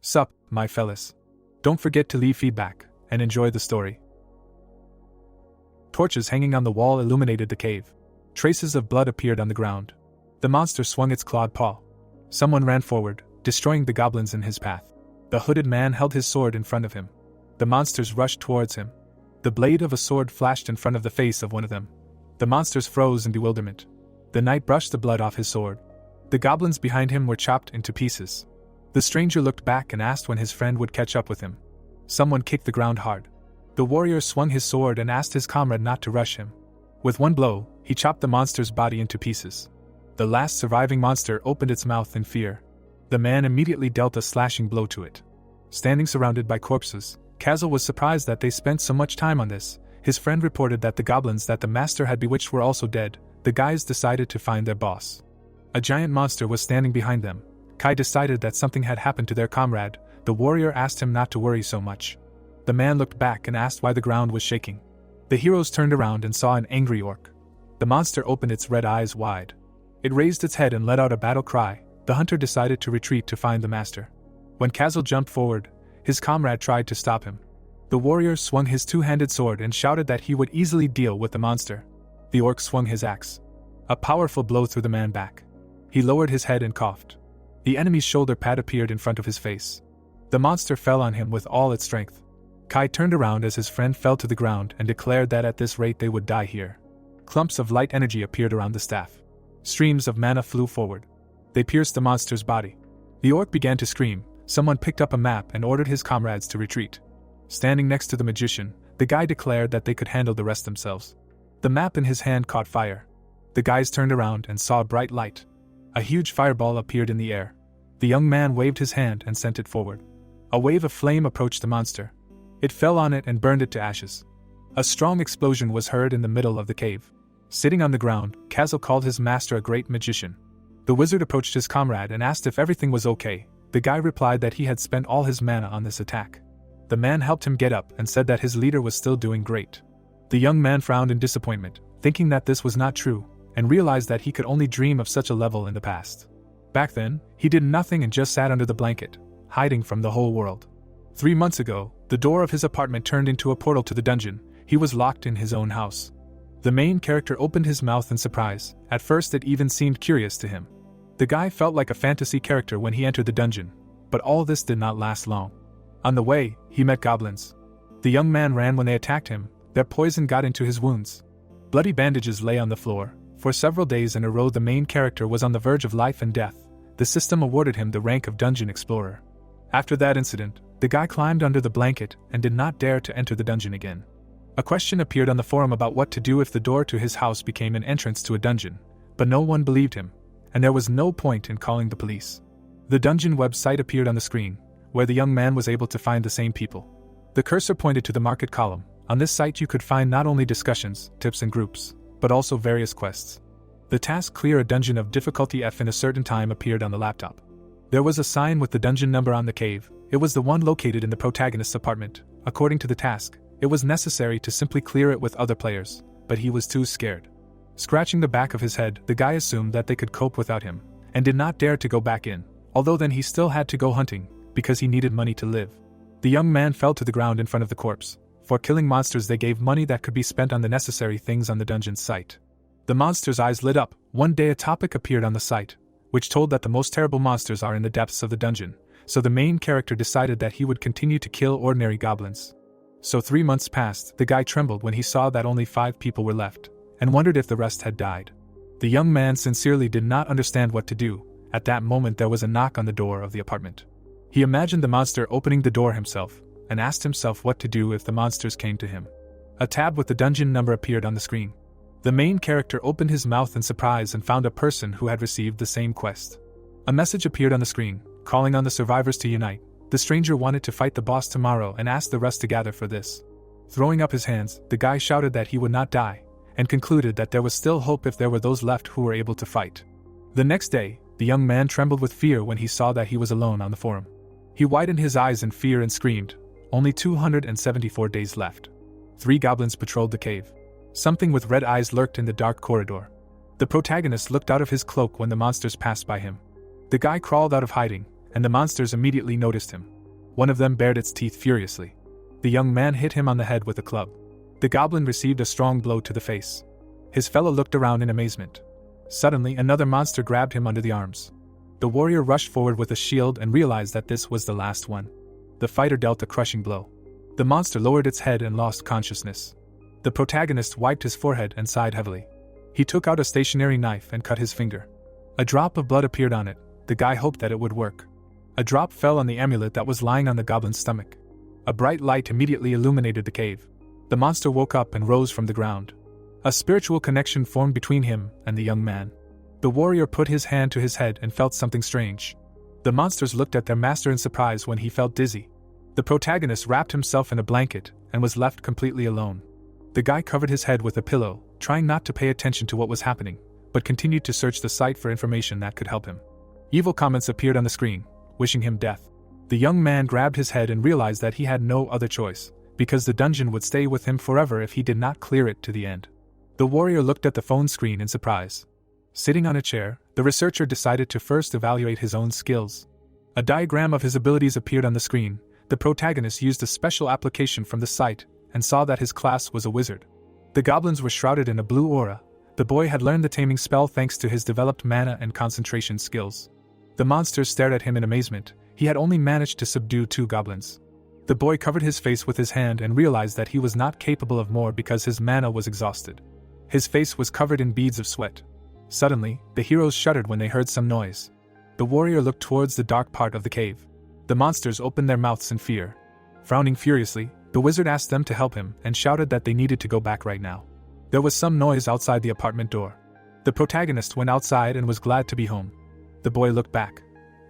Sup, my fellas. Don't forget to leave feedback, and enjoy the story. Torches hanging on the wall illuminated the cave. Traces of blood appeared on the ground. The monster swung its clawed paw. Someone ran forward, destroying the goblins in his path. The hooded man held his sword in front of him. The monsters rushed towards him. The blade of a sword flashed in front of the face of one of them. The monsters froze in bewilderment. The knight brushed the blood off his sword. The goblins behind him were chopped into pieces. The stranger looked back and asked when his friend would catch up with him. Someone kicked the ground hard. The warrior swung his sword and asked his comrade not to rush him. With one blow, he chopped the monster's body into pieces. The last surviving monster opened its mouth in fear. The man immediately dealt a slashing blow to it. Standing surrounded by corpses, Kazel was surprised that they spent so much time on this. His friend reported that the goblins that the master had bewitched were also dead. The guys decided to find their boss. A giant monster was standing behind them. Kai decided that something had happened to their comrade. The warrior asked him not to worry so much. The man looked back and asked why the ground was shaking. The heroes turned around and saw an angry orc. The monster opened its red eyes wide. It raised its head and let out a battle cry. The hunter decided to retreat to find the master. When Kazel jumped forward, his comrade tried to stop him. The warrior swung his two-handed sword and shouted that he would easily deal with the monster. The orc swung his axe. A powerful blow threw the man back. He lowered his head and coughed. The enemy's shoulder pad appeared in front of his face. The monster fell on him with all its strength. Kai turned around as his friend fell to the ground and declared that at this rate they would die here. Clumps of light energy appeared around the staff. Streams of mana flew forward. They pierced the monster's body. The orc began to scream. Someone picked up a map and ordered his comrades to retreat. Standing next to the magician, the guy declared that they could handle the rest themselves. The map in his hand caught fire. The guys turned around and saw a bright light. A huge fireball appeared in the air. The young man waved his hand and sent it forward. A wave of flame approached the monster. It fell on it and burned it to ashes. A strong explosion was heard in the middle of the cave. Sitting on the ground, Kazel called his master a great magician. The wizard approached his comrade and asked if everything was okay. The guy replied that he had spent all his mana on this attack. The man helped him get up and said that his leader was still doing great. The young man frowned in disappointment, thinking that this was not true, and realized that he could only dream of such a level in the past. Back then, he did nothing and just sat under the blanket, hiding from the whole world. 3 months ago, the door of his apartment turned into a portal to the dungeon. He was locked in his own house. The main character opened his mouth in surprise. At first it even seemed curious to him. The guy felt like a fantasy character when he entered the dungeon, but all this did not last long. On the way, he met goblins. The young man ran when they attacked him. Their poison got into his wounds. Bloody bandages lay on the floor. For several days in a row the main character was on the verge of life and death. The system awarded him the rank of Dungeon Explorer. After that incident, the guy climbed under the blanket and did not dare to enter the dungeon again. A question appeared on the forum about what to do if the door to his house became an entrance to a dungeon, but no one believed him, and there was no point in calling the police. The dungeon website appeared on the screen, where the young man was able to find the same people. The cursor pointed to the market column. On this site you could find not only discussions, tips and groups, but also various quests. The task clear a dungeon of difficulty F in a certain time appeared on the laptop. There was a sign with the dungeon number on the cave. It was the one located in the protagonist's apartment. According to the task, it was necessary to simply clear it with other players, but he was too scared. Scratching the back of his head, the guy assumed that they could cope without him, and did not dare to go back in, although then he still had to go hunting, because he needed money to live. The young man fell to the ground in front of the corpse. For killing monsters they gave money that could be spent on the necessary things on the dungeon's site. The monster's eyes lit up. One day a topic appeared on the site, which told that the most terrible monsters are in the depths of the dungeon, so the main character decided that he would continue to kill ordinary goblins. So 3 months passed. The guy trembled when he saw that only 5 people were left, and wondered if the rest had died. The young man sincerely did not understand what to do. At that moment there was a knock on the door of the apartment. He imagined the monster opening the door himself, and asked himself what to do if the monsters came to him. A tab with the dungeon number appeared on the screen. The main character opened his mouth in surprise and found a person who had received the same quest. A message appeared on the screen, calling on the survivors to unite. The stranger wanted to fight the boss tomorrow and asked the rest to gather for this. Throwing up his hands, the guy shouted that he would not die, and concluded that there was still hope if there were those left who were able to fight. The next day, the young man trembled with fear when he saw that he was alone on the forum. He widened his eyes in fear and screamed. Only 274 days left. 3 goblins patrolled the cave. Something with red eyes lurked in the dark corridor. The protagonist looked out of his cloak when the monsters passed by him. The guy crawled out of hiding, and the monsters immediately noticed him. One of them bared its teeth furiously. The young man hit him on the head with a club. The goblin received a strong blow to the face. His fellow looked around in amazement. Suddenly, another monster grabbed him under the arms. The warrior rushed forward with a shield and realized that this was the last one. The fighter dealt a crushing blow. The monster lowered its head and lost consciousness. The protagonist wiped his forehead and sighed heavily. He took out a stationary knife and cut his finger. A drop of blood appeared on it. The guy hoped that it would work. A drop fell on the amulet that was lying on the goblin's stomach. A bright light immediately illuminated the cave. The monster woke up and rose from the ground. A spiritual connection formed between him and the young man. The warrior put his hand to his head and felt something strange. The monsters looked at their master in surprise when he felt dizzy. The protagonist wrapped himself in a blanket and was left completely alone. The guy covered his head with a pillow, trying not to pay attention to what was happening, but continued to search the site for information that could help him. Evil comments appeared on the screen, wishing him death. The young man grabbed his head and realized that he had no other choice, because the dungeon would stay with him forever if he did not clear it to the end. The warrior looked at the phone screen in surprise. Sitting on a chair, the researcher decided to first evaluate his own skills. A diagram of his abilities appeared on the screen. The protagonist used a special application from the site and saw that his class was a wizard. The goblins were shrouded in a blue aura. The boy had learned the taming spell thanks to his developed mana and concentration skills. The monsters stared at him in amazement. He had only managed to subdue 2 goblins. The boy covered his face with his hand and realized that he was not capable of more because his mana was exhausted. His face was covered in beads of sweat. Suddenly, the heroes shuddered when they heard some noise. The warrior looked towards the dark part of the cave. The monsters opened their mouths in fear. Frowning furiously, the wizard asked them to help him and shouted that they needed to go back right now. There was some noise outside the apartment door. The protagonist went outside and was glad to be home. The boy looked back.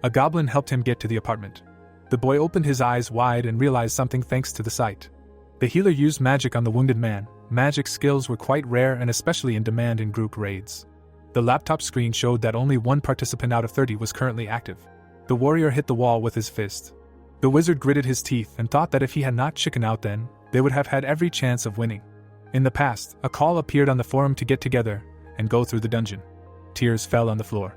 A goblin helped him get to the apartment. The boy opened his eyes wide and realized something thanks to the sight. The healer used magic on the wounded man. Magic skills were quite rare and especially in demand in group raids. The laptop screen showed that only 1 participant out of 30 was currently active. The warrior hit the wall with his fist. The wizard gritted his teeth and thought that if he had not chickened out then, they would have had every chance of winning. In the past, a call appeared on the forum to get together and go through the dungeon. Tears fell on the floor.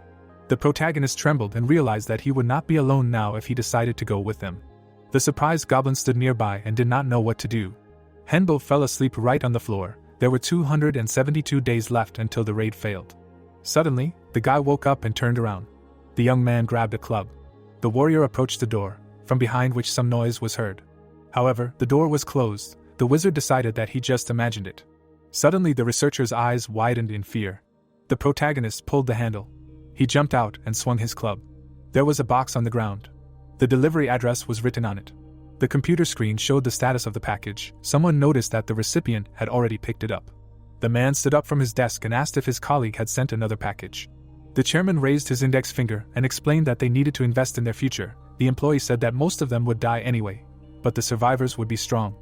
The protagonist trembled and realized that he would not be alone now if he decided to go with them. The surprised goblin stood nearby and did not know what to do. Henbo fell asleep right on the floor. There were 272 days left until the raid failed. Suddenly, the guy woke up and turned around. The young man grabbed a club. The warrior approached the door, from behind which some noise was heard. However, the door was closed. The wizard decided that he just imagined it. Suddenly, the researcher's eyes widened in fear. The protagonist pulled the handle. He jumped out and swung his club. There was a box on the ground. The delivery address was written on it. The computer screen showed the status of the package. Someone noticed that the recipient had already picked it up. The man stood up from his desk and asked if his colleague had sent another package. The chairman raised his index finger and explained that they needed to invest in their future. The employee said that most of them would die anyway, but the survivors would be strong.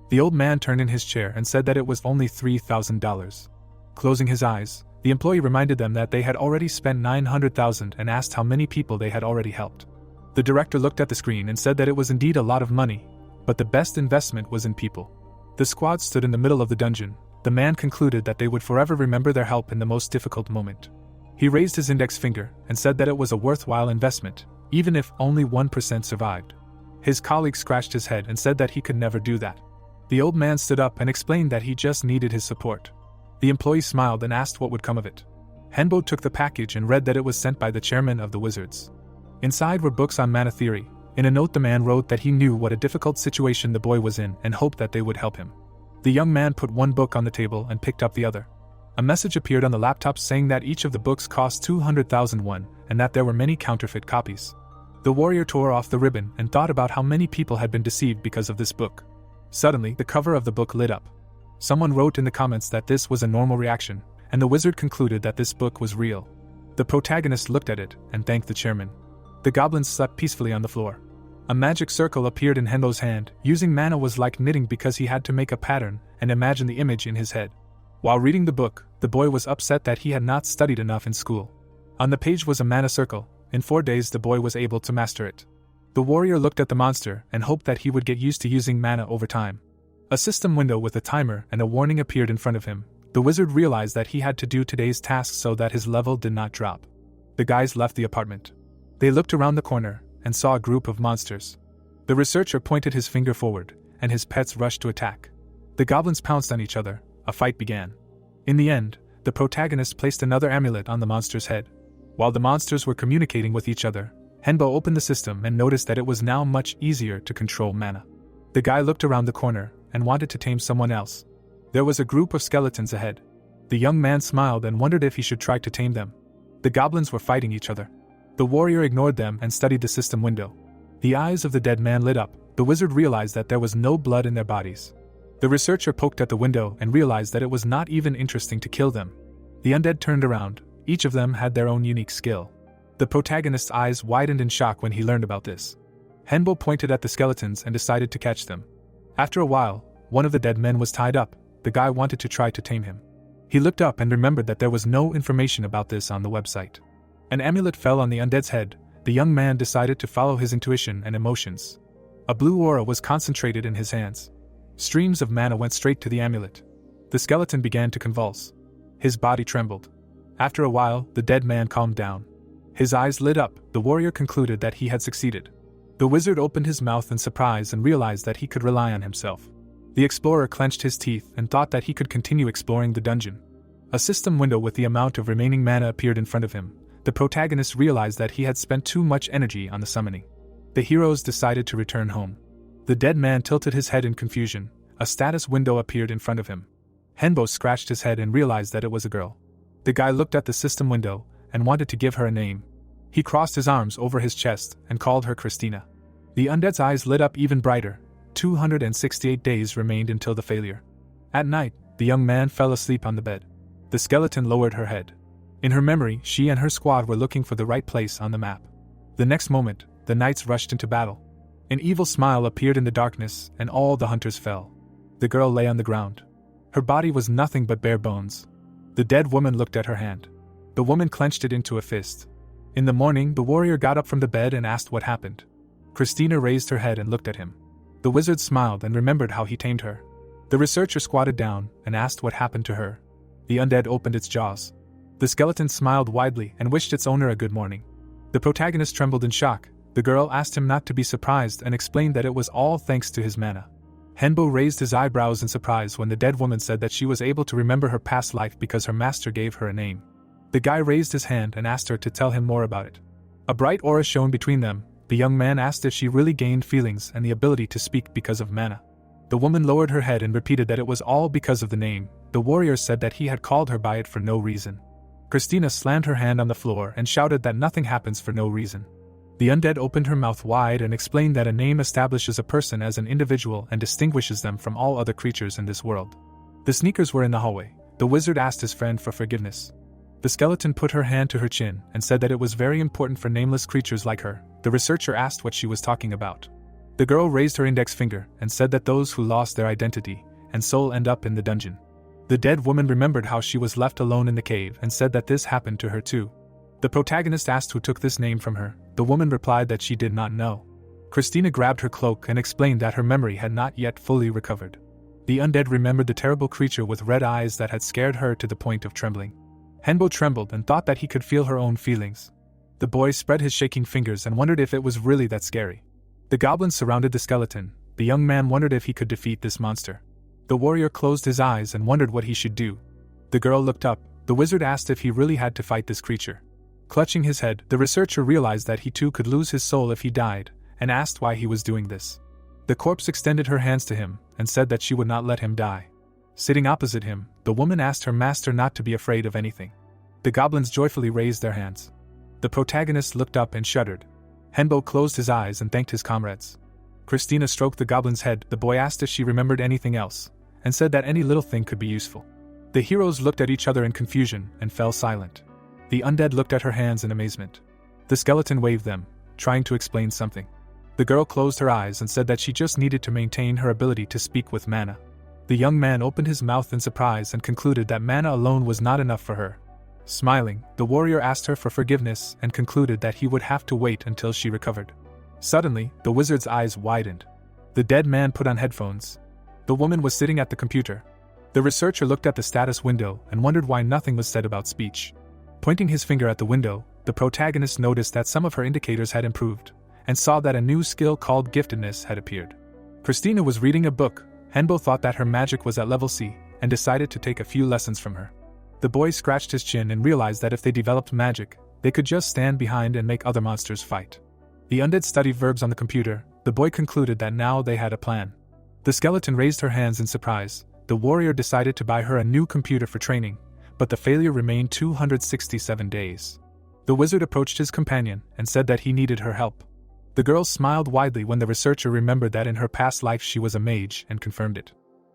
The old man turned in his chair and said that it was only $3,000. Closing his eyes, the employee reminded them that they had already spent $900,000 and asked how many people they had already helped. The director looked at the screen and said that it was indeed a lot of money, but the best investment was in people. The squad stood in the middle of the dungeon. The man concluded that they would forever remember their help in the most difficult moment. He raised his index finger and said that it was a worthwhile investment, even if only 1% survived. His colleague scratched his head and said that he could never do that. The old man stood up and explained that he just needed his support. The employee smiled and asked what would come of it. Henbo took the package and read that it was sent by the chairman of the Wizards. Inside were books on mana theory. In a note, the man wrote that he knew what a difficult situation the boy was in and hoped that they would help him. The young man put one book on the table and picked up the other. A message appeared on the laptop saying that each of the books cost 200,000 won and that there were many counterfeit copies. The warrior tore off the ribbon and thought about how many people had been deceived because of this book. Suddenly, the cover of the book lit up. Someone wrote in the comments that this was a normal reaction, and the wizard concluded that this book was real. The protagonist looked at it and thanked the chairman. The goblins slept peacefully on the floor. A magic circle appeared in Henbo's hand. Using mana was like knitting because he had to make a pattern and imagine the image in his head. While reading the book, the boy was upset that he had not studied enough in school. On the page was a mana circle. In 4 days the boy was able to master it. The warrior looked at the monster and hoped that he would get used to using mana over time. A system window with a timer and a warning appeared in front of him. The wizard realized that he had to do today's task so that his level did not drop. The guys left the apartment. They looked around the corner and saw a group of monsters. The researcher pointed his finger forward, and his pets rushed to attack. The goblins pounced on each other. A fight began. In the end, the protagonist placed another amulet on the monster's head. While the monsters were communicating with each other, Henbo opened the system and noticed that it was now much easier to control mana. The guy looked around the corner and wanted to tame someone else. There was a group of skeletons ahead. The young man smiled and wondered if he should try to tame them. The goblins were fighting each other. The warrior ignored them and studied the system window. The eyes of the dead man lit up. The wizard realized that there was no blood in their bodies. The researcher poked at the window and realized that it was not even interesting to kill them. The undead turned around. Each of them had their own unique skill. The protagonist's eyes widened in shock when he learned about this. Henbo pointed at the skeletons and decided to catch them. After a while, one of the dead men was tied up. The guy wanted to try to tame him. He looked up and remembered that there was no information about this on the website. An amulet fell on the undead's head. The young man decided to follow his intuition and emotions. A blue aura was concentrated in his hands. Streams of mana went straight to the amulet. The skeleton began to convulse. His body trembled. After a while, the dead man calmed down. His eyes lit up. The warrior concluded that he had succeeded. The wizard opened his mouth in surprise and realized that he could rely on himself. The explorer clenched his teeth and thought that he could continue exploring the dungeon. A system window with the amount of remaining mana appeared in front of him. The protagonist realized that he had spent too much energy on the summoning. The heroes decided to return home. The dead man tilted his head in confusion. A status window appeared in front of him. Henbo scratched his head and realized that it was a girl. The guy looked at the system window and wanted to give her a name. He crossed his arms over his chest and called her Christina. The undead's eyes lit up even brighter. 268 days remained until the failure. At night, the young man fell asleep on the bed. The skeleton lowered her head. In her memory, she and her squad were looking for the right place on the map. The next moment, the knights rushed into battle. An evil smile appeared in the darkness, and all the hunters fell. The girl lay on the ground. Her body was nothing but bare bones. The dead woman looked at her hand. The woman clenched it into a fist. In the morning, the warrior got up from the bed and asked what happened. Christina raised her head and looked at him. The wizard smiled and remembered how he tamed her. The researcher squatted down and asked what happened to her. The undead opened its jaws. The skeleton smiled widely and wished its owner a good morning. The protagonist trembled in shock. The girl asked him not to be surprised and explained that it was all thanks to his mana. Henbo raised his eyebrows in surprise when the dead woman said that she was able to remember her past life because her master gave her a name. The guy raised his hand and asked her to tell him more about it. A bright aura shone between them. The young man asked if she really gained feelings and the ability to speak because of mana. The woman lowered her head and repeated that it was all because of the name. The warrior said that he had called her by it for no reason. Christina slammed her hand on the floor and shouted that nothing happens for no reason. The undead opened her mouth wide and explained that a name establishes a person as an individual and distinguishes them from all other creatures in this world. The sneakers were in the hallway. The wizard asked his friend for forgiveness. The skeleton put her hand to her chin and said that it was very important for nameless creatures like her. The researcher asked what she was talking about. The girl raised her index finger and said that those who lost their identity and soul end up in the dungeon. The dead woman remembered how she was left alone in the cave and said that this happened to her too. The protagonist asked who took this name from her. The woman replied that she did not know. Christina grabbed her cloak and explained that her memory had not yet fully recovered. The undead remembered the terrible creature with red eyes that had scared her to the point of trembling. Henbo trembled and thought that he could feel her own feelings. The boy spread his shaking fingers and wondered if it was really that scary. The goblins surrounded the skeleton. The young man wondered if he could defeat this monster. The warrior closed his eyes and wondered what he should do. The girl looked up. The wizard asked if he really had to fight this creature. Clutching his head, the researcher realized that he too could lose his soul if he died, and asked why he was doing this. The corpse extended her hands to him, and said that she would not let him die. Sitting opposite him, the woman asked her master not to be afraid of anything. The goblins joyfully raised their hands. The protagonist looked up and shuddered. Henbo closed his eyes and thanked his comrades. Christina stroked the goblin's head. The boy asked if she remembered anything else, and said that any little thing could be useful. The heroes looked at each other in confusion and fell silent. The undead looked at her hands in amazement. The skeleton waved them, trying to explain something. The girl closed her eyes and said that she just needed to maintain her ability to speak with mana. The young man opened his mouth in surprise and concluded that mana alone was not enough for her. Smiling, the warrior asked her for forgiveness and concluded that he would have to wait until she recovered. Suddenly, the wizard's eyes widened. The dead man put on headphones. The woman was sitting at the computer. The researcher looked at the status window and wondered why nothing was said about speech. Pointing his finger at the window, the protagonist noticed that some of her indicators had improved, and saw that a new skill called giftedness had appeared. Christina was reading a book. Henbo thought that her magic was at level C, and decided to take a few lessons from her. The boy scratched his chin and realized that if they developed magic, they could just stand behind and make other monsters fight. The undead studied verbs on the computer. The boy concluded that now they had a plan. The skeleton raised her hands in surprise. The warrior decided to buy her a new computer for training, but the failure remained 267 days. The wizard approached his companion and said that he needed her help. The girl smiled widely when the researcher remembered that in her past life she was a mage and confirmed it.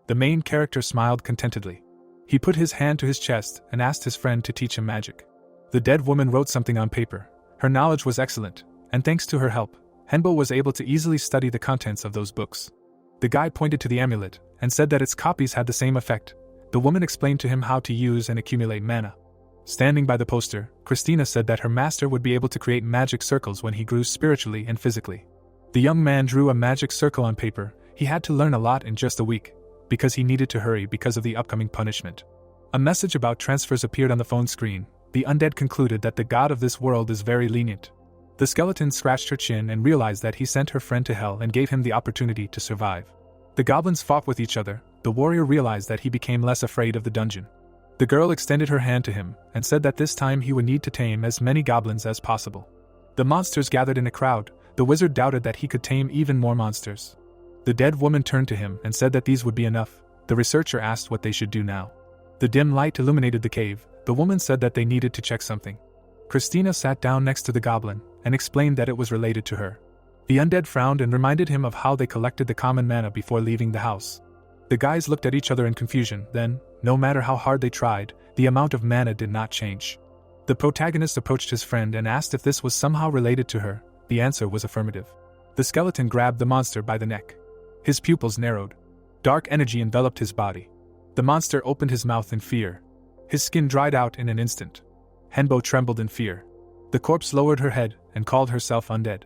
The main character smiled contentedly. He put his hand to his chest and asked his friend to teach him magic. The dead woman wrote something on paper. Her knowledge was excellent, and thanks to her help, Henbo was able to easily study the contents of those books. The guy pointed to the amulet and said that its copies had the same effect. The woman explained to him how to use and accumulate mana. Standing by the poster, Christina said that her master would be able to create magic circles when he grew spiritually and physically. The young man drew a magic circle on paper. He had to learn a lot in just a week, because he needed to hurry because of the upcoming punishment. A message about transfers appeared on the phone screen. The undead concluded that the god of this world is very lenient. The skeleton scratched her chin and realized that he sent her friend to hell and gave him the opportunity to survive. The goblins fought with each other. The warrior realized that he became less afraid of the dungeon. The girl extended her hand to him and said that this time he would need to tame as many goblins as possible. The monsters gathered in a crowd. The wizard doubted that he could tame even more monsters. The dead woman turned to him and said that these would be enough. The researcher asked what they should do now. The dim light illuminated the cave. The woman said that they needed to check something. Christina sat down next to the goblin and explained that it was related to her. The undead frowned and reminded him of how they collected the common mana before leaving the house. The guys looked at each other in confusion. Then, no matter how hard they tried, the amount of mana did not change. The protagonist approached his friend and asked if this was somehow related to her. The answer was affirmative. The skeleton grabbed the monster by the neck. His pupils narrowed. Dark energy enveloped his body. The monster opened his mouth in fear. His skin dried out in an instant. Henbo trembled in fear. The corpse lowered her head and called herself undead.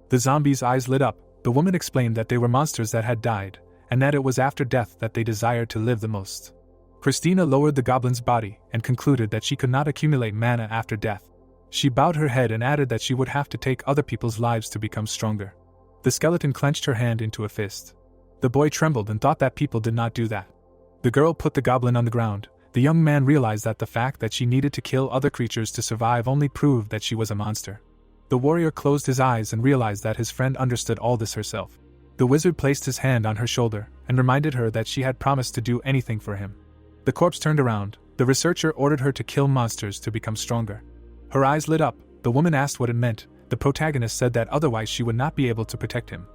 The zombie's eyes lit up. The woman explained that they were monsters that had died, and that it was after death that they desired to live the most. Christina lowered the goblin's body and concluded that she could not accumulate mana after death. She bowed her head and added that she would have to take other people's lives to become stronger. The skeleton clenched her hand into a fist. The boy trembled and thought that people did not do that. The girl put the goblin on the ground. The young man realized that the fact that she needed to kill other creatures to survive only proved that she was a monster. The warrior closed his eyes and realized that his friend understood all this herself. The wizard placed his hand on her shoulder and reminded her that she had promised to do anything for him. The corpse turned around. The researcher ordered her to kill monsters to become stronger. Her eyes lit up. The woman asked what it meant. The protagonist said that otherwise she would not be able to protect him.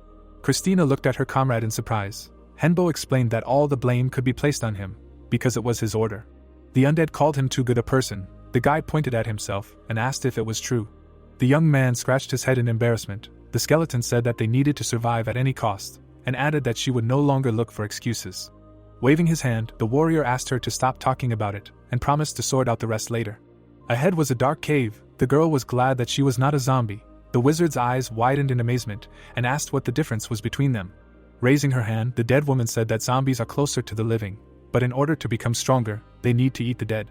Christina looked at her comrade in surprise. Henbo explained that all the blame could be placed on him, because it was his order. The undead called him too good a person. The guy pointed at himself and asked if it was true. The young man scratched his head in embarrassment. The skeleton said that they needed to survive at any cost, and added that she would no longer look for excuses. Waving his hand, the warrior asked her to stop talking about it, and promised to sort out the rest later. Ahead was a dark cave. The girl was glad that she was not a zombie. The wizard's eyes widened in amazement, and asked what the difference was between them. Raising her hand, the dead woman said that zombies are closer to the living, but in order to become stronger, they need to eat the dead.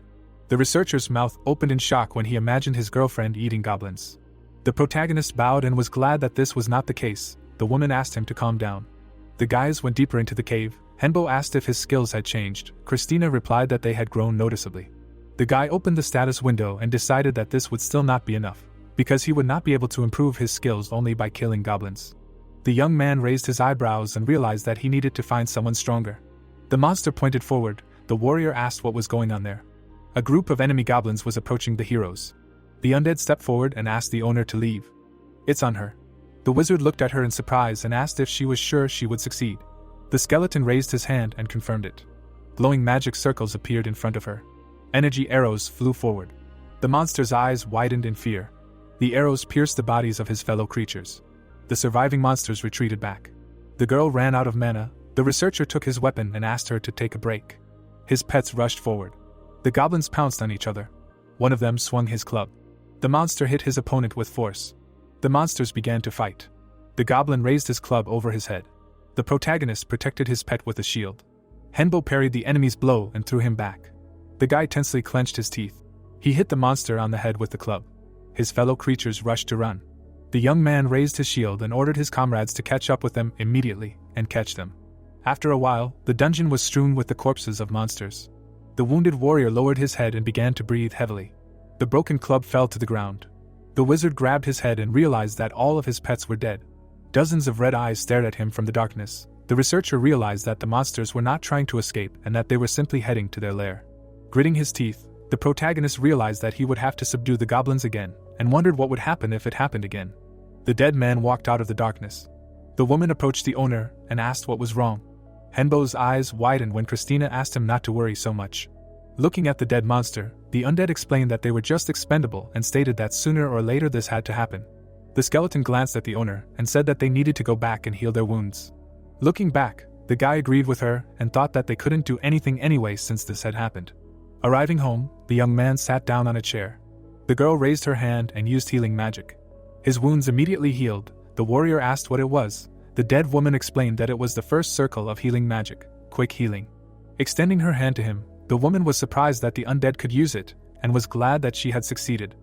The researcher's mouth opened in shock when he imagined his girlfriend eating goblins. The protagonist bowed and was glad that this was not the case. The woman asked him to calm down. The guys went deeper into the cave. Henbo asked if his skills had changed. Christina replied that they had grown noticeably. The guy opened the status window and decided that this would still not be enough, because he would not be able to improve his skills only by killing goblins. The young man raised his eyebrows and realized that he needed to find someone stronger. The monster pointed forward. The warrior asked what was going on there. A group of enemy goblins was approaching the heroes. The undead stepped forward and asked the owner to leave. "It's on her." The wizard looked at her in surprise and asked if she was sure she would succeed. The skeleton raised his hand and confirmed it. Glowing magic circles appeared in front of her. Energy arrows flew forward. The monster's eyes widened in fear. The arrows pierced the bodies of his fellow creatures. The surviving monsters retreated back. The girl ran out of mana. The researcher took his weapon and asked her to take a break. His pets rushed forward. The goblins pounced on each other. One of them swung his club. The monster hit his opponent with force. The monsters began to fight. The goblin raised his club over his head. The protagonist protected his pet with a shield. Henbo parried the enemy's blow and threw him back. The guy tensely clenched his teeth. He hit the monster on the head with the club. His fellow creatures rushed to run. The young man raised his shield and ordered his comrades to catch up with them immediately and catch them. After a while, the dungeon was strewn with the corpses of monsters. The wounded warrior lowered his head and began to breathe heavily. The broken club fell to the ground. The wizard grabbed his head and realized that all of his pets were dead. Dozens of red eyes stared at him from the darkness. The researcher realized that the monsters were not trying to escape and that they were simply heading to their lair. Gritting his teeth, the protagonist realized that he would have to subdue the goblins again, and wondered what would happen if it happened again. The dead man walked out of the darkness. The woman approached the owner and asked what was wrong. Henbo's eyes widened when Christina asked him not to worry so much. Looking at the dead monster, the undead explained that they were just expendable and stated that sooner or later this had to happen. The skeleton glanced at the owner and said that they needed to go back and heal their wounds. Looking back, the guy agreed with her and thought that they couldn't do anything anyway since this had happened. Arriving home, the young man sat down on a chair. The girl raised her hand and used healing magic. His wounds immediately healed. The warrior asked what it was. The dead woman explained that it was the first circle of healing magic, quick healing. Extending her hand to him, the woman was surprised that the undead could use it, and was glad that she had succeeded.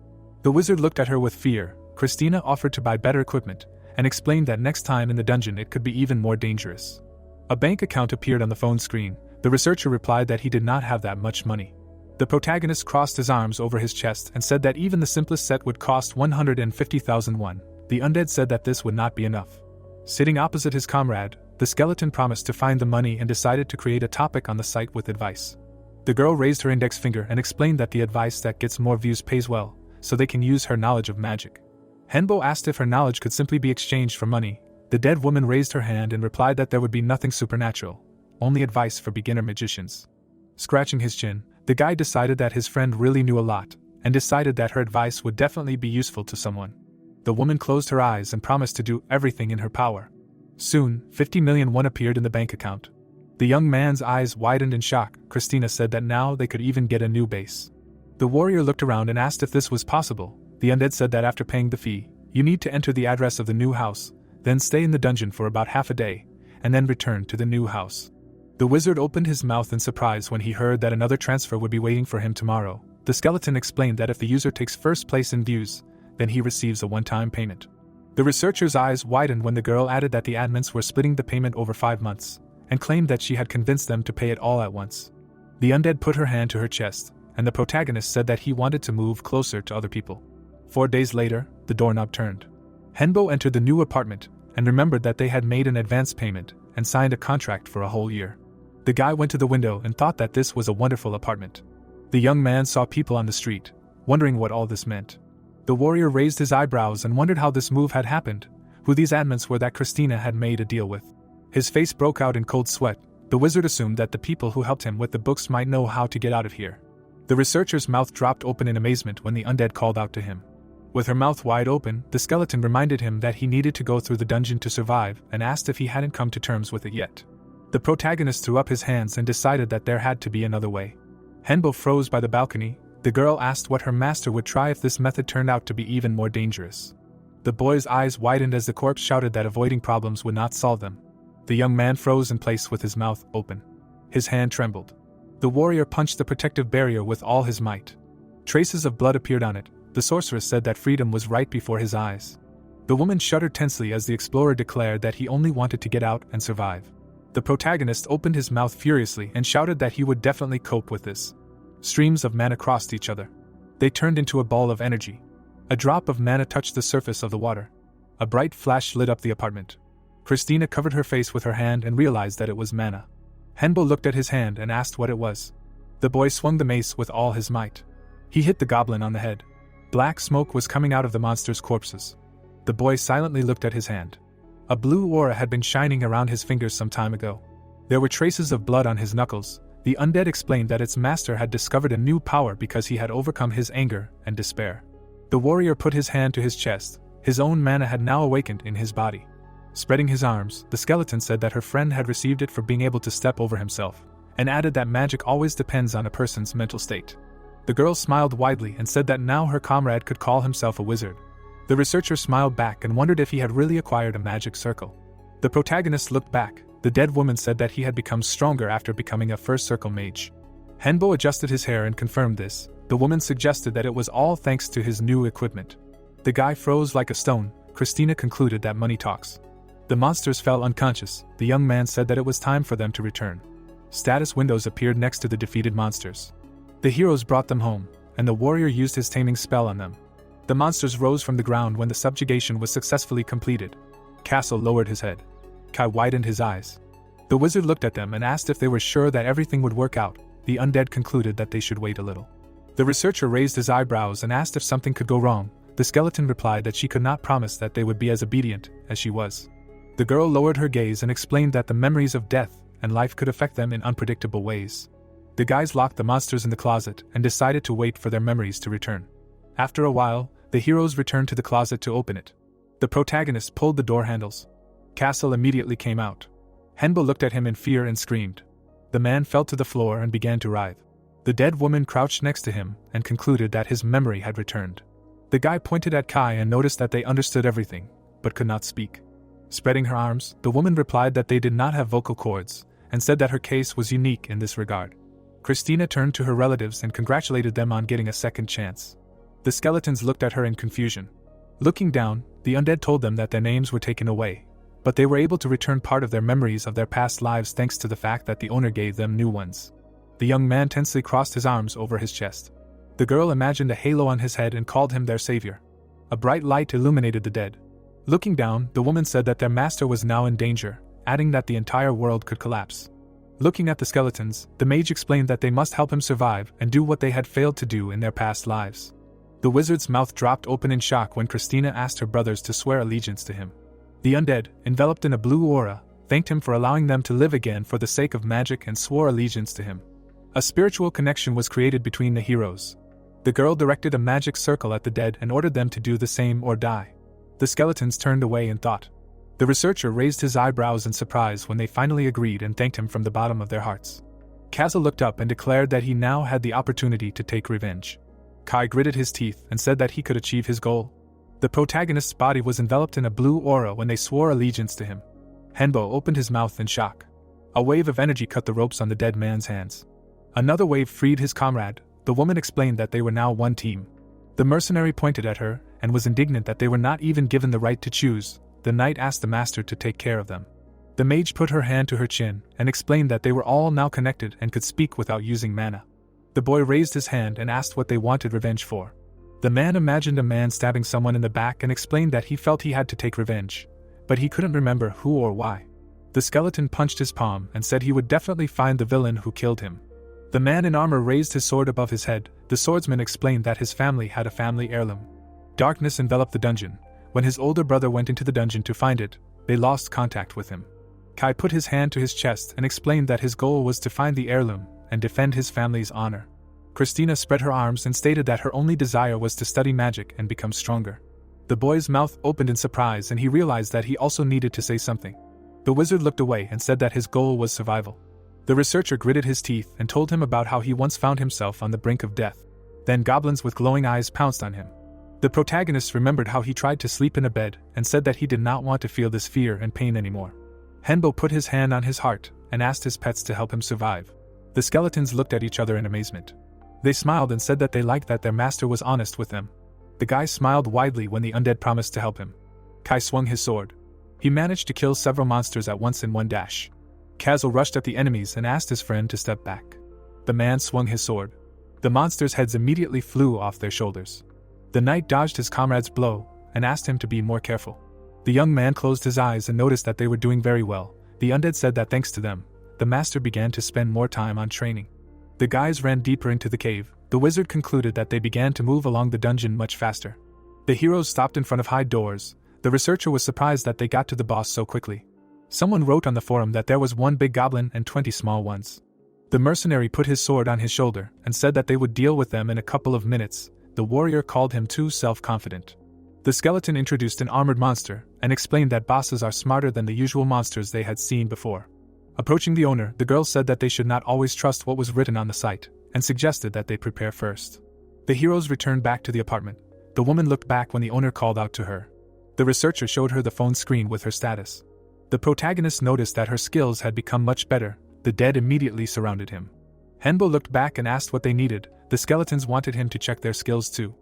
The wizard looked at her with fear. Christina offered to buy better equipment, and explained that next time in the dungeon it could be even more dangerous. A bank account appeared on the phone screen. The researcher replied that he did not have that much money. The protagonist crossed his arms over his chest and said that even the simplest set would cost 150,000 won. The undead said that this would not be enough. Sitting opposite his comrade, the skeleton promised to find the money and decided to create a topic on the site with advice. The girl raised her index finger and explained that the advice that gets more views pays well, so they can use her knowledge of magic. Henbo asked if her knowledge could simply be exchanged for money. The dead woman raised her hand and replied that there would be nothing supernatural, only advice for beginner magicians. Scratching his chin, the guy decided that his friend really knew a lot, and decided that her advice would definitely be useful to someone. The woman closed her eyes and promised to do everything in her power. Soon, 50 million won appeared in the bank account. The young man's eyes widened in shock. Christina said that now they could even get a new base. The warrior looked around and asked if this was possible. The undead said that after paying the fee, you need to enter the address of the new house, then stay in the dungeon for about half a day, and then return to the new house. The wizard opened his mouth in surprise when he heard that another transfer would be waiting for him tomorrow. The skeleton explained that if the user takes first place in views, then he receives a one-time payment. The researcher's eyes widened when the girl added that the admins were splitting the payment over 5 months, and claimed that she had convinced them to pay it all at once. The undead put her hand to her chest, and the protagonist said that he wanted to move closer to other people. 4 days later, the doorknob turned. Henbo entered the new apartment, and remembered that they had made an advance payment, and signed a contract for a whole year. The guy went to the window and thought that this was a wonderful apartment. The young man saw people on the street, wondering what all this meant. The warrior raised his eyebrows and wondered how this move had happened, who these admins were that Christina had made a deal with. His face broke out in cold sweat. The wizard assumed that the people who helped him with the books might know how to get out of here. The researcher's mouth dropped open in amazement when the undead called out to him. With her mouth wide open, the skeleton reminded him that he needed to go through the dungeon to survive and asked if he hadn't come to terms with it yet. The protagonist threw up his hands and decided that there had to be another way. Henbo froze by the balcony. The girl asked what her master would try if this method turned out to be even more dangerous. The boy's eyes widened as the corpse shouted that avoiding problems would not solve them. The young man froze in place with his mouth open. His hand trembled. The warrior punched the protective barrier with all his might. Traces of blood appeared on it. The sorceress said that freedom was right before his eyes. The woman shuddered tensely as the explorer declared that he only wanted to get out and survive. The protagonist opened his mouth furiously and shouted that he would definitely cope with this. Streams of mana crossed each other. They turned into a ball of energy. A drop of mana touched the surface of the water. A bright flash lit up the apartment. Christina covered her face with her hand and realized that it was mana. Henbo looked at his hand and asked what it was. The boy swung the mace with all his might. He hit the goblin on the head. Black smoke was coming out of the monster's corpses. The boy silently looked at his hand. A blue aura had been shining around his fingers some time ago. There were traces of blood on his knuckles. The undead explained that its master had discovered a new power because he had overcome his anger and despair. The warrior put his hand to his chest. His own mana had now awakened in his body. Spreading his arms, the skeleton said that her friend had received it for being able to step over himself, and added that magic always depends on a person's mental state. The girl smiled widely and said that now her comrade could call himself a wizard. The researcher smiled back and wondered if he had really acquired a magic circle. The protagonist looked back. The dead woman said that he had become stronger after becoming a first circle mage. Henbo adjusted his hair and confirmed this. The woman suggested that it was all thanks to his new equipment. The guy froze like a stone. Christina concluded that money talks. The monsters fell unconscious. The young man said that it was time for them to return. Status windows appeared next to the defeated monsters. The heroes brought them home, and the warrior used his taming spell on them. The monsters rose from the ground when the subjugation was successfully completed. Castle lowered his head. Kai widened his eyes. The wizard looked at them and asked if they were sure that everything would work out. The undead concluded that they should wait a little. The researcher raised his eyebrows and asked if something could go wrong. The skeleton replied that she could not promise that they would be as obedient as she was. The girl lowered her gaze and explained that the memories of death and life could affect them in unpredictable ways. The guys locked the monsters in the closet and decided to wait for their memories to return. After a while, the heroes returned to the closet to open it. The protagonist pulled the door handles. Castle immediately came out. Henbo looked at him in fear and screamed. The man fell to the floor and began to writhe. The dead woman crouched next to him and concluded that his memory had returned. The guy pointed at Kai and noticed that they understood everything, but could not speak. Spreading her arms, the woman replied that they did not have vocal cords, and said that her case was unique in this regard. Christina turned to her relatives and congratulated them on getting a second chance. The skeletons looked at her in confusion. Looking down, the undead told them that their names were taken away, but they were able to return part of their memories of their past lives thanks to the fact that the owner gave them new ones. The young man tensely crossed his arms over his chest. The girl imagined a halo on his head and called him their savior. A bright light illuminated the dead. Looking down, the woman said that their master was now in danger, adding that the entire world could collapse. Looking at the skeletons, the mage explained that they must help him survive and do what they had failed to do in their past lives. The wizard's mouth dropped open in shock when Christina asked her brothers to swear allegiance to him. The undead, enveloped in a blue aura, thanked him for allowing them to live again for the sake of magic and swore allegiance to him. A spiritual connection was created between the heroes. The girl directed a magic circle at the dead and ordered them to do the same or die. The skeletons turned away in thought. The researcher raised his eyebrows in surprise when they finally agreed and thanked him from the bottom of their hearts. Kaza looked up and declared that he now had the opportunity to take revenge. Kai gritted his teeth and said that he could achieve his goal. The protagonist's body was enveloped in a blue aura when they swore allegiance to him. Henbo opened his mouth in shock. A wave of energy cut the ropes on the dead man's hands. Another wave freed his comrade. The woman explained that they were now one team. The mercenary pointed at her and was indignant that they were not even given the right to choose. The knight asked the master to take care of them. The mage put her hand to her chin and explained that they were all now connected and could speak without using mana. The boy raised his hand and asked what they wanted revenge for. The man imagined a man stabbing someone in the back and explained that he felt he had to take revenge, but he couldn't remember who or why. The skeleton punched his palm and said he would definitely find the villain who killed him. The man in armor raised his sword above his head. The swordsman explained that his family had a family heirloom. Darkness enveloped the dungeon. When his older brother went into the dungeon to find it, they lost contact with him. Kai put his hand to his chest and explained that his goal was to find the heirloom and defend his family's honor. Christina spread her arms and stated that her only desire was to study magic and become stronger. The boy's mouth opened in surprise and he realized that he also needed to say something. The wizard looked away and said that his goal was survival. The researcher gritted his teeth and told him about how he once found himself on the brink of death. Then goblins with glowing eyes pounced on him. The protagonist remembered how he tried to sleep in a bed and said that he did not want to feel this fear and pain anymore. Henbo put his hand on his heart and asked his pets to help him survive. The skeletons looked at each other in amazement. They smiled and said that they liked that their master was honest with them. The guy smiled widely when the undead promised to help him. Kai swung his sword. He managed to kill several monsters at once in one dash. Kazel rushed at the enemies and asked his friend to step back. The man swung his sword. The monsters' heads immediately flew off their shoulders. The knight dodged his comrade's blow and asked him to be more careful. The young man closed his eyes and noticed that they were doing very well. The undead said that thanks to them, the master began to spend more time on training. The guys ran deeper into the cave. The wizard concluded that they began to move along the dungeon much faster. The heroes stopped in front of high doors. The researcher was surprised that they got to the boss so quickly. Someone wrote on the forum that there was one big goblin and 20 small ones. The mercenary put his sword on his shoulder and said that they would deal with them in a couple of minutes. The warrior called him too self-confident. The skeleton introduced an armored monster and explained that bosses are smarter than the usual monsters they had seen before. Approaching the owner, the girl said that they should not always trust what was written on the site and suggested that they prepare first. The heroes returned back to the apartment. The woman looked back when the owner called out to her. The researcher showed her the phone screen with her status. The protagonist noticed that her skills had become much better. The dead immediately surrounded him. Henbo looked back and asked what they needed. The skeletons wanted him to check their skills too.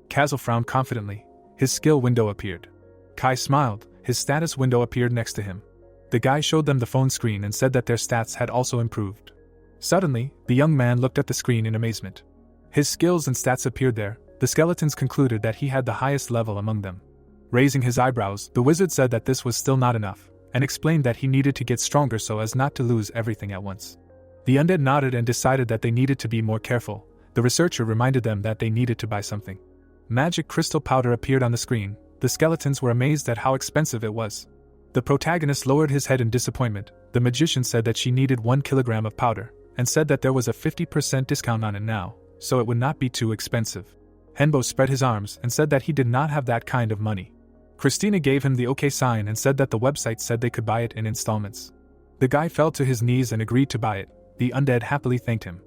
Kazel frowned confidently. His skill window appeared. Kai smiled, his status window appeared next to him. The guy showed them the phone screen and said that their stats had also improved. Suddenly, the young man looked at the screen in amazement. His skills and stats appeared there. The skeletons concluded that he had the highest level among them. Raising his eyebrows, the wizard said that this was still not enough, and explained that he needed to get stronger so as not to lose everything at once. The undead nodded and decided that they needed to be more careful. The researcher reminded them that they needed to buy something. Magic crystal powder appeared on the screen. The skeletons were amazed at how expensive it was. The protagonist lowered his head in disappointment. The magician said that she needed 1 kilogram of powder, and said that there was a 50% discount on it now, so it would not be too expensive. Henbo spread his arms and said that he did not have that kind of money. Christina gave him the OK sign and said that the website said they could buy it in installments. The guy fell to his knees and agreed to buy it. The undead happily thanked him.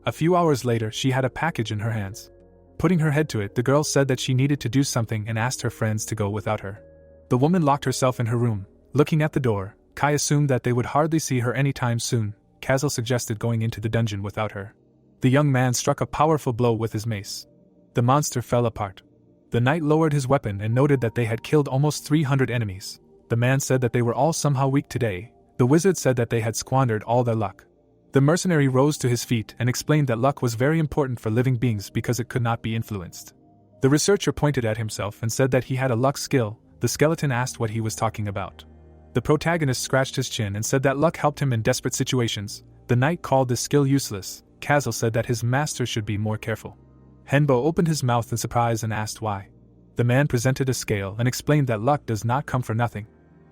A few hours later, she had a package in her hands. Putting her head to it, the girl said that she needed to do something and asked her friends to go without her. The woman locked herself in her room. Looking at the door, Kai assumed that they would hardly see her anytime soon. Kazal suggested going into the dungeon without her. The young man struck a powerful blow with his mace. The monster fell apart. The knight lowered his weapon and noted that they had killed almost 300 enemies. The man said that they were all somehow weak today. The wizard said that they had squandered all their luck. The mercenary rose to his feet and explained that luck was very important for living beings because it could not be influenced. The researcher pointed at himself and said that he had a luck skill. The skeleton asked what he was talking about. The protagonist scratched his chin and said that luck helped him in desperate situations. The knight called this skill useless. Kazal said that his master should be more careful. Henbo opened his mouth in surprise and asked why. The man presented a scale and explained that luck does not come for nothing.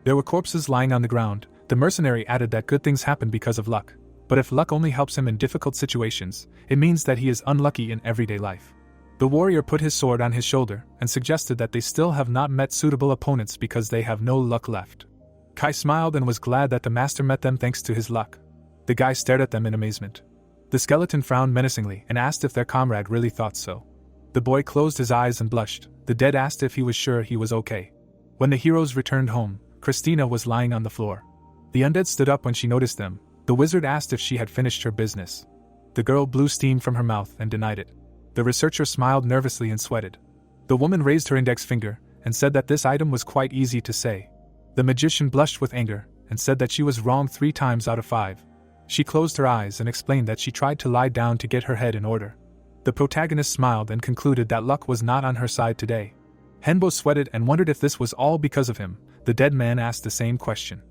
There were corpses lying on the ground. The mercenary added that good things happen because of luck. But if luck only helps him in difficult situations, it means that he is unlucky in everyday life. The warrior put his sword on his shoulder and suggested that they still have not met suitable opponents because they have no luck left. Kai smiled and was glad that the master met them thanks to his luck. The guy stared at them in amazement. The skeleton frowned menacingly and asked if their comrade really thought so. The boy closed his eyes and blushed. The dead asked if he was sure he was okay. When the heroes returned home, Christina was lying on the floor. The undead stood up when she noticed them. The wizard asked if she had finished her business. The girl blew steam from her mouth and denied it. The researcher smiled nervously and sweated. The woman raised her index finger and said that this item was quite easy to say. The magician blushed with anger and said that she was wrong 3 times out of 5. She closed her eyes and explained that she tried to lie down to get her head in order. The protagonist smiled and concluded that luck was not on her side today. Henbo sweated and wondered if this was all because of him. The dead man asked the same question.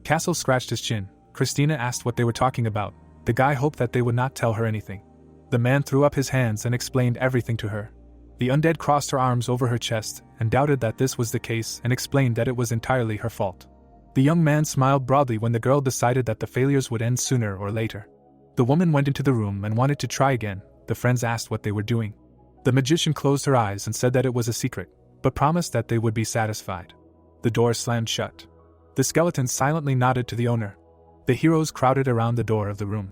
Castle scratched his chin. Christina asked what they were talking about. The guy hoped that they would not tell her anything. The man threw up his hands and explained everything to her. The undead crossed her arms over her chest and doubted that this was the case and explained that it was entirely her fault. The young man smiled broadly when the girl decided that the failures would end sooner or later. The woman went into the room and wanted to try again. The friends asked what they were doing. The magician closed her eyes and said that it was a secret, but promised that they would be satisfied. The door slammed shut. The skeleton silently nodded to the owner. The heroes crowded around the door of the room.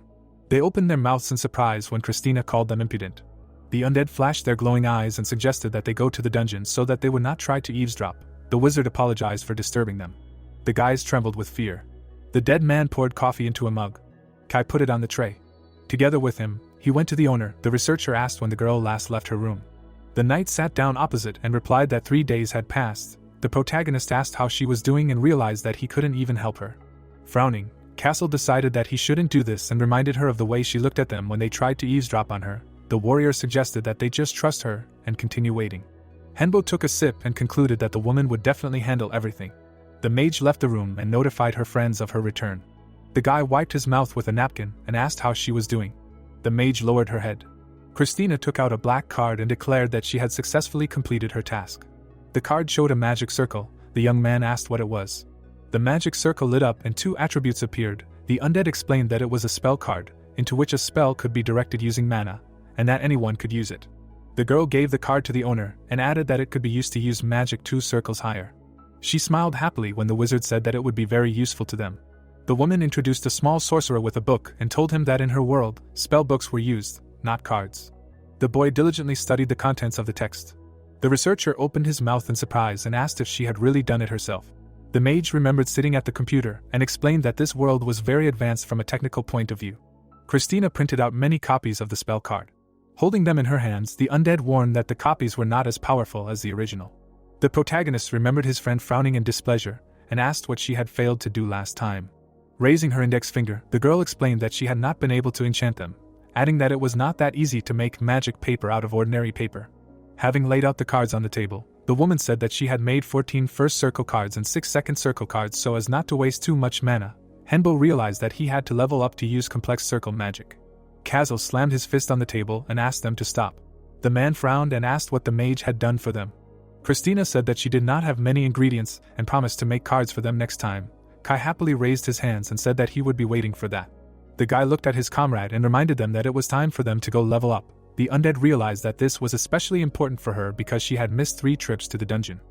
They opened their mouths in surprise when Christina called them impudent. The undead flashed their glowing eyes and suggested that they go to the dungeon so that they would not try to eavesdrop. The wizard apologized for disturbing them. The guys trembled with fear. The dead man poured coffee into a mug. Kai put it on the tray. Together with him, he went to the owner. The researcher asked when the girl last left her room. The knight sat down opposite and replied that 3 days had passed. The protagonist asked how she was doing and realized that he couldn't even help her. Frowning, Castle decided that he shouldn't do this and reminded her of the way she looked at them when they tried to eavesdrop on her. The warrior suggested that they just trust her and continue waiting. Henbo took a sip and concluded that the woman would definitely handle everything. The mage left the room and notified her friends of her return. The guy wiped his mouth with a napkin and asked how she was doing. The mage lowered her head. Christina took out a black card and declared that she had successfully completed her task. The card showed a magic circle. The young man asked what it was. The magic circle lit up and 2 attributes appeared. The undead explained that it was a spell card, into which a spell could be directed using mana, and that anyone could use it. The girl gave the card to the owner and added that it could be used to use magic 2 circles higher. She smiled happily when the wizard said that it would be very useful to them. The woman introduced a small sorcerer with a book and told him that in her world, spell books were used, not cards. The boy diligently studied the contents of the text. The researcher opened his mouth in surprise and asked if she had really done it herself. The mage remembered sitting at the computer and explained that this world was very advanced from a technical point of view. Christina printed out many copies of the spell card. Holding them in her hands, the undead warned that the copies were not as powerful as the original. The protagonist remembered his friend frowning in displeasure and asked what she had failed to do last time. Raising her index finger, the girl explained that she had not been able to enchant them, adding that it was not that easy to make magic paper out of ordinary paper. Having laid out the cards on the table, the woman said that she had made 14 first circle cards and 6 second circle cards so as not to waste too much mana. Henbo realized that he had to level up to use complex circle magic. Kazuo slammed his fist on the table and asked them to stop. The man frowned and asked what the mage had done for them. Christina said that she did not have many ingredients and promised to make cards for them next time. Kai happily raised his hands and said that he would be waiting for that. The guy looked at his comrade and reminded them that it was time for them to go level up. The undead realized that this was especially important for her because she had missed 3 trips to the dungeon.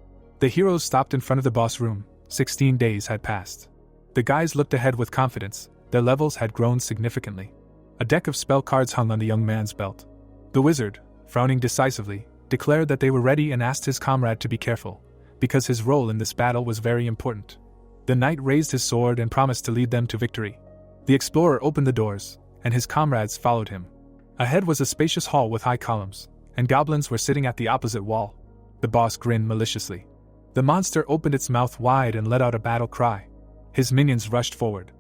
The heroes stopped in front of the boss room. 16 days had passed. The guys looked ahead with confidence. Their levels had grown significantly. A deck of spell cards hung on the young man's belt. The wizard, frowning decisively, declared that they were ready and asked his comrade to be careful, because his role in this battle was very important. The knight raised his sword and promised to lead them to victory. The explorer opened the doors, and his comrades followed him. Ahead was a spacious hall with high columns, and goblins were sitting at the opposite wall. The boss grinned maliciously. The monster opened its mouth wide and let out a battle cry. His minions rushed forward.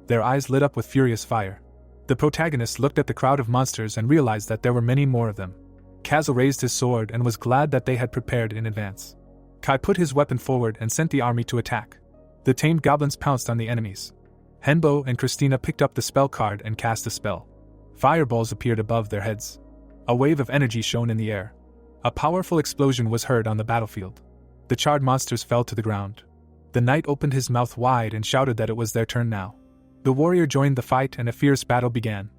Their eyes lit up with furious fire. The protagonist looked at the crowd of monsters and realized that there were many more of them. Kazuo raised his sword and was glad that they had prepared in advance. Kai put his weapon forward and sent the army to attack. The tamed goblins pounced on the enemies. Henbo and Christina picked up the spell card and cast a spell. Fireballs appeared above their heads. A wave of energy shone in the air. A powerful explosion was heard on the battlefield. The charred monsters fell to the ground. The knight opened his mouth wide and shouted that it was their turn now. The warrior joined the fight and a fierce battle began.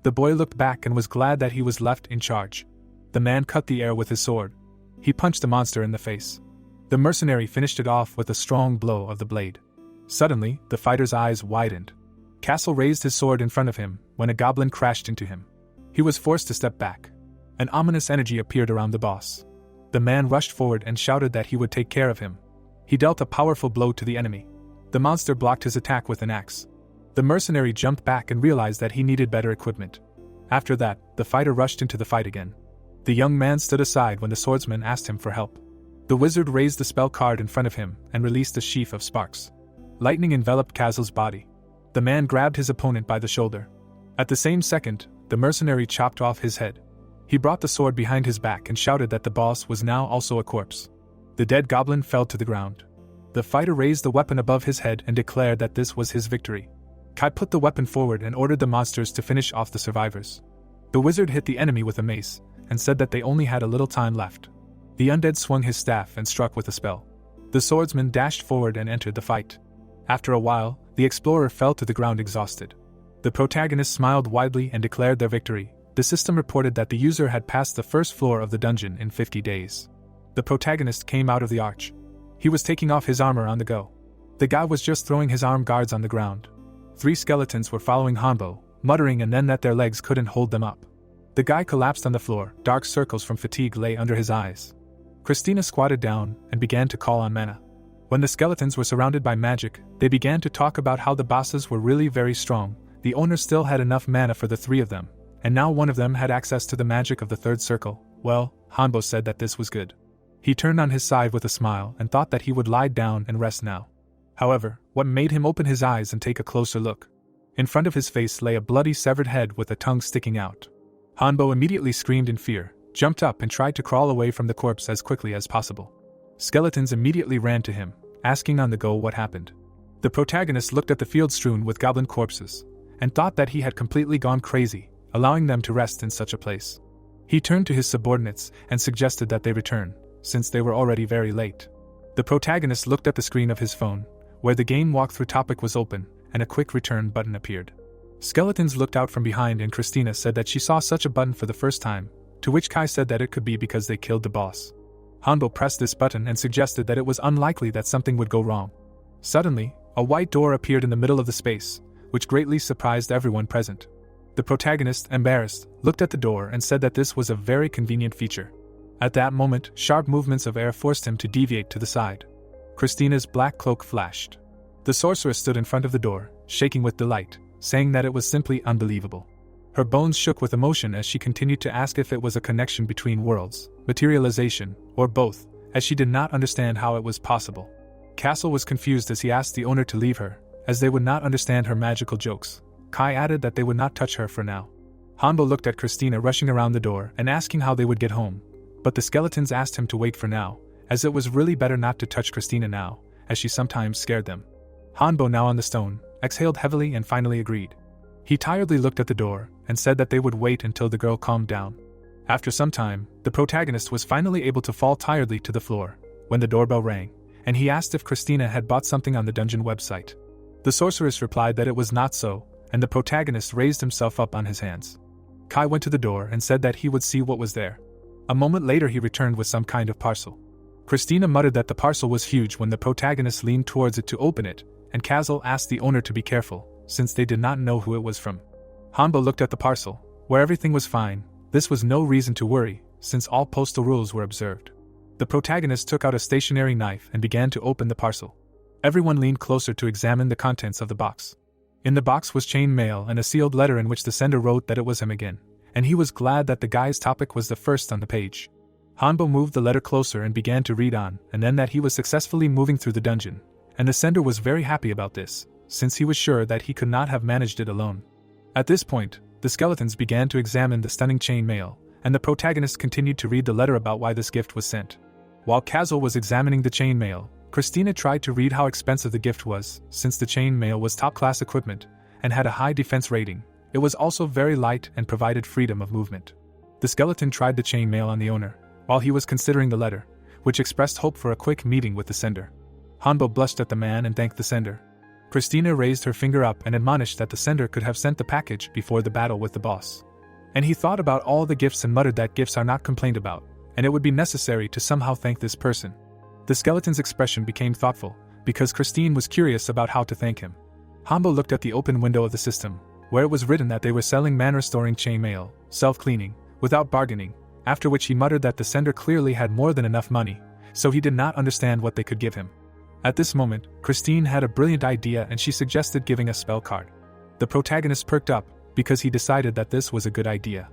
The boy looked back and was glad that he was left in charge. The man cut the air with his sword. He punched the monster in the face. The mercenary finished it off with a strong blow of the blade. Suddenly, the fighter's eyes widened. Castle raised his sword in front of him when a goblin crashed into him. He was forced to step back. An ominous energy appeared around the boss. The man rushed forward and shouted that he would take care of him. He dealt a powerful blow to the enemy. The monster blocked his attack with an axe. The mercenary jumped back and realized that he needed better equipment. After that, the fighter rushed into the fight again. The young man stood aside when the swordsman asked him for help. The wizard raised the spell card in front of him and released a sheaf of sparks. Lightning enveloped Kazuo's body. The man grabbed his opponent by the shoulder. At the same second, the mercenary chopped off his head. He brought the sword behind his back and shouted that the boss was now also a corpse. The dead goblin fell to the ground. The fighter raised the weapon above his head and declared that this was his victory. Kai put the weapon forward and ordered the monsters to finish off the survivors. The wizard hit the enemy with a mace and said that they only had a little time left. The undead swung his staff and struck with a spell. The swordsman dashed forward and entered the fight. After a while, the explorer fell to the ground exhausted. The protagonist smiled widely and declared their victory. The system reported that the user had passed the first floor of the dungeon in 50 days. The protagonist came out of the arch. He was taking off his armor on the go. The guy was just throwing his armed guards on the ground. 3 skeletons were following Hanbo, muttering and then that their legs couldn't hold them up. The guy collapsed on the floor. Dark circles from fatigue lay under his eyes. Christina squatted down and began to call on mana. When the skeletons were surrounded by magic, they began to talk about how the bosses were really very strong. The owner still had enough mana for the 3 of them, and now one of them had access to the magic of the 3rd circle. Well, Hanbo said that this was good. He turned on his side with a smile and thought that he would lie down and rest now. However, what made him open his eyes and take a closer look? In front of his face lay a bloody severed head with a tongue sticking out. Hanbo immediately screamed in fear, jumped up and tried to crawl away from the corpse as quickly as possible. Skeletons immediately ran to him, asking on the go what happened. The protagonist looked at the field strewn with goblin corpses, and thought that he had completely gone crazy, allowing them to rest in such a place. He turned to his subordinates and suggested that they return, since they were already very late. The protagonist looked at the screen of his phone, where the game walkthrough topic was open, and a quick return button appeared. Skeletons looked out from behind and Christina said that she saw such a button for the first time, to which Kai said that it could be because they killed the boss. Hanbo pressed this button and suggested that it was unlikely that something would go wrong. Suddenly, a white door appeared in the middle of the space, which greatly surprised everyone present. The protagonist, embarrassed, looked at the door and said that this was a very convenient feature. At that moment, sharp movements of air forced him to deviate to the side. Christina's black cloak flashed. The sorceress stood in front of the door, shaking with delight, saying that it was simply unbelievable. Her bones shook with emotion as she continued to ask if it was a connection between worlds, materialization, or both, as she did not understand how it was possible. Castle was confused as he asked the owner to leave her, as they would not understand her magical jokes. Kai added that they would not touch her for now. Hanbo looked at Christina rushing around the door and asking how they would get home, but the skeletons asked him to wait for now, as it was really better not to touch Christina now, as she sometimes scared them. Hanbo, now on the stone, exhaled heavily and finally agreed. He tiredly looked at the door and said that they would wait until the girl calmed down. After some time, the protagonist was finally able to fall tiredly to the floor when the doorbell rang, and he asked if Christina had bought something on the dungeon website. The sorceress replied that it was not so, and the protagonist raised himself up on his hands. Kai went to the door and said that he would see what was there. A moment later he returned with some kind of parcel. Christina muttered that the parcel was huge when the protagonist leaned towards it to open it, and Kazel asked the owner to be careful, since they did not know who it was from. Hanbo looked at the parcel, where everything was fine. This was no reason to worry, since all postal rules were observed. The protagonist took out a stationary knife and began to open the parcel. Everyone leaned closer to examine the contents of the box. In the box was chain mail and a sealed letter in which the sender wrote that it was him again, and he was glad that the guy's topic was the first on the page. Hanbo moved the letter closer and began to read on, and then that he was successfully moving through the dungeon, and the sender was very happy about this, since he was sure that he could not have managed it alone. At this point, the skeletons began to examine the stunning chain mail, and the protagonist continued to read the letter about why this gift was sent. While Kazel was examining the chain mail, Christina tried to read how expensive the gift was, since the chain mail was top-class equipment and had a high defense rating. It was also very light and provided freedom of movement. The skeleton tried the chain mail on the owner, while he was considering the letter, which expressed hope for a quick meeting with the sender. Hanbo blushed at the man and thanked the sender. Christina raised her finger up and admonished that the sender could have sent the package before the battle with the boss. And he thought about all the gifts and muttered that gifts are not complained about, and it would be necessary to somehow thank this person. The skeleton's expression became thoughtful, because Christine was curious about how to thank him. Hanbo looked at the open window of the system, where it was written that they were selling man-restoring chain mail, self-cleaning, without bargaining, after which he muttered that the sender clearly had more than enough money, so he did not understand what they could give him. At this moment, Christine had a brilliant idea and she suggested giving a spell card. The protagonist perked up, because he decided that this was a good idea.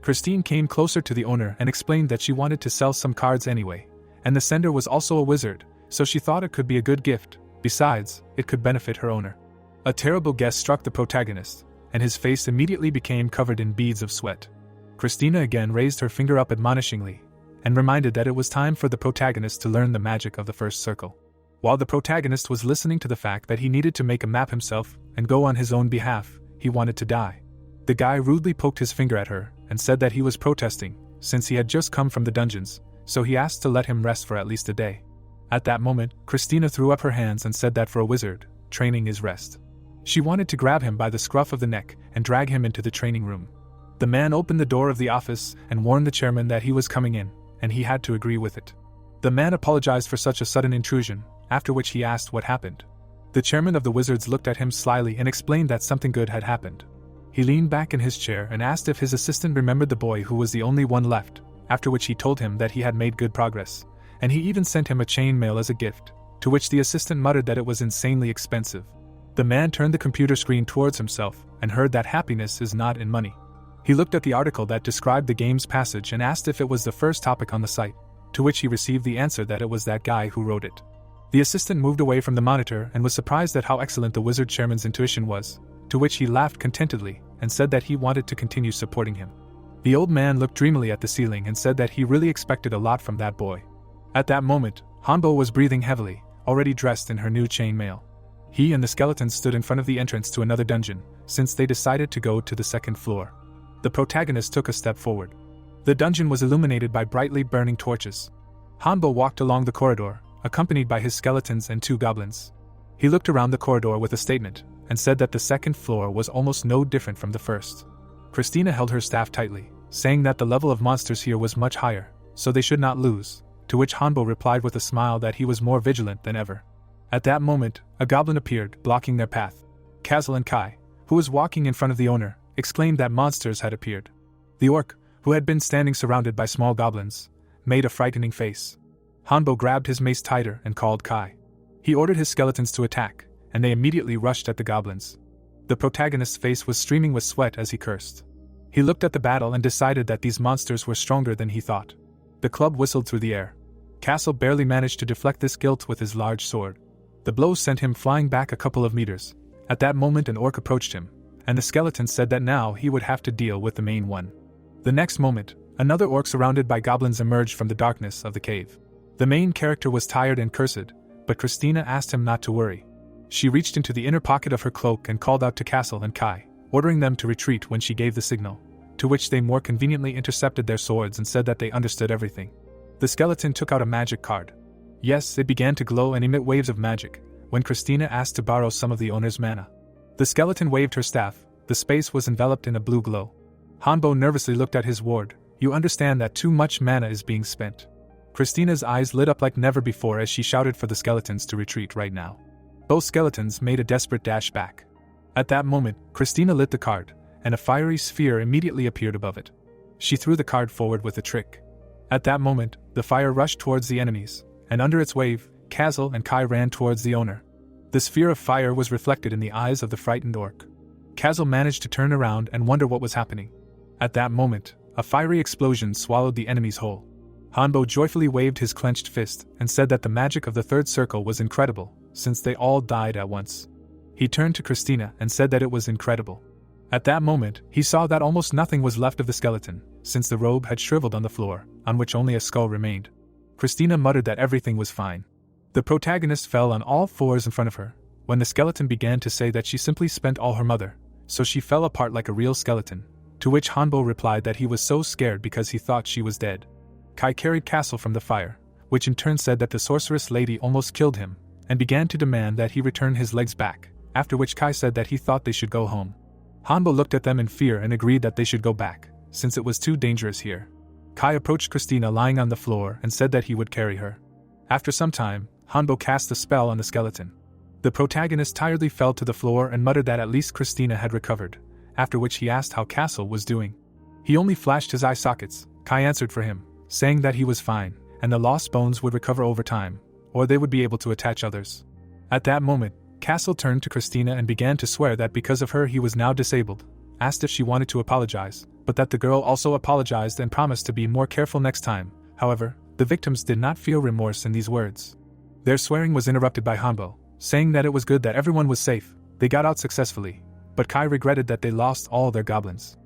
Christine came closer to the owner and explained that she wanted to sell some cards anyway, and the sender was also a wizard, so she thought it could be a good gift. Besides, it could benefit her owner. A terrible guess struck the protagonist, and his face immediately became covered in beads of sweat. Christina again raised her finger up admonishingly, and reminded that it was time for the protagonist to learn the magic of the first circle. While the protagonist was listening to the fact that he needed to make a map himself and go on his own behalf, he wanted to die. The guy rudely poked his finger at her and said that he was protesting, since he had just come from the dungeons, so he asked to let him rest for at least a day. At that moment, Christina threw up her hands and said that for a wizard, training is rest. She wanted to grab him by the scruff of the neck and drag him into the training room. The man opened the door of the office and warned the chairman that he was coming in, and he had to agree with it. The man apologized for such a sudden intrusion, after which he asked what happened. The chairman of the wizards looked at him slyly and explained that something good had happened. He leaned back in his chair and asked if his assistant remembered the boy who was the only one left, after which he told him that he had made good progress, and he even sent him a chain mail as a gift, to which the assistant muttered that it was insanely expensive. The man turned the computer screen towards himself and heard that happiness is not in money. He looked at the article that described the game's passage and asked if it was the first topic on the site, to which he received the answer that it was that guy who wrote it. The assistant moved away from the monitor and was surprised at how excellent the wizard chairman's intuition was, to which he laughed contentedly and said that he wanted to continue supporting him. The old man looked dreamily at the ceiling and said that he really expected a lot from that boy. At that moment, Hanbo was breathing heavily, already dressed in her new chain mail. He and the skeletons stood in front of the entrance to another dungeon, since they decided to go to the second floor. The protagonist took a step forward. The dungeon was illuminated by brightly burning torches. Hanbo walked along the corridor, accompanied by his skeletons and 2 goblins. He looked around the corridor with a statement, and said that the second floor was almost no different from the first. Christina held her staff tightly, saying that the level of monsters here was much higher, so they should not lose, to which Hanbo replied with a smile that he was more vigilant than ever. At that moment, a goblin appeared, blocking their path. Kazel and Kai, who was walking in front of the owner, exclaimed that monsters had appeared. The orc, who had been standing surrounded by small goblins, made a frightening face. Hanbo grabbed his mace tighter and called Kai. He ordered his skeletons to attack, and they immediately rushed at the goblins. The protagonist's face was streaming with sweat as he cursed. He looked at the battle and decided that these monsters were stronger than he thought. The club whistled through the air. Castle barely managed to deflect this guilt with his large sword. The blow sent him flying back a couple of meters. At that moment an orc approached him, and the skeleton said that now he would have to deal with the main one. The next moment, another orc surrounded by goblins emerged from the darkness of the cave. The main character was tired and cursed, but Christina asked him not to worry. She reached into the inner pocket of her cloak and called out to Castle and Kai, ordering them to retreat when she gave the signal, to which they more conveniently intercepted their swords and said that they understood everything. The skeleton took out a magic card. Yes, it began to glow and emit waves of magic, when Christina asked to borrow some of the owner's mana. The skeleton waved her staff. The space was enveloped in a blue glow. Hanbo nervously looked at his ward. You understand that too much mana is being spent. Christina's eyes lit up like never before as she shouted for the skeletons to retreat right now. Both skeletons made a desperate dash back. At that moment, Christina lit the card, and a fiery sphere immediately appeared above it. She threw the card forward with a trick. At that moment, the fire rushed towards the enemies, and under its wave, Castle and Kai ran towards the owner. The sphere of fire was reflected in the eyes of the frightened orc. Castle managed to turn around and wonder what was happening. At that moment, a fiery explosion swallowed the enemy's whole. Hanbo joyfully waved his clenched fist and said that the magic of the third circle was incredible, since they all died at once. He turned to Christina and said that it was incredible. At that moment, he saw that almost nothing was left of the skeleton, since the robe had shriveled on the floor, on which only a skull remained. Christina muttered that everything was fine. The protagonist fell on all fours in front of her, when the skeleton began to say that she simply spent all her mother, so she fell apart like a real skeleton, to which Hanbo replied that he was so scared because he thought she was dead. Kai carried Castle from the fire, which in turn said that the sorceress lady almost killed him, and began to demand that he return his legs back, after which Kai said that he thought they should go home. Hanbo looked at them in fear and agreed that they should go back, since it was too dangerous here. Kai approached Christina lying on the floor and said that he would carry her. After some time, Hanbo cast a spell on the skeleton. The protagonist tiredly fell to the floor and muttered that at least Christina had recovered, after which he asked how Castle was doing. He only flashed his eye sockets. Kai answered for him, saying that he was fine, and the lost bones would recover over time, or they would be able to attach others. At that moment, Castle turned to Christina and began to swear that because of her he was now disabled, asked if she wanted to apologize, but that the girl also apologized and promised to be more careful next time. However, the victims did not feel remorse in these words. Their swearing was interrupted by Hanbo, saying that it was good that everyone was safe. They got out successfully, but Kai regretted that they lost all their goblins.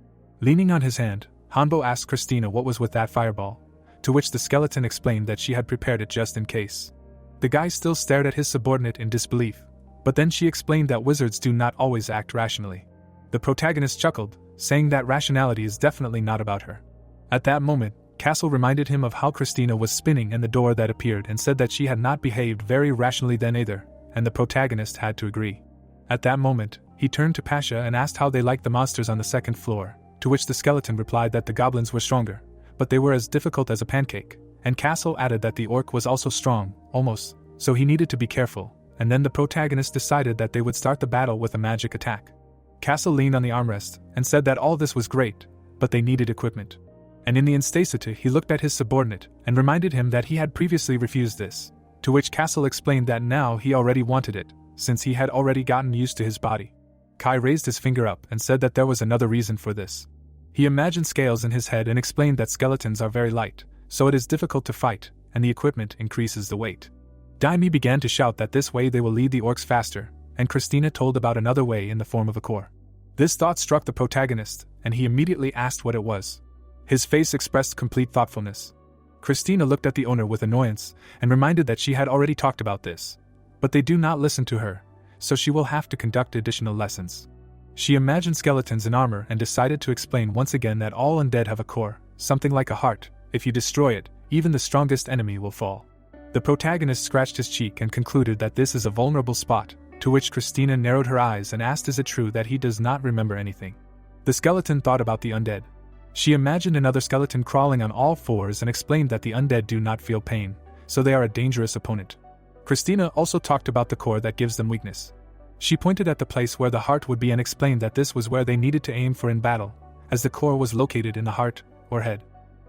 Leaning on his hand, Hanbo asked Christina what was with that fireball, to which the skeleton explained that she had prepared it just in case. The guy still stared at his subordinate in disbelief, but then she explained that wizards do not always act rationally. The protagonist chuckled, saying that rationality is definitely not about her. At that moment, Castle reminded him of how Christina was spinning and the door that appeared and said that she had not behaved very rationally then either, and the protagonist had to agree. At that moment, he turned to Pasha and asked how they liked the monsters on the second floor, to which the skeleton replied that the goblins were stronger, but they were as difficult as a pancake, and Castle added that the orc was also strong, almost, so he needed to be careful, and then the protagonist decided that they would start the battle with a magic attack. Castle leaned on the armrest and said that all this was great, but they needed equipment. And in the instacity he looked at his subordinate and reminded him that he had previously refused this, to which Castle explained that now he already wanted it, since he had already gotten used to his body. Kai raised his finger up and said that there was another reason for this. He imagined scales in his head and explained that skeletons are very light, so it is difficult to fight, and the equipment increases the weight. Daimi began to shout that this way they will lead the orcs faster, and Christina told about another way in the form of a core. This thought struck the protagonist, and he immediately asked what it was. His face expressed complete thoughtfulness. Christina looked at the owner with annoyance, and reminded that she had already talked about this. But they do not listen to her, so she will have to conduct additional lessons. She imagined skeletons in armor and decided to explain once again that all undead have a core, something like a heart. If you destroy it, even the strongest enemy will fall. The protagonist scratched his cheek and concluded that this is a vulnerable spot, to which Christina narrowed her eyes and asked is it true that he does not remember anything. The skeleton thought about the undead. She imagined another skeleton crawling on all fours and explained that the undead do not feel pain, so they are a dangerous opponent. Christina also talked about the core that gives them weakness. She pointed at the place where the heart would be and explained that this was where they needed to aim for in battle, as the core was located in the heart, or head.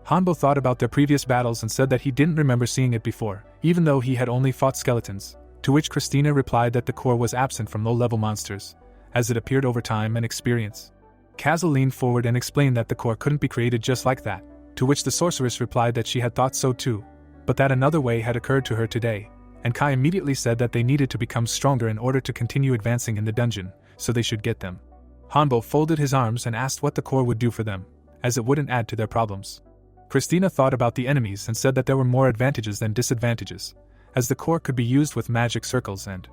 Hanbo thought about their previous battles and said that he didn't remember seeing it before, even though he had only fought skeletons, to which Christina replied that the core was absent from low-level monsters, as it appeared over time and experience. Castle leaned forward and explained that the core couldn't be created just like that, to which the sorceress replied that she had thought so too, but that another way had occurred to her today, and Kai immediately said that they needed to become stronger in order to continue advancing in the dungeon, so they should get them. Hanbo folded his arms and asked what the core would do for them, as it wouldn't add to their problems. Christina thought about the enemies and said that there were more advantages than disadvantages, as the core could be used with magic circles and…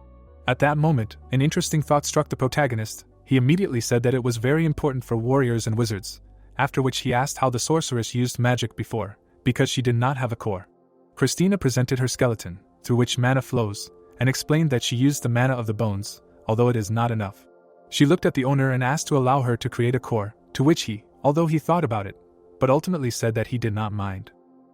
At that moment, an interesting thought struck the protagonist. He immediately said that it was very important for warriors and wizards, after which he asked how the sorceress used magic before, because she did not have a core. Christina presented her skeleton, through which mana flows, and explained that she used the mana of the bones, although it is not enough. She looked at the owner and asked to allow her to create a core, to which he, although he thought about it, but ultimately said that he did not mind.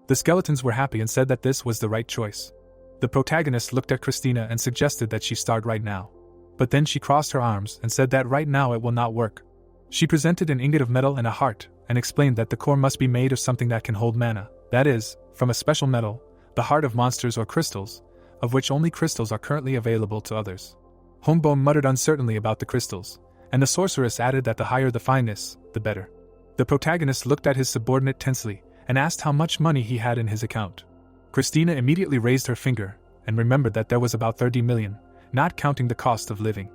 The skeletons were happy and said that this was the right choice. The protagonist looked at Christina and suggested that she start right now. But then she crossed her arms and said that right now it will not work. She presented an ingot of metal and a heart, and explained that the core must be made of something that can hold mana, that is, from a special metal, the heart of monsters or crystals, of which only crystals are currently available to others. Hongbone muttered uncertainly about the crystals, and the sorceress added that the higher the fineness, the better. The protagonist looked at his subordinate tensely, and asked how much money he had in his account. Christina immediately raised her finger, and remembered that there was about 30 million, not counting the cost of living.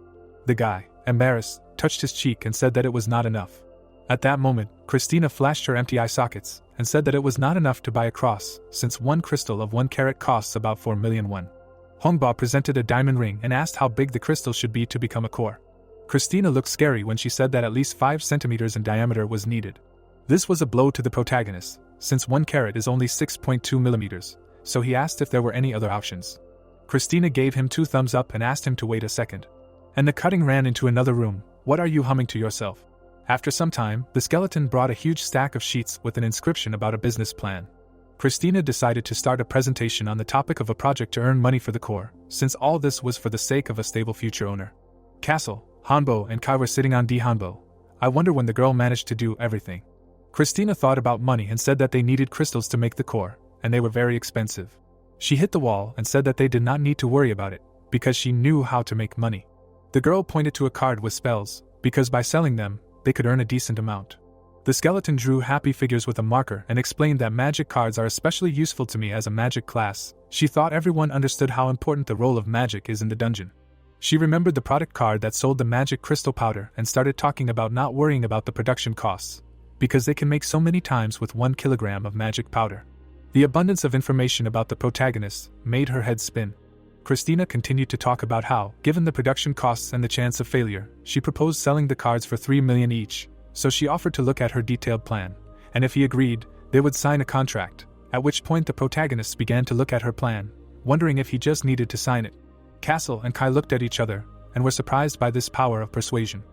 The guy, embarrassed, touched his cheek and said that it was not enough. At that moment, Christina flashed her empty eye sockets, and said that it was not enough to buy a cross, since one crystal of 1 carat costs about 4 million won. Hongba presented a diamond ring and asked how big the crystal should be to become a core. Christina looked scary when she said that at least 5 centimeters in diameter was needed. This was a blow to the protagonist, since 1 carat is only 6.2 millimeters, so he asked if there were any other options. Christina gave him 2 thumbs up and asked him to wait a second. And the cutting ran into another room. What are you humming to yourself? After some time, the skeleton brought a huge stack of sheets with an inscription about a business plan. Christina decided to start a presentation on the topic of a project to earn money for the core, since all this was for the sake of a stable future owner. Castle, Hanbo and Kai were sitting on D Hanbo. I wonder when the girl managed to do everything. Christina thought about money and said that they needed crystals to make the core, and they were very expensive. She hit the wall and said that they did not need to worry about it, because she knew how to make money. The girl pointed to a card with spells, because by selling them, they could earn a decent amount. The skeleton drew happy figures with a marker and explained that magic cards are especially useful to me as a magic class. She thought everyone understood how important the role of magic is in the dungeon. She remembered the product card that sold the magic crystal powder and started talking about not worrying about the production costs, because they can make so many times with 1 kilogram of magic powder. The abundance of information about the protagonist made her head spin. Christina continued to talk about how, given the production costs and the chance of failure, she proposed selling the cards for 3 million each, so she offered to look at her detailed plan, and if he agreed, they would sign a contract, at which point the protagonists began to look at her plan, wondering if he just needed to sign it. Castle and Kai looked at each other, and were surprised by this power of persuasion.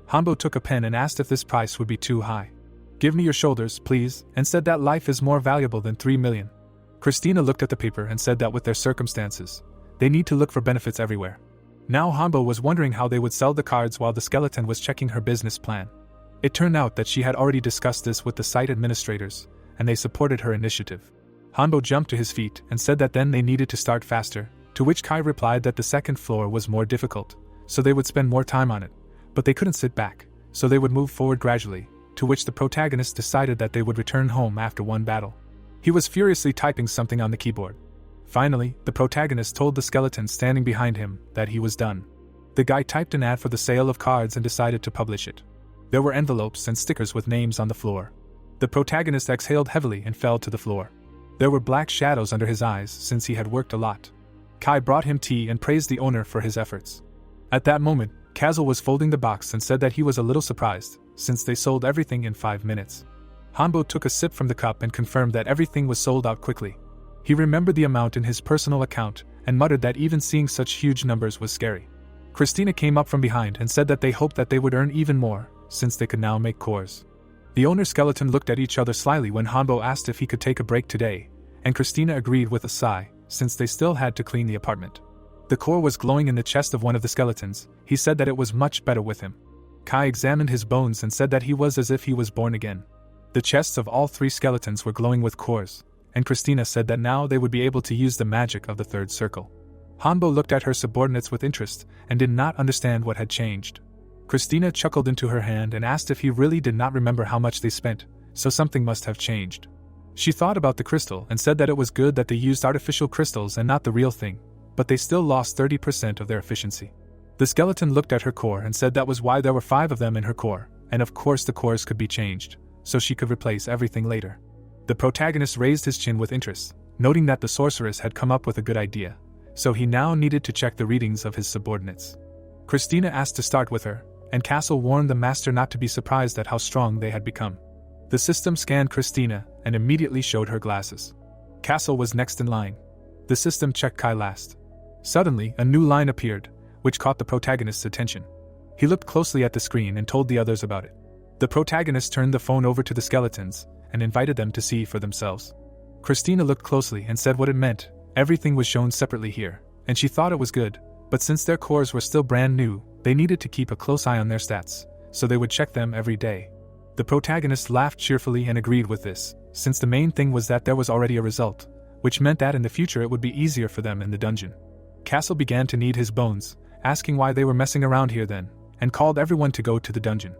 Hanbo took a pen and asked if this price would be too high. Give me your shoulders, please, and said that life is more valuable than 3 million. Christina looked at the paper and said that with their circumstances, they need to look for benefits everywhere. Now Hanbo was wondering how they would sell the cards while the skeleton was checking her business plan. It turned out that she had already discussed this with the site administrators, and they supported her initiative. Hanbo jumped to his feet and said that then they needed to start faster, to which Kai replied that the second floor was more difficult, so they would spend more time on it, but they couldn't sit back, so they would move forward gradually, to which the protagonist decided that they would return home after one battle. He was furiously typing something on the keyboard. Finally, the protagonist told the skeleton standing behind him that he was done. The guy typed an ad for the sale of cards and decided to publish it. There were envelopes and stickers with names on the floor. The protagonist exhaled heavily and fell to the floor. There were black shadows under his eyes since he had worked a lot. Kai brought him tea and praised the owner for his efforts. At that moment, Kazel was folding the box and said that he was a little surprised, since they sold everything in 5 minutes. Hanbo took a sip from the cup and confirmed that everything was sold out quickly. He remembered the amount in his personal account and muttered that even seeing such huge numbers was scary. Christina came up from behind and said that they hoped that they would earn even more, since they could now make cores. The owner skeleton looked at each other slyly when Hanbo asked if he could take a break today, and Christina agreed with a sigh, since they still had to clean the apartment. The core was glowing in the chest of one of the skeletons. He said that it was much better with him. Kai examined his bones and said that he was as if he was born again. The chests of all 3 skeletons were glowing with cores, and Christina said that now they would be able to use the magic of the 3rd circle. Hanbo looked at her subordinates with interest and did not understand what had changed. Christina chuckled into her hand and asked if he really did not remember how much they spent, so something must have changed. She thought about the crystal and said that it was good that they used artificial crystals and not the real thing, but they still lost 30% of their efficiency. The skeleton looked at her core and said that was why there were 5 of them in her core, and of course the cores could be changed, so she could replace everything later. The protagonist raised his chin with interest, noting that the sorceress had come up with a good idea, so he now needed to check the readings of his subordinates. Christina asked to start with her, and Castle warned the master not to be surprised at how strong they had become. The system scanned Christina and immediately showed her glasses. Castle was next in line. The system checked Kai last. Suddenly, a new line appeared, which caught the protagonist's attention. He looked closely at the screen and told the others about it. The protagonist turned the phone over to the skeletons and invited them to see for themselves. Christina looked closely and said what it meant. Everything was shown separately here, and she thought it was good, but since their cores were still brand new, they needed to keep a close eye on their stats, so they would check them every day. The protagonist laughed cheerfully and agreed with this, since the main thing was that there was already a result, which meant that in the future it would be easier for them in the dungeon. Castle began to knead his bones, asking why they were messing around here then, and called everyone to go to the dungeon.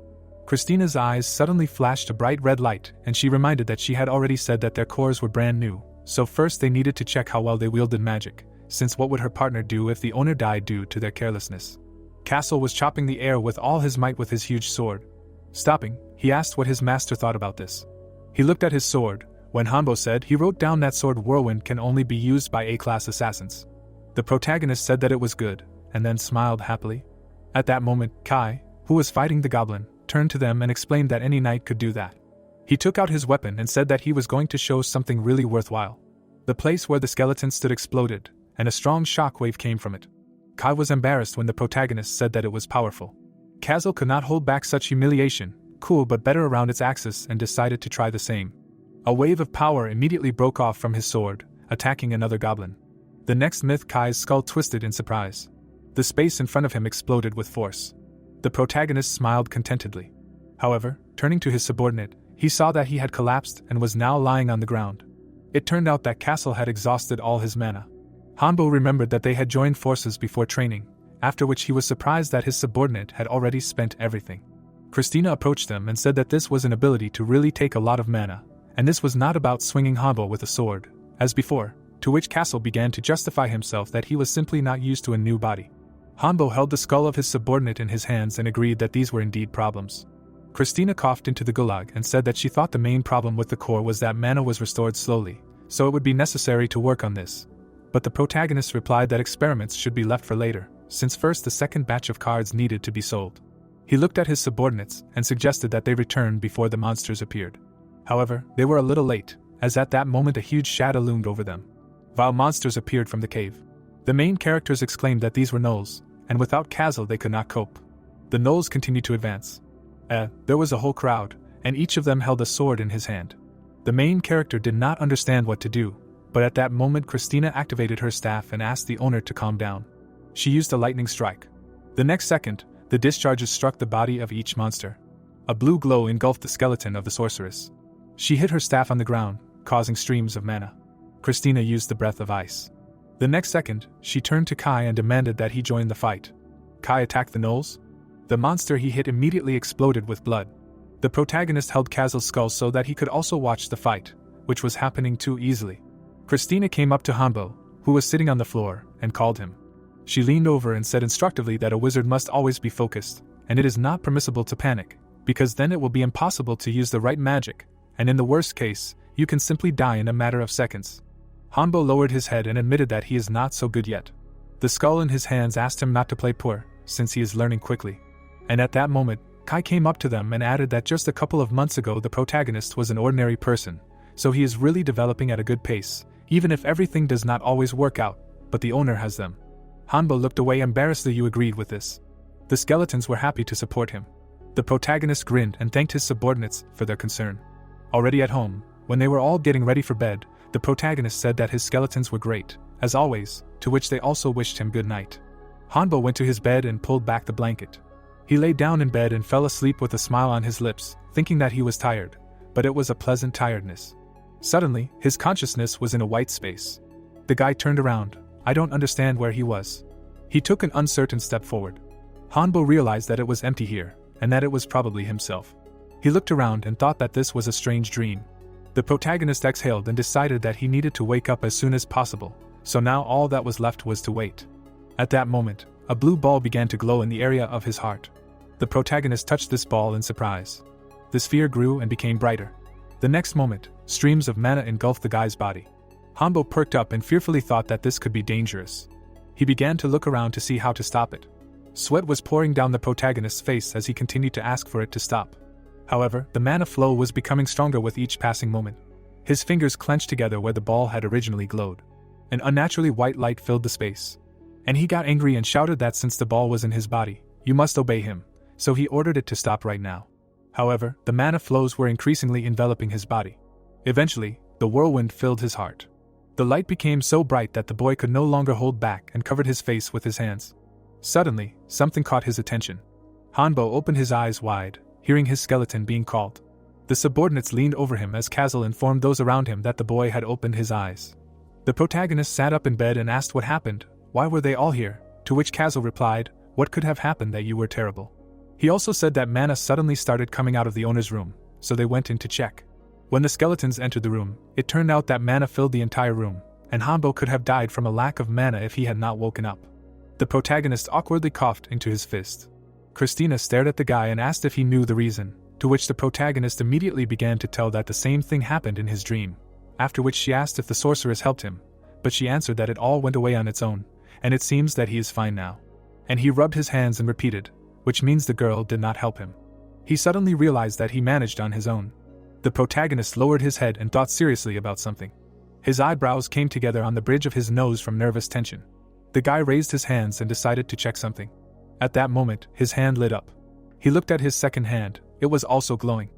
Christina's eyes suddenly flashed a bright red light, and she reminded that she had already said that their cores were brand new, so first they needed to check how well they wielded magic, since what would her partner do if the owner died due to their carelessness? Castle was chopping the air with all his might with his huge sword. Stopping, he asked what his master thought about this. He looked at his sword. When Hanbo said he wrote down that sword whirlwind can only be used by A-class assassins. The protagonist said that it was good, and then smiled happily. At that moment, Kai, who was fighting the goblin, turned to them and explained that any knight could do that. He took out his weapon and said that he was going to show something really worthwhile. The place where the skeleton stood exploded, and a strong shockwave came from it. Kai was embarrassed when the protagonist said that it was powerful. Castle could not hold back such humiliation, cool but better around its axis, and decided to try the same. A wave of power immediately broke off from his sword, attacking another goblin. The next myth, Kai's skull twisted in surprise. The space in front of him exploded with force. The protagonist smiled contentedly. However, turning to his subordinate, he saw that he had collapsed and was now lying on the ground. It turned out that Castle had exhausted all his mana. Hanbo remembered that they had joined forces before training, after which he was surprised that his subordinate had already spent everything. Christina approached them and said that this was an ability to really take a lot of mana, and this was not about swinging Hanbo with a sword, as before, to which Castle began to justify himself that he was simply not used to a new body. Hanbo held the skull of his subordinate in his hands and agreed that these were indeed problems. Christina coughed into the gulag and said that she thought the main problem with the core was that mana was restored slowly, so it would be necessary to work on this. But the protagonist replied that experiments should be left for later, since first the second batch of cards needed to be sold. He looked at his subordinates and suggested that they return before the monsters appeared. However, they were a little late, as at that moment a huge shadow loomed over them. While monsters appeared from the cave. The main characters exclaimed that these were gnolls, and without Castle they could not cope. The gnolls continued to advance. There was a whole crowd, and each of them held a sword in his hand. The main character did not understand what to do, but at that moment Christina activated her staff and asked the owner to calm down. She used a lightning strike. The next second, the discharges struck the body of each monster. A blue glow engulfed the skeleton of the sorceress. She hit her staff on the ground, causing streams of mana. Christina used the breath of ice. The next second, she turned to Kai and demanded that he join the fight. Kai attacked the gnolls. The monster he hit immediately exploded with blood. The protagonist held Castle's skull so that he could also watch the fight, which was happening too easily. Christina came up to Hanbo, who was sitting on the floor, and called him. She leaned over and said instructively that a wizard must always be focused, and it is not permissible to panic, because then it will be impossible to use the right magic, and in the worst case, you can simply die in a matter of seconds. Hanbo lowered his head and admitted that he is not so good yet. The skull in his hands asked him not to play poor, since he is learning quickly. And at that moment, Kai came up to them and added that just a couple of months ago the protagonist was an ordinary person, so he is really developing at a good pace, even if everything does not always work out, but the owner has them. Hanbo looked away embarrassedly. You agreed with this. The skeletons were happy to support him. The protagonist grinned and thanked his subordinates for their concern. Already at home, when they were all getting ready for bed, the protagonist said that his skeletons were great, as always, to which they also wished him good night. Hanbo went to his bed and pulled back the blanket. He lay down in bed and fell asleep with a smile on his lips, thinking that he was tired, but it was a pleasant tiredness. Suddenly, his consciousness was in a white space. The guy turned around. I don't understand where he was. He took an uncertain step forward. Hanbo realized that it was empty here, and that it was probably himself. He looked around and thought that this was a strange dream. The protagonist exhaled and decided that he needed to wake up as soon as possible, so now all that was left was to wait. At that moment, a blue ball began to glow in the area of his heart. The protagonist touched this ball in surprise. The sphere grew and became brighter. The next moment, streams of mana engulfed the guy's body. Hanbo perked up and fearfully thought that this could be dangerous. He began to look around to see how to stop it. Sweat was pouring down the protagonist's face as he continued to ask for it to stop. However, the mana flow was becoming stronger with each passing moment. His fingers clenched together where the ball had originally glowed. An unnaturally white light filled the space. And he got angry and shouted that since the ball was in his body, you must obey him, so he ordered it to stop right now. However, the mana flows were increasingly enveloping his body. Eventually, the whirlwind filled his heart. The light became so bright that the boy could no longer hold back and covered his face with his hands. Suddenly, something caught his attention. Hanbo opened his eyes wide, hearing his skeleton being called. The subordinates leaned over him as Kazal informed those around him that the boy had opened his eyes. The protagonist sat up in bed and asked what happened, why were they all here, to which Kazal replied, what could have happened that you were terrible. He also said that mana suddenly started coming out of the owner's room, so they went in to check. When the skeletons entered the room, it turned out that mana filled the entire room, and Hanbo could have died from a lack of mana if he had not woken up. The protagonist awkwardly coughed into his fist. Christina stared at the guy and asked if he knew the reason, to which the protagonist immediately began to tell that the same thing happened in his dream, after which she asked if the sorceress helped him, but she answered that it all went away on its own, and it seems that he is fine now. And he rubbed his hands and repeated, which means the girl did not help him. He suddenly realized that he managed on his own. The protagonist lowered his head and thought seriously about something. His eyebrows came together on the bridge of his nose from nervous tension. The guy raised his hands and decided to check something. At that moment, his hand lit up. He looked at his second hand, it was also glowing.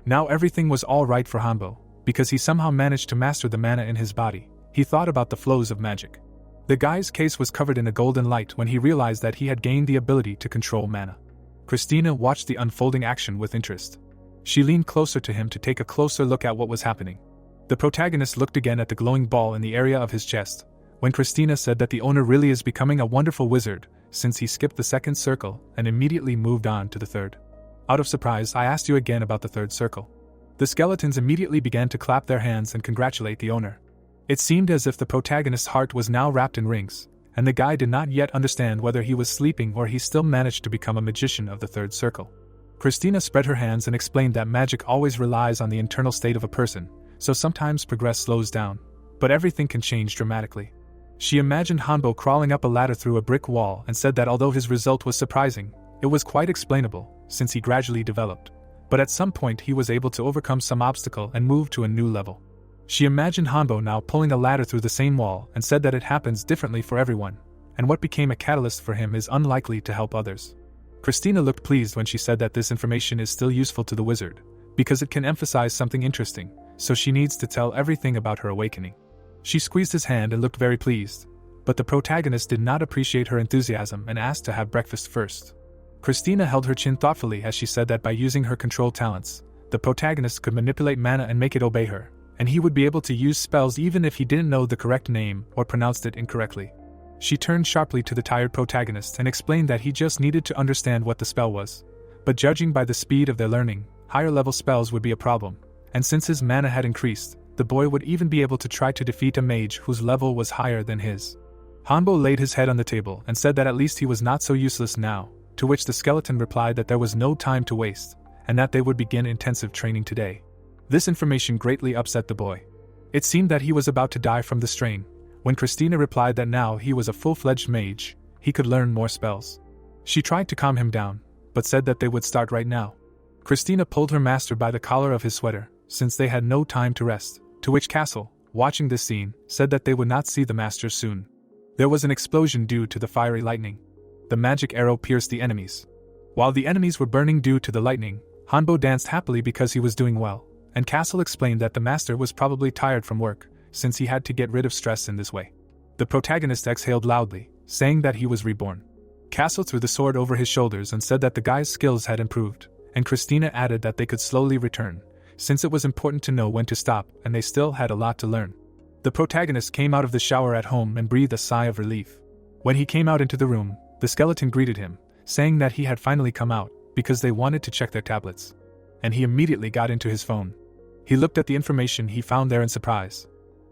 Now everything was all right for Hanbo, because he somehow managed to master the mana in his body. He thought about the flows of magic. The guy's case was covered in a golden light when he realized that he had gained the ability to control mana. Christina watched the unfolding action with interest. She leaned closer to him to take a closer look at what was happening. The protagonist looked again at the glowing ball in the area of his chest, when Christina said that the owner really is becoming a wonderful wizard, since he skipped the second circle and immediately moved on to the third. Out of surprise, I asked you again about the third circle. The skeletons immediately began to clap their hands and congratulate the owner. It seemed as if the protagonist's heart was now wrapped in rings, and the guy did not yet understand whether he was sleeping or he still managed to become a magician of the third circle. Christina spread her hands and explained that magic always relies on the internal state of a person, so sometimes progress slows down, but everything can change dramatically. She imagined Hanbo crawling up a ladder through a brick wall and said that although his result was surprising, it was quite explainable, since he gradually developed. But at some point he was able to overcome some obstacle and move to a new level. She imagined Hanbo now pulling a ladder through the same wall and said that it happens differently for everyone, and what became a catalyst for him is unlikely to help others. Christina looked pleased when she said that this information is still useful to the wizard, because it can emphasize something interesting, so she needs to tell everything about her awakening. She squeezed his hand and looked very pleased, but the protagonist did not appreciate her enthusiasm and asked to have breakfast first. Christina held her chin thoughtfully as she said that by using her control talents, the protagonist could manipulate mana and make it obey her, and he would be able to use spells even if he didn't know the correct name or pronounced it incorrectly. She turned sharply to the tired protagonist and explained that he just needed to understand what the spell was, but judging by the speed of their learning, higher-level spells would be a problem, and since his mana had increased, the boy would even be able to try to defeat a mage whose level was higher than his. Hanbo laid his head on the table and said that at least he was not so useless now, to which the skeleton replied that there was no time to waste, and that they would begin intensive training today. This information greatly upset the boy. It seemed that he was about to die from the strain. When Christina replied that now he was a full-fledged mage, he could learn more spells. She tried to calm him down, but said that they would start right now. Christina pulled her master by the collar of his sweater, since they had no time to rest, to which Castle, watching this scene, said that they would not see the master soon. There was an explosion due to the fiery lightning. The magic arrow pierced the enemies. While the enemies were burning due to the lightning, Hanbo danced happily because he was doing well, and Castle explained that the master was probably tired from work, since he had to get rid of stress in this way. The protagonist exhaled loudly, saying that he was reborn. Castle threw the sword over his shoulders and said that the guy's skills had improved, and Christina added that they could slowly return, since it was important to know when to stop and they still had a lot to learn. The protagonist came out of the shower at home and breathed a sigh of relief. When he came out into the room, the skeleton greeted him, saying that he had finally come out, because they wanted to check their tablets. And he immediately got into his phone. He looked at the information he found there in surprise.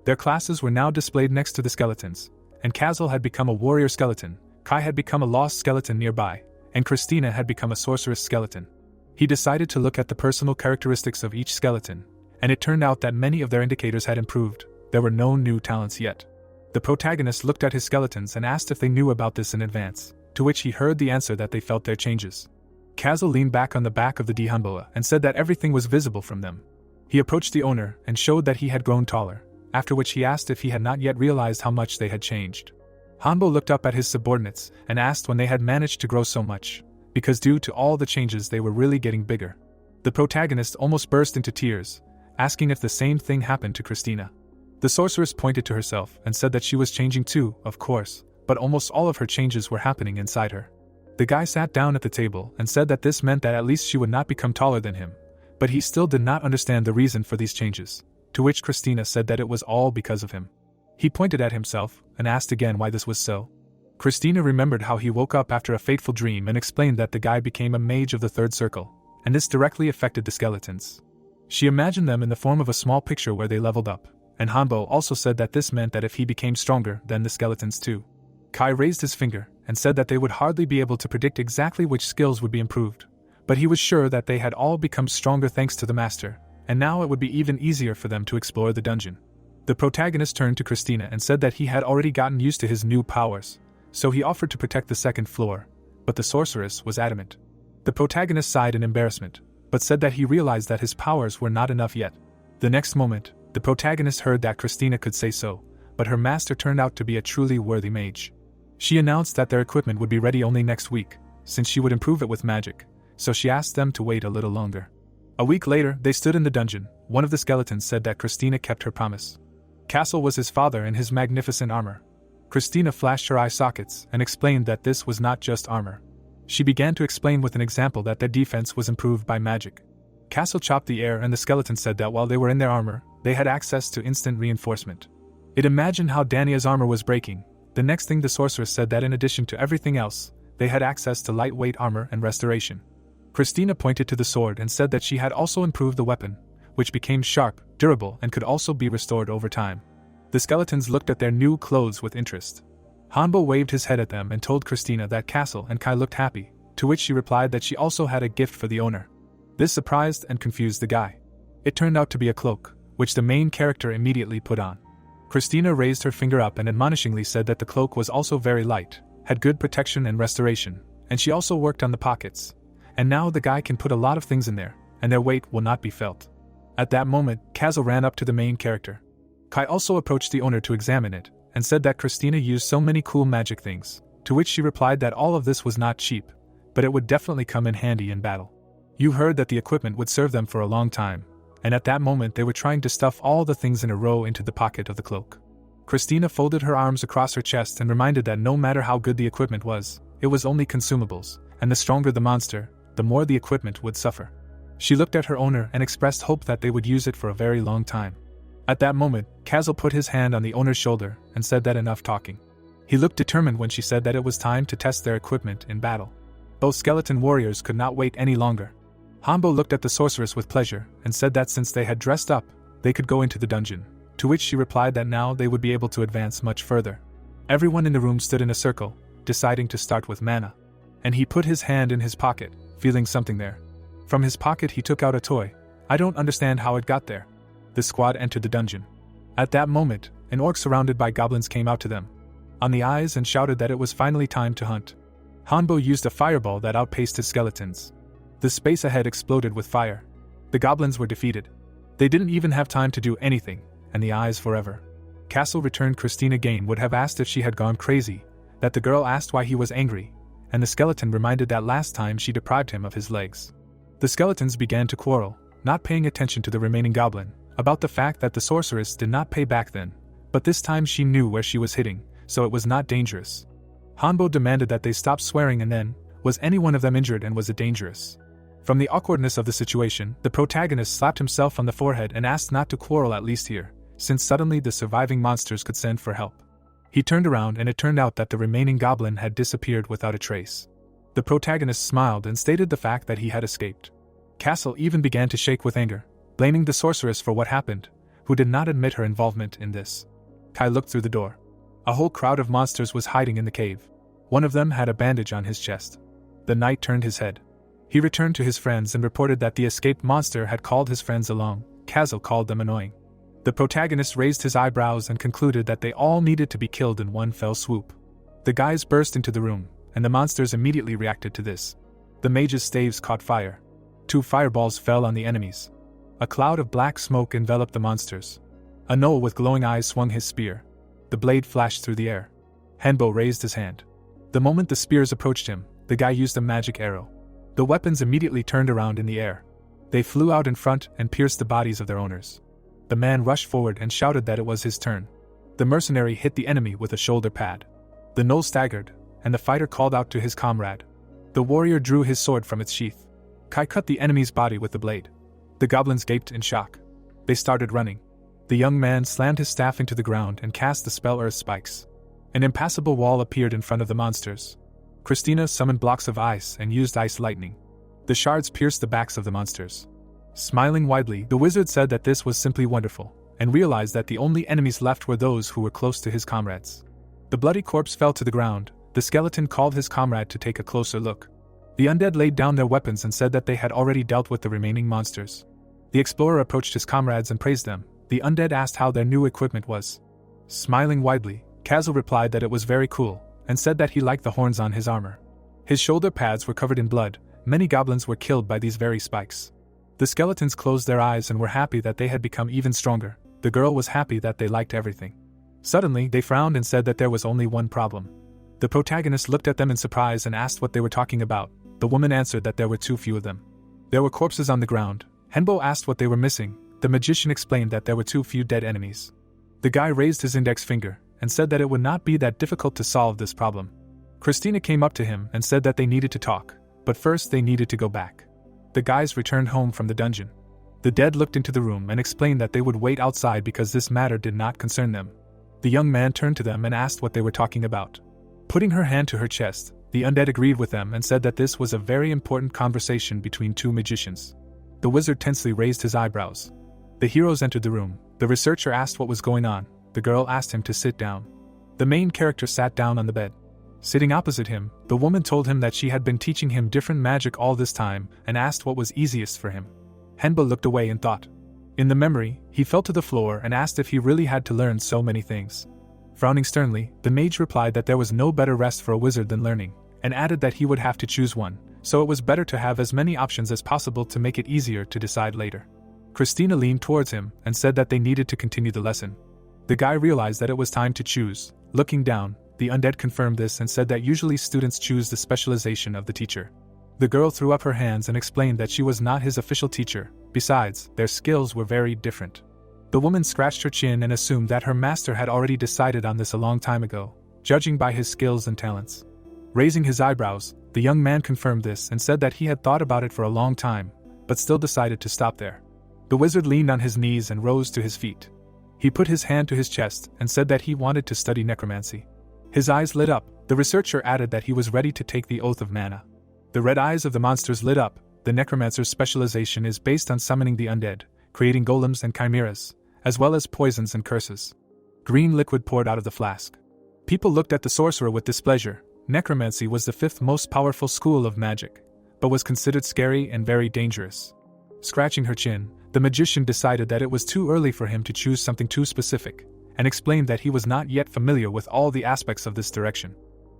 Their classes were now displayed next to the skeletons, and Kazal had become a warrior skeleton, Kai had become a lost skeleton nearby, and Christina had become a sorceress skeleton. He decided to look at the personal characteristics of each skeleton, and it turned out that many of their indicators had improved. There were no new talents yet. The protagonist looked at his skeletons and asked if they knew about this in advance, to which he heard the answer that they felt their changes. Kazal leaned back on the back of the Hanboa and said that everything was visible from them. He approached the owner and showed that he had grown taller, after which he asked if he had not yet realized how much they had changed. Hanbo looked up at his subordinates and asked when they had managed to grow so much, because due to all the changes they were really getting bigger. The protagonist almost burst into tears, asking if the same thing happened to Christina. The sorceress pointed to herself and said that she was changing too, of course, but almost all of her changes were happening inside her. The guy sat down at the table and said that this meant that at least she would not become taller than him, but he still did not understand the reason for these changes, to which Christina said that it was all because of him. He pointed at himself and asked again why this was so. Christina remembered how he woke up after a fateful dream and explained that the guy became a mage of the third circle, and this directly affected the skeletons. She imagined them in the form of a small picture where they leveled up, and Hanbo also said that this meant that if he became stronger, then the skeletons too. Kai raised his finger and said that they would hardly be able to predict exactly which skills would be improved, but he was sure that they had all become stronger thanks to the master, and now it would be even easier for them to explore the dungeon. The protagonist turned to Christina and said that he had already gotten used to his new powers, so he offered to protect the second floor, but the sorceress was adamant. The protagonist sighed in embarrassment, but said that he realized that his powers were not enough yet. The next moment, the protagonist heard that Christina could say so, but her master turned out to be a truly worthy mage. She announced that their equipment would be ready only next week, since she would improve it with magic, so she asked them to wait a little longer. A week later, they stood in the dungeon. One of the skeletons said that Christina kept her promise. Castle was his father in his magnificent armor. Christina flashed her eye sockets and explained that this was not just armor. She began to explain with an example that their defense was improved by magic. Castle chopped the air and the skeleton said that while they were in their armor, they had access to instant reinforcement. It imagined how Dania's armor was breaking. The next thing the sorceress said that in addition to everything else, they had access to lightweight armor and restoration. Christina pointed to the sword and said that she had also improved the weapon, which became sharp, durable, and could also be restored over time. The skeletons looked at their new clothes with interest. Hanbo waved his head at them and told Christina that Castle and Kai looked happy, to which she replied that she also had a gift for the owner. This surprised and confused the guy. It turned out to be a cloak, which the main character immediately put on. Christina raised her finger up and admonishingly said that the cloak was also very light, had good protection and restoration, and she also worked on the pockets. And now the guy can put a lot of things in there, and their weight will not be felt. At that moment, Kazal ran up to the main character. Kai also approached the owner to examine it, and said that Christina used so many cool magic things, to which she replied that all of this was not cheap, but it would definitely come in handy in battle. You heard that the equipment would serve them for a long time, and at that moment they were trying to stuff all the things in a row into the pocket of the cloak. Christina folded her arms across her chest and reminded that no matter how good the equipment was, it was only consumables, and the stronger the monster, the more the equipment would suffer. She looked at her owner and expressed hope that they would use it for a very long time. At that moment, Kazal put his hand on the owner's shoulder and said that enough talking. He looked determined when she said that it was time to test their equipment in battle. Both skeleton warriors could not wait any longer. Hanbo looked at the sorceress with pleasure and said that since they had dressed up, they could go into the dungeon, to which she replied that now they would be able to advance much further. Everyone in the room stood in a circle, deciding to start with Mana. And he put his hand in his pocket, feeling something there. From his pocket he took out a toy. I don't understand how it got there. The squad entered the dungeon. At that moment, an orc surrounded by goblins came out to them on the eyes and shouted that it was finally time to hunt. Hanbo used a fireball that outpaced his skeletons. The space ahead exploded with fire. The goblins were defeated. They didn't even have time to do anything, and the eyes forever. Castle returned. Christina Gain would have asked if she had gone crazy, that the girl asked why he was angry, and the skeleton reminded that last time she deprived him of his legs. The skeletons began to quarrel, not paying attention to the remaining goblin, about the fact that the sorceress did not pay back then, but this time she knew where she was hitting, so it was not dangerous. Hanbo demanded that they stop swearing and then, was any one of them injured and was it dangerous? From the awkwardness of the situation, the protagonist slapped himself on the forehead and asked not to quarrel at least here, since suddenly the surviving monsters could send for help. He turned around and it turned out that the remaining goblin had disappeared without a trace. The protagonist smiled and stated the fact that he had escaped. Castle even began to shake with anger, blaming the sorceress for what happened, who did not admit her involvement in this. Kai looked through the door. A whole crowd of monsters was hiding in the cave. One of them had a bandage on his chest. The knight turned his head. He returned to his friends and reported that the escaped monster had called his friends along. Kazel called them annoying. The protagonist raised his eyebrows and concluded that they all needed to be killed in one fell swoop. The guys burst into the room, and the monsters immediately reacted to this. The mage's staves caught fire. 2 fireballs fell on the enemies. A cloud of black smoke enveloped the monsters. A gnoll with glowing eyes swung his spear. The blade flashed through the air. Henbo raised his hand. The moment the spears approached him, the guy used a magic arrow. The weapons immediately turned around in the air. They flew out in front and pierced the bodies of their owners. The man rushed forward and shouted that it was his turn. The mercenary hit the enemy with a shoulder pad. The gnoll staggered, and the fighter called out to his comrade. The warrior drew his sword from its sheath. Kai cut the enemy's body with the blade. The goblins gaped in shock. They started running. The young man slammed his staff into the ground and cast the spell Earth Spikes. An impassable wall appeared in front of the monsters. Christina summoned blocks of ice and used ice lightning. The shards pierced the backs of the monsters. Smiling widely, the wizard said that this was simply wonderful, and realized that the only enemies left were those who were close to his comrades. The bloody corpse fell to the ground. The skeleton called his comrade to take a closer look. The undead laid down their weapons and said that they had already dealt with the remaining monsters. The explorer approached his comrades and praised them. The undead asked how their new equipment was. Smiling widely, Kazel replied that it was very cool, and said that he liked the horns on his armor. His shoulder pads were covered in blood. Many goblins were killed by these very spikes. The skeletons closed their eyes and were happy that they had become even stronger. The girl was happy that they liked everything. Suddenly, they frowned and said that there was only one problem. The protagonist looked at them in surprise and asked what they were talking about. The woman answered that there were too few of them. There were corpses on the ground. Henbo asked what they were missing. The magician explained that there were too few dead enemies. The guy raised his index finger and said that it would not be that difficult to solve this problem. Christina came up to him and said that they needed to talk, but first they needed to go back. The guys returned home from the dungeon. The dead looked into the room and explained that they would wait outside because this matter did not concern them. The young man turned to them and asked what they were talking about. Putting her hand to her chest, the undead agreed with them and said that this was a very important conversation between 2 magicians. The wizard tensely raised his eyebrows. The heroes entered the room. The researcher asked what was going on. The girl asked him to sit down. The main character sat down on the bed. Sitting opposite him, the woman told him that she had been teaching him different magic all this time and asked what was easiest for him. Henba looked away in thought. In the memory, he fell to the floor and asked if he really had to learn so many things. Frowning sternly, the mage replied that there was no better rest for a wizard than learning, and added that he would have to choose one, so it was better to have as many options as possible to make it easier to decide later. Christina leaned towards him and said that they needed to continue the lesson. The guy realized that it was time to choose. Looking down, the undead confirmed this and said that usually students choose the specialization of the teacher. The girl threw up her hands and explained that she was not his official teacher. Besides, their skills were very different. The woman scratched her chin and assumed that her master had already decided on this a long time ago, judging by his skills and talents. Raising his eyebrows, the young man confirmed this and said that he had thought about it for a long time, but still decided to stop there. The wizard leaned on his knees and rose to his feet. He put his hand to his chest and said that he wanted to study necromancy. His eyes lit up. The researcher added that he was ready to take the oath of mana. The red eyes of the monsters lit up. The necromancer's specialization is based on summoning the undead, creating golems and chimeras, as well as poisons and curses. Green liquid poured out of the flask. People looked at the sorcerer with displeasure. Necromancy was the 5th most powerful school of magic, but was considered scary and very dangerous. Scratching her chin, the magician decided that it was too early for him to choose something too specific, and explained that he was not yet familiar with all the aspects of this direction.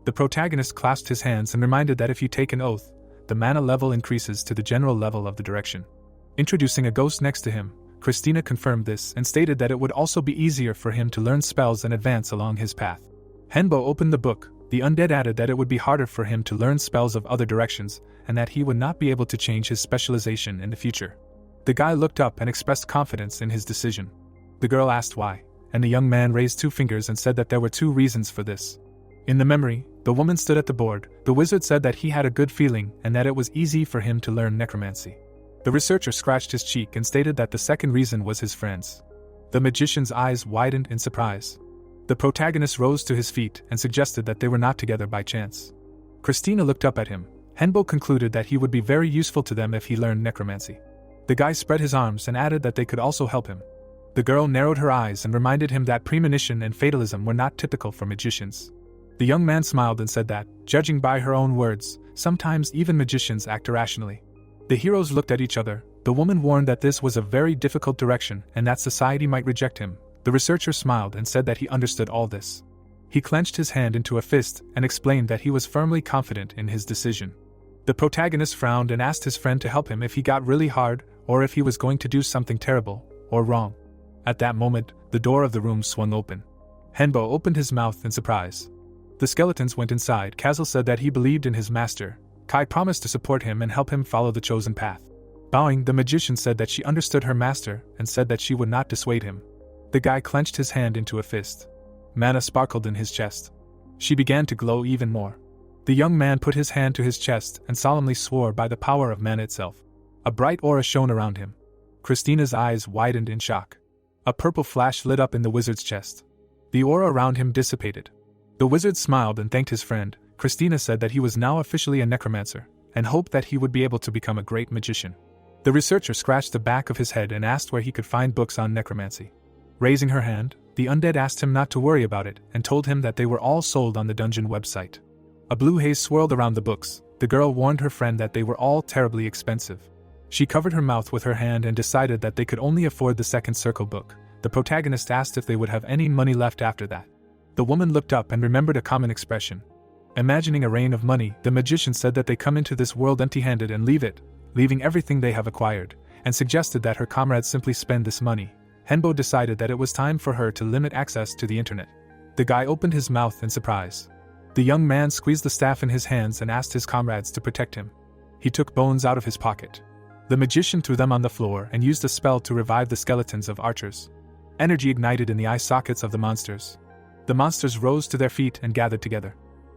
The protagonist clasped his hands and reminded that if you take an oath, the mana level increases to the general level of the direction. Introducing a ghost next to him, Christina confirmed this and stated that it would also be easier for him to learn spells and advance along his path. Henbo opened the book. The undead added that it would be harder for him to learn spells of other directions, and that he would not be able to change his specialization in the future. The guy looked up and expressed confidence in his decision. The girl asked why, and the young man raised 2 fingers and said that there were 2 reasons for this. In the memory, the woman stood at the board. The wizard said that he had a good feeling and that it was easy for him to learn necromancy. The researcher scratched his cheek and stated that the second reason was his friends. The magician's eyes widened in surprise. The protagonist rose to his feet and suggested that they were not together by chance. Christina looked up at him. Henbo concluded that he would be very useful to them if he learned necromancy. The guy spread his arms and added that they could also help him. The girl narrowed her eyes and reminded him that premonition and fatalism were not typical for magicians. The young man smiled and said that, judging by her own words, sometimes even magicians act irrationally. The heroes looked at each other. The woman warned that this was a very difficult direction and that society might reject him. The researcher smiled and said that he understood all this. He clenched his hand into a fist and explained that he was firmly confident in his decision. The protagonist frowned and asked his friend to help him if he got really hard or if he was going to do something terrible or wrong. At that moment, the door of the room swung open. Henbo opened his mouth in surprise. The skeletons went inside. Kazel said that he believed in his master. Kai promised to support him and help him follow the chosen path. Bowing, the magician said that she understood her master and said that she would not dissuade him. The guy clenched his hand into a fist. Mana sparkled in his chest. She began to glow even more. The young man put his hand to his chest and solemnly swore by the power of mana itself. A bright aura shone around him. Christina's eyes widened in shock. A purple flash lit up in the wizard's chest. The aura around him dissipated. The wizard smiled and thanked his friend. Christina said that he was now officially a necromancer, and hoped that he would be able to become a great magician. The researcher scratched the back of his head and asked where he could find books on necromancy. Raising her hand, the undead asked him not to worry about it and told him that they were all sold on the dungeon website. A blue haze swirled around the books. The girl warned her friend that they were all terribly expensive. She covered her mouth with her hand and decided that they could only afford the second circle book. The protagonist asked if they would have any money left after that. The woman looked up and remembered a common expression. Imagining a rain of money, the magician said that they come into this world empty-handed and leave it, leaving everything they have acquired, and suggested that her comrades simply spend this money. Henbo decided that it was time for her to limit access to the internet. The guy opened his mouth in surprise. The young man squeezed the staff in his hands and asked his comrades to protect him. He took bones out of his pocket. The magician threw them on the floor and used a spell to revive the skeletons of archers. Energy ignited in the eye sockets of the monsters. The monsters rose to their feet and gathered together.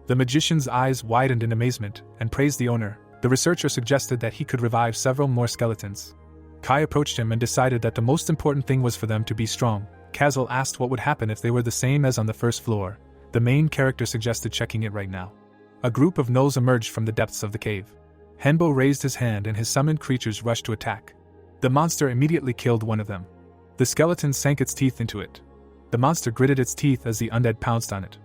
The magician's eyes widened in amazement and praised the owner. The researcher suggested that he could revive several more skeletons. Kai approached him and decided that the most important thing was for them to be strong. Kazel asked what would happen if they were the same as on the first floor. The main character suggested checking it right now. A group of gnolls emerged from the depths of the cave. Henbo raised his hand and his summoned creatures rushed to attack. The monster immediately killed one of them. The skeleton sank its teeth into it. The monster gritted its teeth as the undead pounced on it.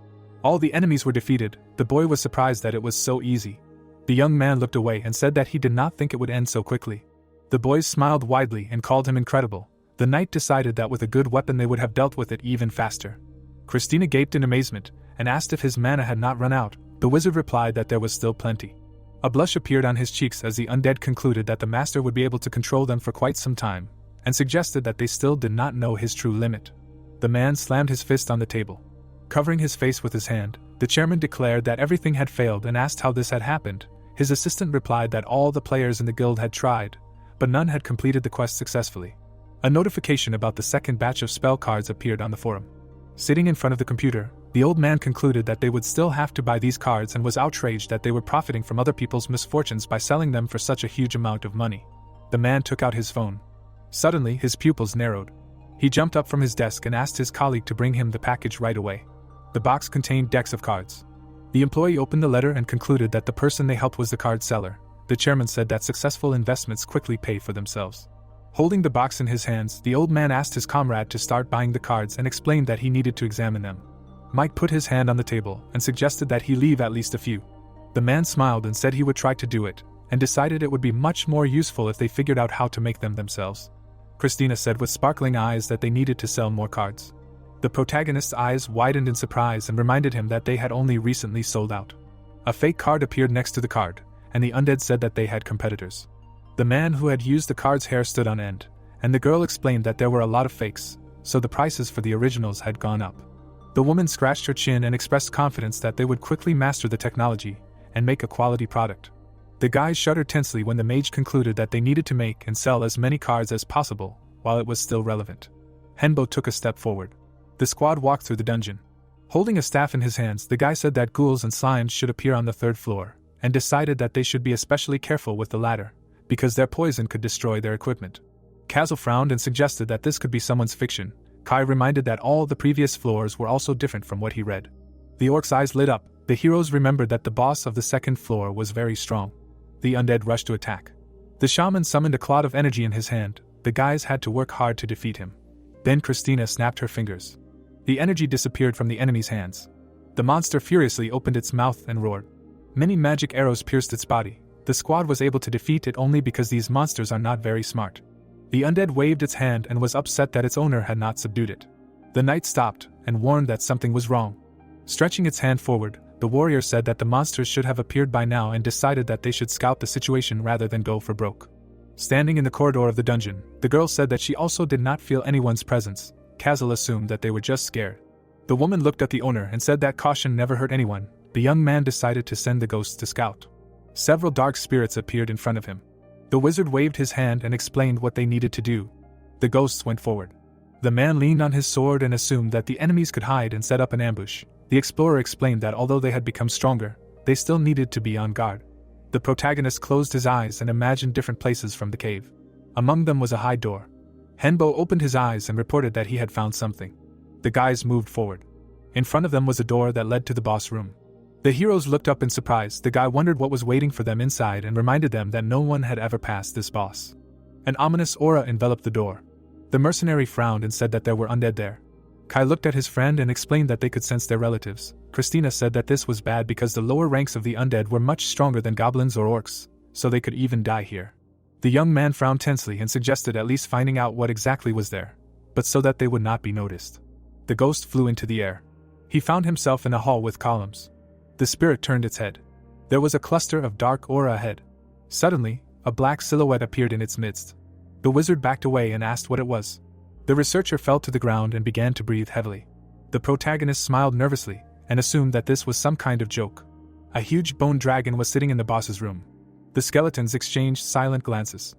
All the enemies were defeated. The boy was surprised that it was so easy. The young man looked away and said that he did not think it would end so quickly. The boys smiled widely and called him incredible. The knight decided that with a good weapon they would have dealt with it even faster. Christina gaped in amazement and asked if his mana had not run out. The wizard replied that there was still plenty. A blush appeared on his cheeks as the undead concluded that the master would be able to control them for quite some time, and suggested that they still did not know his true limit. The man slammed his fist on the table. Covering his face with his hand, the chairman declared that everything had failed and asked how this had happened. His assistant replied that all the players in the guild had tried, but none had completed the quest successfully. A notification about the second batch of spell cards appeared on the forum. Sitting in front of the computer, the old man concluded that they would still have to buy these cards and was outraged that they were profiting from other people's misfortunes by selling them for such a huge amount of money. The man took out his phone. Suddenly, his pupils narrowed. He jumped up from his desk and asked his colleague to bring him the package right away. The box contained decks of cards. The employee opened the letter and concluded that the person they helped was the card seller. The chairman said that successful investments quickly pay for themselves. Holding the box in his hands, the old man asked his comrade to start buying the cards and explained that he needed to examine them. Mike put his hand on the table and suggested that he leave at least a few. The man smiled and said he would try to do it, and decided it would be much more useful if they figured out how to make them themselves. Christina said with sparkling eyes that they needed to sell more cards. The protagonist's eyes widened in surprise and reminded him that they had only recently sold out. A fake card appeared next to the card, and the undead said that they had competitors. The man who had used the card's hair stood on end, and the girl explained that there were a lot of fakes, so the prices for the originals had gone up. The woman scratched her chin and expressed confidence that they would quickly master the technology and make a quality product. The guys shuddered tensely when the mage concluded that they needed to make and sell as many cards as possible while it was still relevant. Henbo took a step forward. The squad walked through the dungeon. Holding a staff in his hands, the guy said that ghouls and slimes should appear on the third floor, and decided that they should be especially careful with the ladder, because their poison could destroy their equipment. Kazel frowned and suggested that this could be someone's fiction. Kai reminded that all the previous floors were also different from what he read. The orc's eyes lit up. The heroes remembered that the boss of the second floor was very strong. The undead rushed to attack. The shaman summoned a clod of energy in his hand. The guys had to work hard to defeat him. Then Christina snapped her fingers. The energy disappeared from the enemy's hands. The monster furiously opened its mouth and roared. Many magic arrows pierced its body. The squad was able to defeat it only because these monsters are not very smart. The undead waved its hand and was upset that its owner had not subdued it. The knight stopped and warned that something was wrong. Stretching its hand forward, the warrior said that the monsters should have appeared by now and decided that they should scout the situation rather than go for broke. Standing in the corridor of the dungeon, the girl said that she also did not feel anyone's presence. Kazal assumed that they were just scared. The woman looked at the owner and said that caution never hurt anyone. The young man decided to send the ghosts to scout. Several dark spirits appeared in front of him. The wizard waved his hand and explained what they needed to do. The ghosts went forward. The man leaned on his sword and assumed that the enemies could hide and set up an ambush. The explorer explained that although they had become stronger, they still needed to be on guard. The protagonist closed his eyes and imagined different places from the cave. Among them was a high door. Henbo opened his eyes and reported that he had found something. The guys moved forward. In front of them was a door that led to the boss room. The heroes looked up in surprise. The guy wondered what was waiting for them inside and reminded them that no one had ever passed this boss. An ominous aura enveloped the door. The mercenary frowned and said that there were undead there. Kai looked at his friend and explained that they could sense their relatives. Christina said that this was bad because the lower ranks of the undead were much stronger than goblins or orcs, so they could even die here. The young man frowned tensely and suggested at least finding out what exactly was there, but so that they would not be noticed. The ghost flew into the air. He found himself in a hall with columns. The spirit turned its head. There was a cluster of dark aura ahead. Suddenly, a black silhouette appeared in its midst. The wizard backed away and asked what it was. The researcher fell to the ground and began to breathe heavily. The protagonist smiled nervously and assumed that this was some kind of joke. A huge bone dragon was sitting in the boss's room. The skeletons exchanged silent glances.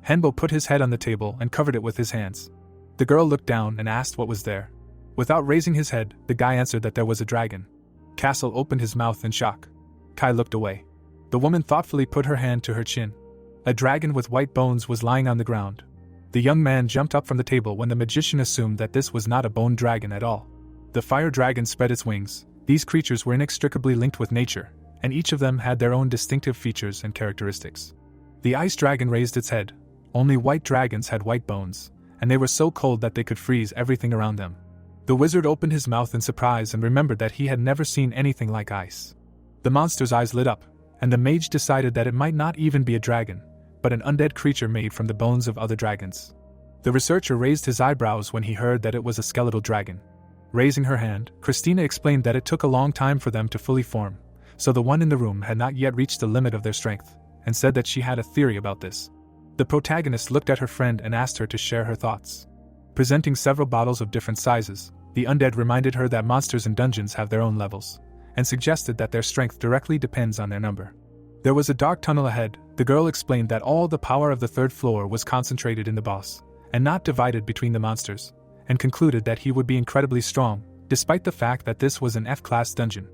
Henbo put his head on the table and covered it with his hands. The girl looked down and asked what was there. Without raising his head, the guy answered that there was a dragon. Castle opened his mouth in shock. Kai looked away. The woman thoughtfully put her hand to her chin. A dragon with white bones was lying on the ground. The young man jumped up from the table when the magician assumed that this was not a bone dragon at all. The fire dragon spread its wings. These creatures were inextricably linked with nature, and each of them had their own distinctive features and characteristics. The ice dragon raised its head. Only white dragons had white bones, and they were so cold that they could freeze everything around them. The wizard opened his mouth in surprise and remembered that he had never seen anything like ice. The monster's eyes lit up, and the mage decided that it might not even be a dragon, but an undead creature made from the bones of other dragons. The researcher raised his eyebrows when he heard that it was a skeletal dragon. Raising her hand, Christina explained that it took a long time for them to fully form, so the one in the room had not yet reached the limit of their strength, and said that she had a theory about this. The protagonist looked at her friend and asked her to share her thoughts. Presenting several bottles of different sizes, the undead reminded her that monsters in dungeons have their own levels, and suggested that their strength directly depends on their number. There was a dark tunnel ahead. The girl explained that all the power of the third floor was concentrated in the boss, and not divided between the monsters, and concluded that he would be incredibly strong, despite the fact that this was an F-class dungeon.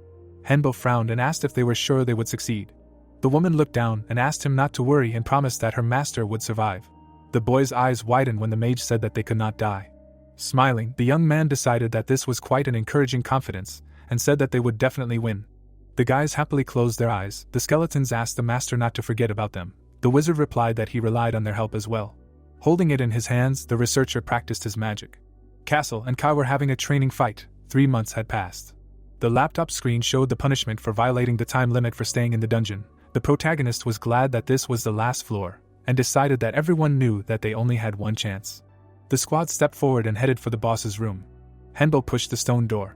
Henbo frowned and asked if they were sure they would succeed. The woman looked down and asked him not to worry and promised that her master would survive. The boy's eyes widened when the mage said that they could not die. Smiling, the young man decided that this was quite an encouraging confidence, and said that they would definitely win. The guys happily closed their eyes. The skeletons asked the master not to forget about them. The wizard replied that he relied on their help as well. Holding it in his hands, the researcher practiced his magic. Castle and Kai were having a training fight. 3 months had passed. The laptop screen showed the punishment for violating the time limit for staying in the dungeon. The protagonist was glad that this was the last floor, and decided that everyone knew that they only had one chance. The squad stepped forward and headed for the boss's room. Henbo pushed the stone door.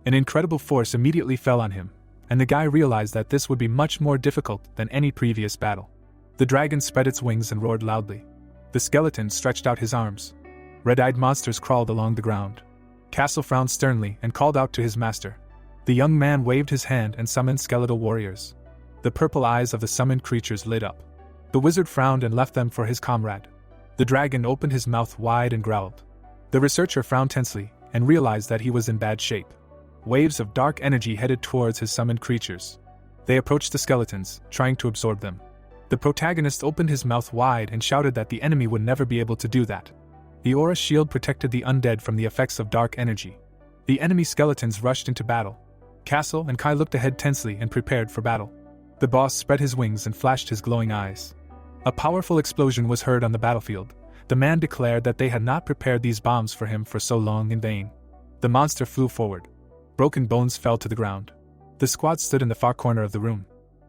An incredible force immediately fell on him, and the guy realized that this would be much more difficult than any previous battle. The dragon spread its wings and roared loudly. The skeleton stretched out his arms. Red-eyed monsters crawled along the ground. Castle frowned sternly and called out to his master. The young man waved his hand and summoned skeletal warriors. The purple eyes of the summoned creatures lit up. The wizard frowned and left them for his comrade. The dragon opened his mouth wide and growled. The researcher frowned tensely and realized that he was in bad shape. Waves of dark energy headed towards his summoned creatures. They approached the skeletons, trying to absorb them. The protagonist opened his mouth wide and shouted that the enemy would never be able to do that. The aura shield protected the undead from the effects of dark energy. The enemy skeletons rushed into battle. Castle and Kai looked ahead tensely and prepared for battle. The boss spread his wings and flashed his glowing eyes. A powerful explosion was heard on the battlefield. The man declared that they had not prepared these bombs for him for so long in vain. The monster flew forward. Broken bones fell to the ground. The squad stood in the far corner of the room.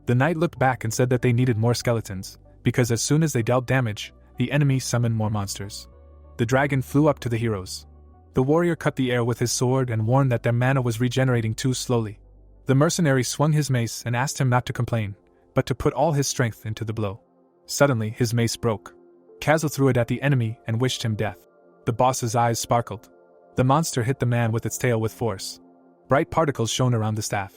The knight looked back and said that they needed more skeletons, because as soon as they dealt damage, the enemy summoned more monsters. The dragon flew up to the heroes. The warrior cut the air with his sword and warned that their mana was regenerating too slowly. The mercenary swung his mace and asked him not to complain, but to put all his strength into the blow. Suddenly, his mace broke. Kazel threw it at the enemy and wished him death. The boss's eyes sparkled. The monster hit the man with its tail with force. Bright particles shone around the staff.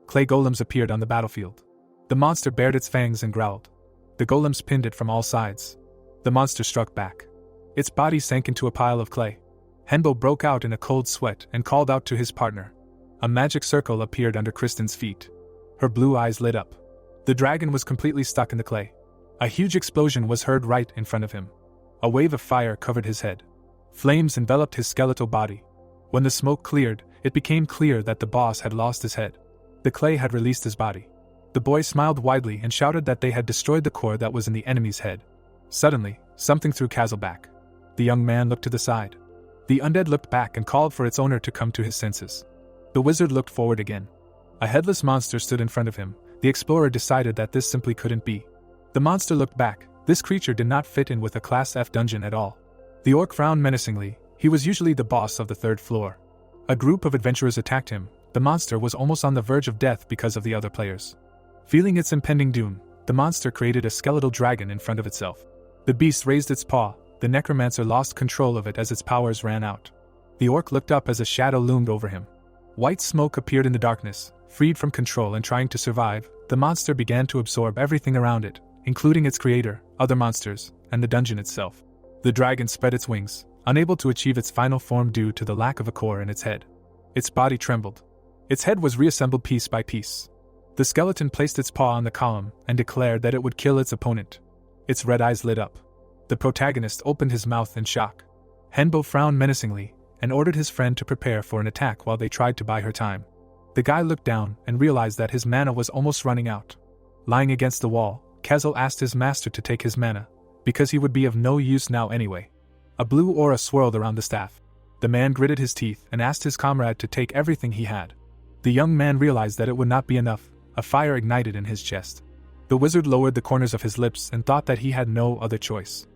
Clay golems appeared on the battlefield. The monster bared its fangs and growled. The golems pinned it from all sides. The monster struck back. Its body sank into a pile of clay. Henbo broke out in a cold sweat and called out to his partner. A magic circle appeared under Kristen's feet. Her blue eyes lit up. The dragon was completely stuck in the clay. A huge explosion was heard right in front of him. A wave of fire covered his head. Flames enveloped his skeletal body. When the smoke cleared, it became clear that the boss had lost his head. The clay had released his body. The boy smiled widely and shouted that they had destroyed the core that was in the enemy's head. Suddenly, something threw Kazel back. The young man looked to the side. The undead looked back and called for its owner to come to his senses. The wizard looked forward again. A headless monster stood in front of him. The explorer decided that this simply couldn't be. The monster looked back. This creature did not fit in with a Class F dungeon at all. The orc frowned menacingly. He was usually the boss of the third floor. A group of adventurers attacked him. The monster was almost on the verge of death because of the other players. Feeling its impending doom, the monster created a skeletal dragon in front of itself. The beast raised its paw. The necromancer lost control of it as its powers ran out. The orc looked up as a shadow loomed over him. White smoke appeared in the darkness. Freed from control and trying to survive, the monster began to absorb everything around it, including its creator, other monsters, and the dungeon itself. The dragon spread its wings, unable to achieve its final form due to the lack of a core in its head. Its body trembled. Its head was reassembled piece by piece. The skeleton placed its paw on the column and declared that it would kill its opponent. Its red eyes lit up. The protagonist opened his mouth in shock. Henbo frowned menacingly and ordered his friend to prepare for an attack while they tried to buy her time. The guy looked down and realized that his mana was almost running out. Lying against the wall, Kazel asked his master to take his mana, because he would be of no use now anyway. A blue aura swirled around the staff. The man gritted his teeth and asked his comrade to take everything he had. The young man realized that it would not be enough. A fire ignited in his chest. The wizard lowered the corners of his lips and thought that he had no other choice.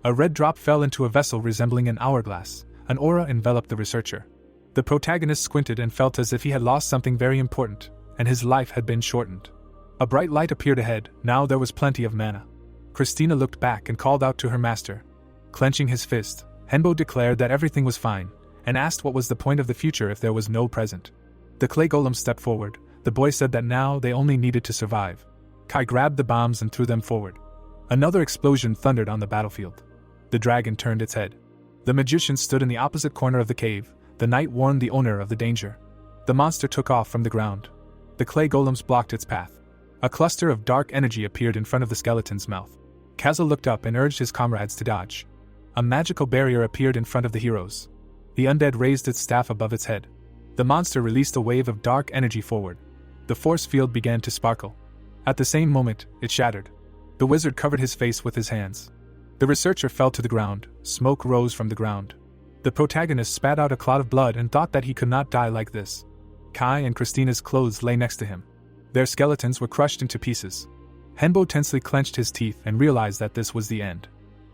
A red drop fell into a vessel resembling an hourglass. An aura enveloped the researcher. The protagonist squinted and felt as if he had lost something very important, and his life had been shortened. A bright light appeared ahead. Now there was plenty of mana. Christina looked back and called out to her master. Clenching his fist, Henbo declared that everything was fine, and asked what was the point of the future if there was no present. The clay golem stepped forward. The boy said that now they only needed to survive. Kai grabbed the bombs and threw them forward. Another explosion thundered on the battlefield. The dragon turned its head. The magician stood in the opposite corner of the cave. The knight warned the owner of the danger. The monster took off from the ground. The clay golems blocked its path. A cluster of dark energy appeared in front of the skeleton's mouth. Kazel looked up and urged his comrades to dodge. A magical barrier appeared in front of the heroes. The undead raised its staff above its head. The monster released a wave of dark energy forward. The force field began to sparkle. At the same moment, it shattered. The wizard covered his face with his hands. The researcher fell to the ground. Smoke rose from the ground. The protagonist spat out a clot of blood and thought that he could not die like this. Kai and Christina's clothes lay next to him. Their skeletons were crushed into pieces. Henbo tensely clenched his teeth and realized that this was the end.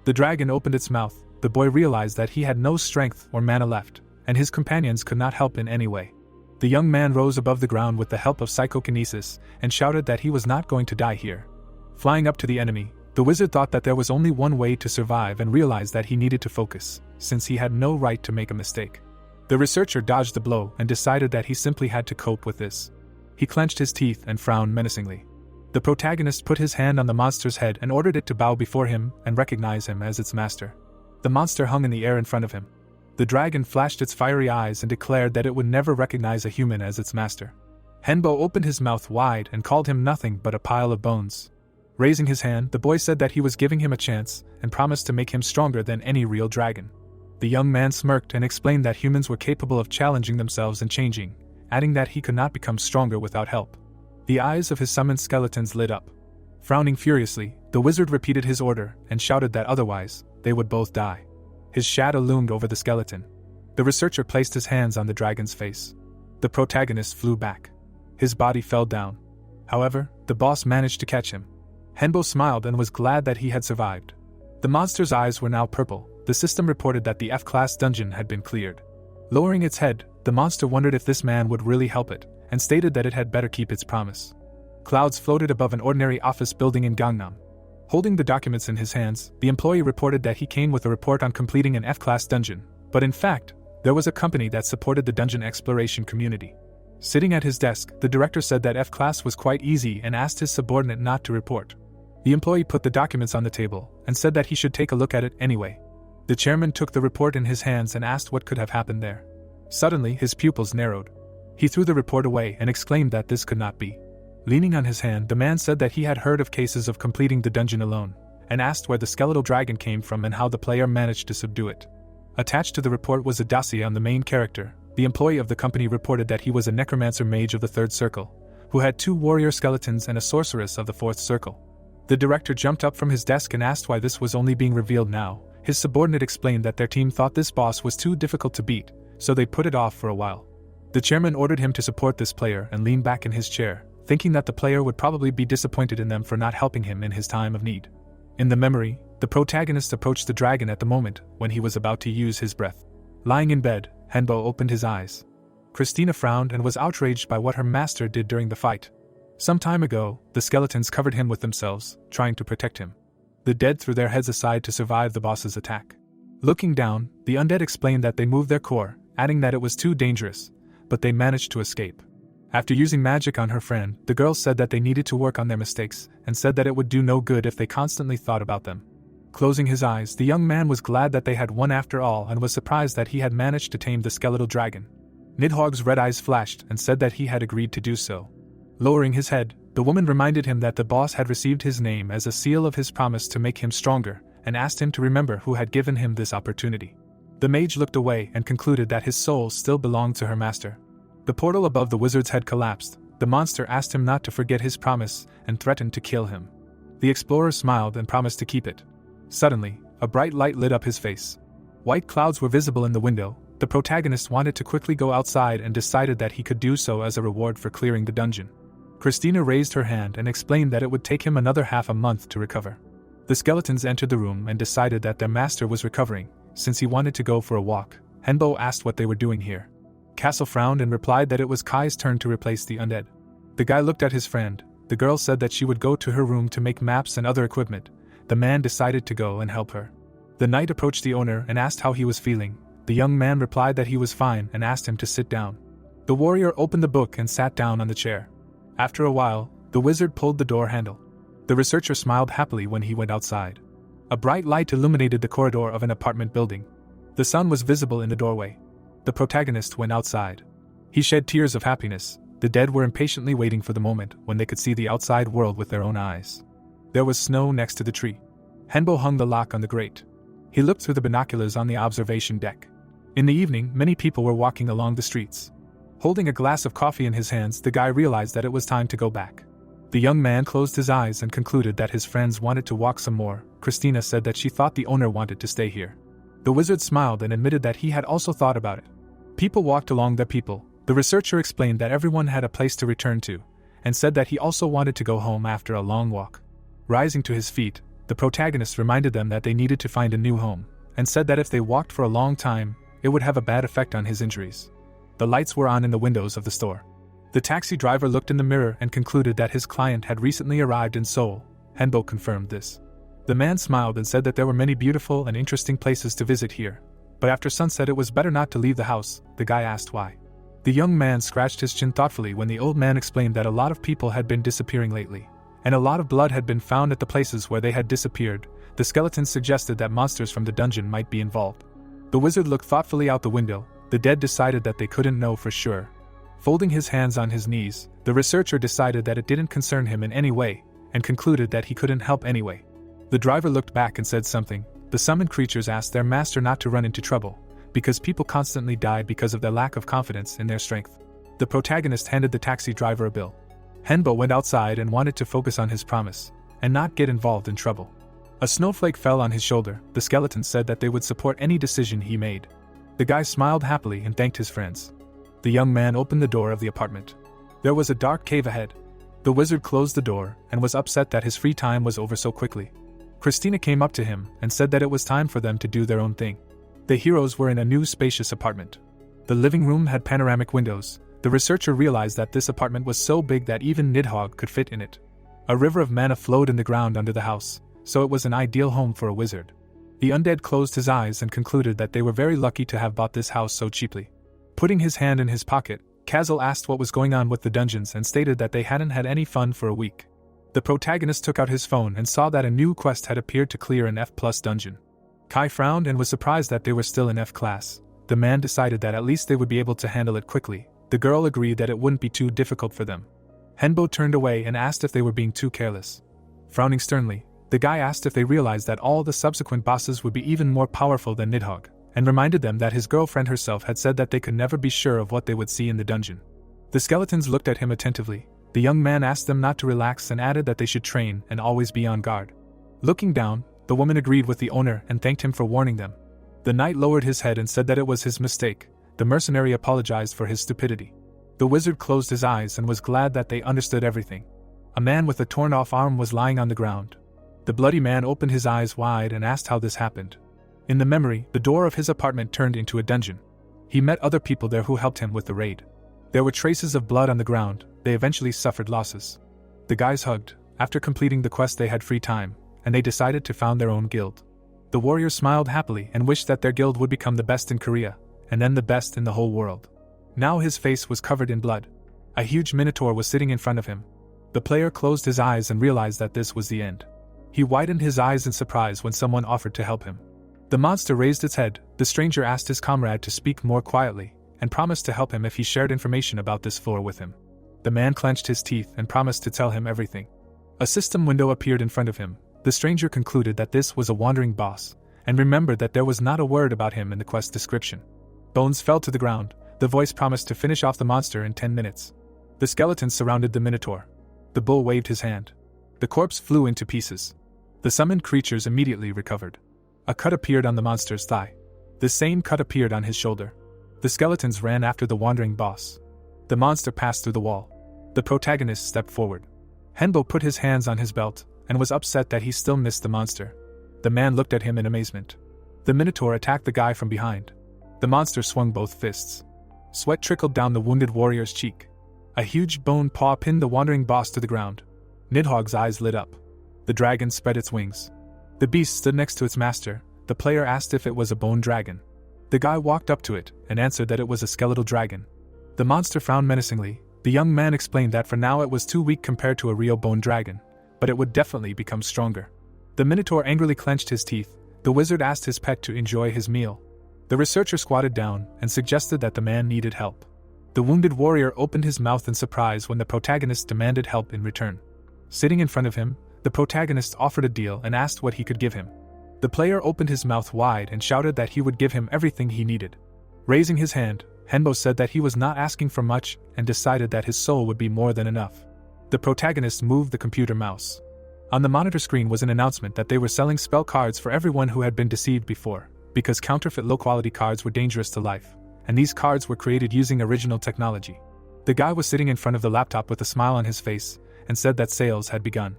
The dragon opened its mouth. The boy realized that he had no strength or mana left, and his companions could not help in any way. The young man rose above the ground with the help of psychokinesis and shouted that he was not going to die here. Flying up to the enemy, the wizard thought that there was only one way to survive and realized that he needed to focus, since he had no right to make a mistake. The researcher dodged the blow and decided that he simply had to cope with this. He clenched his teeth and frowned menacingly. The protagonist put his hand on the monster's head and ordered it to bow before him and recognize him as its master. The monster hung in the air in front of him. The dragon flashed its fiery eyes and declared that it would never recognize a human as its master. Henbo opened his mouth wide and called him nothing but a pile of bones. Raising his hand, the boy said that he was giving him a chance and promised to make him stronger than any real dragon. The young man smirked and explained that humans were capable of challenging themselves and changing, adding that he could not become stronger without help. The eyes of his summoned skeletons lit up. Frowning furiously, the wizard repeated his order and shouted that otherwise, they would both die. His shadow loomed over the skeleton. The researcher placed his hands on the dragon's face. The protagonist flew back. His body fell down. However, the boss managed to catch him. Henbo smiled and was glad that he had survived. The monster's eyes were now purple. The system reported that the F-class dungeon had been cleared. Lowering its head, the monster wondered if this man would really help it, and stated that it had better keep its promise. Clouds floated above an ordinary office building in Gangnam. Holding the documents in his hands, the employee reported that he came with a report on completing an F-class dungeon, but in fact, there was a company that supported the dungeon exploration community. Sitting at his desk, the director said that F-class was quite easy and asked his subordinate not to report. The employee put the documents on the table and said that he should take a look at it anyway. The chairman took the report in his hands and asked what could have happened there. Suddenly, his pupils narrowed. He threw the report away and exclaimed that this could not be. Leaning on his hand, the man said that he had heard of cases of completing the dungeon alone, and asked where the skeletal dragon came from and how the player managed to subdue it. Attached to the report was a dossier on the main character. The employee of the company reported that he was a necromancer mage of the third circle, who had 2 warrior skeletons and a sorceress of the fourth circle. The director jumped up from his desk and asked why this was only being revealed now. His subordinate explained that their team thought this boss was too difficult to beat, so they put it off for a while. The chairman ordered him to support this player and lean back in his chair, thinking that the player would probably be disappointed in them for not helping him in his time of need. In the memory, the protagonist approached the dragon at the moment when he was about to use his breath. Lying in bed, Henbo opened his eyes. Christina frowned and was outraged by what her master did during the fight. Some time ago, the skeletons covered him with themselves, trying to protect him. The dead threw their heads aside to survive the boss's attack. Looking down, the undead explained that they moved their core, adding that it was too dangerous, but they managed to escape. After using magic on her friend, the girl said that they needed to work on their mistakes, and said that it would do no good if they constantly thought about them. Closing his eyes, the young man was glad that they had won after all and was surprised that he had managed to tame the skeletal dragon. Nidhogg's red eyes flashed and said that he had agreed to do so. Lowering his head, the woman reminded him that the boss had received his name as a seal of his promise to make him stronger, and asked him to remember who had given him this opportunity. The mage looked away and concluded that his soul still belonged to her master. The portal above the wizard's head collapsed. The monster asked him not to forget his promise and threatened to kill him. The explorer smiled and promised to keep it. Suddenly, a bright light lit up his face. White clouds were visible in the window. The protagonist wanted to quickly go outside and decided that he could do so as a reward for clearing the dungeon. Christina raised her hand and explained that it would take him another half a month to recover. The skeletons entered the room and decided that their master was recovering. Since he wanted to go for a walk, Henbo asked what they were doing here. Castle frowned and replied that it was Kai's turn to replace the undead. The guy looked at his friend. The girl said that she would go to her room to make maps and other equipment. The man decided to go and help her. The knight approached the owner and asked how he was feeling. The young man replied that he was fine and asked him to sit down. The warrior opened the book and sat down on the chair. After a while, the wizard pulled the door handle. The researcher smiled happily when he went outside. A bright light illuminated the corridor of an apartment building. The sun was visible in the doorway. The protagonist went outside. He shed tears of happiness. The dead were impatiently waiting for the moment when they could see the outside world with their own eyes. There was snow next to the tree. Henbo hung the lock on the grate. He looked through the binoculars on the observation deck. In the evening, many people were walking along the streets. Holding a glass of coffee in his hands, the guy realized that it was time to go back. The young man closed his eyes and concluded that his friends wanted to walk some more. Christina said that she thought the owner wanted to stay here. The wizard smiled and admitted that he had also thought about it. People walked along their people. The researcher explained that everyone had a place to return to, and said that he also wanted to go home after a long walk. Rising to his feet, the protagonist reminded them that they needed to find a new home, and said that if they walked for a long time, it would have a bad effect on his injuries. The lights were on in the windows of the store. The taxi driver looked in the mirror and concluded that his client had recently arrived in Seoul. Henbo confirmed this. The man smiled and said that there were many beautiful and interesting places to visit here, but after sunset it was better not to leave the house. The guy asked why. The young man scratched his chin thoughtfully when the old man explained that a lot of people had been disappearing lately, and a lot of blood had been found at the places where they had disappeared. The skeletons suggested that monsters from the dungeon might be involved. The wizard looked thoughtfully out the window. The dead decided that they couldn't know for sure. Folding his hands on his knees, the researcher decided that it didn't concern him in any way, and concluded that he couldn't help anyway. The driver looked back and said something. The summoned creatures asked their master not to run into trouble, because people constantly died because of their lack of confidence in their strength. The protagonist handed the taxi driver a bill. Henbo went outside and wanted to focus on his promise, and not get involved in trouble. A snowflake fell on his shoulder. The skeleton said that they would support any decision he made. The guy smiled happily and thanked his friends. The young man opened the door of the apartment. There was a dark cave ahead. The wizard closed the door and was upset that his free time was over so quickly. Christina came up to him and said that it was time for them to do their own thing. The heroes were in a new spacious apartment. The living room had panoramic windows. The researcher realized that this apartment was so big that even Nidhogg could fit in it. A river of mana flowed in the ground under the house, so it was an ideal home for a wizard. The undead closed his eyes and concluded that they were very lucky to have bought this house so cheaply. Putting his hand in his pocket, Kazal asked what was going on with the dungeons and stated that they hadn't had any fun for a week. The protagonist took out his phone and saw that a new quest had appeared to clear an F+ dungeon. Kai frowned and was surprised that they were still in F class. The man decided that at least they would be able to handle it quickly. The girl agreed that it wouldn't be too difficult for them. Henbo turned away and asked if they were being too careless. Frowning sternly, the guy asked if they realized that all the subsequent bosses would be even more powerful than Nidhogg, and reminded them that his girlfriend herself had said that they could never be sure of what they would see in the dungeon. The skeletons looked at him attentively. The young man asked them not to relax and added that they should train and always be on guard. Looking down, the woman agreed with the owner and thanked him for warning them. The knight lowered his head and said that it was his mistake. The mercenary apologized for his stupidity. The wizard closed his eyes and was glad that they understood everything. A man with a torn-off arm was lying on the ground. The bloody man opened his eyes wide and asked how this happened. In the memory, the door of his apartment turned into a dungeon. He met other people there who helped him with the raid. There were traces of blood on the ground. They eventually suffered losses. The guys hugged. After completing the quest, they had free time, and they decided to found their own guild. The warriors smiled happily and wished that their guild would become the best in Korea, and then the best in the whole world. Now his face was covered in blood. A huge minotaur was sitting in front of him. The player closed his eyes and realized that this was the end. He widened his eyes in surprise when someone offered to help him. The monster raised its head. The stranger asked his comrade to speak more quietly, and promised to help him if he shared information about this floor with him. The man clenched his teeth and promised to tell him everything. A system window appeared in front of him. The stranger concluded that this was a wandering boss, and remembered that there was not a word about him in the quest description. Bones fell to the ground. The voice promised to finish off the monster in 10 minutes. The skeletons surrounded the minotaur. The bull waved his hand. The corpse flew into pieces. The summoned creatures immediately recovered. A cut appeared on the monster's thigh. The same cut appeared on his shoulder. The skeletons ran after the wandering boss. The monster passed through the wall. The protagonist stepped forward. Henbo put his hands on his belt, and was upset that he still missed the monster. The man looked at him in amazement. The minotaur attacked the guy from behind. The monster swung both fists. Sweat trickled down the wounded warrior's cheek. A huge bone paw pinned the wandering boss to the ground. Nidhogg's eyes lit up. The dragon spread its wings. The beast stood next to its master. The player asked if it was a bone dragon. The guy walked up to it and answered that it was a skeletal dragon. The monster frowned menacingly. The young man explained that for now it was too weak compared to a real bone dragon, but it would definitely become stronger. The minotaur angrily clenched his teeth. The wizard asked his pet to enjoy his meal. The researcher squatted down and suggested that the man needed help. The wounded warrior opened his mouth in surprise when the protagonist demanded help in return. Sitting in front of him, the protagonist offered a deal and asked what he could give him. The player opened his mouth wide and shouted that he would give him everything he needed. Raising his hand, Henbo said that he was not asking for much and decided that his soul would be more than enough. The protagonist moved the computer mouse. On the monitor screen was an announcement that they were selling spell cards for everyone who had been deceived before, because counterfeit low-quality cards were dangerous to life, and these cards were created using original technology. The guy was sitting in front of the laptop with a smile on his face and said that sales had begun.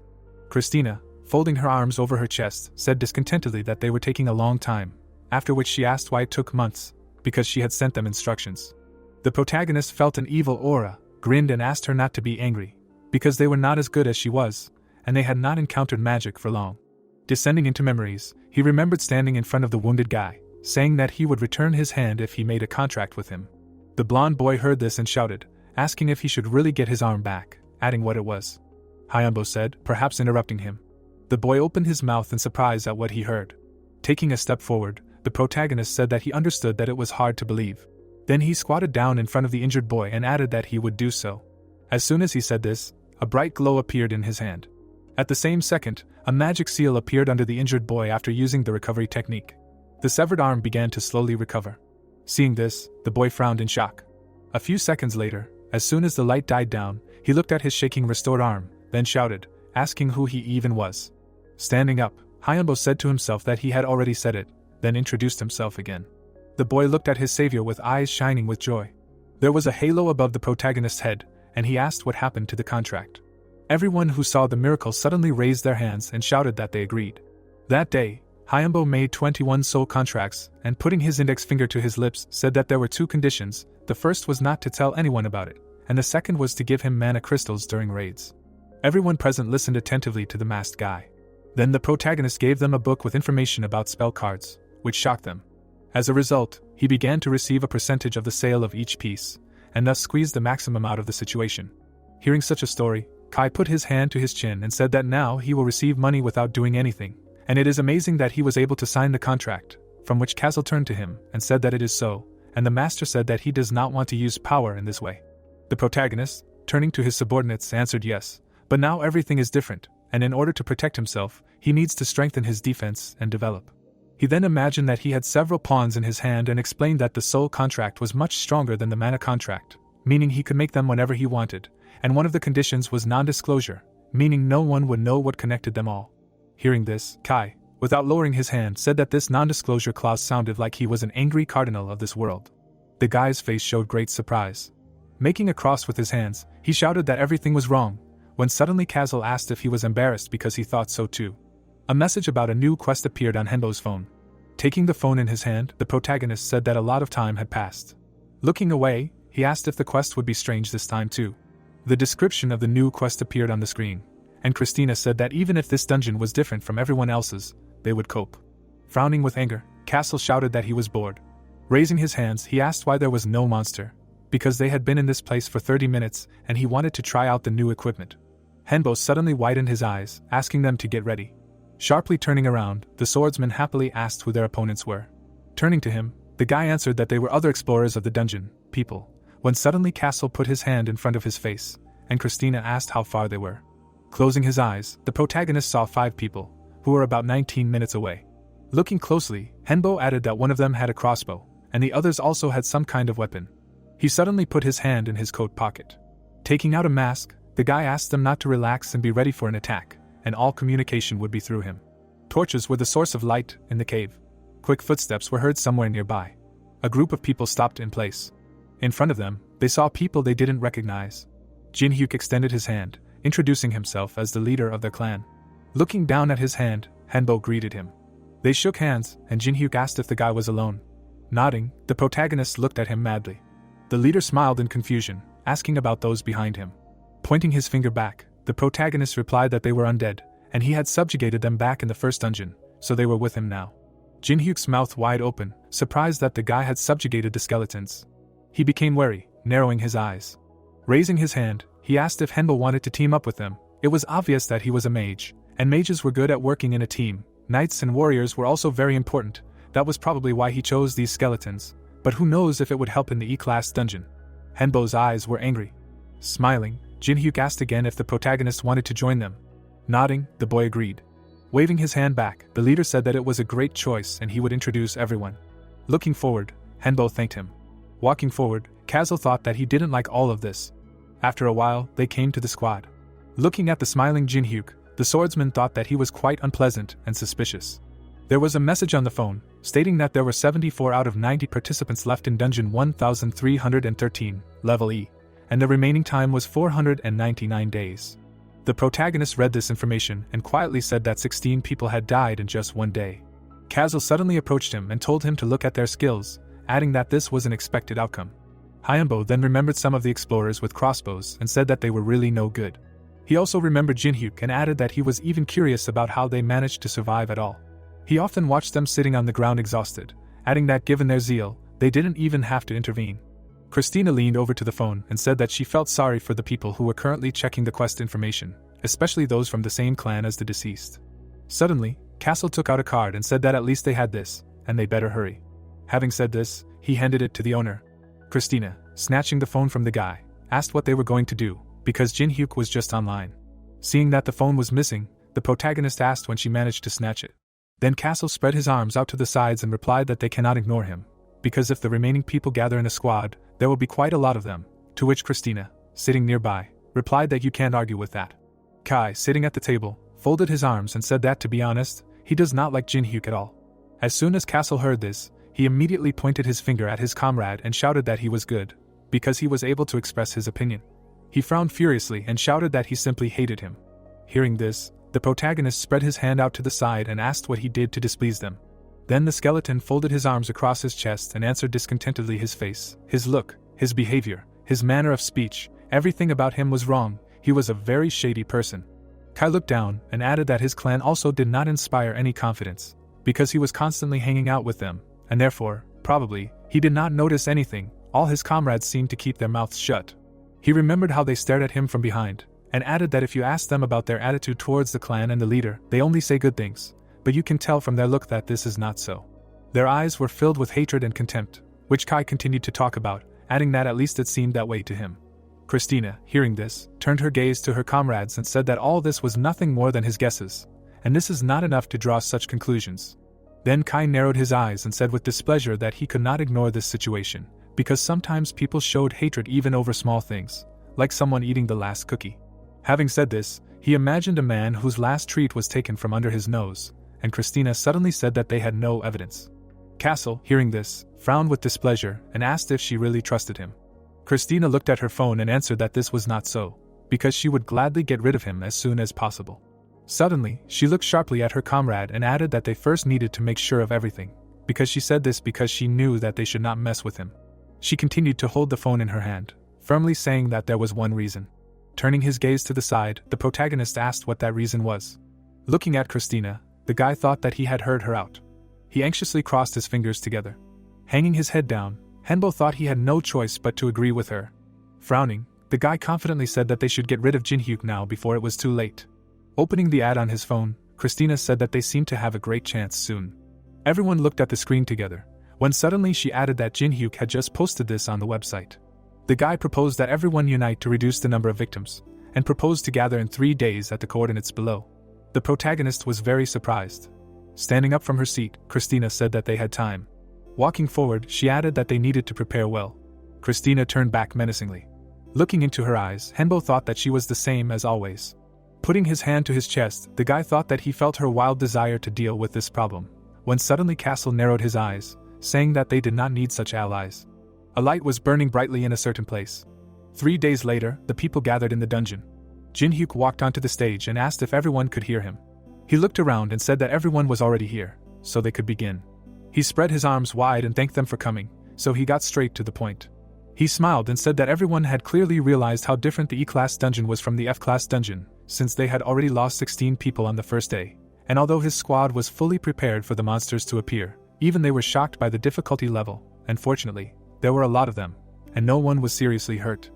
Christina, folding her arms over her chest, said discontentedly that they were taking a long time, after which she asked why it took months, because she had sent them instructions. The protagonist felt an evil aura, grinned and asked her not to be angry, because they were not as good as she was, and they had not encountered magic for long. Descending into memories, he remembered standing in front of the wounded guy, saying that he would return his hand if he made a contract with him. The blonde boy heard this and shouted, asking if he should really get his arm back, adding what it was. Hyunbo said, perhaps interrupting him. The boy opened his mouth in surprise at what he heard. Taking a step forward, the protagonist said that he understood that it was hard to believe. Then he squatted down in front of the injured boy and added that he would do so. As soon as he said this, a bright glow appeared in his hand. At the same second, a magic seal appeared under the injured boy after using the recovery technique. The severed arm began to slowly recover. Seeing this, the boy frowned in shock. A few seconds later, as soon as the light died down, he looked at his shaking restored arm, then shouted, asking who he even was. Standing up, Hyunbo said to himself that he had already said it, then introduced himself again. The boy looked at his savior with eyes shining with joy. There was a halo above the protagonist's head, and he asked what happened to the contract. Everyone who saw the miracle suddenly raised their hands and shouted that they agreed. That day, Hyunbo made 21 soul contracts, and putting his index finger to his lips said that there were 2 conditions. The first was not to tell anyone about it, and the second was to give him mana crystals during raids. Everyone present listened attentively to the masked guy. Then the protagonist gave them a book with information about spell cards, which shocked them. As a result, he began to receive a percentage of the sale of each piece, and thus squeezed the maximum out of the situation. Hearing such a story, Kai put his hand to his chin and said that now he will receive money without doing anything, and it is amazing that he was able to sign the contract, from which Castle turned to him and said that it is so, and the master said that he does not want to use power in this way. The protagonist, turning to his subordinates, answered yes, but now everything is different, and in order to protect himself, he needs to strengthen his defense and develop. He then imagined that he had several pawns in his hand and explained that the soul contract was much stronger than the mana contract, meaning he could make them whenever he wanted, and one of the conditions was non-disclosure, meaning no one would know what connected them all. Hearing this, Kai, without lowering his hand, said that this non-disclosure clause sounded like he was an angry cardinal of this world. The guy's face showed great surprise. Making a cross with his hands, he shouted that everything was wrong, when suddenly Castle asked if he was embarrassed because he thought so too. A message about a new quest appeared on Henbo's phone. Taking the phone in his hand, the protagonist said that a lot of time had passed. Looking away, he asked if the quest would be strange this time too. The description of the new quest appeared on the screen, and Christina said that even if this dungeon was different from everyone else's, they would cope. Frowning with anger, Castle shouted that he was bored. Raising his hands, he asked why there was no monster, because they had been in this place for 30 minutes and he wanted to try out the new equipment. Henbo suddenly widened his eyes, asking them to get ready. Sharply turning around, the swordsman happily asked who their opponents were. Turning to him, the guy answered that they were other explorers of the dungeon, people, when suddenly Castle put his hand in front of his face, and Christina asked how far they were. Closing his eyes, the protagonist saw 5 people, who were about 19 minutes away. Looking closely, Henbo added that one of them had a crossbow, and the others also had some kind of weapon. He suddenly put his hand in his coat pocket. Taking out a mask, the guy asked them not to relax and be ready for an attack, and all communication would be through him. Torches were the source of light in the cave. Quick footsteps were heard somewhere nearby. A group of people stopped in place. In front of them, they saw people they didn't recognize. Jin-hyuk extended his hand, introducing himself as the leader of their clan. Looking down at his hand, Henbo greeted him. They shook hands, and Jin-hyuk asked if the guy was alone. Nodding, the protagonist looked at him madly. The leader smiled in confusion, asking about those behind him. Pointing his finger back, the protagonist replied that they were undead, and he had subjugated them back in the first dungeon, so they were with him now. Jin-hyuk's mouth wide open, surprised that the guy had subjugated the skeletons. He became wary, narrowing his eyes. Raising his hand, he asked if Henbo wanted to team up with them. It was obvious that he was a mage, and mages were good at working in a team. Knights and warriors were also very important. That was probably why he chose these skeletons, but who knows if it would help in the E-class dungeon. Henbo's eyes were angry. Smiling, Jin-hyuk asked again if the protagonist wanted to join them. Nodding, the boy agreed. Waving his hand back, the leader said that it was a great choice and he would introduce everyone. Looking forward, Henbo thanked him. Walking forward, Kazuo thought that he didn't like all of this. After a while, they came to the squad. Looking at the smiling Jin-hyuk, the swordsman thought that he was quite unpleasant and suspicious. There was a message on the phone, stating that there were 74 out of 90 participants left in Dungeon 1313, Level E, and the remaining time was 499 days. The protagonist read this information and quietly said that 16 people had died in just one day. Kazuo suddenly approached him and told him to look at their skills, adding that this was an expected outcome. Hyunbo then remembered some of the explorers with crossbows and said that they were really no good. He also remembered Jin-hyuk and added that he was even curious about how they managed to survive at all. He often watched them sitting on the ground exhausted, adding that given their zeal, they didn't even have to intervene. Christina leaned over to the phone and said that she felt sorry for the people who were currently checking the quest information, especially those from the same clan as the deceased. Suddenly, Castle took out a card and said that at least they had this, and they better hurry. Having said this, he handed it to the owner. Christina, snatching the phone from the guy, asked what they were going to do, because Jin-hyuk was just online. Seeing that the phone was missing, the protagonist asked when she managed to snatch it. Then Castle spread his arms out to the sides and replied that they cannot ignore him, because if the remaining people gather in a squad, there will be quite a lot of them, to which Christina, sitting nearby, replied that you can't argue with that. Kai, sitting at the table, folded his arms and said that, to be honest, he does not like Jin-hyuk at all. As soon as Castle heard this, he immediately pointed his finger at his comrade and shouted that he was good, because he was able to express his opinion. He frowned furiously and shouted that he simply hated him. Hearing this, the protagonist spread his hand out to the side and asked what he did to displease them. Then the skeleton folded his arms across his chest and answered discontentedly. His face, his look, his behavior, his manner of speech, everything about him was wrong. He was a very shady person. Kai looked down and added that his clan also did not inspire any confidence, because he was constantly hanging out with them, and therefore, probably, he did not notice anything. All his comrades seemed to keep their mouths shut. He remembered how they stared at him from behind, and added that if you ask them about their attitude towards the clan and the leader, they only say good things, but you can tell from their look that this is not so. Their eyes were filled with hatred and contempt, which Kai continued to talk about, adding that at least it seemed that way to him. Christina, hearing this, turned her gaze to her comrades and said that all this was nothing more than his guesses, and this is not enough to draw such conclusions. Then Kai narrowed his eyes and said with displeasure that he could not ignore this situation, because sometimes people showed hatred even over small things, like someone eating the last cookie. Having said this, he imagined a man whose last treat was taken from under his nose, and Christina suddenly said that they had no evidence. Castle, hearing this, frowned with displeasure and asked if she really trusted him. Christina looked at her phone and answered that this was not so, because she would gladly get rid of him as soon as possible. Suddenly, she looked sharply at her comrade and added that they first needed to make sure of everything, because she said this because she knew that they should not mess with him. She continued to hold the phone in her hand, firmly saying that there was one reason. Turning his gaze to the side, the protagonist asked what that reason was. Looking at Christina, the guy thought that he had heard her out. He anxiously crossed his fingers together. Hanging his head down, Henbo thought he had no choice but to agree with her. Frowning, the guy confidently said that they should get rid of Jin-hyuk now before it was too late. Opening the ad on his phone, Christina said that they seemed to have a great chance soon. Everyone looked at the screen together, when suddenly she added that Jin-hyuk had just posted this on the website. The guy proposed that everyone unite to reduce the number of victims, and proposed to gather in 3 days at the coordinates below. The protagonist was very surprised. Standing up from her seat, Christina said that they had time. Walking forward, she added that they needed to prepare well. Christina turned back menacingly. Looking into her eyes, Henbo thought that she was the same as always. Putting his hand to his chest, the guy thought that he felt her wild desire to deal with this problem, when suddenly Castle narrowed his eyes, saying that they did not need such allies. A light was burning brightly in a certain place. 3 days later, the people gathered in the dungeon. Jin-hyuk walked onto the stage and asked if everyone could hear him. He looked around and said that everyone was already here, so they could begin. He spread his arms wide and thanked them for coming, so he got straight to the point. He smiled and said that everyone had clearly realized how different the E-class dungeon was from the F-class dungeon, since they had already lost 16 people on the first day, and although his squad was fully prepared for the monsters to appear, even they were shocked by the difficulty level, and fortunately, there were a lot of them, and no one was seriously hurt.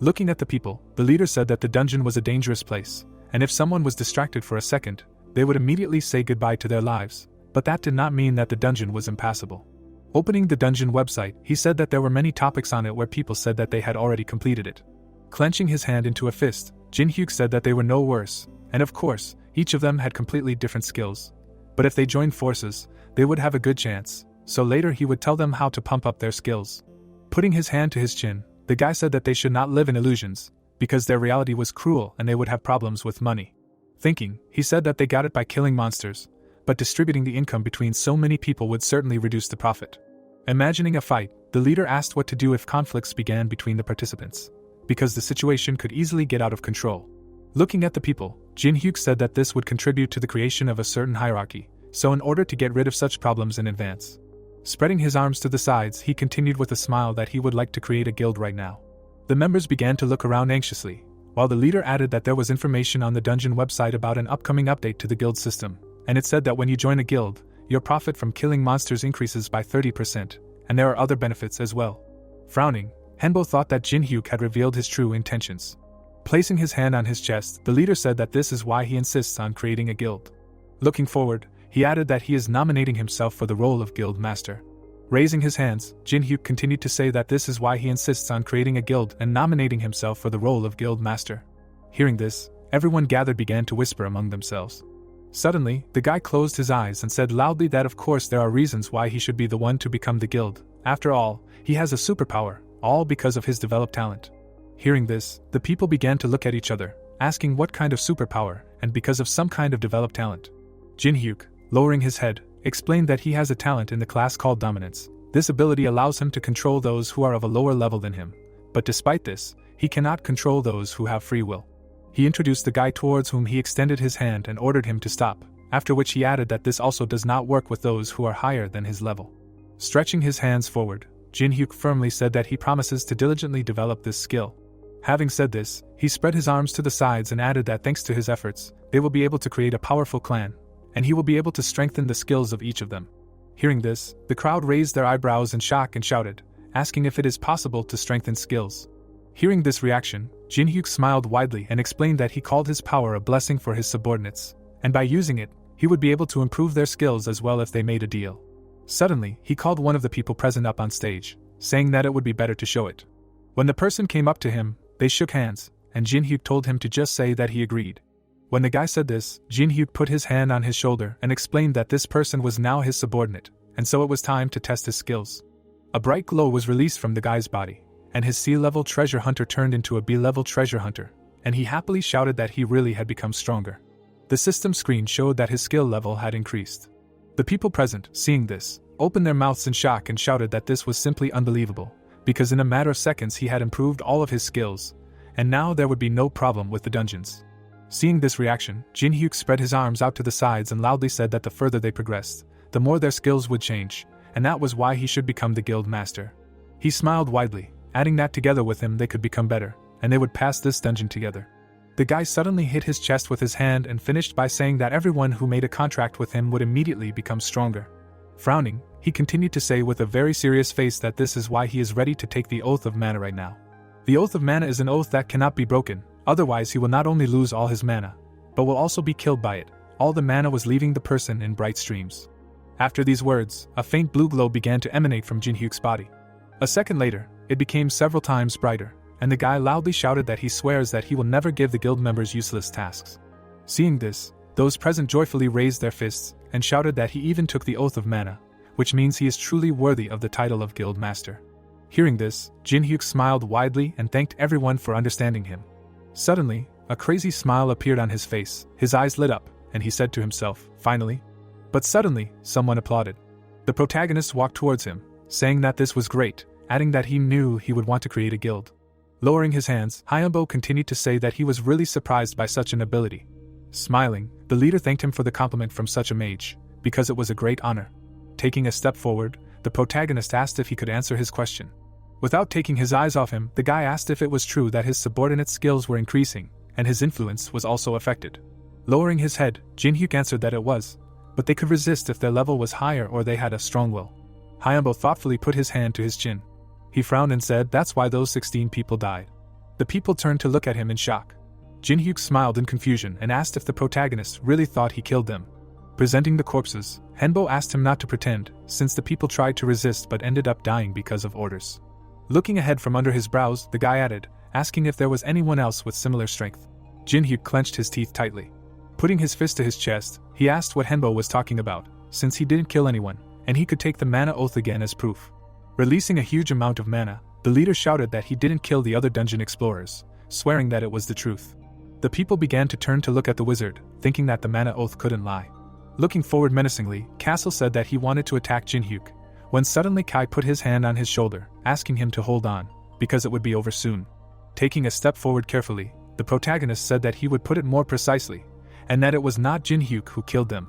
Looking at the people, the leader said that the dungeon was a dangerous place, and if someone was distracted for a second, they would immediately say goodbye to their lives, but that did not mean that the dungeon was impassable. Opening the dungeon website, he said that there were many topics on it where people said that they had already completed it. Clenching his hand into a fist, Jin-hyuk said that they were no worse, and of course, each of them had completely different skills. But if they joined forces, they would have a good chance, so later he would tell them how to pump up their skills. Putting his hand to his chin, the guy said that they should not live in illusions, because their reality was cruel and they would have problems with money. Thinking, he said that they got it by killing monsters, but distributing the income between so many people would certainly reduce the profit. Imagining a fight, the leader asked what to do if conflicts began between the participants, because the situation could easily get out of control. Looking at the people, Jin-hyuk said that this would contribute to the creation of a certain hierarchy, so in order to get rid of such problems in advance. Spreading his arms to the sides, he continued with a smile that he would like to create a guild right now. The members began to look around anxiously, while the leader added that there was information on the dungeon website about an upcoming update to the guild system, and it said that when you join a guild, your profit from killing monsters increases by 30%, and there are other benefits as well. Frowning, Henbo thought that Jin-hyuk had revealed his true intentions. Placing his hand on his chest, the leader said that this is why he insists on creating a guild. Looking forward, he added that he is nominating himself for the role of guild master. Raising his hands, Jin-hyuk continued to say that this is why he insists on creating a guild and nominating himself for the role of guild master. Hearing this, everyone gathered began to whisper among themselves. Suddenly, the guy closed his eyes and said loudly that of course there are reasons why he should be the one to become the guild. After all, he has a superpower, all because of his developed talent. Hearing this, the people began to look at each other, asking what kind of superpower, and because of some kind of developed talent. Jin-hyuk, lowering his head, explained that he has a talent in the class called dominance. This ability allows him to control those who are of a lower level than him, but despite this, he cannot control those who have free will. He introduced the guy towards whom he extended his hand and ordered him to stop, after which he added that this also does not work with those who are higher than his level. Stretching his hands forward, Jin-hyuk firmly said that he promises to diligently develop this skill. Having said this, he spread his arms to the sides and added that thanks to his efforts, they will be able to create a powerful clan, and he will be able to strengthen the skills of each of them. Hearing this, the crowd raised their eyebrows in shock and shouted, asking if it is possible to strengthen skills. Hearing this reaction, Jin-hyuk smiled widely and explained that he called his power a blessing for his subordinates, and by using it, he would be able to improve their skills as well if they made a deal. Suddenly, he called one of the people present up on stage, saying that it would be better to show it. When the person came up to him, they shook hands, and Jin-hyuk told him to just say that he agreed. When the guy said this, Jin-hyuk put his hand on his shoulder and explained that this person was now his subordinate, and so it was time to test his skills. A bright glow was released from the guy's body, and his C-level treasure hunter turned into a B-level treasure hunter, and he happily shouted that he really had become stronger. The system screen showed that his skill level had increased. The people present, seeing this, opened their mouths in shock and shouted that this was simply unbelievable, because in a matter of seconds he had improved all of his skills, and now there would be no problem with the dungeons. Seeing this reaction, Jin-hyuk spread his arms out to the sides and loudly said that the further they progressed, the more their skills would change, and that was why he should become the guild master. He smiled widely, adding that together with him they could become better, and they would pass this dungeon together. The guy suddenly hit his chest with his hand and finished by saying that everyone who made a contract with him would immediately become stronger. Frowning, he continued to say with a very serious face that this is why he is ready to take the Oath of Mana right now. The Oath of Mana is an oath that cannot be broken, otherwise he will not only lose all his mana, but will also be killed by it. All the mana was leaving the person in bright streams. After these words, a faint blue glow began to emanate from Jin-hyuk's body. A second later, it became several times brighter, and the guy loudly shouted that he swears that he will never give the guild members useless tasks. Seeing this, those present joyfully raised their fists and shouted that he even took the Oath of Mana, which means he is truly worthy of the title of guild master. Hearing this, Jin-hyuk smiled widely and thanked everyone for understanding him. Suddenly, a crazy smile appeared on his face, his eyes lit up, and he said to himself, "Finally." But suddenly, someone applauded. The protagonist walked towards him, saying that this was great, adding that he knew he would want to create a guild. Lowering his hands, Hyunbo continued to say that he was really surprised by such an ability. Smiling, the leader thanked him for the compliment from such a mage, because it was a great honor. Taking a step forward, the protagonist asked if he could answer his question. Without taking his eyes off him, the guy asked if it was true that his subordinate skills were increasing, and his influence was also affected. Lowering his head, Jin-hyuk answered that it was, but they could resist if their level was higher or they had a strong will. Hyunbo thoughtfully put his hand to his chin. He frowned and said that's why those 16 people died. The people turned to look at him in shock. Jin-hyuk smiled in confusion and asked if the protagonist really thought he killed them. Presenting the corpses, Henbo asked him not to pretend, since the people tried to resist but ended up dying because of orders. Looking ahead from under his brows, the guy added, asking if there was anyone else with similar strength. Jin-hyuk clenched his teeth tightly. Putting his fist to his chest, he asked what Henbo was talking about, since he didn't kill anyone, and he could take the mana oath again as proof. Releasing a huge amount of mana, the leader shouted that he didn't kill the other dungeon explorers, swearing that it was the truth. The people began to turn to look at the wizard, thinking that the mana oath couldn't lie. Looking forward menacingly, Castle said that he wanted to attack Jin-hyuk, when suddenly Kai put his hand on his shoulder, asking him to hold on, because it would be over soon. Taking a step forward carefully, the protagonist said that he would put it more precisely, and that it was not Jin-hyuk who killed them.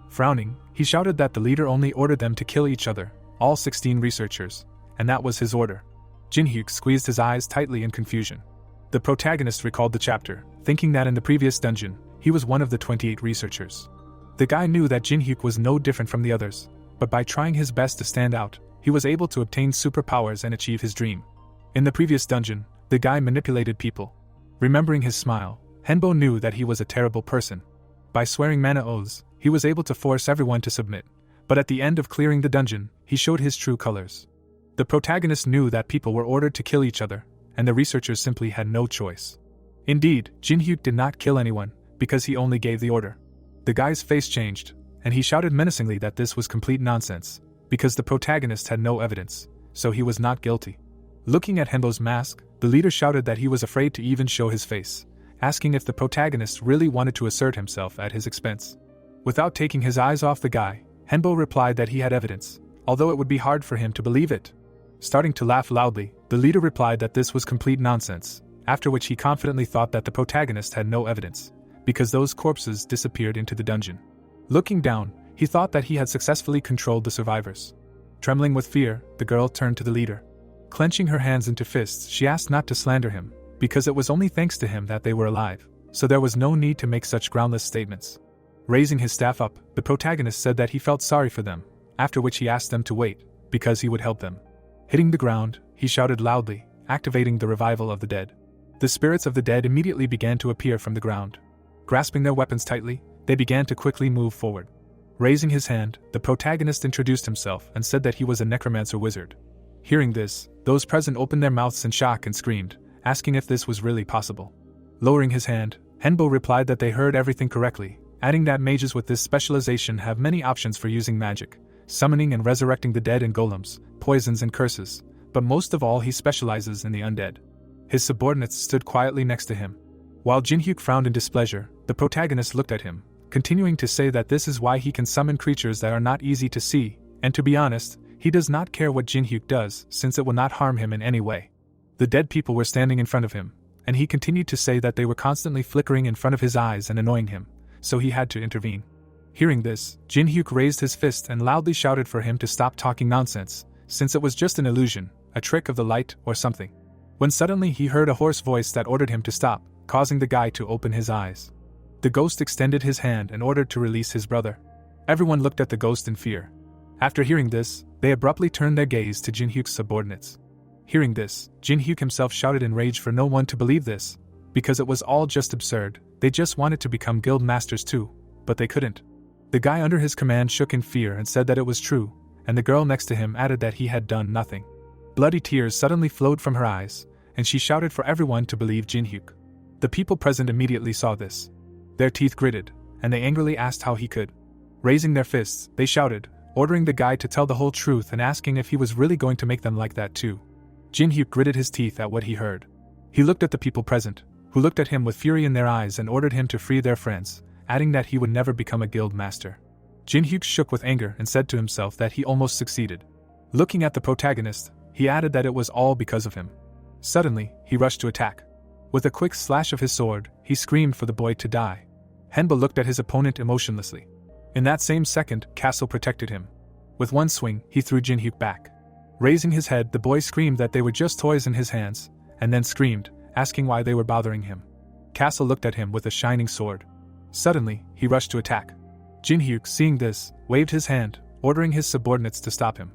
Frowning, he shouted that the leader only ordered them to kill each other, all 16 researchers, and that was his order. Jin-hyuk squeezed his eyes tightly in confusion. The protagonist recalled the chapter, thinking that in the previous dungeon, he was one of the 28 researchers. The guy knew that Jin-hyuk was no different from the others, but by trying his best to stand out, he was able to obtain superpowers and achieve his dream. In the previous dungeon, the guy manipulated people. Remembering his smile, Henbo knew that he was a terrible person. By swearing mana oaths, he was able to force everyone to submit, but at the end of clearing the dungeon, he showed his true colors. The protagonist knew that people were ordered to kill each other, and the researchers simply had no choice. Indeed, Jin-hyuk did not kill anyone, because he only gave the order. The guy's face changed, and he shouted menacingly that this was complete nonsense, because the protagonist had no evidence, so he was not guilty. Looking at Henbo's mask, the leader shouted that he was afraid to even show his face, asking if the protagonist really wanted to assert himself at his expense. Without taking his eyes off the guy, Henbo replied that he had evidence, although it would be hard for him to believe it. Starting to laugh loudly, the leader replied that this was complete nonsense, after which he confidently thought that the protagonist had no evidence, because those corpses disappeared into the dungeon. Looking down, he thought that he had successfully controlled the survivors. Trembling with fear, the girl turned to the leader. Clenching her hands into fists, she asked not to slander him, because it was only thanks to him that they were alive, so there was no need to make such groundless statements. Raising his staff up, the protagonist said that he felt sorry for them, after which he asked them to wait, because he would help them. Hitting the ground, he shouted loudly, activating the revival of the dead. The spirits of the dead immediately began to appear from the ground. Grasping their weapons tightly, they began to quickly move forward. Raising his hand, the protagonist introduced himself and said that he was a necromancer wizard. Hearing this, those present opened their mouths in shock and screamed, asking if this was really possible. Lowering his hand, Henbo replied that they heard everything correctly, adding that mages with this specialization have many options for using magic, summoning and resurrecting the dead and golems, poisons and curses, but most of all he specializes in the undead. His subordinates stood quietly next to him. While Jinhyuk frowned in displeasure, the protagonist looked at him, continuing to say that this is why he can summon creatures that are not easy to see, and to be honest, he does not care what Jinhyuk does since it will not harm him in any way. The dead people were standing in front of him, and he continued to say that they were constantly flickering in front of his eyes and annoying him, so he had to intervene. Hearing this, Jinhyuk raised his fist and loudly shouted for him to stop talking nonsense, since it was just an illusion, a trick of the light or something. When suddenly he heard a hoarse voice that ordered him to stop, causing the guy to open his eyes. The ghost extended his hand and ordered to release his brother. Everyone looked at the ghost in fear. After hearing this, they abruptly turned their gaze to Jinhyuk's subordinates. Hearing this, Jinhyuk himself shouted in rage for no one to believe this, because it was all just absurd. They just wanted to become guild masters too, but they couldn't. The guy under his command shook in fear and said that it was true, and the girl next to him added that he had done nothing. Bloody tears suddenly flowed from her eyes, and she shouted for everyone to believe Jinhyuk. The people present immediately saw this. Their teeth gritted, and they angrily asked how he could. Raising their fists, they shouted, ordering the guy to tell the whole truth and asking if he was really going to make them like that too. Jinhyuk gritted his teeth at what he heard. He looked at the people present, who looked at him with fury in their eyes and ordered him to free their friends, adding that he would never become a guild master. Jinhyuk shook with anger and said to himself that he almost succeeded. Looking at the protagonist, he added that it was all because of him. Suddenly, he rushed to attack. With a quick slash of his sword, he screamed for the boy to die. Henba looked at his opponent emotionlessly. In that same second, Castle protected him. With one swing, he threw Jinhyuk back. Raising his head, the boy screamed that they were just toys in his hands, and then screamed, asking why they were bothering him. Castle looked at him with a shining sword. Suddenly, he rushed to attack. Jinhyuk, seeing this, waved his hand, ordering his subordinates to stop him.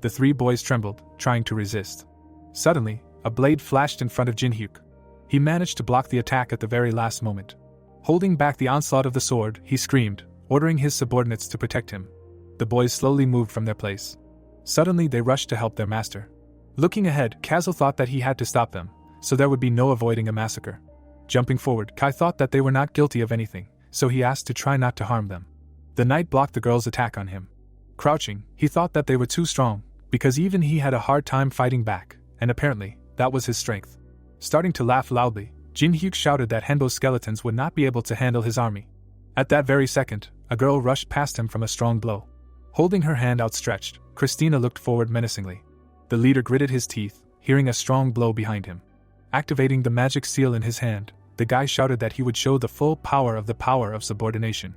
The three boys trembled, trying to resist. Suddenly, a blade flashed in front of Jinhyuk. He managed to block the attack at the very last moment. Holding back the onslaught of the sword, he screamed, ordering his subordinates to protect him. The boys slowly moved from their place. Suddenly they rushed to help their master. Looking ahead, Castle thought that he had to stop them, so there would be no avoiding a massacre. Jumping forward, Kai thought that they were not guilty of anything, so he asked to try not to harm them. The knight blocked the girl's attack on him. Crouching, he thought that they were too strong, because even he had a hard time fighting back, and apparently, that was his strength. Starting to laugh loudly, Jinhyuk shouted that Henbo's skeletons would not be able to handle his army. At that very second, a girl rushed past him from a strong blow. Holding her hand outstretched, Christina looked forward menacingly. The leader gritted his teeth, hearing a strong blow behind him. Activating the magic seal in his hand, the guy shouted that he would show the full power of subordination.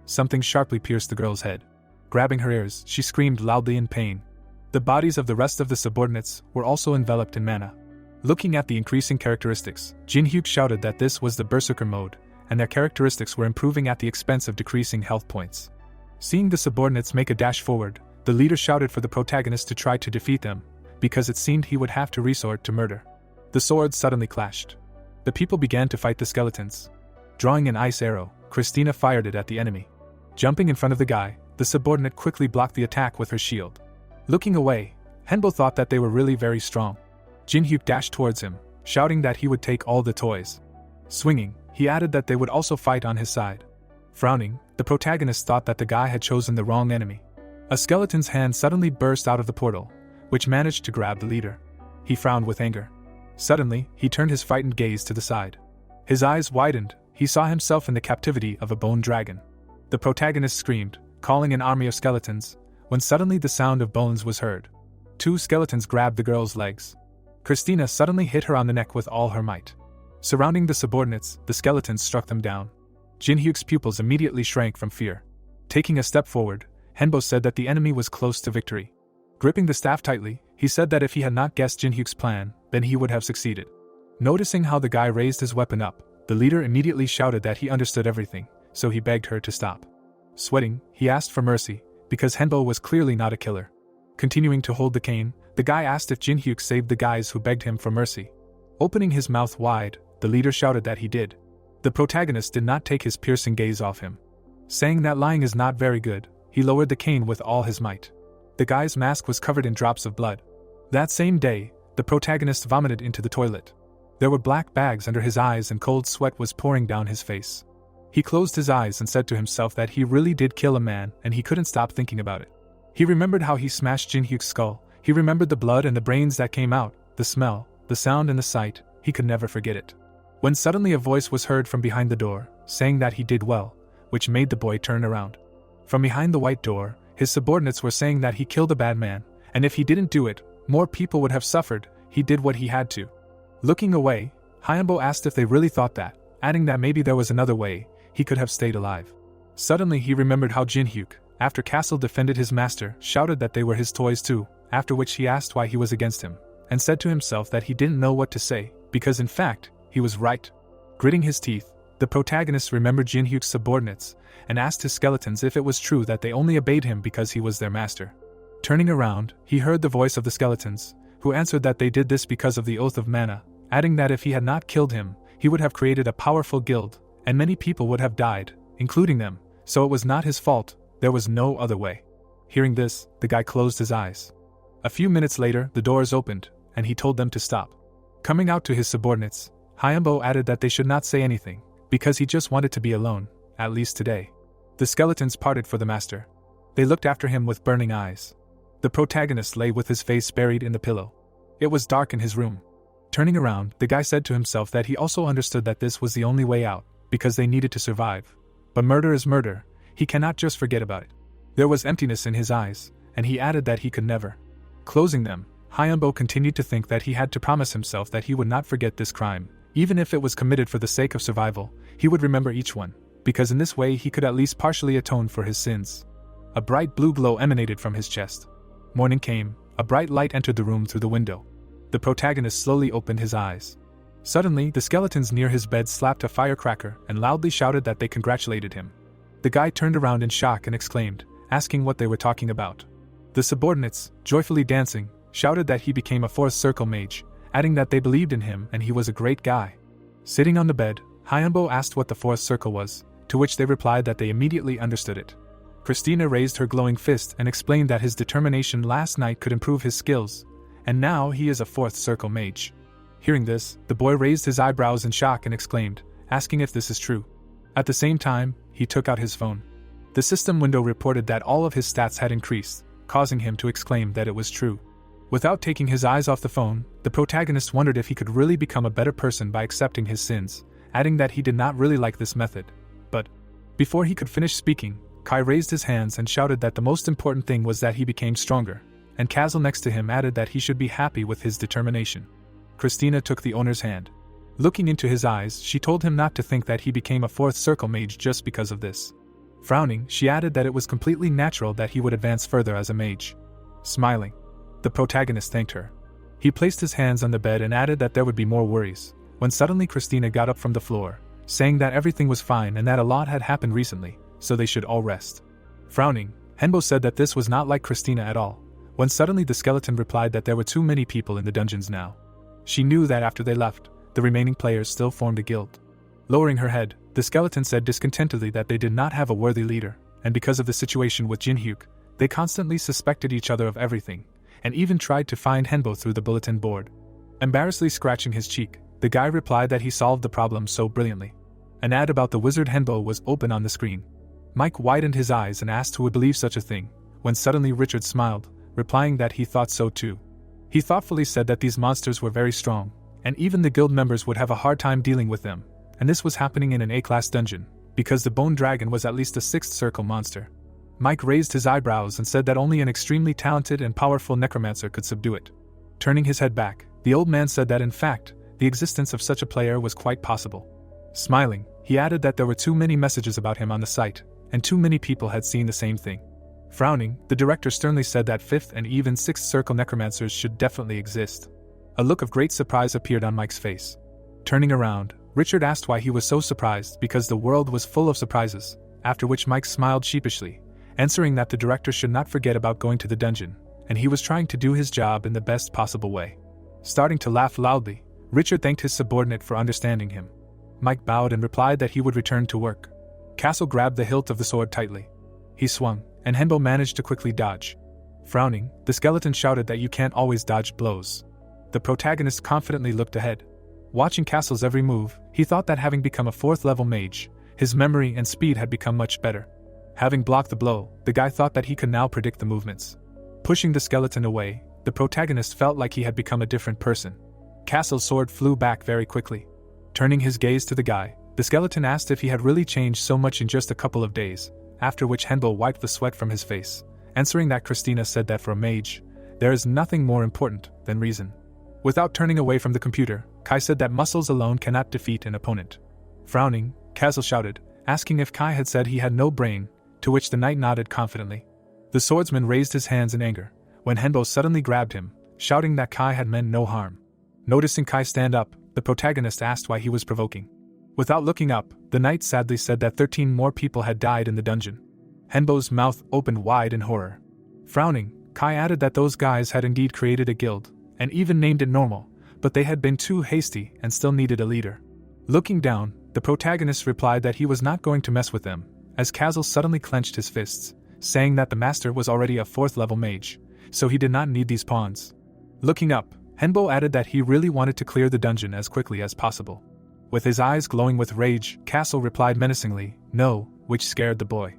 Something sharply pierced the girl's head. Grabbing her ears, she screamed loudly in pain. The bodies of the rest of the subordinates were also enveloped in mana. Looking at the increasing characteristics, Jinhyuk shouted that this was the Berserker mode, and their characteristics were improving at the expense of decreasing health points. Seeing the subordinates make a dash forward, the leader shouted for the protagonist to try to defeat them, because it seemed he would have to resort to murder. The swords suddenly clashed. The people began to fight the skeletons. Drawing an ice arrow, Christina fired it at the enemy. Jumping in front of the guy, the subordinate quickly blocked the attack with her shield. Looking away, Henbo thought that they were really very strong. Jinhyuk dashed towards him, shouting that he would take all the toys. Swinging, he added that they would also fight on his side. Frowning, the protagonist thought that the guy had chosen the wrong enemy. A skeleton's hand suddenly burst out of the portal, which managed to grab the leader. He frowned with anger. Suddenly, he turned his frightened gaze to the side. His eyes widened, he saw himself in the captivity of a bone dragon. The protagonist screamed, calling an army of skeletons, when suddenly the sound of bones was heard. 2 skeletons grabbed the girl's legs. Christina suddenly hit her on the neck with all her might. Surrounding the subordinates, the skeletons struck them down. Jin-hyuk's pupils immediately shrank from fear. Taking a step forward, Henbo said that the enemy was close to victory. Gripping the staff tightly, he said that if he had not guessed Jin-hyuk's plan, then he would have succeeded. Noticing how the guy raised his weapon up, the leader immediately shouted that he understood everything, so he begged her to stop. Sweating, he asked for mercy, because Henbo was clearly not a killer. Continuing to hold the cane, the guy asked if Jin-hyuk saved the guys who begged him for mercy. Opening his mouth wide, the leader shouted that he did. The protagonist did not take his piercing gaze off him. Saying that lying is not very good, he lowered the cane with all his might. The guy's mask was covered in drops of blood. That same day, the protagonist vomited into the toilet. There were black bags under his eyes and cold sweat was pouring down his face. He closed his eyes and said to himself that he really did kill a man and he couldn't stop thinking about it. He remembered how he smashed Jin-hyuk's skull, he remembered the blood and the brains that came out, the smell, the sound and the sight, he could never forget it. When suddenly a voice was heard from behind the door, saying that he did well, which made the boy turn around. From behind the white door, his subordinates were saying that he killed a bad man, and if he didn't do it, more people would have suffered, he did what he had to. Looking away, Hyunbo asked if they really thought that, adding that maybe there was another way, he could have stayed alive. Suddenly he remembered how Jin-hyuk, after Castle defended his master, shouted that they were his toys too, after which he asked why he was against him, and said to himself that he didn't know what to say, because in fact, he was right. Gritting his teeth, the protagonist remembered Jin-hyuk's subordinates, and asked his skeletons if it was true that they only obeyed him because he was their master. Turning around, he heard the voice of the skeletons, who answered that they did this because of the oath of mana, adding that if he had not killed him, he would have created a powerful guild, and many people would have died, including them, so it was not his fault, there was no other way. Hearing this, the guy closed his eyes. A few minutes later, the doors opened, and he told them to stop. Coming out to his subordinates, Hyunbo added that they should not say anything, because he just wanted to be alone, at least today. The skeletons parted for the master. They looked after him with burning eyes. The protagonist lay with his face buried in the pillow. It was dark in his room. Turning around, the guy said to himself that he also understood that this was the only way out, because they needed to survive. But murder is murder, he cannot just forget about it. There was emptiness in his eyes, and he added that he could never. Closing them, Hyunbo continued to think that he had to promise himself that he would not forget this crime, even if it was committed for the sake of survival, he would remember each one, because in this way he could at least partially atone for his sins. A bright blue glow emanated from his chest. Morning came, a bright light entered the room through the window. The protagonist slowly opened his eyes. Suddenly, the skeletons near his bed slapped a firecracker and loudly shouted that they congratulated him. The guy turned around in shock and exclaimed, asking what they were talking about. The subordinates, joyfully dancing, shouted that he became a fourth circle mage, adding that they believed in him and he was a great guy. Sitting on the bed, Hyunbo asked what the fourth circle was, to which they replied that they immediately understood it. Christina raised her glowing fist and explained that his determination last night could improve his skills, and now he is a fourth circle mage. Hearing this, the boy raised his eyebrows in shock and exclaimed, asking if this is true. At the same time, he took out his phone. The system window reported that all of his stats had increased, causing him to exclaim that it was true. Without taking his eyes off the phone, the protagonist wondered if he could really become a better person by accepting his sins, adding that he did not really like this method. But before he could finish speaking, Kai raised his hands and shouted that the most important thing was that he became stronger, and Kazel next to him added that he should be happy with his determination. Christina took the owner's hand. Looking into his eyes, she told him not to think that he became a fourth circle mage just because of this. Frowning, she added that it was completely natural that he would advance further as a mage. Smiling, the protagonist thanked her. He placed his hands on the bed and added that there would be more worries, when suddenly Christina got up from the floor, saying that everything was fine and that a lot had happened recently, so they should all rest. Frowning, Henbo said that this was not like Christina at all, when suddenly the skeleton replied that there were too many people in the dungeons now. She knew that after they left, the remaining players still formed a guild. Lowering her head, the skeleton said discontentedly that they did not have a worthy leader, and because of the situation with Jin-hyuk, they constantly suspected each other of everything, and even tried to find Henbo through the bulletin board. Embarrassedly scratching his cheek, the guy replied that he solved the problem so brilliantly. An ad about the wizard Henbo was open on the screen. Mike widened his eyes and asked who would believe such a thing, when suddenly Richard smiled, replying that he thought so too. He thoughtfully said that these monsters were very strong, and even the guild members would have a hard time dealing with them, and this was happening in an A-class dungeon, because the bone dragon was at least a 6th circle monster. Mike raised his eyebrows and said that only an extremely talented and powerful necromancer could subdue it. Turning his head back, the old man said that in fact, the existence of such a player was quite possible. Smiling, he added that there were too many messages about him on the site, and too many people had seen the same thing. Frowning, the director sternly said that 5th and even 6th circle necromancers should definitely exist. A look of great surprise appeared on Mike's face. Turning around, Richard asked why he was so surprised because the world was full of surprises, after which Mike smiled sheepishly, answering that the director should not forget about going to the dungeon, and he was trying to do his job in the best possible way. Starting to laugh loudly, Richard thanked his subordinate for understanding him. Mike bowed and replied that he would return to work. Castle grabbed the hilt of the sword tightly. He swung, and Henbo managed to quickly dodge. Frowning, the skeleton shouted that you can't always dodge blows. The protagonist confidently looked ahead. Watching Castle's every move, he thought that having become a 4th level mage, his memory and speed had become much better. Having blocked the blow, the guy thought that he could now predict the movements. Pushing the skeleton away, the protagonist felt like he had become a different person. Castle's sword flew back very quickly. Turning his gaze to the guy, the skeleton asked if he had really changed so much in just a couple of days, after which Henbo wiped the sweat from his face, answering that Christina said that for a mage, there is nothing more important than reason. Without turning away from the computer, Kai said that muscles alone cannot defeat an opponent. Frowning, Castle shouted, asking if Kai had said he had no brain, to which the knight nodded confidently. The swordsman raised his hands in anger, when Henbo suddenly grabbed him, shouting that Kai had meant no harm. Noticing Kai stand up, the protagonist asked why he was provoking. Without looking up, the knight sadly said that 13 more people had died in the dungeon. Henbo's mouth opened wide in horror. Frowning, Kai added that those guys had indeed created a guild, and even named it normal, but they had been too hasty and still needed a leader. Looking down, the protagonist replied that he was not going to mess with them, as Castle suddenly clenched his fists, saying that the master was already a 4th level mage, so he did not need these pawns. Looking up, Henbo added that he really wanted to clear the dungeon as quickly as possible. With his eyes glowing with rage, Castle replied menacingly, "No," which scared the boy.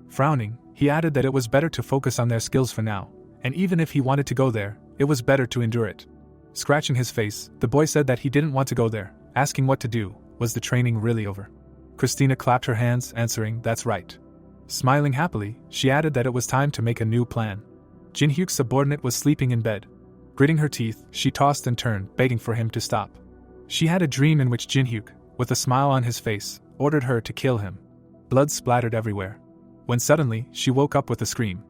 Frowning, he added that it was better to focus on their skills for now, and even if he wanted to go there, it was better to endure it. Scratching his face, the boy said that he didn't want to go there, asking what to do. Was the training really over? Christina clapped her hands, answering, "That's right." Smiling happily, she added that it was time to make a new plan. Jin Hyuk's subordinate was sleeping in bed. Gritting her teeth, she tossed and turned, begging for him to stop. She had a dream in which Jin Hyuk, with a smile on his face, ordered her to kill him. Blood splattered everywhere. When suddenly, she woke up with a scream.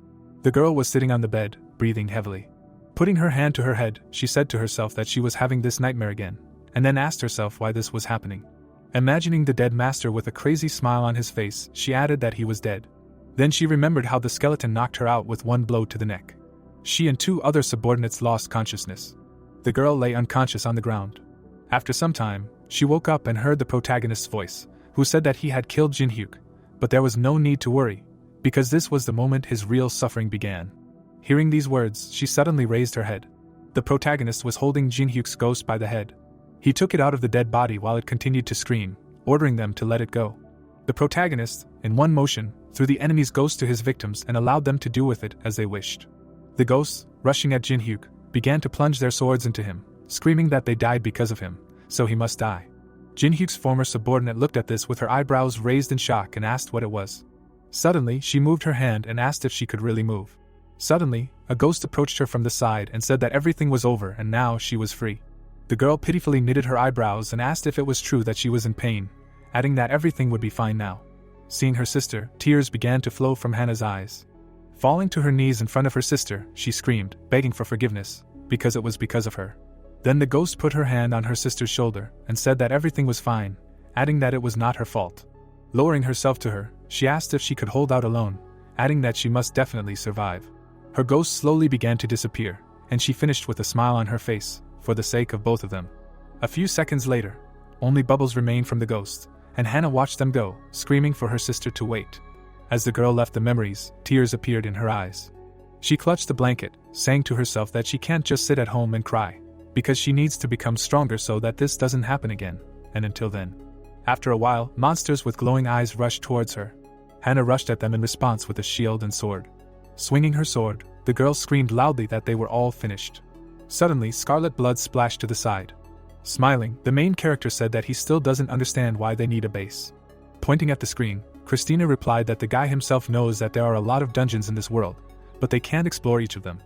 The girl was sitting on the bed, breathing heavily. Putting her hand to her head, she said to herself that she was having this nightmare again, and then asked herself why this was happening. Imagining the dead master with a crazy smile on his face, she added that he was dead. Then she remembered how the skeleton knocked her out with one blow to the neck. She and 2 other subordinates lost consciousness. The girl lay unconscious on the ground. After some time, she woke up and heard the protagonist's voice, who said that he had killed Jin Hyuk, but there was no need to worry, because this was the moment his real suffering began. Hearing these words, she suddenly raised her head. The protagonist was holding Jin Hyuk's ghost by the head. He took it out of the dead body while it continued to scream, ordering them to let it go. The protagonist, in one motion, threw the enemy's ghost to his victims and allowed them to do with it as they wished. The ghosts, rushing at Jin Hyuk, began to plunge their swords into him, screaming that they died because of him, so he must die. Jin Hyuk's former subordinate looked at this with her eyebrows raised in shock and asked what it was. Suddenly, she moved her hand and asked if she could really move. Suddenly, a ghost approached her from the side and said that everything was over and now she was free. The girl pitifully knitted her eyebrows and asked if it was true that she was in pain, adding that everything would be fine now. Seeing her sister, tears began to flow from Hannah's eyes. Falling to her knees in front of her sister, she screamed, begging for forgiveness, because it was because of her. Then the ghost put her hand on her sister's shoulder and said that everything was fine, adding that it was not her fault. Lowering herself to her, she asked if she could hold out alone, adding that she must definitely survive. Her ghost slowly began to disappear, and she finished with a smile on her face, for the sake of both of them. A few seconds later, only bubbles remained from the ghost, and Hannah watched them go, screaming for her sister to wait. As the girl left the memories, tears appeared in her eyes. She clutched the blanket, saying to herself that she can't just sit at home and cry, because she needs to become stronger so that this doesn't happen again, and until then. After a while, monsters with glowing eyes rushed towards her. Hannah rushed at them in response with a shield and sword. Swinging her sword, the girl screamed loudly that they were all finished. Suddenly, scarlet blood splashed to the side. Smiling, the main character said that he still doesn't understand why they need a base. Pointing at the screen, Christina replied that the guy himself knows that there are a lot of dungeons in this world, but they can't explore each of them.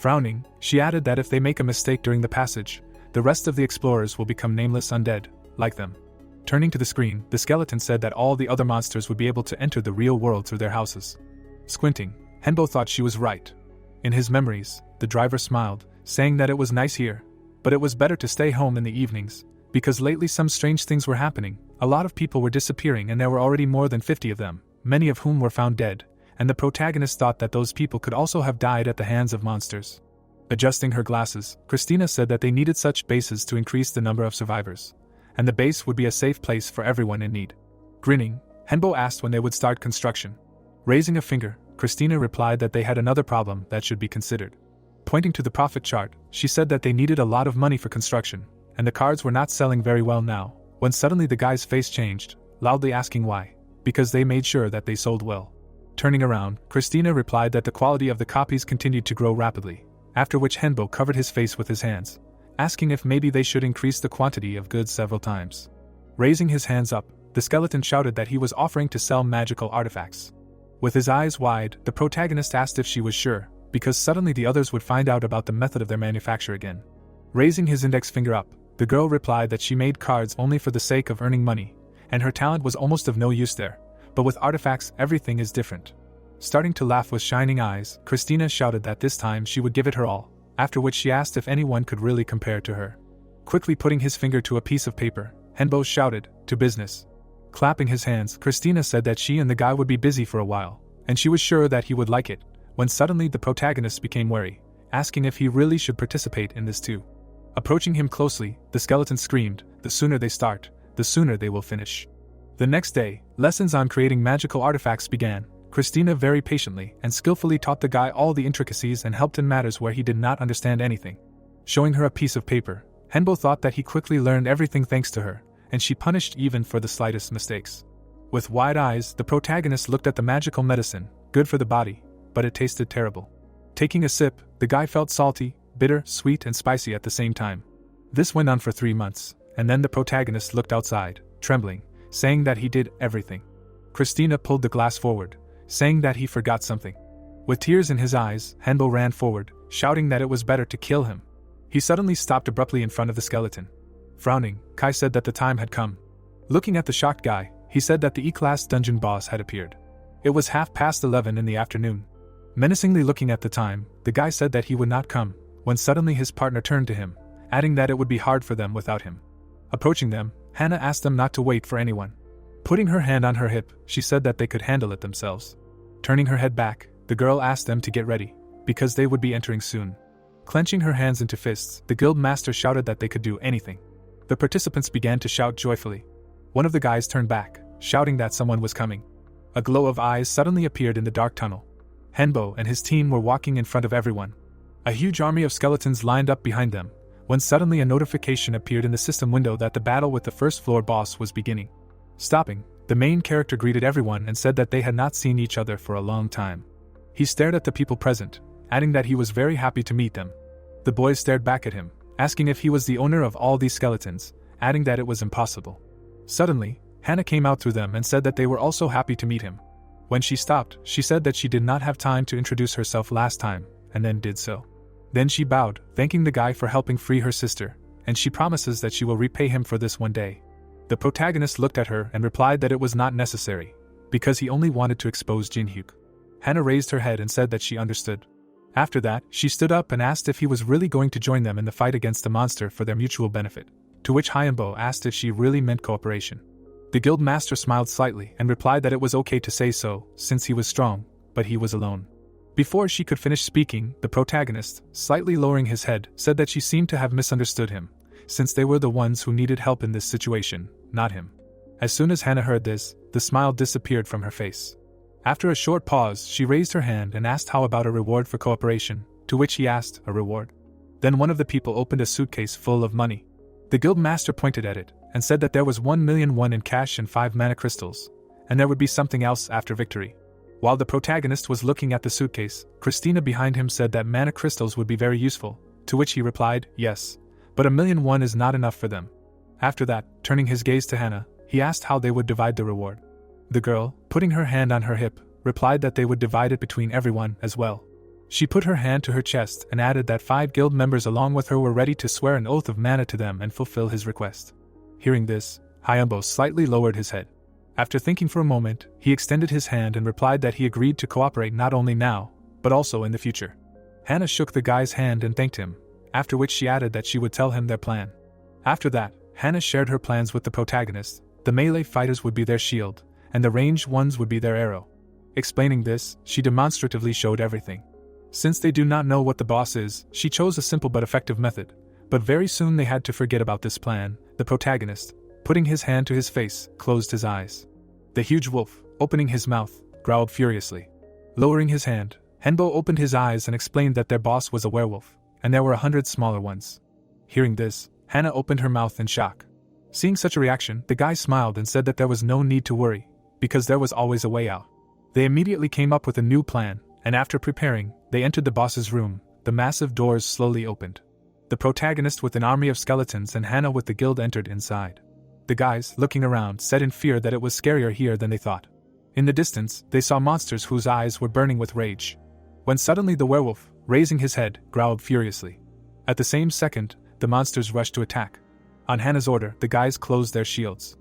Frowning, she added that if they make a mistake during the passage, the rest of the explorers will become nameless undead, like them. Turning to the screen, the skeleton said that all the other monsters would be able to enter the real world through their houses. Squinting, Henbo thought she was right. In his memories, the driver smiled, saying that it was nice here, but it was better to stay home in the evenings, because lately some strange things were happening. A lot of people were disappearing and there were already more than 50 of them, many of whom were found dead, and the protagonist thought that those people could also have died at the hands of monsters. Adjusting her glasses, Christina said that they needed such bases to increase the number of survivors, and the base would be a safe place for everyone in need. Grinning, Henbo asked when they would start construction. Raising a finger, Christina replied that they had another problem that should be considered. Pointing to the profit chart, she said that they needed a lot of money for construction, and the cards were not selling very well now, when suddenly the guy's face changed, loudly asking why. Because they made sure that they sold well. Turning around, Christina replied that the quality of the copies continued to grow rapidly, after which Henbo covered his face with his hands, asking if maybe they should increase the quantity of goods several times. Raising his hands up, the skeleton shouted that he was offering to sell magical artifacts. With his eyes wide, the protagonist asked if she was sure, because suddenly the others would find out about the method of their manufacture again. Raising his index finger up, the girl replied that she made cards only for the sake of earning money, and her talent was almost of no use there, but with artifacts everything is different. Starting to laugh with shining eyes, Christina shouted that this time she would give it her all, after which she asked if anyone could really compare to her. Quickly putting his finger to a piece of paper, Henbo shouted, "To business." Clapping his hands, Christina said that she and the guy would be busy for a while, and she was sure that he would like it, when suddenly the protagonist became wary, asking if he really should participate in this too. Approaching him closely, the skeleton screamed, "The sooner they start, the sooner they will finish." The next day, lessons on creating magical artifacts began. Christina very patiently and skillfully taught the guy all the intricacies and helped in matters where he did not understand anything. Showing her a piece of paper, Henbo thought that he quickly learned everything thanks to her, and she punished even for the slightest mistakes. With wide eyes, the protagonist looked at the magical medicine, good for the body, but it tasted terrible. Taking a sip, the guy felt salty, bitter, sweet and spicy at the same time. This went on for 3 months, and then the protagonist looked outside, trembling, saying that he did everything. Christina pulled the glass forward, saying that he forgot something. With tears in his eyes, Henbo ran forward, shouting that it was better to kill him. He suddenly stopped abruptly in front of the skeleton. Frowning, Kai said that the time had come. Looking at the shocked guy, he said that the E-class dungeon boss had appeared. It was 11:30 in the afternoon. Menacingly looking at the time, the guy said that he would not come, when suddenly his partner turned to him, adding that it would be hard for them without him. Approaching them, Hannah asked them not to wait for anyone. Putting her hand on her hip, she said that they could handle it themselves. Turning her head back, the girl asked them to get ready, because they would be entering soon. Clenching her hands into fists, the guild master shouted that they could do anything. The participants began to shout joyfully. One of the guys turned back, shouting that someone was coming. A glow of eyes suddenly appeared in the dark tunnel. Henbo and his team were walking in front of everyone. A huge army of skeletons lined up behind them, when suddenly a notification appeared in the system window that the battle with the first floor boss was beginning. Stopping, the main character greeted everyone and said that they had not seen each other for a long time. He stared at the people present, adding that he was very happy to meet them. The boys stared back at him, asking if he was the owner of all these skeletons, adding that it was impossible. Suddenly, Hannah came out through them and said that they were also happy to meet him. When she stopped, she said that she did not have time to introduce herself last time, and then did so. Then she bowed, thanking the guy for helping free her sister, and she promises that she will repay him for this one day. The protagonist looked at her and replied that it was not necessary, because he only wanted to expose Jinhyuk. Hannah raised her head and said that she understood. After that, she stood up and asked if he was really going to join them in the fight against the monster for their mutual benefit, to which Hyunbo asked if she really meant cooperation. The guild master smiled slightly and replied that it was okay to say so, since he was strong, but he was alone. Before she could finish speaking, the protagonist, slightly lowering his head, said that she seemed to have misunderstood him, since they were the ones who needed help in this situation, not him. As soon as Hannah heard this, the smile disappeared from her face. After a short pause, she raised her hand and asked how about a reward for cooperation, to which he asked, "A reward?" Then one of the people opened a suitcase full of money. The guild master pointed at it, and said that there was 1,000,000 won in cash and 5 mana crystals, and there would be something else after victory. While the protagonist was looking at the suitcase, Christina behind him said that mana crystals would be very useful, to which he replied, "Yes, But 1,000,001 is not enough for them. After that, turning his gaze to Hana, he asked how they would divide the reward. The girl, putting her hand on her hip, replied that they would divide it between everyone as well. She put her hand to her chest and added that 5 guild members along with her were ready to swear an oath of mana to them and fulfill his request. Hearing this, Hyumbo slightly lowered his head. After thinking for a moment, he extended his hand and replied that he agreed to cooperate not only now, but also in the future. Hana shook the guy's hand and thanked him, after which she added that she would tell him their plan. After that, Hana shared her plans with the protagonist. The melee fighters would be their shield, and the ranged ones would be their arrow. Explaining this, she demonstratively showed everything. Since they do not know what the boss is, she chose a simple but effective method, but very soon they had to forget about this plan. The protagonist, putting his hand to his face, closed his eyes. The huge wolf, opening his mouth, growled furiously. Lowering his hand, Henbo opened his eyes and explained that their boss was a werewolf, and there were 100 smaller ones. Hearing this, Hana opened her mouth in shock. Seeing such a reaction, the guy smiled and said that there was no need to worry, because there was always a way out. They immediately came up with a new plan, and after preparing, they entered the boss's room. The massive doors slowly opened. The protagonist with an army of skeletons and Hana with the guild entered inside. The guys, looking around, said in fear that it was scarier here than they thought. In the distance, they saw monsters whose eyes were burning with rage. When suddenly the werewolf, raising his head, growled furiously. At the same second, the monsters rushed to attack. On Hana's order, the guys closed their shields.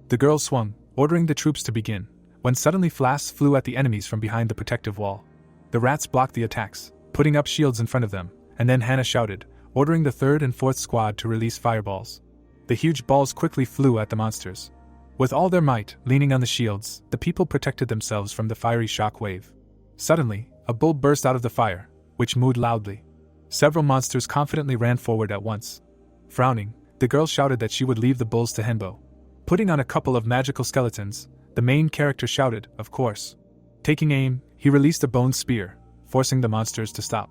The girl swung, ordering the troops to begin, when suddenly flasks flew at the enemies from behind the protective wall. The rats blocked the attacks, putting up shields in front of them, and then Hana shouted, ordering the 3rd and 4th squad to release fireballs. The huge balls quickly flew at the monsters. With all their might, leaning on the shields, the people protected themselves from the fiery shock wave. Suddenly, a bull burst out of the fire, which mooed loudly. Several monsters confidently ran forward at once. Frowning, the girl shouted that she would leave the bulls to Henbo. Putting on a couple of magical skeletons, the main character shouted, of course. Taking aim, he released a bone spear, forcing the monsters to stop.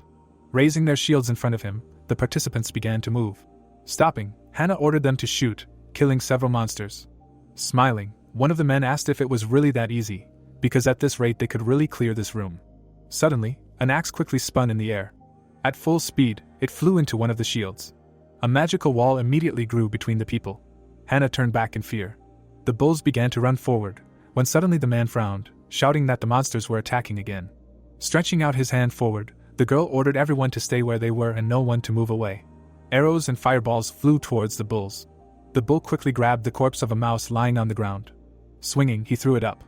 Raising their shields in front of him, the participants began to move. Stopping, Hana ordered them to shoot, killing several monsters. Smiling, one of the men asked if it was really that easy, because at this rate they could really clear this room. Suddenly, an axe quickly spun in the air. At full speed, it flew into one of the shields. A magical wall immediately grew between the people. Hana turned back in fear. The bulls began to run forward, when suddenly the man frowned, shouting that the monsters were attacking again. Stretching out his hand forward, the girl ordered everyone to stay where they were and no one to move away. Arrows and fireballs flew towards the bulls. The bull quickly grabbed the corpse of a mouse lying on the ground. Swinging, he threw it up.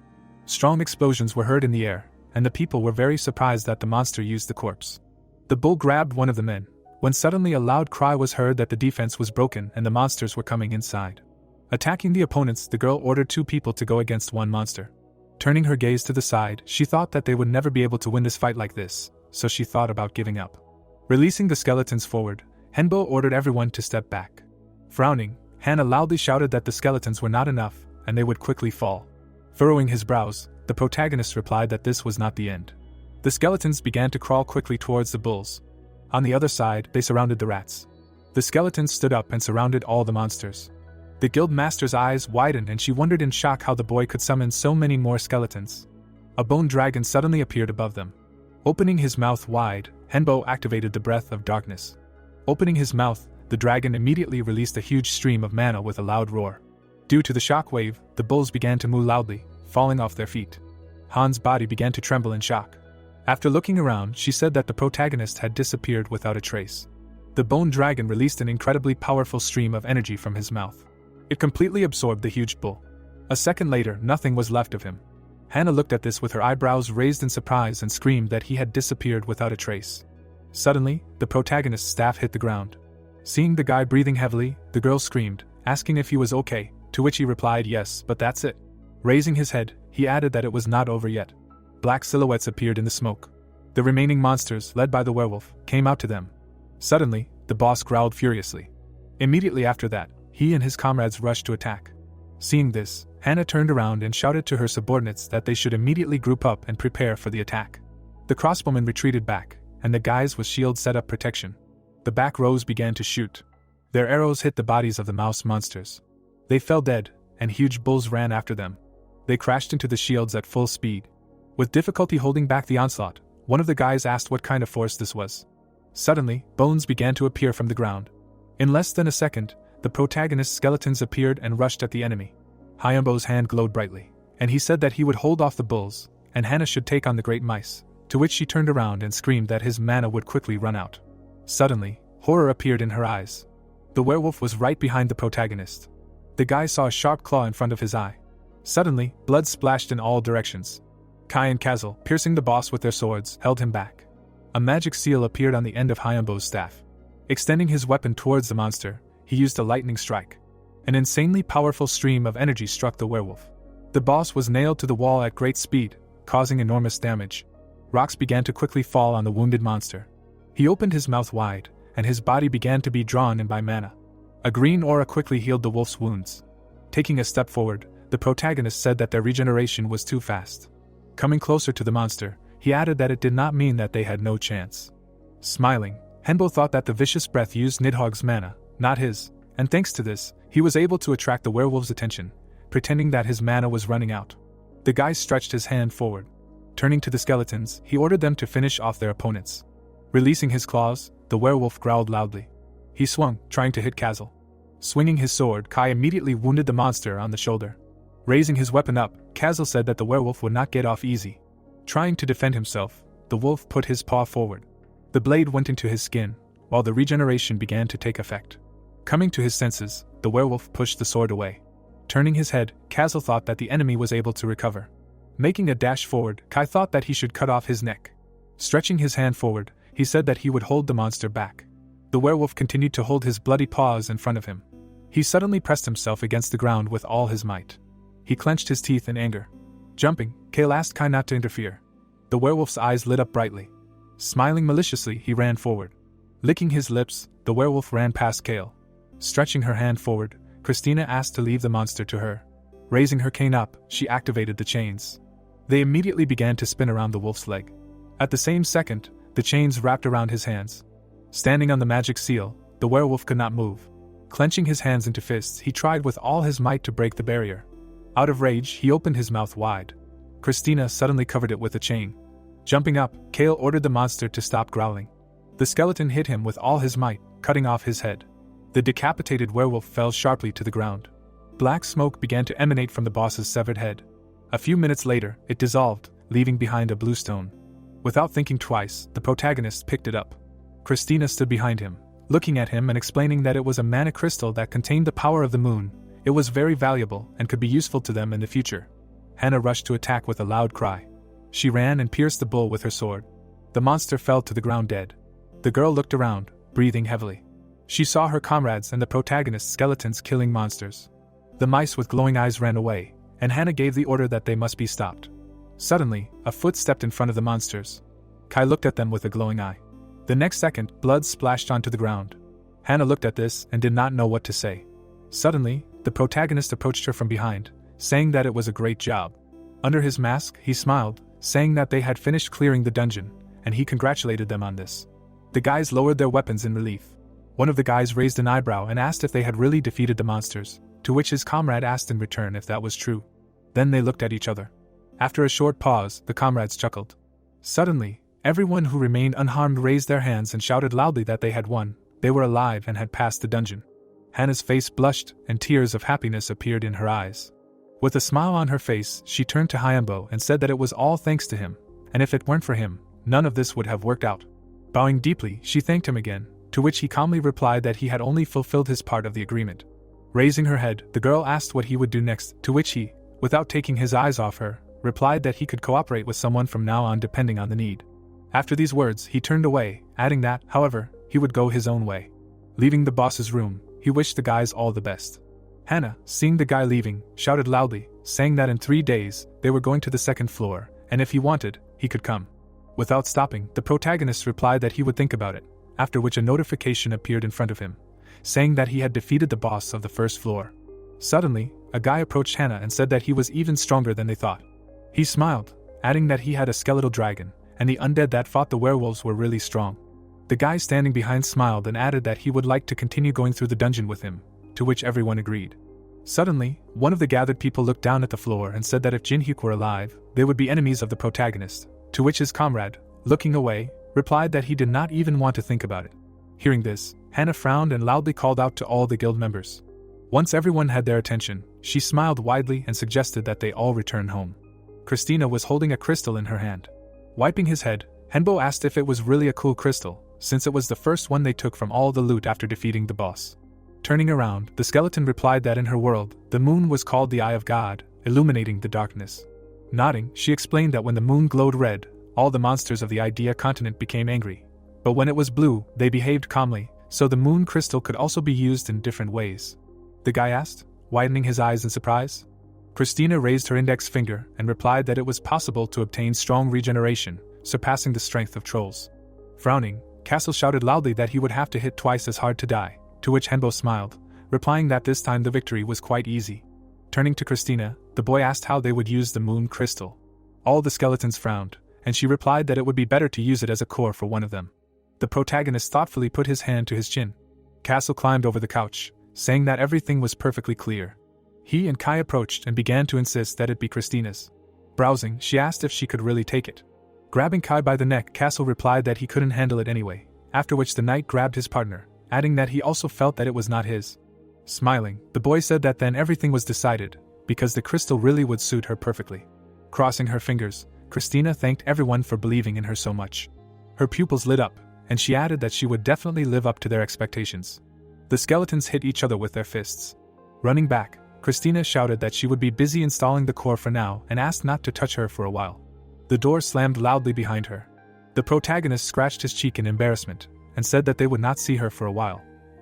Strong explosions were heard in the air, and the people were very surprised that the monster used the corpse. The bull grabbed one of the men, when suddenly a loud cry was heard that the defense was broken and the monsters were coming inside. Attacking the opponents, the girl ordered 2 people to go against one monster. Turning her gaze to the side, she thought that they would never be able to win this fight like this, so she thought about giving up. Releasing the skeletons forward, Henbo ordered everyone to step back. Frowning, Hana loudly shouted that the skeletons were not enough, and they would quickly fall. Furrowing his brows, the protagonist replied that this was not the end. The skeletons began to crawl quickly towards the bulls. On the other side, they surrounded the rats. The skeletons stood up and surrounded all the monsters. The guild master's eyes widened and she wondered in shock how the boy could summon so many more skeletons. A bone dragon suddenly appeared above them. Opening his mouth wide, Henbo activated the breath of darkness. Opening his mouth, the dragon immediately released a huge stream of mana with a loud roar. Due to the shock wave, the bulls began to moo loudly, falling off their feet. Han's body began to tremble in shock. After looking around, she said that the protagonist had disappeared without a trace. The bone dragon released an incredibly powerful stream of energy from his mouth. It completely absorbed the huge bull. A second later, nothing was left of him. Hana looked at this with her eyebrows raised in surprise and screamed that he had disappeared without a trace. Suddenly, the protagonist's staff hit the ground. Seeing the guy breathing heavily, the girl screamed, asking if he was okay, to which he replied yes, but that's it. Raising his head, he added that it was not over yet. Black silhouettes appeared in the smoke. The remaining monsters, led by the werewolf, came out to them. Suddenly, the boss growled furiously. Immediately after that, he and his comrades rushed to attack. Seeing this, Hana turned around and shouted to her subordinates that they should immediately group up and prepare for the attack. The crossbowmen retreated back, and the guys with shields set up protection. The back rows began to shoot. Their arrows hit the bodies of the mouse monsters. They fell dead, and huge bulls ran after them. They crashed into the shields at full speed. With difficulty holding back the onslaught, one of the guys asked what kind of force this was. Suddenly, bones began to appear from the ground. In less than a second, the protagonist's skeletons appeared and rushed at the enemy. Hyunbo's hand glowed brightly, and he said that he would hold off the bulls, and Hana should take on the great mice, to which she turned around and screamed that his mana would quickly run out. Suddenly, horror appeared in her eyes. The werewolf was right behind the protagonist. The guy saw a sharp claw in front of his eye. Suddenly, blood splashed in all directions. Kai and Kazel, piercing the boss with their swords, held him back. A magic seal appeared on the end of Hyunbo's staff. Extending his weapon towards the monster, he used a lightning strike. An insanely powerful stream of energy struck the werewolf. The boss was nailed to the wall at great speed, causing enormous damage. Rocks began to quickly fall on the wounded monster. He opened his mouth wide, and his body began to be drawn in by mana. A green aura quickly healed the wolf's wounds. Taking a step forward, the protagonist said that their regeneration was too fast. Coming closer to the monster, he added that it did not mean that they had no chance. Smiling, Henbo thought that the vicious breath used Nidhogg's mana, not his, and thanks to this, he was able to attract the werewolf's attention, pretending that his mana was running out. The guy stretched his hand forward. Turning to the skeletons, he ordered them to finish off their opponents. Releasing his claws, the werewolf growled loudly. He swung, trying to hit Kazel. Swinging his sword, Kai immediately wounded the monster on the shoulder. Raising his weapon up, Kazel said that the werewolf would not get off easy. Trying to defend himself, the wolf put his paw forward. The blade went into his skin, while the regeneration began to take effect. Coming to his senses, the werewolf pushed the sword away. Turning his head, Kazel thought that the enemy was able to recover. Making a dash forward, Kai thought that he should cut off his neck. Stretching his hand forward, he said that he would hold the monster back. The werewolf continued to hold his bloody paws in front of him. He suddenly pressed himself against the ground with all his might. He clenched his teeth in anger. Jumping, Kale asked Kai not to interfere. The werewolf's eyes lit up brightly. Smiling maliciously, he ran forward. Licking his lips, the werewolf ran past Kale. Stretching her hand forward, Christina asked to leave the monster to her. Raising her cane up, she activated the chains. They immediately began to spin around the wolf's leg. At the same second, the chains wrapped around his hands. Standing on the magic seal, the werewolf could not move. Clenching his hands into fists, he tried with all his might to break the barrier. Out of rage, he opened his mouth wide. Christina suddenly covered it with a chain. Jumping up, Kale ordered the monster to stop growling. The skeleton hit him with all his might, cutting off his head. The decapitated werewolf fell sharply to the ground. Black smoke began to emanate from the boss's severed head. A few minutes later, it dissolved, leaving behind a blue stone. Without thinking twice, the protagonist picked it up. Christina stood behind him, looking at him and explaining that it was a mana crystal that contained the power of the moon. It was very valuable and could be useful to them in the future. Hannah rushed to attack with a loud cry. She ran and pierced the bull with her sword. The monster fell to the ground dead. The girl looked around, breathing heavily. She saw her comrades and the protagonist's skeletons killing monsters. The mice with glowing eyes ran away, and Hannah gave the order that they must be stopped. Suddenly, a foot stepped in front of the monsters. Kai looked at them with a glowing eye. The next second, blood splashed onto the ground. Hannah looked at this and did not know what to say. Suddenly, the protagonist approached her from behind, saying that it was a great job. Under his mask, he smiled, saying that they had finished clearing the dungeon, and he congratulated them on this. The guys lowered their weapons in relief. One of the guys raised an eyebrow and asked if they had really defeated the monsters, to which his comrade asked in return if that was true. Then they looked at each other. After a short pause, the comrades chuckled. Suddenly, everyone who remained unharmed raised their hands and shouted loudly that they had won, they were alive and had passed the dungeon. Hannah's face blushed, and tears of happiness appeared in her eyes. With a smile on her face, she turned to Hyunbo and said that it was all thanks to him, and if it weren't for him, none of this would have worked out. Bowing deeply, she thanked him again, to which he calmly replied that he had only fulfilled his part of the agreement. Raising her head, the girl asked what he would do next, to which he, without taking his eyes off her, replied that he could cooperate with someone from now on depending on the need. After these words, he turned away, adding that, however, he would go his own way. Leaving the boss's room, he wished the guys all the best. Hannah, seeing the guy leaving, shouted loudly, saying that in 3 days, they were going to the second floor, and if he wanted, he could come. Without stopping, the protagonist replied that he would think about it, after which a notification appeared in front of him, saying that he had defeated the boss of the first floor. Suddenly, a guy approached Hannah and said that he was even stronger than they thought. He smiled, adding that he had a skeletal dragon, and the undead that fought the werewolves were really strong. The guy standing behind smiled and added that he would like to continue going through the dungeon with him, to which everyone agreed. Suddenly, one of the gathered people looked down at the floor and said that if Jinhyuk were alive, they would be enemies of the protagonist, to which his comrade, looking away, replied that he did not even want to think about it. Hearing this, Hannah frowned and loudly called out to all the guild members. Once everyone had their attention, she smiled widely and suggested that they all return home. Christina was holding a crystal in her hand. Wiping his head, Henbo asked if it was really a cool crystal, since it was the first one they took from all the loot after defeating the boss. Turning around, the skeleton replied that in her world, the moon was called the Eye of God, illuminating the darkness. Nodding, she explained that when the moon glowed red, all the monsters of the Idea continent became angry. But when it was blue, they behaved calmly, so the moon crystal could also be used in different ways. The guy asked, widening his eyes in surprise. Christina raised her index finger and replied that it was possible to obtain strong regeneration, surpassing the strength of trolls. Frowning, Castle shouted loudly that he would have to hit twice as hard to die, to which Henbo smiled, replying that this time the victory was quite easy. Turning to Christina, the boy asked how they would use the moon crystal. All the skeletons frowned, and she replied that it would be better to use it as a core for one of them. The protagonist thoughtfully put his hand to his chin. Castle climbed over the couch, saying that everything was perfectly clear. He and Kai approached and began to insist that it be Christina's. Browsing, she asked if she could really take it. Grabbing Kai by the neck, Castle replied that he couldn't handle it anyway, after which the knight grabbed his partner, adding that he also felt that it was not his. Smiling, the boy said that then everything was decided, because the crystal really would suit her perfectly. Crossing her fingers, Christina thanked everyone for believing in her so much. Her pupils lit up, and she added that she would definitely live up to their expectations. The skeletons hit each other with their fists. Running back, Christina shouted that she would be busy installing the core for now and asked not to touch her for a while. The door slammed loudly behind her. The protagonist scratched his cheek in embarrassment and said that they would not see her for a while.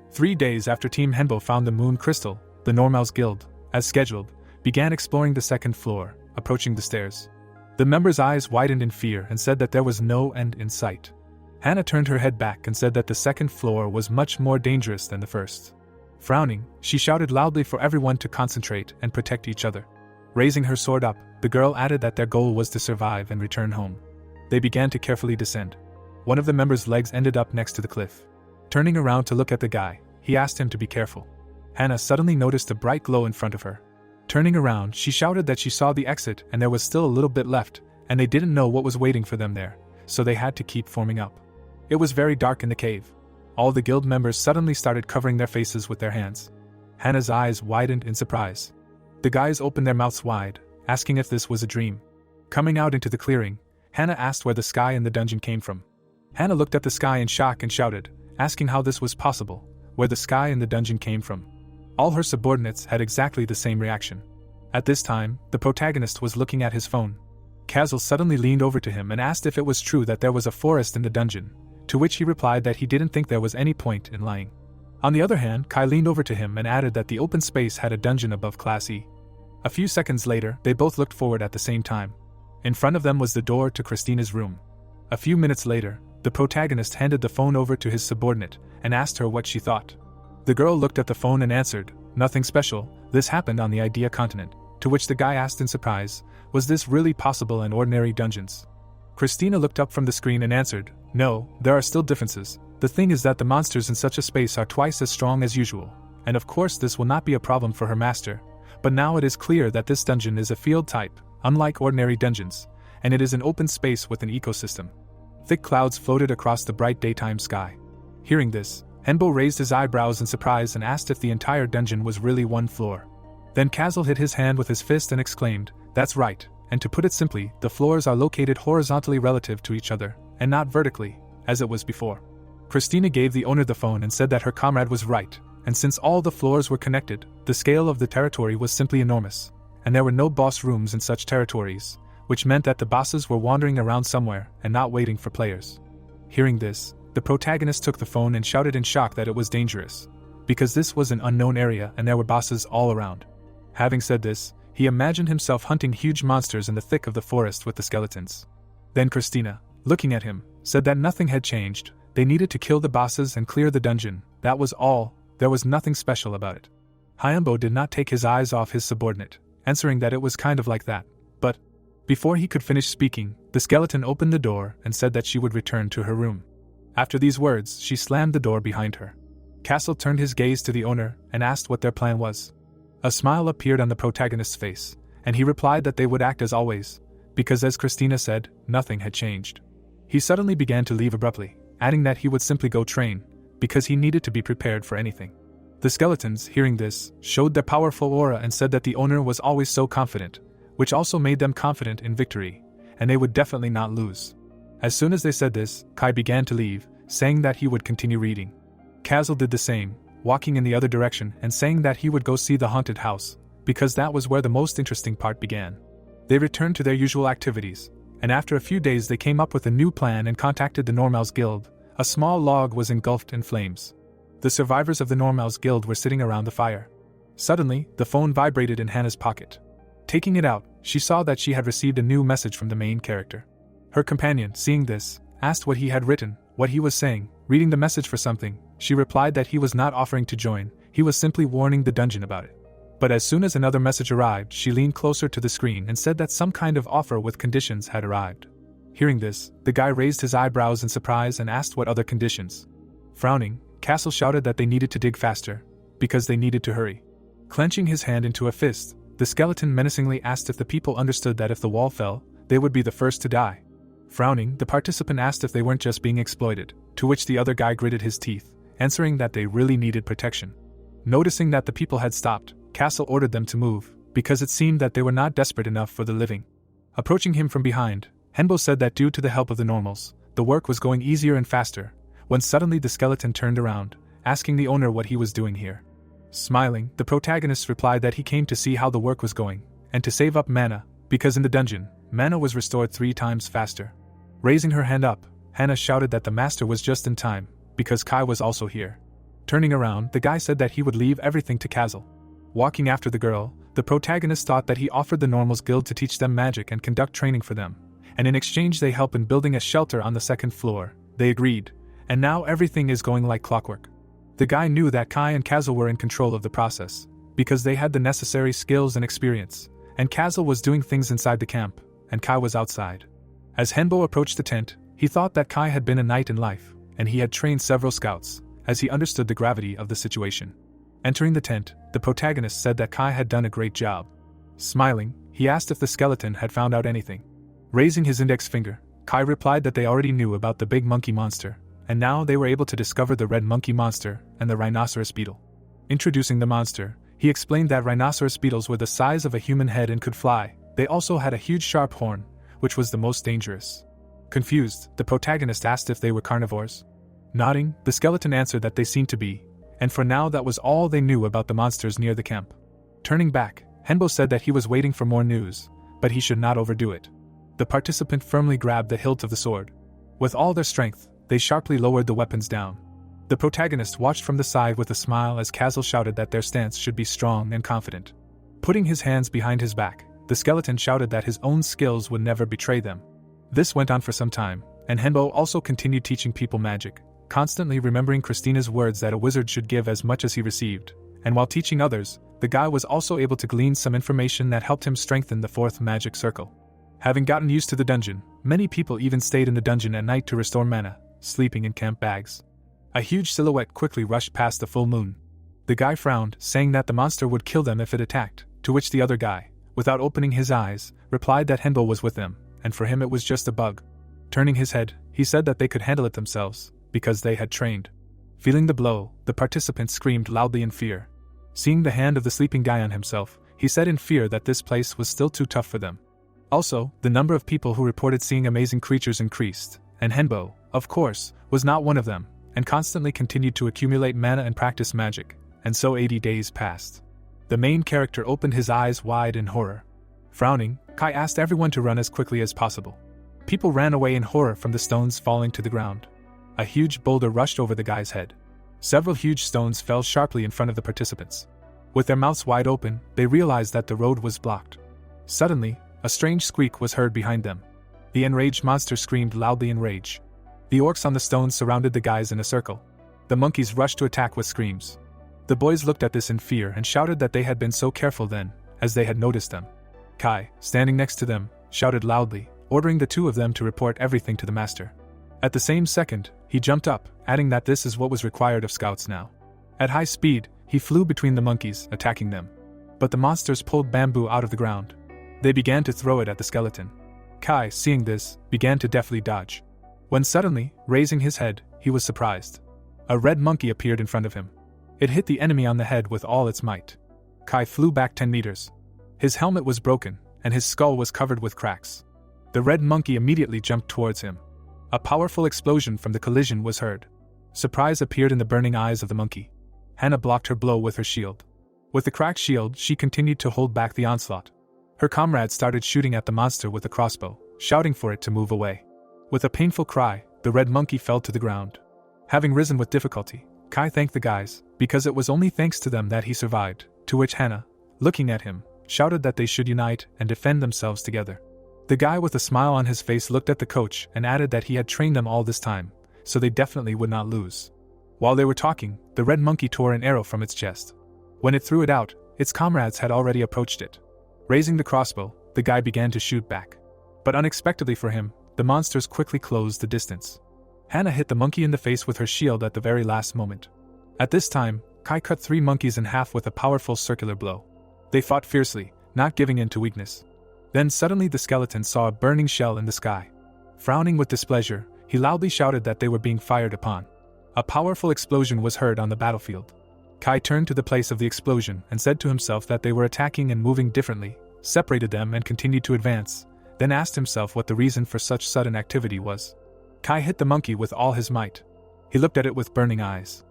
3 days after Team Henbo found the moon crystal, the Normals Guild, as scheduled, began exploring the second floor, approaching the stairs. The members' eyes widened in fear and said that there was no end in sight. Hannah turned her head back and said that the second floor was much more dangerous than the first. Frowning, she shouted loudly for everyone to concentrate and protect each other. Raising her sword up, the girl added that their goal was to survive and return home. They began to carefully descend. One of the members' legs ended up next to the cliff. Turning around to look at the guy, he asked him to be careful. Hannah suddenly noticed a bright glow in front of her. Turning around, she shouted that she saw the exit and there was still a little bit left, and they didn't know what was waiting for them there, so they had to keep forming up. It was very dark in the cave. All the guild members suddenly started covering their faces with their hands. Hannah's eyes widened in surprise. The guys opened their mouths wide, asking if this was a dream. Coming out into the clearing, Hannah asked where the sky in the dungeon came from. Hannah looked at the sky in shock and shouted, asking how this was possible, where the sky in the dungeon came from. All her subordinates had exactly the same reaction. At this time, the protagonist was looking at his phone. Castle suddenly leaned over to him and asked if it was true that there was a forest in the dungeon, to which he replied that he didn't think there was any point in lying. On the other hand, Kai leaned over to him and added that the open space had a dungeon above Class E. A few seconds later, they both looked forward at the same time. In front of them was the door to Christina's room. A few minutes later, the protagonist handed the phone over to his subordinate and asked her what she thought. The girl looked at the phone and answered, "Nothing special, this happened on the Idea continent," to which the guy asked in surprise, "Was this really possible in ordinary dungeons?" Christina looked up from the screen and answered, "No, there are still differences. The thing is that the monsters in such a space are twice as strong as usual, and of course this will not be a problem for her master, but now it is clear that this dungeon is a field type, unlike ordinary dungeons, and it is an open space with an ecosystem." Thick clouds floated across the bright daytime sky. Hearing this, Henbo raised his eyebrows in surprise and asked if the entire dungeon was really one floor. Then Castle hit his hand with his fist and exclaimed, "That's right, and to put it simply, the floors are located horizontally relative to each other, and not vertically, as it was before." Christina gave the owner the phone and said that her comrade was right, and since all the floors were connected, the scale of the territory was simply enormous, and there were no boss rooms in such territories, which meant that the bosses were wandering around somewhere and not waiting for players. Hearing this, the protagonist took the phone and shouted in shock that it was dangerous, because this was an unknown area and there were bosses all around. Having said this, he imagined himself hunting huge monsters in the thick of the forest with the skeletons. Then Christina, looking at him, said that nothing had changed. They needed to kill the bosses and clear the dungeon, that was all, there was nothing special about it. Hyambo did not take his eyes off his subordinate, answering that it was kind of like that, but before he could finish speaking, the skeleton opened the door and said that she would return to her room. After these words, she slammed the door behind her. Castle turned his gaze to the owner and asked what their plan was. A smile appeared on the protagonist's face, and he replied that they would act as always, because as Christina said, nothing had changed. He suddenly began to leave abruptly, adding that he would simply go train, because he needed to be prepared for anything. The skeletons, hearing this, showed their powerful aura and said that the owner was always so confident, which also made them confident in victory, and they would definitely not lose. As soon as they said this, Kai began to leave, saying that he would continue reading. Kazel did the same, walking in the other direction and saying that he would go see the haunted house, because that was where the most interesting part began. They returned to their usual activities, and after a few days they came up with a new plan and contacted the Normals Guild. A small log was engulfed in flames. The survivors of the Normals Guild were sitting around the fire. Suddenly, the phone vibrated in Hannah's pocket. Taking it out, she saw that she had received a new message from the main character. Her companion, seeing this, asked what he had written, what he was saying, reading the message for something. She replied that he was not offering to join, he was simply warning the dungeon about it. But as soon as another message arrived, she leaned closer to the screen and said that some kind of offer with conditions had arrived. Hearing this, the guy raised his eyebrows in surprise and asked what other conditions. Frowning, Castle shouted that they needed to dig faster, because they needed to hurry. Clenching his hand into a fist, the skeleton menacingly asked if the people understood that if the wall fell, they would be the first to die. Frowning, the participant asked if they weren't just being exploited, to which the other guy gritted his teeth, answering that they really needed protection. Noticing that the people had stopped, Castle ordered them to move, because it seemed that they were not desperate enough for the living. Approaching him from behind, Henbo said that due to the help of the normals, the work was going easier and faster, when suddenly the skeleton turned around, asking the owner what he was doing here. Smiling, the protagonist replied that he came to see how the work was going, and to save up mana, because in the dungeon, mana was restored 3 times faster. Raising her hand up, Hannah shouted that the master was just in time, because Kai was also here. Turning around, the guy said that he would leave everything to Kazel. Walking after the girl, the protagonist thought that he offered the Normals Guild to teach them magic and conduct training for them, and in exchange they help in building a shelter on the 2nd floor. They agreed, and now everything is going like clockwork. The guy knew that Kai and Kazel were in control of the process, because they had the necessary skills and experience, and Kazel was doing things inside the camp, and Kai was outside. As Henbo approached the tent, he thought that Kai had been a knight in life, and he had trained several scouts, as he understood the gravity of the situation. Entering the tent, the protagonist said that Kai had done a great job. Smiling, he asked if the skeleton had found out anything. Raising his index finger, Kai replied that they already knew about the big monkey monster, and now they were able to discover the red monkey monster and the rhinoceros beetle. Introducing the monster, he explained that rhinoceros beetles were the size of a human head and could fly. They also had a huge sharp horn, which was the most dangerous. Confused, the protagonist asked if they were carnivores. Nodding, the skeleton answered that they seemed to be, and for now that was all they knew about the monsters near the camp. Turning back, Henbo said that he was waiting for more news, but he should not overdo it. The participant firmly grabbed the hilt of the sword. With all their strength, they sharply lowered the weapons down. The protagonist watched from the side with a smile as Kazel shouted that their stance should be strong and confident. Putting his hands behind his back, the skeleton shouted that his own skills would never betray them. This went on for some time, and Henbo also continued teaching people magic, constantly remembering Christina's words that a wizard should give as much as he received, and while teaching others, the guy was also able to glean some information that helped him strengthen the 4th magic circle. Having gotten used to the dungeon, many people even stayed in the dungeon at night to restore mana, sleeping in camp bags. A huge silhouette quickly rushed past the full moon. The guy frowned, saying that the monster would kill them if it attacked, to which the other guy, without opening his eyes, replied that Henbo was with them, and for him it was just a bug. Turning his head, he said that they could handle it themselves, because they had trained. Feeling the blow, the participant screamed loudly in fear. Seeing the hand of the sleeping guy on himself, he said in fear that this place was still too tough for them. Also, the number of people who reported seeing amazing creatures increased, and Henbo, of course, was not one of them, and constantly continued to accumulate mana and practice magic, and so 80 days passed. The main character opened his eyes wide in horror. Frowning, Kai asked everyone to run as quickly as possible. People ran away in horror from the stones falling to the ground. A huge boulder rushed over the guy's head. Several huge stones fell sharply in front of the participants. With their mouths wide open, they realized that the road was blocked. Suddenly, a strange squeak was heard behind them. The enraged monster screamed loudly in rage. The orcs on the stones surrounded the guys in a circle. The monkeys rushed to attack with screams. The boys looked at this in fear and shouted that they had been so careful then, as they had noticed them. Kai, standing next to them, shouted loudly, ordering the 2 of them to report everything to the master. At the same second, he jumped up, adding that this is what was required of scouts now. At high speed, he flew between the monkeys, attacking them. But the monsters pulled bamboo out of the ground. They began to throw it at the skeleton. Kai, seeing this, began to deftly dodge. When suddenly, raising his head, he was surprised. A red monkey appeared in front of him. It hit the enemy on the head with all its might. Kai flew back 10 meters. His helmet was broken, and his skull was covered with cracks. The red monkey immediately jumped towards him. A powerful explosion from the collision was heard. Surprise appeared in the burning eyes of the monkey. Hannah blocked her blow with her shield. With the cracked shield, she continued to hold back the onslaught. Her comrades started shooting at the monster with a crossbow, shouting for it to move away. With a painful cry, the red monkey fell to the ground. Having risen with difficulty, Kai thanked the guys, because it was only thanks to them that he survived, to which Hannah, looking at him, shouted that they should unite and defend themselves together. The guy with a smile on his face looked at the coach and added that he had trained them all this time, so they definitely would not lose. While they were talking, the red monkey tore an arrow from its chest. When it threw it out, its comrades had already approached it. Raising the crossbow, the guy began to shoot back. But unexpectedly for him, the monsters quickly closed the distance. Hannah hit the monkey in the face with her shield at the very last moment. At this time, Kai cut 3 monkeys in half with a powerful circular blow. They fought fiercely, not giving in to weakness. Then suddenly the skeleton saw a burning shell in the sky. Frowning with displeasure, he loudly shouted that they were being fired upon. A powerful explosion was heard on the battlefield. Kai turned to the place of the explosion and said to himself that they were attacking and moving differently, separated them and continued to advance, then asked himself what the reason for such sudden activity was. Kai hit the monkey with all his might. He looked at it with burning eyes.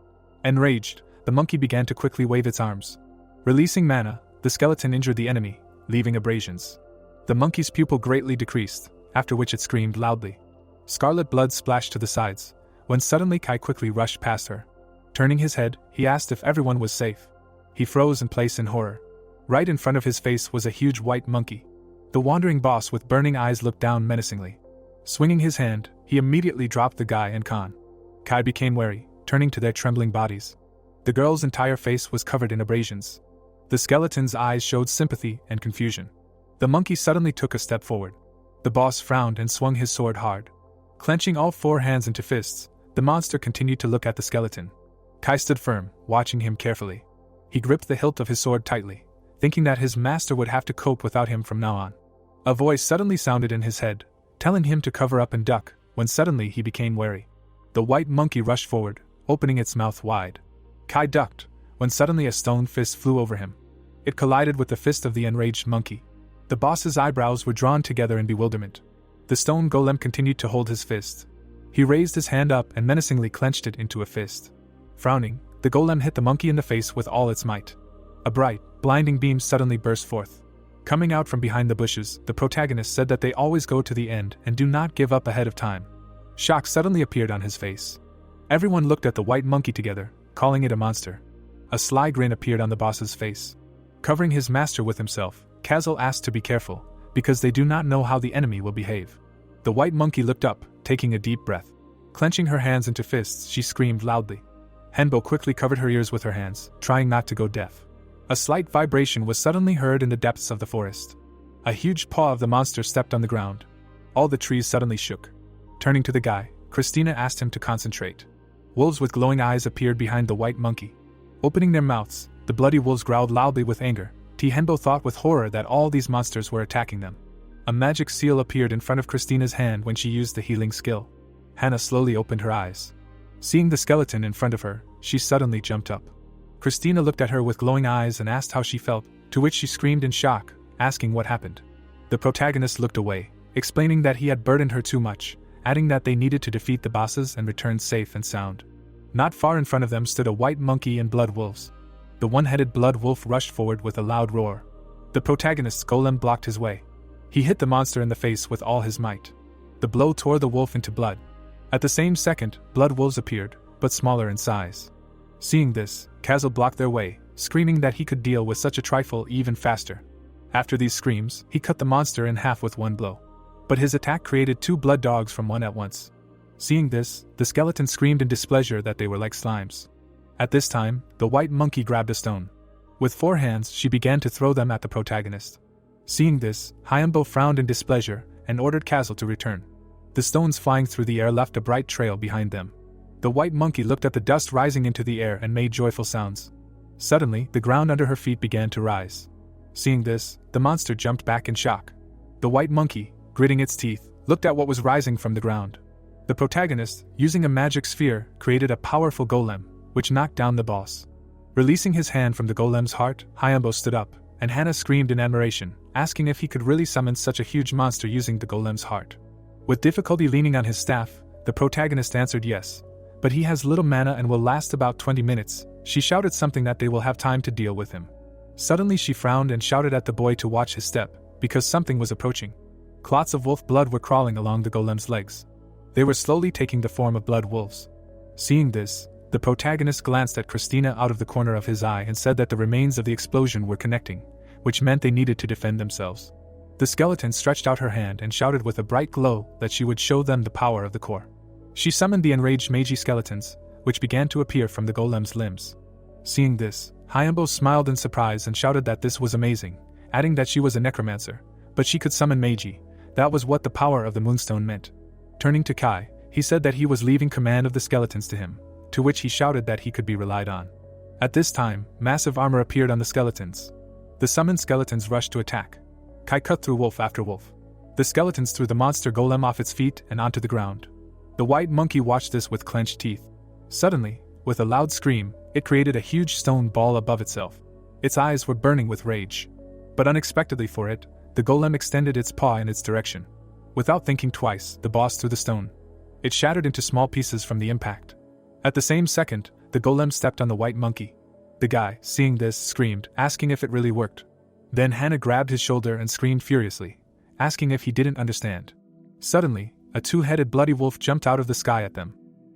Enraged, the monkey began to quickly wave its arms. Releasing mana, the skeleton injured the enemy, leaving abrasions. The monkey's pupil greatly decreased, after which it screamed loudly. Scarlet blood splashed to the sides, when suddenly Kai quickly rushed past her. Turning his head, he asked if everyone was safe. He froze in place in horror. Right in front of his face was a huge white monkey. The wandering boss with burning eyes looked down menacingly. Swinging his hand, he immediately dropped the guy and Khan. Kai became wary, turning to their trembling bodies. The girl's entire face was covered in abrasions. The skeleton's eyes showed sympathy and confusion. The monkey suddenly took a step forward. The boss frowned and swung his sword hard. Clenching all 4 hands into fists, the monster continued to look at the skeleton. Kai stood firm, watching him carefully. He gripped the hilt of his sword tightly, thinking that his master would have to cope without him from now on. A voice suddenly sounded in his head, telling him to cover up and duck, when suddenly he became wary. The white monkey rushed forward, opening its mouth wide. Kai ducked, when suddenly a stone fist flew over him. It collided with the fist of the enraged monkey. The boss's eyebrows were drawn together in bewilderment. The stone golem continued to hold his fist. He raised his hand up and menacingly clenched it into a fist. Frowning, the golem hit the monkey in the face with all its might. A bright, blinding beam suddenly burst forth. Coming out from behind the bushes, the protagonist said that they always go to the end and do not give up ahead of time. Shock suddenly appeared on his face. Everyone looked at the white monkey together, calling it a monster. A sly grin appeared on the boss's face. Covering his master with himself, Kazal asked to be careful, because they do not know how the enemy will behave. The white monkey looked up, taking a deep breath. Clenching her hands into fists, she screamed loudly. Henbo quickly covered her ears with her hands, trying not to go deaf. A slight vibration was suddenly heard in the depths of the forest. A huge paw of the monster stepped on the ground. All the trees suddenly shook. Turning to the guy, Christina asked him to concentrate. Wolves with glowing eyes appeared behind the white monkey. Opening their mouths, the bloody wolves growled loudly with anger. Henbo thought with horror that all these monsters were attacking them. A magic seal appeared in front of Christina's hand when she used the healing skill. Hannah slowly opened her eyes. Seeing the skeleton in front of her, she suddenly jumped up. Christina looked at her with glowing eyes and asked how she felt, to which she screamed in shock, asking what happened. The protagonist looked away, explaining that he had burdened her too much, adding that they needed to defeat the bosses and return safe and sound. Not far in front of them stood a white monkey and blood wolves. The one-headed blood wolf rushed forward with a loud roar. The protagonist's golem blocked his way. He hit the monster in the face with all his might. The blow tore the wolf into blood. At the same second, blood wolves appeared, but smaller in size. Seeing this, Kazal blocked their way, screaming that he could deal with such a trifle even faster. After these screams, he cut the monster in half with one blow. But his attack created 2 blood dogs from one at once. Seeing this, the skeleton screamed in displeasure that they were like slimes. At this time, the white monkey grabbed a stone. With 4 hands, she began to throw them at the protagonist. Seeing this, Hyambo frowned in displeasure and ordered Kazal to return. The stones flying through the air left a bright trail behind them. The white monkey looked at the dust rising into the air and made joyful sounds. Suddenly, the ground under her feet began to rise. Seeing this, the monster jumped back in shock. The white monkey, gritting its teeth, looked at what was rising from the ground. The protagonist, using a magic sphere, created a powerful golem, which knocked down the boss. Releasing his hand from the golem's heart, Hyunbo stood up, and Hana screamed in admiration, asking if he could really summon such a huge monster using the golem's heart. With difficulty leaning on his staff, the protagonist answered yes, but he has little mana and will last about 20 minutes. She shouted something that they will have time to deal with him. Suddenly she frowned and shouted at the boy to watch his step, because something was approaching. Clots of wolf blood were crawling along the golem's legs. They were slowly taking the form of blood wolves. Seeing this, the protagonist glanced at Christina out of the corner of his eye and said that the remains of the explosion were connecting, which meant they needed to defend themselves. The skeleton stretched out her hand and shouted with a bright glow that she would show them the power of the core. She summoned the enraged Meiji skeletons, which began to appear from the golem's limbs. Seeing this, Hyunbo smiled in surprise and shouted that this was amazing, adding that she was a necromancer, but she could summon Meiji. That was what the power of the moonstone meant. Turning to Kai, he said that he was leaving command of the skeletons to him, to which he shouted that he could be relied on. At this time, massive armor appeared on the skeletons. The summoned skeletons rushed to attack. Kai cut through wolf after wolf. The skeletons threw the monster golem off its feet and onto the ground. The white monkey watched this with clenched teeth. Suddenly, with a loud scream, it created a huge stone ball above itself. Its eyes were burning with rage. But unexpectedly for it, the golem extended its paw in its direction. Without thinking twice, the boss threw the stone. It shattered into small pieces from the impact. At the same second, the golem stepped on the white monkey. The guy, seeing this, screamed, asking if it really worked. Then Hana grabbed his shoulder and screamed furiously, asking if he didn't understand. Suddenly, a two-headed bloody wolf jumped out of the sky at them.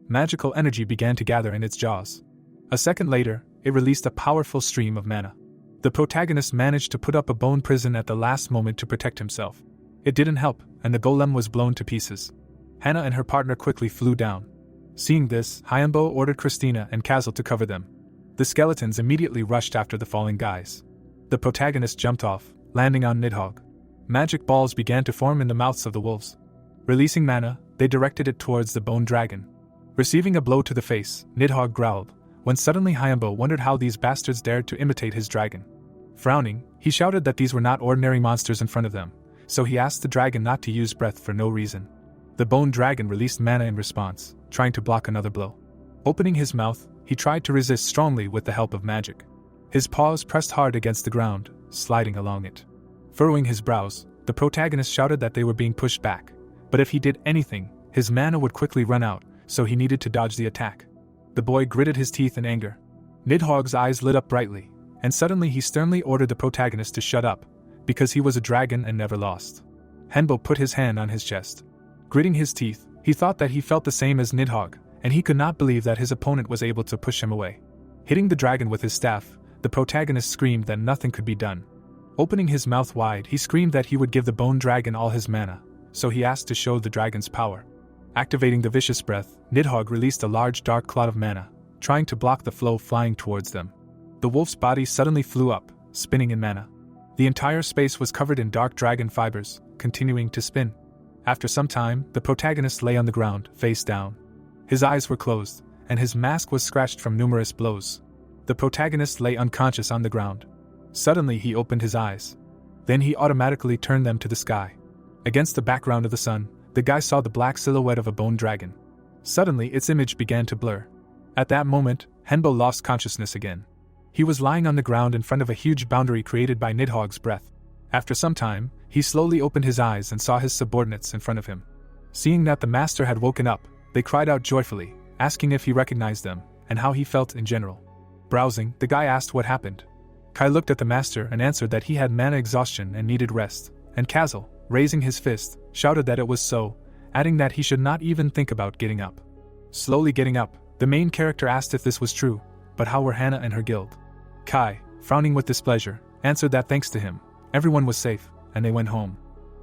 Magical energy began to gather in its jaws. A second later, it released a powerful stream of mana. The protagonist managed to put up a bone prison at the last moment to protect himself. It didn't help, and the golem was blown to pieces. Hana and her partner quickly flew down. Seeing this, Hyunbo ordered Christina and Kazel to cover them. The skeletons immediately rushed after the falling guys. The protagonist jumped off, landing on Nidhogg. Magic balls began to form in the mouths of the wolves. Releasing mana, they directed it towards the bone dragon. Receiving a blow to the face, Nidhogg growled, when suddenly Hyunbo wondered how these bastards dared to imitate his dragon. Frowning, he shouted that these were not ordinary monsters in front of them, so he asked the dragon not to use breath for no reason. The bone dragon released mana in response, trying to block another blow. Opening his mouth, he tried to resist strongly with the help of magic. His paws pressed hard against the ground, sliding along it. Furrowing his brows, the protagonist shouted that they were being pushed back, but if he did anything, his mana would quickly run out, so he needed to dodge the attack. The boy gritted his teeth in anger. Nidhogg's eyes lit up brightly, and suddenly he sternly ordered the protagonist to shut up, because he was a dragon and never lost. Hyunbo put his hand on his chest. Gritting his teeth, he thought that he felt the same as Nidhogg, and he could not believe that his opponent was able to push him away. Hitting the dragon with his staff, the protagonist screamed that nothing could be done. Opening his mouth wide, he screamed that he would give the bone dragon all his mana, so he asked to show the dragon's power. Activating the vicious breath, Nidhogg released a large dark cloud of mana, trying to block the flow flying towards them. The wolf's body suddenly flew up, spinning in mana. The entire space was covered in dark dragon fibers, continuing to spin. After some time, the protagonist lay on the ground, face down. His eyes were closed, and his mask was scratched from numerous blows. The protagonist lay unconscious on the ground. Suddenly he opened his eyes. Then he automatically turned them to the sky. Against the background of the sun, the guy saw the black silhouette of a bone dragon. Suddenly its image began to blur. At that moment, Hyunbo lost consciousness again. He was lying on the ground in front of a huge boundary created by Nidhogg's breath. After some time, he slowly opened his eyes and saw his subordinates in front of him. Seeing that the master had woken up, they cried out joyfully, asking if he recognized them, and how he felt in general. Browsing, the guy asked what happened. Kai looked at the master and answered that he had mana exhaustion and needed rest, and Kazel, raising his fist, shouted that it was so, adding that he should not even think about getting up. Slowly getting up, the main character asked if this was true, but how were Hana and her guild? Kai, frowning with displeasure, answered that thanks to him, everyone was safe, and they went home.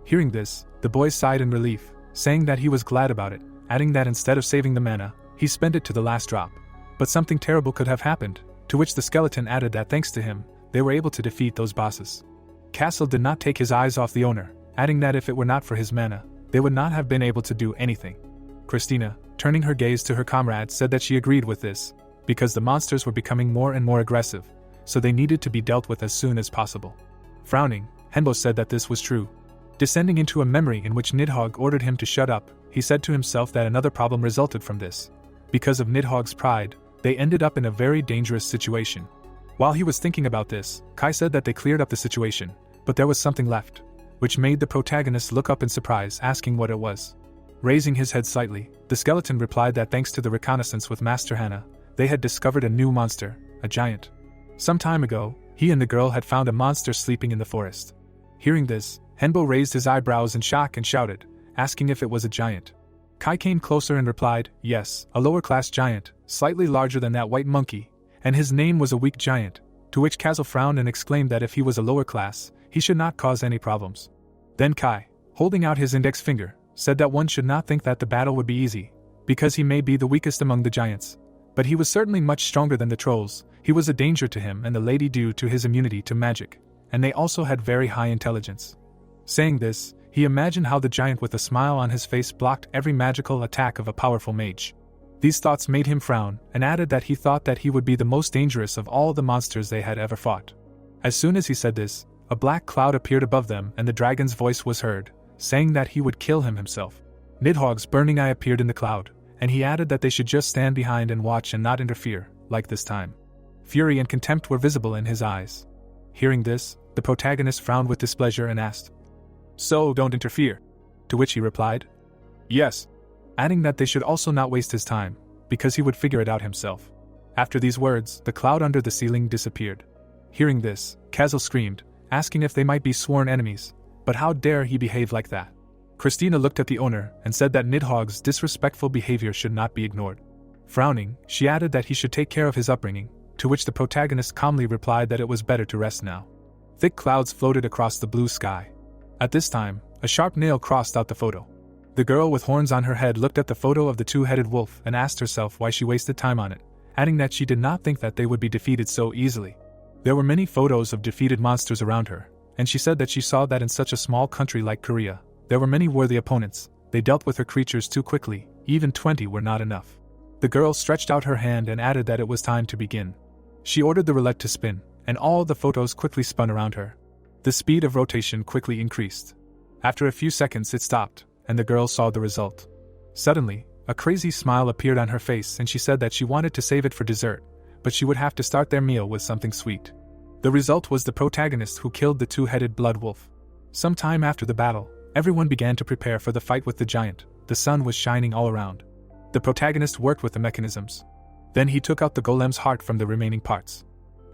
Hearing this, the boy sighed in relief, saying that he was glad about it, adding that instead of saving the mana, he spent it to the last drop. But something terrible could have happened, to which the skeleton added that thanks to him, they were able to defeat those bosses. Kazel did not take his eyes off the owner, adding that if it were not for his mana, they would not have been able to do anything. Christina, turning her gaze to her comrade, said that she agreed with this, because the monsters were becoming more and more aggressive, so they needed to be dealt with as soon as possible. Frowning, Hyunbo said that this was true. Descending into a memory in which Nidhogg ordered him to shut up, he said to himself that another problem resulted from this. Because of Nidhogg's pride, they ended up in a very dangerous situation. While he was thinking about this, Kai said that they cleared up the situation, but there was something left, which made the protagonist look up in surprise, asking what it was. Raising his head slightly, the skeleton replied that thanks to the reconnaissance with Master Hana, they had discovered a new monster, a giant. Some time ago, he and the girl had found a monster sleeping in the forest. Hearing this, Henbo raised his eyebrows in shock and shouted, asking if it was a giant. Kai came closer and replied, yes, a lower-class giant, slightly larger than that white monkey, and his name was a weak giant, to which Kazel frowned and exclaimed that if he was a lower class, he should not cause any problems. Then Kai, holding out his index finger, said that one should not think that the battle would be easy, because he may be the weakest among the giants. But he was certainly much stronger than the trolls. He was a danger to him and the lady due to his immunity to magic, and they also had very high intelligence. Saying this, he imagined how the giant with a smile on his face blocked every magical attack of a powerful mage. These thoughts made him frown, and added that he thought that he would be the most dangerous of all the monsters they had ever fought. As soon as he said this, a black cloud appeared above them and the dragon's voice was heard, saying that he would kill him himself. Nidhogg's burning eye appeared in the cloud, and he added that they should just stand behind and watch and not interfere, like this time. Fury and contempt were visible in his eyes. Hearing this, the protagonist frowned with displeasure and asked, "So, don't interfere?" To which he replied, "Yes," adding that they should also not waste his time, because he would figure it out himself. After these words, the cloud under the ceiling disappeared. Hearing this, Kazel screamed, asking if they might be sworn enemies, but how dare he behave like that? Christina looked at the owner and said that Nidhogg's disrespectful behavior should not be ignored. Frowning, she added that he should take care of his upbringing, to which the protagonist calmly replied that it was better to rest now. Thick clouds floated across the blue sky. At this time, a sharp nail crossed out the photo. The girl with horns on her head looked at the photo of the two-headed wolf and asked herself why she wasted time on it, adding that she did not think that they would be defeated so easily. There were many photos of defeated monsters around her, and she said that she saw that in such a small country like Korea, there were many worthy opponents. They dealt with her creatures too quickly, even 20 were not enough. The girl stretched out her hand and added that it was time to begin. She ordered the roulette to spin, and all the photos quickly spun around her. The speed of rotation quickly increased. After a few seconds it stopped, and the girl saw the result. Suddenly, a crazy smile appeared on her face and she said that she wanted to save it for dessert, but she would have to start their meal with something sweet. The result was the protagonist who killed the two-headed blood wolf. Some time after the battle, everyone began to prepare for the fight with the giant. The sun was shining all around. The protagonist worked with the mechanisms. Then he took out the golem's heart from the remaining parts.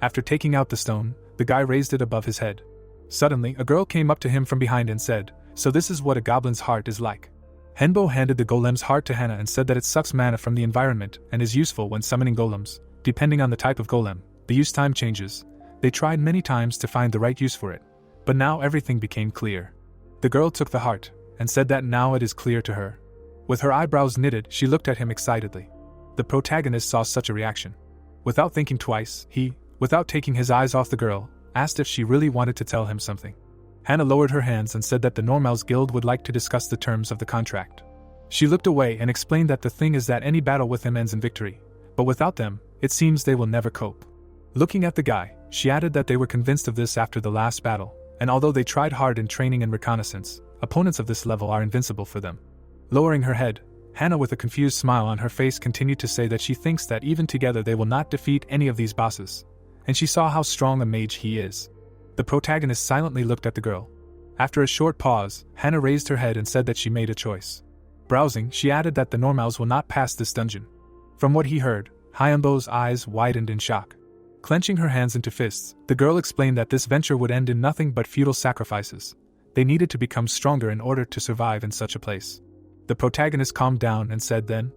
After taking out the stone, the guy raised it above his head. Suddenly, a girl came up to him from behind and said, "So this is what a goblin's heart is like." Henbo handed the golem's heart to Hana and said that it sucks mana from the environment and is useful when summoning golems. Depending on the type of golem, the use time changes. They tried many times to find the right use for it, but now everything became clear. The girl took the heart and said that now it is clear to her. With her eyebrows knitted, she looked at him excitedly. The protagonist saw such a reaction. Without thinking twice, he, without taking his eyes off the girl, asked if she really wanted to tell him something. Hana lowered her hands and said that the Normals Guild would like to discuss the terms of the contract. She looked away and explained that the thing is that any battle with them ends in victory, but without them, it seems they will never cope. Looking at the guy, she added that they were convinced of this after the last battle, and although they tried hard in training and reconnaissance, opponents of this level are invincible for them. Lowering her head, Hana with a confused smile on her face continued to say that she thinks that even together they will not defeat any of these bosses, and she saw how strong a mage he is. The protagonist silently looked at the girl. After a short pause, Hana raised her head and said that she made a choice. Browsing, she added that the Normals will not pass this dungeon. From what he heard, Hyunbo's eyes widened in shock. Clenching her hands into fists, the girl explained that this venture would end in nothing but futile sacrifices. They needed to become stronger in order to survive in such a place. The protagonist calmed down and said then.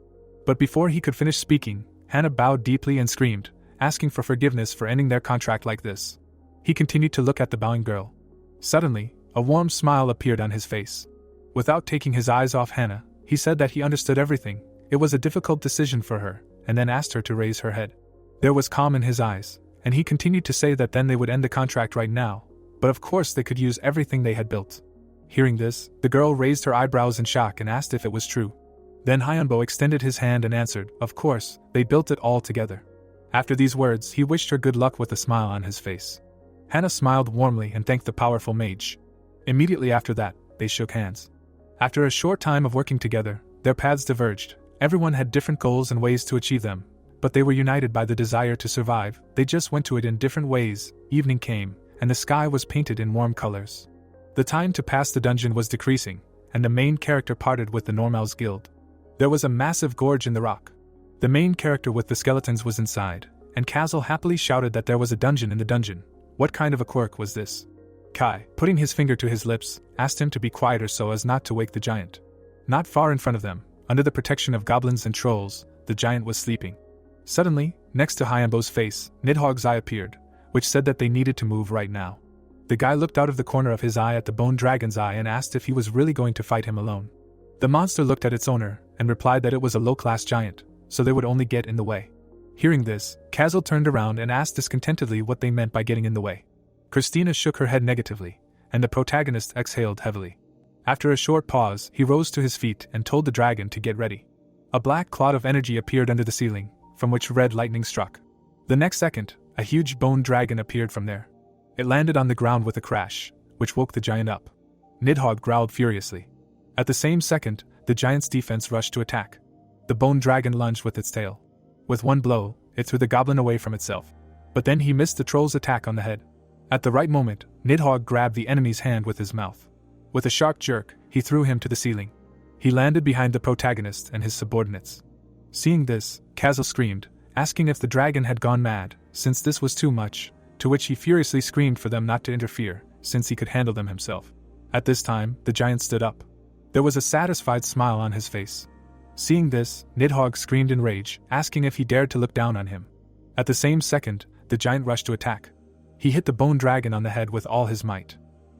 But before he could finish speaking, Hana bowed deeply and screamed, asking for forgiveness for ending their contract like this. He continued to look at the bowing girl. Suddenly, a warm smile appeared on his face. Without taking his eyes off Hana, he said that he understood everything. It was a difficult decision for her, and then asked her to raise her head. There was calm in his eyes, and he continued to say that then they would end the contract right now, but of course they could use everything they had built. Hearing this, the girl raised her eyebrows in shock and asked if it was true. Then Hyunbo extended his hand and answered, "Of course, they built it all together." After these words, he wished her good luck with a smile on his face. Hana smiled warmly and thanked the powerful mage. Immediately after that, they shook hands. After a short time of working together, their paths diverged. Everyone had different goals and ways to achieve them, but they were united by the desire to survive. They just went to it in different ways. Evening came, and the sky was painted in warm colors. The time to pass the dungeon was decreasing, and the main character parted with the Normals Guild. There was a massive gorge in the rock. The main character with the skeletons was inside, and Kazal happily shouted that there was a dungeon in the dungeon. What kind of a quirk was this? Kai, putting his finger to his lips, asked him to be quieter so as not to wake the giant. Not far in front of them, under the protection of goblins and trolls, the giant was sleeping. Suddenly, next to Hyambo's face, Nidhogg's eye appeared, which said that they needed to move right now. The guy looked out of the corner of his eye at the bone dragon's eye and asked if he was really going to fight him alone. The monster looked at its owner, and replied that it was a low-class giant, so they would only get in the way. Hearing this, Kazal turned around and asked discontentedly what they meant by getting in the way. Christina shook her head negatively, and the protagonist exhaled heavily. After a short pause, he rose to his feet and told the dragon to get ready. A black cloud of energy appeared under the ceiling, from which red lightning struck. The next second, a huge bone dragon appeared from there. It landed on the ground with a crash, which woke the giant up. Nidhogg growled furiously. At the same second, the giant's defense rushed to attack. The bone dragon lunged with its tail. With one blow, it threw the goblin away from itself. But then he missed the troll's attack on the head. At the right moment, Nidhogg grabbed the enemy's hand with his mouth. With a sharp jerk, he threw him to the ceiling. He landed behind the protagonist and his subordinates. Seeing this, Kazal screamed, asking if the dragon had gone mad, since this was too much, to which he furiously screamed for them not to interfere, since he could handle them himself. At this time, the giant stood up. There was a satisfied smile on his face. Seeing this, Nidhogg screamed in rage, asking if he dared to look down on him. At the same second, the giant rushed to attack. He hit the bone dragon on the head with all his might.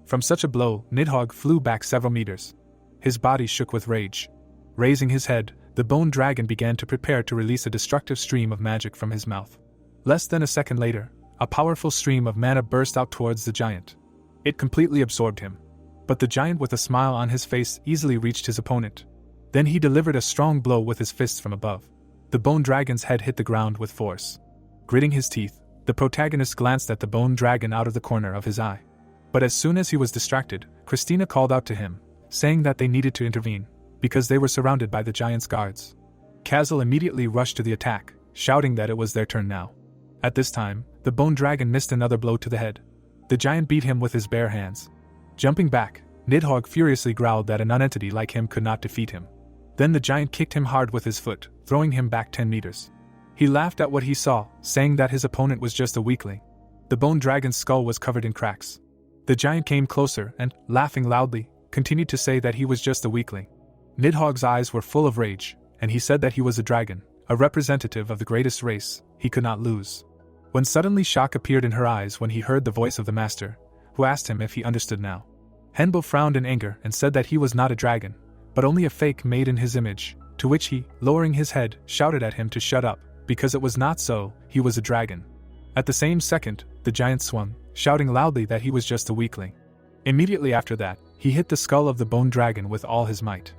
From such a blow, Nidhogg flew back several meters. His body shook with rage. Raising his head, the bone dragon began to prepare to release a destructive stream of magic from his mouth. Less than a second later, a powerful stream of mana burst out towards the giant. It completely absorbed him. But the giant, with a smile on his face, easily reached his opponent. Then he delivered a strong blow with his fists from above. The bone dragon's head hit the ground with force. Gritting his teeth, the protagonist glanced at the bone dragon out of the corner of his eye. But as soon as he was distracted, Christina called out to him, saying that they needed to intervene, because they were surrounded by the giant's guards. Kazal immediately rushed to the attack, shouting that it was their turn now. At this time, the bone dragon missed another blow to the head. The giant beat him with his bare hands. Jumping back, Nidhogg furiously growled that a nonentity like him could not defeat him. Then the giant kicked him hard with his foot, throwing him back 10 meters. He laughed at what he saw, saying that his opponent was just a weakling. The bone dragon's skull was covered in cracks. The giant came closer and, laughing loudly, continued to say that he was just a weakling. Nidhogg's eyes were full of rage, and he said that he was a dragon, a representative of the greatest race, he could not lose. When suddenly shock appeared in her eyes when he heard the voice of the master, who asked him if he understood now. Henbo frowned in anger and said that he was not a dragon, but only a fake made in his image, to which he, lowering his head, shouted at him to shut up, because it was not so, he was a dragon. At the same second, the giant swung, shouting loudly that he was just a weakling. Immediately after that, he hit the skull of the bone dragon with all his might.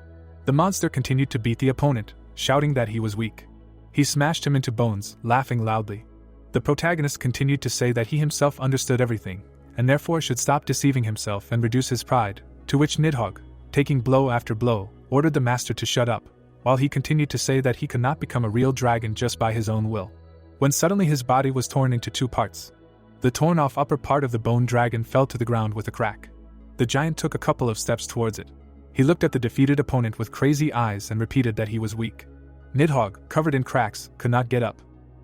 The monster continued to beat the opponent, shouting that he was weak. He smashed him into bones, laughing loudly. The protagonist continued to say that he himself understood everything, and therefore should stop deceiving himself and reduce his pride, to which Nidhogg, taking blow after blow, ordered the master to shut up, while he continued to say that he could not become a real dragon just by his own will. When suddenly his body was torn into two parts. The torn-off upper part of the bone dragon fell to the ground with a crack. The giant took a couple of steps towards it. He looked at the defeated opponent with crazy eyes and repeated that he was weak. Nidhogg, covered in cracks, could not get up.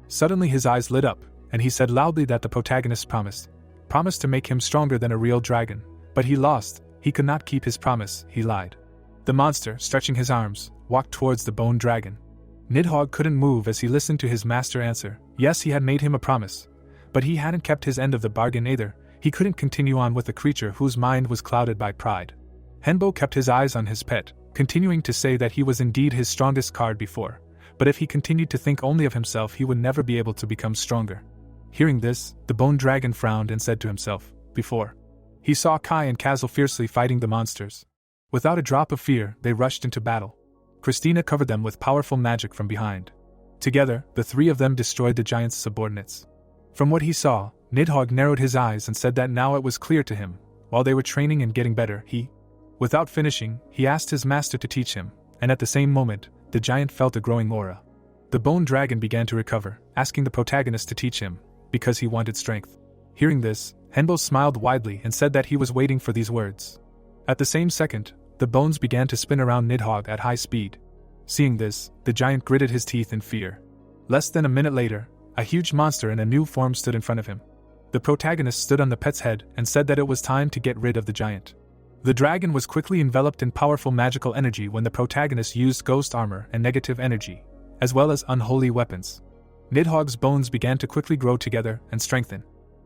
Suddenly his eyes lit up, and he said loudly that the protagonist promised to make him stronger than a real dragon, but he lost. He could not keep his promise, he lied. The monster, stretching his arms, walked towards the bone dragon. Nidhogg couldn't move as he listened to his master answer. Yes, he had made him a promise, but he hadn't kept his end of the bargain either. He couldn't continue on with a creature whose mind was clouded by pride. Henbo kept his eyes on his pet, continuing to say that he was indeed his strongest card before, but if he continued to think only of himself he would never be able to become stronger. Hearing this, the bone dragon frowned and said to himself, before. He saw Kai and Kazal fiercely fighting the monsters. Without a drop of fear, they rushed into battle. Christina covered them with powerful magic from behind. Together, the three of them destroyed the giant's subordinates. From what he saw, Nidhogg narrowed his eyes and said that now it was clear to him, while they were training and getting better, he Without finishing, he asked his master to teach him, and at the same moment, the giant felt a growing aura. The bone dragon began to recover, asking the protagonist to teach him, because he wanted strength. Hearing this, Henbo smiled widely and said that he was waiting for these words. At the same second, the bones began to spin around Nidhogg at high speed. Seeing this, the giant gritted his teeth in fear. Less than a minute later, a huge monster in a new form stood in front of him. The protagonist stood on the pet's head and said that it was time to get rid of the giant. The dragon was quickly enveloped in powerful magical energy when the protagonist used ghost armor and negative energy, as well as unholy weapons. Nidhogg's bones began to quickly grow together and strengthen.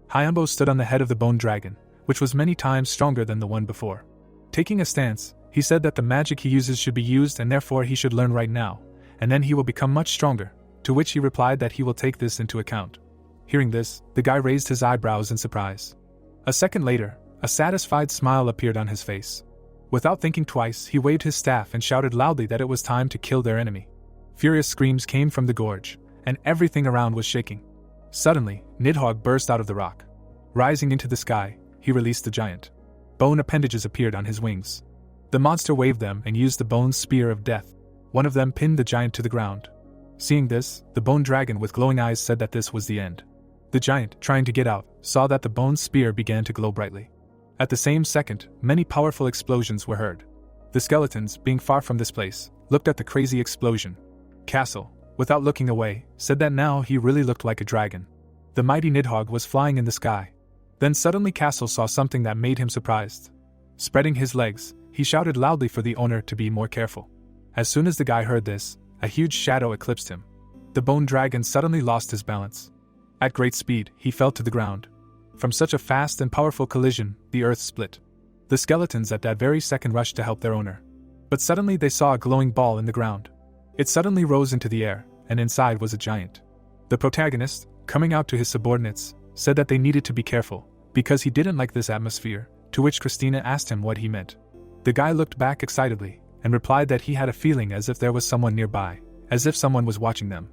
Hyunbo stood on the head of the bone dragon, which was many times stronger than the one before. Taking a stance, he said that the magic he uses should be used and therefore he should learn right now, and then he will become much stronger, to which he replied that he will take this into account. Hearing this, the guy raised his eyebrows in surprise. A second later, a satisfied smile appeared on his face. Without thinking twice, he waved his staff and shouted loudly that it was time to kill their enemy. Furious screams came from the gorge, and everything around was shaking. Suddenly, Nidhogg burst out of the rock. Rising into the sky, he released the giant. Bone appendages appeared on his wings. The monster waved them and used the bone spear of death. One of them pinned the giant to the ground. Seeing this, the bone dragon with glowing eyes said that this was the end. The giant, trying to get out, saw that the bone spear began to glow brightly. At the same second, many powerful explosions were heard. The skeletons, being far from this place, looked at the crazy explosion. Castle, without looking away, said that now he really looked like a dragon. The mighty Nidhogg was flying in the sky. Then suddenly Castle saw something that made him surprised. Spreading his legs, he shouted loudly for the owner to be more careful. As soon as the guy heard this, a huge shadow eclipsed him. The bone dragon suddenly lost his balance. At great speed, he fell to the ground. From such a fast and powerful collision, the earth split. The skeletons at that very second rushed to help their owner. But suddenly they saw a glowing ball in the ground. It suddenly rose into the air, and inside was a giant. The protagonist, coming out to his subordinates, said that they needed to be careful, because he didn't like this atmosphere, to which Christina asked him what he meant. The guy looked back excitedly, and replied that he had a feeling as if there was someone nearby, as if someone was watching them.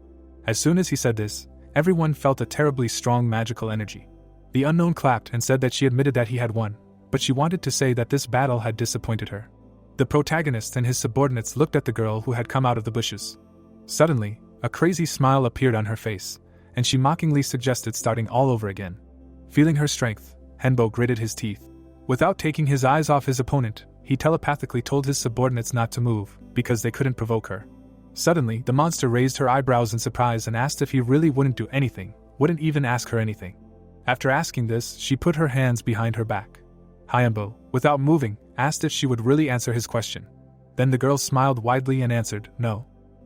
As soon as he said this, everyone felt a terribly strong magical energy. The unknown clapped and said that she admitted that he had won, but she wanted to say that this battle had disappointed her. The protagonist and his subordinates looked at the girl who had come out of the bushes. Suddenly, a crazy smile appeared on her face, and she mockingly suggested starting all over again. Feeling her strength, Henbo gritted his teeth. Without taking his eyes off his opponent, he telepathically told his subordinates not to move, because they couldn't provoke her. Suddenly, the monster raised her eyebrows in surprise and asked if he really wouldn't do anything, wouldn't even ask her anything. After asking this, she put her hands behind her back. Hyunbo, without moving, asked if she would really answer his question. Then the girl smiled widely and answered, no.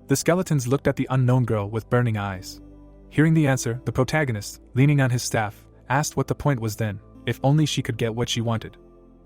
The skeletons looked at the unknown girl with burning eyes. Hearing the answer, the protagonist, leaning on his staff, asked what the point was then, if only she could get what she wanted.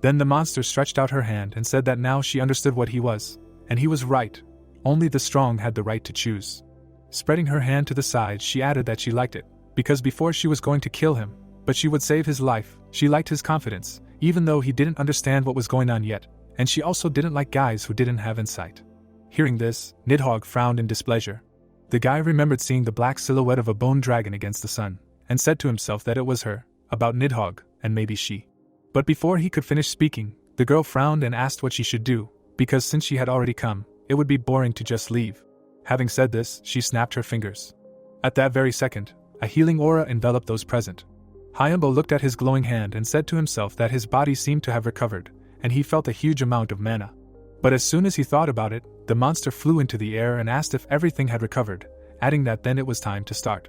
Then the monster stretched out her hand and said that now she understood what he was, and he was right. Only the strong had the right to choose. Spreading her hand to the side, she added that she liked it, because before she was going to kill him, but she would save his life. She liked his confidence, even though he didn't understand what was going on yet, and she also didn't like guys who didn't have insight. Hearing this, Nidhogg frowned in displeasure. The guy remembered seeing the black silhouette of a bone dragon against the sun, and said to himself that it was her, about Nidhogg, and maybe she. But before he could finish speaking, the girl frowned and asked what she should do, because since she had already come, it would be boring to just leave. Having said this, she snapped her fingers. At that very second, a healing aura enveloped those present. Hyunbo looked at his glowing hand and said to himself that his body seemed to have recovered, and he felt a huge amount of mana. But as soon as he thought about it, the monster flew into the air and asked if everything had recovered, adding that then it was time to start.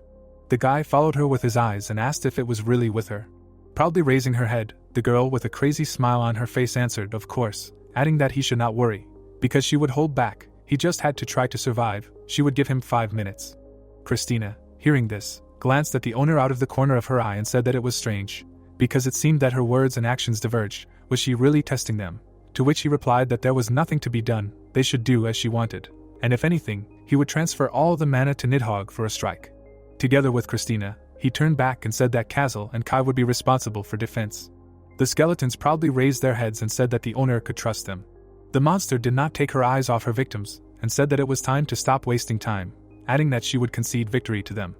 The guy followed her with his eyes and asked if it was really with her. Proudly raising her head, the girl with a crazy smile on her face answered, of course, adding that he should not worry, because she would hold back, he just had to try to survive, she would give him 5 minutes. Christina, hearing this, glanced at the owner out of the corner of her eye and said that it was strange, because it seemed that her words and actions diverged. Was she really testing them? To which he replied that there was nothing to be done, they should do as she wanted, and if anything, he would transfer all the mana to Nidhogg for a strike. Together with Christina, he turned back and said that Kazal and Kai would be responsible for defense. The skeletons proudly raised their heads and said that the owner could trust them. The monster did not take her eyes off her victims, and said that it was time to stop wasting time, adding that she would concede victory to them.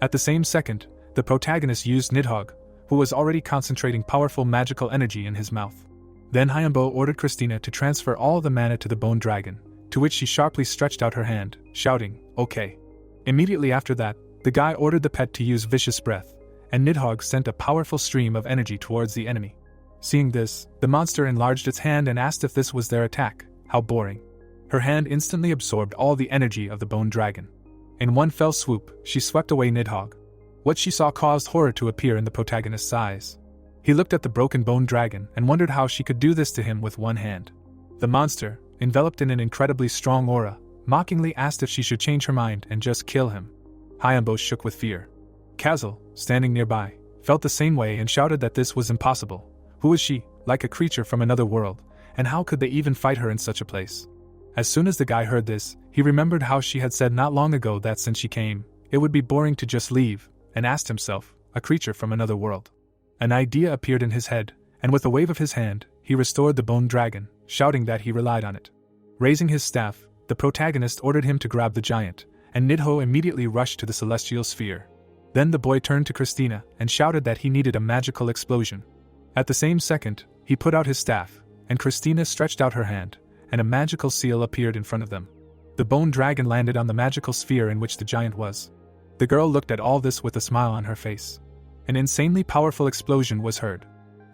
At the same second, the protagonist used Nidhogg, who was already concentrating powerful magical energy in his mouth. Then Hyunbo ordered Christina to transfer all the mana to the bone dragon, to which she sharply stretched out her hand, shouting, "Okay." Immediately after that, the guy ordered the pet to use vicious breath, and Nidhogg sent a powerful stream of energy towards the enemy. Seeing this, the monster enlarged its hand and asked if this was their attack. How boring. Her hand instantly absorbed all the energy of the bone dragon. In one fell swoop, she swept away Nidhogg. What she saw caused horror to appear in the protagonist's eyes. He looked at the broken bone dragon and wondered how she could do this to him with one hand. The monster, enveloped in an incredibly strong aura, mockingly asked if she should change her mind and just kill him. Hyunbo shook with fear. Kazel, standing nearby, felt the same way and shouted that this was impossible. Who was she, like a creature from another world, and how could they even fight her in such a place? As soon as the guy heard this, he remembered how she had said not long ago that since she came, it would be boring to just leave, and asked himself, a creature from another world. An idea appeared in his head, and with a wave of his hand, he restored the bone dragon, shouting that he relied on it. Raising his staff, the protagonist ordered him to grab the giant, and Nidhogg immediately rushed to the celestial sphere. Then the boy turned to Christina and shouted that he needed a magical explosion. At the same second, he put out his staff, and Christina stretched out her hand, and a magical seal appeared in front of them. The bone dragon landed on the magical sphere in which the giant was. The girl looked at all this with a smile on her face. An insanely powerful explosion was heard.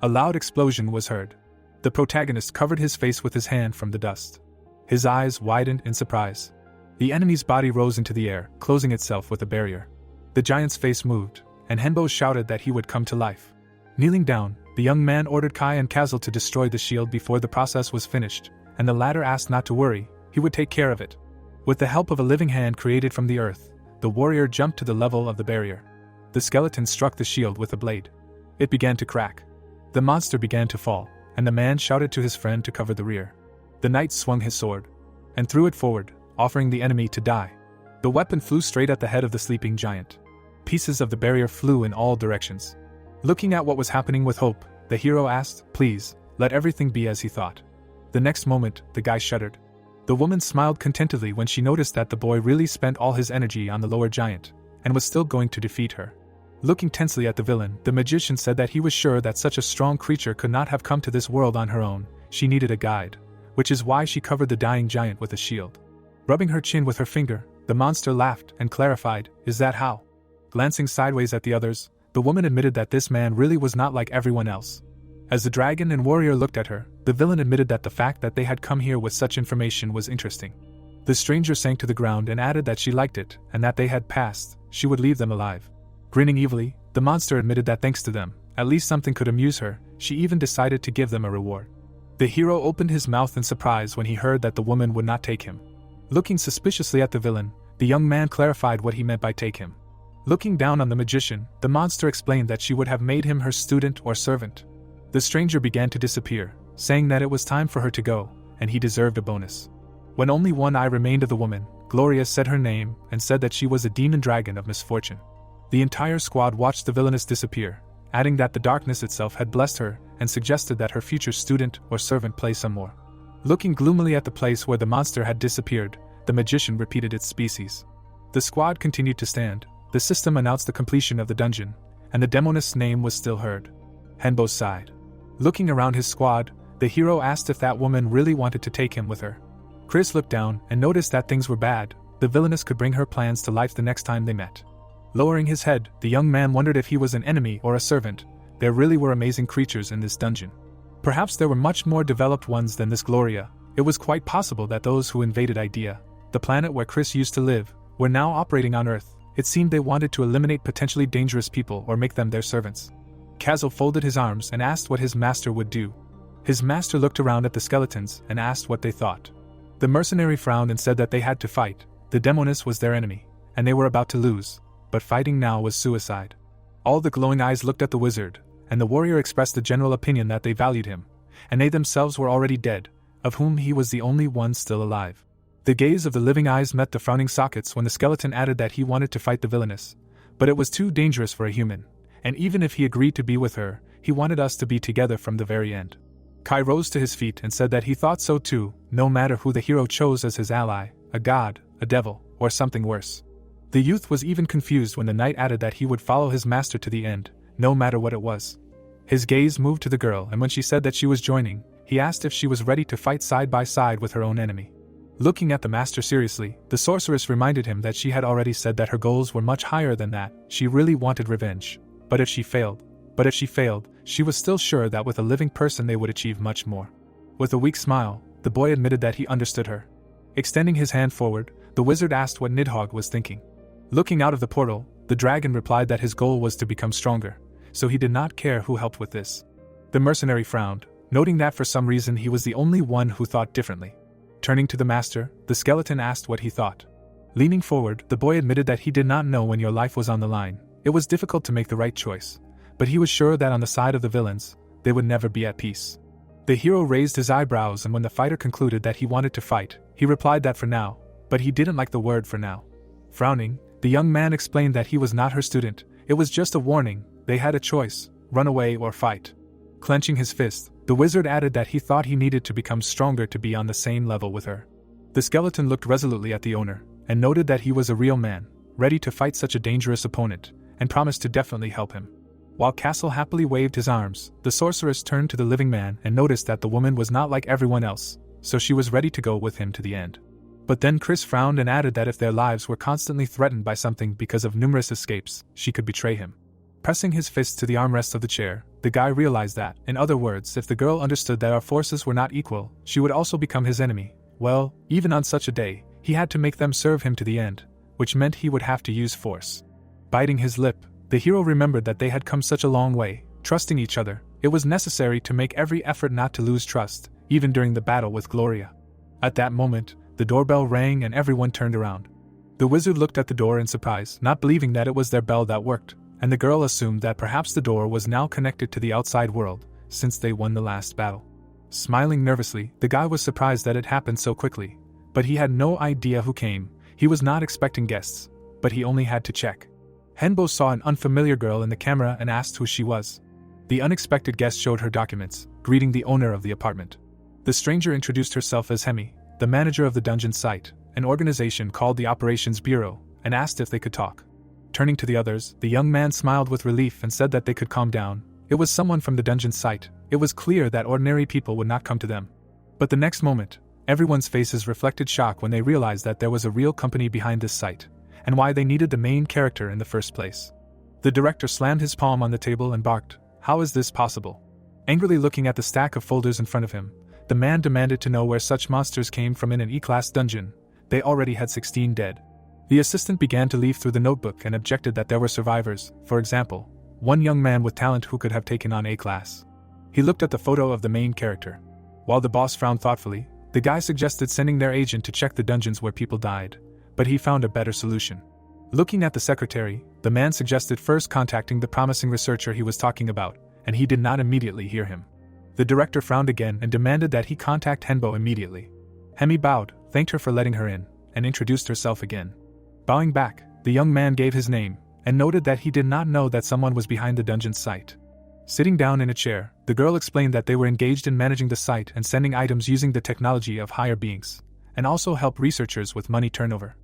A loud explosion was heard. The protagonist covered his face with his hand from the dust. His eyes widened in surprise. The enemy's body rose into the air, closing itself with a barrier. The giant's face moved, and Hyunbo shouted that he would come to life. Kneeling down, the young man ordered Kai and Kazel to destroy the shield before the process was finished, and the latter asked not to worry, he would take care of it. With the help of a living hand created from the earth, the warrior jumped to the level of the barrier. The skeleton struck the shield with a blade. It began to crack. The monster began to fall, and the man shouted to his friend to cover the rear. The knight swung his sword, and threw it forward, offering the enemy to die. The weapon flew straight at the head of the sleeping giant. Pieces of the barrier flew in all directions. Looking at what was happening with hope, the hero asked, "Please, let everything be as he thought." The next moment, the guy shuddered. The woman smiled contentedly when she noticed that the boy really spent all his energy on the lower giant, and was still going to defeat her. Looking tensely at the villain, the magician said that he was sure that such a strong creature could not have come to this world on her own. She needed a guide, which is why she covered the dying giant with a shield. Rubbing her chin with her finger, the monster laughed and clarified, "Is that how?" Glancing sideways at the others, the woman admitted that this man really was not like everyone else. As the dragon and warrior looked at her, the villain admitted that the fact that they had come here with such information was interesting. The stranger sank to the ground and added that she liked it, and that they had passed, she would leave them alive. Grinning evilly, the monster admitted that thanks to them, at least something could amuse her. She even decided to give them a reward. The hero opened his mouth in surprise when he heard that the woman would not take him. Looking suspiciously at the villain, the young man clarified what he meant by take him. Looking down on the magician, the monster explained that she would have made him her student or servant. The stranger began to disappear, saying that it was time for her to go, and he deserved a bonus. When only one eye remained of the woman, Gloria said her name and said that she was a demon dragon of misfortune. The entire squad watched the villainess disappear, adding that the darkness itself had blessed her and suggested that her future student or servant play some more. Looking gloomily at the place where the monster had disappeared, the magician repeated its species. The squad continued to stand. The system announced the completion of the dungeon, and the demonist's name was still heard. Hyunbo sighed. Looking around his squad, the hero asked if that woman really wanted to take him with her. Chris looked down and noticed that things were bad. The villainess could bring her plans to life the next time they met. Lowering his head, the young man wondered if he was an enemy or a servant. There really were amazing creatures in this dungeon. Perhaps there were much more developed ones than this Gloria. It was quite possible that those who invaded Idea, the planet where Chris used to live, were now operating on Earth. It seemed they wanted to eliminate potentially dangerous people or make them their servants. Kazel folded his arms and asked what his master would do. His master looked around at the skeletons and asked what they thought. The mercenary frowned and said that they had to fight. The demoness was their enemy, and they were about to lose, but fighting now was suicide. All the glowing eyes looked at the wizard, and the warrior expressed the general opinion that they valued him, and they themselves were already dead, of whom he was the only one still alive. The gaze of the living eyes met the frowning sockets when the skeleton added that he wanted to fight the villainess, but it was too dangerous for a human, and even if he agreed to be with her, he wanted us to be together from the very end. Kai rose to his feet and said that he thought so too, no matter who the hero chose as his ally, a god, a devil, or something worse. The youth was even confused when the knight added that he would follow his master to the end, no matter what it was. His gaze moved to the girl, and when she said that she was joining, he He asked if she was ready to fight side by side with her own enemy. Looking at the master seriously, the sorceress reminded him that she had already said that her goals were much higher than that. She really wanted revenge. But if she failed, she was still sure that with a living person they would achieve much more. With a weak smile, the boy admitted that he understood her. Extending his hand forward, the wizard asked what Nidhogg was thinking. Looking out of the portal, the dragon replied that his goal was to become stronger, so he did not care who helped with this. The mercenary frowned, noting that for some reason he was the only one who thought differently. Turning to the master, the skeleton asked what he thought. Leaning forward, the boy admitted that he did not know when your life was on the line. It was difficult to make the right choice, but he was sure that on the side of the villains, they would never be at peace. The hero raised his eyebrows, and when the fighter concluded that he wanted to fight, he replied that for now, but he didn't like the word for now. Frowning, the young man explained that he was not her student. It was just a warning. They had a choice: run away or fight. Clenching his fist, the wizard added that he thought he needed to become stronger to be on the same level with her. The skeleton looked resolutely at the owner, and noted that he was a real man, ready to fight such a dangerous opponent, and promised to definitely help him. While Castle happily waved his arms, the sorceress turned to the living man and noticed that the woman was not like everyone else, so she was ready to go with him to the end. But then Chris frowned and added that if their lives were constantly threatened by something because of numerous escapes, she could betray him. Pressing his fist to the armrest of the chair, the guy realized that, in other words, if the girl understood that our forces were not equal, she would also become his enemy. Well, even on such a day, he had to make them serve him to the end, which meant he would have to use force. Biting his lip, the hero remembered that they had come such a long way, trusting each other. It was necessary to make every effort not to lose trust, even during the battle with Gloria. At that moment, the doorbell rang and everyone turned around. The wizard looked at the door in surprise, not believing that it was their bell that worked, and the girl assumed that perhaps the door was now connected to the outside world, since they won the last battle. Smiling nervously, the guy was surprised that it happened so quickly, but he had no idea who came. He was not expecting guests, but he only had to check. Henbo saw an unfamiliar girl in the camera and asked who she was. The unexpected guest showed her documents, greeting the owner of the apartment. The stranger introduced herself as Hemi, the manager of the dungeon site, an organization called the Operations Bureau, and asked if they could talk. Turning to the others, the young man smiled with relief and said that they could calm down. It was someone from the dungeon site. It was clear that ordinary people would not come to them. But the next moment, everyone's faces reflected shock when they realized that there was a real company behind this site, and why they needed the main character in the first place. The director slammed his palm on the table and barked, "How is this possible?" Angrily looking at the stack of folders in front of him, the man demanded to know where such monsters came from in an E-class dungeon. They already had 16 dead. The assistant began to leaf through the notebook and objected that there were survivors, for example, one young man with talent who could have taken on A-class. He looked at the photo of the main character. While the boss frowned thoughtfully, the guy suggested sending their agent to check the dungeons where people died, but he found a better solution. Looking at the secretary, the man suggested first contacting the promising researcher he was talking about, and he did not immediately hear him. The director frowned again and demanded that he contact Henbo immediately. Hemi bowed, thanked her for letting her in, and introduced herself again. Bowing back, the young man gave his name, and noted that he did not know that someone was behind the dungeon site. Sitting down in a chair, the girl explained that they were engaged in managing the site and sending items using the technology of higher beings, and also help researchers with money turnover.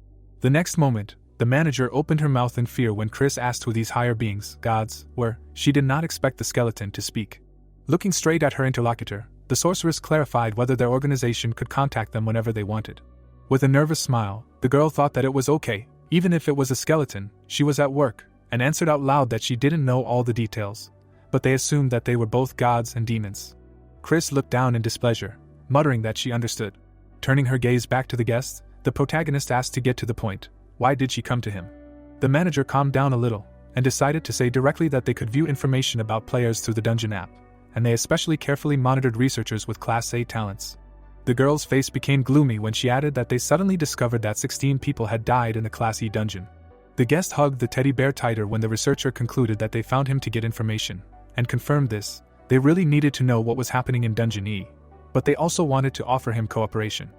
The next moment, the manager opened her mouth in fear when Chris asked who these higher beings, gods, were. She did not expect the skeleton to speak. Looking straight at her interlocutor, the sorceress clarified whether their organization could contact them whenever they wanted. With a nervous smile, the girl thought that it was okay, even if it was a skeleton. She was at work, and answered out loud that she didn't know all the details, but they assumed that they were both gods and demons. Chris looked down in displeasure, muttering that she understood. Turning her gaze back to the guest, the protagonist asked to get to the point, why did she come to him? The manager calmed down a little, and decided to say directly that they could view information about players through the dungeon app, and they especially carefully monitored researchers with Class A talents. The girl's face became gloomy when she added that they suddenly discovered that 16 people had died in the Class E dungeon. The guest hugged the teddy bear tighter when the researcher concluded that they found him to get information, and confirmed this. They really needed to know what was happening in Dungeon E, but they also wanted to offer him cooperation.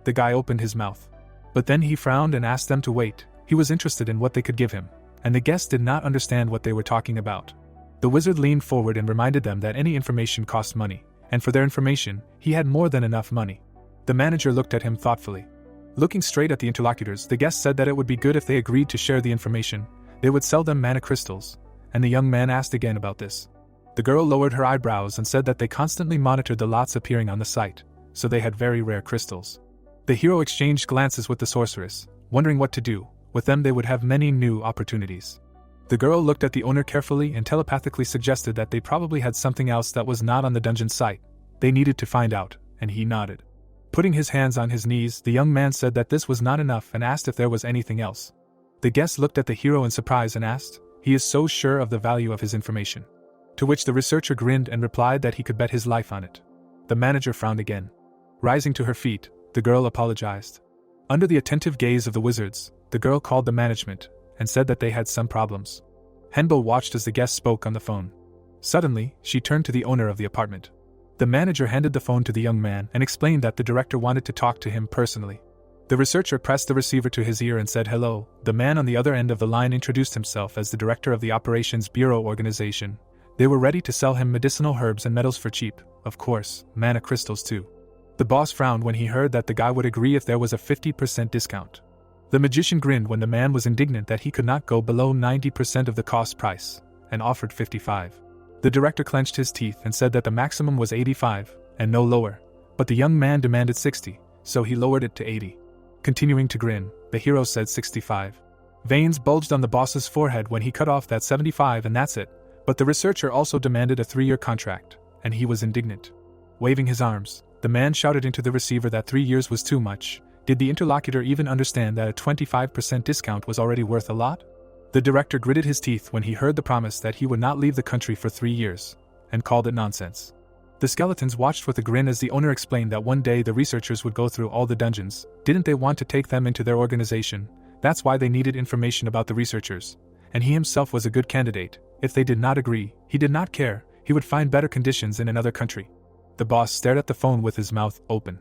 The guy opened his mouth, but then he frowned and asked them to wait. He was interested in what they could give him, and the guests did not understand what they were talking about. The wizard leaned forward and reminded them that any information cost money, and for their information, he had more than enough money. The manager looked at him thoughtfully. Looking straight at the interlocutors, the guest said that it would be good if they agreed to share the information. They would sell them mana crystals, and the young man asked again about this. The girl lowered her eyebrows and said that they constantly monitored the lots appearing on the site, so they had very rare crystals. The hero exchanged glances with the sorceress, wondering what to do. With them they would have many new opportunities. The girl looked at the owner carefully and telepathically suggested that they probably had something else that was not on the dungeon site. They needed to find out, and he nodded. Putting his hands on his knees, the young man said that this was not enough and asked if there was anything else. The guest looked at the hero in surprise and asked, "He is so sure of the value of his information." To which the researcher grinned and replied that he could bet his life on it. The manager frowned again. Rising to her feet, the girl apologized. Under the attentive gaze of the wizards, the girl called the management and said that they had some problems. Henbo watched as the guest spoke on the phone. Suddenly, she turned to the owner of the apartment. The manager handed the phone to the young man and explained that the director wanted to talk to him personally. The researcher pressed the receiver to his ear and said hello. The man on the other end of the line introduced himself as the director of the Operations Bureau organization. They were ready to sell him medicinal herbs and metals for cheap, of course, mana crystals too. The boss frowned when he heard that the guy would agree if there was a 50% discount. The magician grinned when the man was indignant that he could not go below 90% of the cost price, and offered 55. The director clenched his teeth and said that the maximum was 85, and no lower, but the young man demanded 60, so he lowered it to 80. Continuing to grin, the hero said 65. Veins bulged on the boss's forehead when he cut off that 75 and that's it, but the researcher also demanded a 3-year contract, and he was indignant. Waving his arms, the man shouted into the receiver that 3 years was too much. Did the interlocutor even understand that a 25% discount was already worth a lot? The director gritted his teeth when he heard the promise that he would not leave the country for 3 years, and called it nonsense. The skeletons watched with a grin as the owner explained that one day the researchers would go through all the dungeons. Didn't they want to take them into their organization? That's why they needed information about the researchers. And he himself was a good candidate. If they did not agree, he did not care. He would find better conditions in another country. The boss stared at the phone with his mouth open.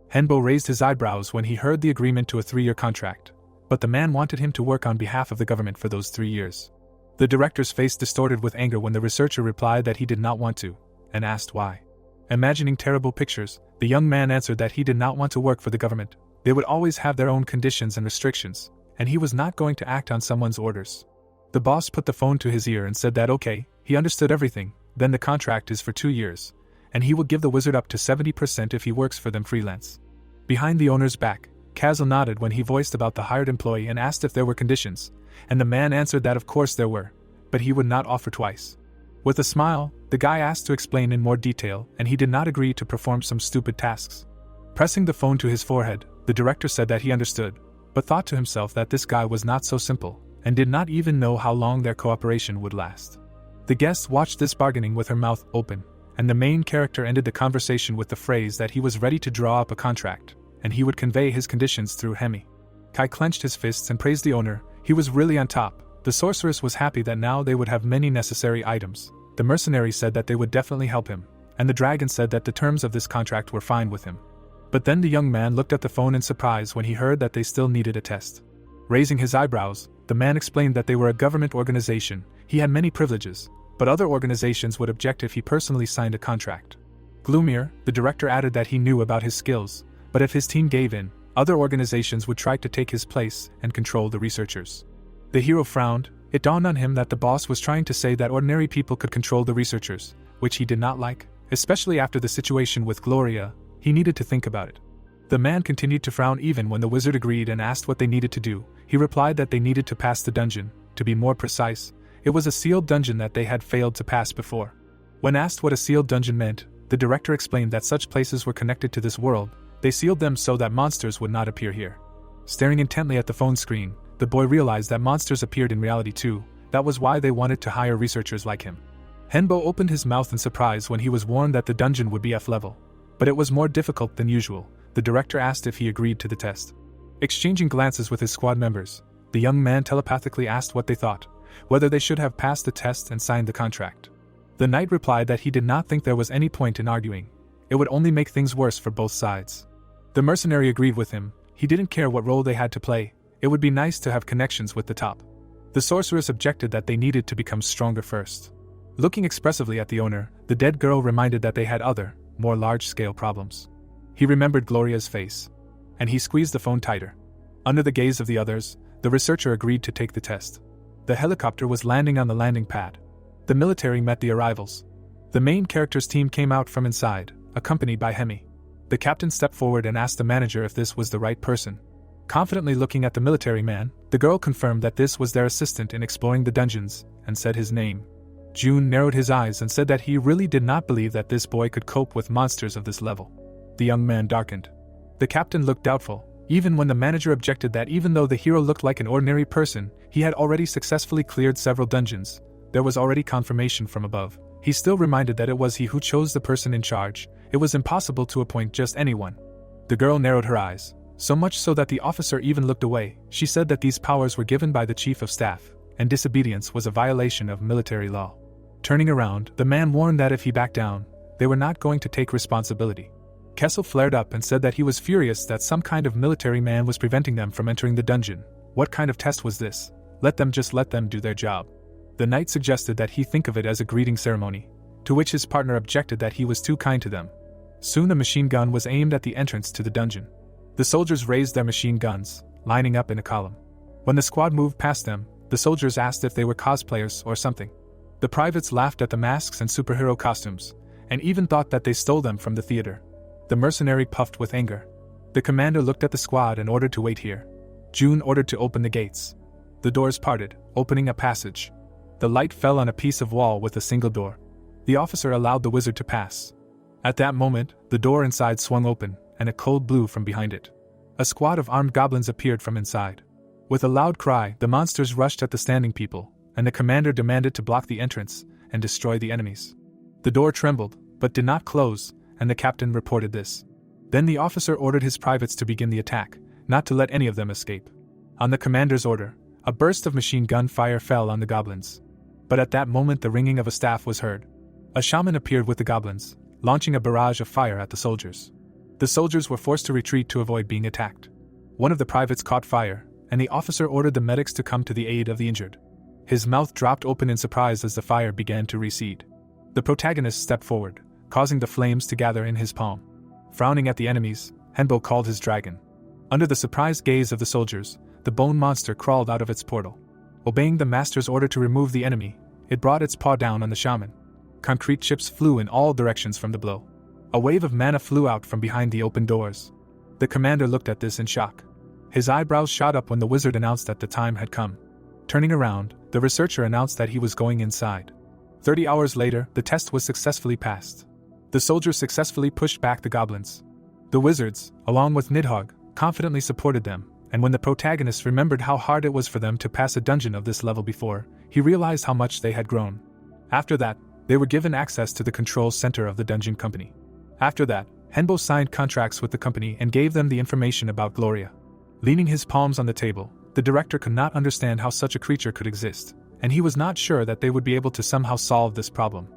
Henbo raised his eyebrows when he heard the agreement to a 3-year contract. But the man wanted him to work on behalf of the government for those 3 years. The director's face distorted with anger when the researcher replied that he did not want to, and asked why. Imagining terrible pictures, the young man answered that he did not want to work for the government. They would always have their own conditions and restrictions, and he was not going to act on someone's orders. The boss put the phone to his ear and said that okay, he understood everything, then the contract is for 2 years, and he will give the wizard up to 70% if he works for them freelance. Behind the owner's back, Kazel nodded when he voiced about the hired employee and asked if there were conditions, and the man answered that of course there were, but he would not offer twice. With a smile, the guy asked to explain in more detail, and he did not agree to perform some stupid tasks. Pressing the phone to his forehead, the director said that he understood, but thought to himself that this guy was not so simple, and did not even know how long their cooperation would last. The guest watched this bargaining with her mouth open, and the main character ended the conversation with the phrase that he was ready to draw up a contract, and he would convey his conditions through Hemi. Kai clenched his fists and praised the owner. He was really on top. The sorceress was happy that now they would have many necessary items. The mercenary said that they would definitely help him, and the dragon said that the terms of this contract were fine with him. But then the young man looked at the phone in surprise when he heard that they still needed a test. Raising his eyebrows, the man explained that they were a government organization. He had many privileges, but other organizations would object if he personally signed a contract. Gloomier, the director added that he knew about his skills, but if his team gave in, other organizations would try to take his place and control the researchers. The hero frowned. It dawned on him that the boss was trying to say that ordinary people could control the researchers, which he did not like, especially after the situation with Gloria. He needed to think about it. The man continued to frown even when the wizard agreed and asked what they needed to do. He replied that they needed to pass the dungeon. To be more precise, it was a sealed dungeon that they had failed to pass before. When asked what a sealed dungeon meant, the director explained that such places were connected to this world. They sealed them so that monsters would not appear here. Staring intently at the phone screen, the boy realized that monsters appeared in reality too. That was why they wanted to hire researchers like him. Henbo opened his mouth in surprise when he was warned that the dungeon would be F level. But it was more difficult than usual. The director asked if he agreed to the test. Exchanging glances with his squad members, the young man telepathically asked what they thought, whether they should have passed the test and signed the contract. The knight replied that he did not think there was any point in arguing. It would only make things worse for both sides. The mercenary agreed with him. He didn't care what role they had to play. It would be nice to have connections with the top. The sorceress objected that they needed to become stronger first. Looking expressively at the owner, the dead girl reminded that they had other, more large-scale problems. He remembered Gloria's face, and he squeezed the phone tighter. Under the gaze of the others, the researcher agreed to take the test. The helicopter was landing on the landing pad. The military met the arrivals. The main character's team came out from inside, accompanied by Hemi. The captain stepped forward and asked the manager if this was the right person. Confidently looking at the military man, the girl confirmed that this was their assistant in exploring the dungeons, and said his name. June narrowed his eyes and said that he really did not believe that this boy could cope with monsters of this level. The young man darkened. The captain looked doubtful, even when the manager objected that even though the hero looked like an ordinary person, he had already successfully cleared several dungeons. There was already confirmation from above. He still reminded that it was he who chose the person in charge. It was impossible to appoint just anyone. The girl narrowed her eyes, so much so that the officer even looked away. She said that these powers were given by the chief of staff, and disobedience was a violation of military law. Turning around, the man warned that if he backed down, they were not going to take responsibility. Kessel flared up and said that he was furious that some kind of military man was preventing them from entering the dungeon. What kind of test was this? Let them do their job. The knight suggested that he think of it as a greeting ceremony, to which his partner objected that he was too kind to them. Soon a machine gun was aimed at the entrance to the dungeon. The soldiers raised their machine guns, lining up in a column. When the squad moved past them, the soldiers asked if they were cosplayers or something. The privates laughed at the masks and superhero costumes, and even thought that they stole them from the theater. The mercenary puffed with anger. The commander looked at the squad and ordered to wait here. June ordered to open the gates. The doors parted, opening a passage. The light fell on a piece of wall with a single door. The officer allowed the wizard to pass. At that moment, the door inside swung open, and a cold blew from behind it. A squad of armed goblins appeared from inside. With a loud cry, the monsters rushed at the standing people, and the commander demanded to block the entrance and destroy the enemies. The door trembled, but did not close, and the captain reported this. Then the officer ordered his privates to begin the attack, not to let any of them escape. On the commander's order, a burst of machine gun fire fell on the goblins. But at that moment the ringing of a staff was heard. A shaman appeared with the goblins, launching a barrage of fire at the soldiers. The soldiers were forced to retreat to avoid being attacked. One of the privates caught fire, and the officer ordered the medics to come to the aid of the injured. His mouth dropped open in surprise as the fire began to recede. The protagonist stepped forward, causing the flames to gather in his palm. Frowning at the enemies, Henbo called his dragon. Under the surprised gaze of the soldiers, the bone monster crawled out of its portal. Obeying the master's order to remove the enemy, it brought its paw down on the shaman. Concrete chips flew in all directions from the blow. A wave of mana flew out from behind the open doors. The commander looked at this in shock. His eyebrows shot up when the wizard announced that the time had come. Turning around, the researcher announced that he was going inside. 30 hours later, the test was successfully passed. The soldiers successfully pushed back the goblins. The wizards, along with Nidhogg, confidently supported them, and when the protagonist remembered how hard it was for them to pass a dungeon of this level before, he realized how much they had grown. After that, they were given access to the control center of the dungeon company. After that, Henbo signed contracts with the company and gave them the information about Gloria. Leaning his palms on the table, the director could not understand how such a creature could exist, and he was not sure that they would be able to somehow solve this problem.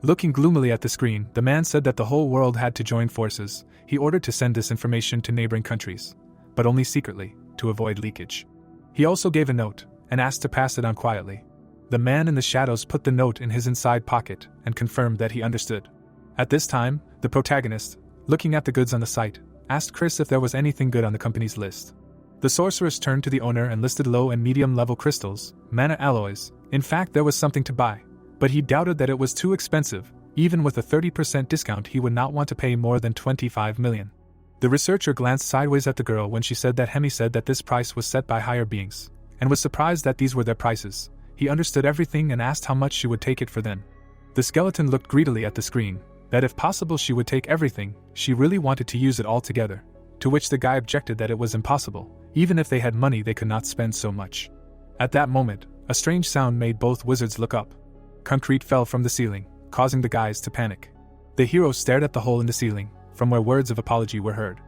Looking gloomily at the screen, the man said that the whole world had to join forces. He ordered to send this information to neighboring countries, but only secretly, to avoid leakage. He also gave a note, and asked to pass it on quietly. The man in the shadows put the note in his inside pocket, and confirmed that he understood. At this time, the protagonist, looking at the goods on the site, asked Chris if there was anything good on the company's list. The sorceress turned to the owner and listed low and medium level crystals, mana alloys. In fact, there was something to buy, but he doubted that it was too expensive. Even with a 30% discount, he would not want to pay more than 25 million. The researcher glanced sideways at the girl when she said that Hemi said that this price was set by higher beings, and was surprised that these were their prices. He understood everything and asked how much she would take it for then. The skeleton looked greedily at the screen, that if possible she would take everything. She really wanted to use it all together, to which the guy objected that it was impossible. Even if they had money, they could not spend so much. At that moment, a strange sound made both wizards look up. Concrete fell from the ceiling, causing the guys to panic. The hero stared at the hole in the ceiling, from where words of apology were heard.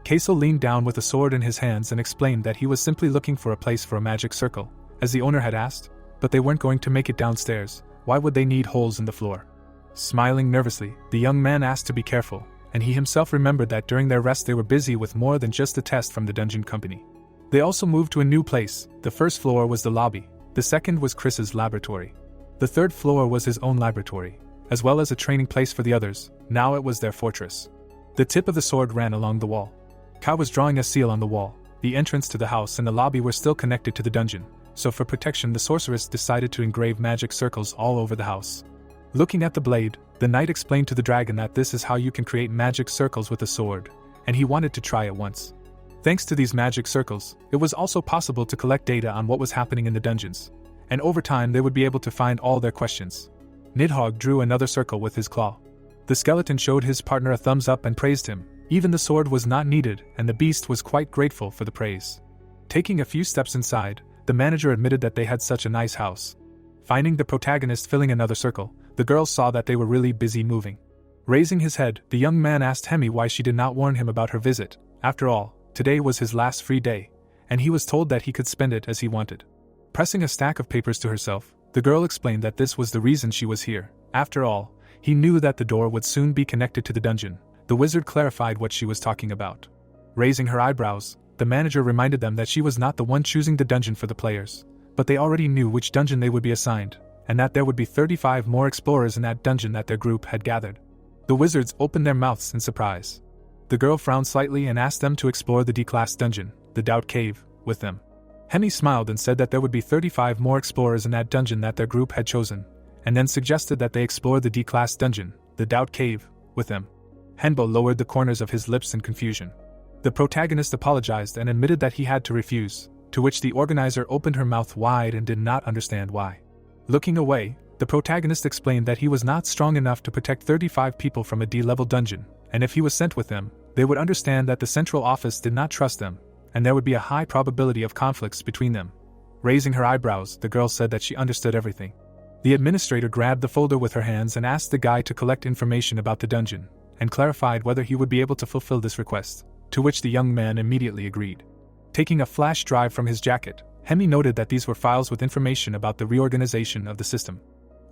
Queso leaned down with a sword in his hands and explained that he was simply looking for a place for a magic circle, as the owner had asked, but they weren't going to make it downstairs. Why would they need holes in the floor? Smiling nervously, the young man asked to be careful, and he himself remembered that during their rest they were busy with more than just a test from the dungeon company. They also moved to a new place. The first floor was the lobby, the second was Chris's laboratory. The third floor was his own laboratory, as well as a training place for the others. Now it was their fortress. The tip of the sword ran along the wall. Ka was drawing a seal on the wall. The entrance to the house and the lobby were still connected to the dungeon, so for protection the sorceress decided to engrave magic circles all over the house. Looking at the blade, the knight explained to the dragon that this is how you can create magic circles with a sword, and he wanted to try it once. Thanks to these magic circles, it was also possible to collect data on what was happening in the dungeons, and over time they would be able to find all their questions. Nidhogg drew another circle with his claw. The skeleton showed his partner a thumbs up and praised him. Even the sword was not needed, and the beast was quite grateful for the praise. Taking a few steps inside, the manager admitted that they had such a nice house. Finding the protagonist filling another circle, the girl saw that they were really busy moving. Raising his head, the young man asked Hemi why she did not warn him about her visit. After all, today was his last free day, and he was told that he could spend it as he wanted. Pressing a stack of papers to herself, the girl explained that this was the reason she was here. After all, he knew that the door would soon be connected to the dungeon. The wizard clarified what she was talking about. Raising her eyebrows, the manager reminded them that she was not the one choosing the dungeon for the players, but they already knew which dungeon they would be assigned, and that there would be 35 more explorers in that dungeon that their group had gathered. The wizards opened their mouths in surprise. The girl frowned slightly and asked them to explore the D-class dungeon, the Doubt Cave, with them. Hemi smiled and said that there would be 35 more explorers in that dungeon that their group had chosen, and then suggested that they explore the D-class dungeon, the Doubt Cave, with them. Henbo lowered the corners of his lips in confusion. The protagonist apologized and admitted that he had to refuse, to which the organizer opened her mouth wide and did not understand why. Looking away, the protagonist explained that he was not strong enough to protect 35 people from a D-level dungeon, and if he was sent with them, they would understand that the central office did not trust them, and there would be a high probability of conflicts between them. Raising her eyebrows, the girl said that she understood everything. The administrator grabbed the folder with her hands and asked the guy to collect information about the dungeon, and clarified whether he would be able to fulfill this request, to which the young man immediately agreed. Taking a flash drive from his jacket, Hemi noted that these were files with information about the reorganization of the system.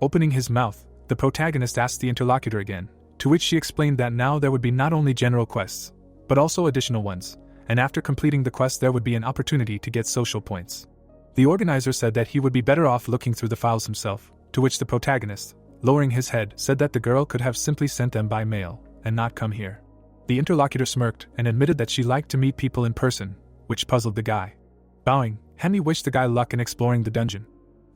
Opening his mouth, the protagonist asked the interlocutor again, to which she explained that now there would be not only general quests, but also additional ones, and after completing the quest there would be an opportunity to get social points. The organizer said that he would be better off looking through the files himself, to which the protagonist, lowering his head, said that the girl could have simply sent them by mail, and not come here. The interlocutor smirked and admitted that she liked to meet people in person, which puzzled the guy. Bowing, Hemi wished the guy luck in exploring the dungeon.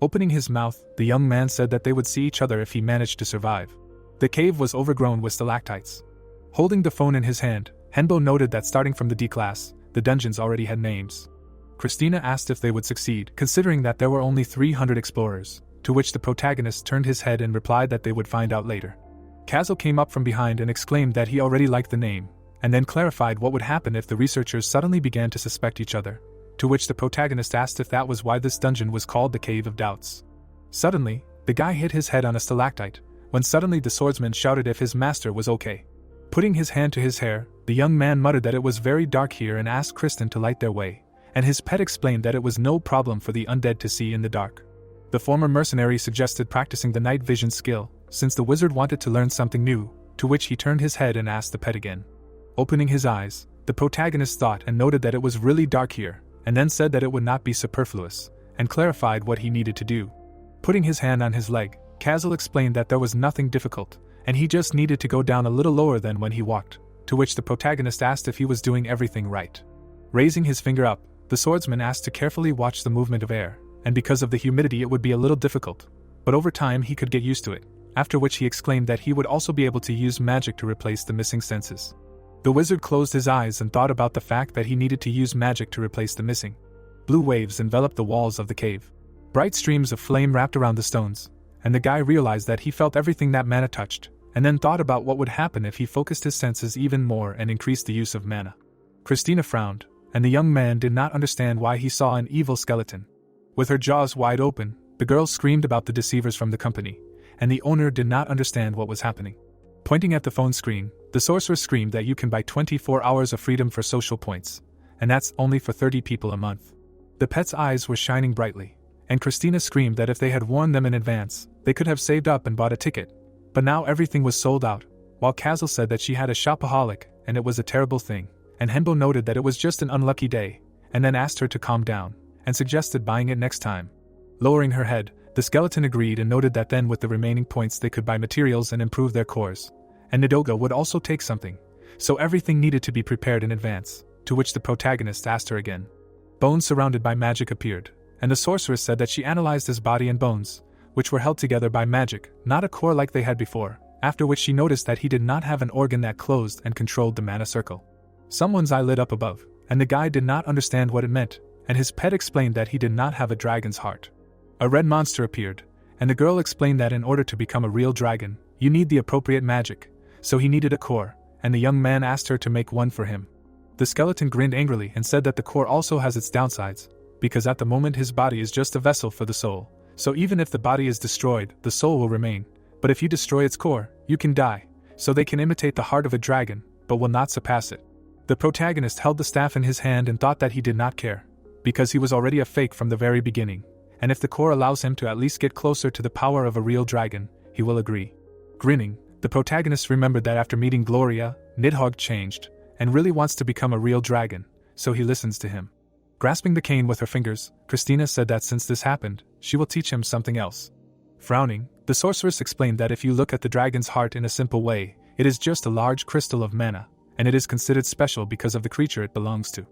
Opening his mouth, the young man said that they would see each other if he managed to survive. The cave was overgrown with stalactites. Holding the phone in his hand, Henbo noted that starting from the D-class, the dungeons already had names. Christina asked if they would succeed, considering that there were only 300 explorers, to which the protagonist turned his head and replied that they would find out later. Kazel came up from behind and exclaimed that he already liked the name, and then clarified what would happen if the researchers suddenly began to suspect each other, to which the protagonist asked if that was why this dungeon was called the Cave of Doubts. Suddenly, the guy hit his head on a stalactite, when suddenly the swordsman shouted if his master was okay. Putting his hand to his hair, the young man muttered that it was very dark here and asked Kristen to light their way, and his pet explained that it was no problem for the undead to see in the dark. The former mercenary suggested practicing the night vision skill, since the wizard wanted to learn something new, to which he turned his head and asked the pet again. Opening his eyes, the protagonist thought and noted that it was really dark here, and then said that it would not be superfluous, and clarified what he needed to do. Putting his hand on his leg, Kazel explained that there was nothing difficult, and he just needed to go down a little lower than when he walked, to which the protagonist asked if he was doing everything right. Raising his finger up, the swordsman asked to carefully watch the movement of air, and because of the humidity it would be a little difficult, but over time he could get used to it, after which he exclaimed that he would also be able to use magic to replace the missing senses. The wizard closed his eyes and thought about the fact that he needed to use magic to replace the missing. Blue waves enveloped the walls of the cave. Bright streams of flame wrapped around the stones, and the guy realized that he felt everything that mana touched, and then thought about what would happen if he focused his senses even more and increased the use of mana. Christina frowned, and the young man did not understand why he saw an evil skeleton. With her jaws wide open, the girl screamed about the deceivers from the company, and the owner did not understand what was happening. Pointing at the phone screen, the sorcerer screamed that you can buy 24 hours of freedom for social points, and that's only for 30 people a month. The pet's eyes were shining brightly, and Christina screamed that if they had warned them in advance, they could have saved up and bought a ticket, but now everything was sold out, while Kazel said that she had a shopaholic, and it was a terrible thing, and Henbo noted that it was just an unlucky day, and then asked her to calm down, and suggested buying it next time. Lowering her head, the skeleton agreed and noted that then with the remaining points they could buy materials and improve their cores, and Nidoga would also take something, so everything needed to be prepared in advance, to which the protagonist asked her again. Bones surrounded by magic appeared, and the sorceress said that she analyzed his body and bones, which were held together by magic, not a core like they had before, after which she noticed that he did not have an organ that closed and controlled the mana circle. Someone's eye lit up above, and the guy did not understand what it meant, and his pet explained that he did not have a dragon's heart. A red monster appeared, and the girl explained that in order to become a real dragon, you need the appropriate magic, so he needed a core, and the young man asked her to make one for him. The skeleton grinned angrily and said that the core also has its downsides, because at the moment his body is just a vessel for the soul, so even if the body is destroyed, the soul will remain, but if you destroy its core, you can die, so they can imitate the heart of a dragon, but will not surpass it. The protagonist held the staff in his hand and thought that he did not care, because he was already a fake from the very beginning, and if the core allows him to at least get closer to the power of a real dragon, he will agree. Grinning, the protagonist remembered that after meeting Gloria, Nidhogg changed, and really wants to become a real dragon, so he listens to him. Grasping the cane with her fingers, Christina said that since this happened, she will teach him something else. Frowning, the sorceress explained that if you look at the dragon's heart in a simple way, it is just a large crystal of mana, and it is considered special because of the creature it belongs to.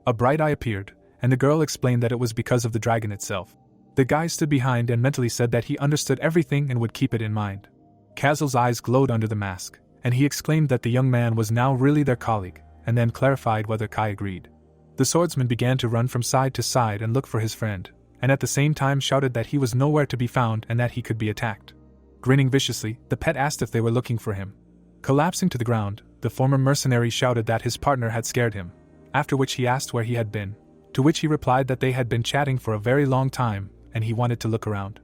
A bright eye appeared, and the girl explained that it was because of the dragon itself. The guy stood behind and mentally said that he understood everything and would keep it in mind. Kazel's eyes glowed under the mask, and he exclaimed that the young man was now really their colleague, and then clarified whether Kai agreed. The swordsman began to run from side to side and look for his friend, and at the same time shouted that he was nowhere to be found and that he could be attacked. Grinning viciously, the pet asked if they were looking for him. Collapsing to the ground, the former mercenary shouted that his partner had scared him, after which he asked where he had been, to which he replied that they had been chatting for a very long time, and he wanted to look around.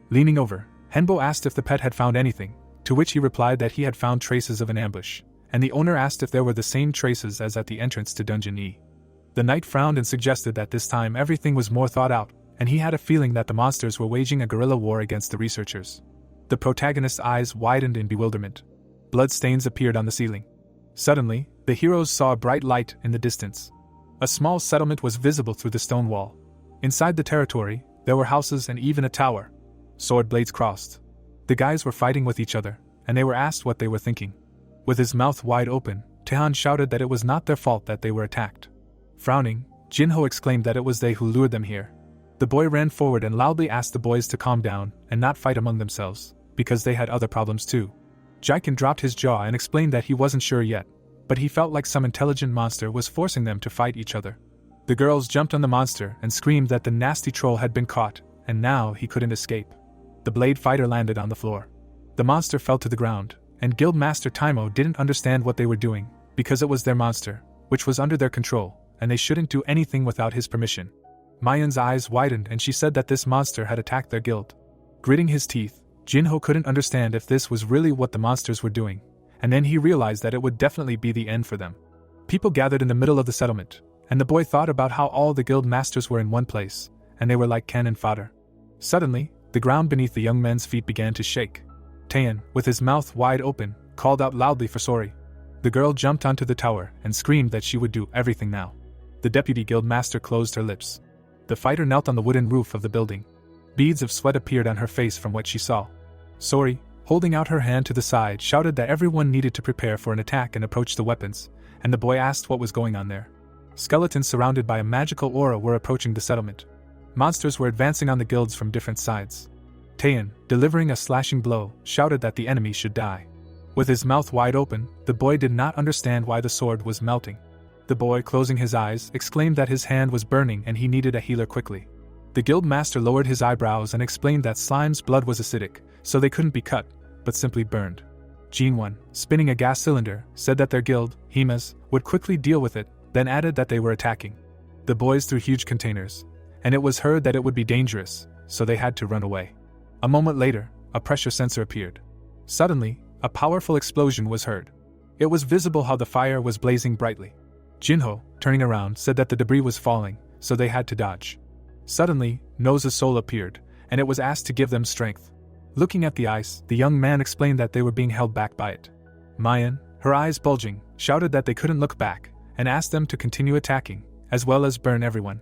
Leaning over, Henbo asked if the pet had found anything, to which he replied that he had found traces of an ambush, and the owner asked if there were the same traces as at the entrance to Dungeon E. The knight frowned and suggested that this time everything was more thought out, and he had a feeling that the monsters were waging a guerrilla war against the researchers. The protagonist's eyes widened in bewilderment. Bloodstains appeared on the ceiling. Suddenly, the heroes saw a bright light in the distance. A small settlement was visible through the stone wall. Inside the territory, there were houses and even a tower. Sword blades crossed. The guys were fighting with each other, and they were asked what they were thinking. With his mouth wide open, Tehan shouted that it was not their fault that they were attacked. Frowning, Jinho exclaimed that it was they who lured them here. The boy ran forward and loudly asked the boys to calm down and not fight among themselves, because they had other problems too. Jaikin dropped his jaw and explained that he wasn't sure yet, but he felt like some intelligent monster was forcing them to fight each other. The girls jumped on the monster and screamed that the nasty troll had been caught, and now he couldn't escape. The blade fighter landed on the floor. The monster fell to the ground, and Guildmaster Taimo didn't understand what they were doing, because it was their monster, which was under their control, and they shouldn't do anything without his permission. Mayan's eyes widened and she said that this monster had attacked their guild. Gritting his teeth, Jinho couldn't understand if this was really what the monsters were doing, and then he realized that it would definitely be the end for them. People gathered in the middle of the settlement, and the boy thought about how all the guild masters were in one place, and they were like cannon fodder. Suddenly, the ground beneath the young men's feet began to shake. Taeyeon, with his mouth wide open, called out loudly for Sori. The girl jumped onto the tower and screamed that she would do everything now. The deputy guild master closed her lips. The fighter knelt on the wooden roof of the building. Beads of sweat appeared on her face from what she saw. Sori, holding out her hand to the side, shouted that everyone needed to prepare for an attack and approach the weapons, and the boy asked what was going on there. Skeletons surrounded by a magical aura were approaching the settlement. Monsters were advancing on the guilds from different sides. Taeyeon, delivering a slashing blow, shouted that the enemy should die. With his mouth wide open, the boy did not understand why the sword was melting. The boy, closing his eyes, exclaimed that his hand was burning and he needed a healer quickly. The guild master lowered his eyebrows and explained that Slime's blood was acidic, so they couldn't be cut, but simply burned. Jinwon, spinning a gas cylinder, said that their guild, Himas, would quickly deal with it, then added that they were attacking. The boys threw huge containers, and it was heard that it would be dangerous, so they had to run away. A moment later, a pressure sensor appeared. Suddenly, a powerful explosion was heard. It was visible how the fire was blazing brightly. Jinho, turning around, said that the debris was falling, so they had to dodge. Suddenly, Noza's soul appeared, and it was asked to give them strength. Looking at the ice, the young man explained that they were being held back by it. Mayan, her eyes bulging, shouted that they couldn't look back, and asked them to continue attacking, as well as burn everyone.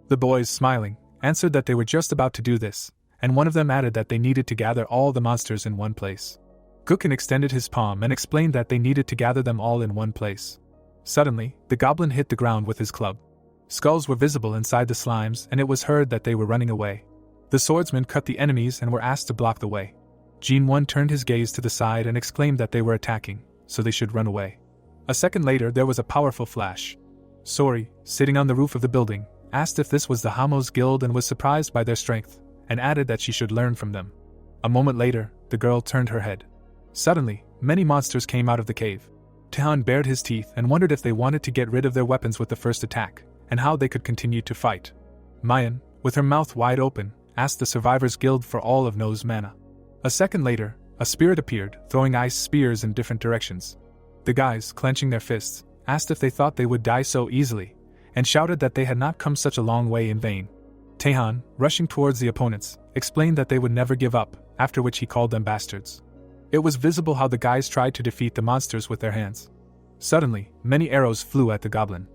The boys, smiling, answered that they were just about to do this, and one of them added that they needed to gather all the monsters in one place. Gukin extended his palm and explained that they needed to gather them all in one place. Suddenly, the goblin hit the ground with his club. Skulls were visible inside the slimes and it was heard that they were running away. The swordsmen cut the enemies and were asked to block the way. Jin-won turned his gaze to the side and exclaimed that they were attacking, so they should run away. A second later there was a powerful flash. Sori, sitting on the roof of the building, asked if this was the Hamos Guild and was surprised by their strength, and added that she should learn from them. A moment later, the girl turned her head. Suddenly, many monsters came out of the cave. Taehan bared his teeth and wondered if they wanted to get rid of their weapons with the first attack, and how they could continue to fight. Mayan, with her mouth wide open, asked the Survivors Guild for all of No's mana. A second later, a spirit appeared, throwing ice spears in different directions. The guys, clenching their fists, asked if they thought they would die so easily, and shouted that they had not come such a long way in vain. Taehan, rushing towards the opponents, explained that they would never give up, after which he called them bastards. It was visible how the guys tried to defeat the monsters with their hands. Suddenly, many arrows flew at the goblin.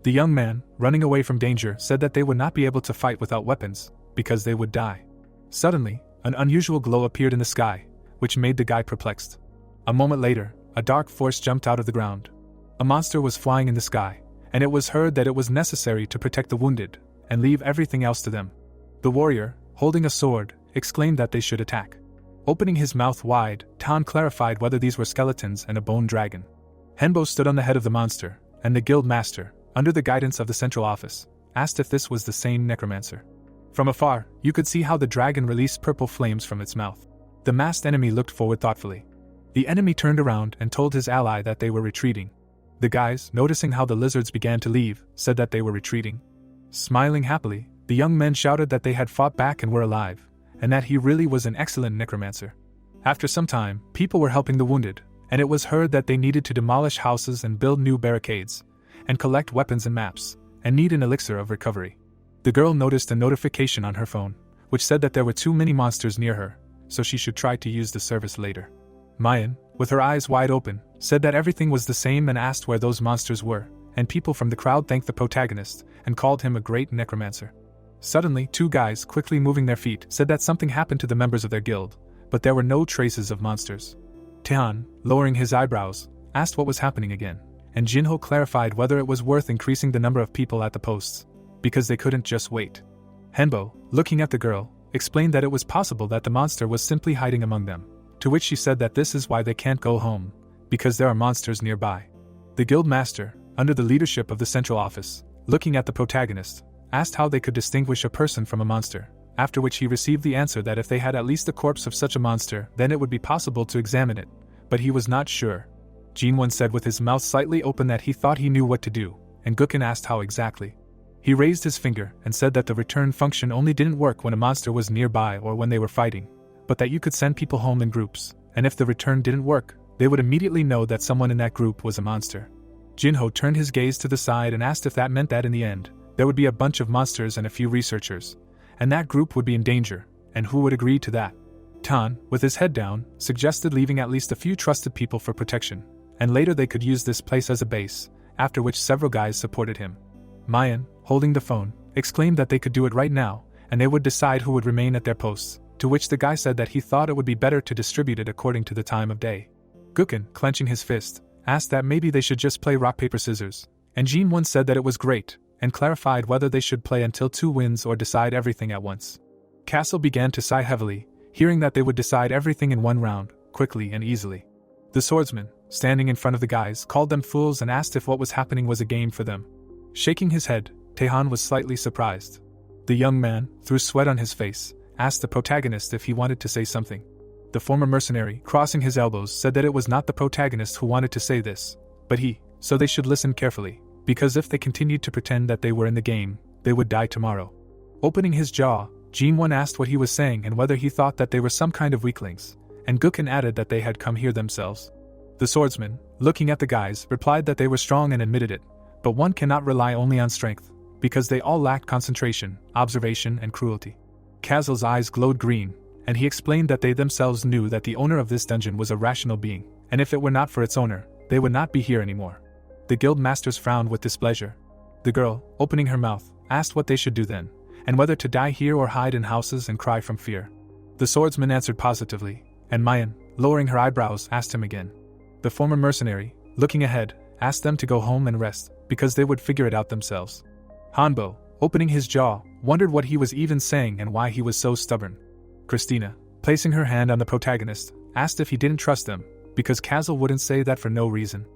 The young man, running away from danger, said that they would not be able to fight without weapons, because they would die. Suddenly, an unusual glow appeared in the sky, which made the guy perplexed. A moment later, a dark force jumped out of the ground. A monster was flying in the sky, and it was heard that it was necessary to protect the wounded, and leave everything else to them. The warrior, holding a sword, exclaimed that they should attack. Opening his mouth wide, Tan clarified whether these were skeletons and a bone dragon. Henbo stood on the head of the monster, and the guild master, under the guidance of the central office, asked if this was the same necromancer. From afar, you could see how the dragon released purple flames from its mouth. The masked enemy looked forward thoughtfully. The enemy turned around and told his ally that they were retreating. The guys, noticing how the lizards began to leave, said that they were retreating. Smiling happily, the young men shouted that they had fought back and were alive, and that he really was an excellent necromancer. After some time, people were helping the wounded, and it was heard that they needed to demolish houses and build new barricades, and collect weapons and maps, and need an elixir of recovery. The girl noticed a notification on her phone, which said that there were too many monsters near her, so she should try to use the service later. Mayan, with her eyes wide open, said that everything was the same and asked where those monsters were, and people from the crowd thanked the protagonist and called him a great necromancer. Suddenly, two guys, quickly moving their feet, said that something happened to the members of their guild, but there were no traces of monsters. Taehan, lowering his eyebrows, asked what was happening again, and Jinho clarified whether it was worth increasing the number of people at the posts, because they couldn't just wait. Henbo, looking at the girl, explained that it was possible that the monster was simply hiding among them, to which she said that this is why they can't go home, because there are monsters nearby. The guild master, under the leadership of the central office, looking at the protagonist, asked how they could distinguish a person from a monster, after which he received the answer that if they had at least the corpse of such a monster, then it would be possible to examine it, but he was not sure. Jin-won said with his mouth slightly open that he thought he knew what to do, and Gukin asked how exactly. He raised his finger and said that the return function only didn't work when a monster was nearby or when they were fighting, but that you could send people home in groups, and if the return didn't work, they would immediately know that someone in that group was a monster. Jinho turned his gaze to the side and asked if that meant that in the end, there would be a bunch of monsters and a few researchers, and that group would be in danger, and who would agree to that. Tan, with his head down, suggested leaving at least a few trusted people for protection, and later they could use this place as a base, after which several guys supported him. Mayan, holding the phone, exclaimed that they could do it right now, and they would decide who would remain at their posts, to which the guy said that he thought it would be better to distribute it according to the time of day. Gukin, clenching his fist, asked that maybe they should just play rock paper scissors, and Jin-won said that it was great, and clarified whether they should play until 2 wins or decide everything at once. Castle began to sigh heavily, hearing that they would decide everything in 1 round, quickly and easily. The swordsman, standing in front of the guys, called them fools and asked if what was happening was a game for them. Shaking his head, Taehan was slightly surprised. The young man, through sweat on his face, asked the protagonist if he wanted to say something. The former mercenary, crossing his elbows, said that it was not the protagonist who wanted to say this, but he, so they should listen carefully, because if they continued to pretend that they were in the game, they would die tomorrow. Opening his jaw, Jin-won asked what he was saying and whether he thought that they were some kind of weaklings, and Gukin added that they had come here themselves. The swordsman, looking at the guys, replied that they were strong and admitted it, but one cannot rely only on strength, because they all lacked concentration, observation, and cruelty. Kazel's eyes glowed green, and he explained that they themselves knew that the owner of this dungeon was a rational being, and if it were not for its owner, they would not be here anymore. The guild masters frowned with displeasure. The girl, opening her mouth, asked what they should do then, and whether to die here or hide in houses and cry from fear. The swordsman answered positively, and Mayan, lowering her eyebrows, asked him again. The former mercenary, looking ahead, asked them to go home and rest, because they would figure it out themselves. Hanbo, opening his jaw, wondered what he was even saying and why he was so stubborn. Christina, placing her hand on the protagonist, asked if he didn't trust them, because Kazel wouldn't say that for no reason.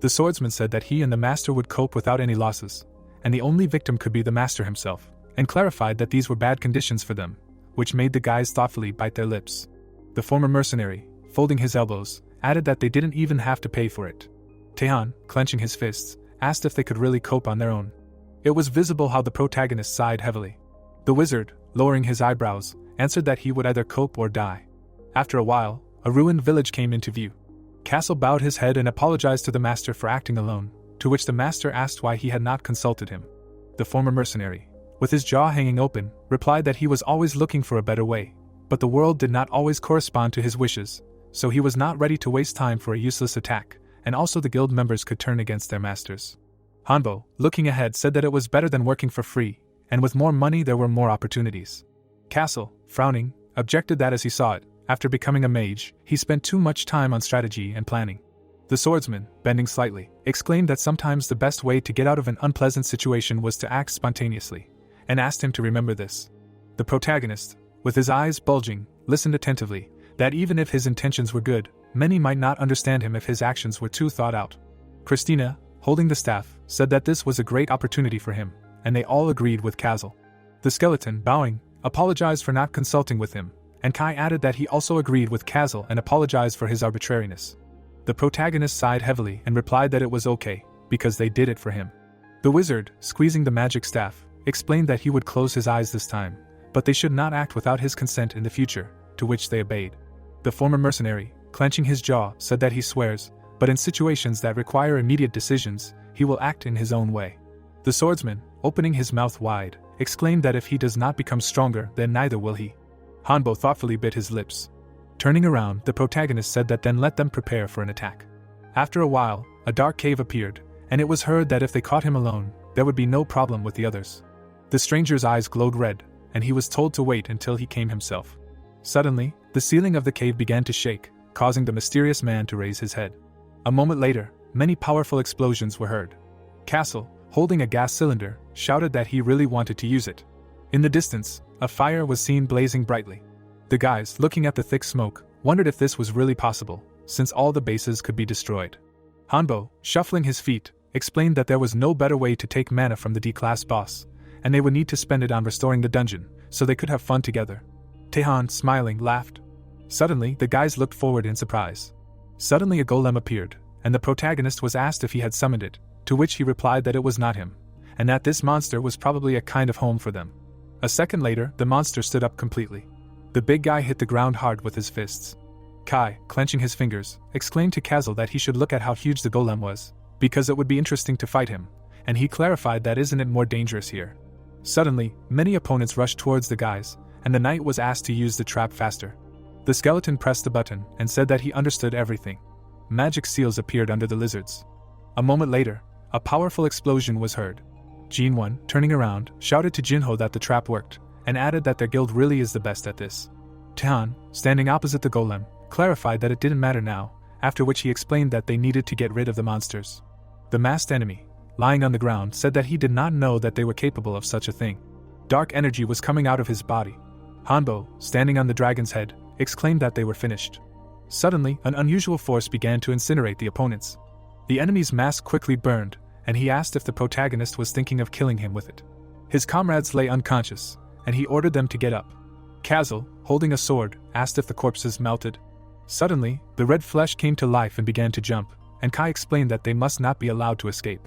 The swordsman said that he and the master would cope without any losses, and the only victim could be the master himself, and clarified that these were bad conditions for them, which made the guys thoughtfully bite their lips. The former mercenary, folding his elbows, added that they didn't even have to pay for it. Taehan, clenching his fists, asked if they could really cope on their own. It was visible how the protagonist sighed heavily. The wizard, lowering his eyebrows, answered that he would either cope or die. After a while, a ruined village came into view. Castle bowed his head and apologized to the master for acting alone, to which the master asked why he had not consulted him. The former mercenary, with his jaw hanging open, replied that he was always looking for a better way, but the world did not always correspond to his wishes, so he was not ready to waste time for a useless attack, and also the guild members could turn against their masters. Hanbo, looking ahead, said that it was better than working for free, and with more money there were more opportunities. Castle, frowning, objected that as he saw it, after becoming a mage, he spent too much time on strategy and planning. The swordsman, bending slightly, exclaimed that sometimes the best way to get out of an unpleasant situation was to act spontaneously, and asked him to remember this. The protagonist, with his eyes bulging, listened attentively, that even if his intentions were good, many might not understand him if his actions were too thought out. Christina, holding the staff, said that this was a great opportunity for him, and they all agreed with Kazel. The skeleton, bowing, apologized for not consulting with him, and Kai added that he also agreed with Kazel and apologized for his arbitrariness. The protagonist sighed heavily and replied that it was okay, because they did it for him. The wizard, squeezing the magic staff, explained that he would close his eyes this time, but they should not act without his consent in the future, to which they obeyed. The former mercenary, clenching his jaw, said that he swears, but in situations that require immediate decisions, he will act in his own way. The swordsman, opening his mouth wide, exclaimed that if he does not become stronger, then neither will he. Hanbo thoughtfully bit his lips. Turning around, the protagonist said that then let them prepare for an attack. After a while, a dark cave appeared, and it was heard that if they caught him alone, there would be no problem with the others. The stranger's eyes glowed red, and he was told to wait until he came himself. Suddenly, the ceiling of the cave began to shake, causing the mysterious man to raise his head. A moment later, many powerful explosions were heard. Castle, holding a gas cylinder, shouted that he really wanted to use it. In the distance, a fire was seen blazing brightly. The guys, looking at the thick smoke, wondered if this was really possible, since all the bases could be destroyed. Hanbo, shuffling his feet, explained that there was no better way to take mana from the D-class boss, and they would need to spend it on restoring the dungeon, so they could have fun together. Taehan, smiling, laughed. Suddenly, the guys looked forward in surprise. Suddenly a golem appeared, and the protagonist was asked if he had summoned it, to which he replied that it was not him, and that this monster was probably a kind of home for them. A second later, the monster stood up completely. The big guy hit the ground hard with his fists. Kai, clenching his fingers, exclaimed to Kazel that he should look at how huge the golem was, because it would be interesting to fight him, and he clarified that isn't it more dangerous here. Suddenly, many opponents rushed towards the guys, and the knight was asked to use the trap faster. The skeleton pressed the button and said that he understood everything. Magic seals appeared under the lizards. A moment later, a powerful explosion was heard. Jinwon, turning around, shouted to Jinho that the trap worked, and added that their guild really is the best at this. Taehan, standing opposite the golem, clarified that it didn't matter now, after which he explained that they needed to get rid of the monsters. The masked enemy, lying on the ground, said that he did not know that they were capable of such a thing. Dark energy was coming out of his body. Hanbo, standing on the dragon's head, exclaimed that they were finished. Suddenly, an unusual force began to incinerate the opponents. The enemy's mask quickly burned, and he asked if the protagonist was thinking of killing him with it. His comrades lay unconscious, and he ordered them to get up. Kazel, holding a sword, asked if the corpses melted. Suddenly, the red flesh came to life and began to jump, and Kai explained that they must not be allowed to escape.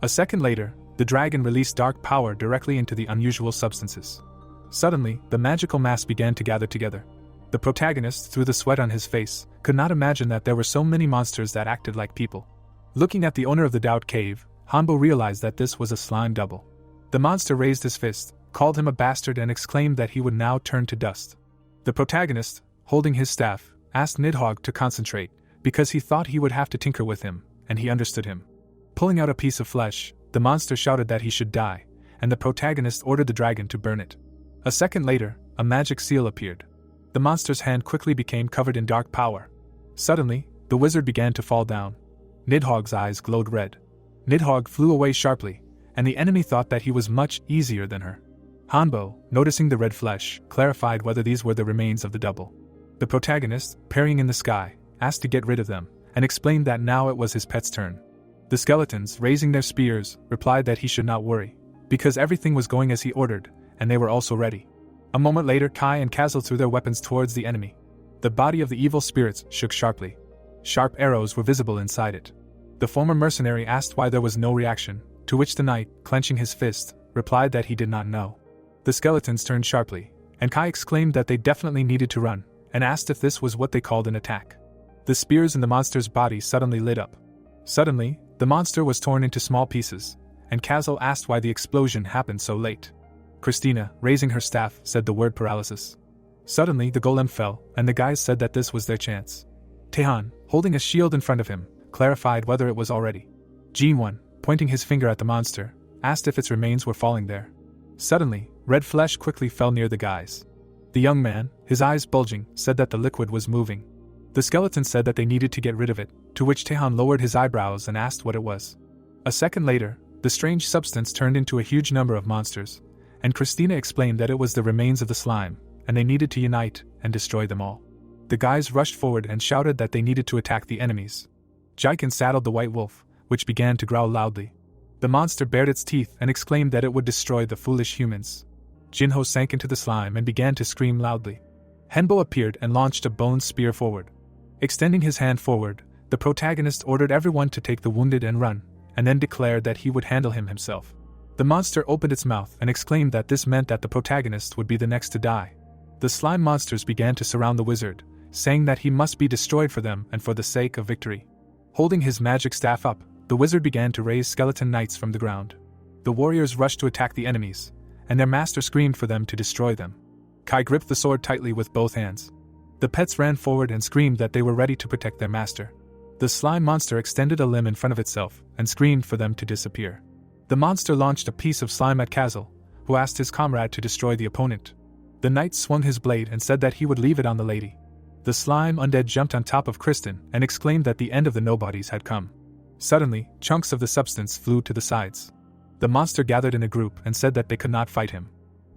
A second later, the dragon released dark power directly into the unusual substances. Suddenly, the magical mass began to gather together. The protagonist, through the sweat on his face, could not imagine that there were so many monsters that acted like people. Looking at the owner of the Doubt Cave, Hanbo realized that this was a slime double. The monster raised his fist, called him a bastard, and exclaimed that he would now turn to dust. The protagonist, holding his staff, asked Nidhogg to concentrate, because he thought he would have to tinker with him, and he understood him. Pulling out a piece of flesh, the monster shouted that he should die, and the protagonist ordered the dragon to burn it. A second later, a magic seal appeared. The monster's hand quickly became covered in dark power. Suddenly, the wizard began to fall down. Nidhogg's eyes glowed red. Nidhogg flew away sharply, and the enemy thought that he was much easier than her. Hanbo, noticing the red flesh, clarified whether these were the remains of the double. The protagonist, peering in the sky, asked to get rid of them, and explained that now it was his pet's turn. The skeletons, raising their spears, replied that he should not worry, because everything was going as he ordered, and they were also ready. A moment later, Kai and Kazal threw their weapons towards the enemy. The body of the evil spirits shook sharply. Sharp arrows were visible inside it. The former mercenary asked why there was no reaction, to which the knight, clenching his fist, replied that he did not know. The skeletons turned sharply, and Kai exclaimed that they definitely needed to run, and asked if this was what they called an attack. The spears in the monster's body suddenly lit up. Suddenly, the monster was torn into small pieces, and Kazal asked why the explosion happened so late. Christina, raising her staff, said the word paralysis. Suddenly the golem fell, and the guys said that this was their chance. Taehan, holding a shield in front of him, clarified whether it was already. Jinwon, pointing his finger at the monster, asked if its remains were falling there. Suddenly, red flesh quickly fell near the guys. The young man, his eyes bulging, said that the liquid was moving. The skeleton said that they needed to get rid of it, to which Taehan lowered his eyebrows and asked what it was. A second later, the strange substance turned into a huge number of monsters, and Christina explained that it was the remains of the slime, and they needed to unite and destroy them all. The guys rushed forward and shouted that they needed to attack the enemies. Jaikin saddled the white wolf, which began to growl loudly. The monster bared its teeth and exclaimed that it would destroy the foolish humans. Jinho sank into the slime and began to scream loudly. Henbo appeared and launched a bone spear forward. Extending his hand forward, the protagonist ordered everyone to take the wounded and run, and then declared that he would handle him himself. The monster opened its mouth and exclaimed that this meant that the protagonist would be the next to die. The slime monsters began to surround the wizard, saying that he must be destroyed for them and for the sake of victory. Holding his magic staff up, the wizard began to raise skeleton knights from the ground. The warriors rushed to attack the enemies, and their master screamed for them to destroy them. Kai gripped the sword tightly with both hands. The pets ran forward and screamed that they were ready to protect their master. The slime monster extended a limb in front of itself and screamed for them to disappear. The monster launched a piece of slime at Kazal, who asked his comrade to destroy the opponent. The knight swung his blade and said that he would leave it on the lady. The slime undead jumped on top of Kristen and exclaimed that the end of the nobodies had come. Suddenly, chunks of the substance flew to the sides. The monster gathered in a group and said that they could not fight him.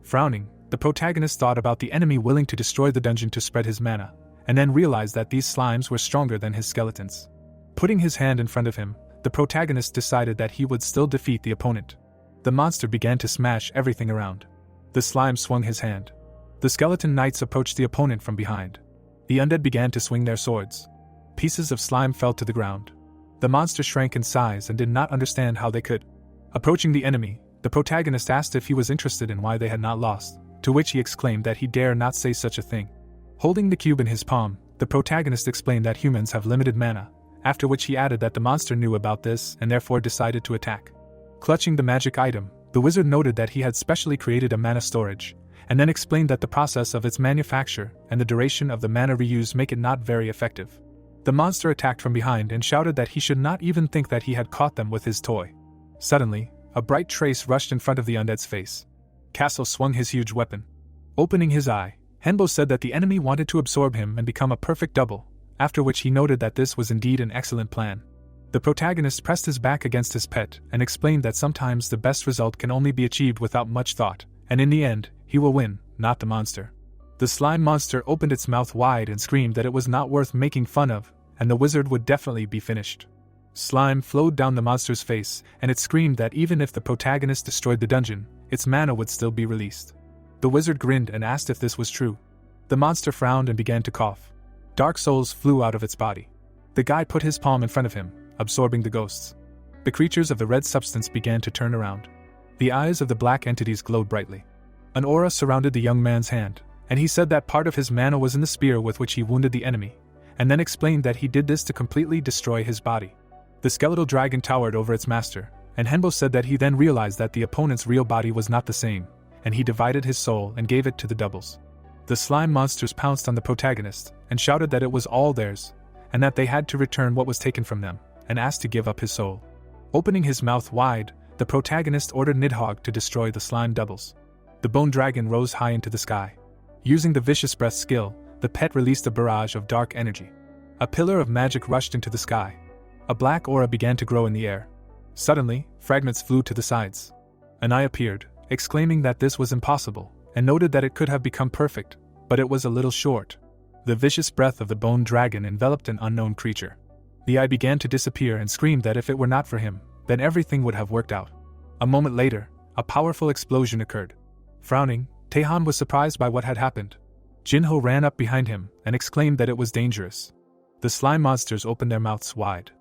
Frowning, the protagonist thought about the enemy willing to destroy the dungeon to spread his mana, and then realized that these slimes were stronger than his skeletons. Putting his hand in front of him, the protagonist decided that he would still defeat the opponent. The monster began to smash everything around. The slime swung his hand. The skeleton knights approached the opponent from behind. The undead began to swing their swords. Pieces of slime fell to the ground. The monster shrank in size and did not understand how they could. Approaching the enemy, the protagonist asked if he was interested in why they had not lost, to which he exclaimed that he dare not say such a thing. Holding the cube in his palm, the protagonist explained that humans have limited mana, after which he added that the monster knew about this and therefore decided to attack. Clutching the magic item, the wizard noted that he had specially created a mana storage, and then explained that the process of its manufacture and the duration of the mana reuse make it not very effective. The monster attacked from behind and shouted that he should not even think that he had caught them with his toy. Suddenly, a bright trace rushed in front of the undead's face. Castle swung his huge weapon. Opening his eye, Henbo said that the enemy wanted to absorb him and become a perfect double, after which he noted that this was indeed an excellent plan. The protagonist pressed his back against his pet and explained that sometimes the best result can only be achieved without much thought, and in the end, he will win, not the monster. The slime monster opened its mouth wide and screamed that it was not worth making fun of, and the wizard would definitely be finished. Slime flowed down the monster's face, and it screamed that even if the protagonist destroyed the dungeon, its mana would still be released. The wizard grinned and asked if this was true. The monster frowned and began to cough. Dark souls flew out of its body. The guy put his palm in front of him, absorbing the ghosts. The creatures of the red substance began to turn around. The eyes of the black entities glowed brightly. An aura surrounded the young man's hand, and he said that part of his mana was in the spear with which he wounded the enemy, and then explained that he did this to completely destroy his body. The skeletal dragon towered over its master, and Henbo said that he then realized that the opponent's real body was not the same, and he divided his soul and gave it to the doubles. The slime monsters pounced on the protagonist, and shouted that it was all theirs, and that they had to return what was taken from them, and asked to give up his soul. Opening his mouth wide, the protagonist ordered Nidhogg to destroy the slime doubles. The bone dragon rose high into the sky. Using the vicious breath skill, the pet released a barrage of dark energy. A pillar of magic rushed into the sky. A black aura began to grow in the air. Suddenly, fragments flew to the sides. An eye appeared, exclaiming that this was impossible, and noted that it could have become perfect, but it was a little short. The vicious breath of the bone dragon enveloped an unknown creature. The eye began to disappear and screamed that if it were not for him, then everything would have worked out. A moment later, a powerful explosion occurred. Frowning, Taehan was surprised by what had happened. Jinho ran up behind him and exclaimed that it was dangerous. The slime monsters opened their mouths wide.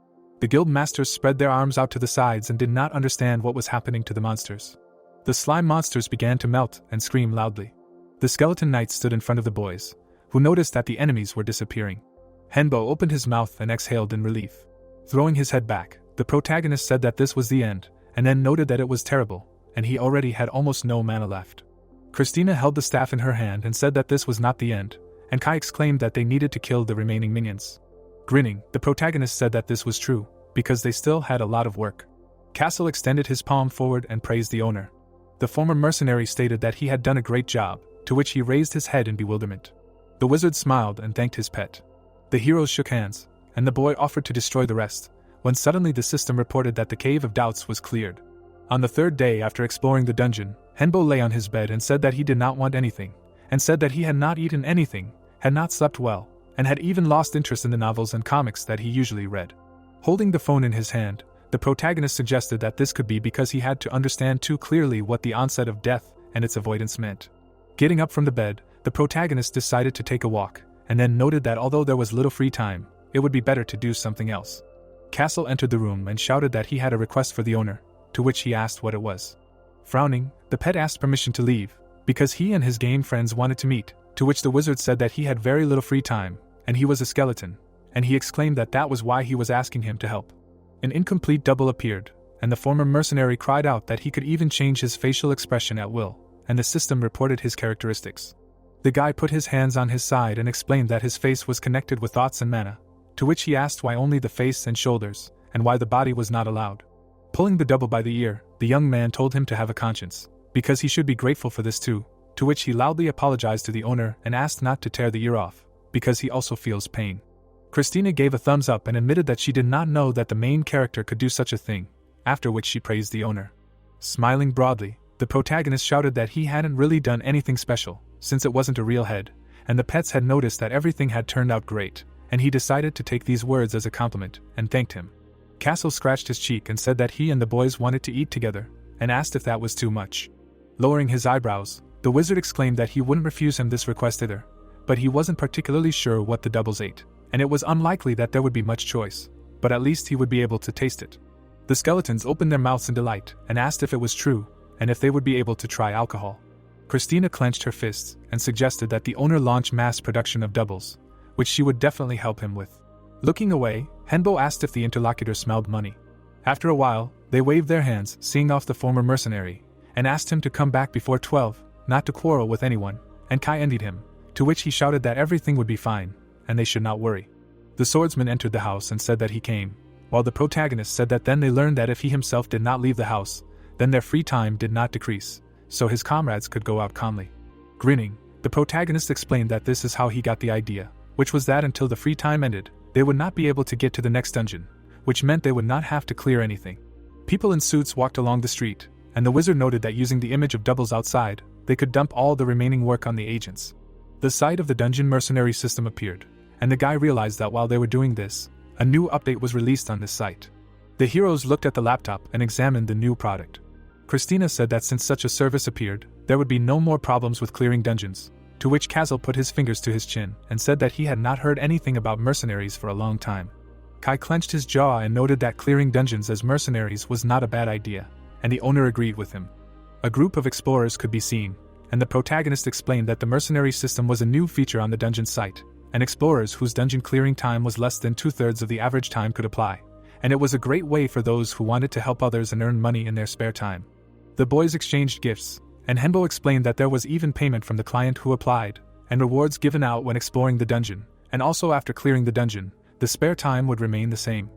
The guild masters spread their arms out to the sides and did not understand what was happening to the monsters. The slime monsters began to melt and scream loudly. The skeleton knight stood in front of the boys, who noticed that the enemies were disappearing. Henbo opened his mouth and exhaled in relief. Throwing his head back, the protagonist said that this was the end, and then noted that it was terrible, and he already had almost no mana left. Christina held the staff in her hand and said that this was not the end, and Kai exclaimed that they needed to kill the remaining minions. Grinning, the protagonist said that this was true, because they still had a lot of work. Castle extended his palm forward and praised the owner. The former mercenary stated that he had done a great job, to which he raised his head in bewilderment. The wizard smiled and thanked his pet. The heroes shook hands, and the boy offered to destroy the rest, when suddenly the system reported that the Cave of Doubts was cleared. On the third day after exploring the dungeon, Henbo lay on his bed and said that he did not want anything, and said that he had not eaten anything, had not slept well, and had even lost interest in the novels and comics that he usually read. Holding the phone in his hand, the protagonist suggested that this could be because he had to understand too clearly what the onset of death and its avoidance meant. Getting up from the bed, the protagonist decided to take a walk, and then noted that although there was little free time, it would be better to do something else. Castle entered the room and shouted that he had a request for the owner, to which he asked what it was. Frowning, the pet asked permission to leave, because he and his game friends wanted to meet, to which the wizard said that he had very little free time, and he was a skeleton, and he exclaimed that that was why he was asking him to help. An incomplete double appeared, and the former mercenary cried out that he could even change his facial expression at will, and the system reported his characteristics. The guy put his hands on his side and explained that his face was connected with thoughts and mana, to which he asked why only the face and shoulders, and why the body was not allowed. Pulling the double by the ear, the young man told him to have a conscience, because he should be grateful for this too, to which he loudly apologized to the owner and asked not to tear the ear off, because he also feels pain. Christina gave a thumbs up and admitted that she did not know that the main character could do such a thing, after which she praised the owner. Smiling broadly, the protagonist shouted that he hadn't really done anything special, since it wasn't a real head, and the pets had noticed that everything had turned out great, and he decided to take these words as a compliment, and thanked him. Castle scratched his cheek and said that he and the boys wanted to eat together, and asked if that was too much. Lowering his eyebrows, the wizard exclaimed that he wouldn't refuse him this request either, but he wasn't particularly sure what the doubles ate, and it was unlikely that there would be much choice, but at least he would be able to taste it. The skeletons opened their mouths in delight and asked if it was true, and if they would be able to try alcohol. Christina clenched her fists and suggested that the owner launch mass production of doubles, which she would definitely help him with. Looking away, Henbo asked if the interlocutor smelled money. After a while, they waved their hands, seeing off the former mercenary, and asked him to come back before 12, not to quarrel with anyone, and Kai envied him, to which he shouted that everything would be fine, and they should not worry. The swordsman entered the house and said that he came, while the protagonist said that then they learned that if he himself did not leave the house, then their free time did not decrease, so his comrades could go out calmly. Grinning, the protagonist explained that this is how he got the idea, which was that until the free time ended, they would not be able to get to the next dungeon, which meant they would not have to clear anything. People in suits walked along the street, and the wizard noted that using the image of doubles outside, they could dump all the remaining work on the agents. The site of the dungeon mercenary system appeared, and the guy realized that while they were doing this, a new update was released on this site. The heroes looked at the laptop and examined the new product. Christina said that since such a service appeared, there would be no more problems with clearing dungeons, to which Castle put his fingers to his chin and said that he had not heard anything about mercenaries for a long time. Kai clenched his jaw and noted that clearing dungeons as mercenaries was not a bad idea, and the owner agreed with him. A group of explorers could be seen, and the protagonist explained that the mercenary system was a new feature on the dungeon site, and explorers whose dungeon clearing time was less than 2/3 of the average time could apply, and it was a great way for those who wanted to help others and earn money in their spare time. The boys exchanged gifts, and Henbo explained that there was even payment from the client who applied, and rewards given out when exploring the dungeon, and also after clearing the dungeon, the spare time would remain the same.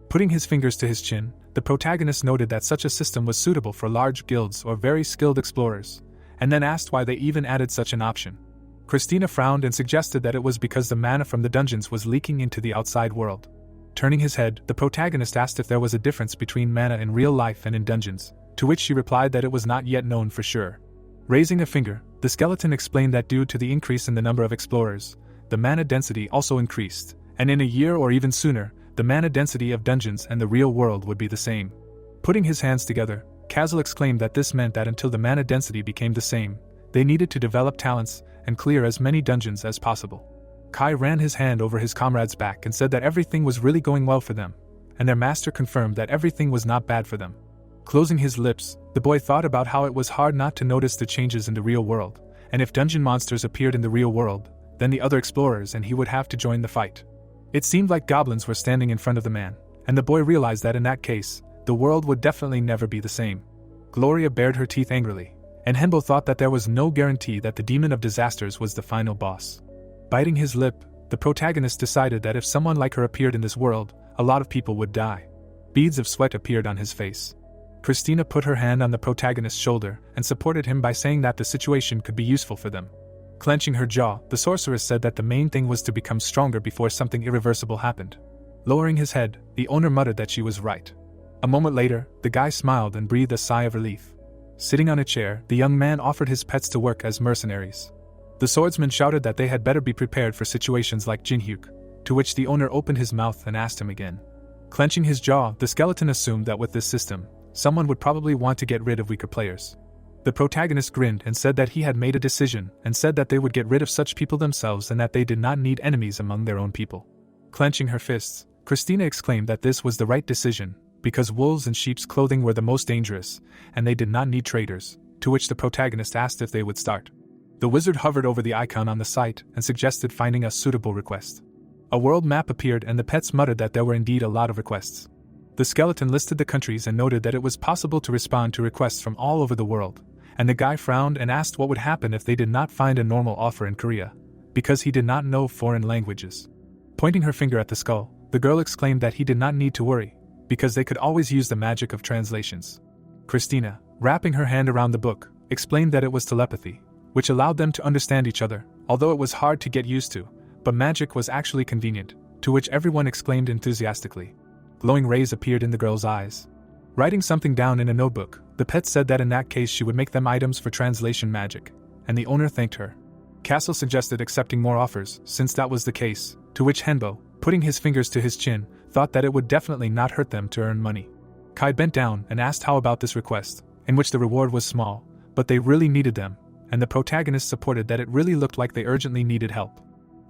Putting his fingers to his chin, the protagonist noted that such a system was suitable for large guilds or very skilled explorers, and then asked why they even added such an option. Christina frowned and suggested that it was because the mana from the dungeons was leaking into the outside world. Turning his head, the protagonist asked if there was a difference between mana in real life and in dungeons, to which she replied that it was not yet known for sure. Raising a finger, the skeleton explained that due to the increase in the number of explorers, the mana density also increased, and in a year or even sooner, the mana density of dungeons and the real world would be the same. Putting his hands together, Kazal exclaimed that this meant that until the mana density became the same, they needed to develop talents and clear as many dungeons as possible. Kai ran his hand over his comrade's back and said that everything was really going well for them, and their master confirmed that everything was not bad for them. Closing his lips, the boy thought about how it was hard not to notice the changes in the real world, and if dungeon monsters appeared in the real world, then the other explorers and he would have to join the fight. It seemed like goblins were standing in front of the man, and the boy realized that in that case, the world would definitely never be the same. Gloria bared her teeth angrily, and Henbo thought that there was no guarantee that the demon of disasters was the final boss. Biting his lip, the protagonist decided that if someone like her appeared in this world, a lot of people would die. Beads of sweat appeared on his face. Christina put her hand on the protagonist's shoulder and supported him by saying that the situation could be useful for them. Clenching her jaw, the sorceress said that the main thing was to become stronger before something irreversible happened. Lowering his head, the owner muttered that she was right. A moment later, the guy smiled and breathed a sigh of relief. Sitting on a chair, the young man offered his pets to work as mercenaries. The swordsman shouted that they had better be prepared for situations like Jinhyuk, to which the owner opened his mouth and asked him again. Clenching his jaw, the skeleton assumed that with this system, someone would probably want to get rid of weaker players. The protagonist grinned and said that he had made a decision and said that they would get rid of such people themselves and that they did not need enemies among their own people. Clenching her fists, Christina exclaimed that this was the right decision, because wolves in sheep's clothing were the most dangerous, and they did not need traders, to which the protagonist asked if they would start. The wizard hovered over the icon on the site and suggested finding a suitable request. A world map appeared and the pets muttered that there were indeed a lot of requests. The skeleton listed the countries and noted that it was possible to respond to requests from all over the world, and the guy frowned and asked what would happen if they did not find a normal offer in Korea, because he did not know foreign languages. Pointing her finger at the skull, the girl exclaimed that he did not need to worry, because they could always use the magic of translations. Christina, wrapping her hand around the book, explained that it was telepathy, which allowed them to understand each other, although it was hard to get used to, but magic was actually convenient, to which everyone exclaimed enthusiastically. Glowing rays appeared in the girl's eyes. Writing something down in a notebook, the pet said that in that case she would make them items for translation magic, and the owner thanked her. Castle suggested accepting more offers, since that was the case, to which Henbo, putting his fingers to his chin, thought that it would definitely not hurt them to earn money. Kai bent down and asked how about this request, in which the reward was small, but they really needed them, and the protagonist supported that it really looked like they urgently needed help.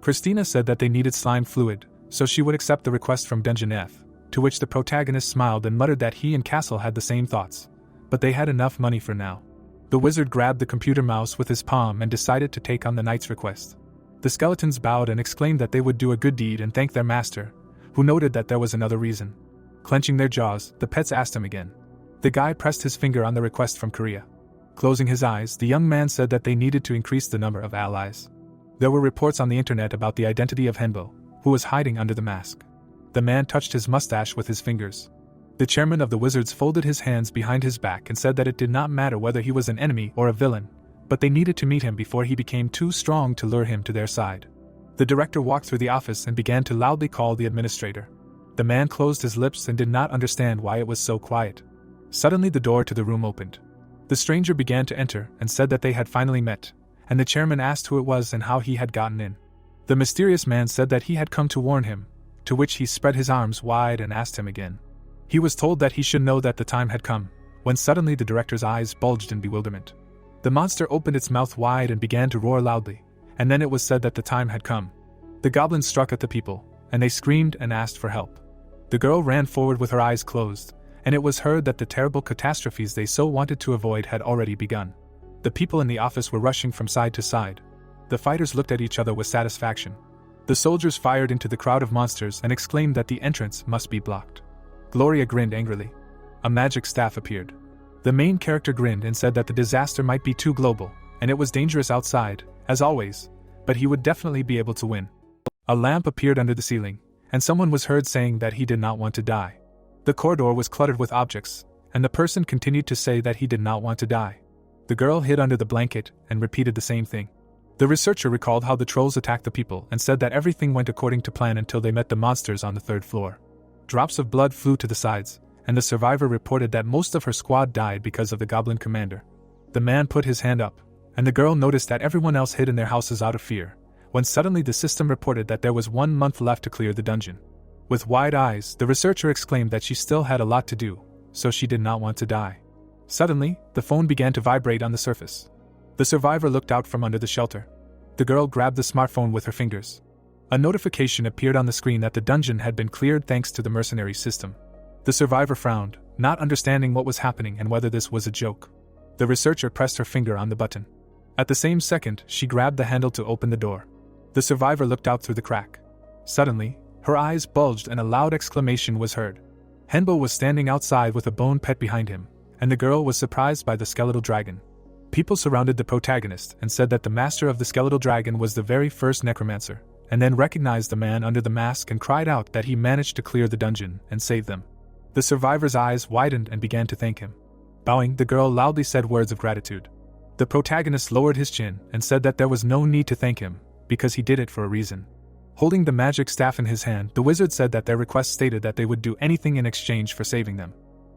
Christina said that they needed slime fluid, so she would accept the request from Dungeon F, to which the protagonist smiled and muttered that he and Castle had the same thoughts, but they had enough money for now. The wizard grabbed the computer mouse with his palm and decided to take on the knight's request. The skeletons bowed and exclaimed that they would do a good deed and thank their master, who noted that there was another reason. Clenching their jaws, the pets asked him again. The guy pressed his finger on the request from Korea. Closing his eyes, the young man said that they needed to increase the number of allies. There were reports on the internet about the identity of Henbo, who was hiding under the mask. The man touched his mustache with his fingers. The chairman of the wizards folded his hands behind his back and said that it did not matter whether he was an enemy or a villain, but they needed to meet him before he became too strong to lure him to their side. The director walked through the office and began to loudly call the administrator. The man closed his lips and did not understand why it was so quiet. Suddenly the door to the room opened. The stranger began to enter and said that they had finally met, and the chairman asked who it was and how he had gotten in. The mysterious man said that he had come to warn him, to which he spread his arms wide and asked him again. He was told that he should know that the time had come, when suddenly the director's eyes bulged in bewilderment. The monster opened its mouth wide and began to roar loudly, and then it was said that the time had come. The goblins struck at the people, and they screamed and asked for help. The girl ran forward with her eyes closed, and it was heard that the terrible catastrophes they so wanted to avoid had already begun. The people in the office were rushing from side to side. The fighters looked at each other with satisfaction. The soldiers fired into the crowd of monsters and exclaimed that the entrance must be blocked. Gloria grinned angrily. A magic staff appeared. The main character grinned and said that the disaster might be too global, and it was dangerous outside, as always, but he would definitely be able to win. A lamp appeared under the ceiling, and someone was heard saying that he did not want to die. The corridor was cluttered with objects, and the person continued to say that he did not want to die. The girl hid under the blanket and repeated the same thing. The researcher recalled how the trolls attacked the people and said that everything went according to plan until they met the monsters on the third floor. Drops of blood flew to the sides, and the survivor reported that most of her squad died because of the goblin commander. The man put his hand up, and the girl noticed that everyone else hid in their houses out of fear, when suddenly the system reported that there was 1 month left to clear the dungeon. With wide eyes, the researcher exclaimed that she still had a lot to do, so she did not want to die. Suddenly, the phone began to vibrate on the surface. The survivor looked out from under the shelter. The girl grabbed the smartphone with her fingers. A notification appeared on the screen that the dungeon had been cleared thanks to the mercenary system. The survivor frowned, not understanding what was happening and whether this was a joke. The researcher pressed her finger on the button. At the same second, she grabbed the handle to open the door. The survivor looked out through the crack. Suddenly, her eyes bulged and a loud exclamation was heard. Henbo was standing outside with a bone pet behind him, and the girl was surprised by the skeletal dragon. People surrounded the protagonist and said that the master of the skeletal dragon was the very first necromancer, and then recognized the man under the mask and cried out that he managed to clear the dungeon and save them. The survivor's eyes widened and began to thank him. Bowing, the girl loudly said words of gratitude. The protagonist lowered his chin and said that there was no need to thank him, because he did it for a reason. Holding the magic staff in his hand, the wizard said that their request stated that they would do anything in exchange for saving them.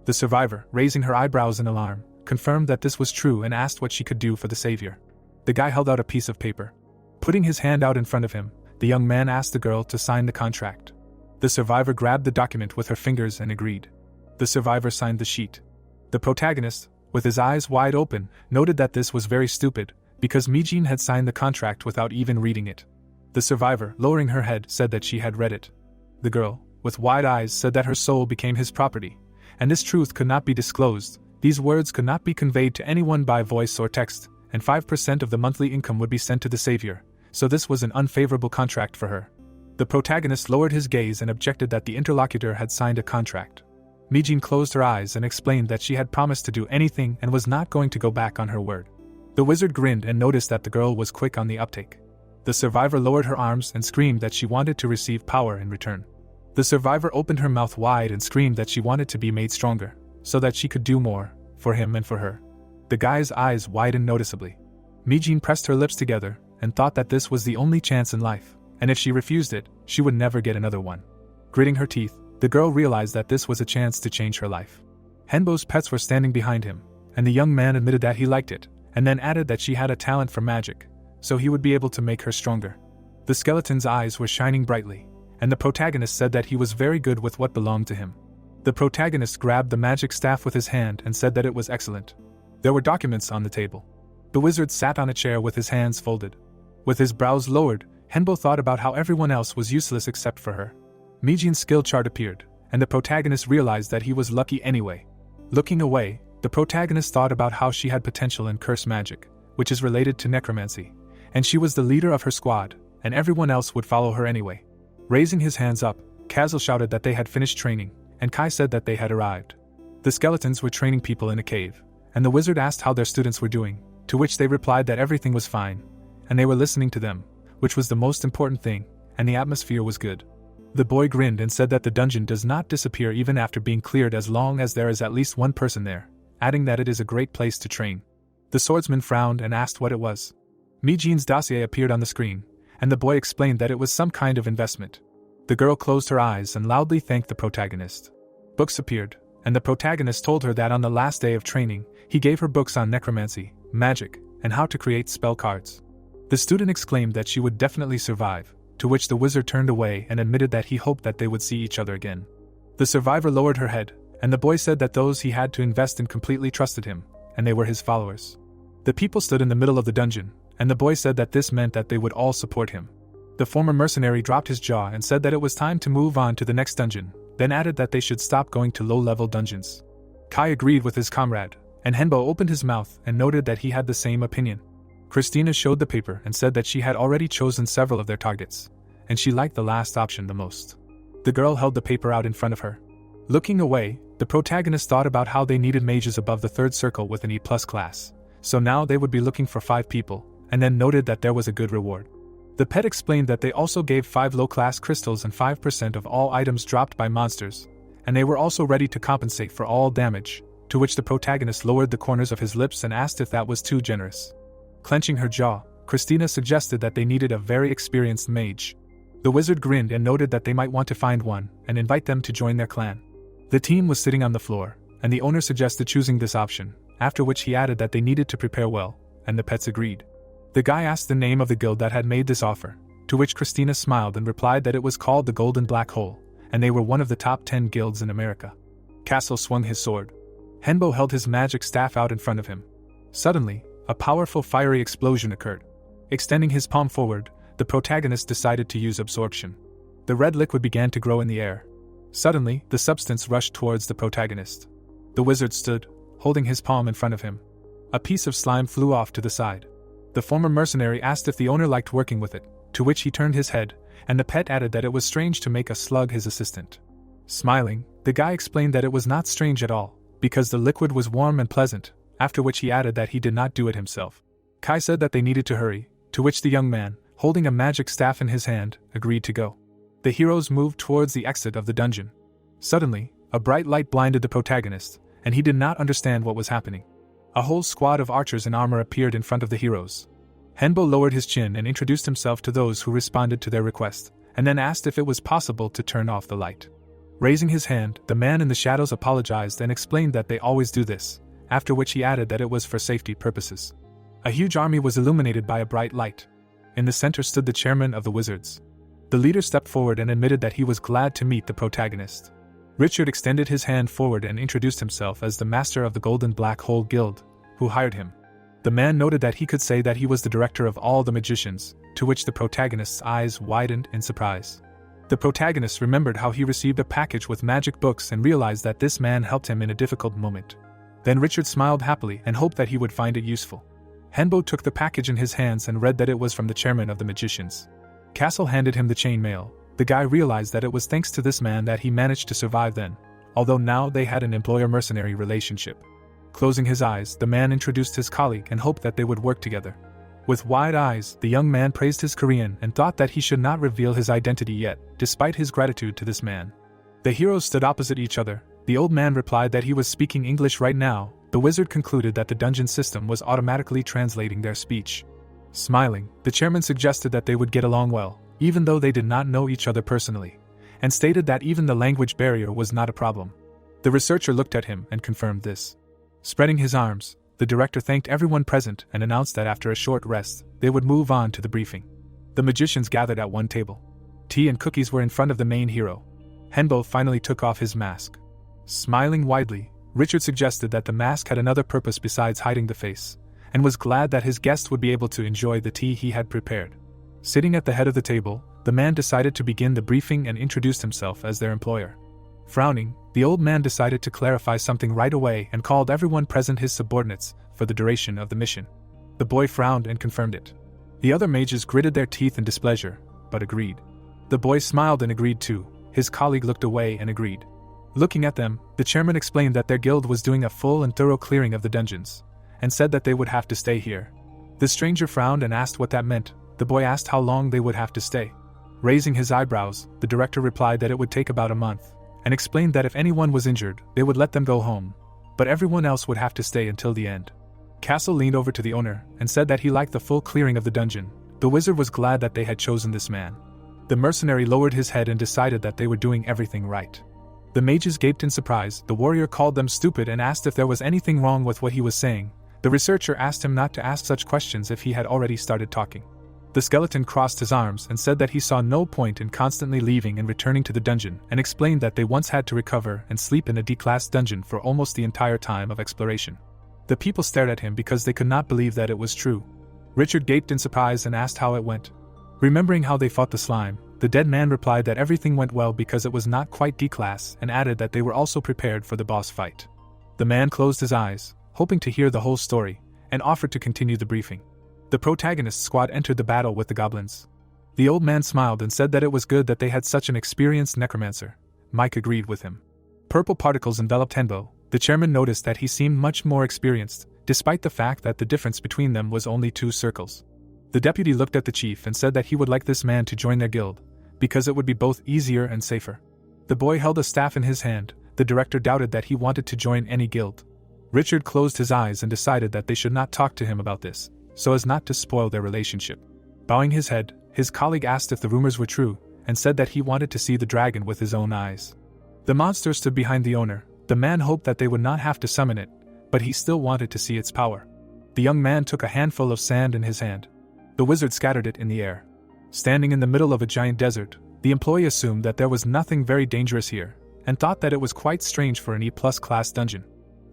The survivor, raising her eyebrows in alarm, confirmed that this was true and asked what she could do for the savior. The guy held out a piece of paper. Putting his hand out in front of him, the young man asked the girl to sign the contract. The survivor grabbed the document with her fingers and agreed. The survivor signed the sheet. The protagonist, with his eyes wide open, noted that this was very stupid, because Mijin had signed the contract without even reading it. The survivor, lowering her head, said that she had read it. The girl, with wide eyes, said that her soul became his property, and this truth could not be disclosed. These words could not be conveyed to anyone by voice or text, and 5% of the monthly income would be sent to the savior, so this was an unfavorable contract for her. The protagonist lowered his gaze and objected that the interlocutor had signed a contract. Mijin closed her eyes and explained that she had promised to do anything and was not going to go back on her word. The wizard grinned and noticed that the girl was quick on the uptake. The survivor lowered her arms and screamed that she wanted to receive power in return. The survivor opened her mouth wide and screamed that she wanted to be made stronger, so that she could do more, for him and for her. The guy's eyes widened noticeably. Mijin pressed her lips together and thought that this was the only chance in life, and if she refused it, she would never get another one. Gritting her teeth, the girl realized that this was a chance to change her life. Henbo's pets were standing behind him, and the young man admitted that he liked it, and then added that she had a talent for magic, so he would be able to make her stronger. The skeleton's eyes were shining brightly, and the protagonist said that he was very good with what belonged to him. The protagonist grabbed the magic staff with his hand and said that it was excellent. There were documents on the table. The wizard sat on a chair with his hands folded. With his brows lowered, Henbo thought about how everyone else was useless except for her. Mijin's skill chart appeared, and the protagonist realized that he was lucky anyway. Looking away, the protagonist thought about how she had potential in curse magic, which is related to necromancy, and she was the leader of her squad, and everyone else would follow her anyway. Raising his hands up, Kazel shouted that they had finished training, and Kai said that they had arrived. The skeletons were training people in a cave, and the wizard asked how their students were doing, to which they replied that everything was fine, and they were listening to them, which was the most important thing, and the atmosphere was good. The boy grinned and said that the dungeon does not disappear even after being cleared as long as there is at least one person there, adding that it is a great place to train. The swordsman frowned and asked what it was. Mijin's dossier appeared on the screen, and the boy explained that it was some kind of investment. The girl closed her eyes and loudly thanked the protagonist. Books appeared, and the protagonist told her that on the last day of training, he gave her books on necromancy, magic, and how to create spell cards. The student exclaimed that she would definitely survive, to which the wizard turned away and admitted that he hoped that they would see each other again. The survivor lowered her head, and the boy said that those he had to invest in completely trusted him, and they were his followers. The people stood in the middle of the dungeon, and the boy said that this meant that they would all support him. The former mercenary dropped his jaw and said that it was time to move on to the next dungeon, then added that they should stop going to low-level dungeons. Kai agreed with his comrade, and Henbo opened his mouth and noted that he had the same opinion. Christina showed the paper and said that she had already chosen several of their targets, and she liked the last option the most. The girl held the paper out in front of her. Looking away, the protagonist thought about how they needed mages above the third circle with an E+ class, so now they would be looking for 5 people, and then noted that there was a good reward. The pet explained that they also gave 5 low-class crystals and 5% of all items dropped by monsters, and they were also ready to compensate for all damage, to which the protagonist lowered the corners of his lips and asked if that was too generous. Clenching her jaw, Christina suggested that they needed a very experienced mage. The wizard grinned and noted that they might want to find one and invite them to join their clan. The team was sitting on the floor, and the owner suggested choosing this option, after which he added that they needed to prepare well, and the pets agreed. The guy asked the name of the guild that had made this offer, to which Christina smiled and replied that it was called the Golden Black Hole, and they were one of the top 10 guilds in America. Castle swung his sword. Henbo held his magic staff out in front of him. Suddenly, a powerful fiery explosion occurred. Extending his palm forward, the protagonist decided to use absorption. The red liquid began to grow in the air. Suddenly, the substance rushed towards the protagonist. The wizard stood, holding his palm in front of him. A piece of slime flew off to the side. The former mercenary asked if the owner liked working with it, to which he turned his head, and the pet added that it was strange to make a slug his assistant. Smiling, the guy explained that it was not strange at all, because the liquid was warm and pleasant, after which he added that he did not do it himself. Kai said that they needed to hurry, to which the young man, holding a magic staff in his hand, agreed to go. The heroes moved towards the exit of the dungeon. Suddenly, a bright light blinded the protagonist, and he did not understand what was happening. A whole squad of archers in armor appeared in front of the heroes. Henbo lowered his chin and introduced himself to those who responded to their request, and then asked if it was possible to turn off the light. Raising his hand, the man in the shadows apologized and explained that they always do this, after which he added that it was for safety purposes. A huge army was illuminated by a bright light. In the center stood the chairman of the wizards. The leader stepped forward and admitted that he was glad to meet the protagonist. Richard extended his hand forward and introduced himself as the master of the Golden Black Hole Guild, who hired him. The man noted that he could say that he was the director of all the magicians, to which the protagonist's eyes widened in surprise. The protagonist remembered how he received a package with magic books and realized that this man helped him in a difficult moment. Then Richard smiled happily and hoped that he would find it useful. Henbo took the package in his hands and read that it was from the chairman of the magicians. Castle handed him the chain mail. The guy realized that it was thanks to this man that he managed to survive then, although now they had an employer-mercenary relationship. Closing his eyes, the man introduced his colleague and hoped that they would work together. With wide eyes, the young man praised his Korean and thought that he should not reveal his identity yet, despite his gratitude to this man. The heroes stood opposite each other. The old man replied that he was speaking English right now. The wizard concluded that the dungeon system was automatically translating their speech. Smiling, the chairman suggested that they would get along well, even though they did not know each other personally, and stated that even the language barrier was not a problem. The researcher looked at him and confirmed this. Spreading his arms, the director thanked everyone present and announced that after a short rest, they would move on to the briefing. The magicians gathered at one table. Tea and cookies were in front of the main hero. Henbo finally took off his mask. Smiling widely, Richard suggested that the mask had another purpose besides hiding the face, and was glad that his guest would be able to enjoy the tea he had prepared. Sitting at the head of the table, the man decided to begin the briefing and introduced himself as their employer. Frowning, the old man decided to clarify something right away and called everyone present his subordinates for the duration of the mission. The boy frowned and confirmed it. The other mages gritted their teeth in displeasure, but agreed. The boy smiled and agreed too. His colleague looked away and agreed. Looking at them, the chairman explained that their guild was doing a full and thorough clearing of the dungeons, and said that they would have to stay here. The stranger frowned and asked what that meant. The boy asked how long they would have to stay. Raising his eyebrows, the director replied that it would take about a month, and explained that if anyone was injured, they would let them go home, but everyone else would have to stay until the end. Castle leaned over to the owner and said that he liked the full clearing of the dungeon. The wizard was glad that they had chosen this man. The mercenary lowered his head and decided that they were doing everything right. The mages gaped in surprise. The warrior called them stupid and asked if there was anything wrong with what he was saying. The researcher asked him not to ask such questions if he had already started talking. The skeleton crossed his arms and said that he saw no point in constantly leaving and returning to the dungeon, and explained that they once had to recover and sleep in a D-class dungeon for almost the entire time of exploration. The people stared at him because they could not believe that it was true. Richard gaped in surprise and asked how it went. Remembering how they fought the slime, the dead man replied that everything went well because it was not quite D-class, and added that they were also prepared for the boss fight. The man closed his eyes, hoping to hear the whole story, and offered to continue the briefing. The protagonist squad entered the battle with the goblins. The old man smiled and said that it was good that they had such an experienced necromancer. Mike agreed with him. Purple particles enveloped Henbo. The chairman noticed that he seemed much more experienced, despite the fact that the difference between them was only 2 circles. The deputy looked at the chief and said that he would like this man to join their guild, because it would be both easier and safer. The boy held a staff in his hand. The director doubted that he wanted to join any guild. Richard closed his eyes and decided that they should not talk to him about this, so as not to spoil their relationship. Bowing his head, his colleague asked if the rumors were true, and said that he wanted to see the dragon with his own eyes. The monster stood behind the owner. The man hoped that they would not have to summon it, but he still wanted to see its power. The young man took a handful of sand in his hand. The wizard scattered it in the air. Standing in the middle of a giant desert, the employee assumed that there was nothing very dangerous here, and thought that it was quite strange for an E+ class dungeon.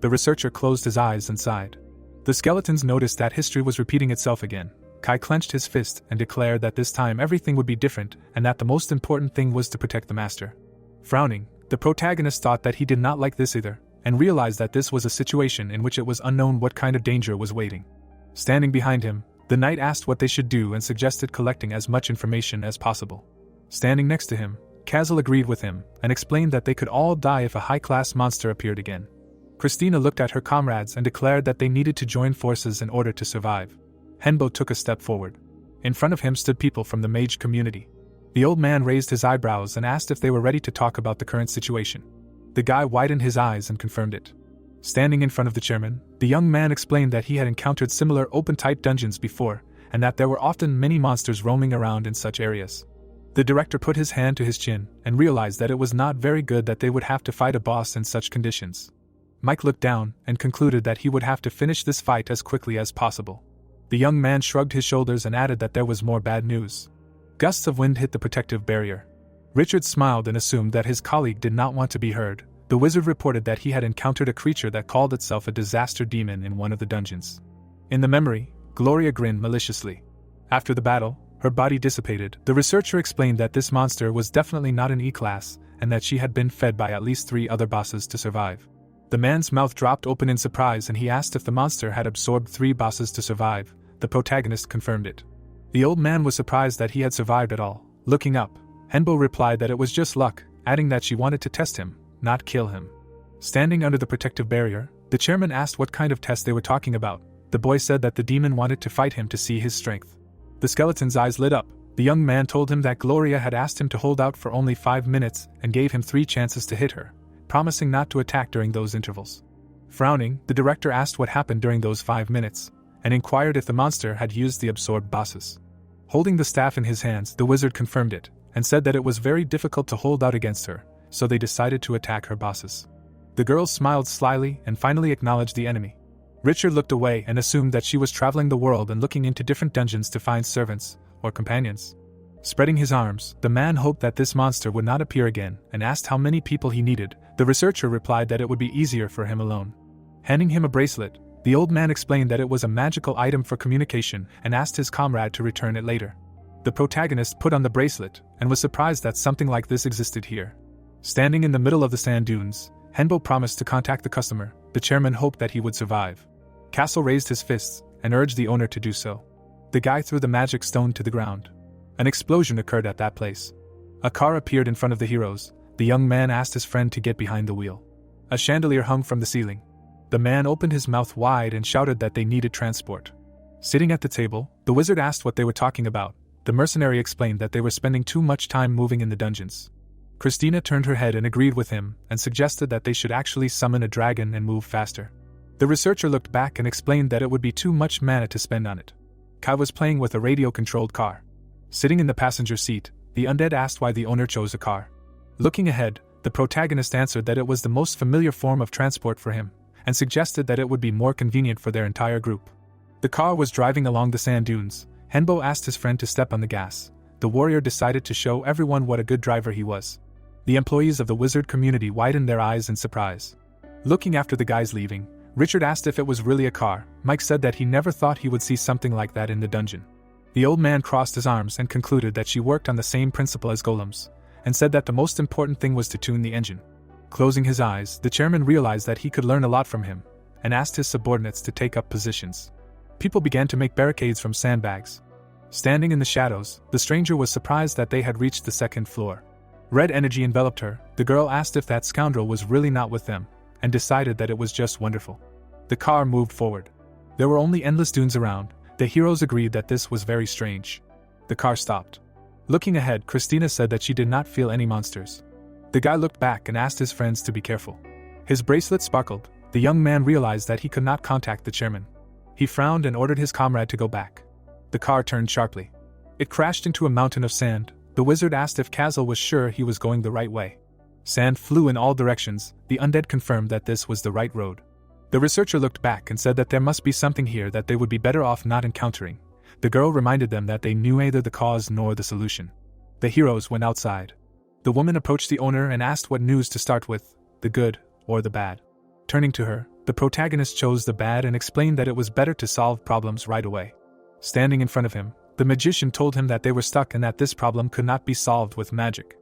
The researcher closed his eyes and sighed. The skeletons noticed that history was repeating itself again. Kai clenched his fist and declared that this time everything would be different and that the most important thing was to protect the master. Frowning, the protagonist thought that he did not like this either, and realized that this was a situation in which it was unknown what kind of danger was waiting. Standing behind him, the knight asked what they should do and suggested collecting as much information as possible. Standing next to him, Kazel agreed with him and explained that they could all die if a high-class monster appeared again. Christina looked at her comrades and declared that they needed to join forces in order to survive. Henbo took a step forward. In front of him stood people from the mage community. The old man raised his eyebrows and asked if they were ready to talk about the current situation. The guy widened his eyes and confirmed it. Standing in front of the chairman, the young man explained that he had encountered similar open-type dungeons before, and that there were often many monsters roaming around in such areas. The director put his hand to his chin and realized that it was not very good that they would have to fight a boss in such conditions. Mike looked down and concluded that he would have to finish this fight as quickly as possible. The young man shrugged his shoulders and added that there was more bad news. Gusts of wind hit the protective barrier. Richard smiled and assumed that his colleague did not want to be heard. The wizard reported that he had encountered a creature that called itself a disaster demon in one of the dungeons. In the memory, Gloria grinned maliciously. After the battle, her body dissipated. The researcher explained that this monster was definitely not an E-class, and that she had been fed by at least 3 other bosses to survive. The man's mouth dropped open in surprise and he asked if the monster had absorbed 3 bosses to survive. The protagonist confirmed it. The old man was surprised that he had survived at all. Looking up, Henbo replied that it was just luck, adding that she wanted to test him, not kill him. Standing under the protective barrier, the chairman asked what kind of test they were talking about. The boy said that the demon wanted to fight him to see his strength. The skeleton's eyes lit up. The young man told him that Gloria had asked him to hold out for only 5 minutes and gave him 3 chances to hit her, promising not to attack during those intervals. Frowning, the director asked what happened during those 5 minutes, and inquired if the monster had used the absorbed bosses. Holding the staff in his hands, the wizard confirmed it, and said that it was very difficult to hold out against her, so they decided to attack her bosses. The girl smiled slyly and finally acknowledged the enemy. Richard looked away and assumed that she was traveling the world and looking into different dungeons to find servants, or companions. Spreading his arms, the man hoped that this monster would not appear again, and asked how many people he needed. The researcher replied that it would be easier for him alone. Handing him a bracelet, the old man explained that it was a magical item for communication and asked his comrade to return it later. The protagonist put on the bracelet and was surprised that something like this existed here. Standing in the middle of the sand dunes, Henbo promised to contact the customer. The chairman hoped that he would survive. Castle raised his fists and urged the owner to do so. The guy threw the magic stone to the ground. An explosion occurred at that place. A car appeared in front of the heroes. The young man asked his friend to get behind the wheel. A chandelier hung from the ceiling. The man opened his mouth wide and shouted that they needed transport. Sitting at the table, the wizard asked what they were talking about. The mercenary explained that they were spending too much time moving in the dungeons. Christina turned her head and agreed with him and suggested that they should actually summon a dragon and move faster. The researcher looked back and explained that it would be too much mana to spend on it. Kai was playing with a radio-controlled car. Sitting in the passenger seat, the undead asked why the owner chose a car. Looking ahead, the protagonist answered that it was the most familiar form of transport for him, and suggested that it would be more convenient for their entire group. The car was driving along the sand dunes. Henbo asked his friend to step on the gas. The warrior decided to show everyone what a good driver he was. The employees of the wizard community widened their eyes in surprise. Looking after the guys leaving, Richard asked if it was really a car. Mike said that he never thought he would see something like that in the dungeon. The old man crossed his arms and concluded that she worked on the same principle as golems, and said that the most important thing was to tune the engine. Closing his eyes, the chairman realized that he could learn a lot from him, and asked his subordinates to take up positions. People began to make barricades from sandbags. Standing in the shadows, the stranger was surprised that they had reached the 2nd floor. Red energy enveloped her. The girl asked if that scoundrel was really not with them, and decided that it was just wonderful. The car moved forward. There were only endless dunes around. The heroes agreed that this was very strange. The car stopped. Looking ahead, Christina said that she did not feel any monsters. The guy looked back and asked his friends to be careful. His bracelet sparkled. The young man realized that he could not contact the chairman. He frowned and ordered his comrade to go back. The car turned sharply. It crashed into a mountain of sand. The wizard asked if Kazal was sure he was going the right way. Sand flew in all directions. The undead confirmed that this was the right road. The researcher looked back and said that there must be something here that they would be better off not encountering. The girl reminded them that they knew neither the cause nor the solution. The heroes went outside. The woman approached the owner and asked what news to start with, the good or the bad. Turning to her, the protagonist chose the bad and explained that it was better to solve problems right away. Standing in front of him, the magician told him that they were stuck and that this problem could not be solved with magic.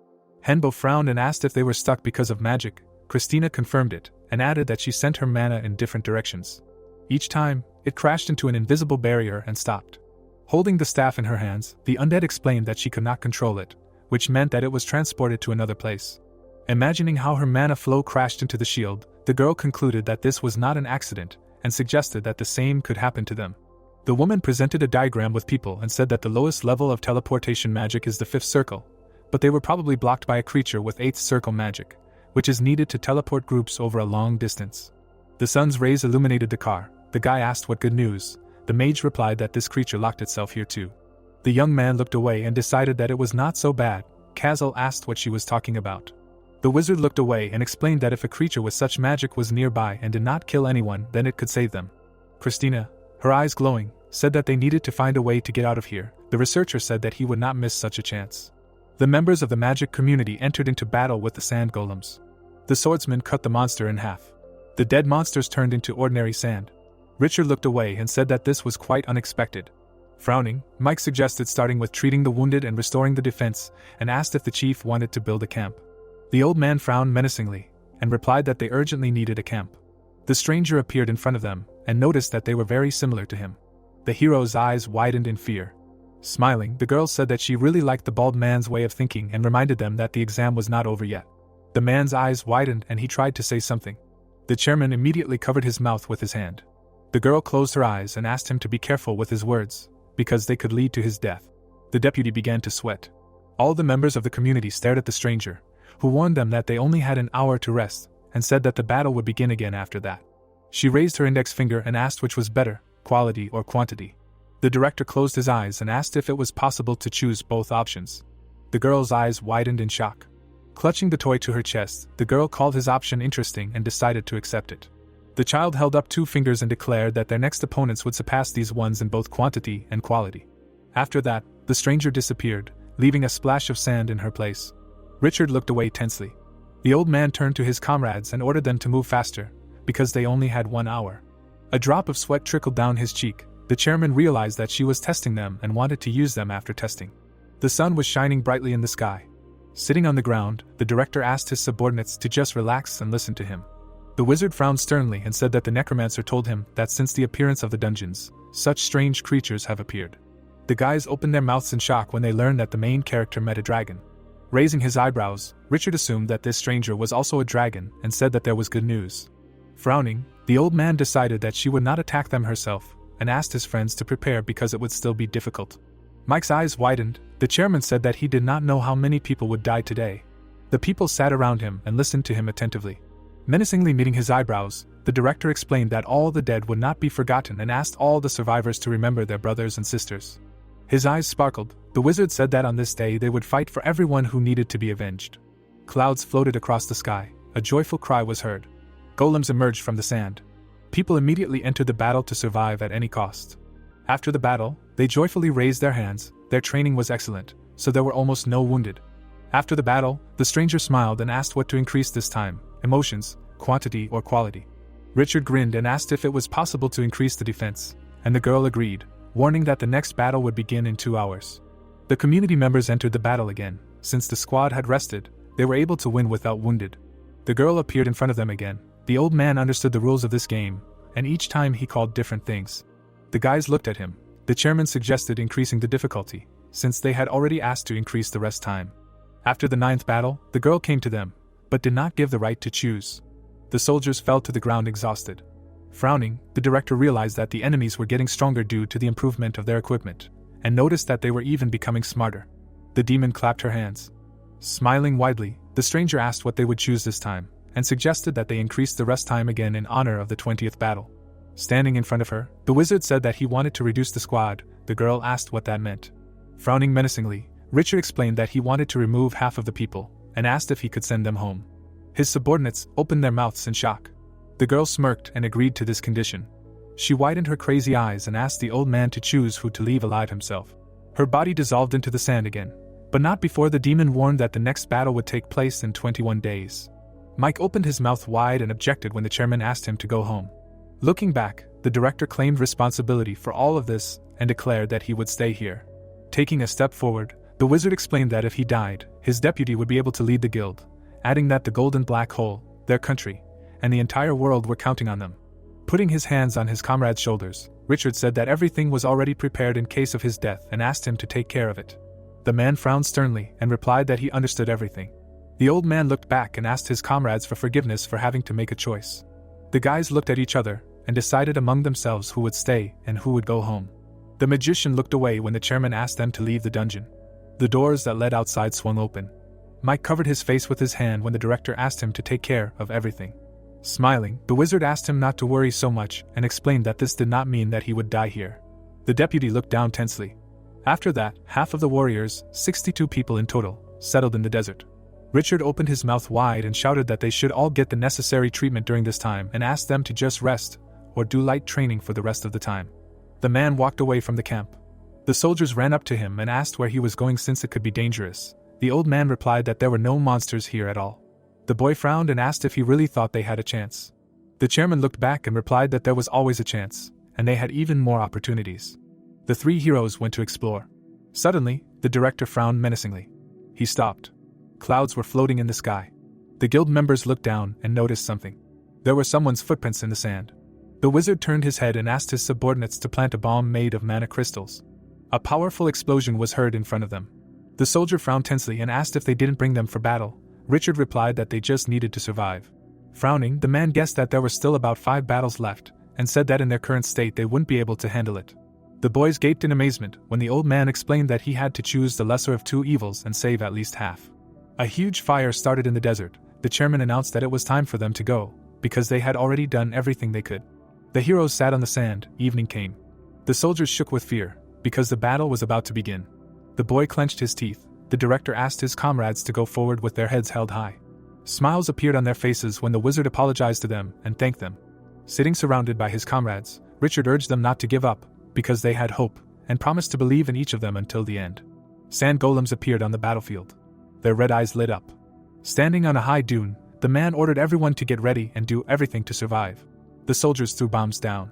Henbo frowned and asked if they were stuck because of magic. Christina confirmed it, and added that she sent her mana in different directions. Each time, it crashed into an invisible barrier and stopped. Holding the staff in her hands, the undead explained that she could not control it, which meant that it was transported to another place. Imagining how her mana flow crashed into the shield, the girl concluded that this was not an accident, and suggested that the same could happen to them. The woman presented a diagram with people and said that the lowest level of teleportation magic is the 5th circle, but they were probably blocked by a creature with 8th circle magic, which is needed to teleport groups over a long distance. The sun's rays illuminated the car. The guy asked what good news. The mage replied that this creature locked itself here too. The young man looked away and decided that it was not so bad. Kazal asked what she was talking about. The wizard looked away and explained that if a creature with such magic was nearby and did not kill anyone, then it could save them. Christina, her eyes glowing, said that they needed to find a way to get out of here. The researcher said that he would not miss such a chance. The members of the magic community entered into battle with the sand golems. The swordsman cut the monster in half. The dead monsters turned into ordinary sand. Richard looked away and said that this was quite unexpected. Frowning, Mike suggested starting with treating the wounded and restoring the defense, and asked if the chief wanted to build a camp. The old man frowned menacingly, and replied that they urgently needed a camp. The stranger appeared in front of them, and noticed that they were very similar to him. The hero's eyes widened in fear. Smiling, the girl said that she really liked the bald man's way of thinking and reminded them that the exam was not over yet. The man's eyes widened and he tried to say something. The chairman immediately covered his mouth with his hand. The girl closed her eyes and asked him to be careful with his words, because they could lead to his death. The deputy began to sweat. All the members of the community stared at the stranger, who warned them that they only had an hour to rest, and said that the battle would begin again after that. She raised her index finger and asked which was better, quality or quantity. The director closed his eyes and asked if it was possible to choose both options. The girl's eyes widened in shock. Clutching the toy to her chest, the girl called his option interesting and decided to accept it. The child held up 2 fingers and declared that their next opponents would surpass these ones in both quantity and quality. After that, the stranger disappeared, leaving a splash of sand in her place. Richard looked away tensely. The old man turned to his comrades and ordered them to move faster, because they only had 1 hour. A drop of sweat trickled down his cheek. The chairman realized that she was testing them and wanted to use them after testing. The sun was shining brightly in the sky. Sitting on the ground, the director asked his subordinates to just relax and listen to him. The wizard frowned sternly and said that the necromancer told him that since the appearance of the dungeons, such strange creatures have appeared. The guys opened their mouths in shock when they learned that the main character met a dragon. Raising his eyebrows, Richard assumed that this stranger was also a dragon and said that there was good news. Frowning, the old man decided that she would not attack them herself, and asked his friends to prepare because it would still be difficult. Mike's eyes widened. The chairman said that he did not know how many people would die today. The people sat around him and listened to him attentively. Menacingly knitting his eyebrows, the director explained that all the dead would not be forgotten and asked all the survivors to remember their brothers and sisters. His eyes sparkled. The wizard said that on this day they would fight for everyone who needed to be avenged. Clouds floated across the sky. A joyful cry was heard. Golems emerged from the sand. People immediately entered the battle to survive at any cost. After the battle, they joyfully raised their hands. Their training was excellent, so there were almost no wounded. After the battle, the stranger smiled and asked what to increase this time, emotions, quantity or quality. Richard grinned and asked if it was possible to increase the defense, and the girl agreed, warning that the next battle would begin in 2 hours. The community members entered the battle again. Since the squad had rested, they were able to win without wounded. The girl appeared in front of them again. The old man understood the rules of this game, and each time he called different things. The guys looked at him. The chairman suggested increasing the difficulty, since they had already asked to increase the rest time. After the 9th battle, the girl came to them, but did not give the right to choose. The soldiers fell to the ground exhausted. Frowning, the director realized that the enemies were getting stronger due to the improvement of their equipment, and noticed that they were even becoming smarter. The demon clapped her hands. Smiling widely, the stranger asked what they would choose this time, and suggested that they increase the rest time again in honor of the 20th battle. Standing in front of her, the wizard said that he wanted to reduce the squad. The girl asked what that meant. Frowning menacingly, Richard explained that he wanted to remove half of the people, and asked if he could send them home. His subordinates opened their mouths in shock. The girl smirked and agreed to this condition. She widened her crazy eyes and asked the old man to choose who to leave alive himself. Her body dissolved into the sand again, but not before the demon warned that the next battle would take place in 21 days. Mike opened his mouth wide and objected when the chairman asked him to go home. Looking back, the director claimed responsibility for all of this and declared that he would stay here. Taking a step forward, the wizard explained that if he died, his deputy would be able to lead the guild, adding that the golden black hole, their country, and the entire world were counting on them. Putting his hands on his comrade's shoulders, Richard said that everything was already prepared in case of his death and asked him to take care of it. The man frowned sternly and replied that he understood everything. The old man looked back and asked his comrades for forgiveness for having to make a choice. The guys looked at each other and decided among themselves who would stay and who would go home. The magician looked away when the chairman asked them to leave the dungeon. The doors that led outside swung open. Mike covered his face with his hand when the director asked him to take care of everything. Smiling, the wizard asked him not to worry so much and explained that this did not mean that he would die here. The deputy looked down tensely. After that, half of the warriors, 62 people in total, settled in the desert. Richard opened his mouth wide and shouted that they should all get the necessary treatment during this time and asked them to just rest or do light training for the rest of the time. The man walked away from the camp. The soldiers ran up to him and asked where he was going since it could be dangerous. The old man replied that there were no monsters here at all. The boy frowned and asked if he really thought they had a chance. The chairman looked back and replied that there was always a chance, and they had even more opportunities. The three heroes went to explore. Suddenly, the director frowned menacingly. He stopped. Clouds were floating in the sky. The guild members looked down and noticed something. There were someone's footprints in the sand. The wizard turned his head and asked his subordinates to plant a bomb made of mana crystals. A powerful explosion was heard in front of them. The soldier frowned tensely and asked if they didn't bring them for battle. Richard replied that they just needed to survive. Frowning, the man guessed that there were still about 5 battles left, and said that in their current state they wouldn't be able to handle it. The boys gaped in amazement when the old man explained that he had to choose the lesser of 2 evils and save at least half. A huge fire started in the desert. The chairman announced that it was time for them to go, because they had already done everything they could. The heroes sat on the sand. Evening came. The soldiers shook with fear, because the battle was about to begin. The boy clenched his teeth. The director asked his comrades to go forward with their heads held high. Smiles appeared on their faces when the wizard apologized to them and thanked them. Sitting surrounded by his comrades, Richard urged them not to give up, because they had hope, and promised to believe in each of them until the end. Sand golems appeared on the battlefield. Their red eyes lit up. Standing on a high dune, the man ordered everyone to get ready and do everything to survive. The soldiers threw bombs down.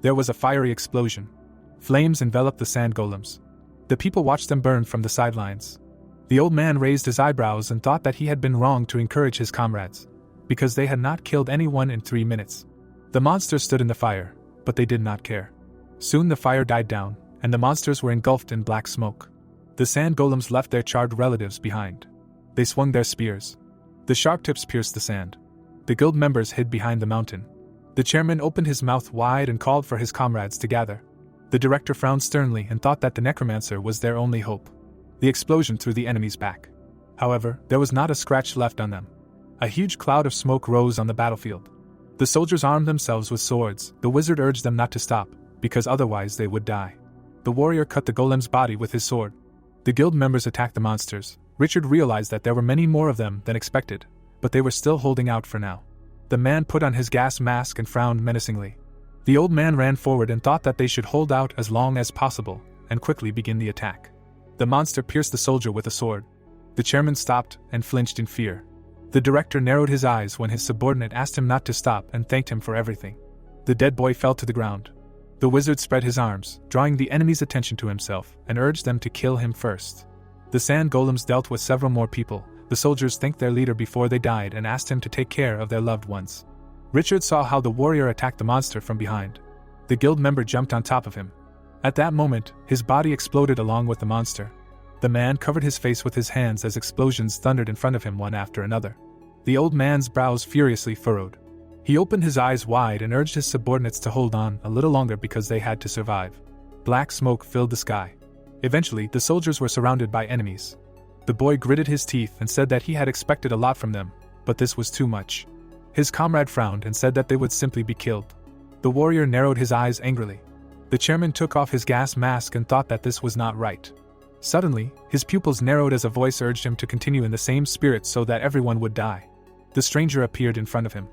There was a fiery explosion. Flames enveloped the sand golems. The people watched them burn from the sidelines. The old man raised his eyebrows and thought that he had been wrong to encourage his comrades, because they had not killed anyone in 3 minutes. The monsters stood in the fire, but they did not care. Soon the fire died down, and the monsters were engulfed in black smoke. The sand golems left their charred relatives behind. They swung their spears. The sharp tips pierced the sand. The guild members hid behind the mountain. The chairman opened his mouth wide and called for his comrades to gather. The director frowned sternly and thought that the necromancer was their only hope. The explosion threw the enemies back. However, there was not a scratch left on them. A huge cloud of smoke rose on the battlefield. The soldiers armed themselves with swords. The wizard urged them not to stop, because otherwise they would die. The warrior cut the golem's body with his sword. The guild members attacked the monsters. Richard realized that there were many more of them than expected, but they were still holding out for now. The man put on his gas mask and frowned menacingly. The old man ran forward and thought that they should hold out as long as possible and quickly begin the attack. The monster pierced the soldier with a sword. The chairman stopped and flinched in fear. The director narrowed his eyes when his subordinate asked him not to stop and thanked him for everything. The dead boy fell to the ground. The wizard spread his arms, drawing the enemy's attention to himself, and urged them to kill him first. The sand golems dealt with several more people. The soldiers thanked their leader before they died and asked him to take care of their loved ones. Richard saw how the warrior attacked the monster from behind. The guild member jumped on top of him. At that moment, his body exploded along with the monster. The man covered his face with his hands as explosions thundered in front of him one after another. The old man's brows furiously furrowed. He opened his eyes wide and urged his subordinates to hold on a little longer because they had to survive. Black smoke filled the sky. Eventually, the soldiers were surrounded by enemies. The boy gritted his teeth and said that he had expected a lot from them, but this was too much. His comrade frowned and said that they would simply be killed. The warrior narrowed his eyes angrily. The chairman took off his gas mask and thought that this was not right. Suddenly, his pupils narrowed as a voice urged him to continue in the same spirit so that everyone would die. The stranger appeared in front of him.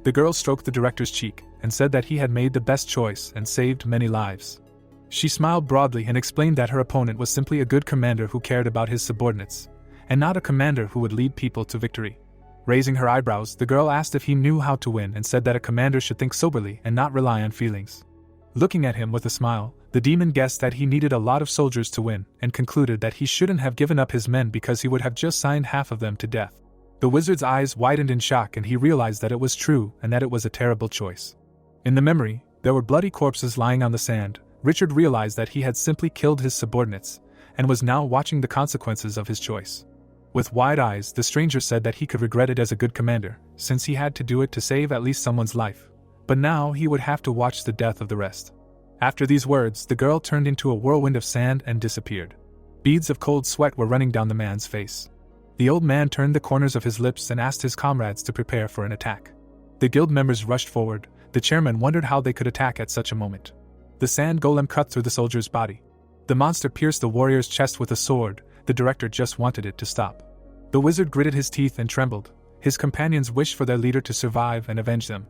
The girl stroked the director's cheek and said that he had made the best choice and saved many lives. She smiled broadly and explained that her opponent was simply a good commander who cared about his subordinates, and not a commander who would lead people to victory. Raising her eyebrows, the girl asked if he knew how to win and said that a commander should think soberly and not rely on feelings. Looking at him with a smile, the demon guessed that he needed a lot of soldiers to win and concluded that he shouldn't have given up his men because he would have just signed half of them to death. The wizard's eyes widened in shock and he realized that it was true and that it was a terrible choice. In the memory, there were bloody corpses lying on the sand. Richard realized that he had simply killed his subordinates and was now watching the consequences of his choice. With wide eyes, the stranger said that he could regret it as a good commander, since he had to do it to save at least someone's life, but now he would have to watch the death of the rest. After these words, the girl turned into a whirlwind of sand and disappeared. Beads of cold sweat were running down the man's face. The old man turned the corners of his lips and asked his comrades to prepare for an attack. The guild members rushed forward. The chairman wondered how they could attack at such a moment. The sand golem cut through the soldier's body. The monster pierced the warrior's chest with a sword. The director just wanted it to stop. The wizard gritted his teeth and trembled. His companions wished for their leader to survive and avenge them.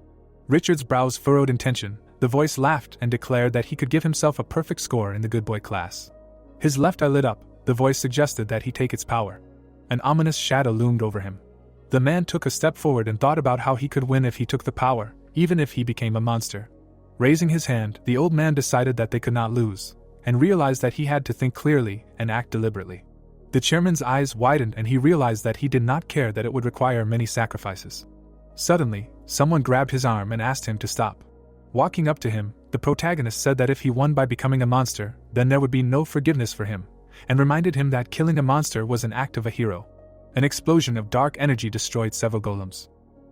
Richard's brows furrowed in tension. The voice laughed and declared that he could give himself a perfect score in the good boy class. His left eye lit up. The voice suggested that he take its power. An ominous shadow loomed over him. The man took a step forward and thought about how he could win if he took the power, even if he became a monster. Raising his hand, the old man decided that they could not lose, and realized that he had to think clearly and act deliberately. The chairman's eyes widened and he realized that he did not care that it would require many sacrifices. Suddenly, someone grabbed his arm and asked him to stop. Walking up to him, the protagonist said that if he won by becoming a monster, then there would be no forgiveness for him, and reminded him that killing a monster was an act of a hero. An explosion of dark energy destroyed several golems.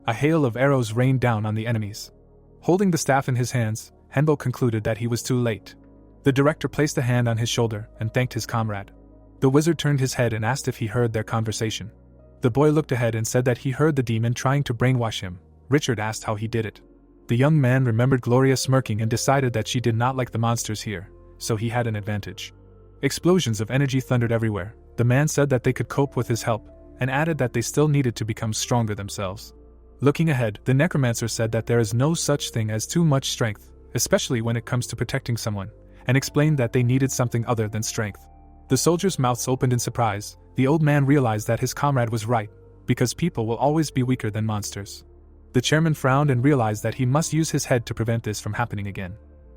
A hail of arrows rained down on the enemies. Holding the staff in his hands, Henbo concluded that he was too late. The director placed a hand on his shoulder and thanked his comrade. The wizard turned his head and asked if he heard their conversation. The boy looked ahead and said that he heard the demon trying to brainwash him. Richard asked how he did it. The young man remembered Gloria smirking and decided that she did not like the monsters here, so he had an advantage. Explosions of energy thundered everywhere. The man said that they could cope with his help, and added that they still needed to become stronger themselves. Looking ahead, the necromancer said that there is no such thing as too much strength, especially when it comes to protecting someone, and explained that they needed something other than strength. The soldiers' mouths opened in surprise. The old man realized that his comrade was right, because people will always be weaker than monsters. The chairman frowned and realized that he must use his head to prevent this from happening again.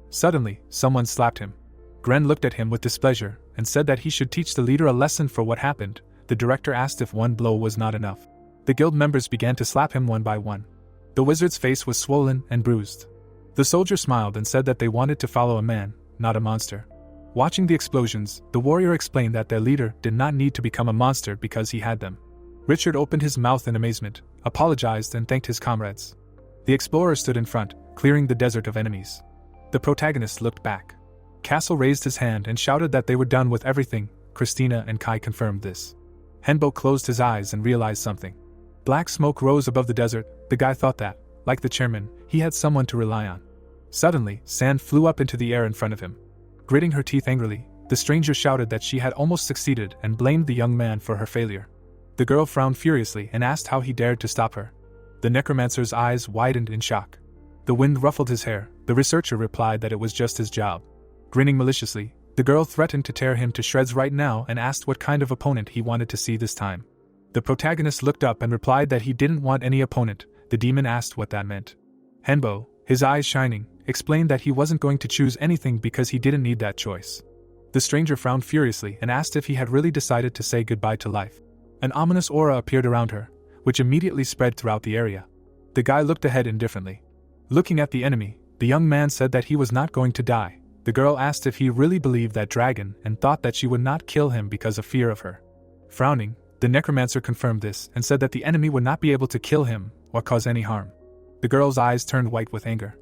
Suddenly, someone slapped him. Gren looked at him with displeasure and said that he should teach the leader a lesson for what happened. The director asked if one blow was not enough. The guild members began to slap him one by one. The wizard's face was swollen and bruised. The soldier smiled and said that they wanted to follow a man, not a monster. Watching the explosions, the warrior explained that their leader did not need to become a monster because he had them. Richard opened his mouth in amazement, apologized and thanked his comrades. The explorer stood in front, clearing the desert of enemies. The protagonist looked back. Castle raised his hand and shouted that they were done with everything. Christina and Kai confirmed this. Henbo closed his eyes and realized something. Black smoke rose above the desert. The guy thought that, like the chairman, he had someone to rely on. Suddenly, sand flew up into the air in front of him. Gritting her teeth angrily, the stranger shouted that she had almost succeeded and blamed the young man for her failure. The girl frowned furiously and asked how he dared to stop her. The necromancer's eyes widened in shock. The wind ruffled his hair. The researcher replied that it was just his job. Grinning maliciously, the girl threatened to tear him to shreds right now and asked what kind of opponent he wanted to see this time. The protagonist looked up and replied that he didn't want any opponent. The demon asked what that meant. Henbo, his eyes shining, explained that he wasn't going to choose anything because he didn't need that choice. The stranger frowned furiously and asked if he had really decided to say goodbye to life. An ominous aura appeared around her, which immediately spread throughout the area. The guy looked ahead indifferently. Looking at the enemy, the young man said that he was not going to die. The girl asked if he really believed that dragon and thought that she would not kill him because of fear of her. Frowning, the necromancer confirmed this and said that the enemy would not be able to kill him or cause any harm. The girl's eyes turned white with anger.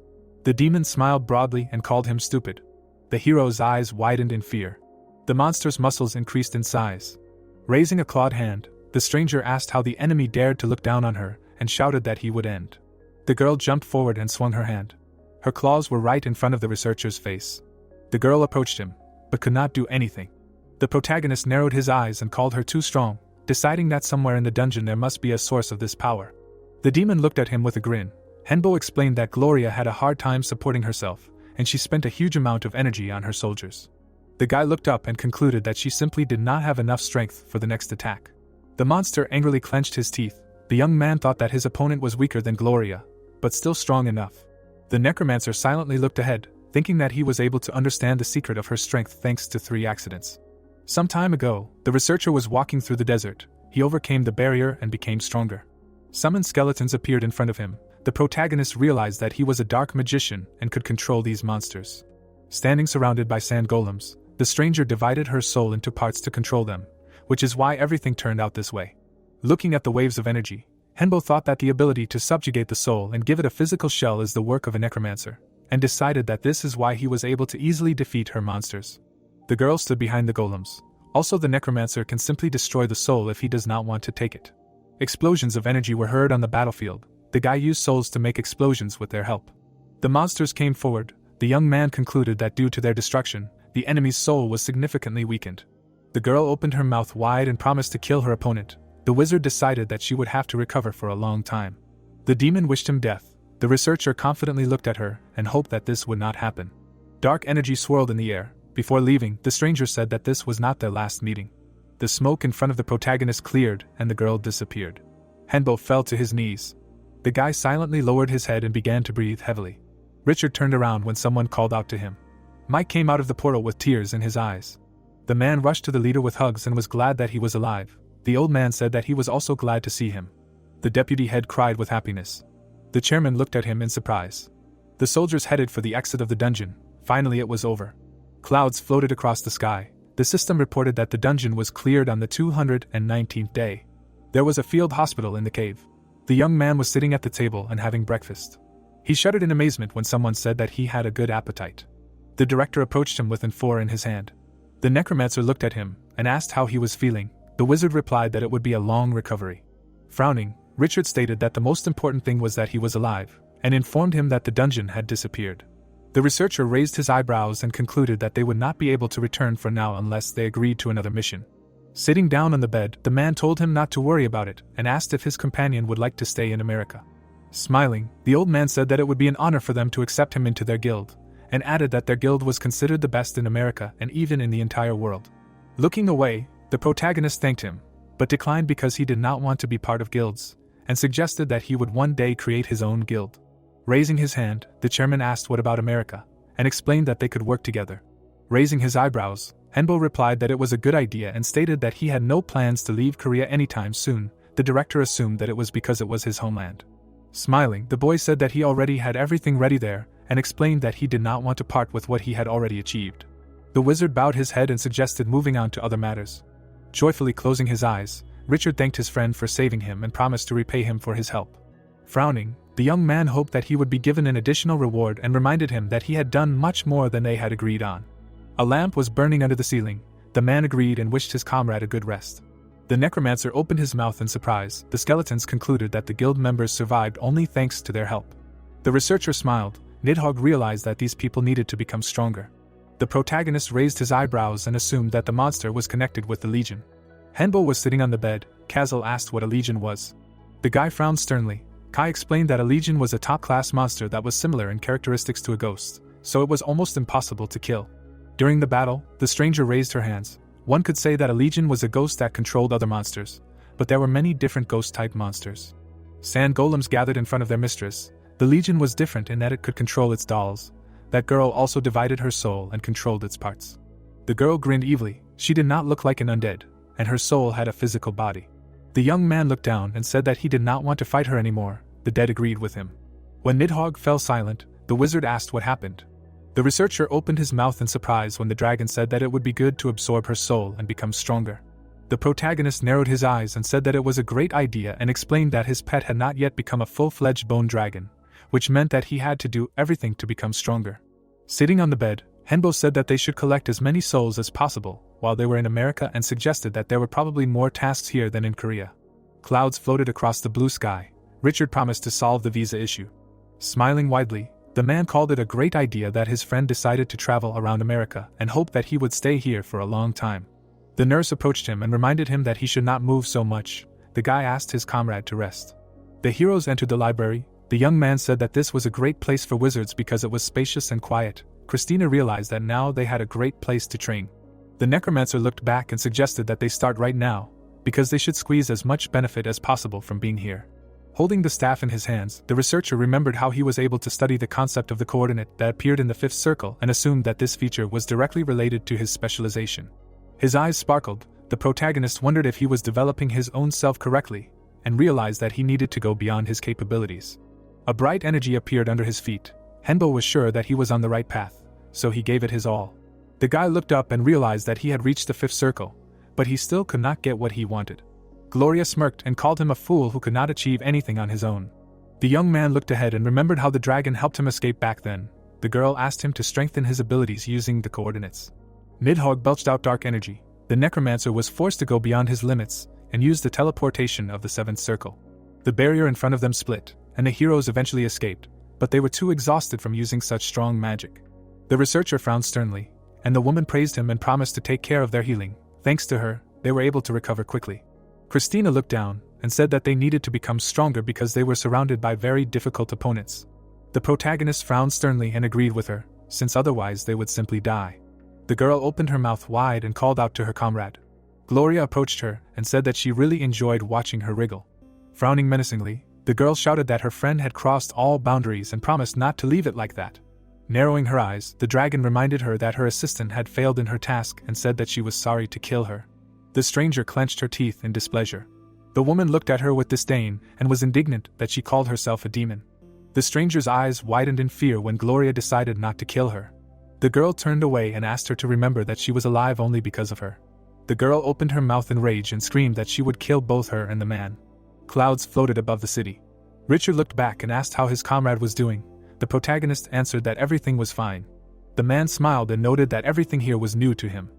The demon smiled broadly and called him stupid. The hero's eyes widened in fear. The monster's muscles increased in size. Raising a clawed hand, the stranger asked how the enemy dared to look down on her and shouted that he would end. The girl jumped forward and swung her hand. Her claws were right in front of the researcher's face. The girl approached him, but could not do anything. The protagonist narrowed his eyes and called her too strong, deciding that somewhere in the dungeon there must be a source of this power. The demon looked at him with a grin. Henbo explained that Gloria had a hard time supporting herself, and she spent a huge amount of energy on her soldiers. The guy looked up and concluded that she simply did not have enough strength for the next attack. The monster angrily clenched his teeth. The young man thought that his opponent was weaker than Gloria, but still strong enough. The necromancer silently looked ahead, thinking that he was able to understand the secret of her strength thanks to 3 accidents. Some time ago, the researcher was walking through the desert. He overcame the barrier and became stronger. Summoned skeletons appeared in front of him. The protagonist realized that he was a dark magician and could control these monsters. Standing surrounded by sand golems, the stranger divided her soul into parts to control them, which is why everything turned out this way. Looking at the waves of energy, Henbo thought that the ability to subjugate the soul and give it a physical shell is the work of a necromancer, and decided that this is why he was able to easily defeat her monsters. The girl stood behind the golems. Also, the necromancer can simply destroy the soul if he does not want to take it. Explosions of energy were heard on the battlefield. The guy used souls to make explosions with their help. The monsters came forward. The young man concluded that due to their destruction, the enemy's soul was significantly weakened. The girl opened her mouth wide and promised to kill her opponent. The wizard decided that she would have to recover for a long time. The demon wished him death. The researcher confidently looked at her and hoped that this would not happen. Dark energy swirled in the air. Before leaving, the stranger said that this was not their last meeting. The smoke in front of the protagonist cleared and the girl disappeared. Henbo fell to his knees. The guy silently lowered his head and began to breathe heavily. Richard turned around when someone called out to him. Mike came out of the portal with tears in his eyes. The man rushed to the leader with hugs and was glad that he was alive. The old man said that he was also glad to see him. The deputy head cried with happiness. The chairman looked at him in surprise. The soldiers headed for the exit of the dungeon. Finally it was over. Clouds floated across the sky. The system reported that the dungeon was cleared on the 219th day. There was a field hospital in the cave. The young man was sitting at the table and having breakfast. He shuddered in amazement when someone said that he had a good appetite. The director approached him with an amphora in his hand. The necromancer looked at him and asked how he was feeling. The wizard replied that it would be a long recovery. Frowning, Richard stated that the most important thing was that he was alive, and informed him that the dungeon had disappeared. The researcher raised his eyebrows and concluded that they would not be able to return for now unless they agreed to another mission. Sitting down on the bed, the man told him not to worry about it and asked if his companion would like to stay in America. Smiling, the old man said that it would be an honor for them to accept him into their guild, and added that their guild was considered the best in America and even in the entire world. Looking away, the protagonist thanked him, but declined because he did not want to be part of guilds, and suggested that he would one day create his own guild. Raising his hand, the chairman asked what about America, and explained that they could work together. Raising his eyebrows, Henbo replied that it was a good idea and stated that he had no plans to leave Korea anytime soon. The director assumed that it was because it was his homeland. Smiling, the boy said that he already had everything ready there, and explained that he did not want to part with what he had already achieved. The wizard bowed his head and suggested moving on to other matters. Joyfully closing his eyes, Richard thanked his friend for saving him and promised to repay him for his help. Frowning, the young man hoped that he would be given an additional reward and reminded him that he had done much more than they had agreed on. A lamp was burning under the ceiling. The man agreed and wished his comrade a good rest. The necromancer opened his mouth in surprise. The skeletons concluded that the guild members survived only thanks to their help. The researcher smiled. Nidhogg realized that these people needed to become stronger. The protagonist raised his eyebrows and assumed that the monster was connected with the Legion. Henbo was sitting on the bed. Kazal asked what a Legion was. The guy frowned sternly. Kai explained that a Legion was a top-class monster that was similar in characteristics to a ghost, so it was almost impossible to kill. During the battle, the stranger raised her hands. One could say that a Legion was a ghost that controlled other monsters, but there were many different ghost-type monsters. Sand golems gathered in front of their mistress. The Legion was different in that it could control its dolls. That girl also divided her soul and controlled its parts. The girl grinned evilly. She did not look like an undead, and her soul had a physical body. The young man looked down and said that he did not want to fight her anymore. The dead agreed with him. When Nidhogg fell silent, the wizard asked what happened. The researcher opened his mouth in surprise when the dragon said that it would be good to absorb her soul and become stronger. The protagonist narrowed his eyes and said that it was a great idea and explained that his pet had not yet become a full-fledged bone dragon, which meant that he had to do everything to become stronger. Sitting on the bed, Henbo said that they should collect as many souls as possible while they were in America and suggested that there were probably more tasks here than in Korea. Clouds floated across the blue sky. Richard promised to solve the visa issue. Smiling widely, the man called it a great idea that his friend decided to travel around America and hoped that he would stay here for a long time. The nurse approached him and reminded him that he should not move so much. The guy asked his comrade to rest. The heroes entered the library. The young man said that this was a great place for wizards because it was spacious and quiet. Christina realized that now they had a great place to train. The necromancer looked back and suggested that they start right now, because they should squeeze as much benefit as possible from being here. Holding the staff in his hands, the researcher remembered how he was able to study the concept of the coordinate that appeared in the fifth circle and assumed that this feature was directly related to his specialization. His eyes sparkled. The protagonist wondered if he was developing his own self correctly, and realized that he needed to go beyond his capabilities. A bright energy appeared under his feet. Henbo was sure that he was on the right path, so he gave it his all. The guy looked up and realized that he had reached the fifth circle, but he still could not get what he wanted. Gloria smirked and called him a fool who could not achieve anything on his own. The young man looked ahead and remembered how the dragon helped him escape back then. The girl asked him to strengthen his abilities using the coordinates. Nidhogg belched out dark energy. The necromancer was forced to go beyond his limits and use the teleportation of the seventh circle. The barrier in front of them split, and the heroes eventually escaped, but they were too exhausted from using such strong magic. The researcher frowned sternly, and the woman praised him and promised to take care of their healing. Thanks to her, they were able to recover quickly. Christina looked down and said that they needed to become stronger because they were surrounded by very difficult opponents. The protagonist frowned sternly and agreed with her, since otherwise they would simply die. The girl opened her mouth wide and called out to her comrade. Gloria approached her and said that she really enjoyed watching her wriggle. Frowning menacingly, the girl shouted that her friend had crossed all boundaries and promised not to leave it like that. Narrowing her eyes, the dragon reminded her that her assistant had failed in her task and said that she was sorry to kill her. The stranger clenched her teeth in displeasure. The woman looked at her with disdain and was indignant that she called herself a demon. The stranger's eyes widened in fear when Gloria decided not to kill her. The girl turned away and asked her to remember that she was alive only because of her. The girl opened her mouth in rage and screamed that she would kill both her and the man. Clouds floated above the city. Richard looked back and asked how his comrade was doing. The protagonist answered that everything was fine. The man smiled and noted that everything here was new to him.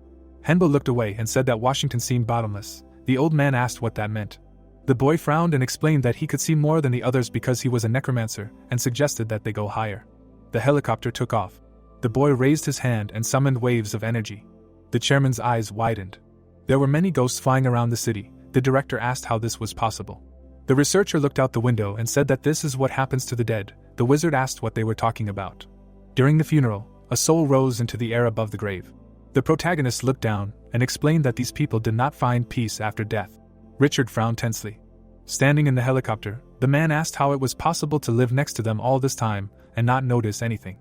Henbo looked away and said that Washington seemed bottomless. The old man asked what that meant. The boy frowned and explained that he could see more than the others because he was a necromancer, and suggested that they go higher. The helicopter took off. The boy raised his hand and summoned waves of energy. The chairman's eyes widened. There were many ghosts flying around the city. The director asked how this was possible. The researcher looked out the window and said that this is what happens to the dead. The wizard asked what they were talking about. During the funeral, a soul rose into the air above the grave. The protagonist looked down and explained that these people did not find peace after death. Richard frowned tensely. Standing in the helicopter, the man asked how it was possible to live next to them all this time and not notice anything.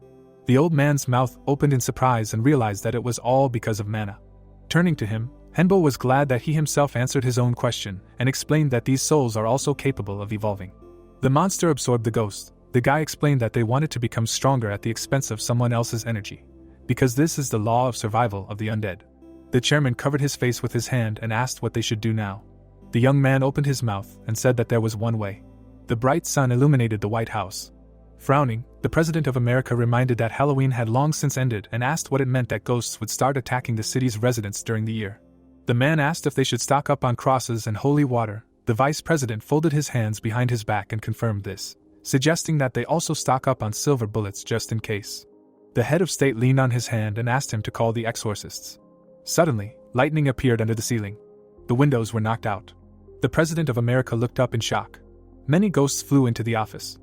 The old man's mouth opened in surprise and realized that it was all because of mana. Turning to him, Henbo was glad that he himself answered his own question and explained that these souls are also capable of evolving. The monster absorbed the ghost. The guy explained that they wanted to become stronger at the expense of someone else's energy, because this is the law of survival of the undead. The chairman covered his face with his hand and asked what they should do now. The young man opened his mouth and said that there was one way. The bright sun illuminated the White House. Frowning, the President of America reminded that Halloween had long since ended and asked what it meant that ghosts would start attacking the city's residents during the year. The man asked if they should stock up on crosses and holy water. The vice president folded his hands behind his back and confirmed this, suggesting that they also stock up on silver bullets just in case. The head of state leaned on his hand and asked him to call the exorcists. Suddenly, lightning appeared under the ceiling. The windows were knocked out. The President of America looked up in shock. Many ghosts flew into the office.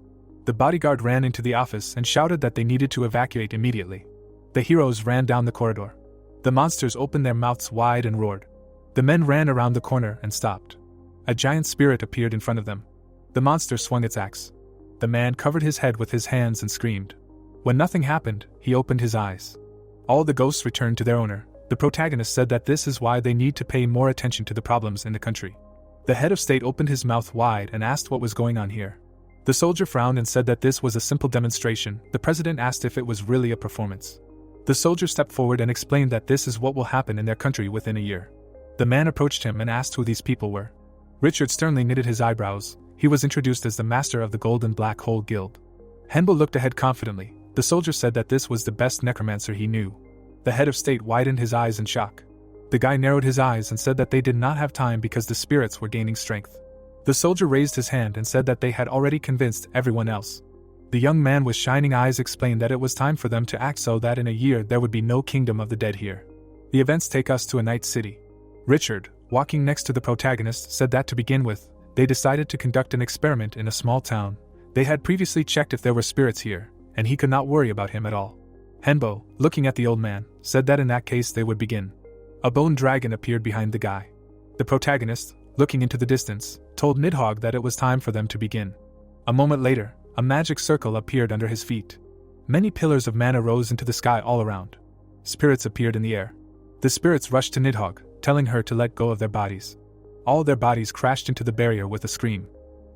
The bodyguard ran into the office and shouted that they needed to evacuate immediately. The heroes ran down the corridor. The monsters opened their mouths wide and roared. The men ran around the corner and stopped. A giant spirit appeared in front of them. The monster swung its axe. The man covered his head with his hands and screamed. When nothing happened, he opened his eyes. All the ghosts returned to their owner. The protagonist said that this is why they need to pay more attention to the problems in the country. The head of state opened his mouth wide and asked what was going on here. The soldier frowned and said that this was a simple demonstration. The president asked if it was really a performance. The soldier stepped forward and explained that this is what will happen in their country within a year. The man approached him and asked who these people were. Richard sternly knitted his eyebrows. He was introduced as the master of the Golden Black Hole Guild. Henbo looked ahead confidently. The soldier said that this was the best necromancer he knew. The head of state widened his eyes in shock. The guy narrowed his eyes and said that they did not have time because the spirits were gaining strength. The soldier raised his hand and said that they had already convinced everyone else. The young man with shining eyes explained that it was time for them to act so that in a year there would be no kingdom of the dead here. The events take us to a night city. Richard, walking next to the protagonist, said that to begin with, they decided to conduct an experiment in a small town. They had previously checked if there were spirits here, and he could not worry about him at all. Henbo, looking at the old man, said that in that case they would begin. A bone dragon appeared behind the guy. The protagonist, looking into the distance, told Nidhogg that it was time for them to begin. A moment later, a magic circle appeared under his feet. Many pillars of mana rose into the sky all around. Spirits appeared in the air. The spirits rushed to Nidhogg, telling her to let go of their bodies. All their bodies crashed into the barrier with a scream.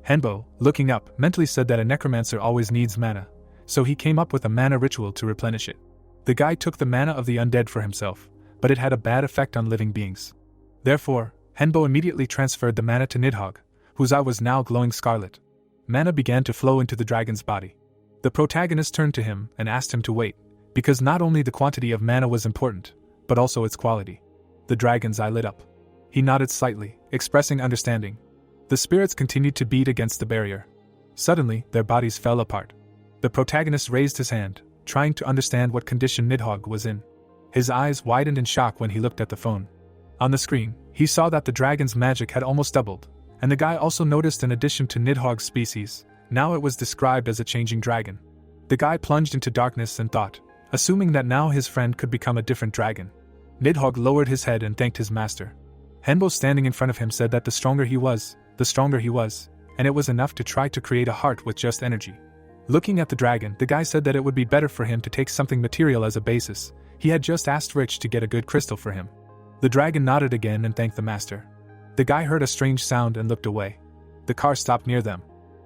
Henbo, looking up, mentally said that a necromancer always needs mana, so he came up with a mana ritual to replenish it. The guy took the mana of the undead for himself, but it had a bad effect on living beings. Therefore, Henbo immediately transferred the mana to Nidhogg, whose eye was now glowing scarlet. Mana began to flow into the dragon's body. The protagonist turned to him and asked him to wait, because not only the quantity of mana was important, but also its quality. The dragon's eye lit up. He nodded slightly, expressing understanding. The spirits continued to beat against the barrier. Suddenly, their bodies fell apart. The protagonist raised his hand, trying to understand what condition Nidhogg was in. His eyes widened in shock when he looked at the phone. On the screen, he saw that the dragon's magic had almost doubled, and the guy also noticed an addition to Nidhogg's species. Now it was described as a changing dragon. The guy plunged into darkness and thought, assuming that now his friend could become a different dragon. Nidhogg lowered his head and thanked his master. Henbo, standing in front of him, said that the stronger he was, and it was enough to try to create a heart with just energy. Looking at the dragon, the guy said that it would be better for him to take something material as a basis. He had just asked Rich to get a good crystal for him. The dragon nodded again and thanked the master. The guy heard a strange sound and looked away. The car stopped near them.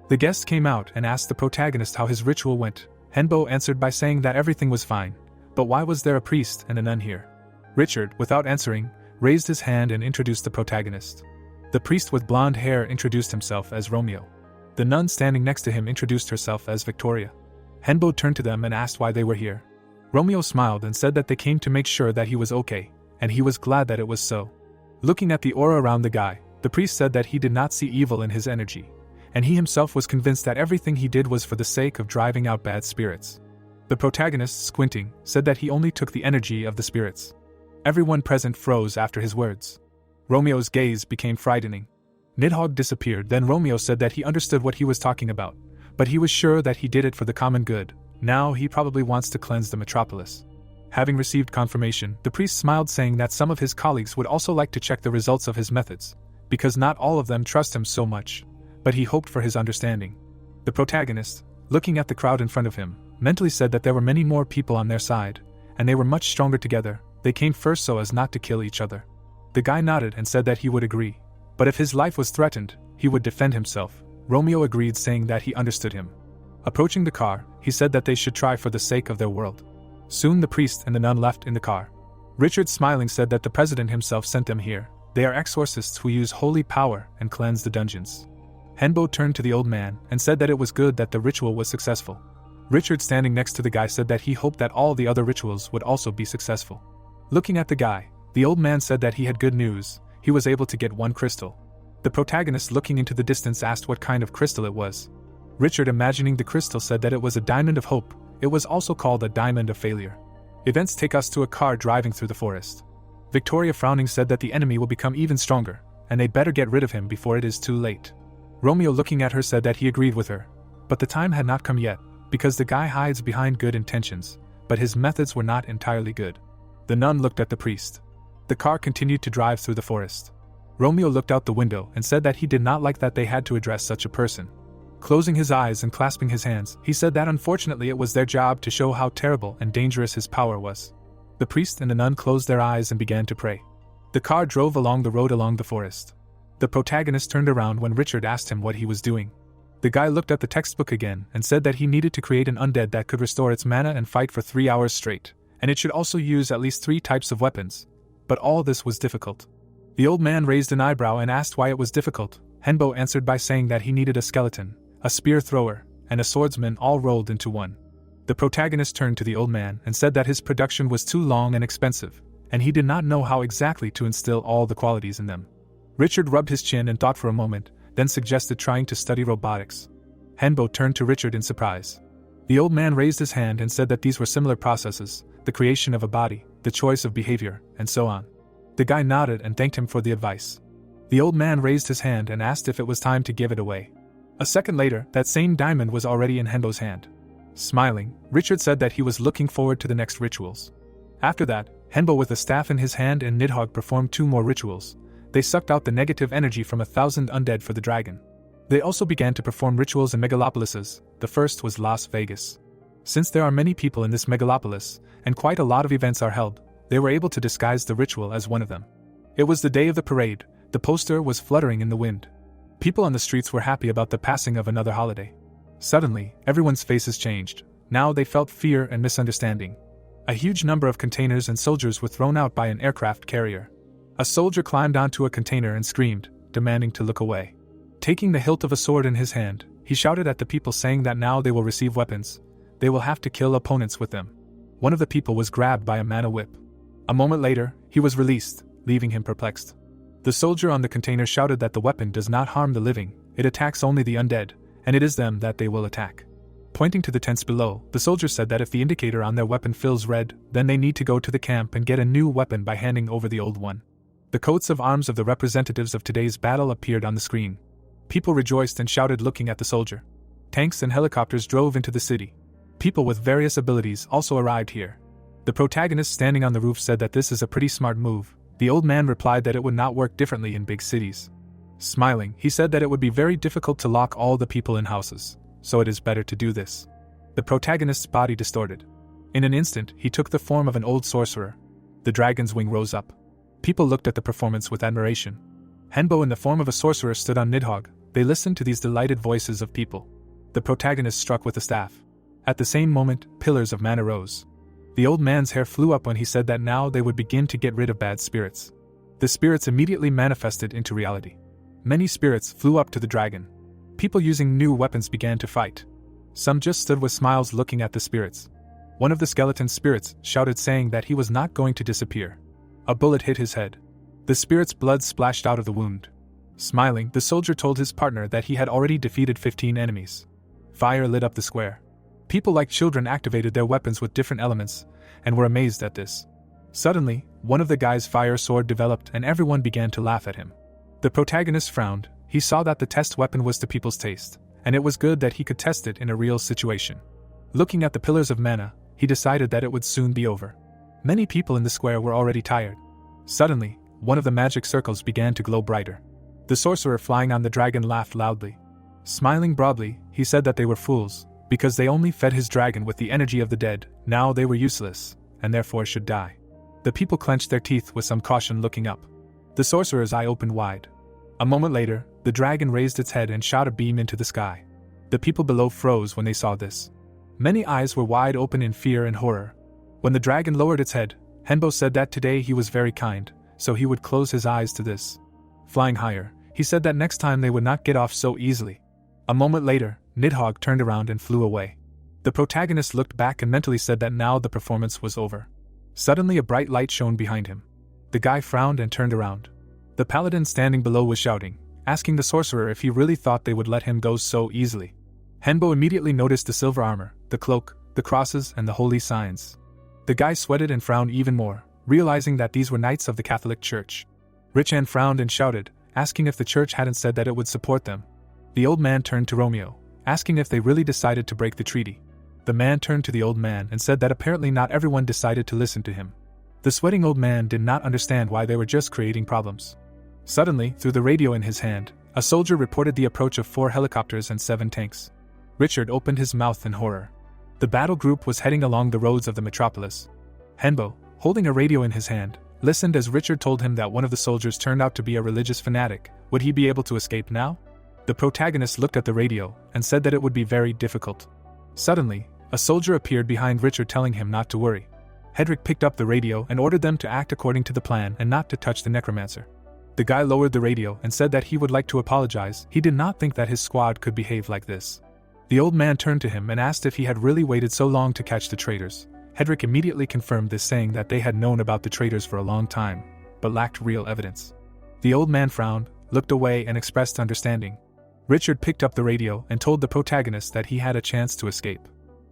The guest came out and asked the protagonist how his ritual went. Henbo answered by saying that everything was fine, but why was there a priest and a nun here? Richard, without answering, raised his hand and introduced the protagonist. The priest with blonde hair introduced himself as Romeo. The nun standing next to him introduced herself as Victoria. Henbo turned to them and asked why they were here. Romeo smiled and said that they came to make sure that he was okay, and he was glad that it was so. Looking at the aura around the guy, the priest said that he did not see evil in his energy, and he himself was convinced that everything he did was for the sake of driving out bad spirits. The protagonist, squinting, said that he only took the energy of the spirits. Everyone present froze after his words. Romeo's gaze became frightening. Nidhogg disappeared, then Romeo said that he understood what he was talking about, but he was sure that he did it for the common good. Now he probably wants to cleanse the metropolis. Having received confirmation, the priest smiled, saying that some of his colleagues would also like to check the results of his methods, because not all of them trust him so much, but he hoped for his understanding. The protagonist, looking at the crowd in front of him, mentally said that there were many more people on their side, and they were much stronger together. They came first so as not to kill each other. The guy nodded and said that he would agree, but if his life was threatened, he would defend himself. Romeo agreed, saying that he understood him. Approaching the car, he said that they should try for the sake of their world. Soon the priest and the nun left in the car. Richard, smiling, said that the president himself sent them here. They are exorcists who use holy power and cleanse the dungeons. Henbo turned to the old man and said that it was good that the ritual was successful. Richard, standing next to the guy, said that he hoped that all the other rituals would also be successful. Looking at the guy, the old man said that he had good news. He was able to get one crystal. The protagonist, looking into the distance, asked what kind of crystal it was. Richard, imagining the crystal, said that it was a diamond of hope. It was also called a diamond of failure. Events take us to a car driving through the forest. Victoria, frowning, said that the enemy will become even stronger, and they'd better get rid of him before it is too late. Romeo, looking at her, said that he agreed with her, but the time had not come yet, because the guy hides behind good intentions, but his methods were not entirely good. The nun looked at the priest. The car continued to drive through the forest. Romeo looked out the window and said that he did not like that they had to address such a person. Closing his eyes and clasping his hands, he said that unfortunately it was their job to show how terrible and dangerous his power was. The priest and the nun closed their eyes and began to pray. The car drove along the road along the forest. The protagonist turned around when Richard asked him what he was doing. The guy looked at the textbook again and said that he needed to create an undead that could restore its mana and fight for 3 hours straight, and it should also use at least 3 types of weapons. But all this was difficult. The old man raised an eyebrow and asked why it was difficult. Henbo answered by saying that he needed a skeleton, a spear thrower, and a swordsman all rolled into one. The protagonist turned to the old man and said that his production was too long and expensive, and he did not know how exactly to instill all the qualities in them. Richard rubbed his chin and thought for a moment, then suggested trying to study robotics. Henbo turned to Richard in surprise. The old man raised his hand and said that these were similar processes, the creation of a body, the choice of behavior, and so on. The guy nodded and thanked him for the advice. The old man raised his hand and asked if it was time to give it away. A second later, that same diamond was already in Henbo's hand. Smiling, Richard said that he was looking forward to the next rituals. After that, Henbo with a staff in his hand and Nidhogg performed 2 more rituals. They sucked out the negative energy from 1,000 undead for the dragon. They also began to perform rituals in megalopolises. The first was Las Vegas. Since there are many people in this megalopolis, and quite a lot of events are held, they were able to disguise the ritual as one of them. It was the day of the parade. The poster was fluttering in the wind. People on the streets were happy about the passing of another holiday. Suddenly, everyone's faces changed. Now they felt fear and misunderstanding. A huge number of containers and soldiers were thrown out by an aircraft carrier. A soldier climbed onto a container and screamed, demanding to look away. Taking the hilt of a sword in his hand, he shouted at the people saying that now they will receive weapons. They will have to kill opponents with them. One of the people was grabbed by a mana whip. A moment later, he was released, leaving him perplexed. The soldier on the container shouted that the weapon does not harm the living, it attacks only the undead, and it is them that they will attack. Pointing to the tents below, the soldier said that if the indicator on their weapon fills red, then they need to go to the camp and get a new weapon by handing over the old one. The coats of arms of the representatives of today's battle appeared on the screen. People rejoiced and shouted looking at the soldier. Tanks and helicopters drove into the city. People with various abilities also arrived here. The protagonist standing on the roof said that this is a pretty smart move. The old man replied that it would not work differently in big cities. Smiling, he said that it would be very difficult to lock all the people in houses, so it is better to do this. The protagonist's body distorted. In an instant, he took the form of an old sorcerer. The dragon's wing rose up. People looked at the performance with admiration. Henbo in the form of a sorcerer stood on Nidhogg. They listened to these delighted voices of people. The protagonist struck with a staff. At the same moment, pillars of mana rose. The old man's hair flew up when he said that now they would begin to get rid of bad spirits. The spirits immediately manifested into reality. Many spirits flew up to the dragon. People using new weapons began to fight. Some just stood with smiles looking at the spirits. One of the skeleton spirits shouted saying that he was not going to disappear. A bullet hit his head. The spirit's blood splashed out of the wound. Smiling, the soldier told his partner that he had already defeated 15 enemies. Fire lit up the square. People like children activated their weapons with different elements, and were amazed at this. Suddenly, one of the guy's fire sword developed and everyone began to laugh at him. The protagonist frowned. He saw that the test weapon was to people's taste, and it was good that he could test it in a real situation. Looking at the pillars of mana, he decided that it would soon be over. Many people in the square were already tired. Suddenly, one of the magic circles began to glow brighter. The sorcerer flying on the dragon laughed loudly. Smiling broadly, he said that they were fools, because they only fed his dragon with the energy of the dead. Now they were useless, and therefore should die. The people clenched their teeth with some caution looking up. The sorcerer's eye opened wide. A moment later, the dragon raised its head and shot a beam into the sky. The people below froze when they saw this. Many eyes were wide open in fear and horror. When the dragon lowered its head, Henbo said that today he was very kind, so he would close his eyes to this. Flying higher, he said that next time they would not get off so easily. A moment later, Nidhogg turned around and flew away. The protagonist looked back and mentally said that now the performance was over. Suddenly a bright light shone behind him. The guy frowned and turned around. The paladin standing below was shouting, asking the sorcerer if he really thought they would let him go so easily. Henbo immediately noticed the silver armor, the cloak, the crosses, and the holy signs. The guy sweated and frowned even more, realizing that these were knights of the Catholic Church. Richan frowned and shouted, asking if the church hadn't said that it would support them. The old man turned to Romeo, asking if they really decided to break the treaty. The man turned to the old man and said that apparently not everyone decided to listen to him. The sweating old man did not understand why they were just creating problems. Suddenly, through the radio in his hand, a soldier reported the approach of 4 helicopters and 7 tanks. Richard opened his mouth in horror. The battle group was heading along the roads of the metropolis. Henbo, holding a radio in his hand, listened as Richard told him that one of the soldiers turned out to be a religious fanatic. Would he be able to escape now? The protagonist looked at the radio and said that it would be very difficult. Suddenly, a soldier appeared behind Richard telling him not to worry. Hedrick picked up the radio and ordered them to act according to the plan and not to touch the necromancer. The guy lowered the radio and said that he would like to apologize. He did not think that his squad could behave like this. The old man turned to him and asked if he had really waited so long to catch the traitors. Hedrick immediately confirmed this, saying that they had known about the traitors for a long time, but lacked real evidence. The old man frowned, looked away and expressed understanding. Richard picked up the radio and told the protagonist that he had a chance to escape.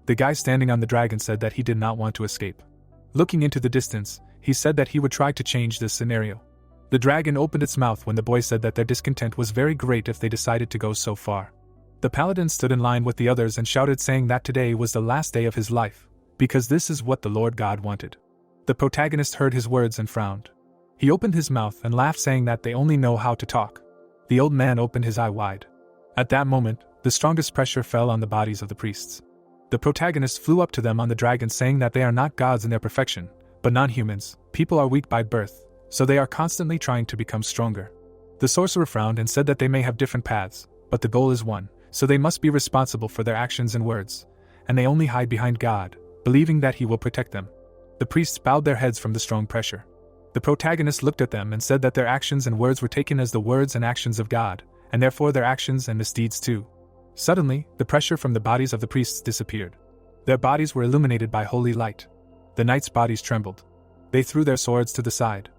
The guy standing on the dragon said that he did not want to escape. Looking into the distance, he said that he would try to change this scenario. The dragon opened its mouth when the boy said that their discontent was very great if they decided to go so far. The paladin stood in line with the others and shouted, saying that today was the last day of his life, because this is what the Lord God wanted. The protagonist heard his words and frowned. He opened his mouth and laughed, saying that they only know how to talk. The old man opened his eye wide. At that moment, the strongest pressure fell on the bodies of the priests. The protagonist flew up to them on the dragon, saying that they are not gods in their perfection, but non-humans. People are weak by birth, so they are constantly trying to become stronger. The sorcerer frowned and said that they may have different paths, but the goal is one, so they must be responsible for their actions and words, and they only hide behind God, believing that He will protect them. The priests bowed their heads from the strong pressure. The protagonist looked at them and said that their actions and words were taken as the words and actions of God, and therefore their actions and misdeeds too. Suddenly, the pressure from the bodies of the priests disappeared. Their bodies were illuminated by holy light. The knights' bodies trembled. They threw their swords to the side,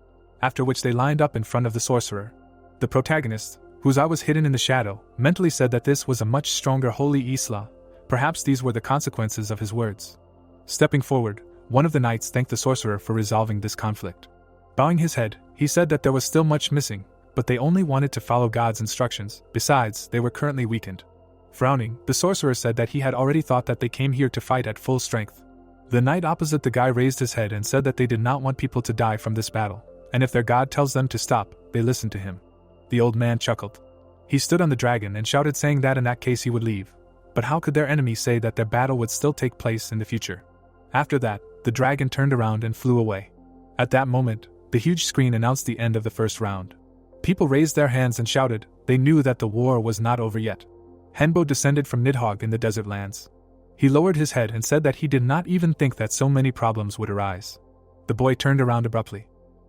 after which they lined up in front of the sorcerer. The protagonist, whose eye was hidden in the shadow, mentally said that this was a much stronger holy Isla. Perhaps these were the consequences of his words. Stepping forward, one of the knights thanked the sorcerer for resolving this conflict. Bowing his head, he said that there was still much missing, but they only wanted to follow God's instructions. Besides, they were currently weakened. Frowning, the sorcerer said that he had already thought that they came here to fight at full strength. The knight opposite the guy raised his head and said that they did not want people to die from this battle, and if their god tells them to stop, they listen to him. The old man chuckled. He stood on the dragon and shouted, saying that in that case he would leave. But how could their enemy say that their battle would still take place in the future? After that, the dragon turned around and flew away. At that moment, the huge screen announced the end of the first round. People raised their hands and shouted. They knew that the war was not over yet. Henbo descended from Nidhogg in the desert lands. He lowered his head and said that he did not even think that so many problems would arise. The boy turned around abruptly.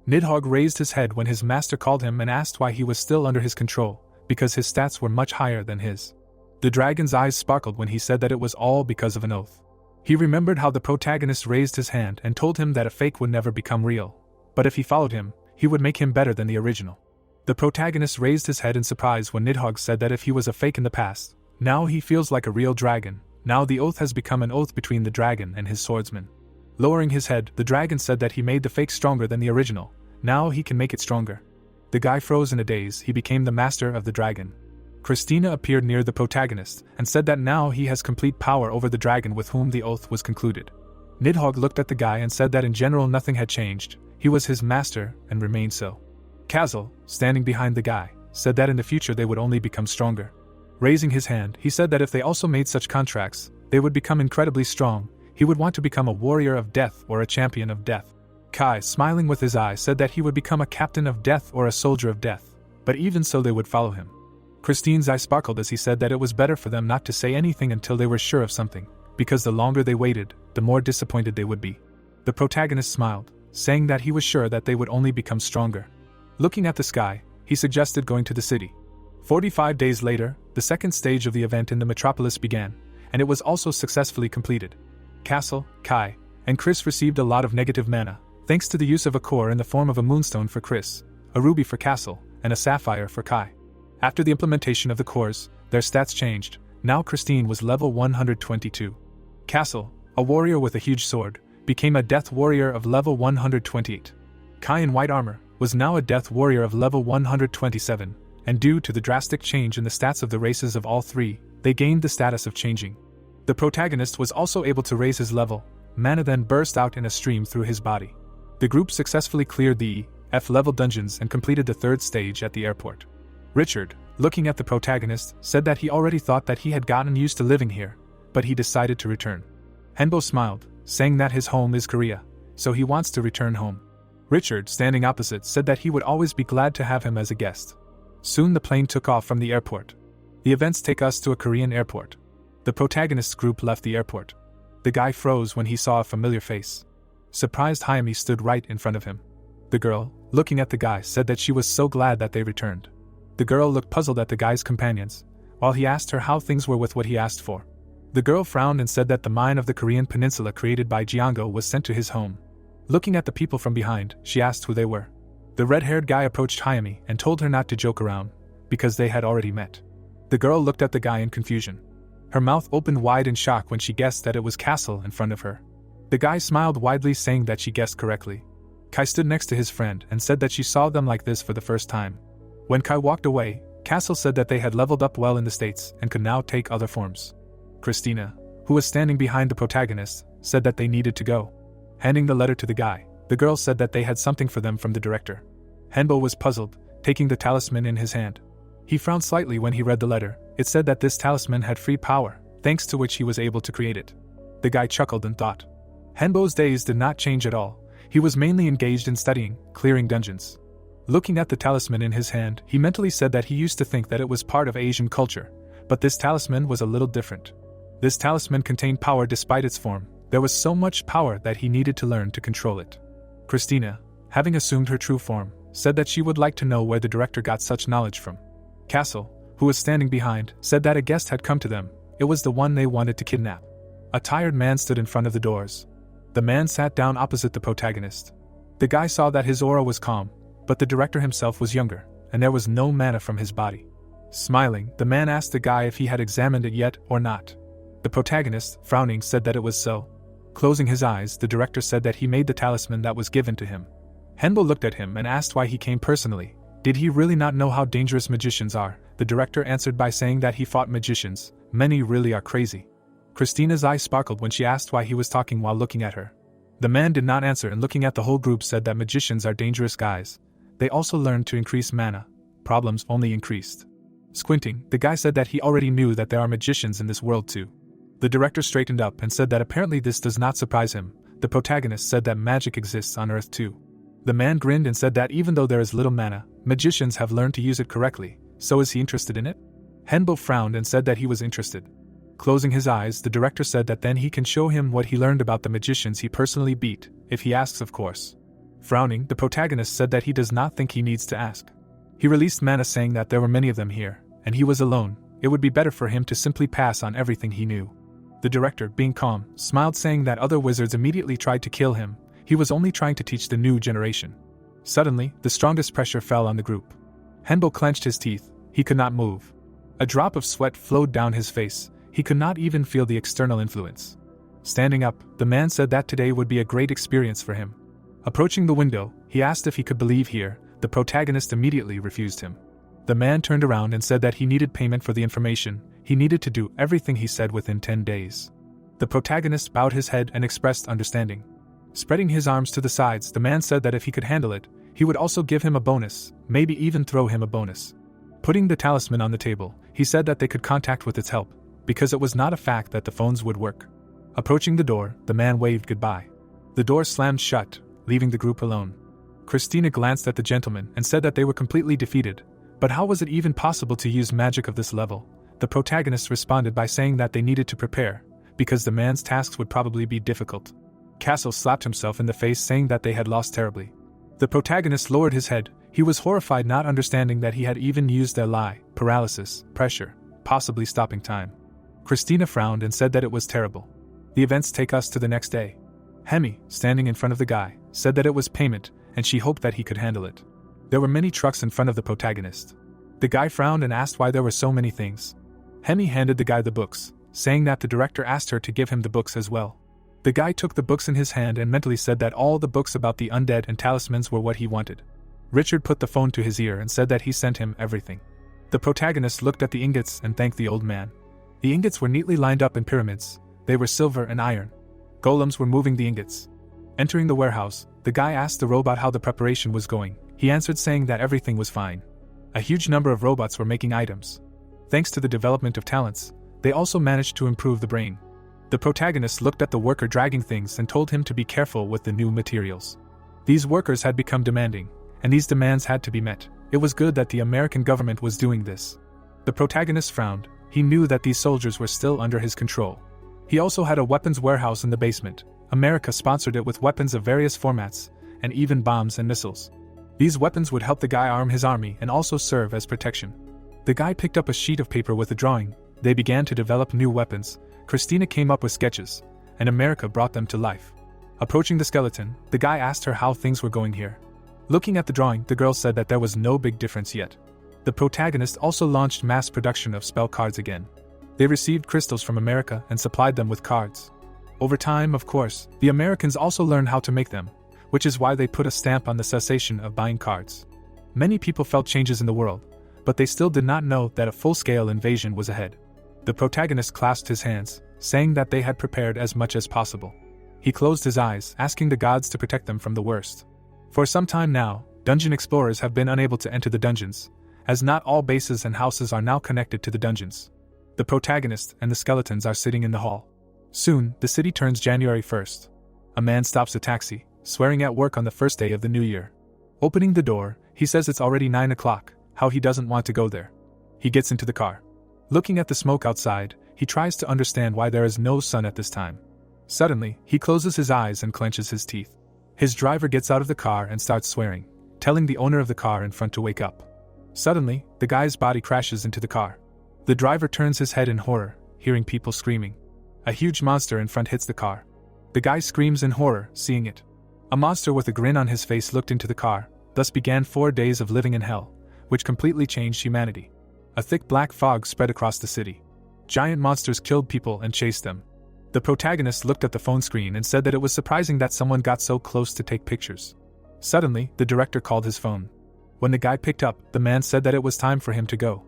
Nidhogg raised his head when his master called him and asked why he was still under his control, because his stats were much higher than his. The dragon's eyes sparkled when he said that it was all because of an oath. He remembered how the protagonist raised his hand and told him that a fake would never become real, but if he followed him, he would make him better than the original. The protagonist raised his head in surprise when Nidhogg said that if he was a fake in the past, now he feels like a real dragon. Now the oath has become an oath between the dragon and his swordsman. Lowering his head, the dragon said that he made the fake stronger than the original. Now he can make it stronger. The guy froze in a daze. He became the master of the dragon. Christina appeared near the protagonist and said that now he has complete power over the dragon with whom the oath was concluded. Nidhogg looked at the guy and said that in general nothing had changed. He was his master and remained so. Kazel, standing behind the guy, said that in the future they would only become stronger. Raising his hand, he said that if they also made such contracts, they would become incredibly strong. He would want to become a warrior of death or a champion of death. Kai, smiling with his eye, said that he would become a captain of death or a soldier of death, but even so they would follow him. Christine's eye sparkled as he said that it was better for them not to say anything until they were sure of something, because the longer they waited, the more disappointed they would be. The protagonist smiled, saying that he was sure that they would only become stronger. Looking at the sky, he suggested going to the city. 45 days later, the second stage of the event in the metropolis began, and it was also successfully completed. Castle, Kai, and Chris received a lot of negative mana, thanks to the use of a core in the form of a moonstone for Chris, a ruby for Castle, and a sapphire for Kai. After the implementation of the cores, their stats changed. Now Christine was level 122. Castle, a warrior with a huge sword, became a death warrior of level 128. Kai in white armor was now a death warrior of level 127, and due to the drastic change in the stats of the races of all three, they gained the status of changing. The protagonist was also able to raise his level. Mana then burst out in a stream through his body. The group successfully cleared the F-level dungeons and completed the third stage at the airport. Richard, looking at the protagonist, said that he already thought that he had gotten used to living here, but he decided to return. Henbo smiled, saying that his home is Korea, so he wants to return home. Richard, standing opposite, said that he would always be glad to have him as a guest. Soon the plane took off from the airport. The events take us to a Korean airport. The protagonist's group left the airport. The guy froze when he saw a familiar face. Surprised Hayami stood right in front of him. The girl, looking at the guy, said that she was so glad that they returned. The girl looked puzzled at the guy's companions, while he asked her how things were with what he asked for. The girl frowned and said that the mine of the Korean peninsula created by Jiango was sent to his home. Looking at the people from behind, she asked who they were. The red-haired guy approached Hayami and told her not to joke around, because they had already met. The girl looked at the guy in confusion. Her mouth opened wide in shock when she guessed that it was Castle in front of her. The guy smiled widely, saying that she guessed correctly. Kai stood next to his friend and said that she saw them like this for the first time. When Kai walked away, Castle said that they had leveled up well in the States and could now take other forms. Christina, who was standing behind the protagonist, said that they needed to go. Handing the letter to the guy, the girl said that they had something for them from the director. Henbo was puzzled, taking the talisman in his hand. He frowned slightly when he read the letter. It said that this talisman had free power, thanks to which he was able to create it. The guy chuckled and thought. Henbo's days did not change at all. He was mainly engaged in studying, clearing dungeons. Looking at the talisman in his hand, he mentally said that he used to think that it was part of Asian culture, but this talisman was a little different. This talisman contained power despite its form. There was so much power that he needed to learn to control it. Christina, having assumed her true form, said that she would like to know where the director got such knowledge from. Castle, who was standing behind, said that a guest had come to them. It was the one they wanted to kidnap. A tired man stood in front of the doors. The man sat down opposite the protagonist. The guy saw that his aura was calm, but the director himself was younger, and there was no mana from his body. Smiling, the man asked the guy if he had examined it yet or not. The protagonist, frowning, said that it was so. Closing his eyes, the director said that he made the talisman that was given to him. Henbo looked at him and asked why he came personally. Did he really not know how dangerous magicians are? The director answered by saying that he fought magicians. Many really are crazy. Christina's eyes sparkled when she asked why he was talking while looking at her. The man did not answer and looking at the whole group said that magicians are dangerous guys. They also learned to increase mana. Problems only increased. Squinting, the guy said that he already knew that there are magicians in this world too. The director straightened up and said that apparently this does not surprise him. The protagonist said that magic exists on Earth too. The man grinned and said that even though there is little mana, magicians have learned to use it correctly. So is he interested in it? Henbo frowned and said that he was interested. Closing his eyes, the director said that then he can show him what he learned about the magicians he personally beat, if he asks of course. Frowning, the protagonist said that he does not think he needs to ask. He released mana saying that there were many of them here, and he was alone. It would be better for him to simply pass on everything he knew. The director, being calm, smiled saying that other wizards immediately tried to kill him. He was only trying to teach the new generation. Suddenly, the strongest pressure fell on the group. Henbo clenched his teeth. He could not move. A drop of sweat flowed down his face. He could not even feel the external influence. Standing up, the man said that today would be a great experience for him. Approaching the window, he asked if he could believe here. The protagonist immediately refused him. The man turned around and said that he needed payment for the information. He needed to do everything he said within 10 days. The protagonist bowed his head and expressed understanding. Spreading his arms to the sides, the man said that if he could handle it, he would also give him a bonus, maybe even throw him a bonus. Putting the talisman on the table, he said that they could contact with its help, because it was not a fact that the phones would work. Approaching the door, the man waved goodbye. The door slammed shut, leaving the group alone. Christina glanced at the gentleman and said that they were completely defeated. But how was it even possible to use magic of this level? The protagonist responded by saying that they needed to prepare, because the man's tasks would probably be difficult. Castle slapped himself in the face saying that they had lost terribly. The protagonist lowered his head. He was horrified, not understanding that he had even used their lie, paralysis, pressure, possibly stopping time. Christina frowned and said that it was terrible. The events take us to the next day. Hemi, standing in front of the guy, said that it was payment, and she hoped that he could handle it. There were many trucks in front of the protagonist. The guy frowned and asked why there were so many things. Hemi handed the guy the books, saying that the director asked her to give him the books as well. The guy took the books in his hand and mentally said that all the books about the undead and talismans were what he wanted. Richard put the phone to his ear and said that he sent him everything. The protagonist looked at the ingots and thanked the old man. The ingots were neatly lined up in pyramids. They were silver and iron. Golems were moving the ingots. Entering the warehouse, the guy asked the robot how the preparation was going. He answered saying that everything was fine. A huge number of robots were making items. Thanks to the development of talents, they also managed to improve the brain. The protagonist looked at the worker dragging things and told him to be careful with the new materials. These workers had become demanding, and these demands had to be met. It was good that the American government was doing this. The protagonist frowned. He knew that these soldiers were still under his control. He also had a weapons warehouse in the basement. America sponsored it with weapons of various formats, and even bombs and missiles. These weapons would help the guy arm his army and also serve as protection. The guy picked up a sheet of paper with a drawing. They began to develop new weapons. Christina came up with sketches, and America brought them to life. Approaching the skeleton, the guy asked her how things were going here. Looking at the drawing, the girl said that there was no big difference yet. The protagonist also launched mass production of spell cards again. They received crystals from America and supplied them with cards. Over time, of course, the Americans also learned how to make them. which is why they put a stamp on the cessation of buying cards. Many people felt changes in the world, but they still did not know that a full-scale invasion was ahead. The protagonist clasped his hands, saying that they had prepared as much as possible. He closed his eyes, asking the gods to protect them from the worst. For some time now, dungeon explorers have been unable to enter the dungeons, as not all bases and houses are now connected to the dungeons. The protagonist and the skeletons are sitting in the hall. Soon, the city turns January 1st. A man stops a taxi, swearing at work on the first day of the new year. Opening the door, he says it's already 9 o'clock, how he doesn't want to go there. He gets into the car. Looking at the smoke outside, he tries to understand why there is no sun at this time. Suddenly, he closes his eyes and clenches his teeth. His driver gets out of the car and starts swearing, telling the owner of the car in front to wake up. Suddenly, the guy's body crashes into the car. The driver turns his head in horror, hearing people screaming. A huge monster in front hits the car. The guy screams in horror, seeing it. A monster with a grin on his face looked into the car, thus began 4 days of living in hell, which completely changed humanity. A thick black fog spread across the city. Giant monsters killed people and chased them. The protagonist looked at the phone screen and said that it was surprising that someone got so close to take pictures. Suddenly, the director called his phone. When the guy picked up, the man said that it was time for him to go.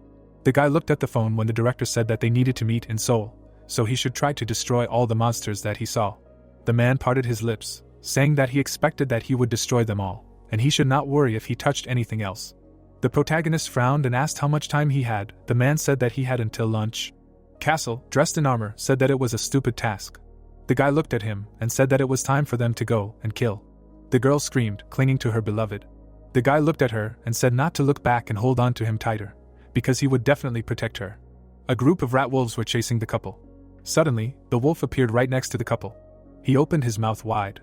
The guy looked at the phone when the director said that they needed to meet in Seoul, so he should try to destroy all the monsters that he saw. The man parted his lips, saying that he expected that he would destroy them all, and he should not worry if he touched anything else. The protagonist frowned and asked how much time he had. The man said that he had until lunch. Castle, dressed in armor, said that it was a stupid task. The guy looked at him and said that it was time for them to go and kill. The girl screamed, clinging to her beloved. The guy looked at her and said not to look back and hold on to him tighter, because he would definitely protect her. A group of rat wolves were chasing the couple. Suddenly, the wolf appeared right next to the couple. He opened his mouth wide.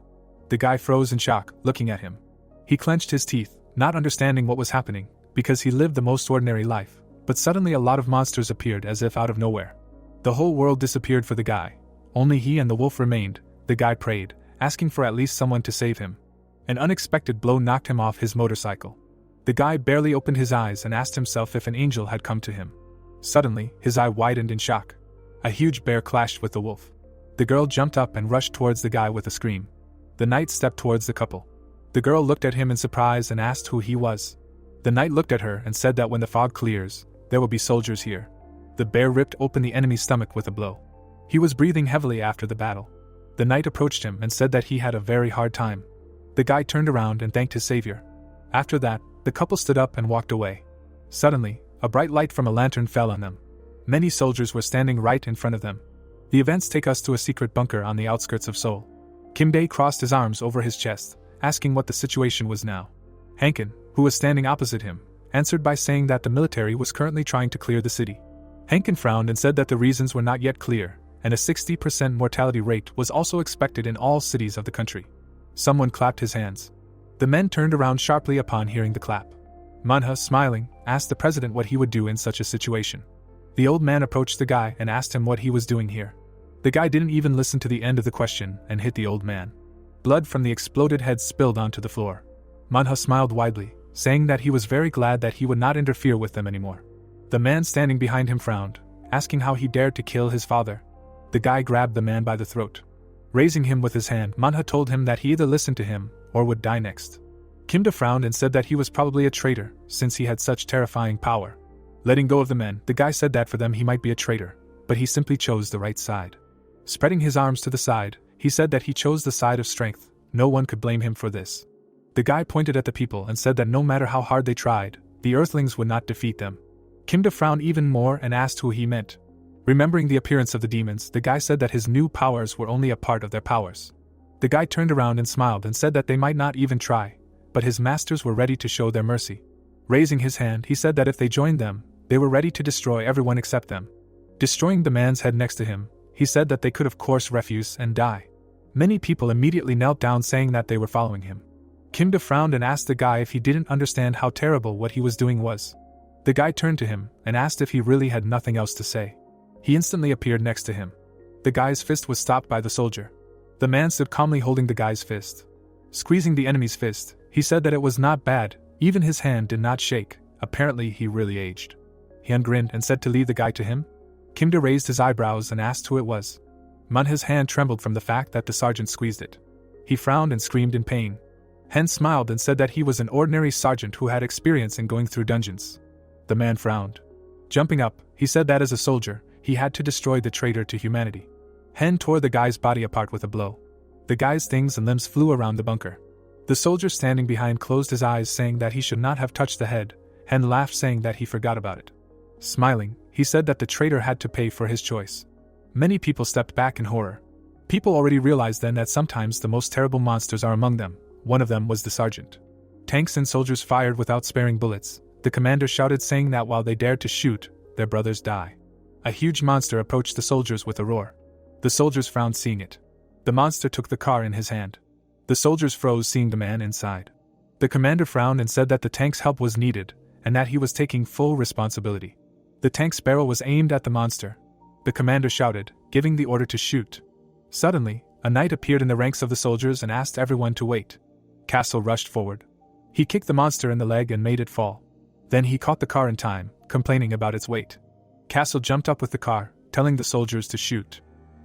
The guy froze in shock, looking at him. He clenched his teeth, not understanding what was happening, because he lived the most ordinary life, but suddenly a lot of monsters appeared as if out of nowhere. The whole world disappeared for the guy. Only he and the wolf remained. The guy prayed, asking for at least someone to save him. An unexpected blow knocked him off his motorcycle. The guy barely opened his eyes and asked himself if an angel had come to him. Suddenly, his eye widened in shock. A huge bear clashed with the wolf. The girl jumped up and rushed towards the guy with a scream. The knight stepped towards the couple. The girl looked at him in surprise and asked who he was. The knight looked at her and said that when the fog clears, there will be soldiers here. The bear ripped open the enemy's stomach with a blow. He was breathing heavily after the battle. The knight approached him and said that he had a very hard time. The guy turned around and thanked his savior. After that, the couple stood up and walked away. Suddenly, a bright light from a lantern fell on them. Many soldiers were standing right in front of them. The events take us to a secret bunker on the outskirts of Seoul. Kim Dae crossed his arms over his chest, asking what the situation was now. Hankin, who was standing opposite him, answered by saying that the military was currently trying to clear the city. Hankin frowned and said that the reasons were not yet clear, and a 60% mortality rate was also expected in all cities of the country. Someone clapped his hands. The men turned around sharply upon hearing the clap. Manhwa, smiling, asked the president what he would do in such a situation. The old man approached the guy and asked him what he was doing here. The guy didn't even listen to the end of the question and hit the old man. Blood from the exploded head spilled onto the floor. Manhwa smiled widely, saying that he was very glad that he would not interfere with them anymore. The man standing behind him frowned, asking how he dared to kill his father. The guy grabbed the man by the throat. Raising him with his hand, Manhwa told him that he either listened to him or would die next. Kim Dae frowned and said that he was probably a traitor, since he had such terrifying power. Letting go of the men, the guy said that for them he might be a traitor, but he simply chose the right side. Spreading his arms to the side, he said that he chose the side of strength. No one could blame him for this. The guy pointed at the people and said that no matter how hard they tried, the Earthlings would not defeat them. Kim Dae frowned even more and asked who he meant. Remembering the appearance of the demons, the guy said that his new powers were only a part of their powers. The guy turned around and smiled and said that they might not even try, but his masters were ready to show their mercy. Raising his hand, he said that if they joined them, they were ready to destroy everyone except them. Destroying the man's head next to him, he said that they could of course refuse and die. Many people immediately knelt down saying that they were following him. Kim Dae frowned and asked the guy if he didn't understand how terrible what he was doing was. The guy turned to him and asked if he really had nothing else to say. He instantly appeared next to him. The guy's fist was stopped by the soldier. The man stood calmly holding the guy's fist. Squeezing the enemy's fist, he said that it was not bad, even his hand did not shake. Apparently he really aged. He ungrinned and said to leave the guy to him. Kim Dae raised his eyebrows and asked who it was. Manhwa's hand trembled from the fact that the sergeant squeezed it. He frowned and screamed in pain. Hen smiled and said that he was an ordinary sergeant who had experience in going through dungeons. The man frowned. Jumping up, he said that as a soldier, he had to destroy the traitor to humanity. Hen tore the guy's body apart with a blow. The guy's things and limbs flew around the bunker. The soldier standing behind closed his eyes, saying that he should not have touched the head. Hen laughed, saying that he forgot about it. Smiling, he said that the traitor had to pay for his choice. Many people stepped back in horror. People already realized then that sometimes the most terrible monsters are among them. One of them was the sergeant. Tanks and soldiers fired without sparing bullets. The commander shouted, saying that while they dared to shoot, their brothers die. A huge monster approached the soldiers with a roar. The soldiers frowned seeing it. The monster took the car in his hand. The soldiers froze seeing the man inside. The commander frowned and said that the tank's help was needed, and that he was taking full responsibility. The tank's barrel was aimed at the monster. The commander shouted, giving the order to shoot. Suddenly, a knight appeared in the ranks of the soldiers and asked everyone to wait. Castle rushed forward. He kicked the monster in the leg and made it fall. Then he caught the car in time, complaining about its weight. Castle jumped up with the car, telling the soldiers to shoot.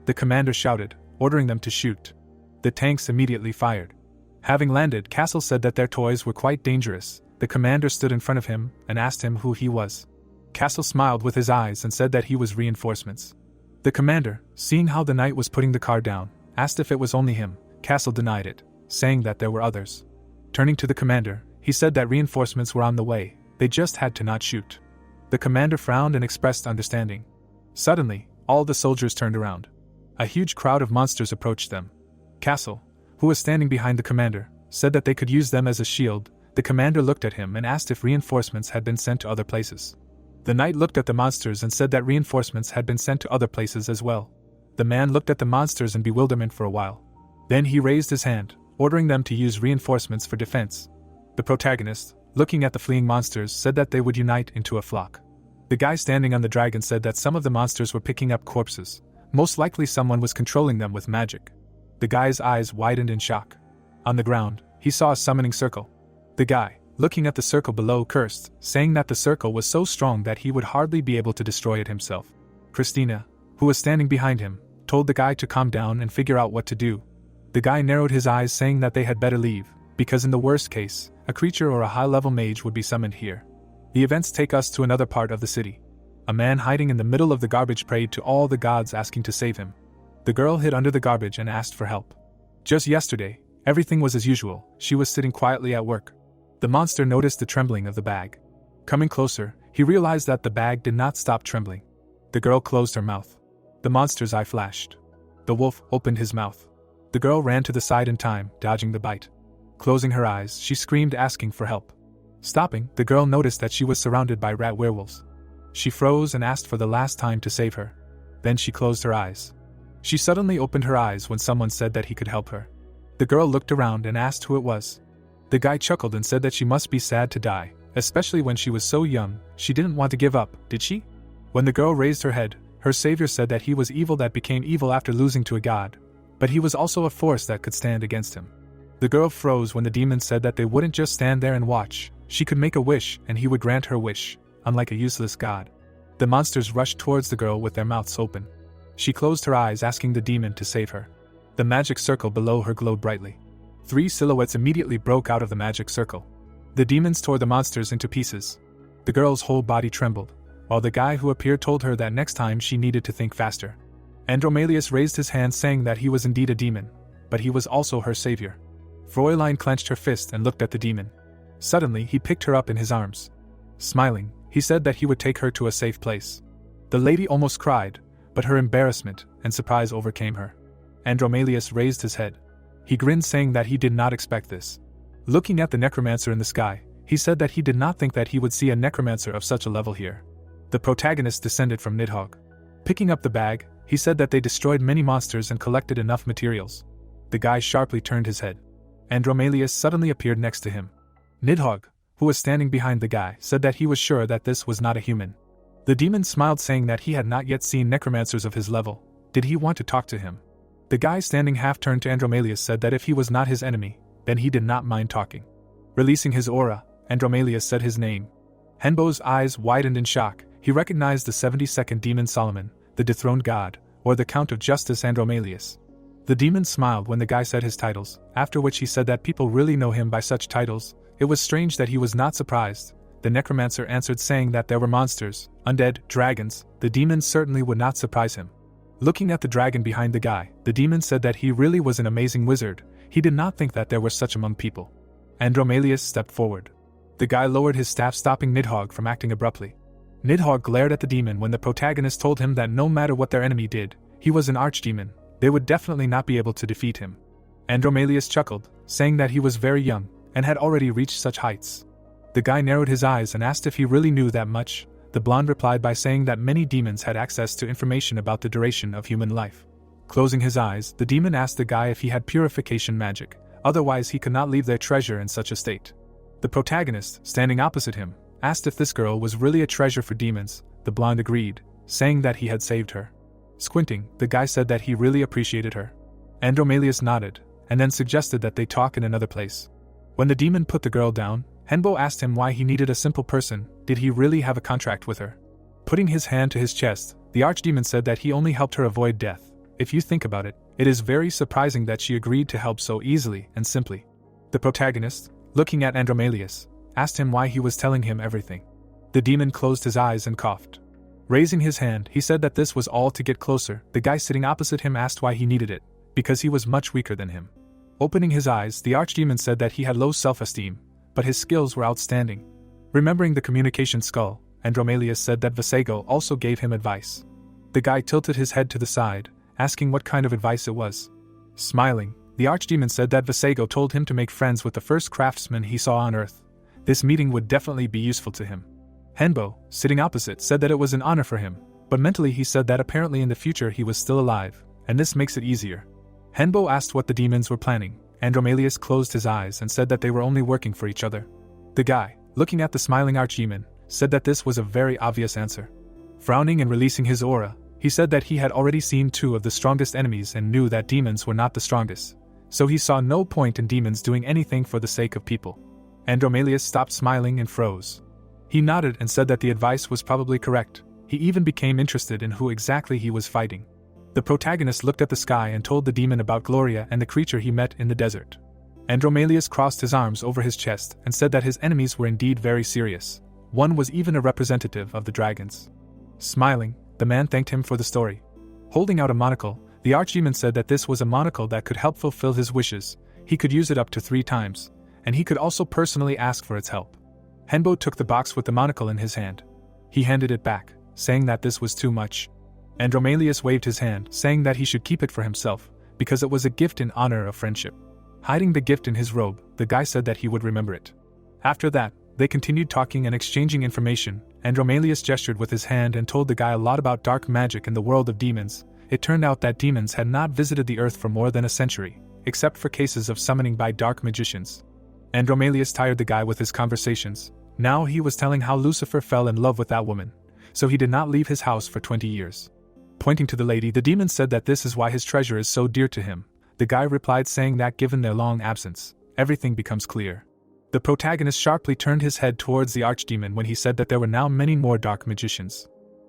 The commander shouted, ordering them to shoot. The tanks immediately fired. Having landed, Castle said that their toys were quite dangerous. The commander stood in front of him and asked him who he was. Castle smiled with his eyes and said that he was reinforcements. The commander, seeing how the knight was putting the car down, asked if it was only him. Castle denied it, saying that there were others. Turning to the commander, he said that reinforcements were on the way, they just had to not shoot. The commander frowned and expressed understanding. Suddenly, all the soldiers turned around. A huge crowd of monsters approached them. Castle, who was standing behind the commander, said that they could use them as a shield. The commander looked at him and asked if reinforcements had been sent to other places. The knight looked at the monsters and said that reinforcements had been sent to other places as well. The man looked at the monsters in bewilderment for a while. Then he raised his hand, ordering them to use reinforcements for defense. The protagonist, looking at the fleeing monsters, said that they would unite into a flock. The guy standing on the dragon said that some of the monsters were picking up corpses. Most likely someone was controlling them with magic. The guy's eyes widened in shock. On the ground, he saw a summoning circle. The guy, looking at the circle below, cursed, saying that the circle was so strong that he would hardly be able to destroy it himself. Christina, who was standing behind him, told the guy to calm down and figure out what to do. The guy narrowed his eyes, saying that they had better leave, because in the worst case, a creature or a high-level mage would be summoned here. The events take us to another part of the city. A man hiding in the middle of the garbage prayed to all the gods, asking to save him. The girl hid under the garbage and asked for help. Just yesterday, everything was as usual. She was sitting quietly at work. The monster noticed the trembling of the bag. Coming closer, he realized that the bag did not stop trembling. The girl closed her mouth. The monster's eye flashed. The wolf opened his mouth. The girl ran to the side in time, dodging the bite. Closing her eyes, she screamed, asking for help. Stopping, the girl noticed that she was surrounded by rat werewolves. She froze and asked for the last time to save her. Then she closed her eyes. She suddenly opened her eyes when someone said that he could help her. The girl looked around and asked who it was. The guy chuckled and said that she must be sad to die, especially when she was so young. She didn't want to give up, did she? When the girl raised her head, her savior said that he was evil that became evil after losing to a god, but he was also a force that could stand against him. The girl froze when the demon said that they wouldn't just stand there and watch. She could make a wish and he would grant her wish, unlike a useless god. The monsters rushed towards the girl with their mouths open. She closed her eyes, asking the demon to save her. The magic circle below her glowed brightly. 3 silhouettes immediately broke out of the magic circle. The demons tore the monsters into pieces. The girl's whole body trembled, while the guy who appeared told her that next time she needed to think faster. Andromalius raised his hand, saying that he was indeed a demon, but he was also her savior. Fräulein clenched her fist and looked at the demon. Suddenly, he picked her up in his arms. Smiling, he said that he would take her to a safe place. The lady almost cried, but her embarrassment and surprise overcame her. Andromalius raised his head. He grinned, saying that he did not expect this. Looking at the necromancer in the sky, he said that he did not think that he would see a necromancer of such a level here. The protagonist descended from Nidhogg. Picking up the bag, he said that they destroyed many monsters and collected enough materials. The guy sharply turned his head. Andromalius suddenly appeared next to him. Nidhogg, who was standing behind the guy, said that he was sure that this was not a human. The demon smiled, saying that he had not yet seen necromancers of his level. Did he want to talk to him? The guy standing half turned to Andromalius said that if he was not his enemy, then he did not mind talking. Releasing his aura, Andromalius said his name. Henbo's eyes widened in shock. He recognized the 72nd demon Solomon, the dethroned god, or the Count of Justice Andromalius. The The demon smiled when the guy said his titles, after which he said that people really know him by such titles. It was strange that he was not surprised. The necromancer answered saying that there were monsters, undead, dragons. The demon certainly would not surprise him. Looking at the dragon behind the guy, the demon said that he really was an amazing wizard. He did not think that there were such among people. Andromalius stepped forward. The guy lowered his staff, stopping Nidhogg from acting abruptly. Nidhogg glared at the demon when the protagonist told him that no matter what their enemy did, he was an archdemon, they would definitely not be able to defeat him. Andromalius chuckled, saying that he was very young, and had already reached such heights. The guy narrowed his eyes and asked if he really knew that much. The blonde replied by saying that many demons had access to information about the duration of human life. Closing his eyes, the demon asked the guy if he had purification magic, otherwise he could not leave their treasure in such a state. The protagonist, standing opposite him, asked if this girl was really a treasure for demons. The blonde agreed, saying that he had saved her. Squinting, the guy said that he really appreciated her. Andromalius nodded, and then suggested that they talk in another place. When the demon put the girl down, Henbo asked him why he needed a simple person. Did he really have a contract with her? Putting his hand to his chest, the archdemon said that he only helped her avoid death. If you think about it, it is very surprising that she agreed to help so easily and simply. The protagonist, looking at Andromalius, asked him why he was telling him everything. The demon closed his eyes and coughed. Raising his hand, he said that this was all to get closer. The guy sitting opposite him asked why he needed it, because he was much weaker than him. Opening his eyes, the archdemon said that he had low self-esteem, but his skills were outstanding. Remembering the communication skull, Andromalius said that Visago also gave him advice. The guy tilted his head to the side, asking what kind of advice it was. Smiling, the archdemon said that Visago told him to make friends with the first craftsman he saw on Earth. This meeting would definitely be useful to him. Henbo, sitting opposite, said that it was an honor for him, but mentally he said that apparently in the future he was still alive, and this makes it easier. Henbo asked what the demons were planning. Andromalius closed his eyes and said that they were only working for each other. The guy, looking at the smiling archdemon, said that this was a very obvious answer. Frowning and releasing his aura, he said that he had already seen two of the strongest enemies and knew that demons were not the strongest, so he saw no point in demons doing anything for the sake of people. Andromalius stopped smiling and froze. He nodded and said that the advice was probably correct. He even became interested in who exactly he was fighting. The protagonist looked at the sky and told the demon about Gloria and the creature he met in the desert. Andromalius crossed his arms over his chest and said that his enemies were indeed very serious. One was even a representative of the dragons. Smiling, the man thanked him for the story. Holding out a monocle, the archdemon said that this was a monocle that could help fulfill his wishes. He could use it up to 3 times, and he could also personally ask for its help. Henbo took the box with the monocle in his hand. He handed it back, saying that this was too much. Andromalius waved his hand, saying that he should keep it for himself, because it was a gift in honor of friendship. Hiding the gift in his robe, the guy said that he would remember it. After that, they continued talking and exchanging information. Andromalius gestured with his hand and told the guy a lot about dark magic in the world of demons. It turned out that demons had not visited the earth for more than a century, except for cases of summoning by dark magicians. Andromalius tired the guy with his conversations. Now he was telling how Lucifer fell in love with that woman, so he did not leave his house for 20 years. Pointing to the lady, the demon said that this is why his treasure is so dear to him. The guy replied saying that given their long absence, everything becomes clear. The protagonist sharply turned his head towards the archdemon when he said that there were now many more dark magicians.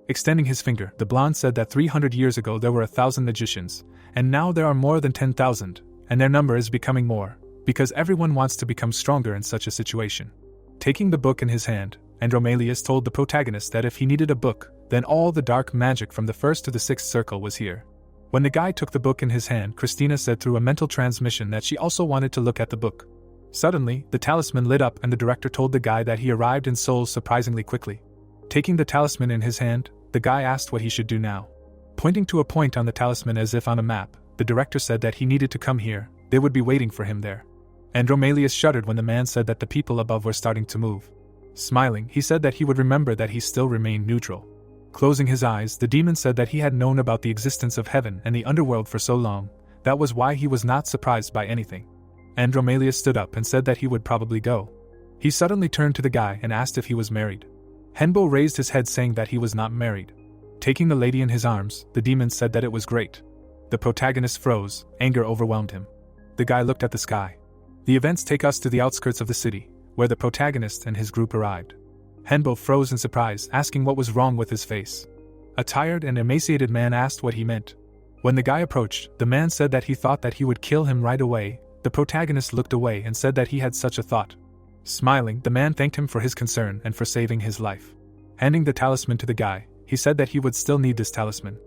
Extending his finger, the blonde said that 300 years ago there were 1,000 magicians, and now there are more than 10,000, and their number is becoming more, because everyone wants to become stronger in such a situation. Taking the book in his hand, Andromalius told the protagonist that if he needed a book, then all the dark magic from the 1st to the 6th circle was here. When the guy took the book in his hand, Christina said through a mental transmission that she also wanted to look at the book. Suddenly, the talisman lit up and the director told the guy that he arrived in Seoul surprisingly quickly. Taking the talisman in his hand, the guy asked what he should do now. Pointing to a point on the talisman as if on a map, the director said that he needed to come here, they would be waiting for him there. Andromalius shuddered when the man said that the people above were starting to move. Smiling, he said that he would remember that he still remained neutral. Closing his eyes, the demon said that he had known about the existence of heaven and the underworld for so long, that was why he was not surprised by anything. Andromalius stood up and said that he would probably go. He suddenly turned to the guy and asked if he was married. Henbo raised his head saying that he was not married. Taking the lady in his arms, the demon said that it was great. The protagonist froze, anger overwhelmed him. The guy looked at the sky. The events take us to the outskirts of the city, where the protagonist and his group arrived. Henbo froze in surprise, asking what was wrong with his face. A tired and emaciated man asked what he meant. When the guy approached, the man said that he thought that he would kill him right away. The protagonist looked away and said that he had such a thought. Smiling, the man thanked him for his concern and for saving his life. Handing the talisman to the guy, he said that he would still need this talisman.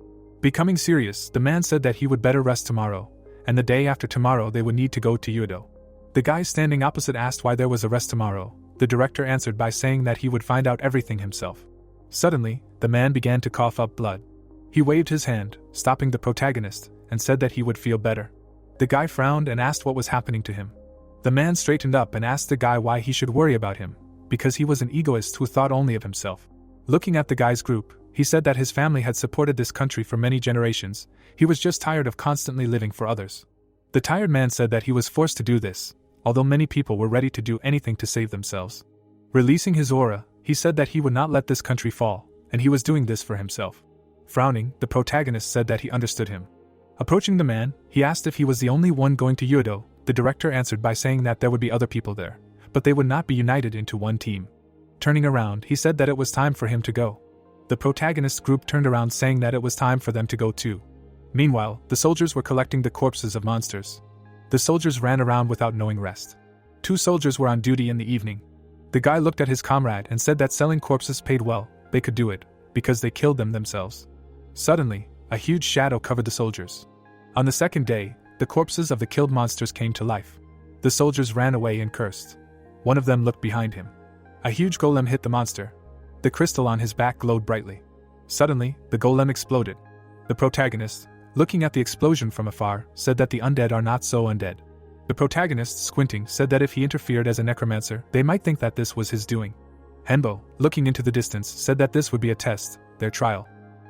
Becoming serious, the man said that he would better rest tomorrow, and the day after tomorrow they would need to go to Udo. The guy standing opposite asked why there was a rest tomorrow. The director answered by saying that he would find out everything himself. Suddenly, the man began to cough up blood. He waved his hand, stopping the protagonist, and said that he would feel better. The guy frowned and asked what was happening to him. The man straightened up and asked the guy why he should worry about him, because he was an egoist who thought only of himself. Looking at the guy's group, he said that his family had supported this country for many generations. He was just tired of constantly living for others. The tired man said that he was forced to do this, although many people were ready to do anything to save themselves. Releasing his aura, he said that he would not let this country fall, and he was doing this for himself. Frowning, the protagonist said that he understood him. Approaching the man, he asked if he was the only one going to Udo. The director answered by saying that there would be other people there, but they would not be united into one team. Turning around, he said that it was time for him to go. The protagonist's group turned around saying that it was time for them to go too. Meanwhile, the soldiers were collecting the corpses of monsters. The soldiers ran around without knowing rest. 2 soldiers were on duty in the evening. The guy looked at his comrade and said that selling corpses paid well. They could do it, because they killed them themselves. Suddenly, a huge shadow covered the soldiers. On the second day, the corpses of the killed monsters came to life. The soldiers ran away and cursed. One of them looked behind him. A huge golem hit the monster. The crystal on his back glowed brightly. Suddenly, the golem exploded. The protagonist, looking at the explosion from afar, said that the undead are not so undead. The protagonist, squinting, said that if he interfered as a necromancer, they might think that this was his doing. Henbo, looking into the distance, said that this would be a test, their trial.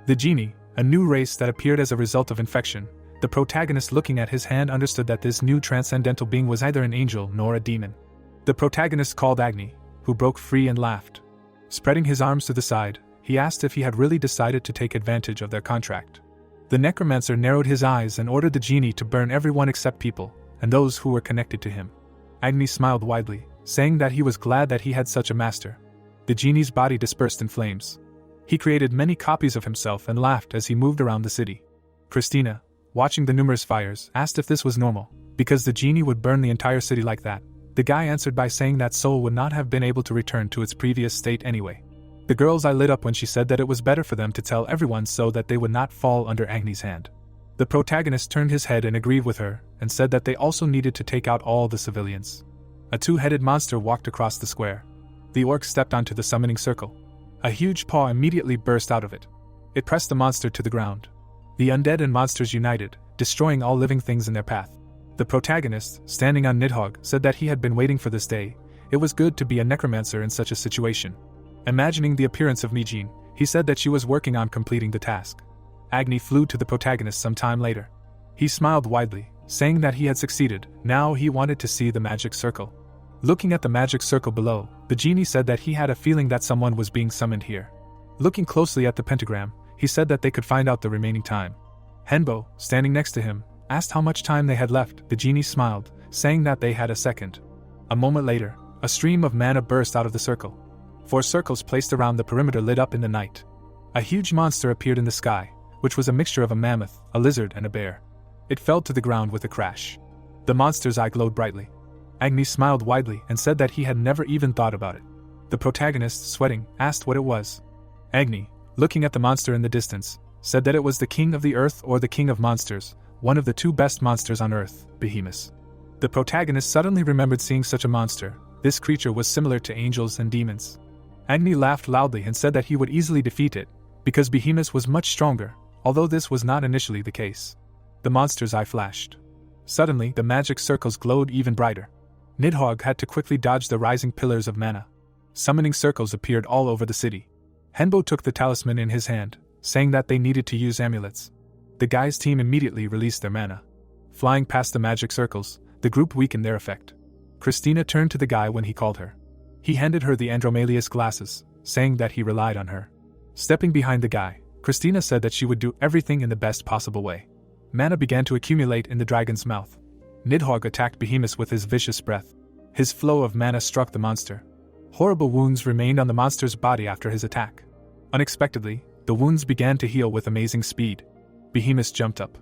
The genie, a new race that appeared as a result of infection. The protagonist, looking at his hand, understood that this new transcendental being was neither an angel nor a demon. The protagonist called Agni, who broke free and laughed. Spreading his arms to the side, he asked if he had really decided to take advantage of their contract. The necromancer narrowed his eyes and ordered the genie to burn everyone except people, and those who were connected to him. Agni smiled widely, saying that he was glad that he had such a master. The genie's body dispersed in flames. He created many copies of himself and laughed as he moved around the city. Christina, watching the numerous fires, asked if this was normal, because the genie would burn the entire city like that. The guy answered by saying that soul would not have been able to return to its previous state anyway. The girl's eye lit up when she said that it was better for them to tell everyone so that they would not fall under Agni's hand. The protagonist turned his head and agreed with her, and said that they also needed to take out all the civilians. A 2-headed monster walked across the square. The orc stepped onto the summoning circle. A huge paw immediately burst out of it. It pressed the monster to the ground. The undead and monsters united, destroying all living things in their path. The protagonist, standing on Nidhogg, said that he had been waiting for this day. It was good to be a necromancer in such a situation. Imagining the appearance of Mijin, he said that she was working on completing the task. Agni flew to the protagonist some time later. He smiled widely, saying that he had succeeded. Now he wanted to see the magic circle. Looking at the magic circle below, the genie said that he had a feeling that someone was being summoned here. Looking closely at the pentagram, he said that they could find out the remaining time. Henbo, standing next to him, asked how much time they had left. The genie smiled, saying that they had a second. A moment later, a stream of mana burst out of the circle. 4 circles placed around the perimeter lit up in the night. A huge monster appeared in the sky, which was a mixture of a mammoth, a lizard, and a bear. It fell to the ground with a crash. The monster's eye glowed brightly. Agni smiled widely and said that he had never even thought about it. The protagonist, sweating, asked what it was. Agni, looking at the monster in the distance, said that it was the king of the earth or the king of monsters, one of the 2 best monsters on earth, Behemoth. The protagonist suddenly remembered seeing such a monster. This creature was similar to angels and demons. Agni laughed loudly and said that he would easily defeat it, because Behemoth was much stronger, although this was not initially the case. The monster's eye flashed. Suddenly, the magic circles glowed even brighter. Nidhogg had to quickly dodge the rising pillars of mana. Summoning circles appeared all over the city. Henbo took the talisman in his hand, saying that they needed to use amulets. The guy's team immediately released their mana. Flying past the magic circles, the group weakened their effect. Christina turned to the guy when he called her. He handed her the Andromalius glasses, saying that he relied on her. Stepping behind the guy, Christina said that she would do everything in the best possible way. Mana began to accumulate in the dragon's mouth. Nidhogg attacked Behemoth with his vicious breath. His flow of mana struck the monster. Horrible wounds remained on the monster's body after his attack. Unexpectedly, the wounds began to heal with amazing speed. Behemoth jumped up.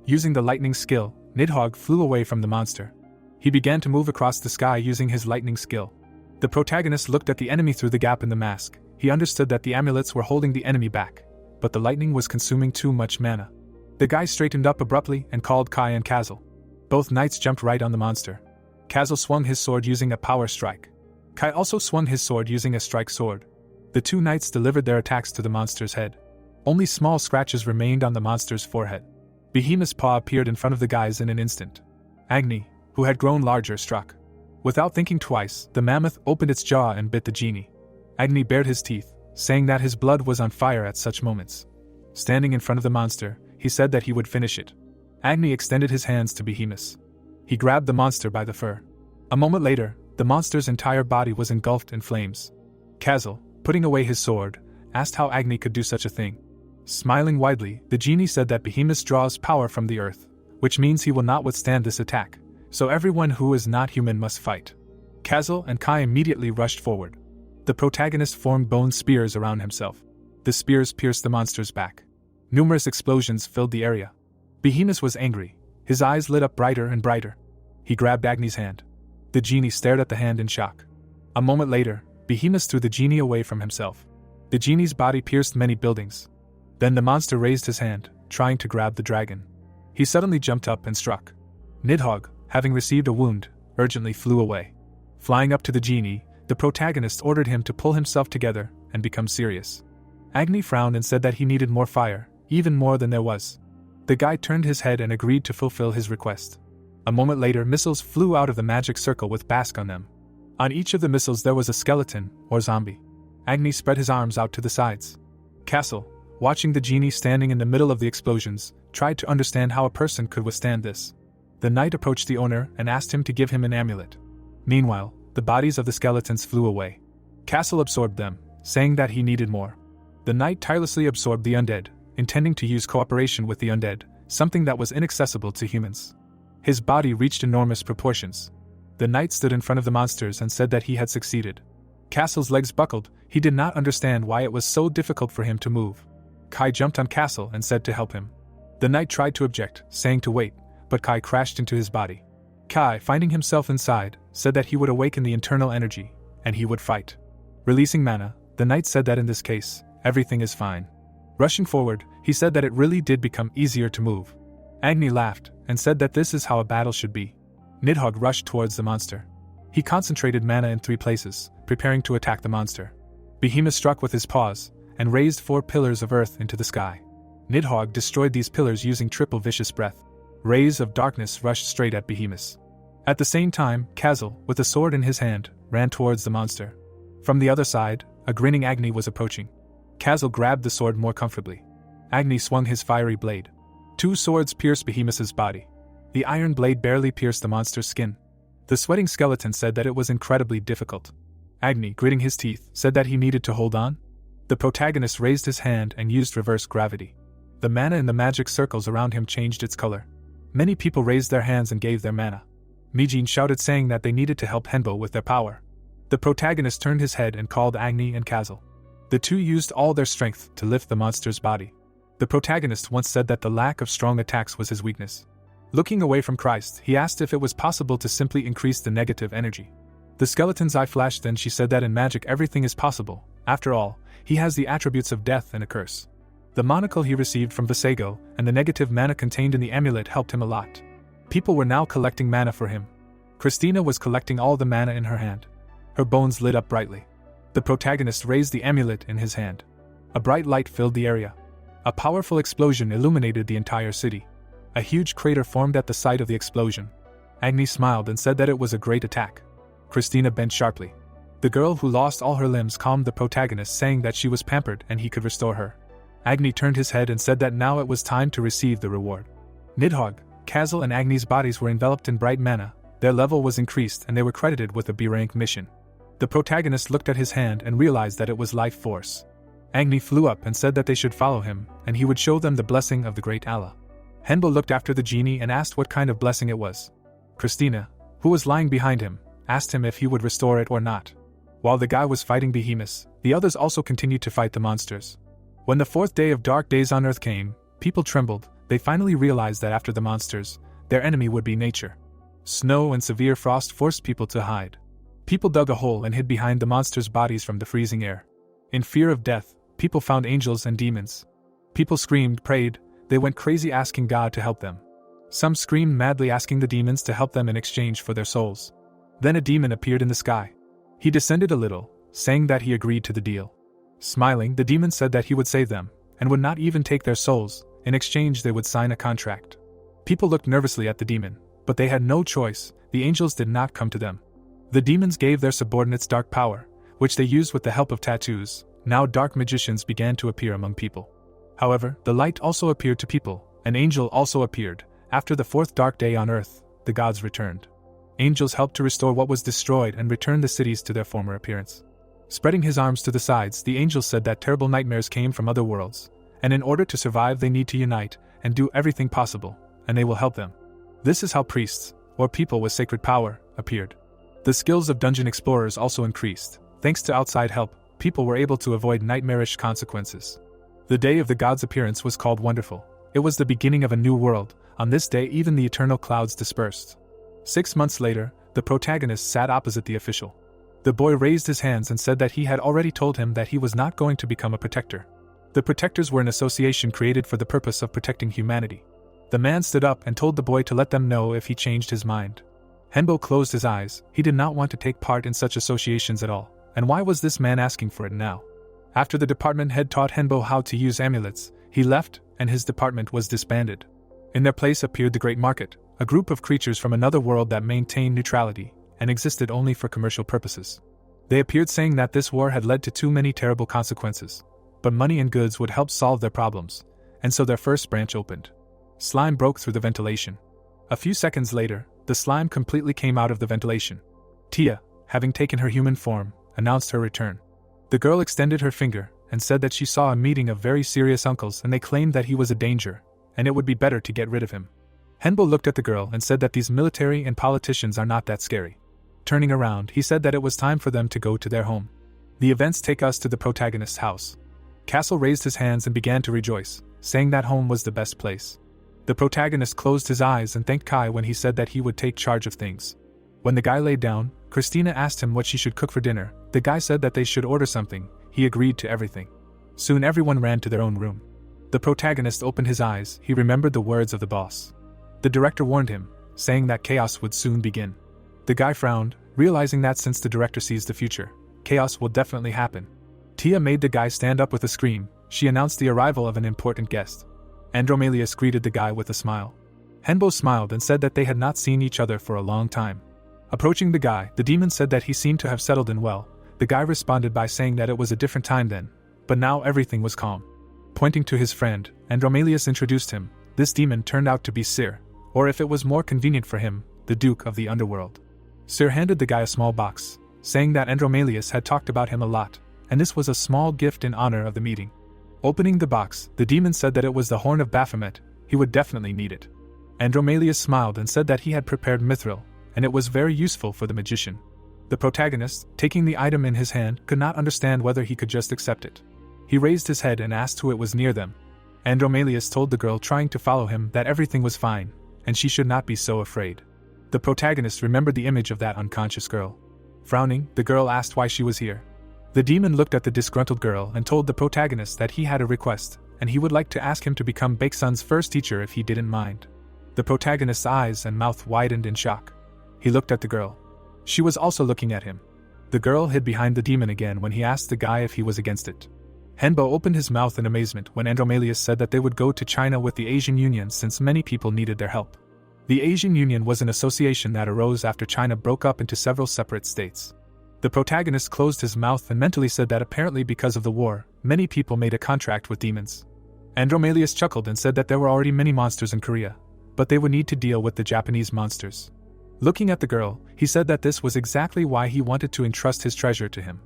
Using the lightning skill, Nidhogg flew away from the monster. He began to move across the sky using his lightning skill. The protagonist looked at the enemy through the gap in the mask. He understood that the amulets were holding the enemy back, but the lightning was consuming too much mana. The guy straightened up abruptly and called Kai and Kazal. Both knights jumped right on the monster. Kazal swung his sword using a power strike. Kai also swung his sword using a strike sword. The two knights delivered their attacks to the monster's head. Only small scratches remained on the monster's forehead. Behemoth's paw appeared in front of the guys in an instant. Agni, who had grown larger, struck. Without thinking twice, the mammoth opened its jaw and bit the genie. Agni bared his teeth, saying that his blood was on fire at such moments. Standing in front of the monster, he said that he would finish it. Agni extended his hands to Behemoth. He grabbed the monster by the fur. A moment later, the monster's entire body was engulfed in flames. Kazal, putting away his sword, asked how Agni could do such a thing. Smiling widely, the genie said that Behemoth draws power from the earth, which means he will not withstand this attack, so everyone who is not human must fight. Kazal and Kai immediately rushed forward. The protagonist formed bone spears around himself. The spears pierced the monster's back. Numerous explosions filled the area. Behemoth was angry. His eyes lit up brighter and brighter. He grabbed Agni's hand. The genie stared at the hand in shock. A moment later, Behemoth threw the genie away from himself. The genie's body pierced many buildings. Then the monster raised his hand, trying to grab the dragon. He suddenly jumped up and struck. Nidhogg, having received a wound, urgently flew away. Flying up to the genie, the protagonist ordered him to pull himself together and become serious. Agni frowned and said that he needed more fire, even more than there was. The guy turned his head and agreed to fulfill his request. A moment later, missiles flew out of the magic circle with Bask on them. On each of the missiles there was a skeleton, or zombie. Agni spread his arms out to the sides. Castle, watching the genie standing in the middle of the explosions, tried to understand how a person could withstand this. The knight approached the owner and asked him to give him an amulet. Meanwhile, the bodies of the skeletons flew away. Castle absorbed them, saying that he needed more. The knight tirelessly absorbed the undead, intending to use cooperation with the undead, something that was inaccessible to humans. His body reached enormous proportions. The knight stood in front of the monsters and said that he had succeeded. Castle's legs buckled. He did not understand why it was so difficult for him to move. Kai jumped on Castle and said to help him. The knight tried to object, saying to wait, but Kai crashed into his body. Kai, finding himself inside, said that he would awaken the internal energy, and he would fight. Releasing mana, the knight said that in this case, everything is fine. Rushing forward, he said that it really did become easier to move. Agni laughed, and said that this is how a battle should be. Nidhogg rushed towards the monster. He concentrated mana in 3 places, preparing to attack the monster. Behemoth struck with his paws, and raised 4 pillars of earth into the sky. Nidhogg destroyed these pillars using triple vicious breath. Rays of darkness rushed straight at Behemoth. At the same time, Kazal, with a sword in his hand, ran towards the monster. From the other side, a grinning Agni was approaching. Kazal grabbed the sword more comfortably. Agni swung his fiery blade. 2 swords pierced Behemoth's body. The iron blade barely pierced the monster's skin. The sweating skeleton said that it was incredibly difficult. Agni, gritting his teeth, said that he needed to hold on. The protagonist raised his hand and used reverse gravity. The mana in the magic circles around him changed its color. Many people raised their hands and gave their mana. Mijin shouted, saying that they needed to help Henbo with their power. The protagonist turned his head and called Agni and Kazal. The two used all their strength to lift the monster's body. The protagonist once said that the lack of strong attacks was his weakness. Looking away from Christ, he asked if it was possible to simply increase the negative energy. The skeleton's eye flashed, then she said that in magic everything is possible. After all, he has the attributes of death and a curse. The monocle he received from Visego and the negative mana contained in the amulet helped him a lot. People were now collecting mana for him. Christina was collecting all the mana in her hand. Her bones lit up brightly. The protagonist raised the amulet in his hand. A bright light filled the area. A powerful explosion illuminated the entire city. A huge crater formed at the site of the explosion. Agni smiled and said that it was a great attack. Christina bent sharply. The girl who lost all her limbs calmed the protagonist, saying that she was pampered and he could restore her. Agni turned his head and said that now it was time to receive the reward. Nidhogg, Kazal and Agni's bodies were enveloped in bright mana. Their level was increased and they were credited with a B-rank mission. The protagonist looked at his hand and realized that it was life force. Agni flew up and said that they should follow him, and he would show them the blessing of the great Allah. Henbo looked after the genie and asked what kind of blessing it was. Christina, who was lying behind him, asked him if he would restore it or not. While the guy was fighting Behemoth, the others also continued to fight the monsters. When the 4th day of dark days on Earth came, people trembled. They finally realized that after the monsters, their enemy would be nature. Snow and severe frost forced people to hide. People dug a hole and hid behind the monsters' bodies from the freezing air. In fear of death, people found angels and demons. People screamed, prayed, they went crazy asking God to help them. Some screamed madly asking the demons to help them in exchange for their souls. Then a demon appeared in the sky. He descended a little, saying that he agreed to the deal. Smiling, the demon said that he would save them, and would not even take their souls. In exchange they would sign a contract. People looked nervously at the demon, but they had no choice. The angels did not come to them. The demons gave their subordinates dark power, which they used with the help of tattoos. Now dark magicians began to appear among people. However, the light also appeared to people. An angel also appeared. After the fourth dark day on earth, the gods returned. Angels helped to restore what was destroyed and return the cities to their former appearance. Spreading his arms to the sides, the angel said that terrible nightmares came from other worlds, and in order to survive they need to unite and do everything possible, and they will help them. This is how priests, or people with sacred power, appeared. The skills of dungeon explorers also increased. Thanks to outside help, people were able to avoid nightmarish consequences. The day of the gods' appearance was called Wonderful. It was the beginning of a new world. On this day even the eternal clouds dispersed. 6 months later, the protagonist sat opposite the official. The boy raised his hands and said that he had already told him that he was not going to become a protector. The protectors were an association created for the purpose of protecting humanity. The man stood up and told the boy to let them know if he changed his mind. Henbo closed his eyes. He did not want to take part in such associations at all. And why was this man asking for it now? After the department head taught Henbo how to use amulets, he left, and his department was disbanded. In their place appeared the Great Market, a group of creatures from another world that maintained neutrality, and existed only for commercial purposes. They appeared saying that this war had led to too many terrible consequences, but money and goods would help solve their problems, and so their first branch opened. Slime broke through the ventilation. A few seconds later, the slime completely came out of the ventilation. Tia, having taken her human form, announced her return. The girl extended her finger and said that she saw a meeting of very serious uncles and they claimed that he was a danger, and it would be better to get rid of him. Henbo looked at the girl and said that these military and politicians are not that scary. Turning around, he said that it was time for them to go to their home. The events take us to the protagonist's house. Castle raised his hands and began to rejoice, saying that home was the best place. The protagonist closed his eyes and thanked Kai when he said that he would take charge of things. When the guy laid down, Christina asked him what she should cook for dinner. The guy said that they should order something. He agreed to everything. Soon everyone ran to their own room. The protagonist opened his eyes. He remembered the words of the boss. The director warned him, saying that chaos would soon begin. The guy frowned, realizing that since the director sees the future, chaos will definitely happen. Tia made the guy stand up with a scream. She announced the arrival of an important guest. Andromalius greeted the guy with a smile. Henbo smiled and said that they had not seen each other for a long time. Approaching the guy, the demon said that he seemed to have settled in well. The guy responded by saying that it was a different time then, but now everything was calm. Pointing to his friend, Andromalius introduced him. This demon turned out to be Sir, or if it was more convenient for him, the Duke of the Underworld. Sir handed the guy a small box, saying that Andromalius had talked about him a lot, and this was a small gift in honor of the meeting. Opening the box, the demon said that it was the horn of Baphomet. He would definitely need it. Andromalius smiled and said that he had prepared mithril, and it was very useful for the magician. The protagonist, taking the item in his hand, could not understand whether he could just accept it. He raised his head and asked who it was near them. Andromalius told the girl trying to follow him that everything was fine, and she should not be so afraid. The protagonist remembered the image of that unconscious girl. Frowning, the girl asked why she was here. The demon looked at the disgruntled girl and told the protagonist that he had a request, and he would like to ask him to become Baeksun's first teacher if he didn't mind. The protagonist's eyes and mouth widened in shock. He looked at the girl. She was also looking at him. The girl hid behind the demon again when he asked the guy if he was against it. Henbo opened his mouth in amazement when Andromalius said that they would go to China with the Asian Union since many people needed their help. The Asian Union was an association that arose after China broke up into several separate states. The protagonist closed his mouth and mentally said that apparently because of the war, many people made a contract with demons. Andromalius chuckled and said that there were already many monsters in Korea, but they would need to deal with the Japanese monsters. Looking at the girl, he said that this was exactly why he wanted to entrust his treasure to him.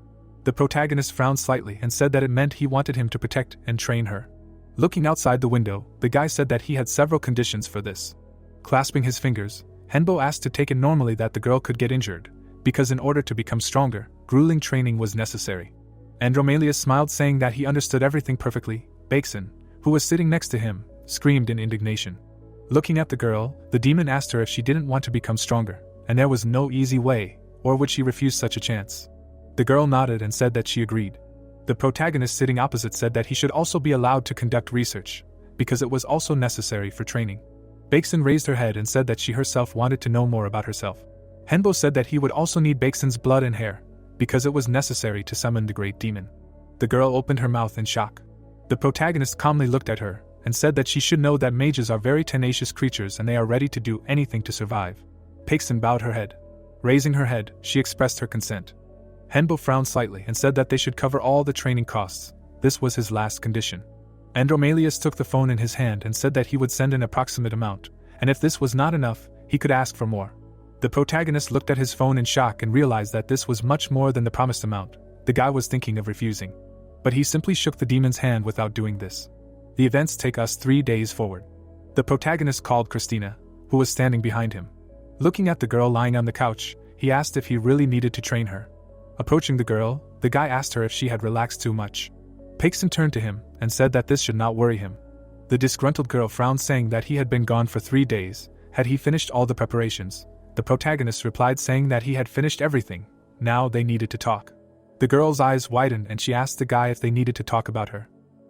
The protagonist frowned slightly and said that it meant he wanted him to protect and train her. Looking outside the window, the guy said that he had several conditions for this. Clasping his fingers, Henbo asked to take it normally that the girl could get injured, because in order to become stronger, grueling training was necessary. Andromalius smiled saying that he understood everything perfectly. Baeksun, who was sitting next to him, screamed in indignation. Looking at the girl, the demon asked her if she didn't want to become stronger, and there was no easy way, or would she refuse such a chance. The girl nodded and said that she agreed. The protagonist sitting opposite said that he should also be allowed to conduct research, because it was also necessary for training. Baeksun raised her head and said that she herself wanted to know more about herself. Henbo said that he would also need Baeksun's blood and hair, because it was necessary to summon the great demon. The girl opened her mouth in shock. The protagonist calmly looked at her, and said that she should know that mages are very tenacious creatures and they are ready to do anything to survive. Baeksun bowed her head. Raising her head, she expressed her consent. Henbo frowned slightly and said that they should cover all the training costs. This was his last condition. Andromalius took the phone in his hand and said that he would send an approximate amount, and if this was not enough, he could ask for more. The protagonist looked at his phone in shock and realized that this was much more than the promised amount. The guy was thinking of refusing. But he simply shook the demon's hand without doing this. The events take us 3 days forward. The protagonist called Christina, who was standing behind him. Looking at the girl lying on the couch, he asked if he really needed to train her. Approaching the girl, the guy asked her if she had relaxed too much. Baeksun turned to him and said that this should not worry him. The disgruntled girl frowned, saying that he had been gone for 3 days. Had he finished all the preparations? The protagonist replied, saying that he had finished everything. Now they needed to talk. The girl's eyes widened and she asked the guy if they needed to talk about her.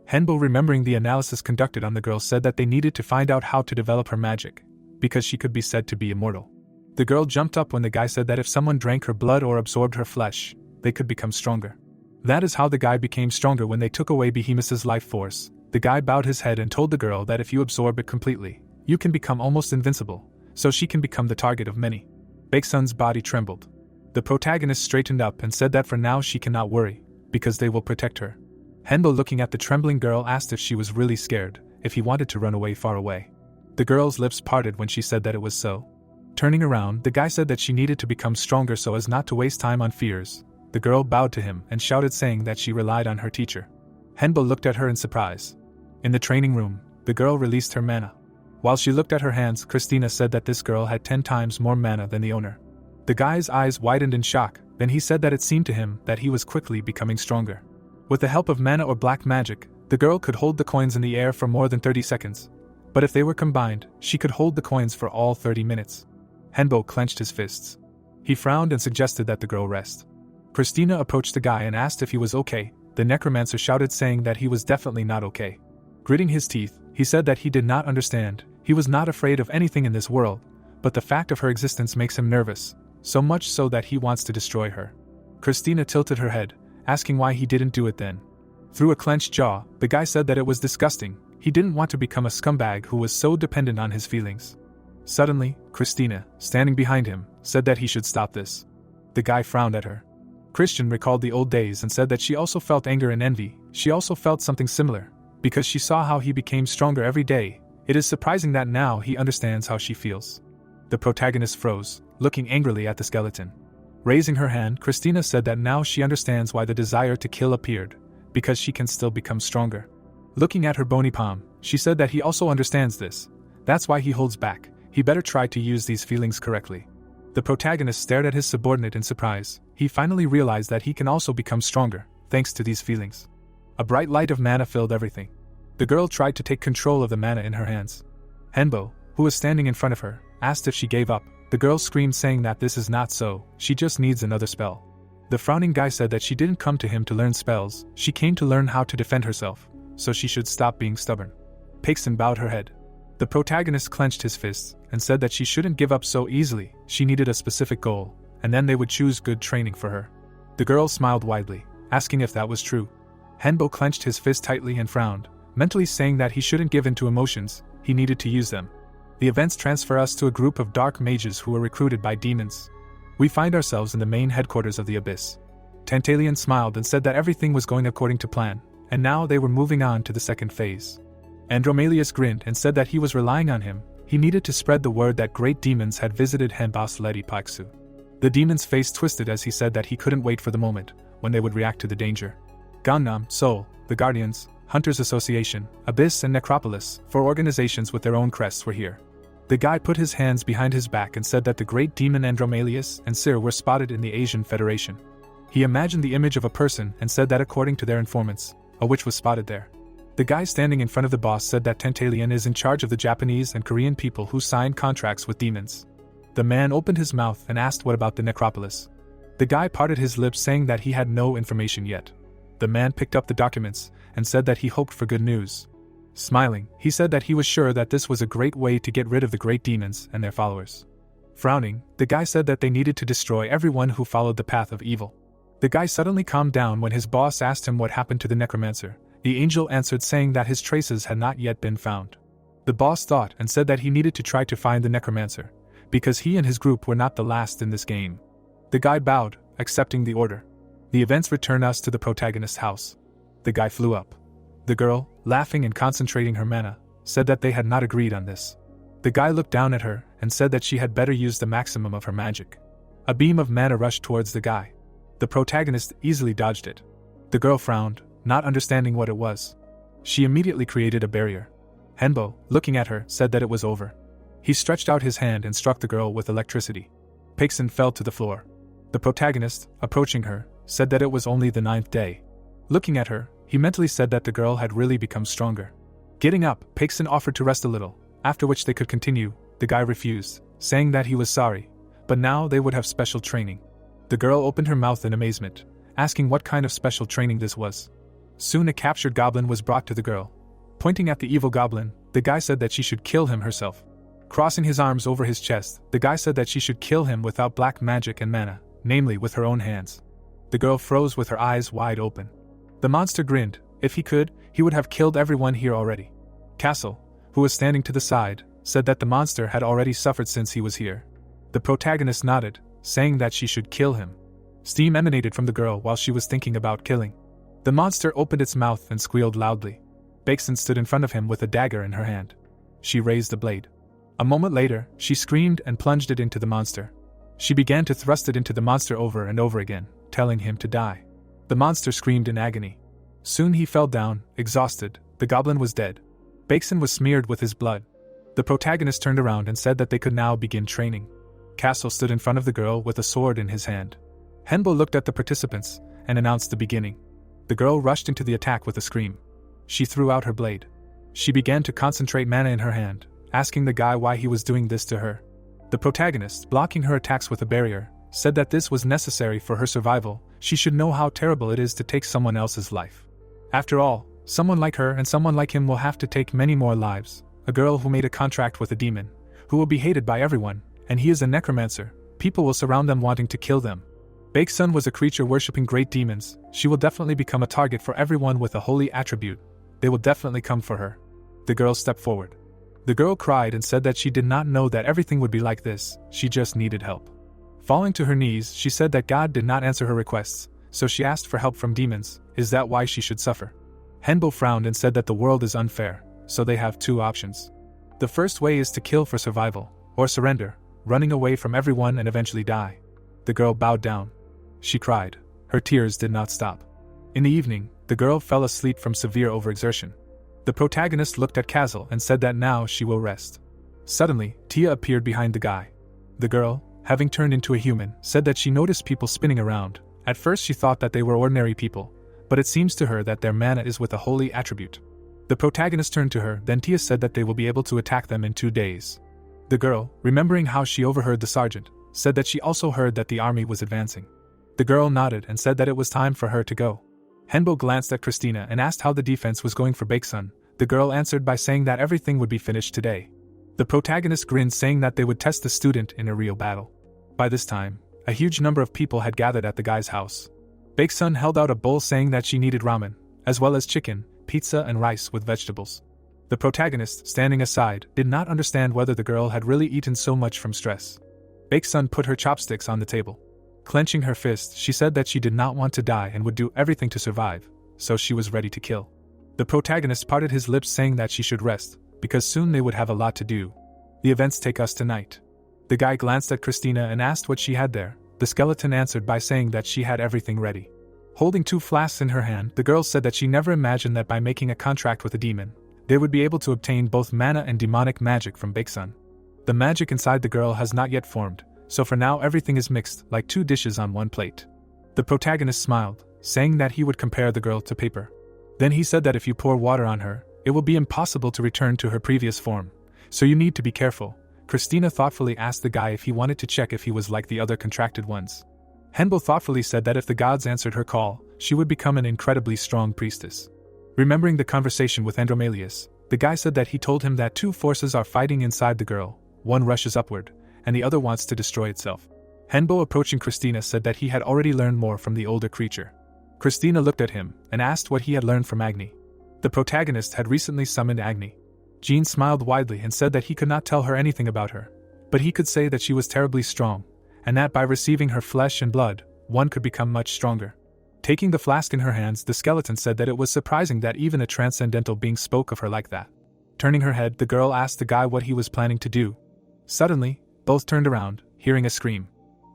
Henbo, remembering the analysis conducted on the girl, said that they needed to find out how to develop her magic, because she could be said to be immortal. The girl jumped up when the guy said that if someone drank her blood or absorbed her flesh, they could become stronger. That is how the guy became stronger when they took away Behemoth's life force. The guy bowed his head and told the girl that if you absorb it completely, you can become almost invincible, so she can become the target of many. Baeksun's body trembled. The protagonist straightened up and said that for now she cannot worry, because they will protect her. Henbo, looking at the trembling girl, asked if she was really scared, if he wanted to run away far away. The girl's lips parted when she said that it was so. Turning around, the guy said that she needed to become stronger so as not to waste time on fears. The girl bowed to him and shouted, saying that she relied on her teacher. Henbo looked at her in surprise. In the training room, the girl released her mana. While she looked at her hands, Christina said that this girl had 10 times more mana than the owner. The guy's eyes widened in shock, then he said that it seemed to him that he was quickly becoming stronger. With the help of mana or black magic, the girl could hold the coins in the air for more than 30 seconds. But if they were combined, she could hold the coins for all 30 minutes. Henbo clenched his fists. He frowned and suggested that the girl rest. Christina approached the guy and asked if he was okay. The necromancer shouted, saying that he was definitely not okay. Gritting his teeth, he said that he did not understand. He was not afraid of anything in this world, but the fact of her existence makes him nervous, so much so that he wants to destroy her. Christina tilted her head, asking why he didn't do it then. Through a clenched jaw, the guy said that it was disgusting. He didn't want to become a scumbag who was so dependent on his feelings. Suddenly, Christina, standing behind him, said that he should stop this. The guy frowned at her. Christian recalled the old days and said that she also felt anger and envy. She also felt something similar, because she saw how he became stronger every day. It is surprising that now he understands how she feels. The protagonist froze, looking angrily at the skeleton. Raising her hand, Christina said that now she understands why the desire to kill appeared, because she can still become stronger. Looking at her bony palm, she said that he also understands this. That's why he holds back. He better try to use these feelings correctly. The protagonist stared at his subordinate in surprise. He finally realized that he can also become stronger, thanks to these feelings. A bright light of mana filled everything. The girl tried to take control of the mana in her hands. Henbo, who was standing in front of her, asked if she gave up. The girl screamed, saying that this is not so, she just needs another spell. The frowning guy said that she didn't come to him to learn spells, she came to learn how to defend herself, so she should stop being stubborn. Baeksun bowed her head. The protagonist clenched his fists and said that she shouldn't give up so easily. She needed a specific goal, and then they would choose good training for her. The girl smiled widely, asking if that was true. Henbo clenched his fist tightly and frowned, mentally saying that he shouldn't give in to emotions, he needed to use them. The events transfer us to a group of dark mages who were recruited by demons. We find ourselves in the main headquarters of the Abyss. Tantalian smiled and said that everything was going according to plan, and now they were moving on to the second phase. Andromalius grinned and said that he was relying on him. He needed to spread the word that great demons had visited Henbos Ledi Paiksu. The demon's face twisted as he said that he couldn't wait for the moment when they would react to the danger. Gangnam, Seoul, the Guardians, Hunters Association, Abyss and Necropolis, 4 organizations with their own crests were here. The guy put his hands behind his back and said that the great demon Andromalius and Sir were spotted in the Asian Federation. He imagined the image of a person and said that according to their informants, a witch was spotted there. The guy standing in front of the boss said that Tantalian is in charge of the Japanese and Korean people who signed contracts with demons. The man opened his mouth and asked what about the necropolis. The guy parted his lips saying that he had no information yet. The man picked up the documents and said that he hoped for good news. Smiling, he said that he was sure that this was a great way to get rid of the great demons and their followers. Frowning, the guy said that they needed to destroy everyone who followed the path of evil. The guy suddenly calmed down when his boss asked him what happened to the necromancer. The angel answered saying that his traces had not yet been found. The boss thought and said that he needed to try to find the necromancer, because he and his group were not the last in this game. The guy bowed, accepting the order. The events return us to the protagonist's house. The guy flew up. The girl, laughing and concentrating her mana, said that they had not agreed on this. The guy looked down at her and said that she had better use the maximum of her magic. A beam of mana rushed towards the guy. The protagonist easily dodged it. The girl frowned, not understanding what it was. She immediately created a barrier. Henbo, looking at her, said that it was over. He stretched out his hand and struck the girl with electricity. Pixon fell to the floor. The protagonist, approaching her, said that it was only the 9th day. Looking at her, he mentally said that the girl had really become stronger. Getting up, Pixon offered to rest a little, after which they could continue. The guy refused, saying that he was sorry, but now they would have special training. The girl opened her mouth in amazement, asking what kind of special training this was. Soon a captured goblin was brought to the girl. Pointing at the evil goblin, the guy said that she should kill him herself. Crossing his arms over his chest, the guy said that she should kill him without black magic and mana, namely with her own hands. The girl froze with her eyes wide open. The monster grinned. If he could, he would have killed everyone here already. Castle, who was standing to the side, said that the monster had already suffered since he was here. The protagonist nodded, saying that she should kill him. Steam emanated from the girl while she was thinking about killing. The monster opened its mouth and squealed loudly. Baeksun stood in front of him with a dagger in her hand. She raised the blade. A moment later, she screamed and plunged it into the monster. She began to thrust it into the monster over and over again, telling him to die. The monster screamed in agony. Soon he fell down, exhausted. The goblin was dead. Baeksun was smeared with his blood. The protagonist turned around and said that they could now begin training. Castle stood in front of the girl with a sword in his hand. Henbo looked at the participants and announced the beginning. The girl rushed into the attack with a scream. She threw out her blade. She began to concentrate mana in her hand, asking the guy why he was doing this to her. The protagonist, blocking her attacks with a barrier, said that this was necessary for her survival. She should know how terrible it is to take someone else's life. After all, someone like her and someone like him will have to take many more lives. A girl who made a contract with a demon, who will be hated by everyone, and he is a necromancer. People will surround them wanting to kill them. Baeksun was a creature worshipping great demons. She will definitely become a target for everyone with a holy attribute. They will definitely come for her. The girl stepped forward. The girl cried and said that she did not know that everything would be like this. She just needed help. Falling to her knees, she said that God did not answer her requests, so she asked for help from demons. Is that why she should suffer? Henbo frowned and said that the world is unfair, so they have two options. The first way is to kill for survival, or surrender, running away from everyone and eventually die. The girl bowed down. She cried. Her tears did not stop. In the evening, the girl fell asleep from severe overexertion. The protagonist looked at Kazel and said that now she will rest. Suddenly, Tia appeared behind the guy. The girl, having turned into a human, said that she noticed people spinning around. At first she thought that they were ordinary people, but it seems to her that their mana is with a holy attribute. The protagonist turned to her, then Tia said that they will be able to attack them in 2 days. The girl, remembering how she overheard the sergeant, said that she also heard that the army was advancing. The girl nodded and said that it was time for her to go. Henbo glanced at Christina and asked how the defense was going for Baeksun. The girl answered by saying that everything would be finished today. The protagonist grinned, saying that they would test the student in a real battle. By this time, a huge number of people had gathered at the guy's house. Baeksun held out a bowl saying that she needed ramen, as well as chicken, pizza and rice with vegetables. The protagonist, standing aside, did not understand whether the girl had really eaten so much from stress. Baeksun put her chopsticks on the table. Clenching her fist, she said that she did not want to die and would do everything to survive, so she was ready to kill. The protagonist parted his lips saying that she should rest, because soon they would have a lot to do. The events take us tonight. The guy glanced at Christina and asked what she had there. The skeleton answered by saying that she had everything ready. Holding 2 flasks in her hand, the girl said that she never imagined that by making a contract with a demon, they would be able to obtain both mana and demonic magic from Baeksun. The magic inside the girl has not yet formed, so for now everything is mixed, like 2 dishes on one plate. The protagonist smiled, saying that he would compare the girl to paper. Then he said that if you pour water on her, it will be impossible to return to her previous form, so you need to be careful. Christina thoughtfully asked the guy if he wanted to check if he was like the other contracted ones. Henbo thoughtfully said that if the gods answered her call, she would become an incredibly strong priestess. Remembering the conversation with Andromalius, the guy said that he told him that two forces are fighting inside the girl, one rushes upward, and the other wants to destroy itself. Henbo, approaching Christina, said that he had already learned more from the older creature. Christina looked at him and asked what he had learned from Agni. The protagonist had recently summoned Agni. Jean smiled widely and said that he could not tell her anything about her, but he could say that she was terribly strong, and that by receiving her flesh and blood, one could become much stronger. Taking the flask in her hands, the skeleton said that it was surprising that even a transcendental being spoke of her like that. Turning her head, the girl asked the guy what he was planning to do. Suddenly, both turned around, hearing a scream.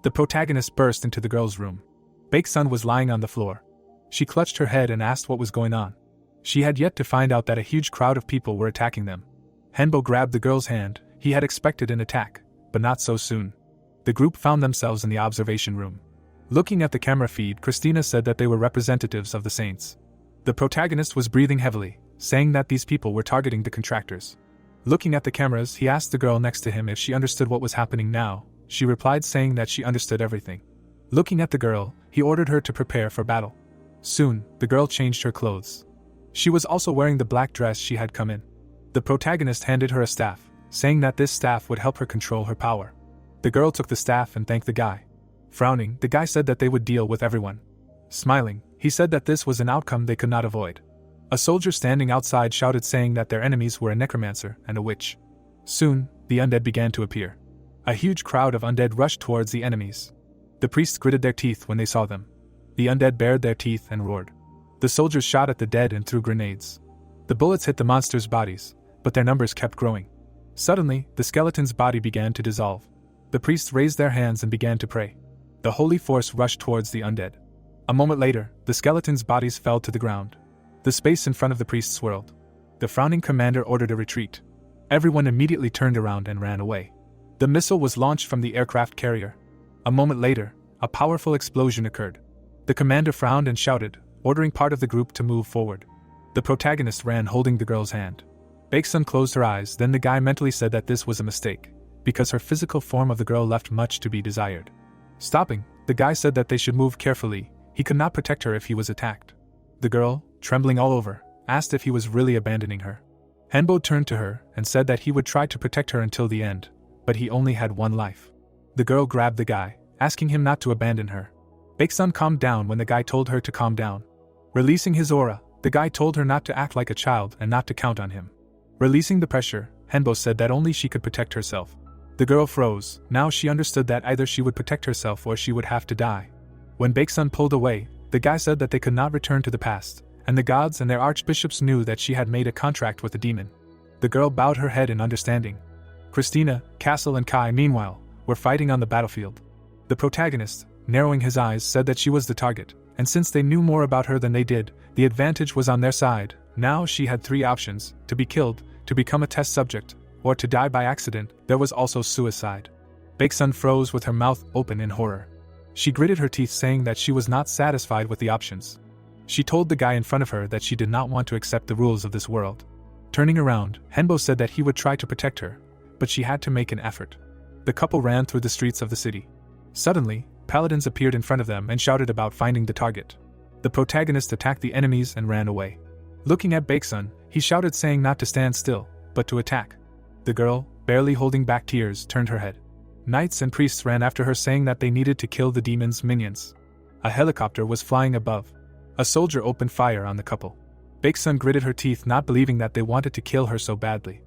The protagonist burst into the girl's room. Baeksun was lying on the floor. She clutched her head and asked what was going on. She had yet to find out that a huge crowd of people were attacking them. Henbo grabbed the girl's hand. He had expected an attack, but not so soon. The group found themselves in the observation room. Looking at the camera feed, Christina said that they were representatives of the saints. The protagonist was breathing heavily, saying that these people were targeting the contractors. Looking at the cameras, he asked the girl next to him if she understood what was happening now. She replied saying that she understood everything. Looking at the girl, he ordered her to prepare for battle. Soon, the girl changed her clothes. She was also wearing the black dress she had come in. The protagonist handed her a staff, saying that this staff would help her control her power. The girl took the staff and thanked the guy. Frowning, the guy said that they would deal with everyone. Smiling, he said that this was an outcome they could not avoid. A soldier standing outside shouted saying that their enemies were a necromancer and a witch. Soon, the undead began to appear. A huge crowd of undead rushed towards the enemies. The priests gritted their teeth when they saw them. The undead bared their teeth and roared. The soldiers shot at the dead and threw grenades. The bullets hit the monsters' bodies, but their numbers kept growing. Suddenly, the skeleton's body began to dissolve. The priests raised their hands and began to pray. The holy force rushed towards the undead. A moment later, the skeletons' bodies fell to the ground. The space in front of the priests swirled. The frowning commander ordered a retreat. Everyone immediately turned around and ran away. The missile was launched from the aircraft carrier. A moment later, a powerful explosion occurred. The commander frowned and shouted, ordering part of the group to move forward. The protagonist ran holding the girl's hand. Baeksun closed her eyes, then the guy mentally said that this was a mistake, because her physical form of the girl left much to be desired. Stopping, the guy said that they should move carefully. He could not protect her if he was attacked. The girl, trembling all over, asked if he was really abandoning her. Henbo turned to her and said that he would try to protect her until the end, but he only had one life. The girl grabbed the guy, asking him not to abandon her. Baeksun calmed down when the guy told her to calm down. Releasing his aura, the guy told her not to act like a child and not to count on him. Releasing the pressure, Henbo said that only she could protect herself. The girl froze. Now she understood that either she would protect herself or she would have to die. When Baeksun pulled away, the guy said that they could not return to the past, and the gods and their archbishops knew that she had made a contract with the demon. The girl bowed her head in understanding. Christina, Castle and Kai, meanwhile, were fighting on the battlefield. The protagonist, narrowing his eyes, said that she was the target, and since they knew more about her than they did, the advantage was on their side. Now she had three options: to be killed, to become a test subject, or to die by accident. There was also suicide. Baeksun froze with her mouth open in horror. She gritted her teeth, saying that she was not satisfied with the options. She told the guy in front of her that she did not want to accept the rules of this world. Turning around, Henbo said that he would try to protect her, but she had to make an effort. The couple ran through the streets of the city. Suddenly, paladins appeared in front of them and shouted about finding the target. The protagonist attacked the enemies and ran away. Looking at Baeksun, he shouted saying not to stand still, but to attack. The girl, barely holding back tears, turned her head. Knights and priests ran after her saying that they needed to kill the demon's minions. A helicopter was flying above. A soldier opened fire on the couple. Baeksun gritted her teeth, not believing that they wanted to kill her so badly.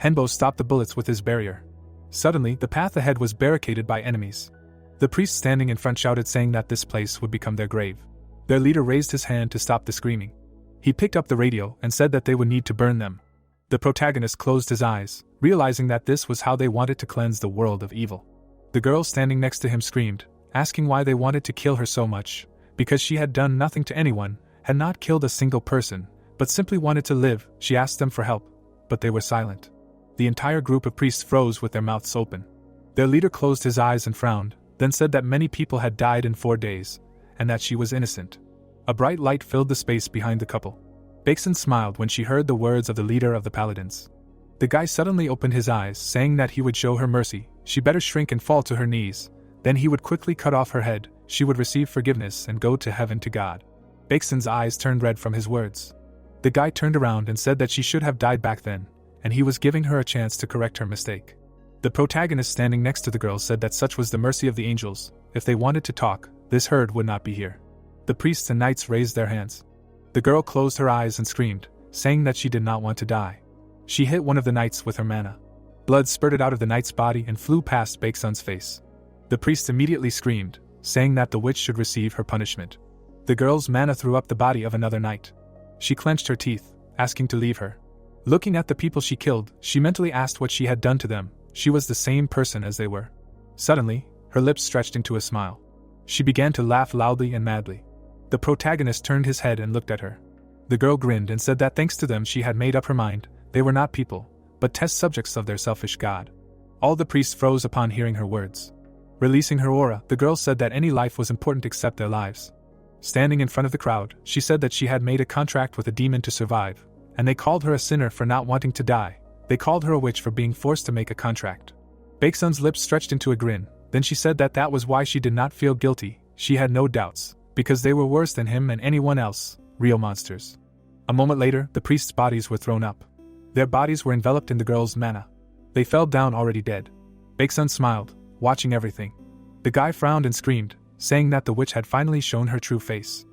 Henbo stopped the bullets with his barrier. Suddenly, the path ahead was barricaded by enemies. The priest standing in front shouted saying that this place would become their grave. Their leader raised his hand to stop the screaming. He picked up the radio and said that they would need to burn them. The protagonist closed his eyes, realizing that this was how they wanted to cleanse the world of evil. The girl standing next to him screamed, asking why they wanted to kill her so much, because she had done nothing to anyone, had not killed a single person, but simply wanted to live. She asked them for help, but they were silent. The entire group of priests froze with their mouths open. Their leader closed his eyes and frowned, then said that many people had died in 4 days, and that she was innocent. A bright light filled the space behind the couple. Baeksun smiled when she heard the words of the leader of the paladins. The guy suddenly opened his eyes, saying that he would show her mercy, she better shrink and fall to her knees, then he would quickly cut off her head, she would receive forgiveness and go to heaven to God. Baeksun's eyes turned red from his words. The guy turned around and said that she should have died back then, and he was giving her a chance to correct her mistake. The protagonist standing next to the girl said that such was the mercy of the angels, if they wanted to talk, this herd would not be here. The priests and knights raised their hands. The girl closed her eyes and screamed, saying that she did not want to die. She hit one of the knights with her mana. Blood spurted out of the knight's body and flew past Baeksun's face. The priest immediately screamed, saying that the witch should receive her punishment. The girl's mana threw up the body of another knight. She clenched her teeth, asking to leave her. Looking at the people she killed, she mentally asked what she had done to them. She was the same person as they were. Suddenly, her lips stretched into a smile. She began to laugh loudly and madly. The protagonist turned his head and looked at her. The girl grinned and said that thanks to them she had made up her mind, they were not people, but test subjects of their selfish god. All the priests froze upon hearing her words. Releasing her aura, the girl said that any life was important except their lives. Standing in front of the crowd, she said that she had made a contract with a demon to survive, and they called her a sinner for not wanting to die. They called her a witch for being forced to make a contract. Baeksun's lips stretched into a grin, then she said that that was why she did not feel guilty, she had no doubts, because they were worse than him and anyone else, real monsters. A moment later, the priests' bodies were thrown up. Their bodies were enveloped in the girl's mana. They fell down already dead. Baeksun smiled, watching everything. The guy frowned and screamed, saying that the witch had finally shown her true face.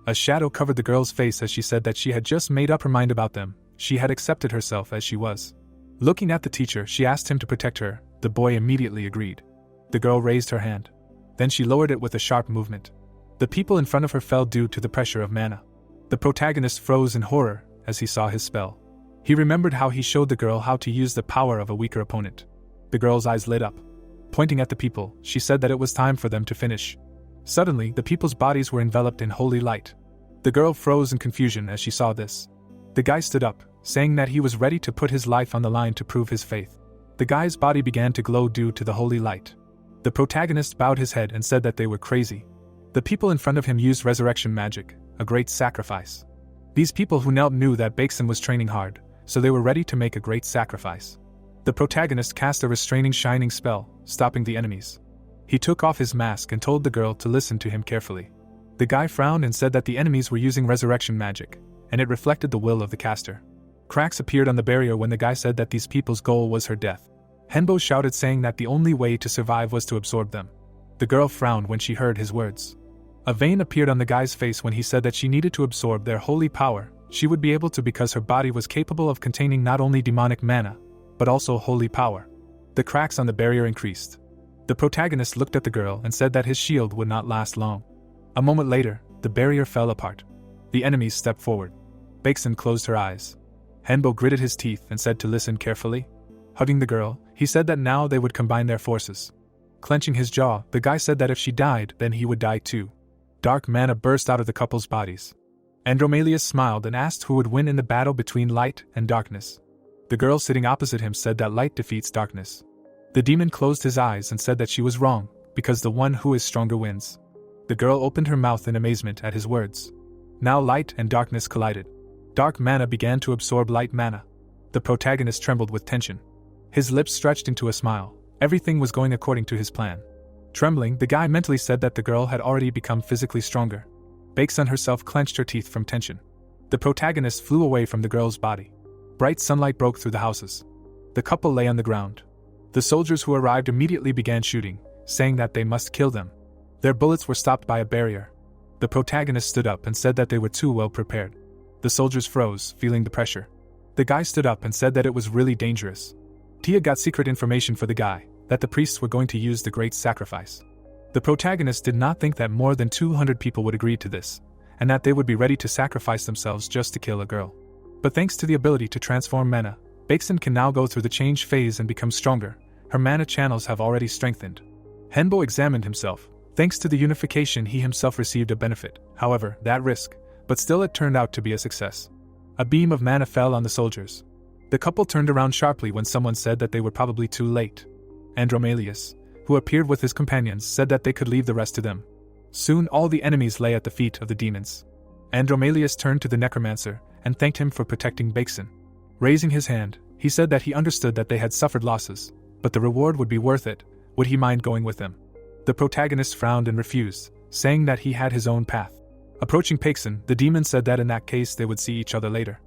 A shadow covered the girl's face as she said that she had just made up her mind about them, she had accepted herself as she was. Looking at the teacher, she asked him to protect her, the boy immediately agreed. The girl raised her hand. Then she lowered it with a sharp movement. The people in front of her fell due to the pressure of mana. The protagonist froze in horror as he saw his spell. He remembered how he showed the girl how to use the power of a weaker opponent. The girl's eyes lit up. Pointing at the people, she said that it was time for them to finish. Suddenly, the people's bodies were enveloped in holy light. The girl froze in confusion as she saw this. The guy stood up, saying that he was ready to put his life on the line to prove his faith. The guy's body began to glow due to the holy light. The protagonist bowed his head and said that they were crazy. The people in front of him used resurrection magic, a great sacrifice. These people who knelt knew that Baeksun was training hard, so they were ready to make a great sacrifice. The protagonist cast a restraining shining spell, stopping the enemies. He took off his mask and told the girl to listen to him carefully. The guy frowned and said that the enemies were using resurrection magic, and it reflected the will of the caster. Cracks appeared on the barrier when the guy said that these people's goal was her death. Henbo shouted saying that the only way to survive was to absorb them. The girl frowned when she heard his words. A vein appeared on the guy's face when he said that she needed to absorb their holy power. She would be able to because her body was capable of containing not only demonic mana, but also holy power. The cracks on the barrier increased. The protagonist looked at the girl and said that his shield would not last long. A moment later, the barrier fell apart. The enemies stepped forward. Baeksun closed her eyes. Henbo gritted his teeth and said to listen carefully. Hugging the girl, he said that now they would combine their forces. Clenching his jaw, the guy said that if she died, then he would die too. Dark mana burst out of the couple's bodies. Andromalius smiled and asked who would win in the battle between light and darkness. The girl sitting opposite him said that light defeats darkness. The demon closed his eyes and said that she was wrong, because the one who is stronger wins. The girl opened her mouth in amazement at his words. Now light and darkness collided. Dark mana began to absorb light mana. The protagonist trembled with tension. His lips stretched into a smile. Everything was going according to his plan. Trembling, the guy mentally said that the girl had already become physically stronger. Baeksun herself clenched her teeth from tension. The protagonist flew away from the girl's body. Bright sunlight broke through the houses. The couple lay on the ground. The soldiers who arrived immediately began shooting, saying that they must kill them. Their bullets were stopped by a barrier. The protagonist stood up and said that they were too well prepared. The soldiers froze, feeling the pressure. The guy stood up and said that it was really dangerous. Tia got secret information for the guy, that the priests were going to use the great sacrifice. The protagonist did not think that more than 200 people would agree to this, and that they would be ready to sacrifice themselves just to kill a girl. But thanks to the ability to transform mana, Baeksun can now go through the change phase and become stronger. Her mana channels have already strengthened. Henbo examined himself. Thanks to the unification, he himself received a benefit, however, that risk, but still it turned out to be a success. A beam of mana fell on the soldiers. The couple turned around sharply when someone said that they were probably too late. Andromalius, who appeared with his companions, said that they could leave the rest to them. Soon all the enemies lay at the feet of the demons. Andromalius turned to the necromancer and thanked him for protecting Baeksun. Raising his hand, he said that he understood that they had suffered losses, but the reward would be worth it. Would he mind going with them? The protagonist frowned and refused, saying that he had his own path. Approaching Baeksun, the demon said that in that case they would see each other later.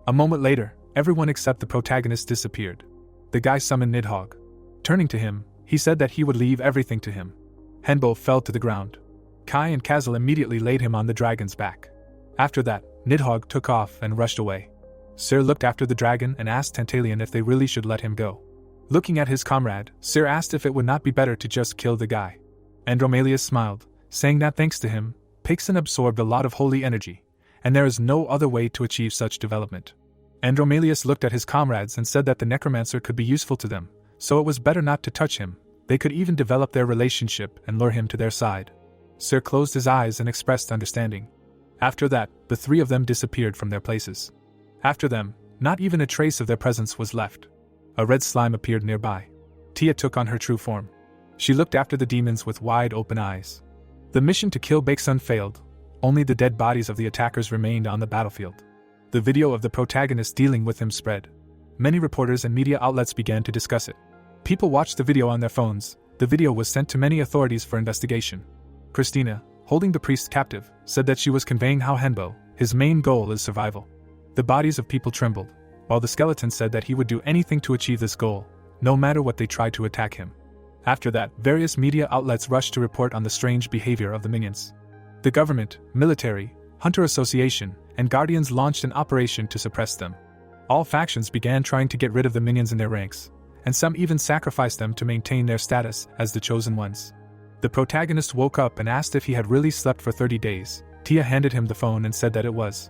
A moment later, everyone except the protagonist disappeared. The guy summoned Nidhogg. Turning to him, he said that he would leave everything to him. Henbo fell to the ground. Kai and Kazal immediately laid him on the dragon's back. After that, Nidhogg took off and rushed away. Sir looked after the dragon and asked Tantalion if they really should let him go. Looking at his comrade, Sir asked if it would not be better to just kill the guy. Andromalius smiled, saying that thanks to him, Baeksun absorbed a lot of holy energy, and there is no other way to achieve such development. Andromalius looked at his comrades and said that the necromancer could be useful to them, so it was better not to touch him. They could even develop their relationship and lure him to their side. Sir closed his eyes and expressed understanding. After that, the three of them disappeared from their places. After them, not even a trace of their presence was left. A red slime appeared nearby. Tia took on her true form. She looked after the demons with wide open eyes. The mission to kill Baeksun failed. Only the dead bodies of the attackers remained on the battlefield. The video of the protagonist dealing with him spread. Many reporters and media outlets began to discuss it. People watched the video on their phones. The video was sent to many authorities for investigation. Christina, holding the priest captive, said that she was conveying how Henbo, his main goal is survival. The bodies of people trembled, while the skeleton said that he would do anything to achieve this goal, no matter what they tried to attack him. After that, various media outlets rushed to report on the strange behavior of the minions. The government, military, Hunter Association, and Guardians launched an operation to suppress them. All factions began trying to get rid of the minions in their ranks, and some even sacrificed them to maintain their status as the chosen ones. The protagonist woke up and asked if he had really slept for 30 days. Tia handed him the phone and said that it was.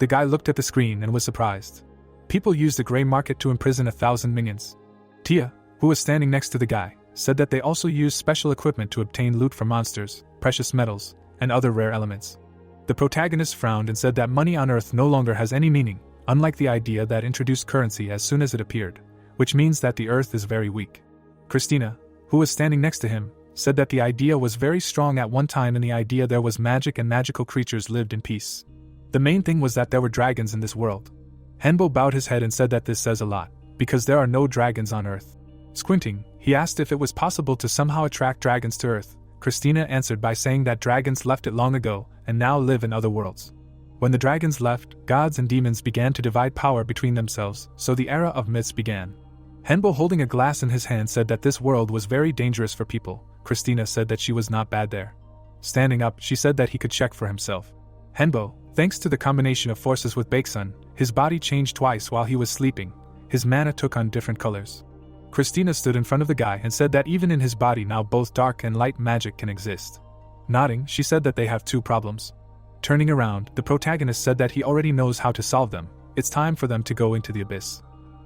The guy looked at the screen and was surprised. People used the gray market to imprison 1,000 minions. Tia, who was standing next to the guy, said that they also used special equipment to obtain loot from monsters, precious metals, and other rare elements. The protagonist frowned and said that money on Earth no longer has any meaning, unlike the idea that introduced currency as soon as it appeared, which means that the Earth is very weak. Christina, who was standing next to him, said that the idea was very strong at one time and the idea there was magic and magical creatures lived in peace. The main thing was that there were dragons in this world. Henbo bowed his head and said that this says a lot, because there are no dragons on Earth. Squinting, he asked if it was possible to somehow attract dragons to Earth. Christina answered by saying that dragons left it long ago and now live in other worlds. When the dragons left, gods and demons began to divide power between themselves, so the era of myths began. Henbo, holding a glass in his hand, said that this world was very dangerous for people. Christina said that she was not bad there. Standing up, she said that he could check for himself. Henbo, thanks to the combination of forces with Baeksun, his body changed twice while he was sleeping. His mana took on different colors. Christina stood in front of the guy and said that even in his body now both dark and light magic can exist. Nodding, she said that they have two problems. Turning around, the protagonist said that he already knows how to solve them. It's time for them to go into the abyss.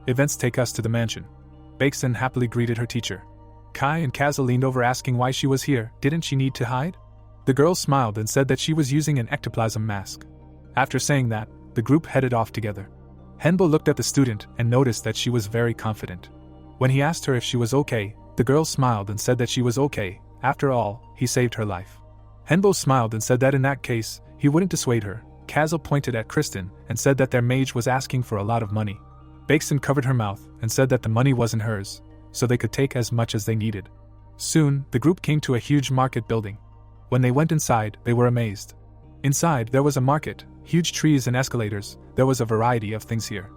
Events take us to the mansion. Baeksun happily greeted her teacher. Kai and Kazal leaned over asking why she was here. Didn't she need to hide? The girl smiled and said that she was using an ectoplasm mask. After saying that, the group headed off together. Henbo looked at the student and noticed that she was very confident. When he asked her if she was okay, the girl smiled and said that she was okay. After all, he saved her life. Henbo smiled and said that in that case, he wouldn't dissuade her. Kazal pointed at Kristen and said that their mage was asking for a lot of money. Baeksun covered her mouth and said that the money wasn't hers, so they could take as much as they needed. Soon, the group came to a huge market building. When they went inside, they were amazed. Inside, there was a market, huge trees and escalators. There was a variety of things here.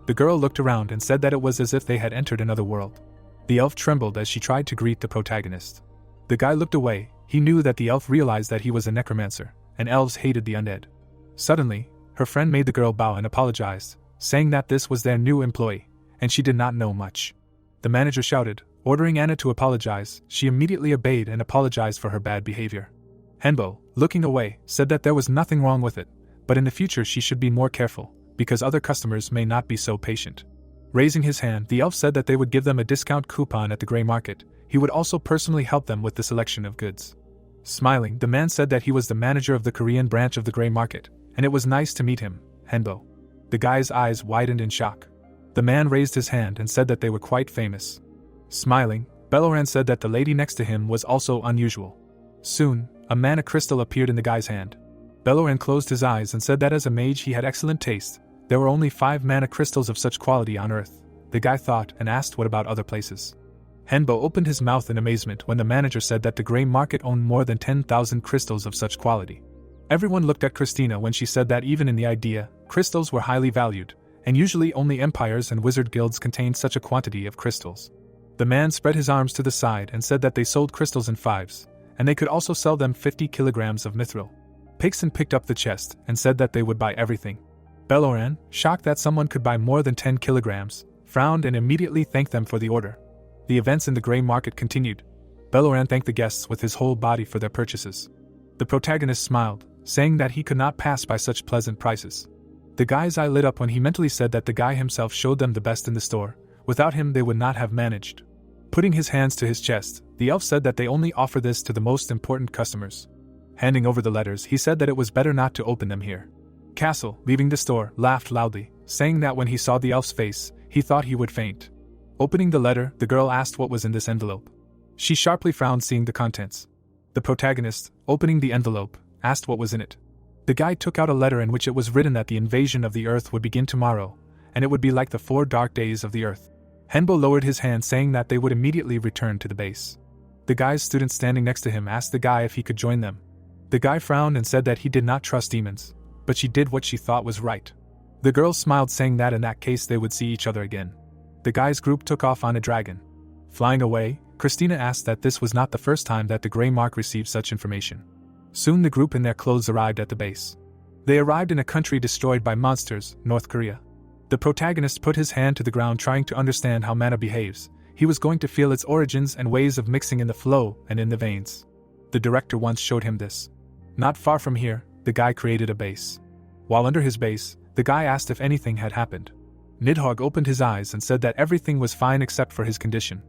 The girl looked around and said that it was as if they had entered another world. The elf trembled as she tried to greet the protagonist. The guy looked away. He knew that the elf realized that he was a necromancer, and elves hated the undead. Suddenly, her friend made the girl bow and apologized, saying that this was their new employee, and she did not know much. The manager shouted, ordering Anna to apologize. She immediately obeyed and apologized for her bad behavior. Henbo, looking away, said that there was nothing wrong with it, but in the future she should be more careful, because other customers may not be so patient. Raising his hand, the elf said that they would give them a discount coupon at the gray market. He would also personally help them with the selection of goods. Smiling, the man said that he was the manager of the Korean branch of the gray market, and it was nice to meet him, Henbo. The guy's eyes widened in shock. The man raised his hand and said that they were quite famous. Smiling, Beloran said that the lady next to him was also unusual. Soon, a mana crystal appeared in the guy's hand. Belloran closed his eyes and said that as a mage he had excellent taste. There were only 5 mana crystals of such quality on Earth. The guy thought and asked what about other places. Henbo opened his mouth in amazement when the manager said that the gray market owned more than 10,000 crystals of such quality. Everyone looked at Christina when she said that even in the idea, crystals were highly valued, and usually only empires and wizard guilds contained such a quantity of crystals. The man spread his arms to the side and said that they sold crystals in 5s, and they could also sell them 50 kilograms of mithril. Pixon picked up the chest and said that they would buy everything. Belloran, shocked that someone could buy more than 10 kilograms, frowned and immediately thanked them for the order. The events in the gray market continued. Belloran thanked the guests with his whole body for their purchases. The protagonist smiled, saying that he could not pass by such pleasant prices. The guy's eye lit up when he mentally said that the guy himself showed them the best in the store. Without him they would not have managed. Putting his hands to his chest, the elf said that they only offer this to the most important customers. Handing over the letters, he said that it was better not to open them here. Castle, leaving the store, laughed loudly, saying that when he saw the elf's face, he thought he would faint. Opening the letter, the girl asked what was in this envelope. She sharply frowned seeing the contents. The protagonist, opening the envelope, asked what was in it. The guy took out a letter in which it was written that the invasion of the Earth would begin tomorrow, and it would be like the 4 dark days of the Earth. Henbo lowered his hand saying that they would immediately return to the base. The guy's student standing next to him asked the guy if he could join them. The guy frowned and said that he did not trust demons, but she did what she thought was right. The girl smiled saying that in that case they would see each other again. The guy's group took off on a dragon. Flying away, Christina asked that this was not the first time that the Grey Mark received such information. Soon the group in their clothes arrived at the base. They arrived in a country destroyed by monsters, North Korea. The protagonist put his hand to the ground trying to understand how mana behaves. He was going to feel its origins and ways of mixing in the flow and in the veins. The director once showed him this. Not far from here, the guy created a base. While under his base, the guy asked if anything had happened. Nidhogg opened his eyes and said that everything was fine except for his condition.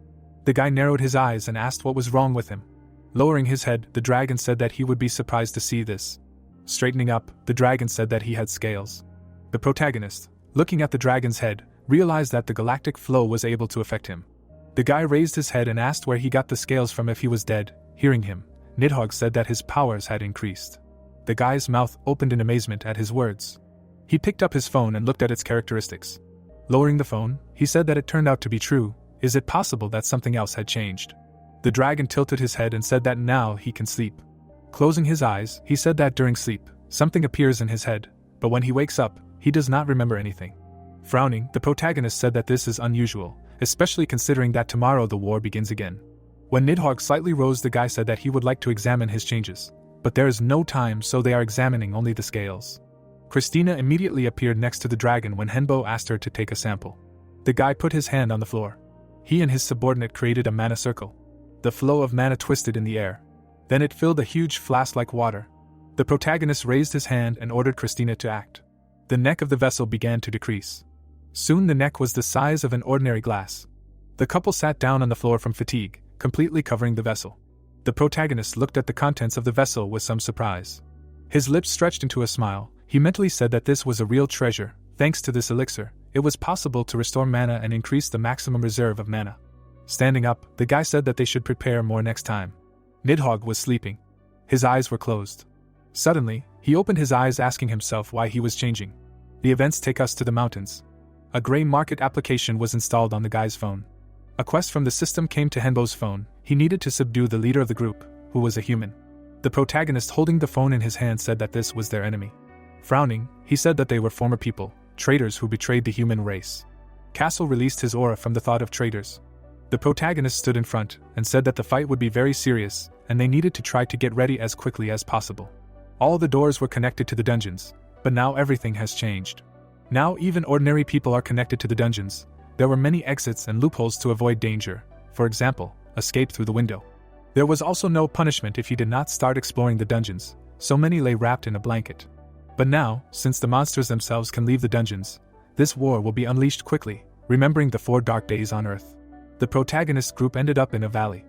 The guy narrowed his eyes and asked what was wrong with him. Lowering his head, the dragon said that he would be surprised to see this. Straightening up, the dragon said that he had scales. The protagonist, looking at the dragon's head, realized that the galactic flow was able to affect him. The guy raised his head and asked where he got the scales from if he was dead. Hearing him, Nidhogg said that his powers had increased. The guy's mouth opened in amazement at his words. He picked up his phone and looked at its characteristics. Lowering the phone, he said that it turned out to be true. Is it possible that something else had changed? The dragon tilted his head and said that now he can sleep. Closing his eyes, he said that during sleep, something appears in his head, but when he wakes up, he does not remember anything. Frowning, the protagonist said that this is unusual, especially considering that tomorrow the war begins again. When Nidhogg slightly rose, the guy said that he would like to examine his changes, but there is no time, so they are examining only the scales. Christina immediately appeared next to the dragon when Henbo asked her to take a sample. The guy put his hand on the floor. He and his subordinate created a mana circle. The flow of mana twisted in the air. Then it filled a huge flask like water. The protagonist raised his hand and ordered Christina to act. The neck of the vessel began to decrease. Soon the neck was the size of an ordinary glass. The couple sat down on the floor from fatigue, completely covering the vessel. The protagonist looked at the contents of the vessel with some surprise. His lips stretched into a smile. He mentally said that this was a real treasure. Thanks to this elixir, it was possible to restore mana and increase the maximum reserve of mana. Standing up, the guy said that they should prepare more next time. Nidhogg was sleeping. His eyes were closed. Suddenly, he opened his eyes asking himself why he was changing. The events take us to the mountains. A gray market application was installed on the guy's phone. A quest from the system came to Henbo's phone. He needed to subdue the leader of the group, who was a human. The protagonist holding the phone in his hand said that this was their enemy. Frowning, he said that they were former people, traitors who betrayed the human race. Castle released his aura from the thought of traitors. The protagonist stood in front and said that the fight would be very serious and they needed to try to get ready as quickly as possible. All the doors were connected to the dungeons, but now everything has changed. Now even ordinary people are connected to the dungeons. There were many exits and loopholes to avoid danger, for example, escape through the window. There was also no punishment if you did not start exploring the dungeons, so many lay wrapped in a blanket. But now, since the monsters themselves can leave the dungeons, this war will be unleashed quickly, remembering the 4 dark days on Earth. The protagonist group ended up in a valley.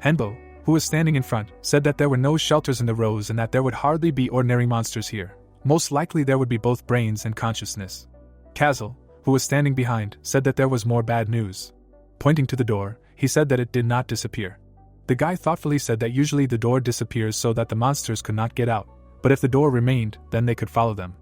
Henbo, who was standing in front, said that there were no shelters in the rows and that there would hardly be ordinary monsters here. Most likely there would be both brains and consciousness. Kazel, who was standing behind, said that there was more bad news. Pointing to the door, he said that it did not disappear. The guy thoughtfully said that usually the door disappears so that the monsters could not get out, But if the door remained, then they could follow them.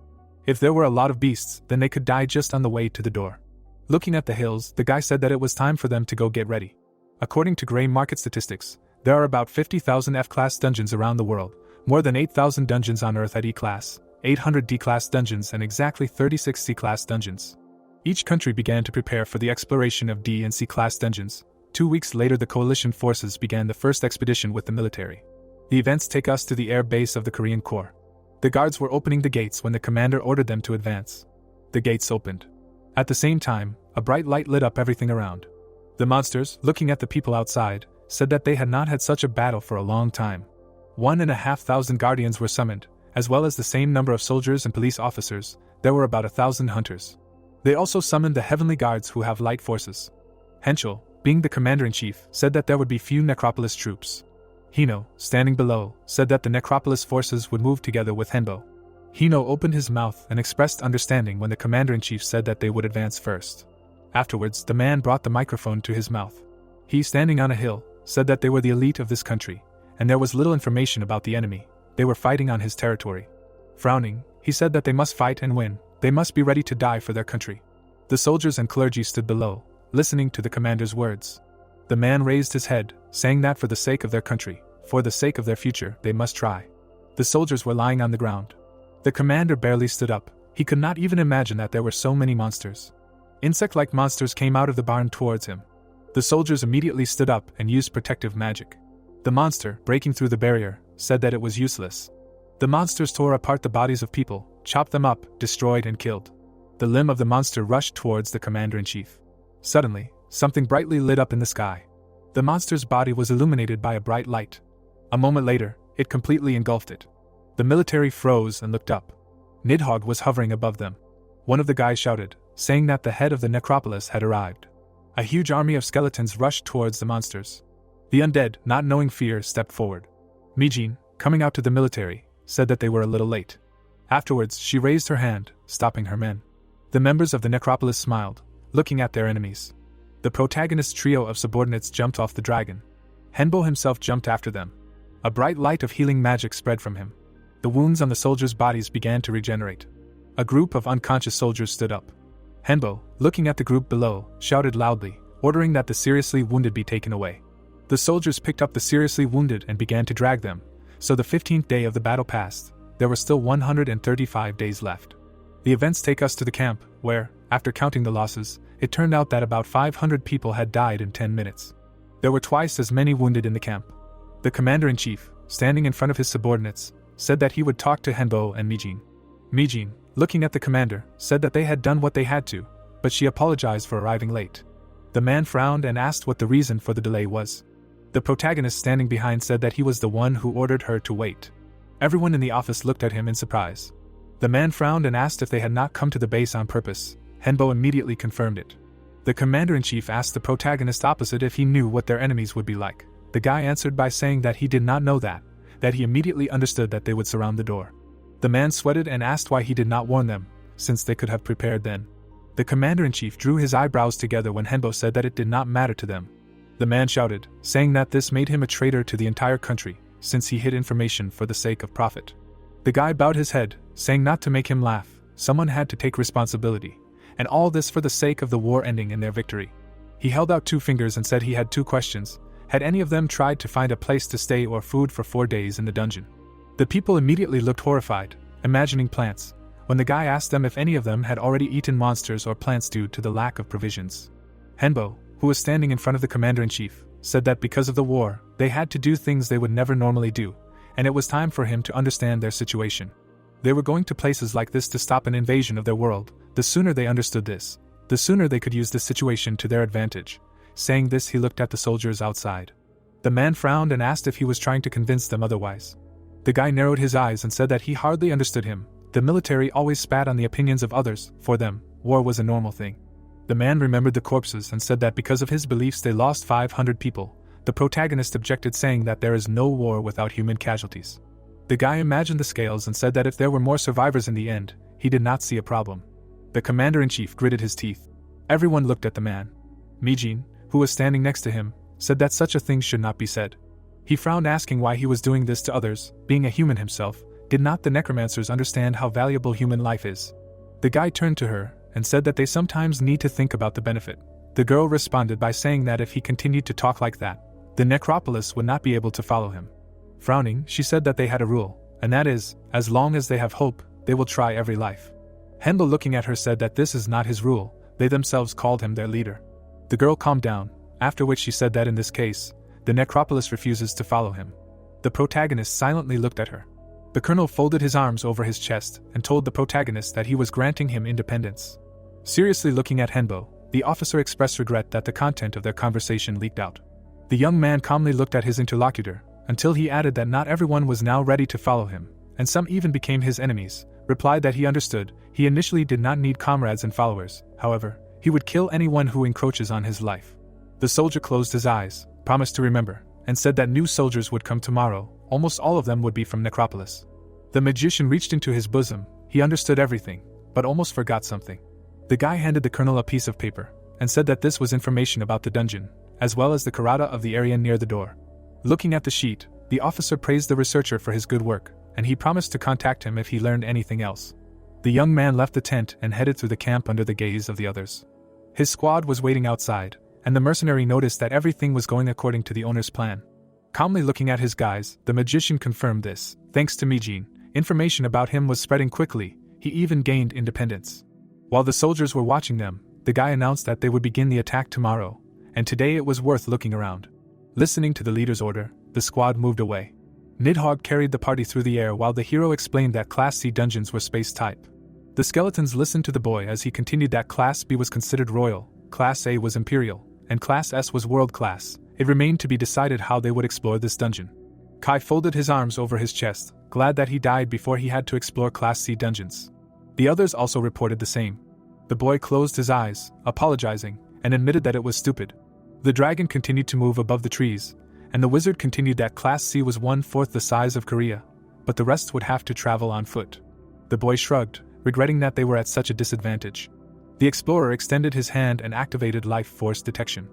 If there were a lot of beasts, then they could die just on the way to the door. Looking at the hills, the guy said that it was time for them to go get ready. According to gray market statistics, there are about 50,000 F-class dungeons around the world, more than 8,000 dungeons on Earth at E-class, 800 D-class dungeons and exactly 36 C-class dungeons. Each country began to prepare for the exploration of D and C-class dungeons. 2 weeks later the coalition forces began the first expedition with the military. The events take us to the air base of the Korean Corps. The guards were opening the gates when the commander ordered them to advance. The gates opened. At the same time, a bright light lit up everything around. The monsters, looking at the people outside, said that they had not had such a battle for a long time. 1,500 guardians were summoned, as well as the same number of soldiers and police officers. There were about 1,000 hunters. They also summoned the heavenly guards who have light forces. Henschel, being the commander-in-chief, said that there would be few Necropolis troops. Hino, standing below, said that the Necropolis forces would move together with Henbo. Hino opened his mouth and expressed understanding when the commander-in-chief said that they would advance first. Afterwards, the man brought the microphone to his mouth. He, standing on a hill, said that they were the elite of this country, and there was little information about the enemy. They were fighting on his territory. Frowning, he said that they must fight and win. They must be ready to die for their country. The soldiers and clergy stood below, listening to the commander's words. The man raised his head, saying that for the sake of their country, for the sake of their future, they must try. The soldiers were lying on the ground. The commander barely stood up. He could not even imagine that there were so many monsters. Insect-like monsters came out of the barn towards him. The soldiers immediately stood up and used protective magic. The monster, breaking through the barrier, said that it was useless. The monsters tore apart the bodies of people, chopped them up, destroyed and killed. The limb of the monster rushed towards the commander-in-chief. Suddenly, something brightly lit up in the sky. The monster's body was illuminated by a bright light. A moment later, it completely engulfed it. The military froze and looked up. Nidhogg was hovering above them. One of the guys shouted, saying that the head of the necropolis had arrived. A huge army of skeletons rushed towards the monsters. The undead, not knowing fear, stepped forward. Mijin, coming out to the military, said that they were a little late. Afterwards, she raised her hand, stopping her men. The members of the necropolis smiled, looking at their enemies. The protagonist trio of subordinates jumped off the dragon. Henbo himself jumped after them. A bright light of healing magic spread from him. The wounds on the soldiers' bodies began to regenerate. A group of unconscious soldiers stood up. Henbo, looking at the group below, shouted loudly, ordering that the seriously wounded be taken away. The soldiers picked up the seriously wounded and began to drag them. So the 15th day of the battle passed. There were still 135 days left. The events take us to the camp, where, after counting the losses, it turned out that about 500 people had died in 10 minutes. There were twice as many wounded in the camp. The commander-in-chief, standing in front of his subordinates, said that he would talk to Henbo and Mijin. Mijin, looking at the commander, said that they had done what they had to, but she apologized for arriving late. The man frowned and asked what the reason for the delay was. The protagonist standing behind said that he was the one who ordered her to wait. Everyone in the office looked at him in surprise. The man frowned and asked if they had not come to the base on purpose. Henbo immediately confirmed it. The commander-in-chief asked the protagonist opposite if he knew what their enemies would be like. The guy answered by saying that he did not know that he immediately understood that they would surround the door. The man sweated and asked why he did not warn them, since they could have prepared then. The commander-in-chief drew his eyebrows together when Henbo said that it did not matter to them. The man shouted, saying that this made him a traitor to the entire country, since he hid information for the sake of profit. The guy bowed his head, saying not to make him laugh, someone had to take responsibility, and all this for the sake of the war ending in their victory. He held out 2 fingers and said he had 2 questions. Had any of them tried to find a place to stay or food for 4 days in the dungeon? The people immediately looked horrified, imagining plants, when the guy asked them if any of them had already eaten monsters or plants due to the lack of provisions. Henbo, who was standing in front of the commander-in-chief, said that because of the war, they had to do things they would never normally do, and it was time for him to understand their situation. They were going to places like this to stop an invasion of their world. The sooner they understood this, the sooner they could use this situation to their advantage. Saying this, he looked at the soldiers outside. The man frowned and asked if he was trying to convince them otherwise. The guy narrowed his eyes and said that he hardly understood him. The military always spat on the opinions of others. For them, war was a normal thing. The man remembered the corpses and said that because of his beliefs they lost 500 people. The protagonist objected, saying that there is no war without human casualties. The guy imagined the scales and said that if there were more survivors in the end, he did not see a problem. The commander-in-chief gritted his teeth. Everyone looked at the man. Mijin, who was standing next to him, said that such a thing should not be said. He frowned, asking why he was doing this to others, being a human himself, Did not the necromancers understand how valuable human life is? The guy turned to her and said that they sometimes need to think about the benefit. The girl responded by saying that if he continued to talk like that, the necropolis would not be able to follow him. Frowning, she said that they had a rule, and that is, as long as they have hope, they will try every life. Henbo, looking at her, said that this is not his rule, they themselves called him their leader. The girl calmed down, after which she said that in this case, the necropolis refuses to follow him. The protagonist silently looked at her. The colonel folded his arms over his chest and told the protagonist that he was granting him independence. Seriously looking at Henbo, the officer expressed regret that the content of their conversation leaked out. The young man calmly looked at his interlocutor, until he added that not everyone was now ready to follow him, and some even became his enemies, replied that he understood, he initially did not need comrades and followers, however, he would kill anyone who encroaches on his life. The soldier closed his eyes, promised to remember, and said that new soldiers would come tomorrow, almost all of them would be from Necropolis. The magician reached into his bosom, he understood everything, but almost forgot something. The guy handed the colonel a piece of paper, and said that this was information about the dungeon, as well as the karata of the area near the door. Looking at the sheet, the officer praised the researcher for his good work, and he promised to contact him if he learned anything else. The young man left the tent and headed through the camp under the gaze of the others. His squad was waiting outside, and the mercenary noticed that everything was going according to the owner's plan. Calmly looking at his guys, the magician confirmed this. Thanks to Mijin, information about him was spreading quickly, he even gained independence. While the soldiers were watching them, the guy announced that they would begin the attack tomorrow, and today it was worth looking around. Listening to the leader's order, the squad moved away. Nidhogg carried the party through the air while the hero explained that Class C dungeons were space type. The skeletons listened to the boy as he continued that Class B was considered royal, Class A was imperial, and Class S was world class. It remained to be decided how they would explore this dungeon. Kai folded his arms over his chest, glad that he died before he had to explore Class C dungeons. The others also reported the same. The boy closed his eyes, apologizing, and admitted that it was stupid. The dragon continued to move above the trees, and the wizard continued that Class C was 1/4 the size of Korea, but the rest would have to travel on foot. The boy shrugged, regretting that they were at such a disadvantage. The explorer extended his hand and activated life force detection.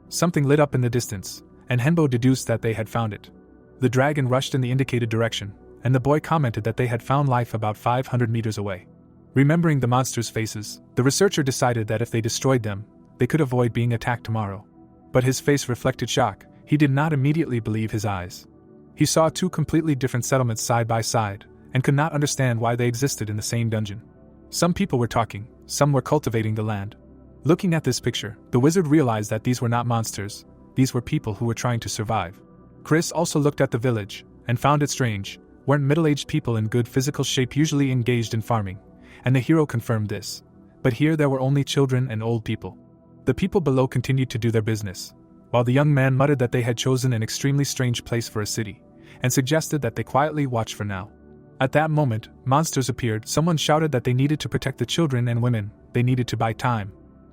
Something lit up in the distance, and Henbo deduced that they had found it. The dragon rushed in the indicated direction, and the boy commented that they had found life about 500 meters away. Remembering the monsters' faces, the researcher decided that if they destroyed them, they could avoid being attacked tomorrow. But his face reflected shock. He did not immediately believe his eyes. He saw two completely different settlements side by side, and could not understand why they existed in the same dungeon. Some people were talking, some were cultivating the land. Looking at this picture, the wizard realized that these were not monsters, these were people who were trying to survive. Chris also looked at the village, and found it strange. Weren't middle-aged people in good physical shape usually engaged in farming? And the hero confirmed this. But here there were only children and old people. The people below continued to do their business, while the young man muttered that they had chosen an extremely strange place for a city, and suggested that they quietly watch for now. At that moment, monsters appeared. Someone shouted that they needed to protect the children and women, they needed to buy time.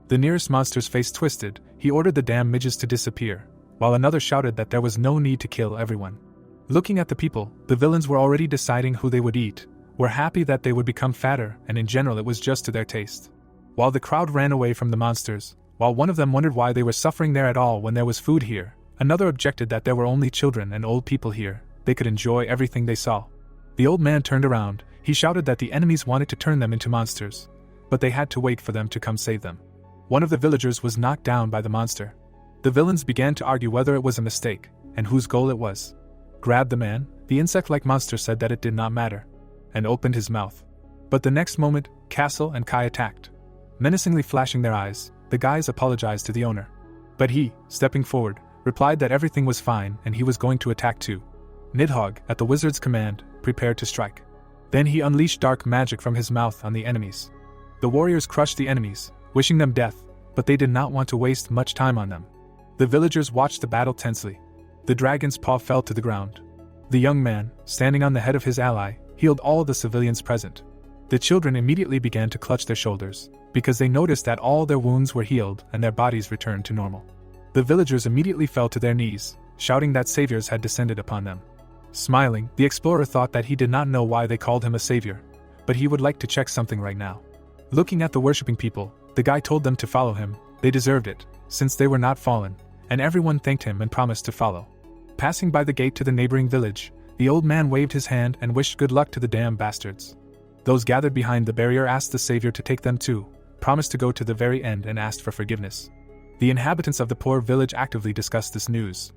The nearest monster's face twisted, he ordered the damn midges to disappear, while another shouted that there was no need to kill everyone. Looking at the people, the villains were already deciding who they would eat, were happy that they would become fatter, and in general it was just to their taste. While the crowd ran away from the monsters, while one of them wondered why they were suffering there at all when there was food here, another objected that there were only children and old people here, they could enjoy everything they saw. The old man turned around, he shouted that the enemies wanted to turn them into monsters, but they had to wait for them to come save them. One of the villagers was knocked down by the monster. The villains began to argue whether it was a mistake, and whose goal it was. Grabbed the man, the insect-like monster said that it did not matter, and opened his mouth. But the next moment, Castle and Kai attacked. Menacingly flashing their eyes, the guys apologized to the owner. But he, stepping forward, replied that everything was fine and he was going to attack too. Nidhogg, at the wizard's command, prepared to strike. Then he unleashed dark magic from his mouth on the enemies. The warriors crushed the enemies, wishing them death, but they did not want to waste much time on them. The villagers watched the battle tensely. The dragon's paw fell to the ground. The young man, standing on the head of his ally, healed all the civilians present. The children immediately began to clutch their shoulders, because they noticed that all their wounds were healed and their bodies returned to normal. The villagers immediately fell to their knees, shouting that saviors had descended upon them. Smiling, the explorer thought that he did not know why they called him a savior, but he would like to check something right now. Looking at the worshipping people, the guy told them to follow him. They deserved it, since they were not fallen, and everyone thanked him and promised to follow. Passing by the gate to the neighboring village, The old man waved his hand and wished good luck to the damn bastards. Those gathered behind the barrier asked the savior to take them too, promised to go to the very end, and asked for forgiveness. The inhabitants of the poor village actively discussed this news.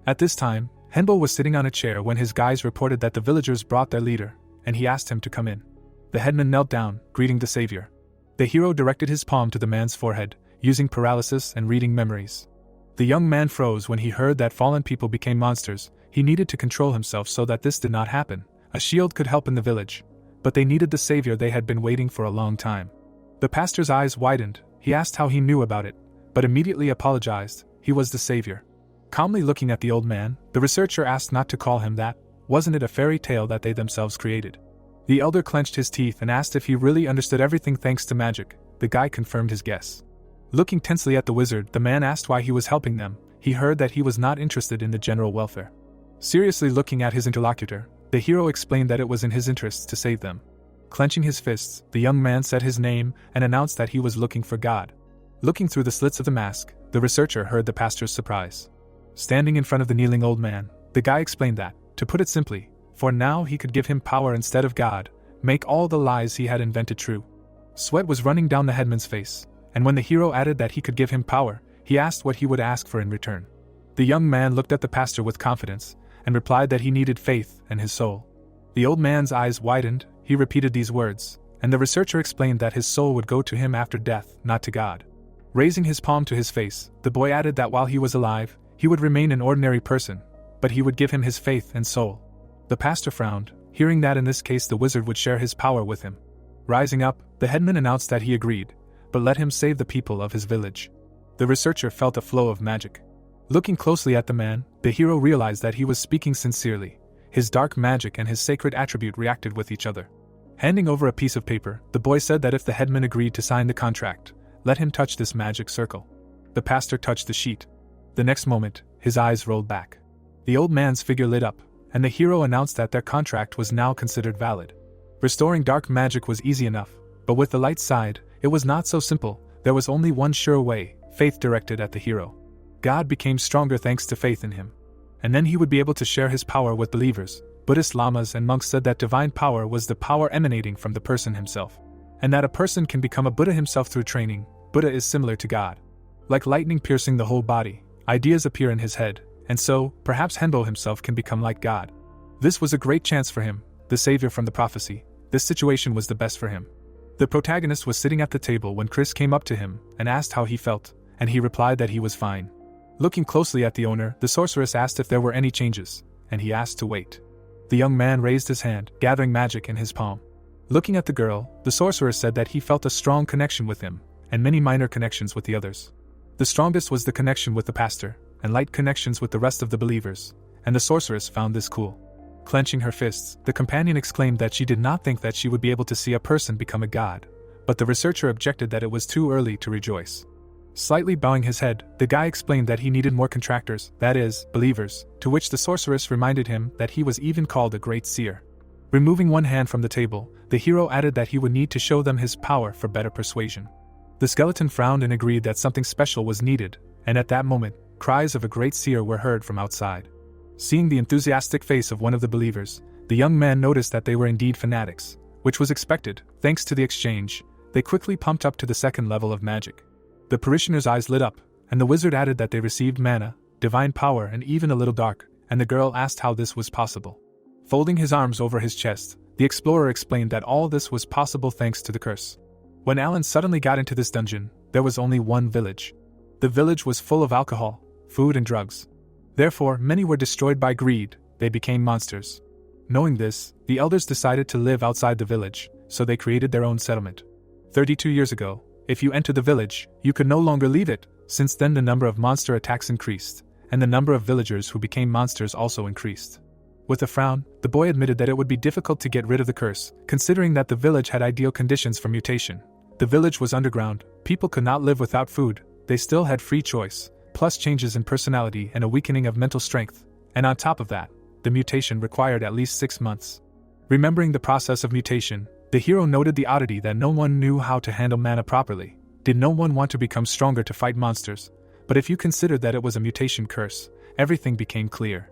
At this time, Henbo was sitting on a chair when his guys reported that the villagers brought their leader, and he asked him to come in. The headman knelt down, greeting the savior. The hero directed his palm to the man's forehead, using paralysis and reading memories. The young man froze when he heard that fallen people became monsters. He needed to control himself so that this did not happen. A shield could help in the village, but they needed the savior they had been waiting for a long time. The pastor's eyes widened. He asked how he knew about it, but immediately apologized. He was the savior. Calmly looking at the old man, the researcher asked not to call him that. Wasn't it a fairy tale that they themselves created? The elder clenched his teeth and asked if he really understood everything thanks to magic. The guy confirmed his guess. Looking tensely at the wizard, the man asked why he was helping them. He heard that he was not interested in the general welfare. Seriously looking at his interlocutor, the hero explained that it was in his interests to save them. Clenching his fists, the young man said his name and announced that he was looking for God. Looking through the slits of the mask, the researcher heard the pastor's surprise. Standing in front of the kneeling old man, the guy explained that, to put it simply, for now he could give him power instead of God, make all the lies he had invented true. Sweat was running down the headman's face, and when the hero added that he could give him power, he asked what he would ask for in return. The young man looked at the pastor with confidence, and replied that he needed faith and his soul. The old man's eyes widened. He repeated these words, and the researcher explained that his soul would go to him after death, not to God. Raising his palm to his face, the boy added that while he was alive, he would remain an ordinary person, but he would give him his faith and soul. The pastor frowned, hearing that in this case the wizard would share his power with him. Rising up, the headman announced that he agreed, but let him save the people of his village. The researcher felt a flow of magic. Looking closely at the man, the hero realized that he was speaking sincerely. His dark magic and his sacred attribute reacted with each other. Handing over a piece of paper, the boy said that if the headman agreed to sign the contract, let him touch this magic circle. The pastor touched the sheet. The next moment, his eyes rolled back. The old man's figure lit up, and the hero announced that their contract was now considered valid. Restoring dark magic was easy enough, but with the light side, it was not so simple. There was only one sure way, faith directed at the hero. God became stronger thanks to faith in him. And then he would be able to share his power with believers. Buddhist lamas and monks said that divine power was the power emanating from the person himself. And that a person can become a Buddha himself through training. Buddha is similar to God. Like lightning piercing the whole body, ideas appear in his head, and so, perhaps Henbo himself can become like God. This was a great chance for him, the savior from the prophecy. This situation was the best for him. The protagonist was sitting at the table when Chris came up to him and asked how he felt, and he replied that he was fine. Looking closely at the owner, the sorceress asked if there were any changes, and he asked to wait. The young man raised his hand, gathering magic in his palm. Looking at the girl, the sorceress said that he felt a strong connection with him, and many minor connections with the others. The strongest was the connection with the pastor, and light connections with the rest of the believers, and the sorceress found this cool. Clenching her fists, the companion exclaimed that she did not think that she would be able to see a person become a god, but the researcher objected that it was too early to rejoice. Slightly bowing his head, the guy explained that he needed more contractors, that is, believers, to which the sorceress reminded him that he was even called a great seer. Removing one hand from the table, the hero added that he would need to show them his power for better persuasion. The skeleton frowned and agreed that something special was needed, and at that moment, cries of a great seer were heard from outside. Seeing the enthusiastic face of one of the believers, the young man noticed that they were indeed fanatics, which was expected. Thanks to the exchange, they quickly pumped up to the second level of magic. The parishioners' eyes lit up, and the wizard added that they received mana, divine power, and even a little dark, and the girl asked how this was possible. Folding his arms over his chest, the explorer explained that all this was possible thanks to the curse. When Alan suddenly got into this dungeon, there was only one village. The village was full of alcohol, food, and drugs. Therefore, many were destroyed by greed. They became monsters. Knowing this, the elders decided to live outside the village, so they created their own settlement. 32 years ago, if you entered the village, you could no longer leave it. Since then the number of monster attacks increased, and the number of villagers who became monsters also increased. With a frown, the boy admitted that it would be difficult to get rid of the curse, considering that the village had ideal conditions for mutation. The village was underground, people could not live without food, they still had free choice, plus changes in personality and a weakening of mental strength, and on top of that, the mutation required at least 6 months. Remembering the process of mutation, the hero noted the oddity that no one knew how to handle mana properly. Did no one want to become stronger to fight monsters? But if you considered that it was a mutation curse, everything became clear.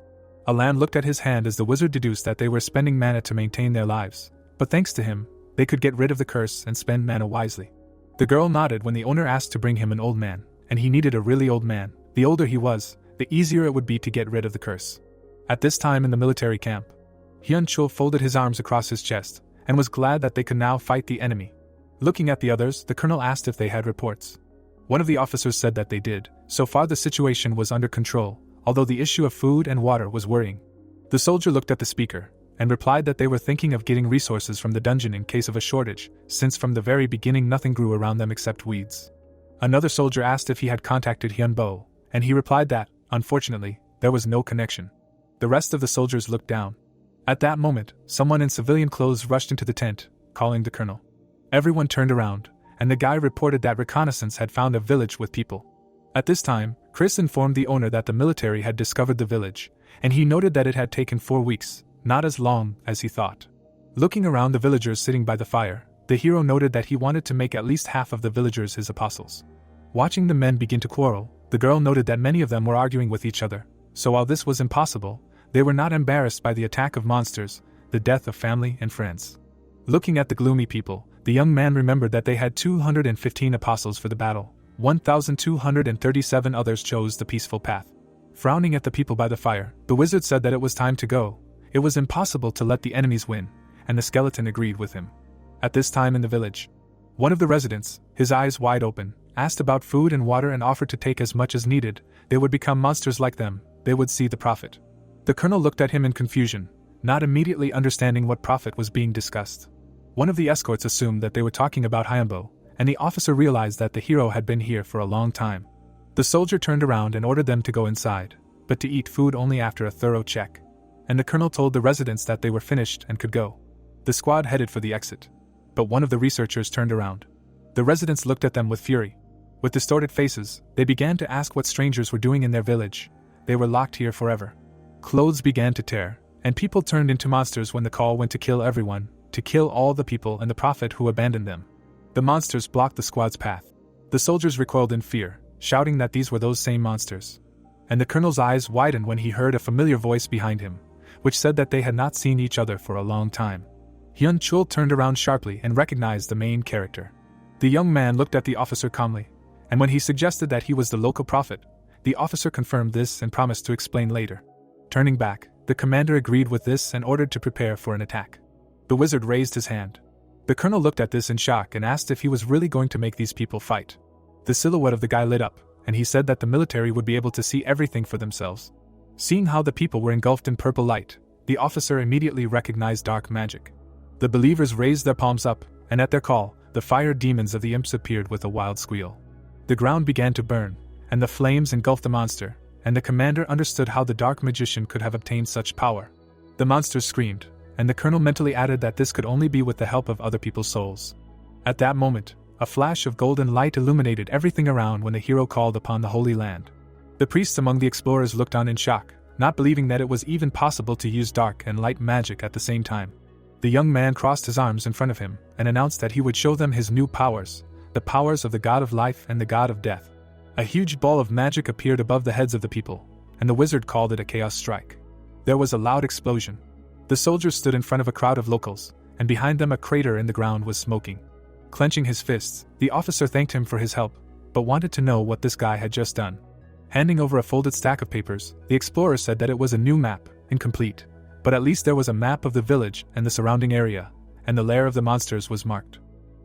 Alan looked at his hand as the wizard deduced that they were spending mana to maintain their lives, but thanks to him, they could get rid of the curse and spend mana wisely. The girl nodded when the owner asked to bring him an old man, and he needed a really old man. The older he was, the easier it would be to get rid of the curse. At this time in the military camp, Hyun-chul folded his arms across his chest, and was glad that they could now fight the enemy. Looking at the others, the colonel asked if they had reports. One of the officers said that they did. So far the situation was under control, although the issue of food and water was worrying. The soldier looked at the speaker, and replied that they were thinking of getting resources from the dungeon in case of a shortage, since from the very beginning nothing grew around them except weeds. Another soldier asked if he had contacted Hyun-bo, and he replied that, unfortunately, there was no connection. The rest of the soldiers looked down. At that moment, someone in civilian clothes rushed into the tent, calling the colonel. Everyone turned around, and the guy reported that reconnaissance had found a village with people. At this time, Chris informed the owner that the military had discovered the village, and he noted that it had taken 4 weeks, not as long as he thought. Looking around the villagers sitting by the fire, the hero noted that he wanted to make at least half of the villagers his apostles. Watching the men begin to quarrel, the girl noted that many of them were arguing with each other, so while this was impossible, they were not embarrassed by the attack of monsters, the death of family and friends. Looking at the gloomy people, the young man remembered that they had 215 apostles for the battle. 1,237 others chose the peaceful path. Frowning at the people by the fire, the wizard said that it was time to go. It was impossible to let the enemies win, and the skeleton agreed with him. At this time in the village, one of the residents, his eyes wide open, asked about food and water and offered to take as much as needed. They would become monsters like them, they would see the prophet. The colonel looked at him in confusion, not immediately understanding what prophet was being discussed. One of the escorts assumed that they were talking about Hyun-bo, and the officer realized that the hero had been here for a long time. The soldier turned around and ordered them to go inside, but to eat food only after a thorough check. And the colonel told the residents that they were finished and could go. The squad headed for the exit. But one of the researchers turned around. The residents looked at them with fury. With distorted faces, they began to ask what strangers were doing in their village. They were locked here forever. Clothes began to tear, and people turned into monsters when the call went to kill everyone, to kill all the people and the prophet who abandoned them. The monsters blocked the squad's path. The soldiers recoiled in fear, shouting that these were those same monsters. And the colonel's eyes widened when he heard a familiar voice behind him, which said that they had not seen each other for a long time. Hyun-chul turned around sharply and recognized the main character. The young man looked at the officer calmly, and when he suggested that he was the local prophet, the officer confirmed this and promised to explain later. Turning back, the commander agreed with this and ordered to prepare for an attack. The wizard raised his hand. The colonel looked at this in shock and asked if he was really going to make these people fight. The silhouette of the guy lit up, and he said that the military would be able to see everything for themselves. Seeing how the people were engulfed in purple light, the officer immediately recognized dark magic. The believers raised their palms up, and at their call, the fire demons of the imps appeared with a wild squeal. The ground began to burn, and the flames engulfed the monster, and the commander understood how the dark magician could have obtained such power. The monsters screamed, and the colonel mentally added that this could only be with the help of other people's souls. At that moment, a flash of golden light illuminated everything around when the hero called upon the Holy Land. The priests among the explorers looked on in shock, not believing that it was even possible to use dark and light magic at the same time. The young man crossed his arms in front of him and announced that he would show them his new powers, the powers of the god of life and the god of death. A huge ball of magic appeared above the heads of the people, and the wizard called it a chaos strike. There was a loud explosion. The soldiers stood in front of a crowd of locals, and behind them a crater in the ground was smoking. Clenching his fists, the officer thanked him for his help, but wanted to know what this guy had just done. Handing over a folded stack of papers, the explorer said that it was a new map, incomplete, but at least there was a map of the village and the surrounding area, and the lair of the monsters was marked.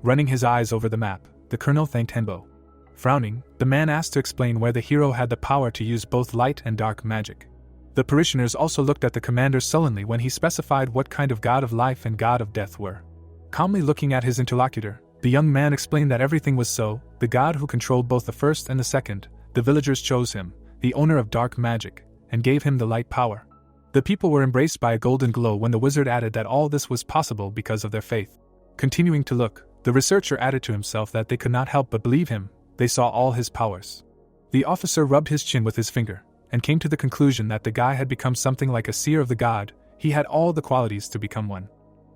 Running his eyes over the map, the colonel thanked Hyun-bo. Frowning, the man asked to explain where the hero had the power to use both light and dark magic. The parishioners also looked at the commander sullenly when he specified what kind of god of life and god of death were. Calmly looking at his interlocutor, the young man explained that everything was so, the god who controlled both the first and the second. The villagers chose him, the owner of dark magic, and gave him the light power. The people were embraced by a golden glow when the wizard added that all this was possible because of their faith. Continuing to look, the researcher added to himself that they could not help but believe him. They saw all his powers. The officer rubbed his chin with his finger, and came to the conclusion that the guy had become something like a seer of the god. He had all the qualities to become one.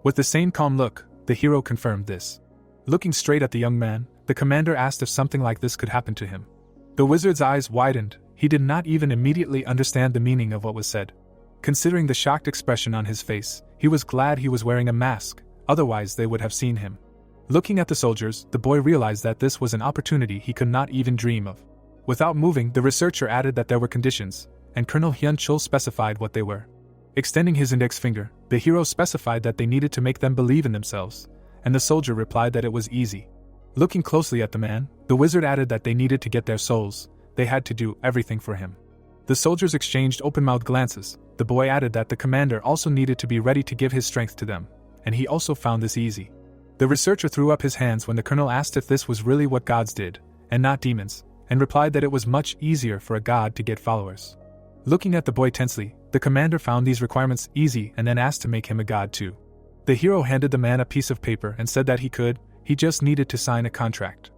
With the same calm look, the hero confirmed this. Looking straight at the young man, the commander asked if something like this could happen to him. The wizard's eyes widened. He did not even immediately understand the meaning of what was said. Considering the shocked expression on his face, he was glad he was wearing a mask, otherwise they would have seen him. Looking at the soldiers, the boy realized that this was an opportunity he could not even dream of. Without moving, the researcher added that there were conditions, and Colonel Hyun-chul specified what they were. Extending his index finger, the hero specified that they needed to make them believe in themselves, and the soldier replied that it was easy. Looking closely at the man, the wizard added that they needed to get their souls, they had to do everything for him. The soldiers exchanged open-mouthed glances. The boy added that the commander also needed to be ready to give his strength to them, and he also found this easy. The researcher threw up his hands when the colonel asked if this was really what gods did, and not demons, and replied that it was much easier for a god to get followers. Looking at the boy tensely, the commander found these requirements easy and then asked to make him a god too. The hero handed the man a piece of paper and said that he just needed to sign a contract.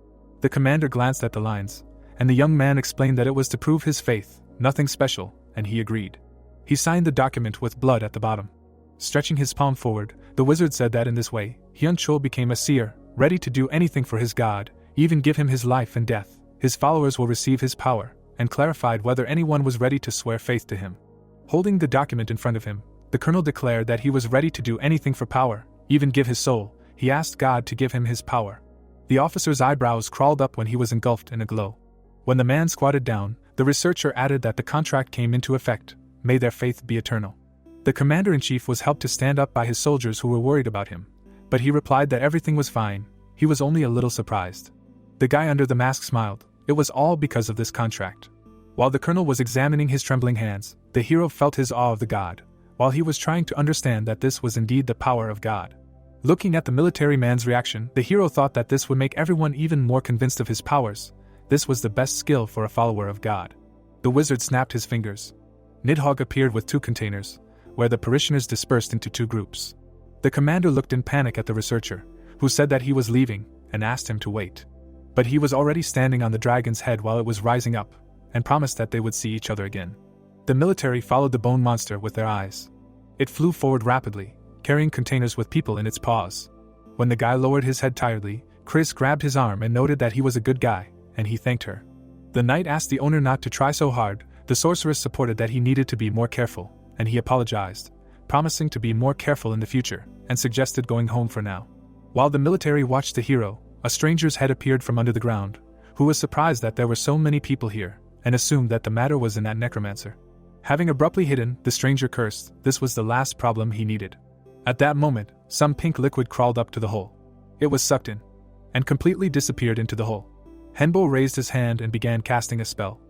The commander glanced at the lines, and the young man explained that it was to prove his faith, nothing special, and he agreed. He signed the document with blood at the bottom. Stretching his palm forward, the wizard said that in this way, Hyun-chul became a seer, ready to do anything for his god, even give him his life and death. His followers will receive his power, and clarified whether anyone was ready to swear faith to him. Holding the document in front of him, the colonel declared that he was ready to do anything for power, even give his soul. He asked God to give him his power. The officer's eyebrows crawled up when he was engulfed in a glow. When the man squatted down, the researcher added that the contract came into effect. May their faith be eternal. The commander-in-chief was helped to stand up by his soldiers who were worried about him, but he replied that everything was fine. He was only a little surprised. The guy under the mask smiled. It was all because of this contract. While the colonel was examining his trembling hands, the hero felt his awe of the god, while he was trying to understand that this was indeed the power of God. Looking at the military man's reaction, the hero thought that this would make everyone even more convinced of his powers. This was the best skill for a follower of God. The wizard snapped his fingers. Nidhogg appeared with 2 containers, where the parishioners dispersed into 2 groups. The commander looked in panic at the researcher, who said that he was leaving, and asked him to wait. But he was already standing on the dragon's head while it was rising up, and promised that they would see each other again. The military followed the bone monster with their eyes. It flew forward rapidly, carrying containers with people in its paws. When the guy lowered his head tiredly, Chris grabbed his arm and noted that he was a good guy, and he thanked her. The knight asked the owner not to try so hard. The sorceress supported that he needed to be more careful, and he apologized, promising to be more careful in the future, and suggested going home for now. While the military watched the hero, a stranger's head appeared from under the ground, who was surprised that there were so many people here, and assumed that the matter was in that necromancer. Having abruptly hidden, the stranger cursed. This was the last problem he needed. At that moment, some pink liquid crawled up to the hole. It was sucked in, and completely disappeared into the hole. Henbo raised his hand and began casting a spell.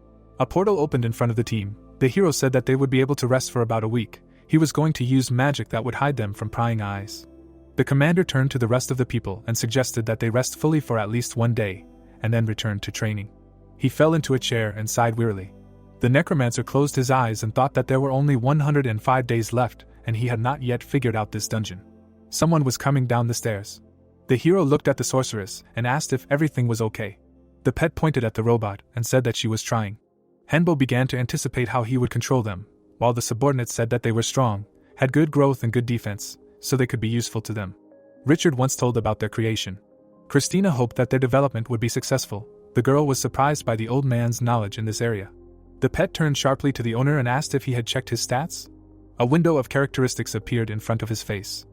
A portal opened in front of the team. The hero said that they would be able to rest for about a week. He was going to use magic that would hide them from prying eyes. The commander turned to the rest of the people and suggested that they rest fully for at least 1 day, and then return to training. He fell into a chair and sighed wearily. The necromancer closed his eyes and thought that there were only 105 days left, and he had not yet figured out this dungeon. Someone was coming down the stairs. The hero looked at the sorceress and asked if everything was okay. The pet pointed at the robot and said that she was trying. Henbo began to anticipate how he would control them, while the subordinates said that they were strong, had good growth and good defense, so they could be useful to them. Richard once told about their creation. Christina hoped that their development would be successful. The girl was surprised by the old man's knowledge in this area. The pet turned sharply to the owner and asked if he had checked his stats. A window of characteristics appeared in front of his face.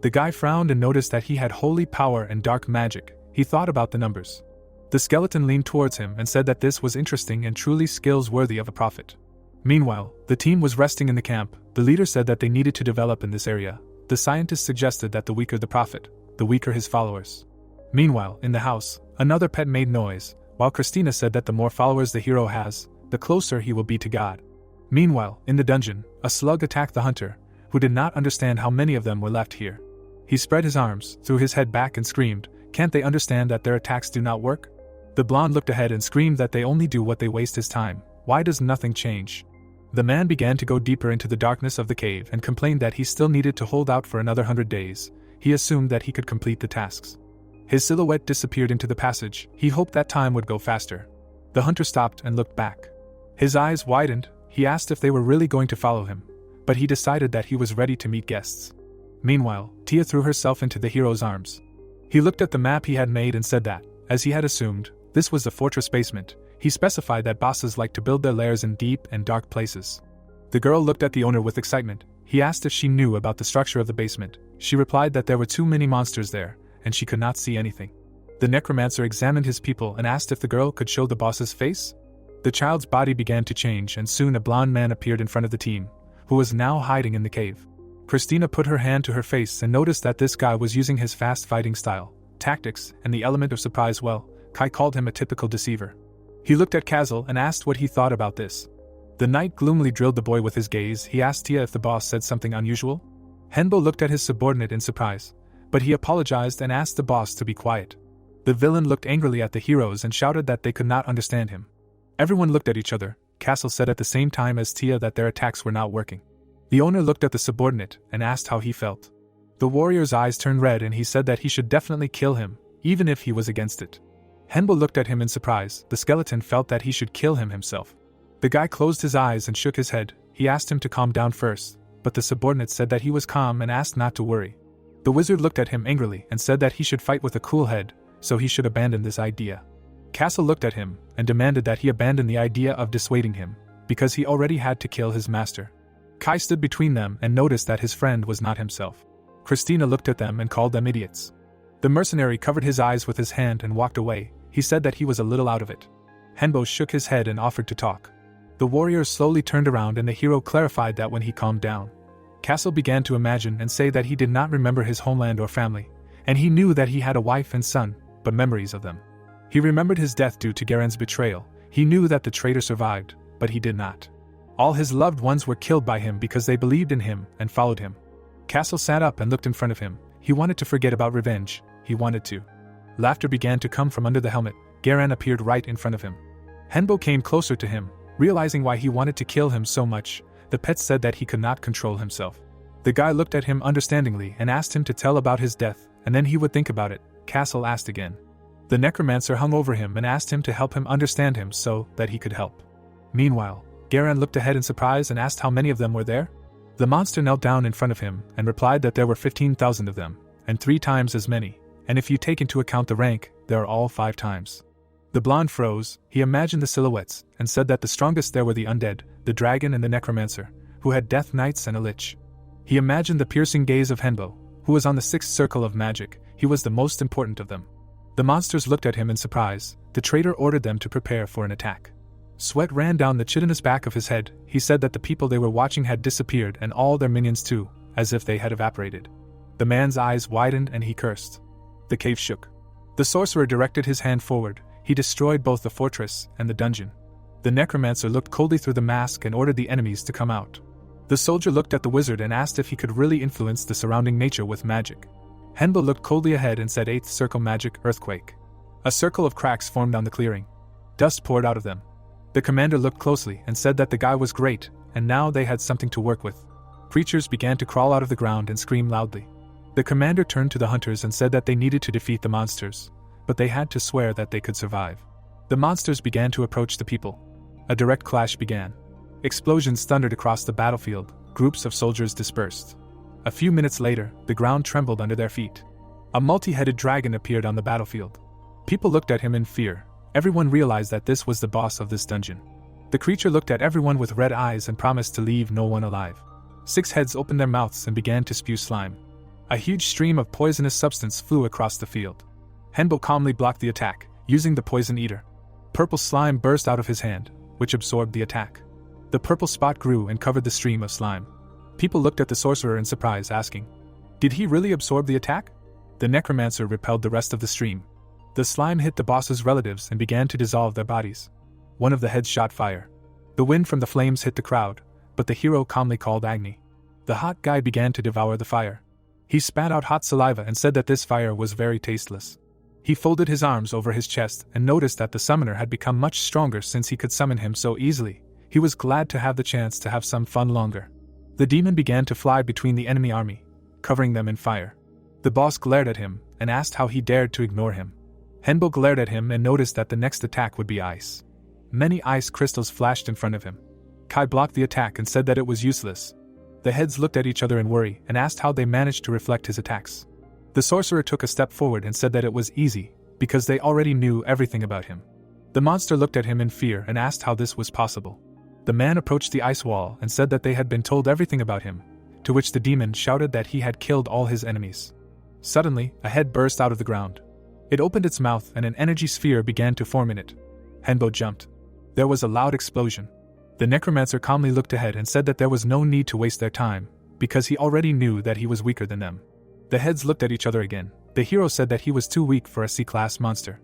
The guy frowned and noticed that he had holy power and dark magic. He thought about the numbers. The skeleton leaned towards him and said that this was interesting and truly skills worthy of a prophet. Meanwhile, the team was resting in the camp. The leader said that they needed to develop in this area. The scientist suggested that the weaker the prophet, the weaker his followers. Meanwhile, in the house, another pet made noise, while Christina said that the more followers the hero has, the closer he will be to God. Meanwhile, in the dungeon, a slug attacked the hunter, who did not understand how many of them were left here. He spread his arms, threw his head back and screamed, "Can't they understand that their attacks do not work?" The blonde looked ahead and screamed that they only do what they waste his time. Why does nothing change? The man began to go deeper into the darkness of the cave and complained that he still needed to hold out for another 100 days. He assumed that he could complete the tasks. His silhouette disappeared into the passage. He hoped that time would go faster. The hunter stopped and looked back. His eyes widened. He asked if they were really going to follow him, but he decided that he was ready to meet guests. Meanwhile, Tia threw herself into the hero's arms. He looked at the map he had made and said that, as he had assumed, this was the fortress basement. He specified that bosses like to build their lairs in deep and dark places. The girl looked at the owner with excitement. He asked if she knew about the structure of the basement. She replied that there were too many monsters there, and she could not see anything. The necromancer examined his people and asked if the girl could show the boss's face. The child's body began to change, and soon a blonde man appeared in front of the team, who was now hiding in the cave. Christina put her hand to her face and noticed that this guy was using his fast fighting style, tactics, and the element of surprise well. Kai called him a typical deceiver. He looked at Kazal and asked what he thought about this. The knight gloomily drilled the boy with his gaze. He asked Tia if the boss said something unusual. Henbo looked at his subordinate in surprise, but he apologized and asked the boss to be quiet. The villain looked angrily at the heroes and shouted that they could not understand him. Everyone looked at each other. Castle said at the same time as Tia that their attacks were not working. The owner looked at the subordinate and asked how he felt. The warrior's eyes turned red and he said that he should definitely kill him, even if he was against it. Henbo looked at him in surprise. The skeleton felt that he should kill him himself. The guy closed his eyes and shook his head. He asked him to calm down first, but the subordinate said that he was calm and asked not to worry. The wizard looked at him angrily and said that he should fight with a cool head, so he should abandon this idea. Castle looked at him and demanded that he abandon the idea of dissuading him, because he already had to kill his master. Kai stood between them and noticed that his friend was not himself. Christina looked at them and called them idiots. The mercenary covered his eyes with his hand and walked away. He said that he was a little out of it. Henbo shook his head and offered to talk. The warrior slowly turned around and the hero clarified that when he calmed down. Castle began to imagine and say that he did not remember his homeland or family, and he knew that he had a wife and son, but memories of them. He remembered his death due to Garen's betrayal. He knew that the traitor survived, but he did not. All his loved ones were killed by him because they believed in him and followed him. Castle sat up and looked in front of him. He wanted to forget about revenge. He wanted to. Laughter began to come from under the helmet. Garen appeared right in front of him. Henbo came closer to him, realizing why he wanted to kill him so much. The pet said that he could not control himself. The guy looked at him understandingly and asked him to tell about his death, and then he would think about it. Castle asked again. The necromancer hung over him and asked him to help him understand him so that he could help. Meanwhile, Garen looked ahead in surprise and asked how many of them were there. The monster knelt down in front of him and replied that there were 15,000 of them, and 3 times as many, and if you take into account the rank, there are all 5 times. The blonde froze. He imagined the silhouettes, and said that the strongest there were the undead, the dragon and the necromancer, who had death knights and a lich. He imagined the piercing gaze of Henbo, who was on the 6th circle of magic. He was the most important of them. The monsters looked at him in surprise. The traitor ordered them to prepare for an attack. Sweat ran down the chitinous back of his head. He said that the people they were watching had disappeared and all their minions too, as if they had evaporated. The man's eyes widened and he cursed. The cave shook. The sorcerer directed his hand forward. He destroyed both the fortress and the dungeon. The necromancer looked coldly through the mask and ordered the enemies to come out. The soldier looked at the wizard and asked if he could really influence the surrounding nature with magic. Henbo looked coldly ahead and said 8th circle magic earthquake. A circle of cracks formed on the clearing. Dust poured out of them. The commander looked closely and said that the guy was great, and now they had something to work with. Creatures began to crawl out of the ground and scream loudly. The commander turned to the hunters and said that they needed to defeat the monsters, but they had to swear that they could survive. The monsters began to approach the people. A direct clash began. Explosions thundered across the battlefield. Groups of soldiers dispersed. A few minutes later, the ground trembled under their feet. A multi-headed dragon appeared on the battlefield. People looked at him in fear. Everyone realized that this was the boss of this dungeon. The creature looked at everyone with red eyes and promised to leave no one alive. 6 heads opened their mouths and began to spew slime. A huge stream of poisonous substance flew across the field. Henbo calmly blocked the attack, using the poison eater. Purple slime burst out of his hand, which absorbed the attack. The purple spot grew and covered the stream of slime. People looked at the sorcerer in surprise, asking, "Did he really absorb the attack?" The necromancer repelled the rest of the stream. The slime hit the boss's relatives and began to dissolve their bodies. One of the heads shot fire. The wind from the flames hit the crowd, but the hero calmly called Agni. The hot guy began to devour the fire. He spat out hot saliva and said that this fire was very tasteless. He folded his arms over his chest and noticed that the summoner had become much stronger since he could summon him so easily. He was glad to have the chance to have some fun longer. The demon began to fly between the enemy army, covering them in fire. The boss glared at him and asked how he dared to ignore him. Henbo glared at him and noticed that the next attack would be ice. Many ice crystals flashed in front of him. Kai blocked the attack and said that it was useless. The heads looked at each other in worry and asked how they managed to reflect his attacks. The sorcerer took a step forward and said that it was easy, because they already knew everything about him. The monster looked at him in fear and asked how this was possible. The man approached the ice wall and said that they had been told everything about him, to which the demon shouted that he had killed all his enemies. Suddenly, a head burst out of the ground. It opened its mouth and an energy sphere began to form in it. Henbo jumped. There was a loud explosion. The necromancer calmly looked ahead and said that there was no need to waste their time, because he already knew that he was weaker than them. The heads looked at each other again. The hero said that he was too weak for a C-class monster.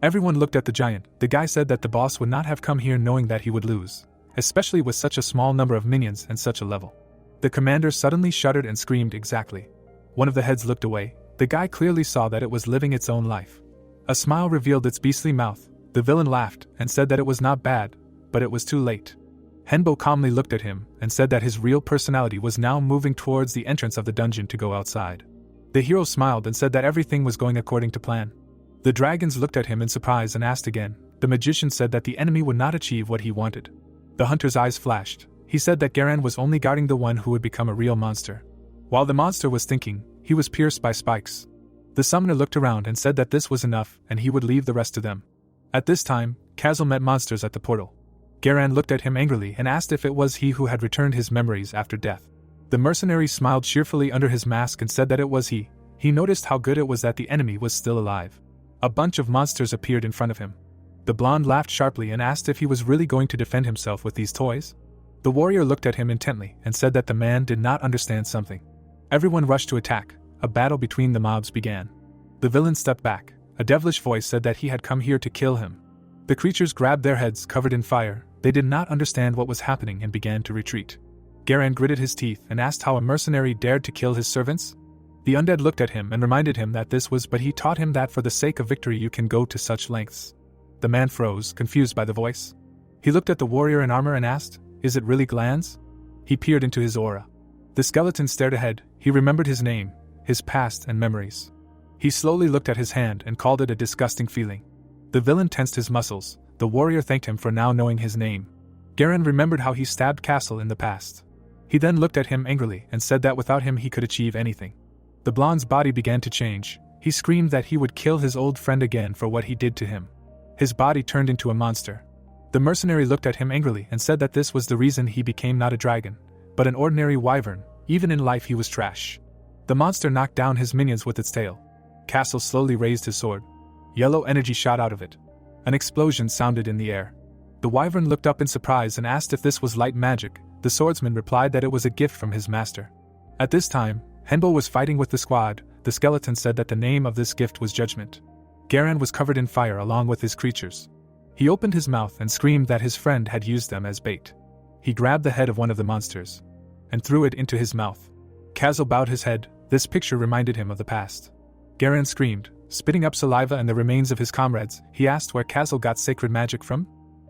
Everyone looked at the giant. The guy said that the boss would not have come here knowing that he would lose, especially with such a small number of minions and such a level. The commander suddenly shuddered and screamed exactly. One of the heads looked away. The guy clearly saw that it was living its own life. A smile revealed its beastly mouth. The villain laughed and said that it was not bad, but it was too late. Henbo calmly looked at him and said that his real personality was now moving towards the entrance of the dungeon to go outside. The hero smiled and said that everything was going according to plan. The dragons looked at him in surprise and asked again. The magician said that the enemy would not achieve what he wanted. The hunter's eyes flashed. He said that Garan was only guarding the one who would become a real monster. While the monster was thinking, he was pierced by spikes. The summoner looked around and said that this was enough and he would leave the rest to them. At this time, Kazel met monsters at the portal. Garan looked at him angrily and asked if it was he who had returned his memories after death. The mercenary smiled cheerfully under his mask and said that it was he. He noticed how good it was that the enemy was still alive. A bunch of monsters appeared in front of him. The blonde laughed sharply and asked if he was really going to defend himself with these toys. The warrior looked at him intently and said that the man did not understand something. Everyone rushed to attack. A battle between the mobs began. The villain stepped back. A devilish voice said that he had come here to kill him. The creatures grabbed their heads covered in fire. They did not understand what was happening and began to retreat. Garan gritted his teeth and asked how a mercenary dared to kill his servants. The undead looked at him and reminded him that this was, but he taught him that for the sake of victory you can go to such lengths. The man froze, confused by the voice. He looked at the warrior in armor and asked, "Is it really glands?" He peered into his aura. The skeleton stared ahead. He remembered his name, his past and memories. He slowly looked at his hand and called it a disgusting feeling. The villain tensed his muscles. The warrior thanked him for now knowing his name. Garan remembered how he stabbed Castle in the past. He then looked at him angrily and said that without him he could achieve anything. The blonde's body began to change. He screamed that he would kill his old friend again for what he did to him. His body turned into a monster. The mercenary looked at him angrily and said that this was the reason he became not a dragon, but an ordinary wyvern. Even in life he was trash. The monster knocked down his minions with its tail. Castle slowly raised his sword. Yellow energy shot out of it. An explosion sounded in the air. The wyvern looked up in surprise and asked if this was light magic. The swordsman replied that it was a gift from his master. At this time, Henbo was fighting with the squad. The skeleton said that the name of this gift was Judgment. Garan was covered in fire along with his creatures. He opened his mouth and screamed that his friend had used them as bait. He grabbed the head of one of the monsters and threw it into his mouth. Kazel bowed his head. This picture reminded him of the past. Garan screamed, spitting up saliva and the remains of his comrades. He asked where Kazel got sacred magic from.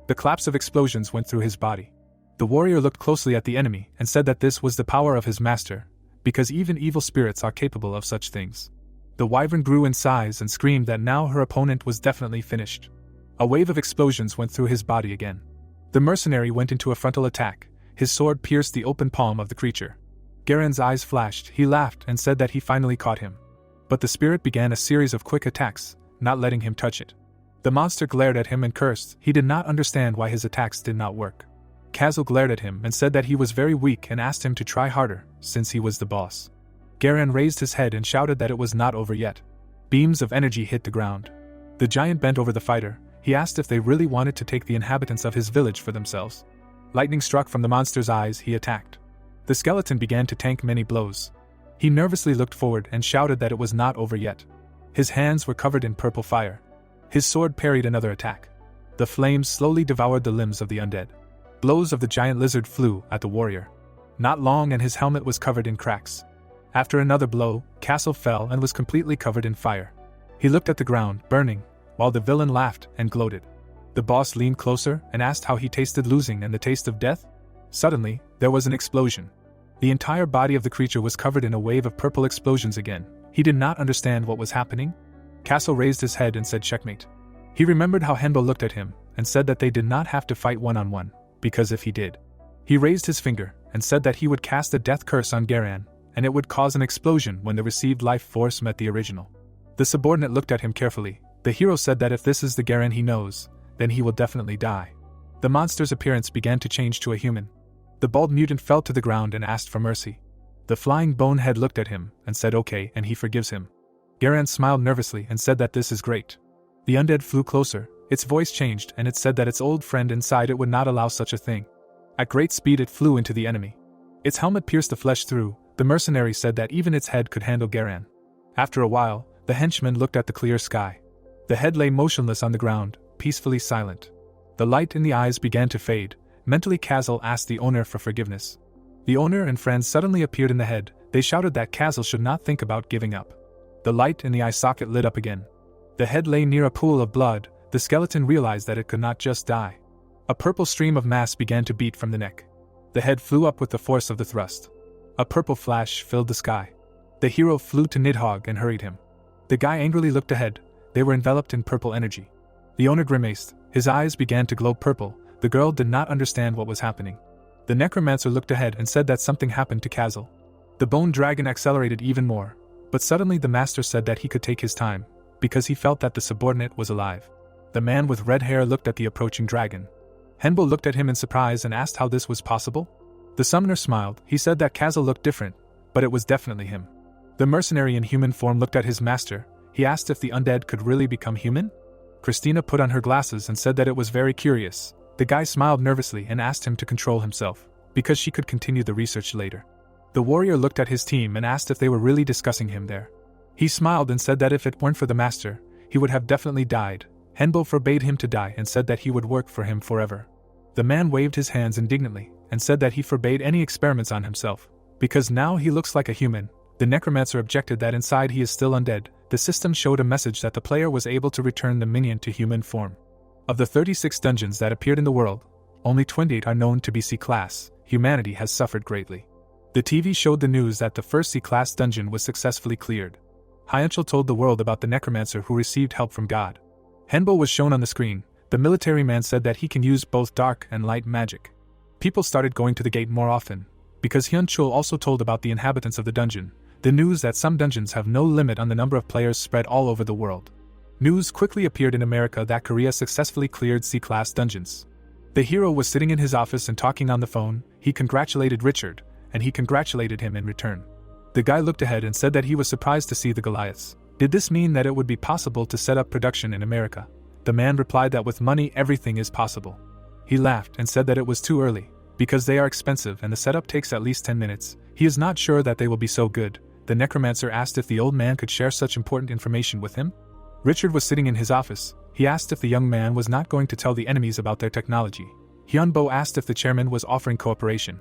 The claps of explosions went through his body. The warrior looked closely at the enemy and said that this was the power of his master, because even evil spirits are capable of such things. The wyvern grew in size and screamed that now her opponent was definitely finished. A wave of explosions went through his body again. The mercenary went into a frontal attack. His sword pierced the open palm of the creature. Garen's eyes flashed. He laughed and said that he finally caught him. But the spirit began a series of quick attacks, not letting him touch it. The monster glared at him and cursed. He did not understand why his attacks did not work. Kazel glared at him and said that he was very weak and asked him to try harder, since he was the boss. Garan raised his head and shouted that it was not over yet. Beams of energy hit the ground. The giant bent over the fighter. He asked if they really wanted to take the inhabitants of his village for themselves. Lightning struck from the monster's eyes. He attacked. The skeleton began to tank many blows. He nervously looked forward and shouted that it was not over yet. His hands were covered in purple fire. His sword parried another attack. The flames slowly devoured the limbs of the undead. Blows of the giant lizard flew at the warrior. Not long and his helmet was covered in cracks. After another blow, Castle fell and was completely covered in fire. He looked at the ground, burning, while the villain laughed and gloated. The boss leaned closer and asked how he tasted losing and the taste of death. Suddenly, there was an explosion. The entire body of the creature was covered in a wave of purple explosions again. He did not understand what was happening. Castle raised his head and said checkmate. He remembered how Henbo looked at him and said that they did not have to fight one-on-one, because if he did, he raised his finger and said that he would cast a death curse on Garan, and it would cause an explosion when the received life force met the original. The subordinate looked at him carefully. The hero said that if this is the Garan he knows, then he will definitely die. The monster's appearance began to change to a human. The bald mutant fell to the ground and asked for mercy. The flying bonehead looked at him and said okay, and he forgives him. Garan smiled nervously and said that this is great. The undead flew closer, its voice changed, and it said that its old friend inside it would not allow such a thing. At great speed it flew into the enemy. Its helmet pierced the flesh through. The mercenary said that even its head could handle Garan. After a while, the henchman looked at the clear sky. The head lay motionless on the ground, peacefully silent. The light in the eyes began to fade. Mentally Kazal asked the owner for forgiveness. The owner and friends suddenly appeared in the head. They shouted that Kazal should not think about giving up. The light in the eye socket lit up again. The head lay near a pool of blood. The skeleton realized that it could not just die. A purple stream of mass began to beat from the neck. The head flew up with the force of the thrust. A purple flash filled the sky. The hero flew to Nidhogg and hurried him. The guy angrily looked ahead. They were enveloped in purple energy. The owner grimaced. His eyes began to glow purple. The girl did not understand what was happening. The necromancer looked ahead and said that something happened to Kazal. The bone dragon accelerated even more, but suddenly the master said that he could take his time, because he felt that the subordinate was alive. The man with red hair looked at the approaching dragon. Henbo looked at him in surprise and asked how this was possible. The summoner smiled. He said that Kazal looked different, but it was definitely him. The mercenary in human form looked at his master. He asked if the undead could really become human. Christina put on her glasses and said that it was very curious. The guy smiled nervously and asked him to control himself, because she could continue the research later. The warrior looked at his team and asked if they were really discussing him there. He smiled and said that if it weren't for the master, he would have definitely died. Henbo forbade him to die and said that he would work for him forever. The man waved his hands indignantly and said that he forbade any experiments on himself, because now he looks like a human. The necromancer objected that inside he is still undead. The system showed a message that the player was able to return the minion to human form. Of the 36 dungeons that appeared in the world, only 28 are known to be C-class. Humanity has suffered greatly. The TV showed the news that the first C-class dungeon was successfully cleared. Hyunchul told the world about the necromancer who received help from God. Henbo was shown on the screen. The military man said that he can use both dark and light magic. People started going to the gate more often, because Hyunchul also told about the inhabitants of the dungeon. The news that some dungeons have no limit on the number of players spread all over the world. News quickly appeared in America that Korea successfully cleared C-class dungeons. The hero was sitting in his office and talking on the phone. He congratulated Richard, and he congratulated him in return. The guy looked ahead and said that he was surprised to see the Goliaths. Did this mean that it would be possible to set up production in America? The man replied that with money everything is possible. He laughed and said that it was too early, because they are expensive and the setup takes at least 10 minutes. He is not sure that they will be so good. The necromancer asked if the old man could share such important information with him. Richard was sitting in his office. He asked if the young man was not going to tell the enemies about their technology. Hyunbo asked if the chairman was offering cooperation.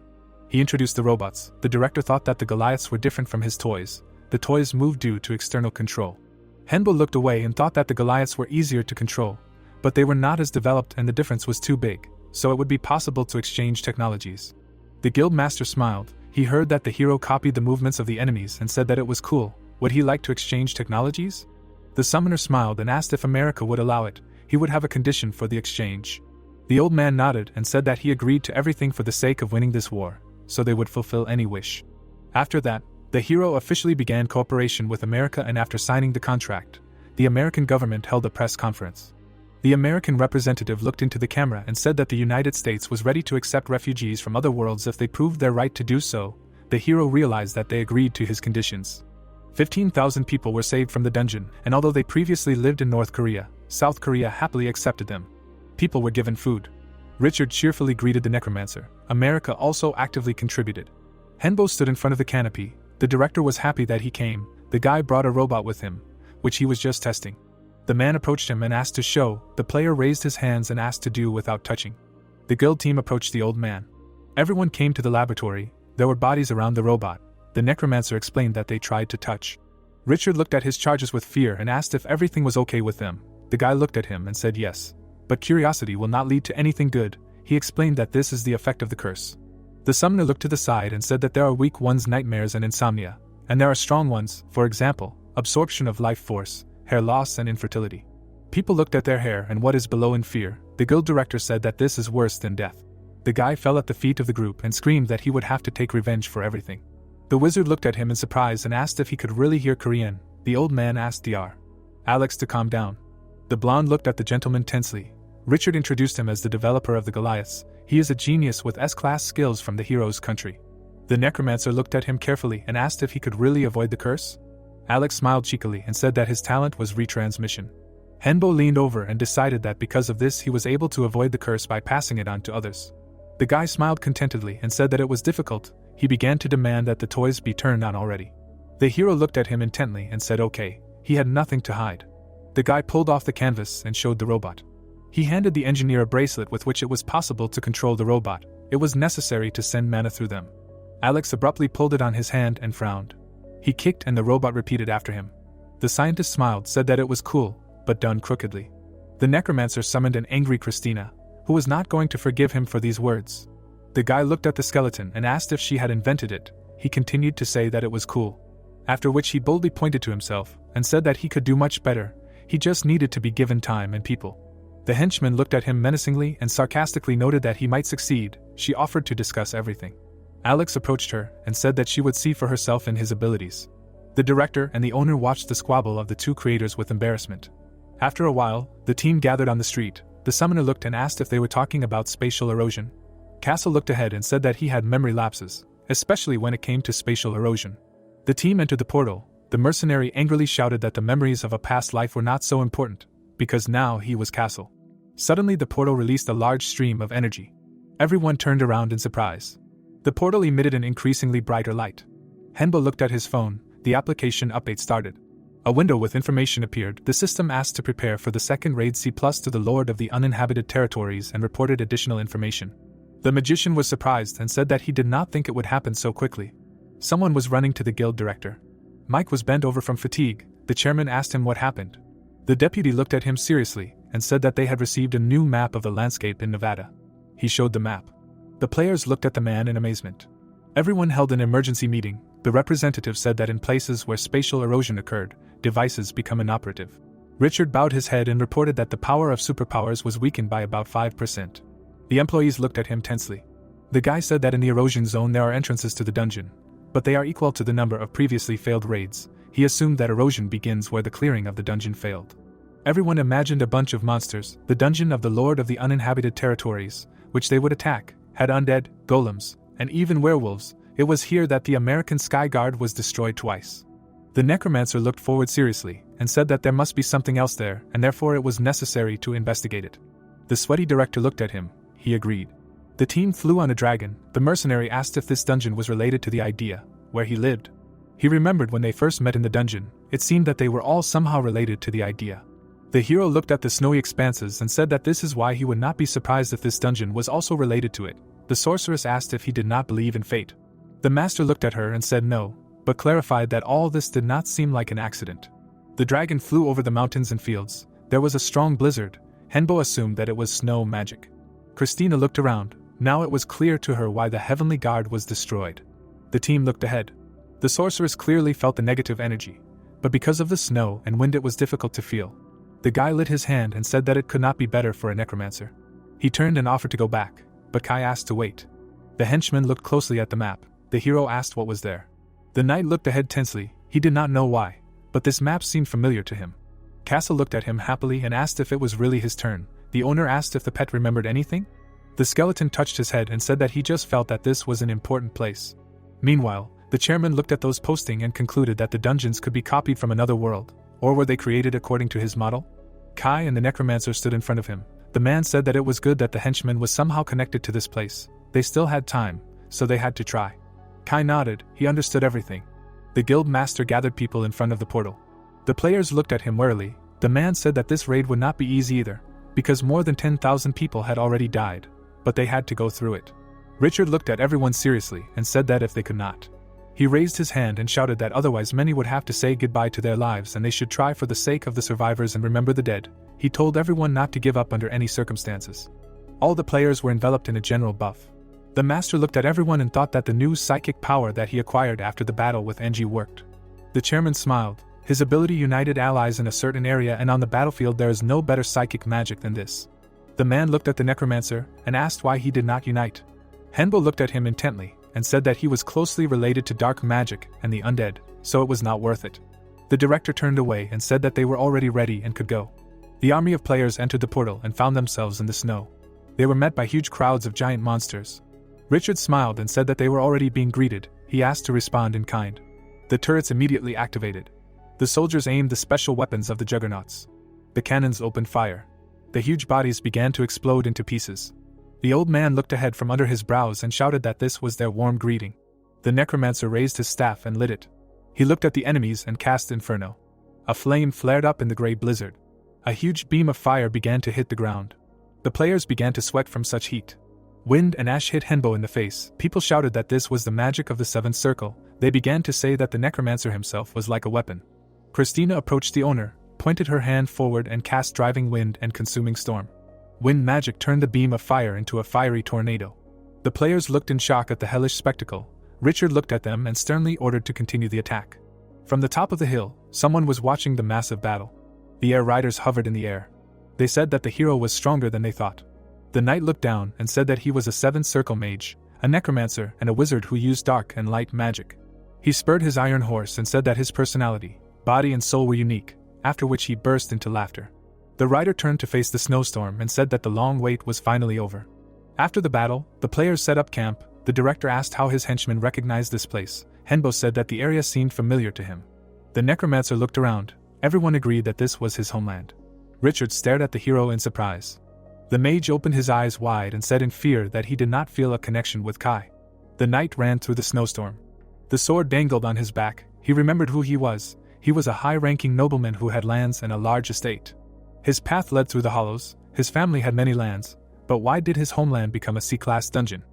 He introduced the robots. The director thought that the Goliaths were different from his toys. The toys moved due to external control. Henbo looked away and thought that the Goliaths were easier to control, but they were not as developed and the difference was too big, so it would be possible to exchange technologies. The guild master smiled. He heard that the hero copied the movements of the enemies and said that it was cool. Would he like to exchange technologies? The summoner smiled and asked if America would allow it. He would have a condition for the exchange. The old man nodded and said that he agreed to everything for the sake of winning this war, so they would fulfill any wish. After that, the hero officially began cooperation with America, and after signing the contract, the American government held a press conference. The American representative looked into the camera and said that the United States was ready to accept refugees from other worlds if they proved their right to do so. The hero realized that they agreed to his conditions. 15,000 people were saved from the dungeon, and although they previously lived in North Korea, South Korea happily accepted them. People were given food. Richard cheerfully greeted the necromancer. America also actively contributed. Henbo stood in front of the canopy. The director was happy that he came. The guy brought a robot with him, which he was just testing. The man approached him and asked to show. The player raised his hands and asked to do without touching. The guild team approached the old man. Everyone came to the laboratory. There were bodies around the robot. The necromancer explained that they tried to touch. Richard looked at his charges with fear and asked if everything was okay with them. The guy looked at him and said yes. But curiosity will not lead to anything good. He explained that this is the effect of the curse. The summoner looked to the side and said that there are weak ones, nightmares and insomnia, and there are strong ones, for example, absorption of life force, hair loss and infertility. People looked at their hair and what is below in fear. The guild director said that this is worse than death. The guy fell at the feet of the group and screamed that he would have to take revenge for everything. The wizard looked at him in surprise and asked if he could really hear Korean. The old man asked Dr. Alex to calm down. The blonde looked at the gentleman tensely. Richard introduced him as the developer of the Goliaths. He is a genius with S-class skills from the hero's country. The necromancer looked at him carefully and asked if he could really avoid the curse. Alex smiled cheekily and said that his talent was retransmission. Henbo leaned over and decided that because of this he was able to avoid the curse by passing it on to others. The guy smiled contentedly and said that it was difficult. He began to demand that the toys be turned on already. The hero looked at him intently and said okay. He had nothing to hide. The guy pulled off the canvas and showed the robot. He handed the engineer a bracelet with which it was possible to control the robot. It was necessary to send mana through them. Alex abruptly pulled it on his hand and frowned. He kicked and the robot repeated after him. The scientist smiled, said that it was cool, but done crookedly. The necromancer summoned an angry Christina, who was not going to forgive him for these words. The guy looked at the skeleton and asked if she had invented it. He continued to say that it was cool. After which he boldly pointed to himself and said that he could do much better. He just needed to be given time and people. The henchman looked at him menacingly and sarcastically noted that he might succeed. She offered to discuss everything. Alex approached her and said that she would see for herself in his abilities. The director and the owner watched the squabble of the two creators with embarrassment. After a while, the team gathered on the street. The summoner looked and asked if they were talking about spatial erosion. Castle looked ahead and said that he had memory lapses, especially when it came to spatial erosion. The team entered the portal. The mercenary angrily shouted that the memories of a past life were not so important, because now he was Castle. Suddenly the portal released a large stream of energy. Everyone turned around in surprise. The portal emitted an increasingly brighter light. Henbo looked at his phone. The application update started. A window with information appeared. The system asked to prepare for the second raid C+ to the Lord of the Uninhabited Territories and reported additional information. The magician was surprised and said that he did not think it would happen so quickly. Someone was running to the guild director. Mike was bent over from fatigue. The chairman asked him what happened. The deputy looked at him seriously and said that they had received a new map of the landscape in Nevada. He showed the map. The players looked at the man in amazement. Everyone held an emergency meeting. The representative said that in places where spatial erosion occurred, devices become inoperative. Richard bowed his head and reported that the power of superpowers was weakened by about 5%. The employees looked at him tensely. The guy said that in the erosion zone there are entrances to the dungeon, but they are equal to the number of previously failed raids. He assumed that erosion begins where the clearing of the dungeon failed. Everyone imagined a bunch of monsters. The dungeon of the Lord of the Uninhabited Territories, which they would attack, had undead, golems, and even werewolves. It was here that the American Sky Guard was destroyed twice. The necromancer looked forward seriously and said that there must be something else there, and therefore it was necessary to investigate it. The sweaty director looked at him. He agreed. The team flew on a dragon. The mercenary asked if this dungeon was related to the idea where he lived. He remembered when they first met in the dungeon. It seemed that they were all somehow related to the idea. The hero looked at the snowy expanses and said that this is why he would not be surprised if this dungeon was also related to it. The sorceress asked if he did not believe in fate. The master looked at her and said no, but clarified that all this did not seem like an accident. The dragon flew over the mountains and fields. There was a strong blizzard. Henbo assumed that it was snow magic. Christina looked around. Now it was clear to her why the heavenly guard was destroyed. The team looked ahead. The sorceress clearly felt the negative energy, but because of the snow and wind it was difficult to feel. The guy lit his hand and said that it could not be better for a necromancer. He turned and offered to go back, but Kai asked to wait. The henchman looked closely at the map. The hero asked what was there. The knight looked ahead tensely. He did not know why, but this map seemed familiar to him. Castle looked at him happily and asked if it was really his turn. The owner asked if the pet remembered anything. The skeleton touched his head and said that he just felt that this was an important place. Meanwhile, the chairman looked at those posting and concluded that the dungeons could be copied from another world, or were they created according to his model? Kai and the necromancer stood in front of him. The man said that it was good that the henchman was somehow connected to this place. They still had time, so they had to try. Kai nodded. He understood everything. The guild master gathered people in front of the portal. The players looked at him warily. The man said that this raid would not be easy either, because more than 10,000 people had already died, but they had to go through it. Richard looked at everyone seriously and said that if they could not. He raised his hand and shouted that otherwise many would have to say goodbye to their lives and they should try for the sake of the survivors and remember the dead. He told everyone not to give up under any circumstances. All the players were enveloped in a general buff. The master looked at everyone and thought that the new psychic power that he acquired after the battle with Engie worked. The chairman smiled. His ability united allies in a certain area, and on the battlefield there is no better psychic magic than this. The man looked at the necromancer and asked why he did not unite. Henbo looked at him intently and said that he was closely related to dark magic and the undead, so it was not worth it. The director turned away and said that they were already ready and could go. The army of players entered the portal and found themselves in the snow. They were met by huge crowds of giant monsters. Richard smiled and said that they were already being greeted. He asked to respond in kind. The turrets immediately activated. The soldiers aimed the special weapons of the juggernauts. The cannons opened fire. The huge bodies began to explode into pieces. The old man looked ahead from under his brows and shouted that this was their warm greeting. The necromancer raised his staff and lit it. He looked at the enemies and cast Inferno. A flame flared up in the gray blizzard. A huge beam of fire began to hit the ground. The players began to sweat from such heat. Wind and ash hit Henbo in the face. People shouted that this was the magic of the seventh circle. They began to say that the necromancer himself was like a weapon. Christina approached the owner, pointed her hand forward and cast driving wind and consuming storm. Wind magic turned the beam of fire into a fiery tornado. The players looked in shock at the hellish spectacle. Richard looked at them and sternly ordered to continue the attack. From the top of the hill, someone was watching the massive battle. The air riders hovered in the air. They said that the hero was stronger than they thought. The knight looked down and said that he was a seventh circle mage, a necromancer and a wizard who used dark and light magic. He spurred his iron horse and said that his personality, body and soul were unique, after which he burst into laughter. The rider turned to face the snowstorm and said that the long wait was finally over. After the battle, the players set up camp. The director asked how his henchmen recognized this place. Henbo said that the area seemed familiar to him. The necromancer looked around. Everyone agreed that this was his homeland. Richard stared at the hero in surprise. The mage opened his eyes wide and said in fear that he did not feel a connection with Kai. The knight ran through the snowstorm. The sword dangled on his back. He remembered who he was. He was a high-ranking nobleman who had lands and a large estate. His path led through the hollows. His family had many lands, but why did his homeland become a C-class dungeon?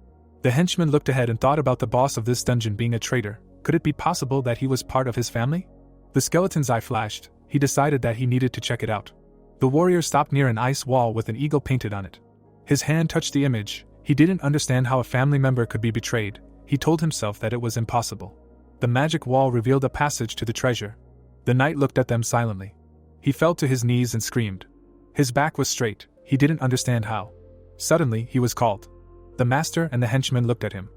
The henchman looked ahead and thought about the boss of this dungeon being a traitor. Could it be possible that he was part of his family? The skeleton's eye flashed. He decided that he needed to check it out. The warrior stopped near an ice wall with an eagle painted on it. His hand touched the image. He didn't understand how a family member could be betrayed. He told himself that it was impossible. The magic wall revealed a passage to the treasure. The knight looked at them silently. He fell to his knees and screamed. His back was straight. He didn't understand how. Suddenly, he was called. The master and the henchman looked at him.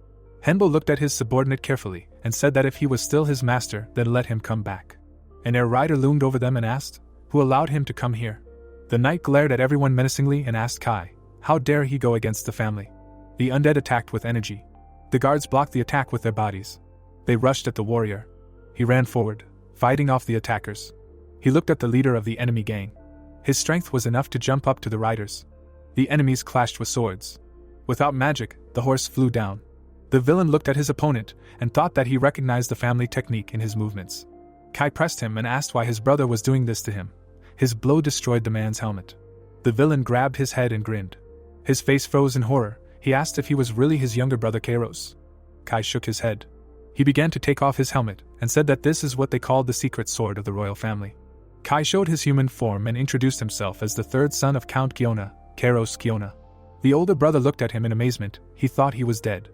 Henbo looked at his subordinate carefully and said that if he was still his master, then let him come back. An air rider loomed over them and asked, "Who allowed him to come here?" The knight glared at everyone menacingly and asked Kai, "How dare he go against the family?" The undead attacked with energy. The guards blocked the attack with their bodies. They rushed at the warrior. He ran forward, fighting off the attackers. He looked at the leader of the enemy gang. His strength was enough to jump up to the riders. The enemies clashed with swords. Without magic, the horse flew down. The villain looked at his opponent and thought that he recognized the family technique in his movements. Kai pressed him and asked why his brother was doing this to him. His blow destroyed the man's helmet. The villain grabbed his head and grinned. His face froze in horror. He asked if he was really his younger brother Kairos. Kai shook his head. He began to take off his helmet and said that this is what they called the secret sword of the royal family. Kai showed his human form and introduced himself as the third son of Count Kiona, Kairos Kiona. The older brother looked at him in amazement. He thought he was dead.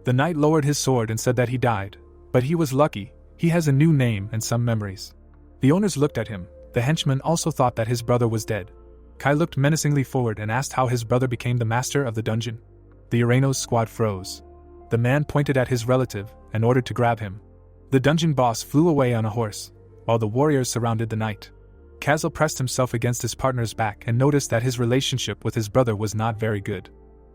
The knight lowered his sword and said that he died. But he was lucky. He has a new name and some memories. The owners looked at him. The henchman also thought that his brother was dead. Kai looked menacingly forward and asked how his brother became the master of the dungeon. The Urano's squad froze. The man pointed at his relative and ordered to grab him. The dungeon boss flew away on a horse, while the warriors surrounded the knight. Kazel pressed himself against his partner's back and noticed that his relationship with his brother was not very good.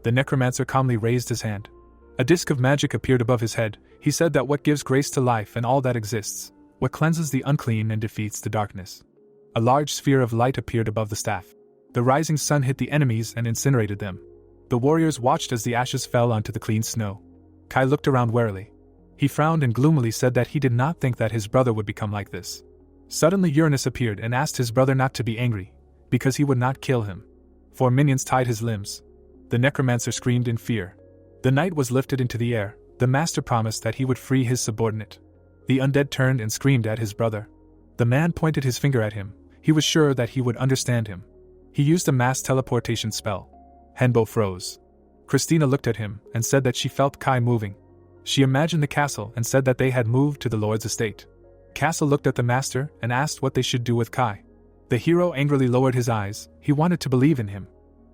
The necromancer calmly raised his hand. A disk of magic appeared above his head. He said that what gives grace to life and all that exists, what cleanses the unclean and defeats the darkness. A large sphere of light appeared above the staff. The rising sun hit the enemies and incinerated them. The warriors watched as the ashes fell onto the clean snow. Kai looked around warily. He frowned and gloomily said that he did not think that his brother would become like this. Suddenly Uranus appeared and asked his brother not to be angry, because he would not kill him. 4 minions tied his limbs. The necromancer screamed in fear. The knight was lifted into the air. The master promised that he would free his subordinate. The undead turned and screamed at his brother. The man pointed his finger at him. He was sure that he would understand him. He used a mass teleportation spell. Henbo froze. Christina looked at him and said that she felt Kai moving. She imagined the castle and said that they had moved to the lord's estate. Castle looked at the master and asked what they should do with Kai. The hero angrily lowered his eyes. He wanted to believe in him.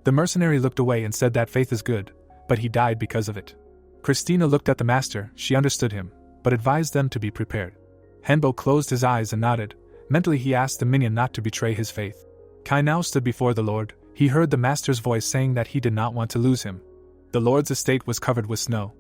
The mercenary looked away and said that faith is good, but he died because of it. Christina looked at the master. She understood him, but advised them to be prepared. Henbo closed his eyes and nodded. Mentally he asked the minion not to betray his faith. Kai now stood before the Lord. He heard the master's voice saying that he did not want to lose him. The Lord's estate was covered with snow.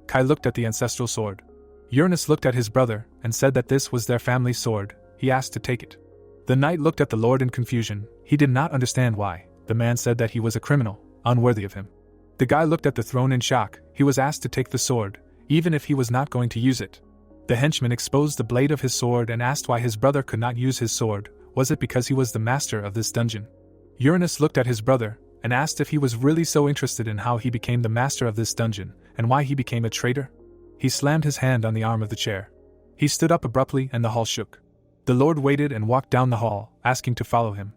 Kai looked at the ancestral sword. Uranus looked at his brother and said that this was their family sword. He asked to take it. The knight looked at the Lord in confusion. He did not understand why. The man said that he was a criminal, unworthy of him. The guy looked at the throne in shock. He was asked to take the sword, even if he was not going to use it. The henchman exposed the blade of his sword and asked why his brother could not use his sword. Was it because he was the master of this dungeon? Uranus looked at his brother and asked if he was really so interested in how he became the master of this dungeon and why he became a traitor. He slammed his hand on the arm of the chair. He stood up abruptly and the hall shook. The Lord waited and walked down the hall, asking to follow him.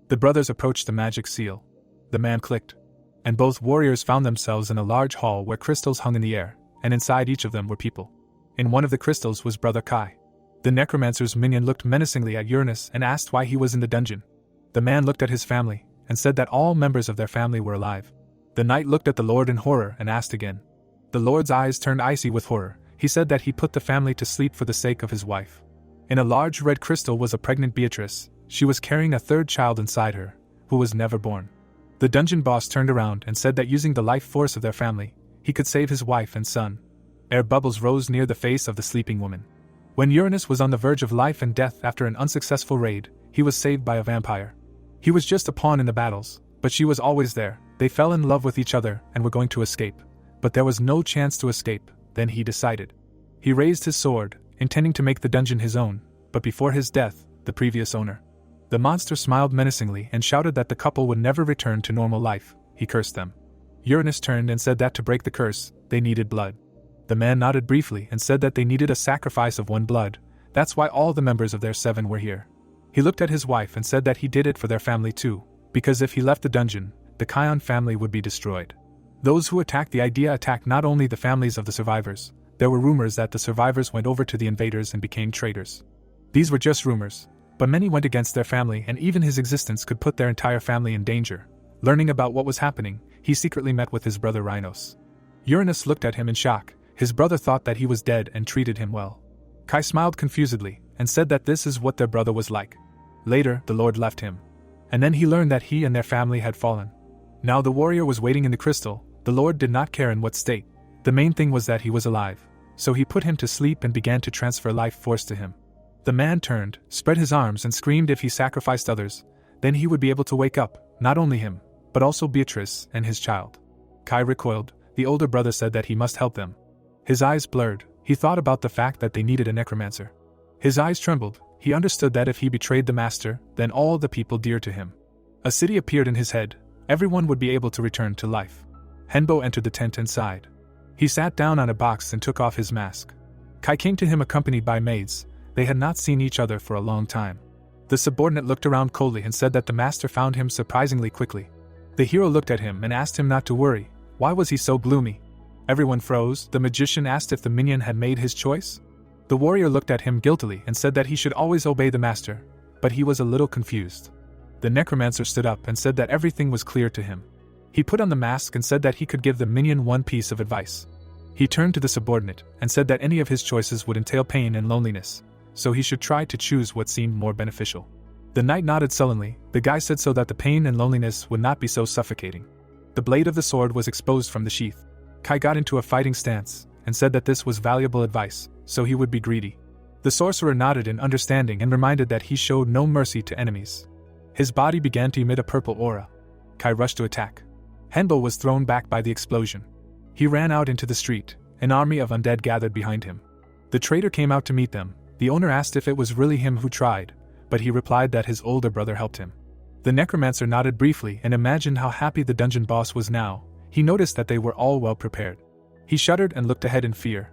The brothers approached the magic seal. The man clicked, and both warriors found themselves in a large hall where crystals hung in the air, and inside each of them were people. In one of the crystals was Brother Kai. The necromancer's minion looked menacingly at Uranus and asked why he was in the dungeon. The man looked at his family and said that all members of their family were alive. The knight looked at the Lord in horror and asked again. The Lord's eyes turned icy with horror. He said that he put the family to sleep for the sake of his wife. In a large red crystal was a pregnant Beatrice. She was carrying a third child inside her, who was never born. The dungeon boss turned around and said that using the life force of their family, he could save his wife and son. Air bubbles rose near the face of the sleeping woman. When Uranus was on the verge of life and death after an unsuccessful raid, he was saved by a vampire. He was just a pawn in the battles, but she was always there. They fell in love with each other and were going to escape. But there was no chance to escape. Then he decided. He raised his sword, intending to make the dungeon his own, but before his death, the previous owner. The monster smiled menacingly and shouted that the couple would never return to normal life. He cursed them. Uranus turned and said that to break the curse, they needed blood. The man nodded briefly and said that they needed a sacrifice of one blood. That's why all the members of their 7 were here. He looked at his wife and said that he did it for their family too, because if he left the dungeon, the Kion family would be destroyed. Those who attacked the idea attacked not only the families of the survivors. There were rumors that the survivors went over to the invaders and became traitors. These were just rumors, but many went against their family, and even his existence could put their entire family in danger. Learning about what was happening, he secretly met with his brother Rhinos. Uranus looked at him in shock. His brother thought that he was dead and treated him well. Kai smiled confusedly and said that this is what their brother was like. Later, the Lord left him. And then he learned that he and their family had fallen. Now the warrior was waiting in the crystal. The Lord did not care in what state. The main thing was that he was alive. So he put him to sleep and began to transfer life force to him. The man turned, spread his arms and screamed if he sacrificed others, then he would be able to wake up, not only him, but also Beatrice and his child. Kai recoiled. The older brother said that he must help them. His eyes blurred. He thought about the fact that they needed a necromancer. His eyes trembled. He understood that if he betrayed the master, then all the people dear to him. A city appeared in his head. Everyone would be able to return to life. Henbo entered the tent and sighed. He sat down on a box and took off his mask. Kai came to him accompanied by maids. They had not seen each other for a long time. The subordinate looked around coldly and said that the master found him surprisingly quickly. The hero looked at him and asked him not to worry. Why was he so gloomy? Everyone froze. The magician asked if the minion had made his choice. The warrior looked at him guiltily and said that he should always obey the master, but he was a little confused. The necromancer stood up and said that everything was clear to him. He put on the mask and said that he could give the minion one piece of advice. He turned to the subordinate and said that any of his choices would entail pain and loneliness, so he should try to choose what seemed more beneficial. The knight nodded sullenly. The guy said so that the pain and loneliness would not be so suffocating. The blade of the sword was exposed from the sheath. Kai got into a fighting stance and said that this was valuable advice, so he would be greedy. The sorcerer nodded in understanding and reminded that he showed no mercy to enemies. His body began to emit a purple aura. Kai rushed to attack. Henbo was thrown back by the explosion. He ran out into the street. An army of undead gathered behind him. The traitor came out to meet them. The owner asked if it was really him who tried, but he replied that his older brother helped him. The necromancer nodded briefly and imagined how happy the dungeon boss was now. He noticed that they were all well prepared. He shuddered and looked ahead in fear.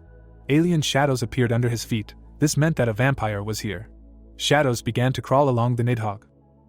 Alien shadows appeared under his feet. This meant that a vampire was here. Shadows began to crawl along the Nidhogg.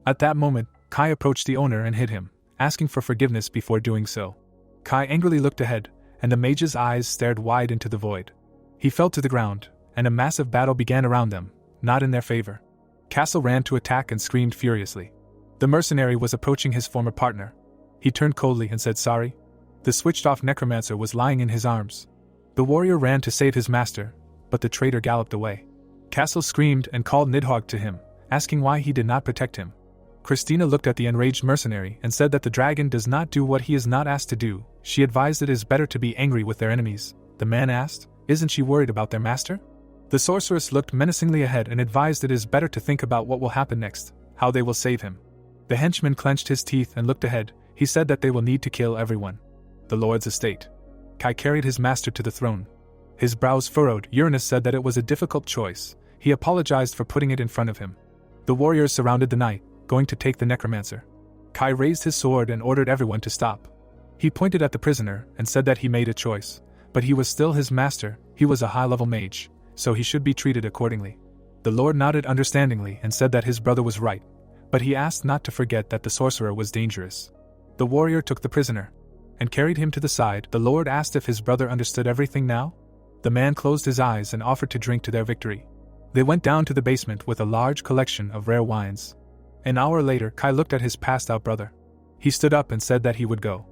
At that moment, Kai approached the owner and hit him, asking for forgiveness before doing so. Kai angrily looked ahead, and the mage's eyes stared wide into the void. He fell to the ground, and a massive battle began around them, not in their favor. Castle ran to attack and screamed furiously. The mercenary was approaching his former partner. He turned coldly and said sorry. The switched-off necromancer was lying in his arms. The warrior ran to save his master, but the traitor galloped away. Castle screamed and called Nidhogg to him, asking why he did not protect him. Christina looked at the enraged mercenary and said that the dragon does not do what he is not asked to do. She advised it is better to be angry with their enemies. The man asked, "Isn't she worried about their master?" The sorceress looked menacingly ahead and advised it is better to think about what will happen next, how they will save him. The henchman clenched his teeth and looked ahead. He said that they will need to kill everyone. The Lord's estate. Kai carried his master to the throne. His brows furrowed. Uranus said that it was a difficult choice. He apologized for putting it in front of him. The warriors surrounded the knight, going to take the necromancer. Kai raised his sword and ordered everyone to stop. He pointed at the prisoner and said that he made a choice, but he was still his master. He was a high-level mage, so he should be treated accordingly. The Lord nodded understandingly and said that his brother was right, but he asked not to forget that the sorcerer was dangerous. The warrior took the prisoner and carried him to the side. The Lord asked if his brother understood everything now. The man closed his eyes and offered to drink to their victory. They went down to the basement with a large collection of rare wines. An hour later, Kai looked at his passed-out brother. He stood up and said that he would go.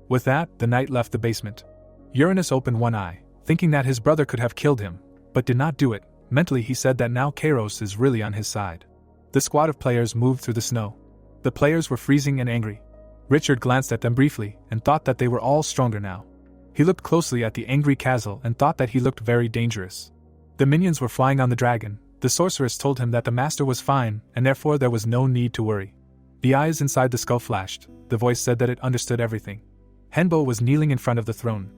With that, the knight left the basement. Uranus opened one eye, thinking that his brother could have killed him, but did not do it. Mentally he said that now Kairos is really on his side. The squad of players moved through the snow. The players were freezing and angry. Richard glanced at them briefly and thought that they were all stronger now. He looked closely at the angry Kazel and thought that he looked very dangerous. The minions were flying on the dragon. The sorceress told him that the master was fine, and therefore there was no need to worry. The eyes inside the skull flashed. The voice said that it understood everything. Henbo was kneeling in front of the throne.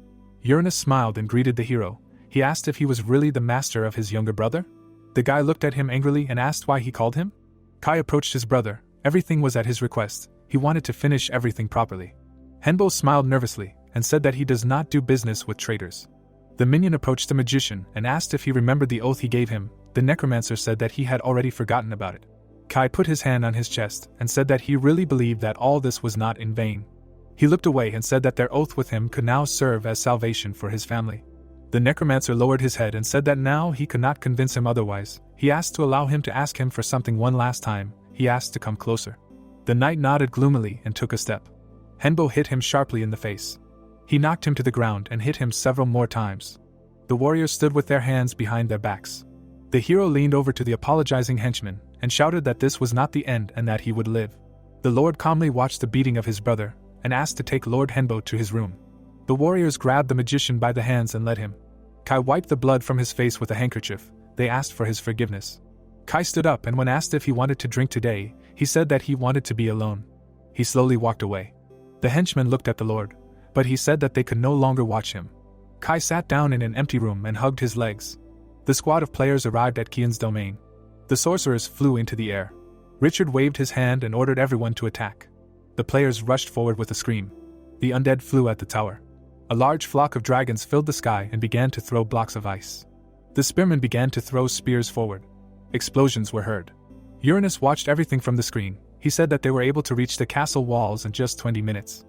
Uranus smiled and greeted the hero. He asked if he was really the master of his younger brother. The guy looked at him angrily and asked why he called him. Kai approached his brother. Everything was at his request. He wanted to finish everything properly. Henbo smiled nervously and said that he does not do business with traitors. The minion approached the magician and asked if he remembered the oath he gave him. The necromancer said that he had already forgotten about it. Kai put his hand on his chest and said that he really believed that all this was not in vain. He looked away and said that their oath with him could now serve as salvation for his family. The necromancer lowered his head and said that now he could not convince him otherwise. He asked to allow him to ask him for something one last time. He asked to come closer. The knight nodded gloomily and took a step. Henbo hit him sharply in the face. He knocked him to the ground and hit him several more times. The warriors stood with their hands behind their backs. The hero leaned over to the apologizing henchman and shouted that this was not the end and that he would live. The Lord calmly watched the beating of his brother and asked to take Lord Henbo to his room. The warriors grabbed the magician by the hands and led him. Kai wiped the blood from his face with a handkerchief. They asked for his forgiveness. Kai stood up and when asked if he wanted to drink today, he said that he wanted to be alone. He slowly walked away. The henchmen looked at the Lord, but he said that they could no longer watch him. Kai sat down in an empty room and hugged his legs. The squad of players arrived at Kian's domain. The sorcerers flew into the air. Richard waved his hand and ordered everyone to attack. The players rushed forward with a scream. The undead flew at the tower. A large flock of dragons filled the sky and began to throw blocks of ice. The spearmen began to throw spears forward. Explosions were heard. Uranus watched everything from the screen. He said that they were able to reach the castle walls in just 20 minutes.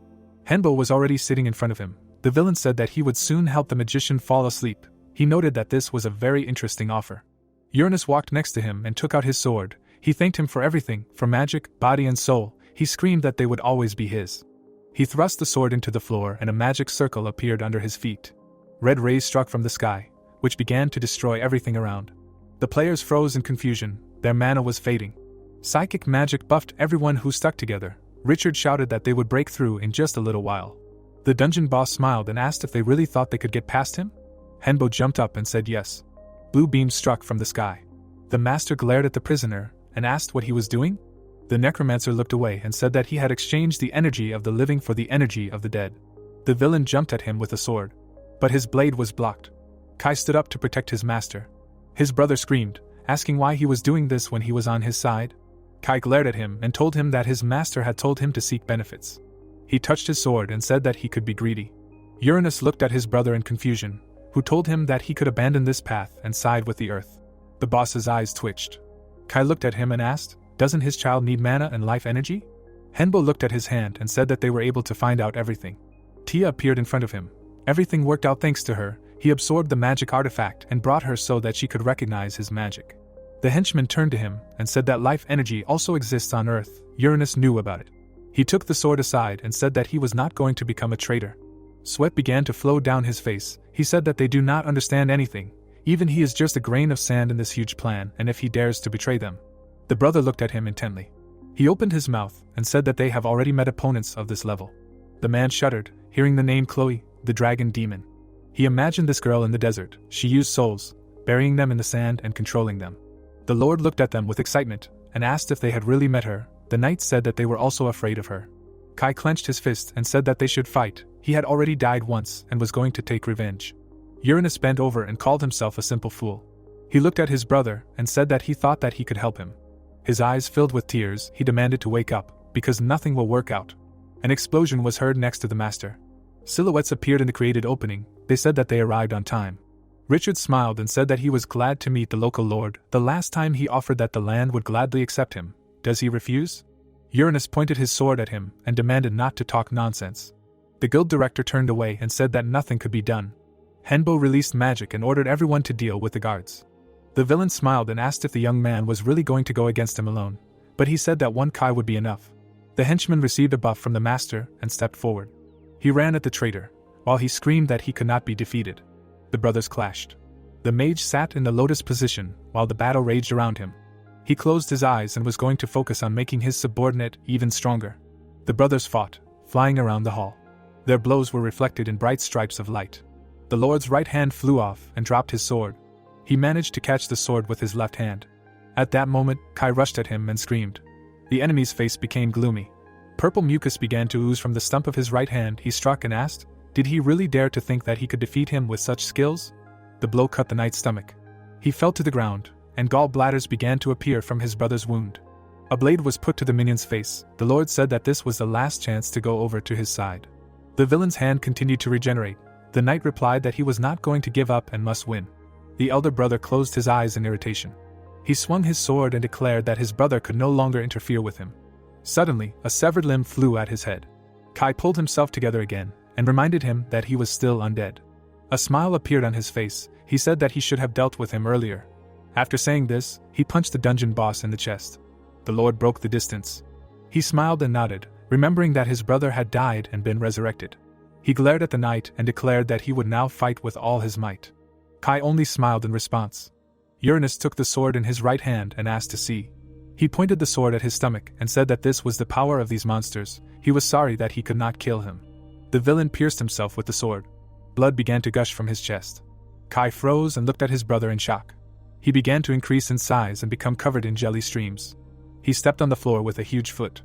Henbo was already sitting in front of him. The villain said that he would soon help the magician fall asleep. He noted that this was a very interesting offer. Uranus walked next to him and took out his sword. He thanked him for everything, for magic, body and soul. He screamed that they would always be his. He thrust the sword into the floor and a magic circle appeared under his feet. Red rays struck from the sky, which began to destroy everything around. The players froze in confusion. Their mana was fading. Psychic magic buffed everyone who stuck together. Richard shouted that they would break through in just a little while. The dungeon boss smiled and asked if they really thought they could get past him. Henbo jumped up and said yes. Blue beams struck from the sky. The master glared at the prisoner and asked what he was doing. The necromancer looked away and said that he had exchanged the energy of the living for the energy of the dead. The villain jumped at him with a sword, but his blade was blocked. Kai stood up to protect his master. His brother screamed, asking why he was doing this when he was on his side. Kai glared at him and told him that his master had told him to seek benefits. He touched his sword and said that he could be greedy. Uranus looked at his brother in confusion, who told him that he could abandon this path and side with the earth. The boss's eyes twitched. Kai looked at him and asked, "Doesn't his child need mana and life energy?" Henbo looked at his hand and said that they were able to find out everything. Tia appeared in front of him. Everything worked out thanks to her. He absorbed the magic artifact and brought her so that she could recognize his magic. The henchman turned to him and said that life energy also exists on Earth. Uranus knew about it. He took the sword aside and said that he was not going to become a traitor. Sweat began to flow down his face. He said that they do not understand anything. Even he is just a grain of sand in this huge plan, and if he dares to betray them. The brother looked at him intently. He opened his mouth and said that they have already met opponents of this level. The man shuddered, hearing the name Chloe, the dragon demon. He imagined this girl in the desert. She used souls, burying them in the sand and controlling them. The Lord looked at them with excitement and asked if they had really met her. The knights said that they were also afraid of her. Kai clenched his fist and said that they should fight. He had already died once and was going to take revenge. Uranus bent over and called himself a simple fool. He looked at his brother and said that he thought that he could help him. His eyes filled with tears, he demanded to wake up, because nothing will work out. An explosion was heard next to the master. Silhouettes appeared in the created opening. They said that they arrived on time. Richard smiled and said that he was glad to meet the local lord. The last time he offered that the land would gladly accept him. Does he refuse? Uranus pointed his sword at him and demanded not to talk nonsense. The guild director turned away and said that nothing could be done. Henbo released magic and ordered everyone to deal with the guards. The villain smiled and asked if the young man was really going to go against him alone, but he said that one Kai would be enough. The henchman received a buff from the master and stepped forward. He ran at the traitor, while he screamed that he could not be defeated. The brothers clashed. The mage sat in the lotus position while the battle raged around him. He closed his eyes and was going to focus on making his subordinate even stronger. The brothers fought, flying around the hall. Their blows were reflected in bright stripes of light. The lord's right hand flew off and dropped his sword. He managed to catch the sword with his left hand. At that moment, Kai rushed at him and screamed. The enemy's face became gloomy. Purple mucus began to ooze from the stump of his right hand. He struck and asked, did he really dare to think that he could defeat him with such skills? The blow cut the knight's stomach. He fell to the ground, and gall bladders began to appear from his brother's wound. A blade was put to the minion's face. The lord said that this was the last chance to go over to his side. The villain's hand continued to regenerate. The knight replied that he was not going to give up and must win. The elder brother closed his eyes in irritation. He swung his sword and declared that his brother could no longer interfere with him. Suddenly, a severed limb flew at his head. Kai pulled himself together again and reminded him that he was still undead. A smile appeared on his face. He said that he should have dealt with him earlier. After saying this, he punched the dungeon boss in the chest. The lord broke the distance. He smiled and nodded, remembering that his brother had died and been resurrected. He glared at the knight and declared that he would now fight with all his might. Kai only smiled in response. Uranus took the sword in his right hand and asked to see. He pointed the sword at his stomach and said that this was the power of these monsters. He was sorry that he could not kill him. The villain pierced himself with the sword. Blood began to gush from his chest. Kai froze and looked at his brother in shock. He began to increase in size and become covered in jelly streams. He stepped on the floor with a huge foot.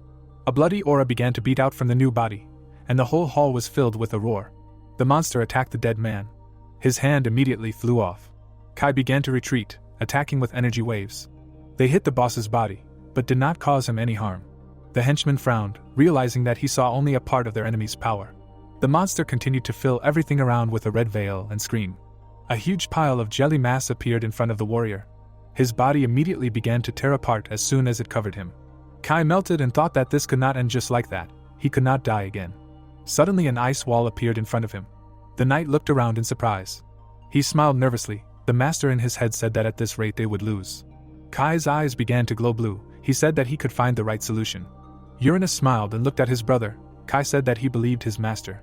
A bloody aura began to beat out from the new body, and the whole hall was filled with a roar. The monster attacked the dead man. His hand immediately flew off. Kai began to retreat, attacking with energy waves. They hit the boss's body, but did not cause him any harm. The henchman frowned, realizing that he saw only a part of their enemy's power. The monster continued to fill everything around with a red veil and scream. A huge pile of jelly mass appeared in front of the warrior. His body immediately began to tear apart as soon as it covered him. Kai melted and thought that this could not end just like that. He could not die again. Suddenly an ice wall appeared in front of him. The knight looked around in surprise. He smiled nervously. The master in his head said that at this rate they would lose. Kai's eyes began to glow blue. He said that he could find the right solution. Uranus smiled and looked at his brother. Kai said that he believed his master.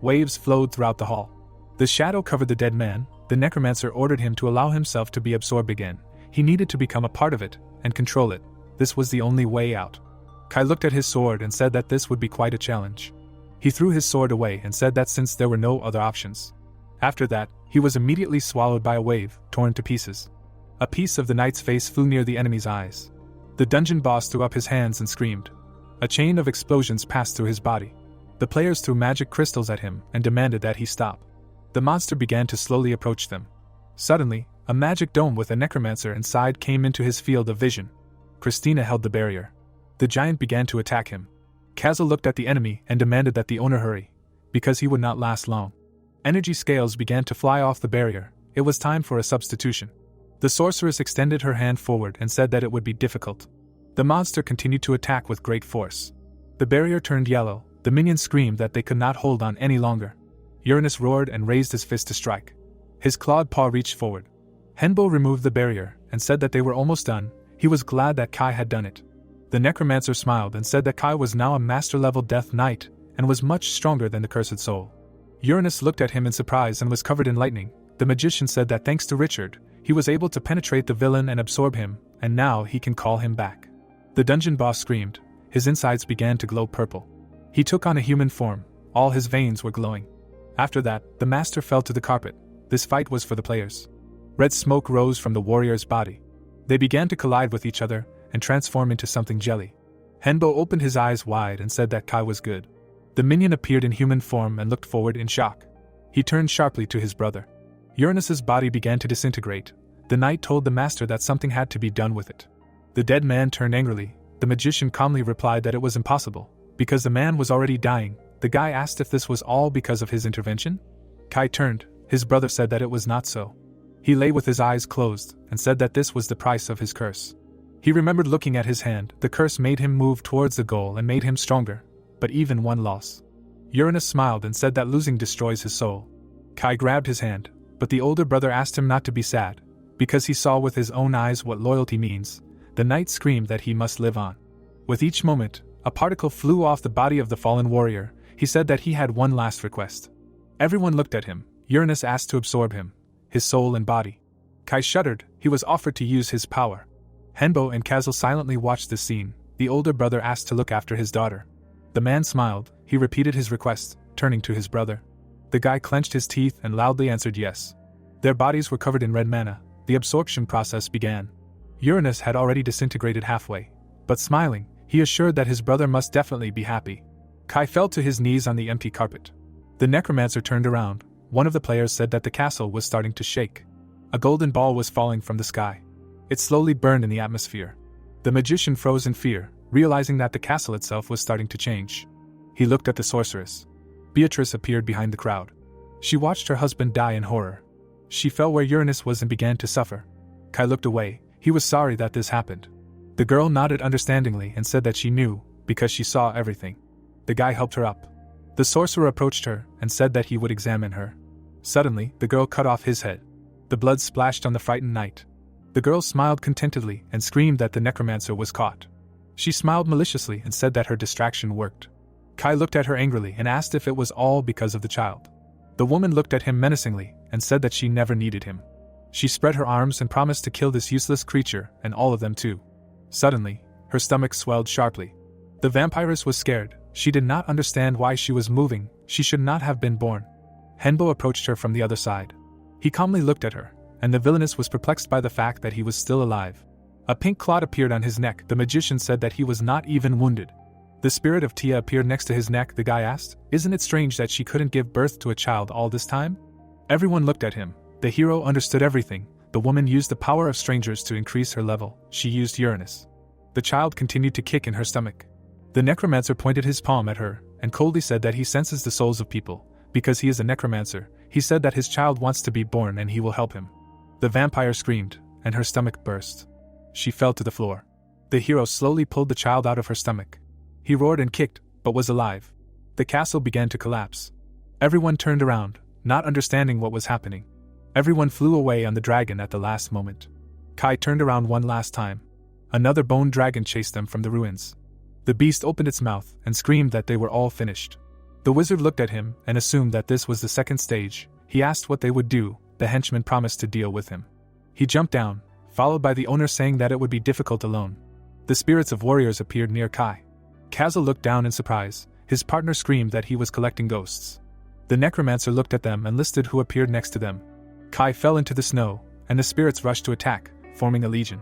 Waves flowed throughout the hall. The shadow covered the dead man. The necromancer ordered him to allow himself to be absorbed again. He needed to become a part of it and control it. This was the only way out. Kai looked at his sword and said that this would be quite a challenge. He threw his sword away and said that since there were no other options. After that, he was immediately swallowed by a wave, torn to pieces. A piece of the knight's face flew near the enemy's eyes. The dungeon boss threw up his hands and screamed. A chain of explosions passed through his body. The players threw magic crystals at him and demanded that he stop. The monster began to slowly approach them. Suddenly, a magic dome with a necromancer inside came into his field of vision. Christina held the barrier. The giant began to attack him. Kazel looked at the enemy and demanded that the owner hurry, because he would not last long. Energy scales began to fly off the barrier. It was time for a substitution. The sorceress extended her hand forward and said that it would be difficult. The monster continued to attack with great force. The barrier turned yellow. The minions screamed that they could not hold on any longer. Uranus roared and raised his fist to strike. His clawed paw reached forward. Henbo removed the barrier and said that they were almost done. He was glad that Kai had done it. The necromancer smiled and said that Kai was now a master-level death knight and was much stronger than the cursed soul. Uranus looked at him in surprise and was covered in lightning. The magician said that thanks to Richard, he was able to penetrate the villain and absorb him, and now he can call him back. The dungeon boss screamed, His insides began to glow purple. He took on a human form, all his veins were glowing. After that, the master fell to the carpet. This fight was for the players. Red smoke rose from the warrior's body. They began to collide with each other and transform into something jelly. Henbo opened his eyes wide and said that Kai was good. The minion appeared in human form and looked forward in shock. He turned sharply to his brother. Uranus's body began to disintegrate. The knight told the master that something had to be done with it. The dead man turned angrily. The magician calmly replied that it was impossible, because the man was already dying. The guy asked if this was all because of his intervention. Kai turned. His brother said that it was not so. He lay with his eyes closed and said that this was the price of his curse. He remembered looking at his hand. The curse made him move towards the goal and made him stronger, but even one loss. Uranus smiled and said that losing destroys his soul. Kai grabbed his hand, but the older brother asked him not to be sad, because he saw with his own eyes what loyalty means. The knight screamed that he must live on. With each moment, a particle flew off the body of the fallen warrior. He said that he had one last request. Everyone looked at him. Uranus asked to absorb him, his soul and body. Kai shuddered. He was offered to use his power. Henbo and Kazal silently watched this scene. The older brother asked to look after his daughter. The man smiled. He repeated his request, turning to his brother. The guy clenched his teeth and loudly answered yes. Their bodies were covered in red mana. The absorption process began. Uranus had already disintegrated halfway, but smiling, he assured that his brother must definitely be happy. Kai fell to his knees on the empty carpet. The necromancer turned around. One of the players said that the castle was starting to shake. A golden ball was falling from the sky. It slowly burned in the atmosphere. The magician froze in fear, realizing that the castle itself was starting to change. He looked at the sorceress. Beatrice appeared behind the crowd. She watched her husband die in horror. She fell where Uranus was and began to suffer. Kai looked away. He was sorry that this happened. The girl nodded understandingly and said that she knew, because she saw everything. The guy helped her up. The sorcerer approached her and said that he would examine her. Suddenly, the girl cut off his head. The blood splashed on the frightened knight. The girl smiled contentedly and screamed that the necromancer was caught. She smiled maliciously and said that her distraction worked. Kai looked at her angrily and asked if it was all because of the child. The woman looked at him menacingly and said that she never needed him. She spread her arms and promised to kill this useless creature, and all of them too. Suddenly, her stomach swelled sharply. The vampiress was scared. She did not understand why she was moving. She should not have been born. Henbo approached her from the other side. He calmly looked at her, and the villainess was perplexed by the fact that he was still alive. A pink clot appeared on his neck. The magician said that he was not even wounded. The spirit of Tia appeared next to his neck. The guy asked, "Isn't it strange that she couldn't give birth to a child all this time?" Everyone looked at him. The hero understood everything. The woman used the power of strangers to increase her level. She used Uranus. The child continued to kick in her stomach. The necromancer pointed his palm at her, and coldly said that he senses the souls of people. Because he is a necromancer, he said that his child wants to be born and he will help him. The vampire screamed, and her stomach burst. She fell to the floor. The hero slowly pulled the child out of her stomach. He roared and kicked, but was alive. The castle began to collapse. Everyone turned around, not understanding what was happening. Everyone flew away on the dragon at the last moment. Kai turned around one last time. Another bone dragon chased them from the ruins. The beast opened its mouth and screamed that they were all finished. The wizard looked at him and assumed that this was the second stage. He asked what they would do. The henchman promised to deal with him. He jumped down, followed by the owner saying that it would be difficult alone. The spirits of warriors appeared near Kai. Kazal looked down in surprise. His partner screamed that he was collecting ghosts. The necromancer looked at them and listed who appeared next to them. Kai fell into the snow, and the spirits rushed to attack, forming a legion.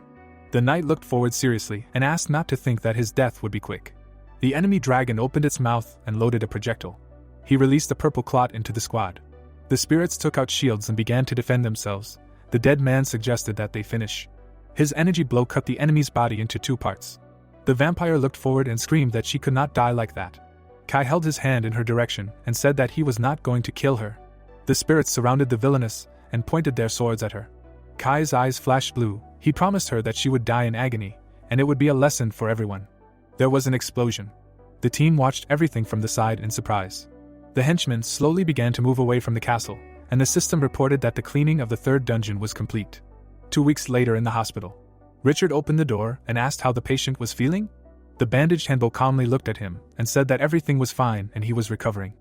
The knight looked forward seriously and asked not to think that his death would be quick. The enemy dragon opened its mouth and loaded a projectile. He released a purple clot into the squad. The spirits took out shields and began to defend themselves. The dead man suggested that they finish. His energy blow cut the enemy's body into two parts. The vampire looked forward and screamed that she could not die like that. Kai held his hand in her direction and said that he was not going to kill her. The spirits surrounded the villainess and pointed their swords at her. Kai's eyes flashed blue. He promised her that she would die in agony, and it would be a lesson for everyone. There was an explosion. The team watched everything from the side in surprise. The henchmen slowly began to move away from the castle, and the system reported that the cleaning of the third dungeon was complete. 2 weeks later in the hospital, Richard opened the door and asked how the patient was feeling. The bandaged Henbo calmly looked at him and said that everything was fine and he was recovering.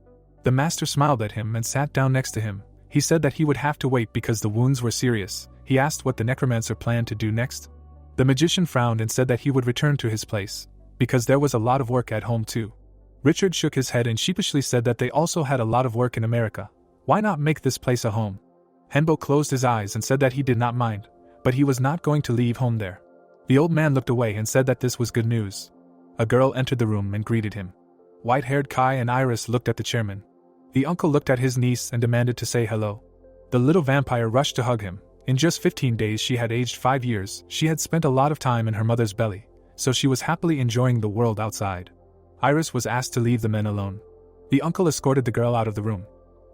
The master smiled at him and sat down next to him. He said that he would have to wait because the wounds were serious. He asked what the necromancer planned to do next. The magician frowned and said that he would return to his place, Because there was a lot of work at home too. Richard shook his head and sheepishly said that they also had a lot of work in America. Why not make this place a home? Henbo closed his eyes and said that he did not mind, but he was not going to leave home there. The old man looked away and said that this was good news. A girl entered the room and greeted him. White-haired Kai and Iris looked at the chairman. The uncle looked at his niece and demanded to say hello. The little vampire rushed to hug him. In just 15 days she had aged 5 years. She had spent a lot of time in her mother's belly, so she was happily enjoying the world outside. Iris was asked to leave the men alone. The uncle escorted the girl out of the room.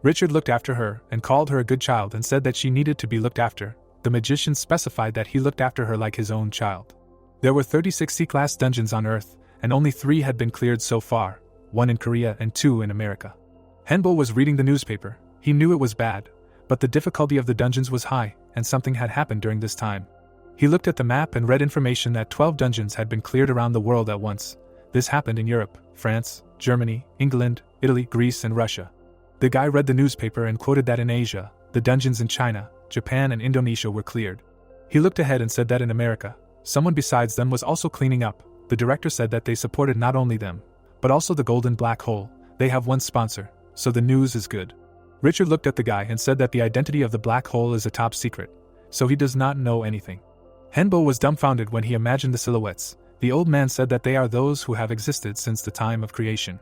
Richard looked after her and called her a good child and said that she needed to be looked after. The magician specified that he looked after her like his own child. There were 36 C-class dungeons on Earth, and only 3 had been cleared so far, 1 in Korea and 2 in America. Henbo was reading the newspaper. He knew it was bad, but the difficulty of the dungeons was high, and something had happened during this time. He looked at the map and read information that 12 dungeons had been cleared around the world at once. This happened in Europe, France, Germany, England, Italy, Greece, and Russia. The guy read the newspaper and quoted that in Asia, the dungeons in China, Japan, and Indonesia were cleared. He looked ahead and said that in America, someone besides them was also cleaning up. The director said that they supported not only them, but also the Golden Black Hole. They have one sponsor, so the news is good. Richard looked at the guy and said that the identity of the black hole is a top secret, so he does not know anything. Henbo was dumbfounded when he imagined the silhouettes. The old man said that they are those who have existed since the time of creation.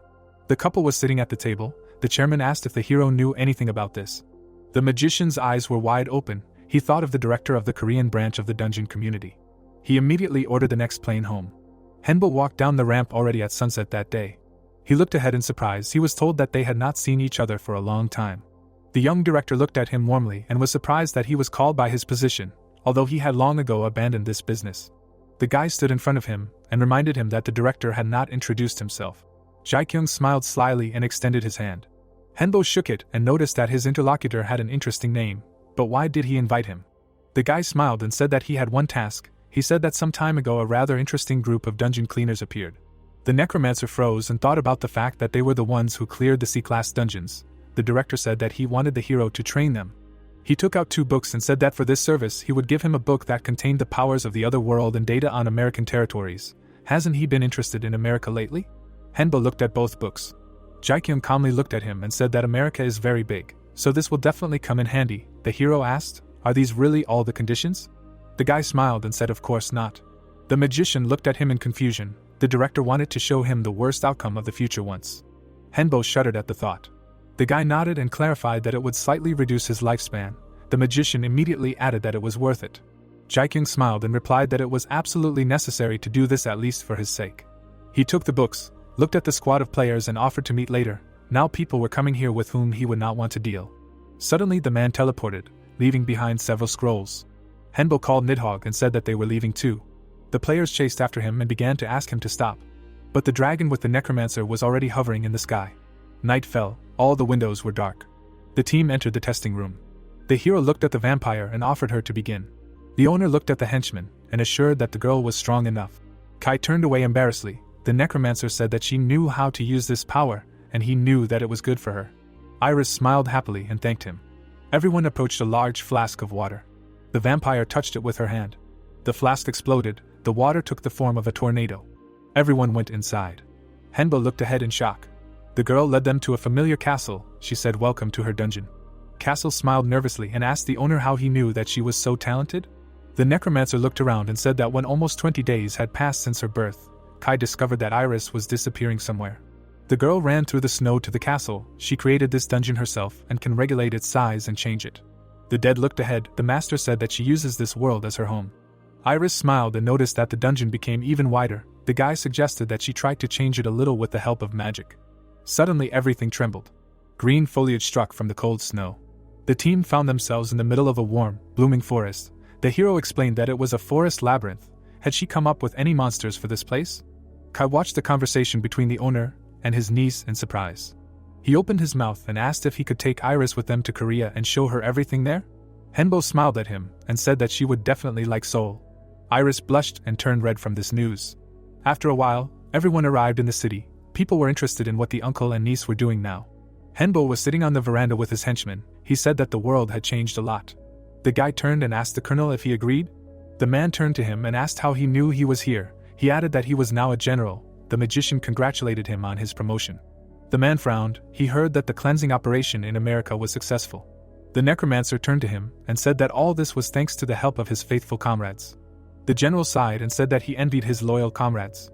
The couple was sitting at the table. The chairman asked if the hero knew anything about this. The magician's eyes were wide open. He thought of the director of the Korean branch of the dungeon community. He immediately ordered the next plane home. Henbo walked down the ramp already at sunset that day. He looked ahead in surprise. He was told that they had not seen each other for a long time. The young director looked at him warmly and was surprised that he was called by his position, although he had long ago abandoned this business. The guy stood in front of him and reminded him that the director had not introduced himself. Jae-kyung smiled slyly and extended his hand. Henbo shook it and noticed that his interlocutor had an interesting name, but why did he invite him? The guy smiled and said that he had one task. He said that some time ago a rather interesting group of dungeon cleaners appeared. The necromancer froze and thought about the fact that they were the ones who cleared the C-class dungeons. The director said that he wanted the hero to train them. He took out 2 books and said that for this service he would give him a book that contained the powers of the other world and data on American territories. Hasn't he been interested in America lately? Henbo looked at both books. Jae-kyung calmly looked at him and said that America is very big, so this will definitely come in handy. The hero asked, "Are these really all the conditions?" The guy smiled and said of course not. The magician looked at him in confusion. The director wanted to show him the worst outcome of the future once. Henbo shuddered at the thought. The guy nodded and clarified that it would slightly reduce his lifespan. The magician immediately added that it was worth it. Jae-kyung smiled and replied that it was absolutely necessary to do this at least for his sake. He took the books, looked at the squad of players and offered to meet later. Now people were coming here with whom he would not want to deal. Suddenly the man teleported, leaving behind several scrolls. Henbo called Nidhogg and said that they were leaving too. The players chased after him and began to ask him to stop. But the dragon with the necromancer was already hovering in the sky. Night fell, all the windows were dark. The team entered the testing room. The hero looked at the vampire and offered her to begin. The owner looked at the henchman and assured that the girl was strong enough. Kai turned away embarrassedly. The necromancer said that she knew how to use this power, and he knew that it was good for her. Iris smiled happily and thanked him. Everyone approached a large flask of water. The vampire touched it with her hand. The flask exploded. The water took the form of a tornado. Everyone went inside. Henbo looked ahead in shock. The girl led them to a familiar castle. She said welcome to her dungeon. Castle smiled nervously and asked the owner how he knew that she was so talented. The necromancer looked around and said that when almost 20 days had passed since her birth, Kai discovered that Iris was disappearing somewhere. The girl ran through the snow to the castle. She created this dungeon herself and can regulate its size and change it. The dead looked ahead. The master said that she uses this world as her home. Iris smiled and noticed that the dungeon became even wider. The guy suggested that she tried to change it a little with the help of magic. Suddenly everything trembled. Green foliage struck from the cold snow. The team found themselves in the middle of a warm, blooming forest. The hero explained that it was a forest labyrinth. Had she come up with any monsters for this place? Kai watched the conversation between the owner and his niece in surprise. He opened his mouth and asked if he could take Iris with them to Korea and show her everything there. Henbo smiled at him and said that she would definitely like Seoul. Iris blushed and turned red from this news. After a while, everyone arrived in the city. People were interested in what the uncle and niece were doing now. Henbo was sitting on the veranda with his henchmen. He said that the world had changed a lot. The guy turned and asked the colonel if he agreed. The man turned to him and asked how he knew he was here. He added that he was now a general, the magician congratulated him on his promotion. The man frowned. He heard that the cleansing operation in America was successful. The necromancer turned to him and said that all this was thanks to the help of his faithful comrades. The general sighed and said that he envied his loyal comrades.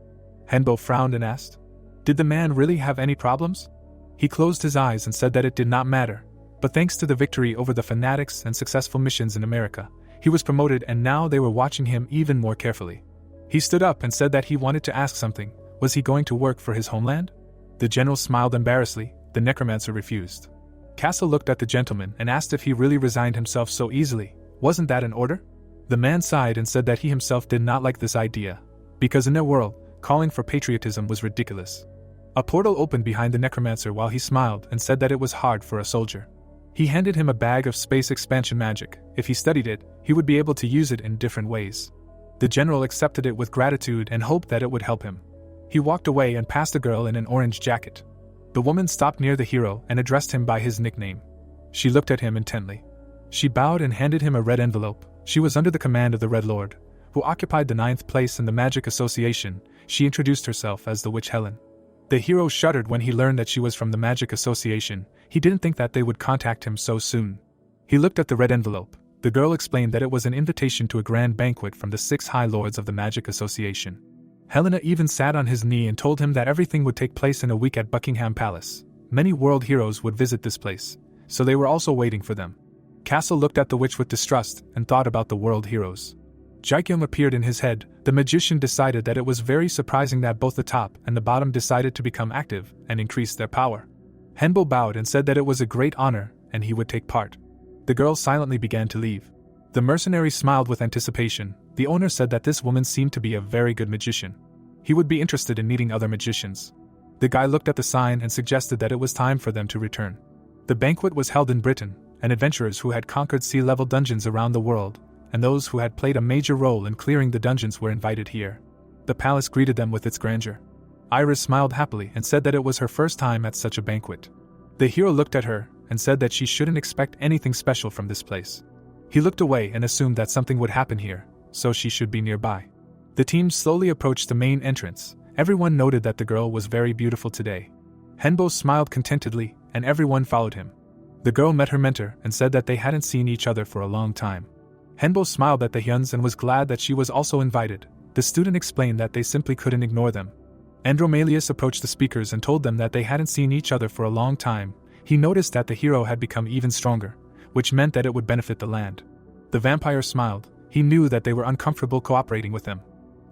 Henbo frowned and asked, "Did the man really have any problems?" He closed his eyes and said that it did not matter, but thanks to the victory over the fanatics and successful missions in America, he was promoted and now they were watching him even more carefully. He stood up and said that he wanted to ask something. Was he going to work for his homeland? The general smiled embarrassedly. The necromancer refused. Castle looked at the gentleman and asked if he really resigned himself so easily. Wasn't that an order? The man sighed and said that he himself did not like this idea, because in their world, calling for patriotism was ridiculous. A portal opened behind the necromancer while he smiled and said that it was hard for a soldier. He handed him a bag of space expansion magic. If he studied it, he would be able to use it in different ways. The general accepted it with gratitude and hoped that it would help him. He walked away and passed a girl in an orange jacket. The woman stopped near the hero and addressed him by his nickname. She looked at him intently. She bowed and handed him a red envelope. She was under the command of the Red Lord, who occupied the 9th place in the Magic Association. She introduced herself as the witch Helen. The hero shuddered when he learned that she was from the Magic Association. He didn't think that they would contact him so soon. He looked at the red envelope. The girl explained that it was an invitation to a grand banquet from the 6 High Lords of the Magic Association. Helena even sat on his knee and told him that everything would take place in a week at Buckingham Palace. Many world heroes would visit this place, so they were also waiting for them. Castle looked at the witch with distrust and thought about the world heroes. Jikyung appeared in his head. The magician decided that it was very surprising that both the top and the bottom decided to become active and increase their power. Henbo bowed and said that it was a great honor and he would take part. The girl silently began to leave. The mercenary smiled with anticipation. The owner said that this woman seemed to be a very good magician. He would be interested in meeting other magicians. The guy looked at the sign and suggested that it was time for them to return. The banquet was held in Britain, and adventurers who had conquered sea-level dungeons around the world, and those who had played a major role in clearing the dungeons were invited here. The palace greeted them with its grandeur. Iris smiled happily and said that it was her first time at such a banquet. The hero looked at her and said that she shouldn't expect anything special from this place. He looked away and assumed that something would happen here, so she should be nearby. The team slowly approached the main entrance. Everyone noted that the girl was very beautiful today. Henbo smiled contentedly, and everyone followed him. The girl met her mentor and said that they hadn't seen each other for a long time. Henbo smiled at the Hyuns and was glad that she was also invited. The student explained that they simply couldn't ignore them. Andromalius approached the speakers and told them that they hadn't seen each other for a long time. He noticed that the hero had become even stronger, which meant that it would benefit the land. The vampire smiled. He knew that they were uncomfortable cooperating with him.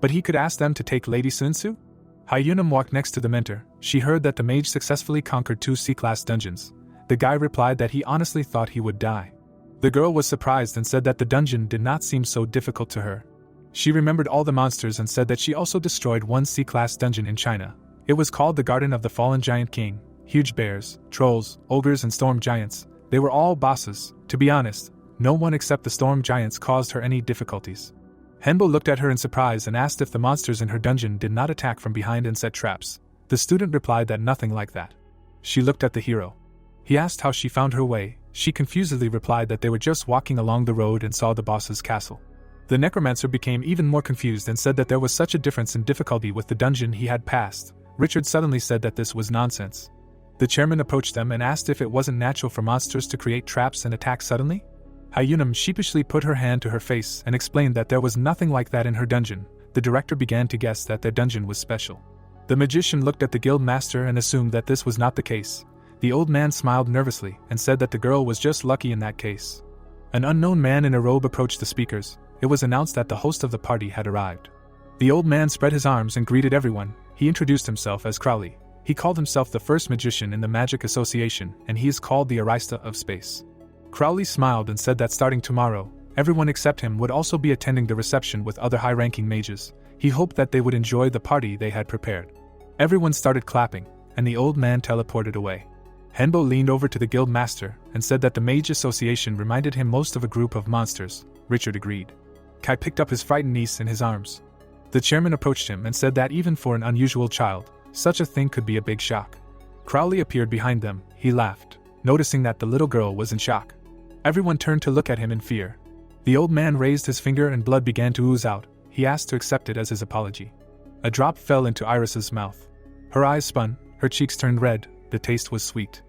But he could ask them to take Lady Sunsu? Hyunam walked next to the mentor. She heard that the mage successfully conquered 2 C-class dungeons. The guy replied that he honestly thought he would die. The girl was surprised and said that the dungeon did not seem so difficult to her. She remembered all the monsters and said that she also destroyed 1 C-class dungeon in China. It was called the Garden of the Fallen Giant King. Huge bears, trolls, ogres and storm giants. They were all bosses. To be honest, no one except the storm giants caused her any difficulties. Henbo looked at her in surprise and asked if the monsters in her dungeon did not attack from behind and set traps. The student replied that nothing like that. She looked at the hero. He asked how she found her way. She confusedly replied that they were just walking along the road and saw the boss's castle. The necromancer became even more confused and said that there was such a difference in difficulty with the dungeon he had passed. Richard suddenly said that this was nonsense. The chairman approached them and asked if it wasn't natural for monsters to create traps and attack suddenly. Hyunam sheepishly put her hand to her face and explained that there was nothing like that in her dungeon. The director began to guess that their dungeon was special. The magician looked at the guild master and assumed that this was not the case. The old man smiled nervously and said that the girl was just lucky in that case. An unknown man in a robe approached the speakers. It was announced that the host of the party had arrived. The old man spread his arms and greeted everyone. He introduced himself as Crowley. He called himself the first magician in the Magic Association, and he is called the Arista of Space. Crowley smiled and said that starting tomorrow, everyone except him would also be attending the reception with other high-ranking mages. He hoped that they would enjoy the party they had prepared. Everyone started clapping, and the old man teleported away. Henbo leaned over to the guild master and said that the Mage Association reminded him most of a group of monsters. Richard agreed. Kai picked up his frightened niece in his arms. The chairman approached him and said that even for an unusual child, such a thing could be a big shock. Crowley appeared behind them. He laughed, noticing that the little girl was in shock. Everyone turned to look at him in fear. The old man raised his finger and blood began to ooze out. He asked to accept it as his apology. A drop fell into Iris's mouth. Her eyes spun, her cheeks turned red, the taste was sweet.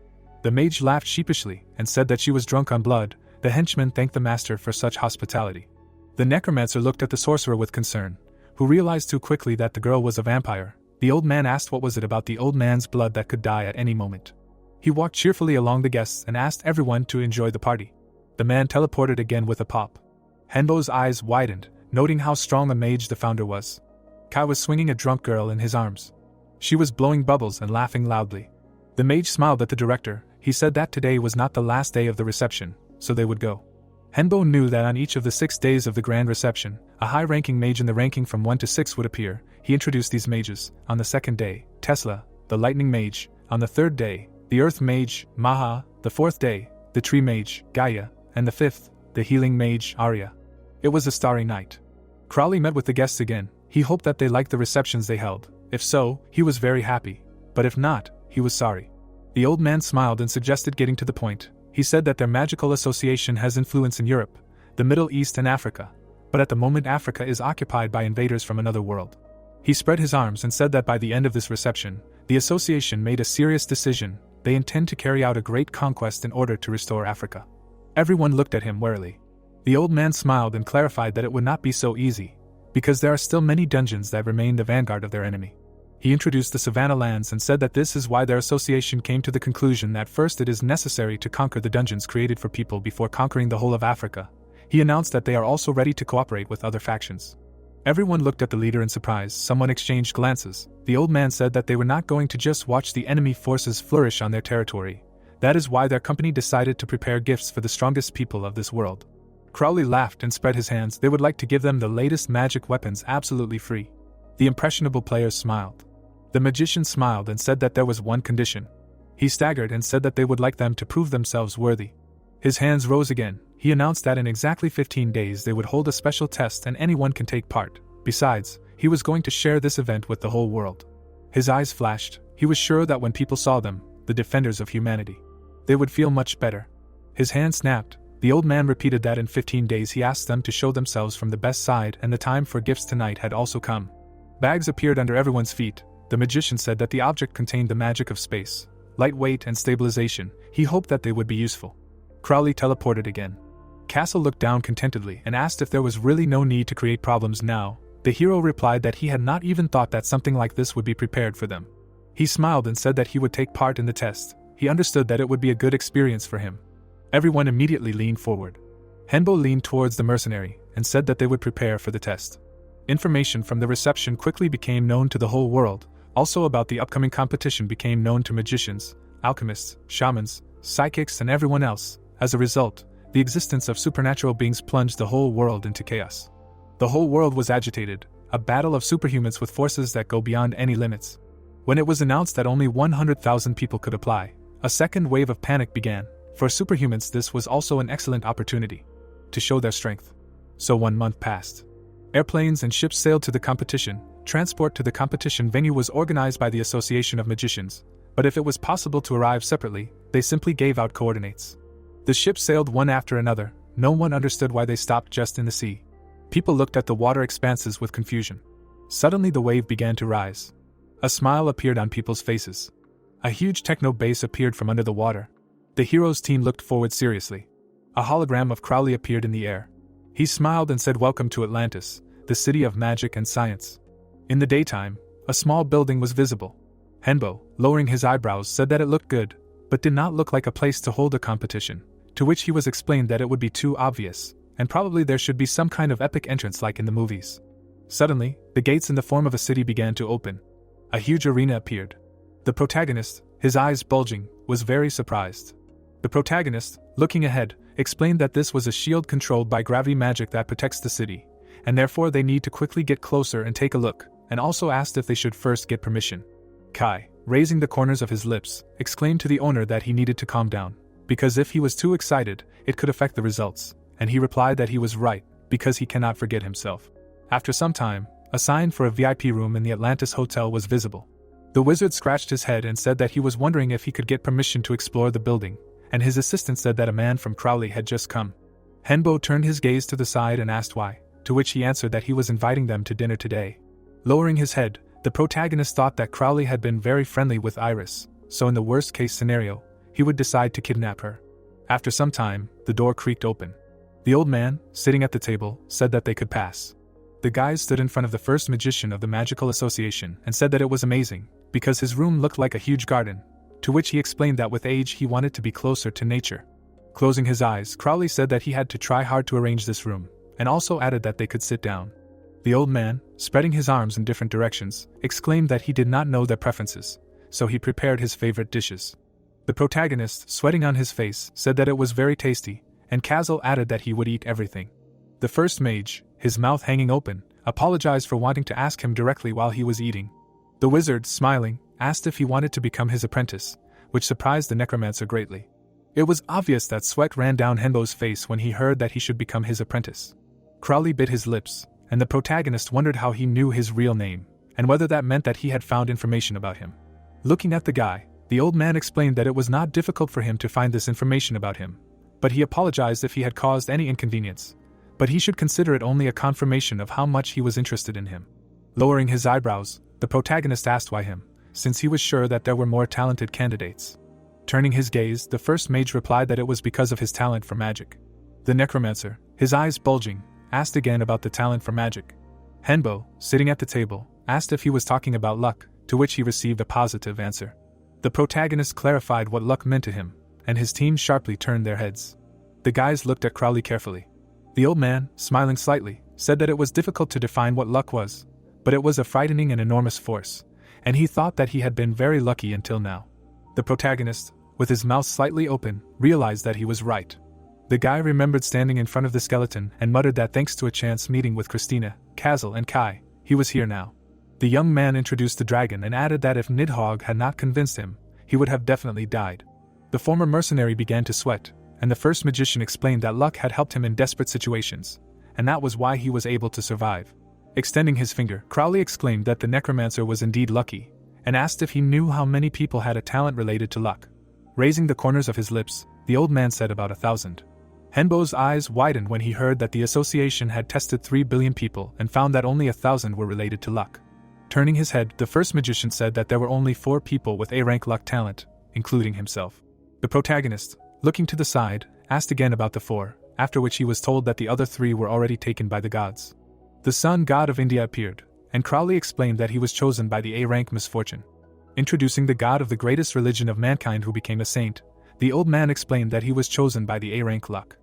The mage laughed sheepishly and said that she was drunk on blood. The henchman thanked the master for such hospitality. The necromancer looked at the sorcerer with concern, who realized too quickly that the girl was a vampire. The old man asked what was it about the old man's blood that could die at any moment. He walked cheerfully along the guests and asked everyone to enjoy the party. The man teleported again with a pop. Henbo's eyes widened, noting how strong a mage the founder was. Kai was swinging a drunk girl in his arms. She was blowing bubbles and laughing loudly. The mage smiled at the director. He said that today was not the last day of the reception, so they would go. Henbo knew that on each of the 6 days of the grand reception, a high-ranking mage in the ranking from 1 to 6 would appear. He introduced these mages. On the second day, Tesla, the lightning mage. On the third day, the earth mage, Maha. The fourth day, the tree mage, Gaia. And the fifth, the healing mage, Arya. It was a starry night. Crowley met with the guests again. He hoped that they liked the receptions they held. If so, he was very happy. But if not, he was sorry. The old man smiled and suggested getting to the point. He said that their magical association has influence in Europe, the Middle East and Africa. But at the moment Africa is occupied by invaders from another world. He spread his arms and said that by the end of this reception, the association made a serious decision. They intend to carry out a great conquest in order to restore Africa. Everyone looked at him warily. The old man smiled and clarified that it would not be so easy, because there are still many dungeons that remain the vanguard of their enemy. He introduced the Savannah lands and said that this is why their association came to the conclusion that first it is necessary to conquer the dungeons created for people before conquering the whole of Africa. He announced that they are also ready to cooperate with other factions. Everyone looked at the leader in surprise. Someone exchanged glances. The old man said that they were not going to just watch the enemy forces flourish on their territory. That is why their company decided to prepare gifts for the strongest people of this world. Crowley laughed and spread his hands. They would like to give them the latest magic weapons absolutely free. The impressionable players smiled. The magician smiled and said that there was one condition. He staggered and said that they would like them to prove themselves worthy. His hands rose again. He announced that in exactly 15 days they would hold a special test and anyone can take part. Besides, he was going to share this event with the whole world. His eyes flashed. He was sure that when people saw them, the defenders of humanity, they would feel much better. His hand snapped. The old man repeated that in 15 days he asked them to show themselves from the best side, and the time for gifts tonight had also come. Bags appeared under everyone's feet. The magician said that the object contained the magic of space, lightweight and stabilization. He hoped that they would be useful. Crowley teleported again. Castle looked down contentedly and asked if there was really no need to create problems now. The hero replied that he had not even thought that something like this would be prepared for them. He smiled and said that he would take part in the test. He understood that it would be a good experience for him. Everyone immediately leaned forward. Henbo leaned towards the mercenary and said that they would prepare for the test. Information from the reception quickly became known to the whole world. Also about the upcoming competition became known to magicians, alchemists, shamans, psychics and everyone else. As a result, the existence of supernatural beings plunged the whole world into chaos. The whole world was agitated, a battle of superhumans with forces that go beyond any limits. When it was announced that only 100,000 people could apply, a second wave of panic began. For superhumans this was also an excellent opportunity to show their strength. So 1 month passed. Airplanes and ships sailed to the competition. Transport to the competition venue was organized by the Association of Magicians, but if it was possible to arrive separately, they simply gave out coordinates. The ships sailed one after another. No one understood why they stopped just in the sea. People looked at the water expanses with confusion. Suddenly the wave began to rise. A smile appeared on people's faces. A huge techno base appeared from under the water. The hero's team looked forward seriously. A hologram of Crowley appeared in the air. He smiled and said, "Welcome to Atlantis, the city of magic and science." In the daytime, a small building was visible. Henbo, lowering his eyebrows, said that it looked good, but did not look like a place to hold a competition, to which he was explained that it would be too obvious, and probably there should be some kind of epic entrance like in the movies. Suddenly, the gates in the form of a city began to open. A huge arena appeared. The protagonist, his eyes bulging, was very surprised. The protagonist, looking ahead, explained that this was a shield controlled by gravity magic that protects the city, and therefore they need to quickly get closer and take a look, and also asked if they should first get permission. Kai, raising the corners of his lips, exclaimed to the owner that he needed to calm down, because if he was too excited, it could affect the results, and he replied that he was right, because he cannot forget himself. After some time, a sign for a VIP room in the Atlantis Hotel was visible. The wizard scratched his head and said that he was wondering if he could get permission to explore the building, and his assistant said that a man from Crowley had just come. Henbo turned his gaze to the side and asked why, to which he answered that he was inviting them to dinner today. Lowering his head, the protagonist thought that Crowley had been very friendly with Iris, so in the worst-case scenario, he would decide to kidnap her. After some time, the door creaked open. The old man, sitting at the table, said that they could pass. The guys stood in front of the first magician of the Magical Association and said that it was amazing, because his room looked like a huge garden, to which he explained that with age he wanted to be closer to nature. Closing his eyes, Crowley said that he had to try hard to arrange this room, and also added that they could sit down. The old man, spreading his arms in different directions, exclaimed that he did not know their preferences, so he prepared his favorite dishes. The protagonist, sweating on his face, said that it was very tasty, and Kazal added that he would eat everything. The first mage, his mouth hanging open, apologized for wanting to ask him directly while he was eating. The wizard, smiling, asked if he wanted to become his apprentice, which surprised the necromancer greatly. It was obvious that sweat ran down Henbo's face when he heard that he should become his apprentice. Crowley bit his lips, and the protagonist wondered how he knew his real name, and whether that meant that he had found information about him. Looking at the guy, the old man explained that it was not difficult for him to find this information about him, but he apologized if he had caused any inconvenience, but he should consider it only a confirmation of how much he was interested in him. Lowering his eyebrows, the protagonist asked why him, since he was sure that there were more talented candidates. Turning his gaze, the first mage replied that it was because of his talent for magic. The necromancer, his eyes bulging, asked again about the talent for magic. Henbo, sitting at the table, asked if he was talking about luck, to which he received a positive answer. The protagonist clarified what luck meant to him, and his team sharply turned their heads. The guys looked at Crowley carefully. The old man, smiling slightly, said that it was difficult to define what luck was, but it was a frightening and enormous force, and he thought that he had been very lucky until now. The protagonist, with his mouth slightly open, realized that he was right. The guy remembered standing in front of the skeleton and muttered that thanks to a chance meeting with Christina, Kazal and Kai, he was here now. The young man introduced the dragon and added that if Nidhogg had not convinced him, he would have definitely died. The former mercenary began to sweat, and the first magician explained that luck had helped him in desperate situations, and that was why he was able to survive. Extending his finger, Crowley exclaimed that the necromancer was indeed lucky, and asked if he knew how many people had a talent related to luck. Raising the corners of his lips, the old man said about 1,000. Henbo's eyes widened when he heard that the association had tested 3 billion people and found that only 1,000 were related to luck. Turning his head, the first magician said that there were only 4 people with A-rank luck talent, including himself. The protagonist, looking to the side, asked again about the 4, after which he was told that the other 3 were already taken by the gods. The sun god of India appeared, and Crowley explained that he was chosen by the A-rank misfortune. Introducing the god of the greatest religion of mankind who became a saint, the old man explained that he was chosen by the A-rank luck.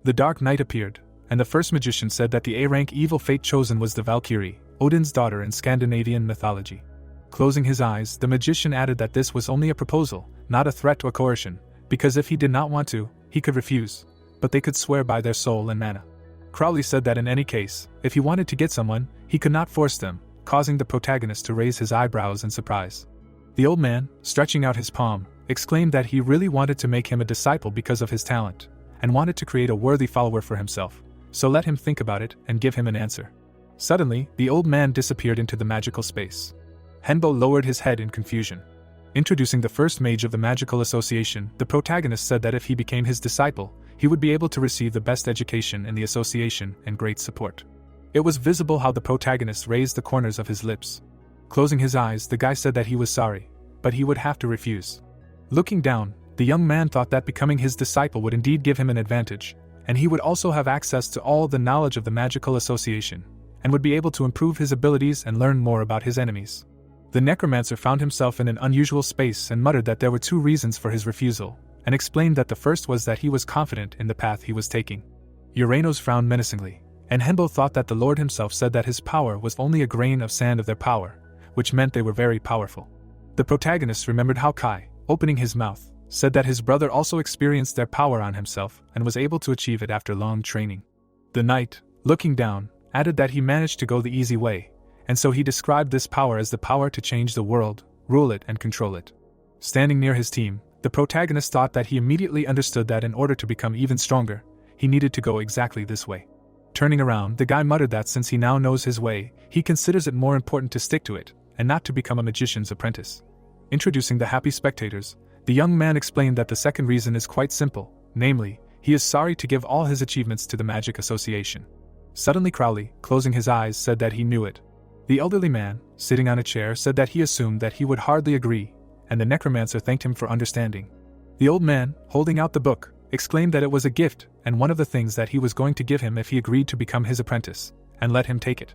The dark night appeared, and the first magician said that the A-rank evil fate chosen was the Valkyrie, Odin's daughter in Scandinavian mythology. Closing his eyes, the magician added that this was only a proposal, not a threat or coercion, because if he did not want to, he could refuse, but they could swear by their soul and mana. Crowley said that in any case, if he wanted to get someone, he could not force them, causing the protagonist to raise his eyebrows in surprise. The old man, stretching out his palm, exclaimed that he really wanted to make him a disciple because of his talent, and wanted to create a worthy follower for himself, so let him think about it and give him an answer. Suddenly, the old man disappeared into the magical space. Henbo lowered his head in confusion. Introducing the first mage of the Magical Association, the protagonist said that if he became his disciple, he would be able to receive the best education in the association and great support. It was visible how the protagonist raised the corners of his lips. Closing his eyes, the guy said that he was sorry, but he would have to refuse. Looking down, the young man thought that becoming his disciple would indeed give him an advantage, and he would also have access to all the knowledge of the Magical Association, and would be able to improve his abilities and learn more about his enemies. The necromancer found himself in an unusual space and muttered that there were 2 reasons for his refusal, and explained that the first was that he was confident in the path he was taking. Uranos frowned menacingly, and Henbo thought that the Lord himself said that his power was only a grain of sand of their power, which meant they were very powerful. The protagonist remembered how Kai, opening his mouth, said that his brother also experienced their power on himself and was able to achieve it after long training. The knight, looking down, added that he managed to go the easy way, and so he described this power as the power to change the world, rule it and control it. Standing near his team, the protagonist thought that he immediately understood that in order to become even stronger, he needed to go exactly this way. Turning around, the guy muttered that since he now knows his way, he considers it more important to stick to it, and not to become a magician's apprentice. Introducing the happy spectators, the young man explained that the second reason is quite simple, namely, he is sorry to give all his achievements to the Magic Association. Suddenly Crowley, closing his eyes, said that he knew it. The elderly man, sitting on a chair, said that he assumed that he would hardly agree, and the necromancer thanked him for understanding. The old man, holding out the book, exclaimed that it was a gift and one of the things that he was going to give him if he agreed to become his apprentice, and let him take it.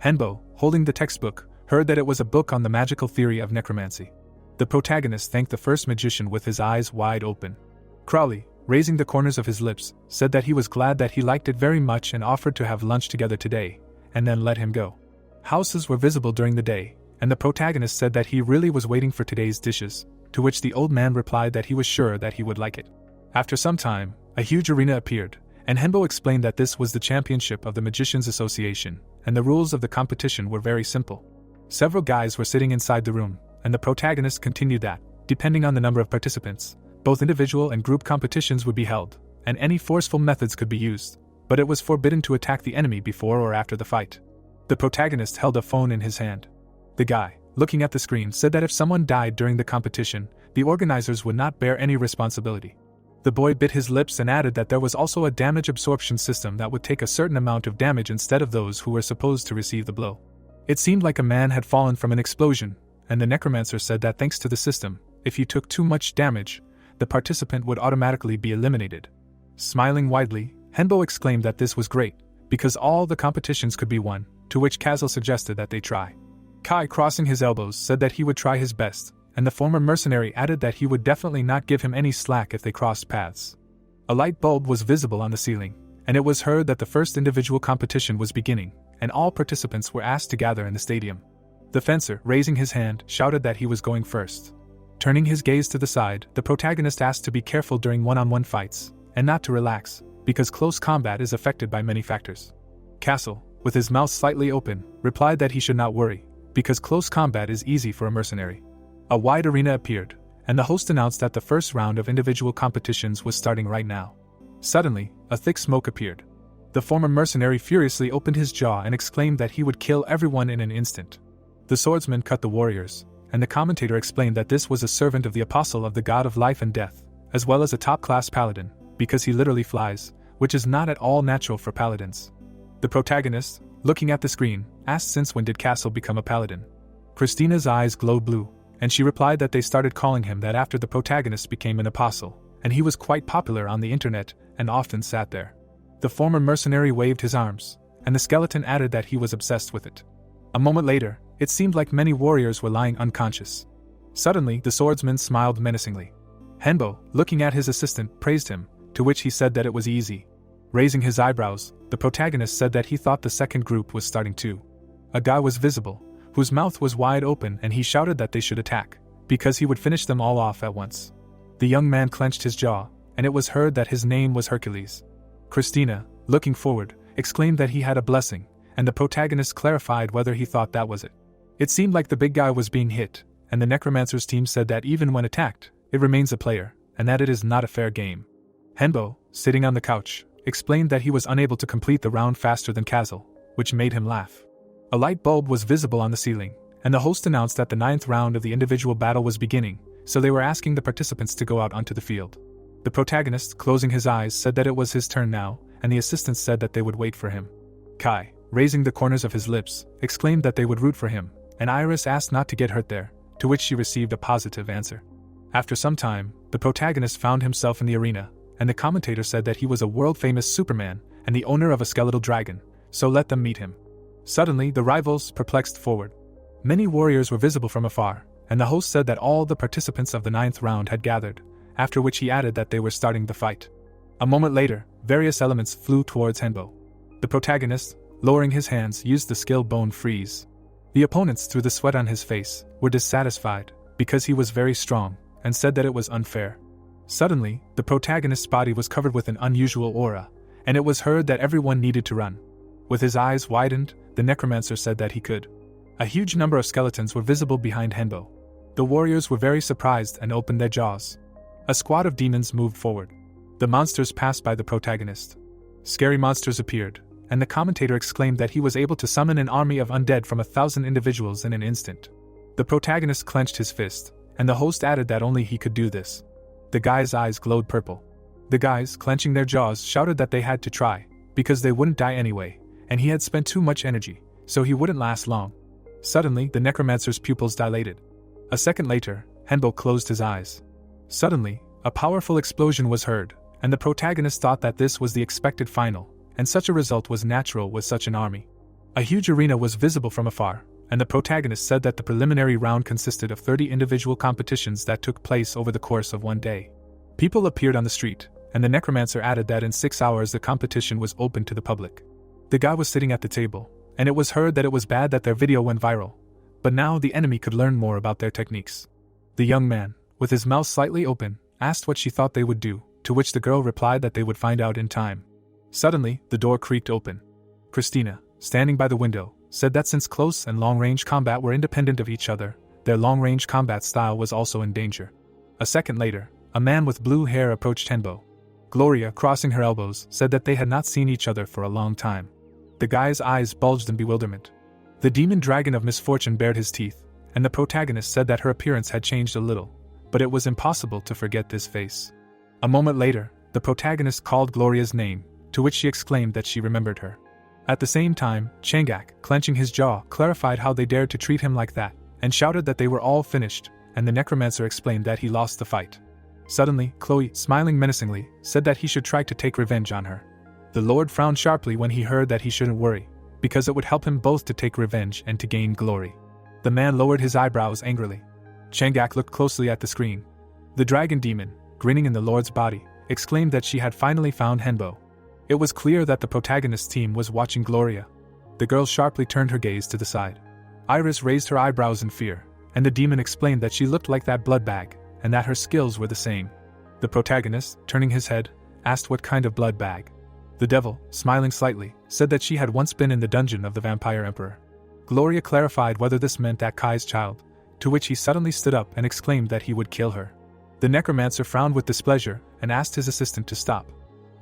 Henbo, holding the textbook, heard that it was a book on the magical theory of necromancy. The protagonist thanked the first magician with his eyes wide open. Crowley, raising the corners of his lips, said that he was glad that he liked it very much and offered to have lunch together today, and then let him go. Houses were visible during the day, and the protagonist said that he really was waiting for today's dishes, to which the old man replied that he was sure that he would like it. After some time, a huge arena appeared, and Henbo explained that this was the championship of the Magicians Association, and the rules of the competition were very simple. Several guys were sitting inside the room, and the protagonist continued that, depending on the number of participants, both individual and group competitions would be held, and any forceful methods could be used, but it was forbidden to attack the enemy before or after the fight. The protagonist held a phone in his hand. The guy, looking at the screen, said that if someone died during the competition, the organizers would not bear any responsibility. The boy bit his lips and added that there was also a damage absorption system that would take a certain amount of damage instead of those who were supposed to receive the blow. It seemed like a man had fallen from an explosion, and the necromancer said that thanks to the system, if he took too much damage, the participant would automatically be eliminated. Smiling widely, Henbo exclaimed that this was great, because all the competitions could be won, to which Kazel suggested that they try. Kai, crossing his elbows, said that he would try his best, and the former mercenary added that he would definitely not give him any slack if they crossed paths. A light bulb was visible on the ceiling, and it was heard that the first individual competition was beginning, and all participants were asked to gather in the stadium. The fencer, raising his hand, shouted that he was going first. Turning his gaze to the side, the protagonist asked to be careful during one-on-one fights, and not to relax, because close combat is affected by many factors. Castle, with his mouth slightly open, replied that he should not worry, because close combat is easy for a mercenary. A wide arena appeared, and the host announced that the first round of individual competitions was starting right now. Suddenly, a thick smoke appeared. The former mercenary furiously opened his jaw and exclaimed that he would kill everyone in an instant. The swordsman cut the warriors, and the commentator explained that this was a servant of the apostle of the god of life and death, as well as a top-class paladin, because he literally flies, which is not at all natural for paladins. The protagonist, looking at the screen, asked since when did Castle become a paladin. Christina's eyes glowed blue, and she replied that they started calling him that after the protagonist became an apostle, and he was quite popular on the internet and often sat there. The former mercenary waved his arms, and the skeleton added that he was obsessed with it. A moment later, it seemed like many warriors were lying unconscious. Suddenly, the swordsman smiled menacingly. Henbo, looking at his assistant, praised him, to which he said that it was easy. Raising his eyebrows, the protagonist said that he thought the second group was starting too. A guy was visible, whose mouth was wide open, and he shouted that they should attack, because he would finish them all off at once. The young man clenched his jaw, and it was heard that his name was Hercules. Christina, looking forward, exclaimed that he had a blessing, and the protagonist clarified whether he thought that was it. It seemed like the big guy was being hit, and the necromancer's team said that even when attacked, it remains a player, and that it is not a fair game. Henbo, sitting on the couch, explained that he was unable to complete the round faster than Kazel, which made him laugh. A light bulb was visible on the ceiling, and the host announced that the 9th round of the individual battle was beginning, so they were asking the participants to go out onto the field. The protagonist, closing his eyes, said that it was his turn now, and the assistants said that they would wait for him. Kai, raising the corners of his lips, exclaimed that they would root for him, and Iris asked not to get hurt there, to which she received a positive answer. After some time, the protagonist found himself in the arena, and the commentator said that he was a world-famous Superman and the owner of a skeletal dragon, so let them meet him. Suddenly, the rivals perplexed forward. Many warriors were visible from afar, and the host said that all the participants of the 9th round had gathered, after which he added that they were starting the fight. A moment later, various elements flew towards Henbo. The protagonist, lowering his hands, used the skill Bone Freeze. The opponents, through the sweat on his face, were dissatisfied, because he was very strong, and said that it was unfair. Suddenly, the protagonist's body was covered with an unusual aura, and it was heard that everyone needed to run. With his eyes widened, the necromancer said that he could. A huge number of skeletons were visible behind Henbo. The warriors were very surprised and opened their jaws. A squad of demons moved forward. The monsters passed by the protagonist. Scary monsters appeared, and the commentator exclaimed that he was able to summon an army of undead from 1,000 individuals in an instant. The protagonist clenched his fist, and the host added that only he could do this. The guy's eyes glowed purple. The guys, clenching their jaws, shouted that they had to try, because they wouldn't die anyway, and he had spent too much energy, so he wouldn't last long. Suddenly, the necromancer's pupils dilated. A second later, Henbo closed his eyes. Suddenly, a powerful explosion was heard, and the protagonist thought that this was the expected final, and such a result was natural with such an army. A huge arena was visible from afar, and the protagonist said that the preliminary round consisted of 30 individual competitions that took place over the course of one day. People appeared on the street, and the necromancer added that in 6 hours the competition was open to the public. The guy was sitting at the table, and it was heard that it was bad that their video went viral, but now the enemy could learn more about their techniques. The young man, with his mouth slightly open, asked what she thought they would do, to which the girl replied that they would find out in time. Suddenly, the door creaked open. Christina, standing by the window, said that since close and long-range combat were independent of each other, their long-range combat style was also in danger. A second later, a man with blue hair approached Henbo. Gloria, crossing her elbows, said that they had not seen each other for a long time. The guy's eyes bulged in bewilderment. The demon dragon of misfortune bared his teeth, and the protagonist said that her appearance had changed a little, but it was impossible to forget this face. A moment later, the protagonist called Gloria's name, to which she exclaimed that she remembered her. At the same time, Changak, clenching his jaw, clarified how they dared to treat him like that, and shouted that they were all finished, and the necromancer explained that he lost the fight. Suddenly, Chloe, smiling menacingly, said that he should try to take revenge on her. The Lord frowned sharply when he heard that he shouldn't worry, because it would help him both to take revenge and to gain glory. The man lowered his eyebrows angrily. Changak looked closely at the screen. The dragon demon, grinning in the Lord's body, exclaimed that she had finally found Henbo. It was clear that the protagonist's team was watching Gloria. The girl sharply turned her gaze to the side. Iris raised her eyebrows in fear, and the demon explained that she looked like that blood bag, and that her skills were the same. The protagonist, turning his head, asked what kind of blood bag. The devil, smiling slightly, said that she had once been in the dungeon of the vampire emperor. Gloria clarified whether this meant that Kai's child, to which he suddenly stood up and exclaimed that he would kill her. The necromancer frowned with displeasure and asked his assistant to stop.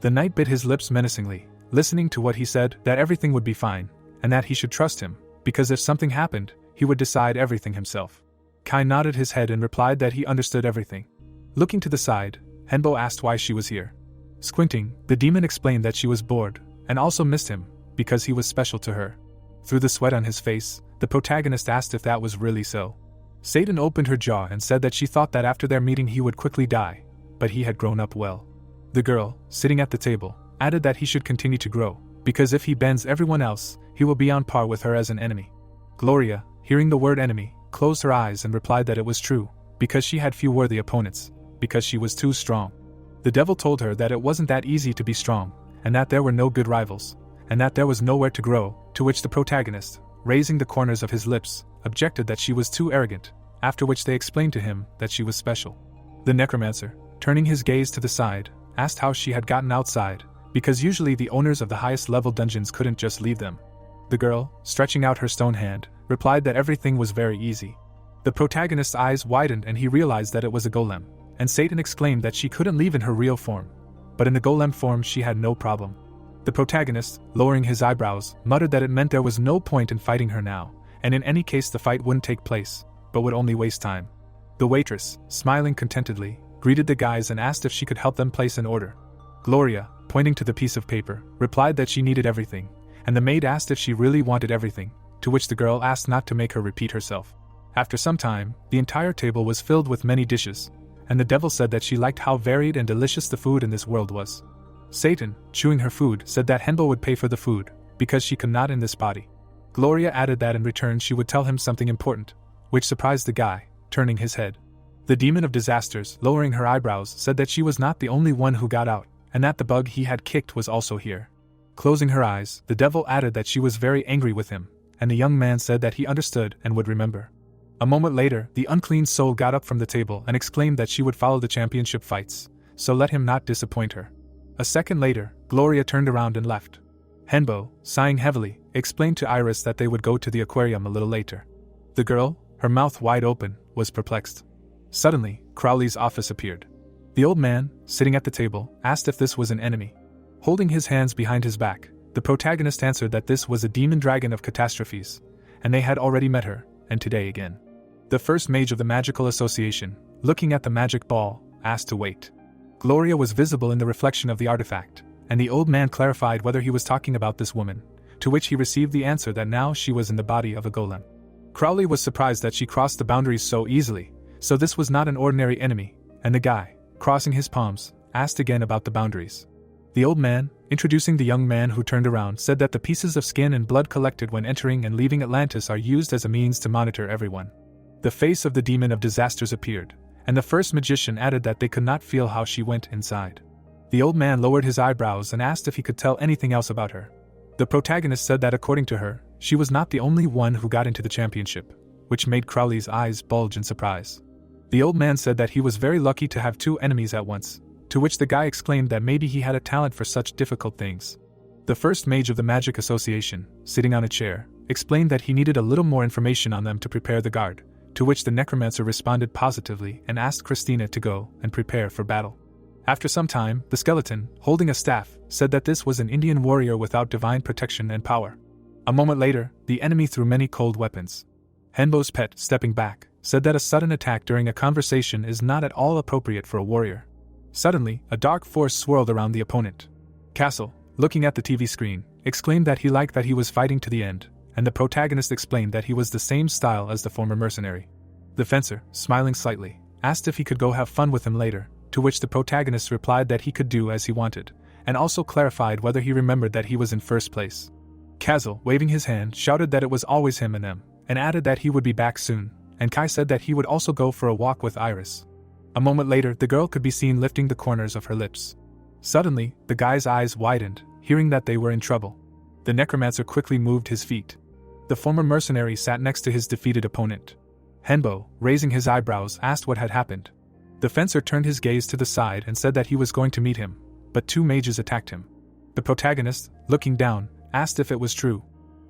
The knight bit his lips menacingly, listening to what he said, that everything would be fine, and that he should trust him, because if something happened, he would decide everything himself. Kai nodded his head and replied that he understood everything. Looking to the side, Henbo asked why she was here. Squinting, the demon explained that she was bored, and also missed him, because he was special to her. Through the sweat on his face, the protagonist asked if that was really so. Satan opened her jaw and said that she thought that after their meeting he would quickly die, but he had grown up well. The girl, sitting at the table, added that he should continue to grow, because if he bends everyone else, he will be on par with her as an enemy. Gloria, hearing the word enemy, closed her eyes and replied that it was true, because she had few worthy opponents, because she was too strong. The devil told her that it wasn't that easy to be strong, and that there were no good rivals, and that there was nowhere to grow, to which the protagonist, raising the corners of his lips, objected that she was too arrogant, after which they explained to him that she was special. The necromancer, turning his gaze to the side, asked how she had gotten outside, because usually the owners of the highest level dungeons couldn't just leave them. The girl, stretching out her stone hand, replied that everything was very easy. The protagonist's eyes widened and he realized that it was a golem, and Satan exclaimed that she couldn't leave in her real form, but in the golem form she had no problem. The protagonist, lowering his eyebrows, muttered that it meant there was no point in fighting her now, and in any case the fight wouldn't take place, but would only waste time. The waitress, smiling contentedly, greeted the guys and asked if she could help them place an order. Gloria, pointing to the piece of paper, replied that she needed everything, and the maid asked if she really wanted everything, to which the girl asked not to make her repeat herself. After some time, the entire table was filled with many dishes, and the devil said that she liked how varied and delicious the food in this world was. Satan, chewing her food, said that Henbo would pay for the food, because she could not in this body. Gloria added that in return she would tell him something important, which surprised the guy, turning his head. The demon of disasters, lowering her eyebrows, said that she was not the only one who got out, and that the bug he had kicked was also here. Closing her eyes, the devil added that she was very angry with him, and the young man said that he understood and would remember. A moment later, the unclean soul got up from the table and exclaimed that she would follow the championship fights, so let him not disappoint her. A second later, Gloria turned around and left. Henbo, sighing heavily, explained to Iris that they would go to the aquarium a little later. The girl, her mouth wide open, was perplexed. Suddenly, Crowley's office appeared. The old man, sitting at the table, asked if this was an enemy. Holding his hands behind his back, the protagonist answered that this was a demon dragon of catastrophes, and they had already met her, and today again. The first mage of the magical association, looking at the magic ball, asked to wait. Gloria was visible in the reflection of the artifact, and the old man clarified whether he was talking about this woman, to which he received the answer that now she was in the body of a golem. Crowley was surprised that she crossed the boundaries so easily, so this was not an ordinary enemy, and the guy, crossing his palms, asked again about the boundaries. The old man, introducing the young man who turned around, said that the pieces of skin and blood collected when entering and leaving Atlantis are used as a means to monitor everyone. The face of the demon of disasters appeared, and the first magician added that they could not feel how she went inside. The old man lowered his eyebrows and asked if he could tell anything else about her. The protagonist said that according to her, she was not the only one who got into the championship, which made Crowley's eyes bulge in surprise. The old man said that he was very lucky to have two enemies at once, to which the guy exclaimed that maybe he had a talent for such difficult things. The first mage of the Magic Association, sitting on a chair, explained that he needed a little more information on them to prepare the guard, to which the necromancer responded positively and asked Christina to go and prepare for battle. After some time, the skeleton, holding a staff, said that this was an Indian warrior without divine protection and power. A moment later, the enemy threw many cold weapons. Henbo's pet, stepping back, said that a sudden attack during a conversation is not at all appropriate for a warrior. Suddenly, a dark force swirled around the opponent. Castle, looking at the TV screen, exclaimed that he liked that he was fighting to the end, and the protagonist explained that he was the same style as the former mercenary. The fencer, smiling slightly, asked if he could go have fun with him later, to which the protagonist replied that he could do as he wanted, and also clarified whether he remembered that he was in first place. Kazel, waving his hand, shouted that it was always him and them, and added that he would be back soon, and Kai said that he would also go for a walk with Iris. A moment later, the girl could be seen lifting the corners of her lips. Suddenly, the guy's eyes widened, hearing that they were in trouble. The necromancer quickly moved his feet. The former mercenary sat next to his defeated opponent. Henbo, raising his eyebrows, asked what had happened. The fencer turned his gaze to the side and said that he was going to meet him, but two mages attacked him. The protagonist, looking down, asked if it was true.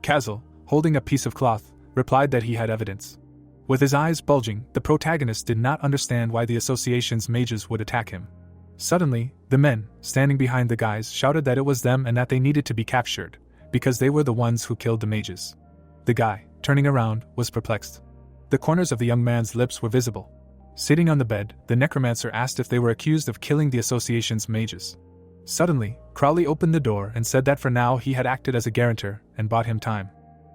Kazel, holding a piece of cloth, replied that he had evidence. With his eyes bulging, the protagonist did not understand why the association's mages would attack him. Suddenly, the men, standing behind the guys, shouted that it was them and that they needed to be captured, because they were the ones who killed the mages. The guy, turning around, was perplexed. The corners of the young man's lips were visible. Sitting on the bed, the necromancer asked if they were accused of killing the association's mages. Suddenly, Crowley opened the door and said that for now he had acted as a guarantor and bought him time.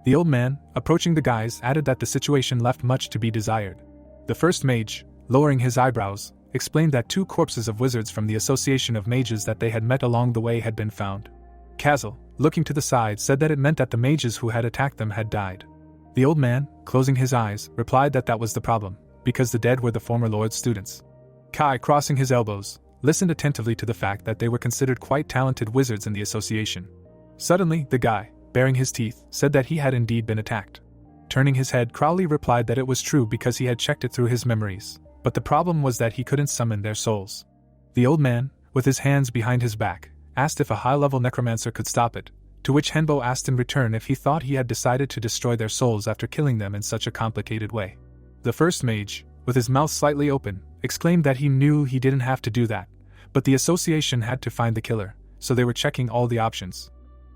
The old man, approaching the guys, added that the situation left much to be desired. The first mage, lowering his eyebrows, explained that two corpses of wizards from the association of mages that they had met along the way had been found. Kazel, looking to the side, said that it meant that the mages who had attacked them had died. The old man, closing his eyes, replied that that was the problem, because the dead were the former lord's students. Kai, crossing his elbows, listened attentively to the fact that they were considered quite talented wizards in the association. Suddenly, the guy, baring his teeth, said that he had indeed been attacked. Turning his head, Crowley replied that it was true because he had checked it through his memories, but the problem was that he couldn't summon their souls. The old man, with his hands behind his back, asked if a high-level necromancer could stop it, to which Henbo asked in return if he thought he had decided to destroy their souls after killing them in such a complicated way. The first mage, with his mouth slightly open, exclaimed that he knew he didn't have to do that, but the association had to find the killer, so they were checking all the options.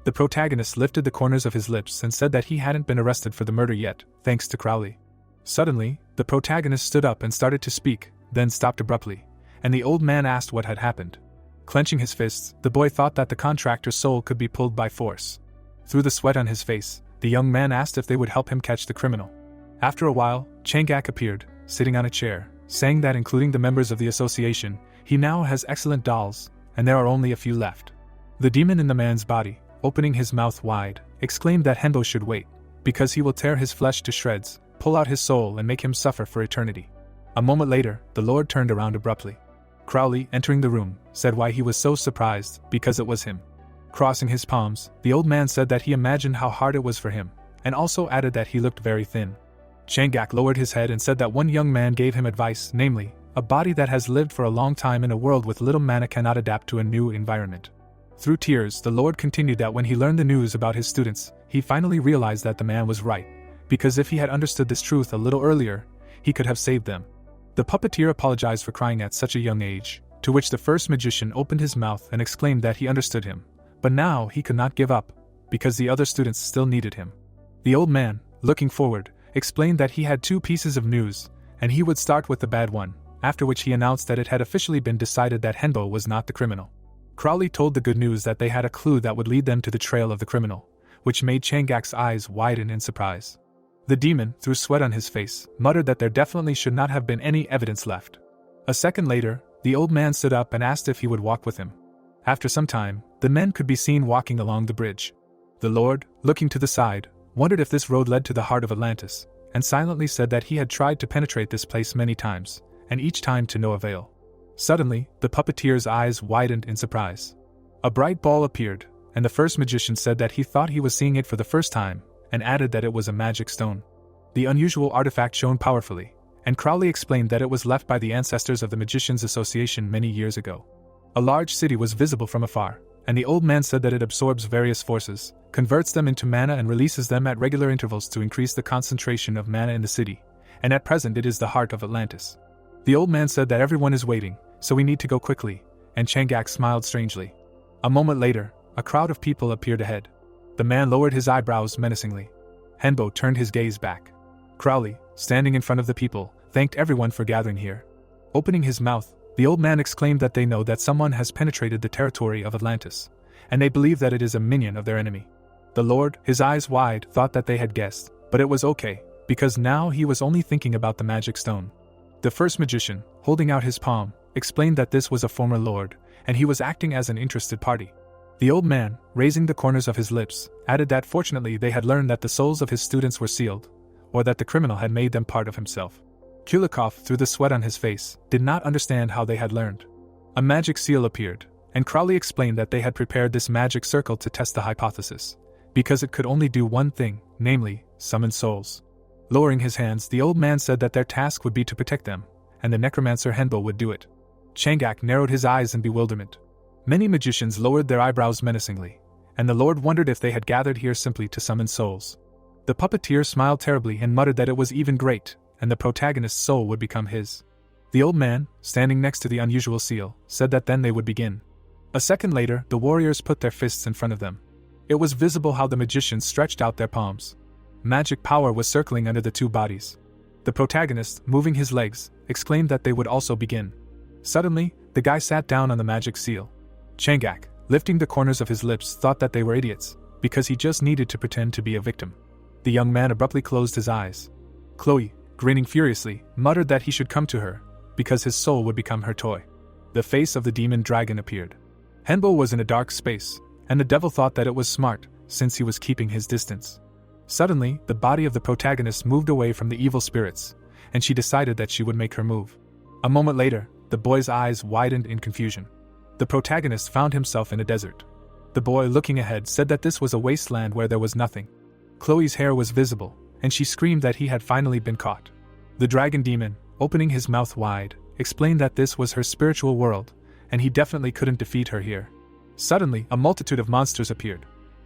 The protagonist lifted the corners of his lips and said that he hadn't been arrested for the murder yet, thanks to Crowley. Suddenly, the protagonist stood up and started to speak, then stopped abruptly, and the old man asked what had happened. Clenching his fists, the boy thought that the contractor's soul could be pulled by force. Through the sweat on his face, the young man asked if they would help him catch the criminal. After a while, Changak appeared, sitting on a chair, saying that including the members of the association, he now has excellent dolls, and there are only a few left. The demon in the man's body, opening his mouth wide, exclaimed that Henbo should wait, because he will tear his flesh to shreds, pull out his soul and make him suffer for eternity. A moment later, the Lord turned around abruptly. Crowley, entering the room, said why he was so surprised, because it was him. Crossing his palms, the old man said that he imagined how hard it was for him, and also added that he looked very thin. Changak lowered his head and said that one young man gave him advice, namely, a body that has lived for a long time in a world with little mana cannot adapt to a new environment. Through tears, the Lord continued that when he learned the news about his students, he finally realized that the man was right, because if he had understood this truth a little earlier, he could have saved them. The puppeteer apologized for crying at such a young age, to which the first magician opened his mouth and exclaimed that he understood him, but now he could not give up, because the other students still needed him. The old man, looking forward, explained that he had two pieces of news, and he would start with the bad one, after which he announced that it had officially been decided that Henbo was not the criminal. Crowley told the good news that they had a clue that would lead them to the trail of the criminal, which made Changak's eyes widen in surprise. The demon, through sweat on his face, muttered that there definitely should not have been any evidence left. A second later, the old man stood up and asked if he would walk with him. After some time, the men could be seen walking along the bridge. The Lord, looking to the side, wondered if this road led to the heart of Atlantis, and silently said that he had tried to penetrate this place many times, and each time to no avail. Suddenly, the puppeteer's eyes widened in surprise. A bright ball appeared, and the first magician said that he thought he was seeing it for the first time, and added that it was a magic stone. The unusual artifact shone powerfully, and Crowley explained that it was left by the ancestors of the Magicians' Association many years ago. A large city was visible from afar, and the old man said that it absorbs various forces, converts them into mana and releases them at regular intervals to increase the concentration of mana in the city, and at present it is the heart of Atlantis. The old man said that everyone is waiting, so we need to go quickly, and Changak smiled strangely. A moment later, a crowd of people appeared ahead. The man lowered his eyebrows menacingly. Henbo turned his gaze back. Crowley, standing in front of the people, thanked everyone for gathering here. Opening his mouth, the old man exclaimed that they know that someone has penetrated the territory of Atlantis, and they believe that it is a minion of their enemy. The Lord, his eyes wide, thought that they had guessed, but it was okay, because now he was only thinking about the magic stone. The first magician, holding out his palm, explained that this was a former lord, and he was acting as an interested party. The old man, raising the corners of his lips, added that fortunately they had learned that the souls of his students were sealed, or that the criminal had made them part of himself. Kulikov, through the sweat on his face, did not understand how they had learned. A magic seal appeared, and Crowley explained that they had prepared this magic circle to test the hypothesis, because it could only do one thing, namely, summon souls. Lowering his hands, the old man said that their task would be to protect them, and the necromancer Henbo would do it. Changak narrowed his eyes in bewilderment. Many magicians lowered their eyebrows menacingly, and the Lord wondered if they had gathered here simply to summon souls. The puppeteer smiled terribly and muttered that it was even great, and the protagonist's soul would become his. The old man, standing next to the unusual seal, said that then they would begin. A second later, the warriors put their fists in front of them. It was visible how the magicians stretched out their palms. Magic power was circling under the two bodies. The protagonist, moving his legs, exclaimed that they would also begin. Suddenly, the guy sat down on the magic seal. Changak, lifting the corners of his lips, thought that they were idiots, because he just needed to pretend to be a victim. The young man abruptly closed his eyes. Chloe, grinning furiously, muttered that he should come to her, because his soul would become her toy. The face of the demon dragon appeared. Henbo was in a dark space, and the devil thought that it was smart, since he was keeping his distance. Suddenly, the body of the protagonist moved away from the evil spirits, and she decided that she would make her move. A moment later, the boy's eyes widened in confusion. The protagonist found himself in a desert. The boy, looking ahead, said that this was a wasteland where there was nothing. Chloe's hair was visible, and she screamed that he had finally been caught. The dragon demon, opening his mouth wide, explained that this was her spiritual world, and he definitely couldn't defeat her here. Suddenly, a multitude of monsters appeared.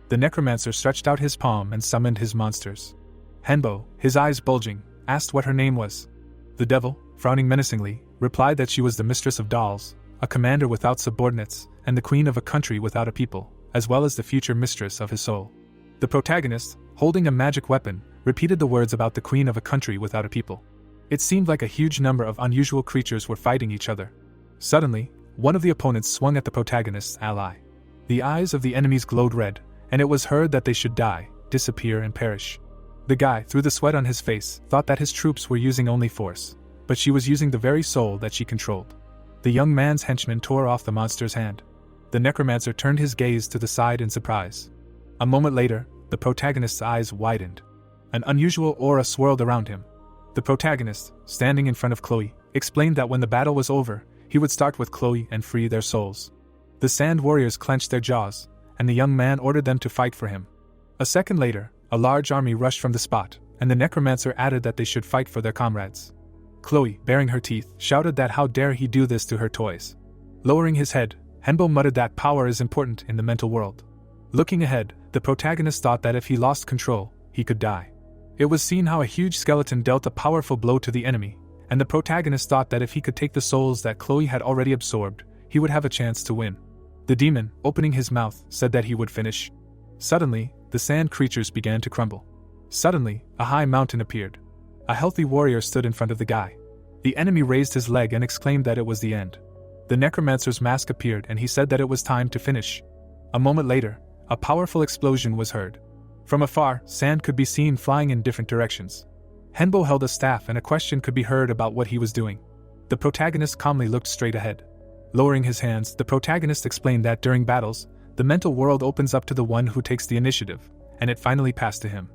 The necromancer stretched out his palm and summoned his monsters. Henbo, his eyes bulging, asked what her name was. The devil, frowning menacingly, replied that she was the mistress of dolls, a commander without subordinates, and the queen of a country without a people, as well as the future mistress of his soul. The protagonist, holding a magic weapon, repeated the words about the queen of a country without a people. It seemed like a huge number of unusual creatures were fighting each other. Suddenly, one of the opponents swung at the protagonist's ally. The eyes of the enemies glowed red, and it was heard that they should die, disappear and perish. The guy, through the sweat on his face, thought that his troops were using only force, but she was using the very soul that she controlled. The young man's henchman tore off the monster's hand. The necromancer turned his gaze to the side in surprise. A moment later, the protagonist's eyes widened. An unusual aura swirled around him. The protagonist, standing in front of Chloe, explained that when the battle was over, he would start with Chloe and free their souls. The sand warriors clenched their jaws, and the young man ordered them to fight for him. A second later, a large army rushed from the spot, and the necromancer added that they should fight for their comrades. Chloe, baring her teeth, shouted that how dare he do this to her toys. Lowering his head, Henbo muttered that power is important in the mental world. Looking ahead, the protagonist thought that if he lost control, he could die. It was seen how a huge skeleton dealt a powerful blow to the enemy, and the protagonist thought that if he could take the souls that Chloe had already absorbed, he would have a chance to win. The demon, opening his mouth, said that he would finish. Suddenly, the sand creatures began to crumble. Suddenly, a high mountain appeared. A healthy warrior stood in front of the guy. The enemy raised his leg and exclaimed that it was the end. The necromancer's mask appeared and he said that it was time to finish. A moment later, a powerful explosion was heard. From afar, sand could be seen flying in different directions. Henbo held a staff and a question could be heard about what he was doing. The protagonist calmly looked straight ahead. Lowering his hands, the protagonist explained that during battles, the mental world opens up to the one who takes the initiative, and it finally passed to him.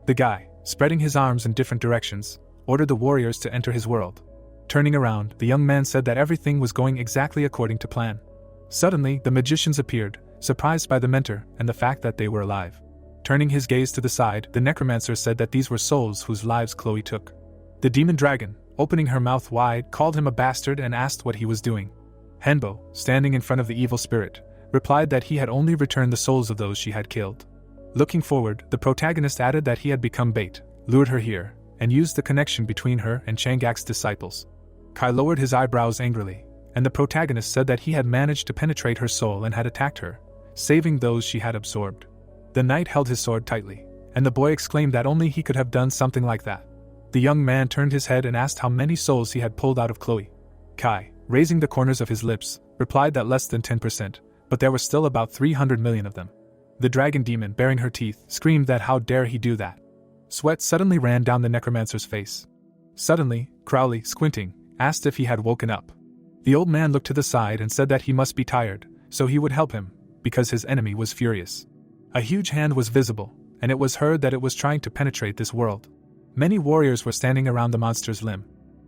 The guy, spreading his arms in different directions, ordered the warriors to enter his world. Turning around, the young man said that everything was going exactly according to plan. Suddenly, the magicians appeared, surprised by the mentor and the fact that they were alive. Turning his gaze to the side, the necromancer said that these were souls whose lives Chloe took. The demon dragon, opening her mouth wide, called him a bastard and asked what he was doing. Henbo, standing in front of the evil spirit, replied that he had only returned the souls of those she had killed. Looking forward, the protagonist added that he had become bait, lured her here, and used the connection between her and Changak's disciples. Kai lowered his eyebrows angrily, and the protagonist said that he had managed to penetrate her soul and had attacked her, saving those she had absorbed. The knight held his sword tightly, and the boy exclaimed that only he could have done something like that. The young man turned his head and asked how many souls he had pulled out of Chloe. Kai, raising the corners of his lips, replied that less than 10%, but there were still about 300 million of them. The dragon demon, baring her teeth, screamed that how dare he do that. Sweat suddenly ran down the necromancer's face. Suddenly, Crowley, squinting, asked if he had woken up. The old man looked to the side and said that he must be tired, so he would help him, because his enemy was furious. A huge hand was visible, and it was heard that it was trying to penetrate this world. Many warriors were standing around the monster's limb.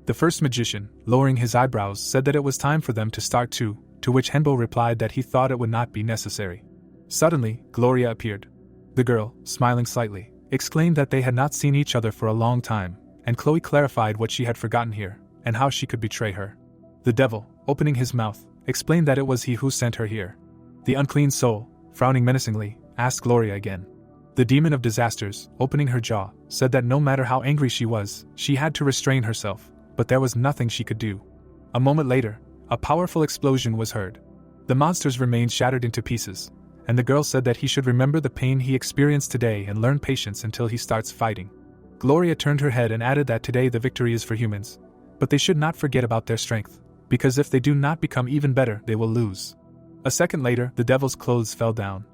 The first magician, lowering his eyebrows, said that it was time for them to start too, to which Henbo replied that he thought it would not be necessary. Suddenly, Gloria appeared. The girl, smiling slightly, exclaimed that they had not seen each other for a long time, and Chloe clarified what she had forgotten here, and how she could betray her. The devil, opening his mouth, explained that it was he who sent her here. The unclean soul, frowning menacingly, asked Gloria again. The demon of disasters, opening her jaw, said that no matter how angry she was, she had to restrain herself, but there was nothing she could do. A moment later, a powerful explosion was heard. The monsters remained shattered into pieces, and the girl said that he should remember the pain he experienced today and learn patience until he starts fighting. Gloria turned her head and added that today the victory is for humans, but they should not forget about their strength, because if they do not become even better, they will lose. A second later, the devil's clothes fell down.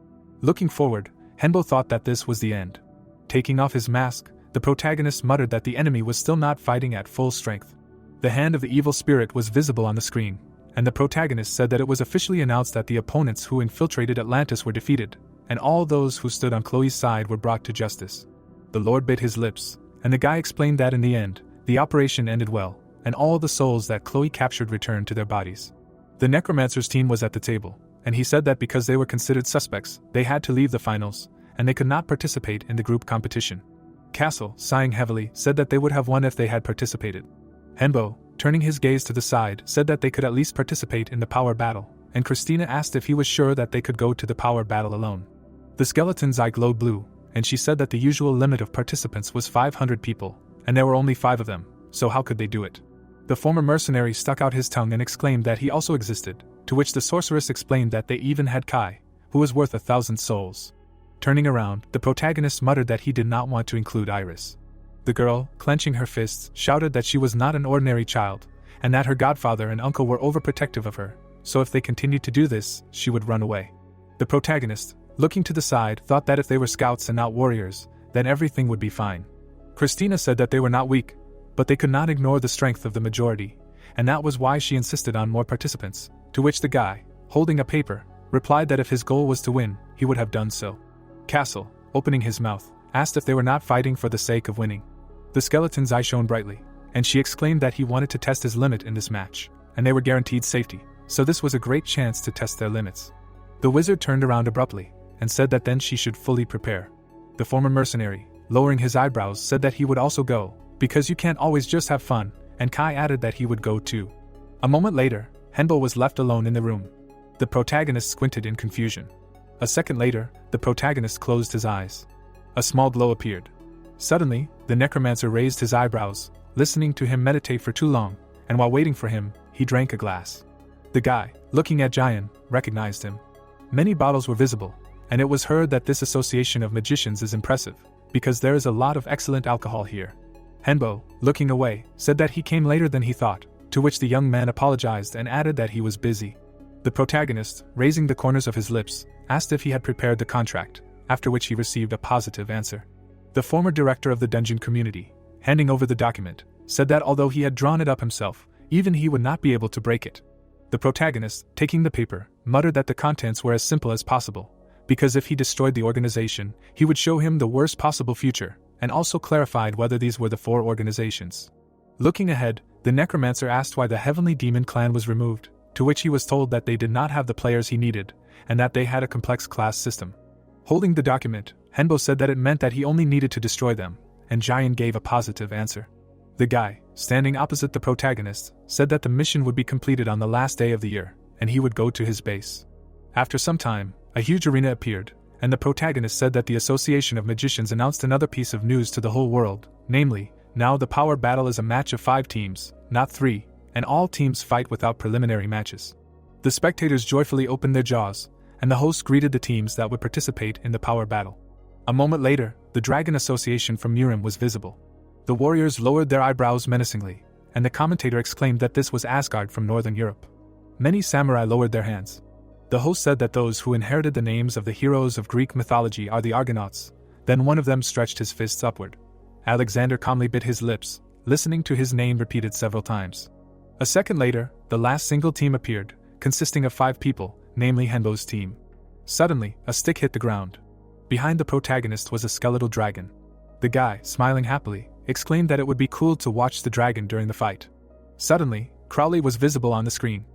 Looking forward, Henbo thought that this was the end. Taking off his mask, the protagonist muttered that the enemy was still not fighting at full strength. The hand of the evil spirit was visible on the screen, and the protagonist said that it was officially announced that the opponents who infiltrated Atlantis were defeated, and all those who stood on Chloe's side were brought to justice. The Lord bit his lips, and the guy explained that in the end, the operation ended well, and all the souls that Chloe captured returned to their bodies. The necromancer's team was at the table, and he said that because they were considered suspects, they had to leave the finals, and they could not participate in the group competition. Castle, sighing heavily, said that they would have won if they had participated. Henbo, turning his gaze to the side, said that they could at least participate in the power battle, and Christina asked if he was sure that they could go to the power battle alone. The skeleton's eye glowed blue, and she said that the usual limit of participants was 500 people, and there were only 5 of them, so how could they do it? The former mercenary stuck out his tongue and exclaimed that he also existed, to which the sorceress explained that they even had Kai, who was worth 1,000 souls. Turning around, the protagonist muttered that he did not want to include Iris. The girl, clenching her fists, shouted that she was not an ordinary child, and that her godfather and uncle were overprotective of her, so if they continued to do this, she would run away. The protagonist, looking to the side, thought that if they were scouts and not warriors, then everything would be fine. Christina said that they were not weak, but they could not ignore the strength of the majority, and that was why she insisted on more participants, to which the guy, holding a paper, replied that if his goal was to win, he would have done so. Castle, opening his mouth, asked if they were not fighting for the sake of winning. The skeleton's eye shone brightly, and she exclaimed that he wanted to test his limit in this match, and they were guaranteed safety, so this was a great chance to test their limits. The wizard turned around abruptly, and said that then she should fully prepare. The former mercenary, lowering his eyebrows, said that he would also go, because you can't always just have fun, and Kai added that he would go too. A moment later, Henbo was left alone in the room. The protagonist squinted in confusion. A second later, the protagonist closed his eyes. A small glow appeared. Suddenly, the necromancer raised his eyebrows, listening to him meditate for too long, and while waiting for him, he drank a glass. The guy, looking at Jian, recognized him. Many bottles were visible, and it was heard that this association of magicians is impressive, because there is a lot of excellent alcohol here. Henbo, looking away, said that he came later than he thought, to which the young man apologized and added that he was busy. The protagonist, raising the corners of his lips, asked if he had prepared the contract, after which he received a positive answer. The former director of the dungeon community, handing over the document, said that although he had drawn it up himself, even he would not be able to break it. The protagonist, taking the paper, muttered that the contents were as simple as possible, because if he destroyed the organization, he would show him the worst possible future, and also clarified whether these were the 4 organizations. Looking ahead, the necromancer asked why the Heavenly Demon clan was removed, to which he was told that they did not have the players he needed, and that they had a complex class system. Holding the document, Henbo said that it meant that he only needed to destroy them, and Jian gave a positive answer. The guy, standing opposite the protagonist, said that the mission would be completed on the last day of the year, and he would go to his base. After some time, a huge arena appeared, and the protagonist said that the Association of Magicians announced another piece of news to the whole world, namely, now the power battle is a match of 5 teams, not 3, and all teams fight without preliminary matches. The spectators joyfully opened their jaws, and the host greeted the teams that would participate in the power battle. A moment later, the Dragon Association from Murim was visible. The warriors lowered their eyebrows menacingly, and the commentator exclaimed that this was Asgard from Northern Europe. Many samurai lowered their hands. The host said that those who inherited the names of the heroes of Greek mythology are the Argonauts. Then one of them stretched his fists upward. Alexander calmly bit his lips, listening to his name repeated several times. A second later, the last single team appeared, consisting of 5 people, namely Henbo's team. Suddenly, a stick hit the ground. Behind the protagonist was a skeletal dragon. The guy, smiling happily, exclaimed that it would be cool to watch the dragon during the fight. Suddenly, Crowley was visible on the screen.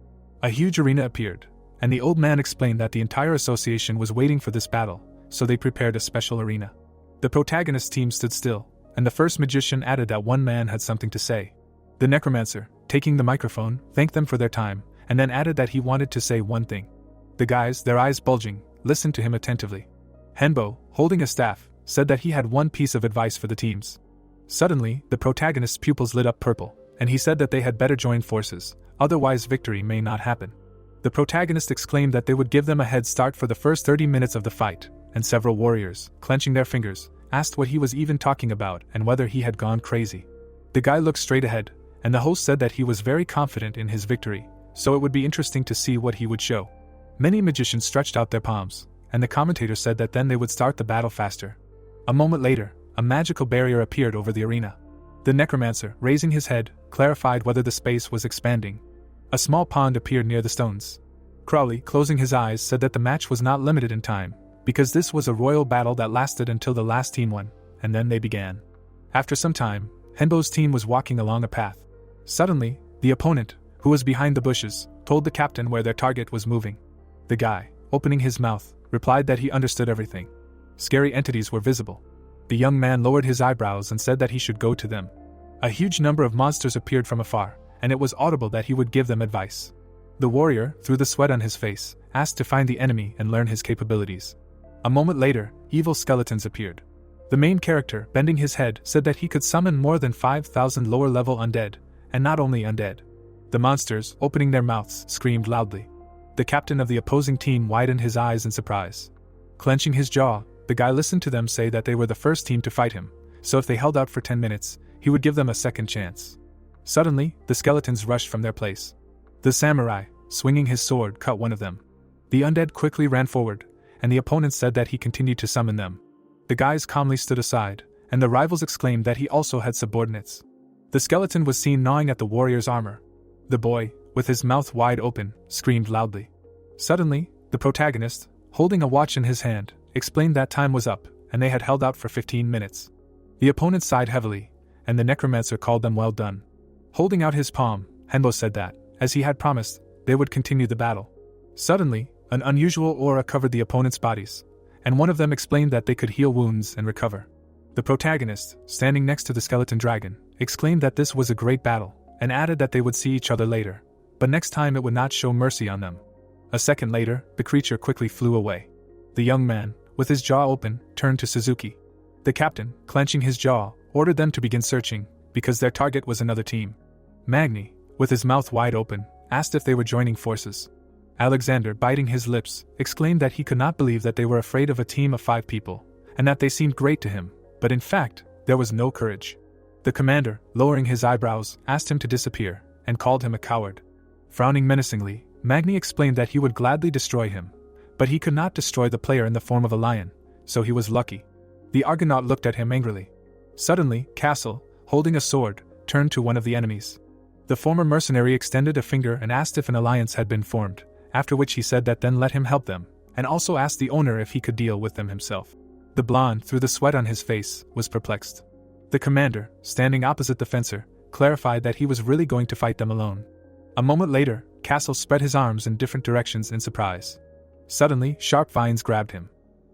A huge arena appeared, and the old man explained that the entire association was waiting for this battle, so they prepared a special arena. The protagonist team stood still, and the first magician added that one man had something to say. The necromancer, taking the microphone, thanked them for their time, and then added that he wanted to say one thing. The guys, their eyes bulging, listened to him attentively. Henbo, holding a staff, said that he had one piece of advice for the teams. Suddenly, the protagonist's pupils lit up purple, and he said that they had better join forces, otherwise victory may not happen. The protagonist exclaimed that they would give them a head start for the first 30 minutes of the fight, and several warriors, clenching their fingers, asked what he was even talking about and whether he had gone crazy. The guy looked straight ahead, and the host said that he was very confident in his victory, so it would be interesting to see what he would show. Many magicians stretched out their palms, and the commentator said that then they would start the battle faster. A moment later, a magical barrier appeared over the arena. The necromancer, raising his head, clarified whether the space was expanding. A small pond appeared near the stones. Crowley, closing his eyes, said that the match was not limited in time, because this was a royal battle that lasted until the last team won, and then they began. After some time, Henbo's team was walking along a path. Suddenly, the opponent, who was behind the bushes, told the captain where their target was moving. The guy, opening his mouth, replied that he understood everything. Scary entities were visible. The young man lowered his eyebrows and said that he should go to them. A huge number of monsters appeared from afar, and it was audible that he would give them advice. The warrior, through the sweat on his face, asked to find the enemy and learn his capabilities. A moment later, evil skeletons appeared. The main character, bending his head, said that he could summon more than 5,000 lower-level undead, and not only undead. The monsters, opening their mouths, screamed loudly. The captain of the opposing team widened his eyes in surprise. Clenching his jaw, the guy listened to them say that they were the first team to fight him, so if they held out for 10 minutes, he would give them a second chance. Suddenly, the skeletons rushed from their place. The samurai, swinging his sword, cut one of them. The undead quickly ran forward, and the opponent said that he continued to summon them. The guys calmly stood aside, and the rivals exclaimed that he also had subordinates. The skeleton was seen gnawing at the warrior's armor. The boy, with his mouth wide open, screamed loudly. Suddenly, the protagonist, holding a watch in his hand, explained that time was up, and they had held out for 15 minutes. The opponent sighed heavily, and the necromancer called them well done. Holding out his palm, Henbo said that, as he had promised, they would continue the battle. Suddenly, an unusual aura covered the opponent's bodies, and one of them explained that they could heal wounds and recover. The protagonist, standing next to the skeleton dragon, exclaimed that this was a great battle, and added that they would see each other later, but next time it would not show mercy on them. A second later, the creature quickly flew away. The young man, with his jaw open, turned to Suzuki. The captain, clenching his jaw, ordered them to begin searching, because their target was another team. Magni, with his mouth wide open, asked if they were joining forces. Alexander, biting his lips, exclaimed that he could not believe that they were afraid of a team of 5 people, and that they seemed great to him, but in fact, there was no courage. The commander, lowering his eyebrows, asked him to disappear, and called him a coward. Frowning menacingly, Magni explained that he would gladly destroy him, but he could not destroy the player in the form of a lion, so he was lucky. The Argonaut looked at him angrily. Suddenly, Castle, holding a sword, turned to one of the enemies. The former mercenary extended a finger and asked if an alliance had been formed, after which he said that then let him help them, and also asked the owner if he could deal with them himself. The blonde, through the sweat on his face, was perplexed. The commander, standing opposite the fencer, clarified that he was really going to fight them alone. A moment later, Castle spread his arms in different directions in surprise. Suddenly, sharp vines grabbed him.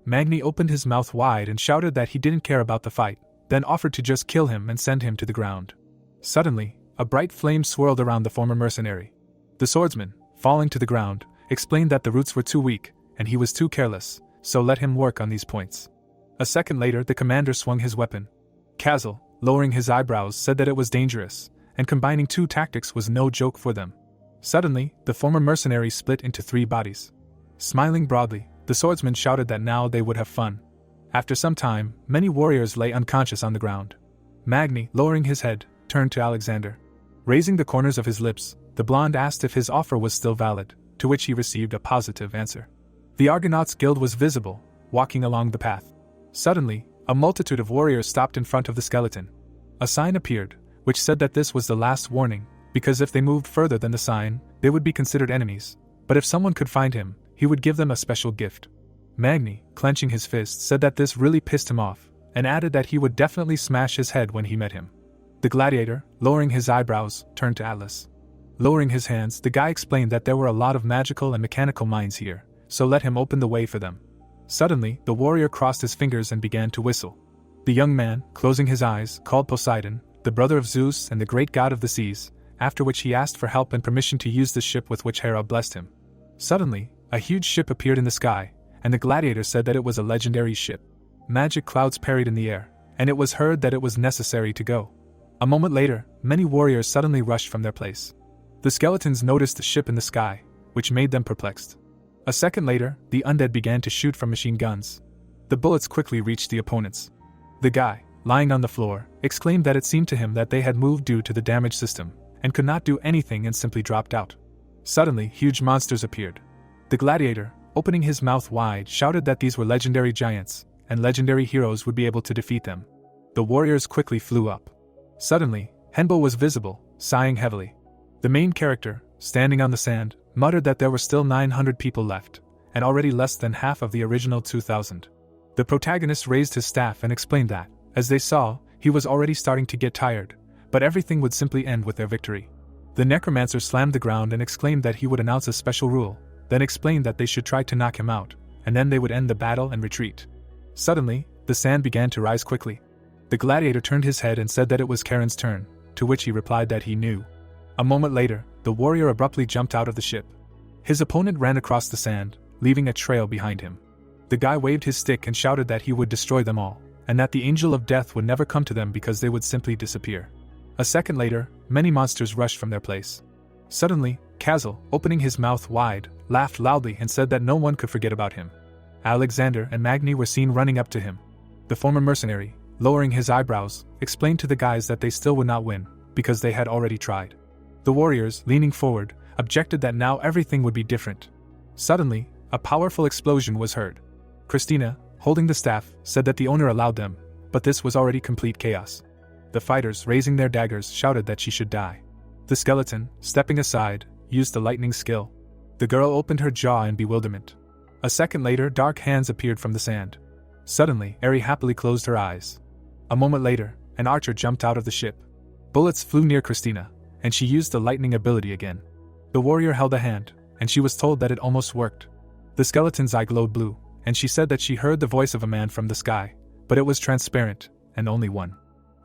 Magni opened his mouth wide and shouted that he didn't care about the fight, then offered to just kill him and send him to the ground. Suddenly, a bright flame swirled around the former mercenary. The swordsman, falling to the ground, explained that the roots were too weak, and he was too careless, so let him work on these points. A second later, the commander swung his weapon. Castle, lowering his eyebrows, said that it was dangerous, and combining two tactics was no joke for them. Suddenly, the former mercenary split into 3 bodies. Smiling broadly, the swordsman shouted that now they would have fun. After some time, many warriors lay unconscious on the ground. Magni, lowering his head, turned to Alexander. Raising the corners of his lips, the blonde asked if his offer was still valid, to which he received a positive answer. The Argonauts' guild was visible, walking along the path. Suddenly, a multitude of warriors stopped in front of the skeleton. A sign appeared, which said that this was the last warning, because if they moved further than the sign, they would be considered enemies, but if someone could find him, he would give them a special gift. Magni, clenching his fist, said that this really pissed him off, and added that he would definitely smash his head when he met him. The gladiator, lowering his eyebrows, turned to Atlas. Lowering his hands, the guy explained that there were a lot of magical and mechanical mines here, so let him open the way for them. Suddenly, the warrior crossed his fingers and began to whistle. The young man, closing his eyes, called Poseidon, the brother of Zeus and the great god of the seas, after which he asked for help and permission to use the ship with which Hera blessed him. Suddenly, a huge ship appeared in the sky, and the gladiator said that it was a legendary ship. Magic clouds parried in the air, and it was heard that it was necessary to go. A moment later, many warriors suddenly rushed from their place. The skeletons noticed the ship in the sky, which made them perplexed. A second later, the undead began to shoot from machine guns. The bullets quickly reached the opponents. The guy, lying on the floor, exclaimed that it seemed to him that they had moved due to the damage system, and could not do anything and simply dropped out. Suddenly, huge monsters appeared. The gladiator, opening his mouth wide, shouted that these were legendary giants, and legendary heroes would be able to defeat them. The warriors quickly flew up. Suddenly, Henbo was visible, sighing heavily. The main character, standing on the sand, muttered that there were still 900 people left, and already less than half of the original 2,000. The protagonist raised his staff and explained that, as they saw, he was already starting to get tired, but everything would simply end with their victory. The necromancer slammed the ground and exclaimed that he would announce a special rule, then explained that they should try to knock him out, and then they would end the battle and retreat. Suddenly, the sand began to rise quickly. The gladiator turned his head and said that it was Karen's turn, to which he replied that he knew. A moment later, the warrior abruptly jumped out of the ship. His opponent ran across the sand, leaving a trail behind him. The guy waved his stick and shouted that he would destroy them all, and that the angel of death would never come to them because they would simply disappear. A second later, many monsters rushed from their place. Suddenly, Castle, opening his mouth wide, laughed loudly and said that no one could forget about him. Alexander and Magni were seen running up to him. The former mercenary, lowering his eyebrows, explained to the guys that they still would not win, because they had already tried. The warriors, leaning forward, objected that now everything would be different. Suddenly, a powerful explosion was heard. Christina, holding the staff, said that the owner allowed them, but this was already complete chaos. The fighters, raising their daggers, shouted that she should die. The skeleton, stepping aside, used the lightning skill. The girl opened her jaw in bewilderment. A second later, dark hands appeared from the sand. Suddenly, Eri happily closed her eyes. A moment later, an archer jumped out of the ship. Bullets flew near Christina, and she used the lightning ability again. The warrior held a hand, and she was told that it almost worked. The skeleton's eye glowed blue, and she said that she heard the voice of a man from the sky, but it was transparent, and only one.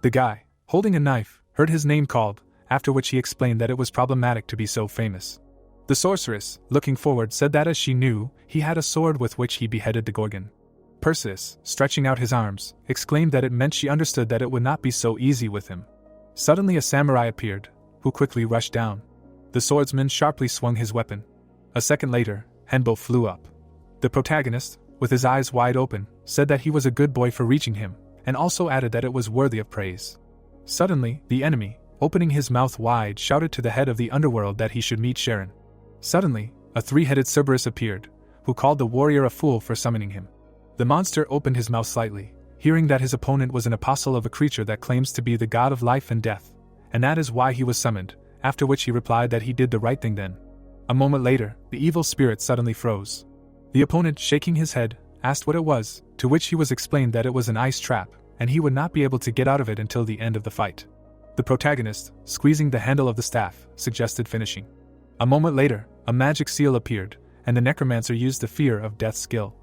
The guy, holding a knife, heard his name called, after which he explained that it was problematic to be so famous. The sorceress, looking forward, said that as she knew, he had a sword with which he beheaded the Gorgon. Perseus, stretching out his arms, exclaimed that it meant she understood that it would not be so easy with him. Suddenly a samurai appeared, who quickly rushed down. The swordsman sharply swung his weapon. A second later, Henbo flew up. The protagonist, with his eyes wide open, said that he was a good boy for reaching him, and also added that it was worthy of praise. Suddenly, the enemy, opening his mouth wide, shouted to the head of the underworld that he should meet Sharon. Suddenly, a three-headed Cerberus appeared, who called the warrior a fool for summoning him. The monster opened his mouth slightly, hearing that his opponent was an apostle of a creature that claims to be the god of life and death, and that is why he was summoned, after which he replied that he did the right thing then. A moment later, the evil spirit suddenly froze. The opponent, shaking his head, asked what it was, to which he was explained that it was an ice trap, and he would not be able to get out of it until the end of the fight. The protagonist, squeezing the handle of the staff, suggested finishing. A moment later, a magic seal appeared, and the necromancer used the fear of death skill.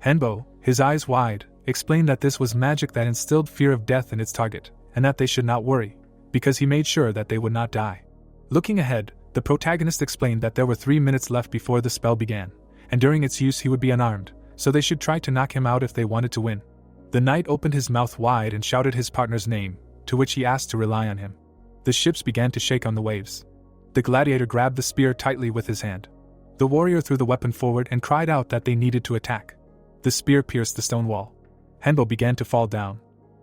Henbo, his eyes wide, explained that this was magic that instilled fear of death in its target, and that they should not worry, because he made sure that they would not die. Looking ahead, the protagonist explained that there were 3 minutes left before the spell began, and during its use he would be unarmed, so they should try to knock him out if they wanted to win. The knight opened his mouth wide and shouted his partner's name, to which he asked to rely on him. The ships began to shake on the waves. The gladiator grabbed the spear tightly with his hand. The warrior threw the weapon forward and cried out that they needed to attack. The spear pierced the stone wall. Henbo began to fall down.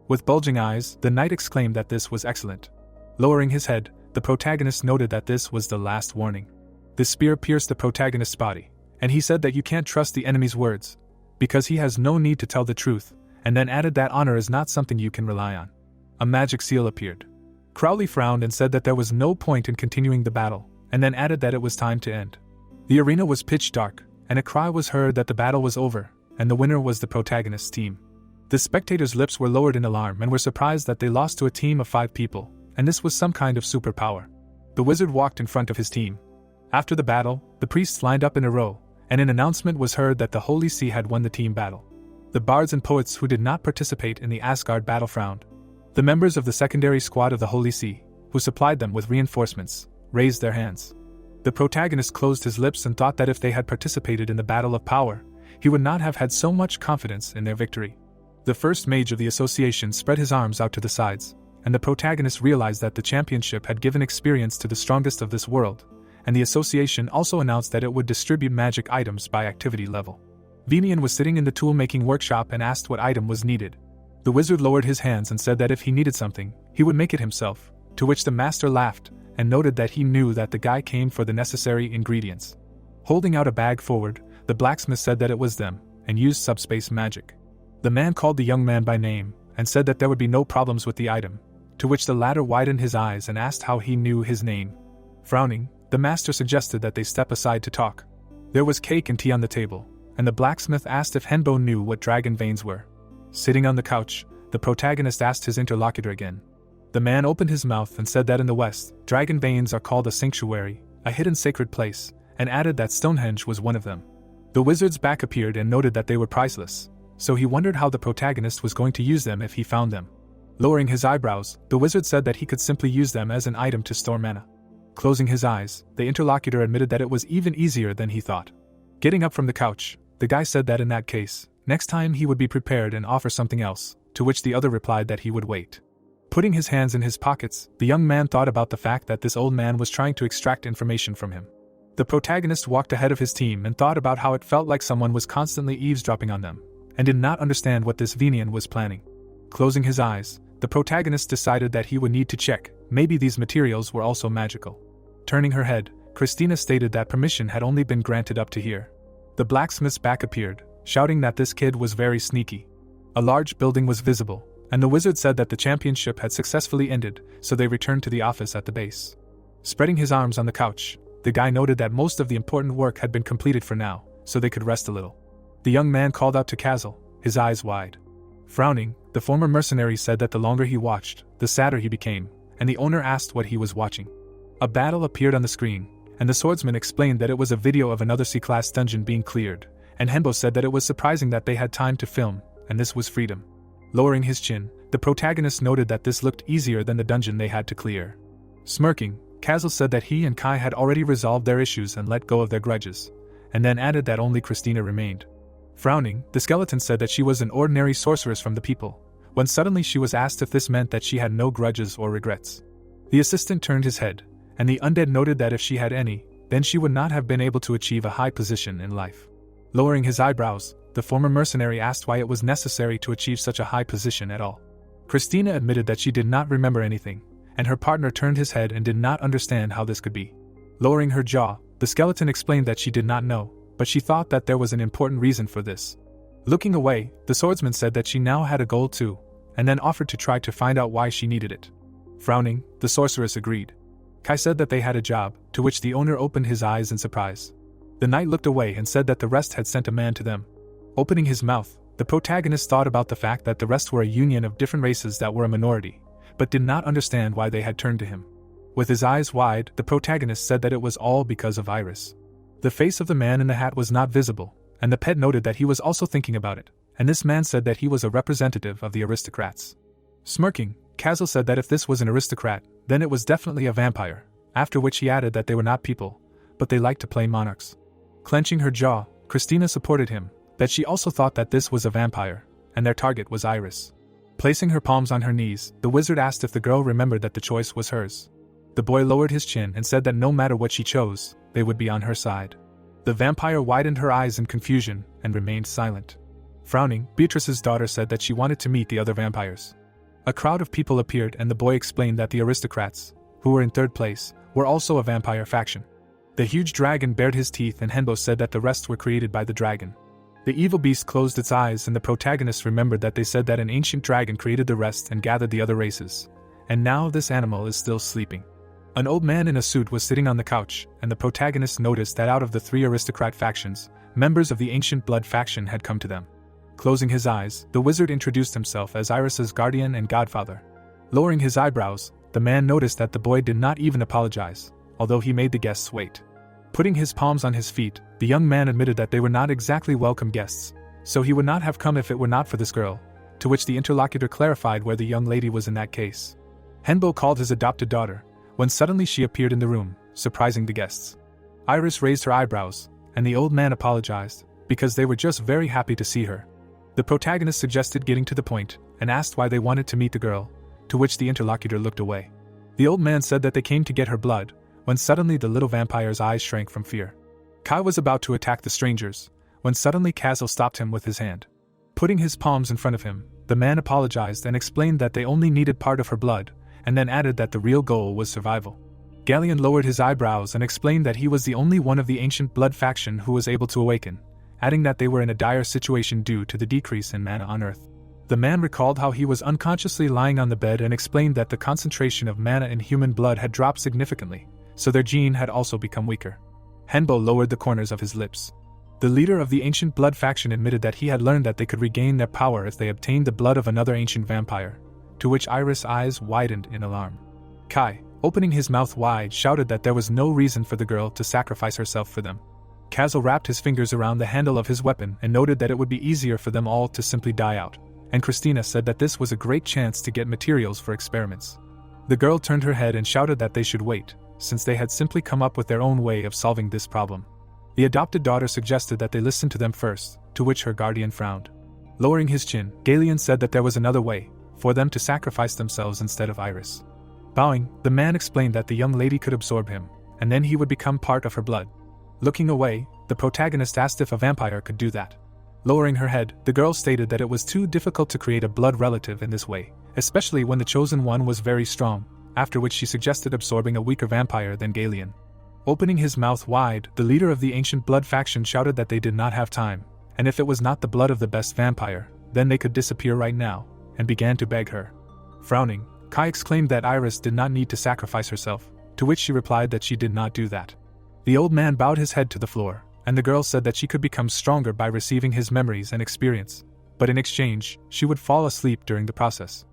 With bulging eyes, the knight exclaimed that this was excellent. Lowering his head, the protagonist noted that this was the last warning. The spear pierced the protagonist's body, and he said that you can't trust the enemy's words, because he has no need to tell the truth, and then added that honor is not something you can rely on. A magic seal appeared. Crowley frowned and said that there was no point in continuing the battle, and then added that it was time to end. The arena was pitch dark, and a cry was heard that the battle was over, and the winner was the protagonist's team. The spectators' lips were lowered in alarm and were surprised that they lost to a team of 5 people, and this was some kind of superpower. The wizard walked in front of his team. After the battle, the priests lined up in a row, and an announcement was heard that the Holy See had won the team battle. The bards and poets who did not participate in the Asgard battle frowned. The members of the secondary squad of the Holy See, who supplied them with reinforcements, raised their hands. The protagonist closed his lips and thought that if they had participated in the battle of power, he would not have had so much confidence in their victory. The first mage of the association spread his arms out to the sides, and the protagonist realized that the championship had given experience to the strongest of this world, and the association also announced that it would distribute magic items by activity level. Venian was sitting in the tool-making workshop and asked what item was needed. The wizard lowered his hands and said that if he needed something, he would make it himself, to which the master laughed and noted that he knew that the guy came for the necessary ingredients. Holding out a bag forward, the blacksmith said that it was them, and used subspace magic. The man called the young man by name, and said that there would be no problems with the item, to which the latter widened his eyes and asked how he knew his name. Frowning, the master suggested that they step aside to talk. There was cake and tea on the table, and the blacksmith asked if Henbo knew what dragon veins were. Sitting on the couch, the protagonist asked his interlocutor again. The man opened his mouth and said that in the West, dragon veins are called a sanctuary, a hidden sacred place, and added that Stonehenge was one of them. The wizard's back appeared and noted that they were priceless, so he wondered how the protagonist was going to use them if he found them. Lowering his eyebrows, the wizard said that he could simply use them as an item to store mana. Closing his eyes, the interlocutor admitted that it was even easier than he thought. Getting up from the couch, the guy said that in that case, next time he would be prepared and offer something else, to which the other replied that he would wait. Putting his hands in his pockets, the young man thought about the fact that this old man was trying to extract information from him. The protagonist walked ahead of his team and thought about how it felt like someone was constantly eavesdropping on them, and did not understand what this Venian was planning. Closing his eyes, the protagonist decided that he would need to check, maybe these materials were also magical. Turning her head, Christina stated that permission had only been granted up to here. The blacksmith's back appeared, shouting that this kid was very sneaky. A large building was visible, and the wizard said that the championship had successfully ended, so they returned to the office at the base. Spreading his arms on the couch, the guy noted that most of the important work had been completed for now, so they could rest a little. The young man called out to Kazal, his eyes wide. Frowning, the former mercenary said that the longer he watched, the sadder he became, and the owner asked what he was watching. A battle appeared on the screen, and the swordsman explained that it was a video of another C-class dungeon being cleared, and Henbo said that it was surprising that they had time to film, and this was freedom. Lowering his chin, the protagonist noted that this looked easier than the dungeon they had to clear. Smirking, Kazal said that he and Kai had already resolved their issues and let go of their grudges, and then added that only Christina remained. Frowning, the skeleton said that she was an ordinary sorceress from the people, when suddenly she was asked if this meant that she had no grudges or regrets. The assistant turned his head, and the undead noted that if she had any, then she would not have been able to achieve a high position in life. Lowering his eyebrows, the former mercenary asked why it was necessary to achieve such a high position at all. Christina admitted that she did not remember anything, and her partner turned his head and did not understand how this could be. Lowering her jaw, the skeleton explained that she did not know, but she thought that there was an important reason for this. Looking away, the swordsman said that she now had a goal too, and then offered to try to find out why she needed it. Frowning, the sorceress agreed. Kai said that they had a job, to which the owner opened his eyes in surprise. The knight looked away and said that the rest had sent a man to them. Opening his mouth, the protagonist thought about the fact that the rest were a union of different races that were a minority, but did not understand why they had turned to him. With his eyes wide, the protagonist said that it was all because of Iris. The face of the man in the hat was not visible, and the pet noted that he was also thinking about it, and this man said that he was a representative of the aristocrats. Smirking, Kazel said that if this was an aristocrat, then it was definitely a vampire, after which he added that they were not people, but they liked to play monarchs. Clenching her jaw, Christina supported him, that she also thought that this was a vampire, and their target was Iris. Placing her palms on her knees, the wizard asked if the girl remembered that the choice was hers. The boy lowered his chin and said that no matter what she chose, they would be on her side. The vampire widened her eyes in confusion and remained silent. Frowning, Beatrice's daughter said that she wanted to meet the other vampires. A crowd of people appeared and the boy explained that the aristocrats, who were in third place, were also a vampire faction. The huge dragon bared his teeth and Henbo said that the rest were created by the dragon. The evil beast closed its eyes and the protagonist remembered that they said that an ancient dragon created the rest and gathered the other races. And now this animal is still sleeping. An old man in a suit was sitting on the couch, and the protagonist noticed that out of the 3 aristocrat factions, members of the ancient blood faction had come to them. Closing his eyes, the wizard introduced himself as Iris's guardian and godfather. Lowering his eyebrows, the man noticed that the boy did not even apologize, although he made the guests wait. Putting his palms on his feet, the young man admitted that they were not exactly welcome guests, so he would not have come if it were not for this girl, to which the interlocutor clarified where the young lady was in that case. Henbo called his adopted daughter, when suddenly she appeared in the room, surprising the guests. Iris raised her eyebrows, and the old man apologized, because they were just very happy to see her. The protagonist suggested getting to the point, and asked why they wanted to meet the girl, to which the interlocutor looked away. The old man said that they came to get her blood, when suddenly the little vampire's eyes shrank from fear. Kai was about to attack the strangers, when suddenly Kazel stopped him with his hand. Putting his palms in front of him, the man apologized and explained that they only needed part of her blood, and then added that the real goal was survival. Galleon lowered his eyebrows and explained that he was the only one of the ancient blood faction who was able to awaken, adding that they were in a dire situation due to the decrease in mana on Earth. The man recalled how he was unconsciously lying on the bed and explained that the concentration of mana in human blood had dropped significantly, so their gene had also become weaker. Henbo lowered the corners of his lips. The leader of the ancient blood faction admitted that he had learned that they could regain their power if they obtained the blood of another ancient vampire, to which Iris' eyes widened in alarm. Kai, opening his mouth wide, shouted that there was no reason for the girl to sacrifice herself for them. Kazel wrapped his fingers around the handle of his weapon and noted that it would be easier for them all to simply die out, and Christina said that this was a great chance to get materials for experiments. The girl turned her head and shouted that they should wait, since they had simply come up with their own way of solving this problem. The adopted daughter suggested that they listen to them first, to which her guardian frowned. Lowering his chin, Galleon said that there was another way, for them to sacrifice themselves instead of Iris. Bowing, the man explained that the young lady could absorb him, and then he would become part of her blood. Looking away, the protagonist asked if a vampire could do that. Lowering her head, the girl stated that it was too difficult to create a blood relative in this way, especially when the chosen one was very strong, after which she suggested absorbing a weaker vampire than Galleon. Opening his mouth wide, the leader of the ancient blood faction shouted that they did not have time, and if it was not the blood of the best vampire, then they could disappear right now, and began to beg her. Frowning, Kai exclaimed that Iris did not need to sacrifice herself, to which she replied that she did not do that. The old man bowed his head to the floor, and the girl said that she could become stronger by receiving his memories and experience, but in exchange, she would fall asleep during the process.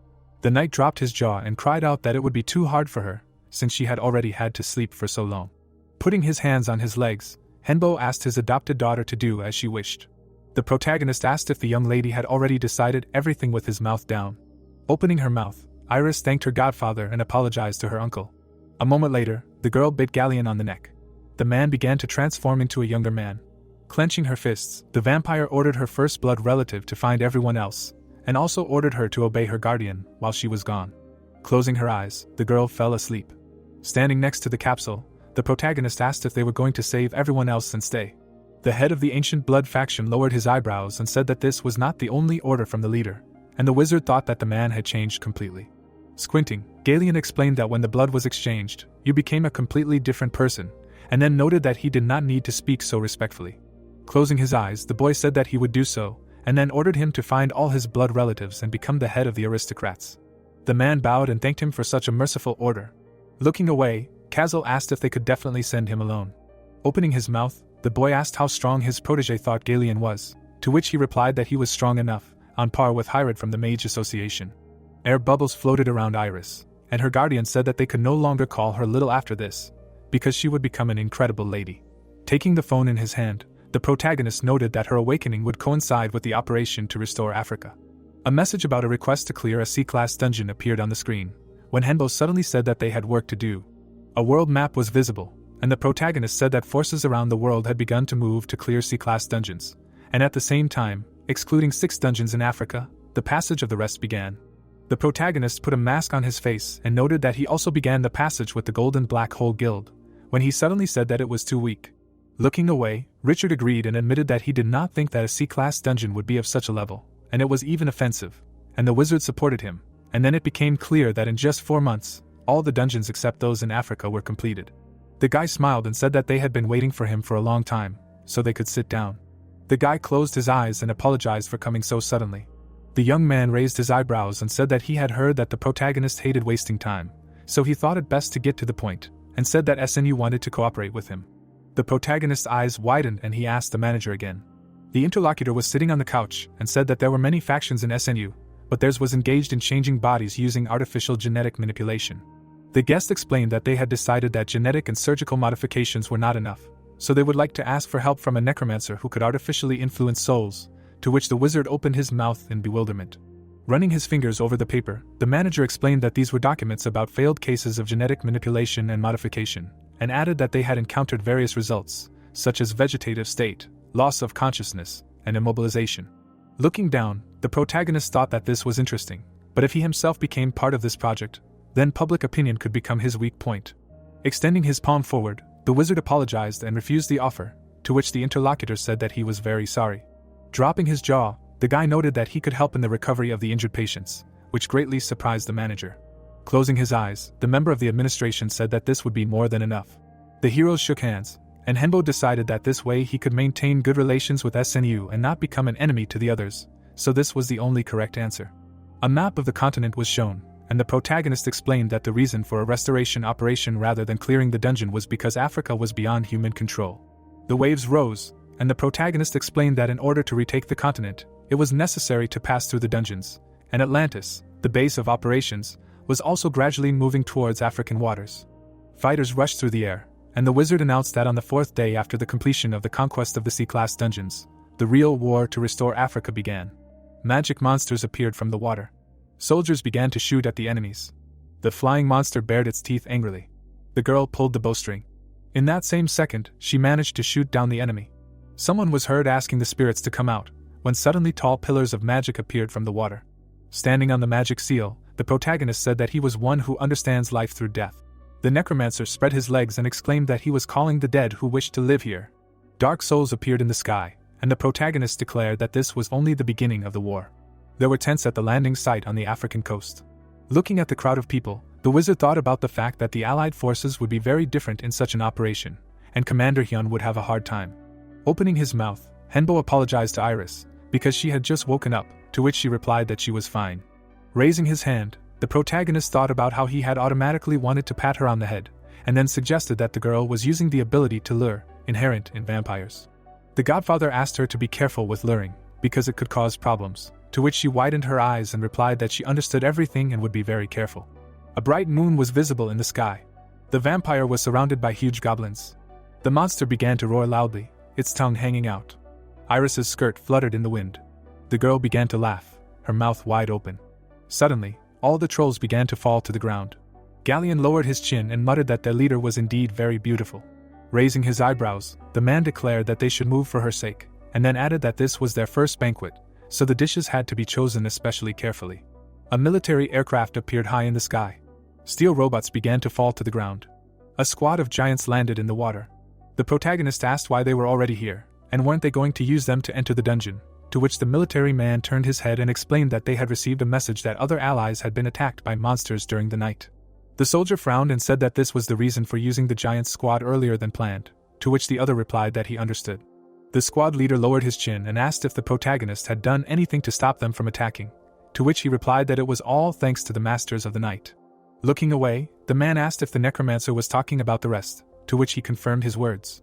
The knight dropped his jaw and cried out that it would be too hard for her, since she had already had to sleep for so long. Putting his hands on his legs, Henbo asked his adopted daughter to do as she wished. The protagonist asked if the young lady had already decided everything with his mouth down. Opening her mouth, Iris thanked her godfather and apologized to her uncle. A moment later, the girl bit Galleon on the neck. The man began to transform into a younger man. Clenching her fists, the vampire ordered her first blood relative to find everyone else, and also ordered her to obey her guardian while she was gone. Closing her eyes, the girl fell asleep. Standing next to the capsule, the protagonist asked if they were going to save everyone else and stay. The head of the ancient blood faction lowered his eyebrows and said that this was not the only order from the leader, and the wizard thought that the man had changed completely. Squinting, Galleon explained that when the blood was exchanged, you became a completely different person, and then noted that he did not need to speak so respectfully. Closing his eyes, the boy said that he would do so, and then ordered him to find all his blood relatives and become the head of the aristocrats. The man bowed and thanked him for such a merciful order. Looking away, Kazel asked if they could definitely send him alone. Opening his mouth, the boy asked how strong his protege thought Galian was, to which he replied that he was strong enough, on par with Hyrule from the Mage Association. Air bubbles floated around Iris, and her guardian said that they could no longer call her little after this, because she would become an incredible lady. Taking the phone in his hand, the protagonist noted that her awakening would coincide with the operation to restore Africa. A message about a request to clear a C-class dungeon appeared on the screen, when Henbo suddenly said that they had work to do. A world map was visible, and the protagonist said that forces around the world had begun to move to clear C-class dungeons, and at the same time, excluding 6 dungeons in Africa, the passage of the rest began. The protagonist put a mask on his face and noted that he also began the passage with the Golden Black Hole Guild, when he suddenly said that it was too weak. Looking away, Richard agreed and admitted that he did not think that a C-class dungeon would be of such a level, and it was even offensive, and the wizard supported him, and then it became clear that in just 4 months, all the dungeons except those in Africa were completed. The guy smiled and said that they had been waiting for him for a long time, so they could sit down. The guy closed his eyes and apologized for coming so suddenly. The young man raised his eyebrows and said that he had heard that the protagonist hated wasting time, so he thought it best to get to the point, and said that SNU wanted to cooperate with him. The protagonist's eyes widened and he asked the manager again. The interlocutor was sitting on the couch and said that there were many factions in SNU, but theirs was engaged in changing bodies using artificial genetic manipulation. The guest explained that they had decided that genetic and surgical modifications were not enough, so they would like to ask for help from a necromancer who could artificially influence souls, to which the wizard opened his mouth in bewilderment. Running his fingers over the paper, the manager explained that these were documents about failed cases of genetic manipulation and modification, and added that they had encountered various results, such as vegetative state, loss of consciousness, and immobilization. Looking down, the protagonist thought that this was interesting, but if he himself became part of this project, then public opinion could become his weak point. Extending his palm forward, the wizard apologized and refused the offer, to which the interlocutor said that he was very sorry. Dropping his jaw, the guy noted that he could help in the recovery of the injured patients, which greatly surprised the manager. Closing his eyes, the member of the administration said that this would be more than enough. The heroes shook hands, and Henbo decided that this way he could maintain good relations with SNU and not become an enemy to the others, so this was the only correct answer. A map of the continent was shown, and the protagonist explained that the reason for a restoration operation rather than clearing the dungeon was because Africa was beyond human control. The waves rose, and the protagonist explained that in order to retake the continent, it was necessary to pass through the dungeons, and Atlantis, the base of operations, was also gradually moving towards African waters. Fighters rushed through the air, and the wizard announced that on the 4th day after the completion of the conquest of the C-class dungeons, the real war to restore Africa began. Magic monsters appeared from the water. Soldiers began to shoot at the enemies. The flying monster bared its teeth angrily. The girl pulled the bowstring. In that same second, she managed to shoot down the enemy. Someone was heard asking the spirits to come out, when suddenly tall pillars of magic appeared from the water. Standing on the magic seal, the protagonist said that he was one who understands life through death. The necromancer spread his legs and exclaimed that he was calling the dead who wished to live here. Dark souls appeared in the sky, and the protagonist declared that this was only the beginning of the war. There were tents at the landing site on the African coast. Looking at the crowd of people, the wizard thought about the fact that the Allied forces would be very different in such an operation, and Commander Hyun would have a hard time. Opening his mouth, Henbo apologized to Iris, because she had just woken up, to which she replied that she was fine. Raising his hand, the protagonist thought about how he had automatically wanted to pat her on the head, and then suggested that the girl was using the ability to lure, inherent in vampires. The godfather asked her to be careful with luring, because it could cause problems, to which she widened her eyes and replied that she understood everything and would be very careful. A bright moon was visible in the sky. The vampire was surrounded by huge goblins. The monster began to roar loudly, its tongue hanging out. Iris's skirt fluttered in the wind. The girl began to laugh, her mouth wide open. Suddenly, all the trolls began to fall to the ground. Galleon lowered his chin and muttered that their leader was indeed very beautiful. Raising his eyebrows, the man declared that they should move for her sake, and then added that this was their first banquet, so the dishes had to be chosen especially carefully. A military aircraft appeared high in the sky. Steel robots began to fall to the ground. A squad of giants landed in the water. The protagonist asked why they were already here, and weren't they going to use them to enter the dungeon, to which the military man turned his head and explained that they had received a message that other allies had been attacked by monsters during the night. The soldier frowned and said that this was the reason for using the giant squad earlier than planned, to which the other replied that he understood. The squad leader lowered his chin and asked if the protagonist had done anything to stop them from attacking, to which he replied that it was all thanks to the masters of the night. Looking away, the man asked if the necromancer was talking about the rest, to which he confirmed his words.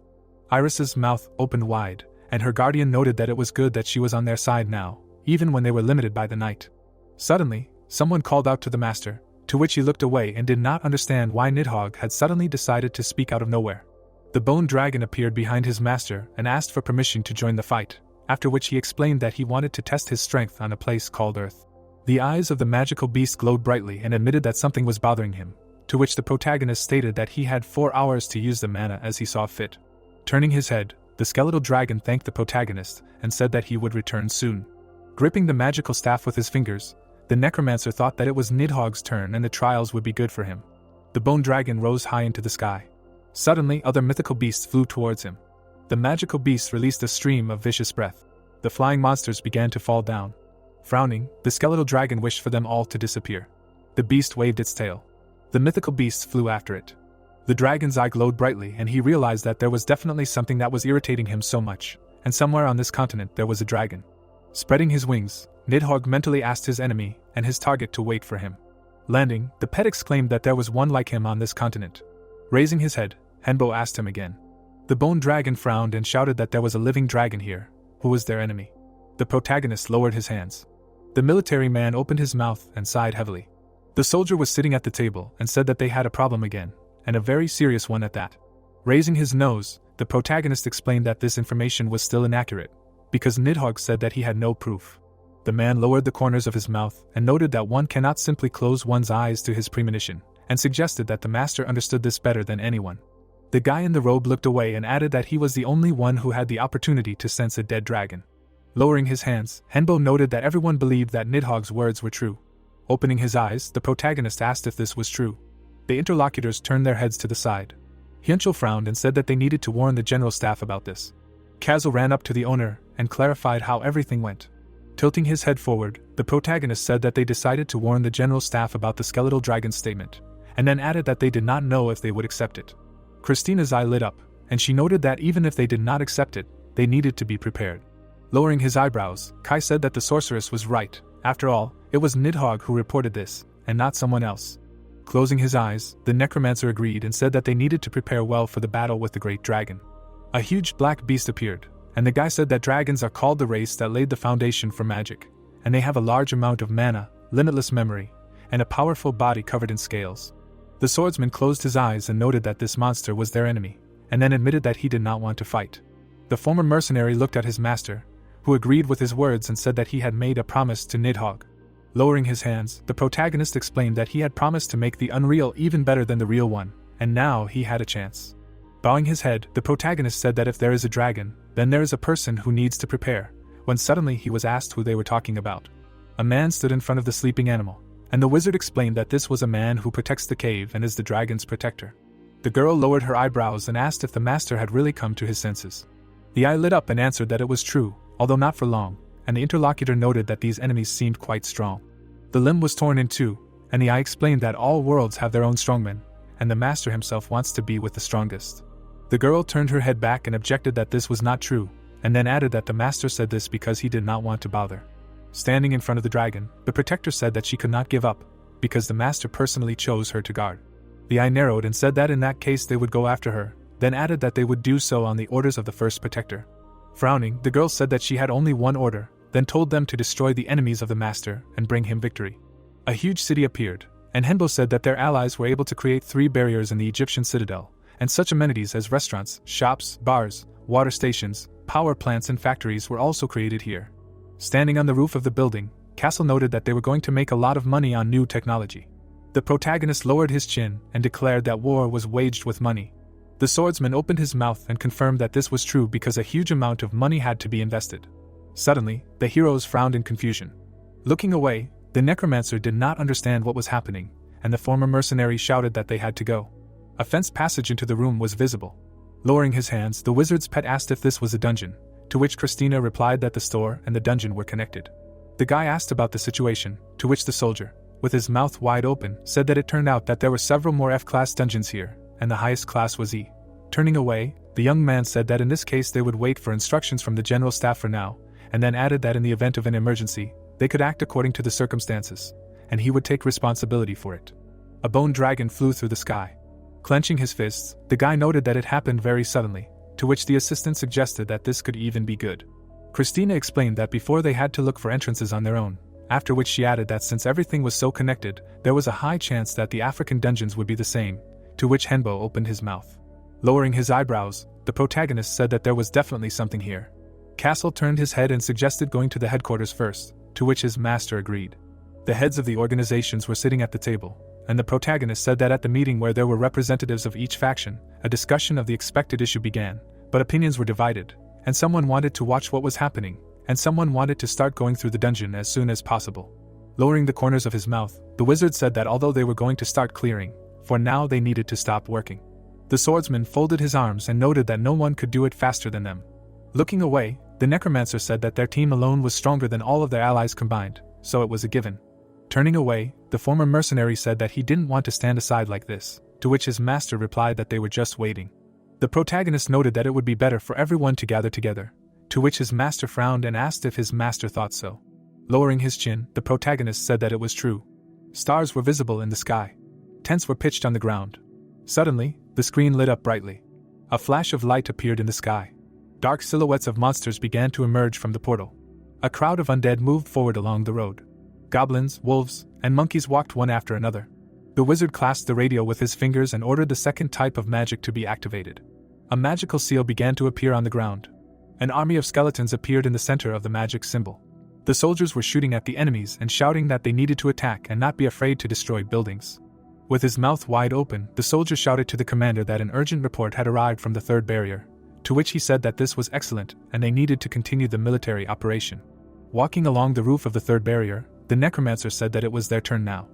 Iris's mouth opened wide, and her guardian noted that it was good that she was on their side now, even when they were limited by the night. Suddenly, someone called out to the master, to which he looked away and did not understand why Nidhogg had suddenly decided to speak out of nowhere. The bone dragon appeared behind his master and asked for permission to join the fight, after which he explained that he wanted to test his strength on a place called Earth. The eyes of the magical beast glowed brightly and admitted that something was bothering him, to which the protagonist stated that he had 4 hours to use the mana as he saw fit. Turning his head, the skeletal dragon thanked the protagonist and said that he would return soon. Gripping the magical staff with his fingers, the necromancer thought that it was Nidhogg's turn and the trials would be good for him. The bone dragon rose high into the sky. Suddenly, other mythical beasts flew towards him. The magical beast released a stream of vicious breath. The flying monsters began to fall down. Frowning, the skeletal dragon wished for them all to disappear. The beast waved its tail. The mythical beasts flew after it. The dragon's eye glowed brightly and he realized that there was definitely something that was irritating him so much, and somewhere on this continent there was a dragon. Spreading his wings, Nidhogg mentally asked his enemy and his target to wait for him. Landing, the pet exclaimed that there was one like him on this continent. Raising his head, Henbo asked him again. The bone dragon frowned and shouted that there was a living dragon here, who was their enemy. The protagonist lowered his hands. The military man opened his mouth and sighed heavily. The soldier was sitting at the table and said that they had a problem again, and a very serious one at that. Raising his nose, the protagonist explained that this information was still inaccurate, because Nidhogg said that he had no proof. The man lowered the corners of his mouth and noted that one cannot simply close one's eyes to his premonition, and suggested that the master understood this better than anyone. The guy in the robe looked away and added that he was the only one who had the opportunity to sense a dead dragon. Lowering his hands, Henbo noted that everyone believed that Nidhogg's words were true. Opening his eyes, the protagonist asked if this was true. The interlocutors turned their heads to the side. Hyunchul frowned and said that they needed to warn the general staff about this. Kazel ran up to the owner and clarified how everything went. Tilting his head forward, the protagonist said that they decided to warn the general staff about the skeletal dragon's statement, and then added that they did not know if they would accept it. Christina's eye lit up, and she noted that even if they did not accept it, they needed to be prepared. Lowering his eyebrows, Kai said that the sorceress was right. After all, it was Nidhogg who reported this, and not someone else. Closing his eyes, the necromancer agreed and said that they needed to prepare well for the battle with the great dragon. A huge black beast appeared, and the guy said that dragons are called the race that laid the foundation for magic, and they have a large amount of mana, limitless memory, and a powerful body covered in scales. The swordsman closed his eyes and noted that this monster was their enemy, and then admitted that he did not want to fight. The former mercenary looked at his master, who agreed with his words and said that he had made a promise to Nidhogg. Lowering his hands, the protagonist explained that he had promised to make the unreal even better than the real one, and now he had a chance. Bowing his head, the protagonist said that if there is a dragon, then there is a person who needs to prepare, when suddenly he was asked who they were talking about. A man stood in front of the sleeping animal, and the wizard explained that this was a man who protects the cave and is the dragon's protector. The girl lowered her eyebrows and asked if the master had really come to his senses. The eye lit up and answered that it was true, although not for long, and the interlocutor noted that these enemies seemed quite strong. The limb was torn in two, and the eye explained that all worlds have their own strongmen, and the master himself wants to be with the strongest. The girl turned her head back and objected that this was not true, and then added that the master said this because he did not want to bother. Standing in front of the dragon, the protector said that she could not give up, because the master personally chose her to guard. The eye narrowed and said that in that case they would go after her, then added that they would do so on the orders of the first protector. Frowning, the girl said that she had only one order, then told them to destroy the enemies of the master and bring him victory. A huge city appeared, and Henbo said that their allies were able to create 3 barriers in the Egyptian citadel, and such amenities as restaurants, shops, bars, water stations, power plants and factories were also created here. Standing on the roof of the building, Castle noted that they were going to make a lot of money on new technology. The protagonist lowered his chin and declared that war was waged with money. The swordsman opened his mouth and confirmed that this was true because a huge amount of money had to be invested. Suddenly, the heroes frowned in confusion. Looking away, the necromancer did not understand what was happening, and the former mercenary shouted that they had to go. A fenced passage into the room was visible. Lowering his hands, the wizard's pet asked if this was a dungeon, to which Christina replied that the store and the dungeon were connected. The guy asked about the situation, to which the soldier, with his mouth wide open, said that it turned out that there were several more F-class dungeons here, and the highest class was E. Turning away, The young man said that in this case they would wait for instructions from the general staff for now, and then added that in the event of an emergency, they could act according to the circumstances, and he would take responsibility for it. A bone dragon flew through the sky. Clenching his fists, the guy noted that it happened very suddenly, to which the assistant suggested that this could even be good. Christina explained that before they had to look for entrances on their own, after which she added that since everything was so connected, there was a high chance that the African dungeons would be the same, to which Henbo opened his mouth. Lowering his eyebrows, the protagonist said that there was definitely something here. Castle turned his head and suggested going to the headquarters first, to which his master agreed. The heads of the organizations were sitting at the table, and the protagonist said that at the meeting where there were representatives of each faction, a discussion of the expected issue began, but opinions were divided, and someone wanted to watch what was happening, and someone wanted to start going through the dungeon as soon as possible. Lowering the corners of his mouth, the wizard said that although they were going to start clearing, for now they needed to stop working. The swordsman folded his arms and noted that no one could do it faster than them. Looking away, the necromancer said that their team alone was stronger than all of their allies combined, so it was a given. Turning away, the former mercenary said that he didn't want to stand aside like this, to which his master replied that they were just waiting. The protagonist noted that it would be better for everyone to gather together, to which his master frowned and asked if his master thought so. Lowering his chin, the protagonist said that it was true. Stars were visible in the sky. Tents were pitched on the ground. Suddenly, the screen lit up brightly. A flash of light appeared in the sky. Dark silhouettes of monsters began to emerge from the portal. A crowd of undead moved forward along the road. Goblins, wolves, and monkeys walked one after another. The wizard clasped the radio with his fingers and ordered the second type of magic to be activated. A magical seal began to appear on the ground. An army of skeletons appeared in the center of the magic symbol. The soldiers were shooting at the enemies and shouting that they needed to attack and not be afraid to destroy buildings. With his mouth wide open, the soldier shouted to the commander that an urgent report had arrived from the third barrier, to which he said that this was excellent and they needed to continue the military operation. Walking along the roof of the third barrier, the necromancer said that it was their turn now.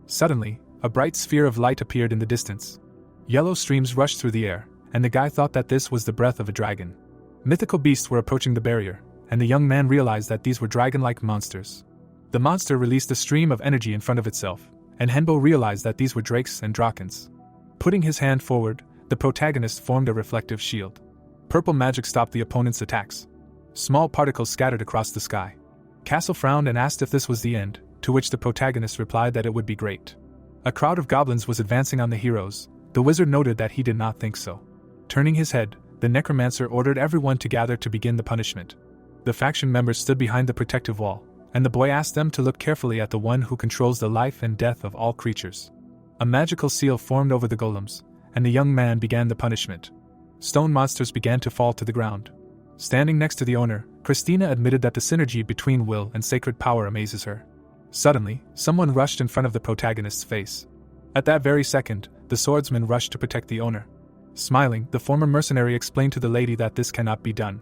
Suddenly, a bright sphere of light appeared in the distance. Yellow streams rushed through the air, and the guy thought that this was the breath of a dragon. Mythical beasts were approaching the barrier, and the young man realized that these were dragon-like monsters. The monster released a stream of energy in front of itself, and Henbo realized that these were drakes and drakens. Putting his hand forward, the protagonist formed a reflective shield. Purple magic stopped the opponent's attacks. Small particles scattered across the sky. Castle frowned and asked if this was the end, to which the protagonist replied that it would be great. A crowd of goblins was advancing on the heroes. The wizard noted that he did not think so. Turning his head, the necromancer ordered everyone to gather to begin the punishment. The faction members stood behind the protective wall, and the boy asked them to look carefully at the one who controls the life and death of all creatures. A magical seal formed over the golems, and the young man began the punishment. Stone monsters began to fall to the ground. Standing next to the owner, Christina admitted that the synergy between will and sacred power amazes her. Suddenly, someone rushed in front of the protagonist's face. At that very second, the swordsman rushed to protect the owner. Smiling, the former mercenary explained to the lady that this cannot be done.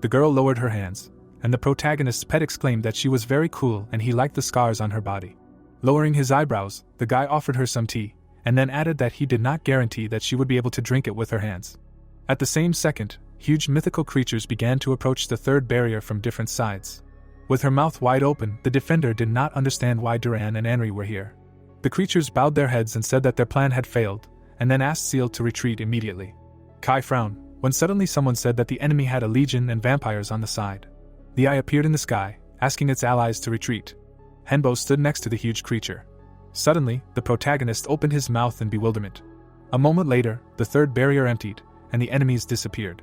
The girl lowered her hands, and the protagonist's pet exclaimed that she was very cool and he liked the scars on her body. Lowering his eyebrows, the guy offered her some tea, and then added that he did not guarantee that she would be able to drink it with her hands. At the same second, huge mythical creatures began to approach the third barrier from different sides. With her mouth wide open, the defender did not understand why Duran and Henry were here. The creatures bowed their heads and said that their plan had failed, and then asked Seal to retreat immediately. Kai frowned, when suddenly someone said that the enemy had a legion and vampires on the side. The eye appeared in the sky, asking its allies to retreat. Henbo stood next to the huge creature. Suddenly, the protagonist opened his mouth in bewilderment. A moment later, the third barrier emptied, and the enemies disappeared.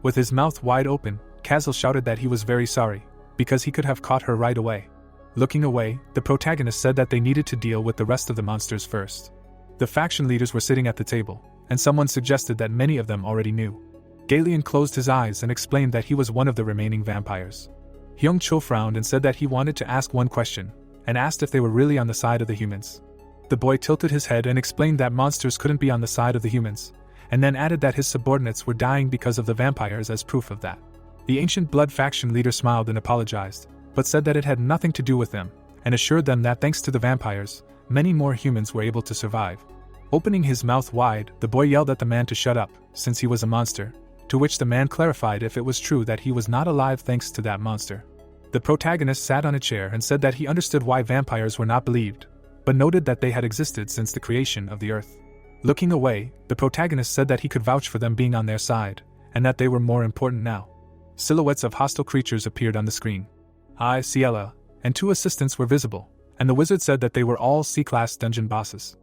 With his mouth wide open, Castle shouted that he was very sorry, because he could have caught her right away. Looking away, the protagonist said that they needed to deal with the rest of the monsters first. The faction leaders were sitting at the table, and someone suggested that many of them already knew. Galeon closed his eyes and explained that he was one of the remaining vampires. Hyung Cho frowned and said that he wanted to ask one question, and asked if they were really on the side of the humans. The boy tilted his head and explained that monsters couldn't be on the side of the humans, and then added that his subordinates were dying because of the vampires as proof of that. The Ancient Blood faction leader smiled and apologized, but said that it had nothing to do with them, and assured them that thanks to the vampires, many more humans were able to survive. Opening his mouth wide, the boy yelled at the man to shut up, since he was a monster, to which the man clarified if it was true that he was not alive thanks to that monster. The protagonist sat on a chair and said that he understood why vampires were not believed, but noted that they had existed since the creation of the earth. Looking away, the protagonist said that he could vouch for them being on their side, and that they were more important now. Silhouettes of hostile creatures appeared on the screen. I, Ciela, and 2 assistants were visible, and the wizard said that they were all C-class dungeon bosses.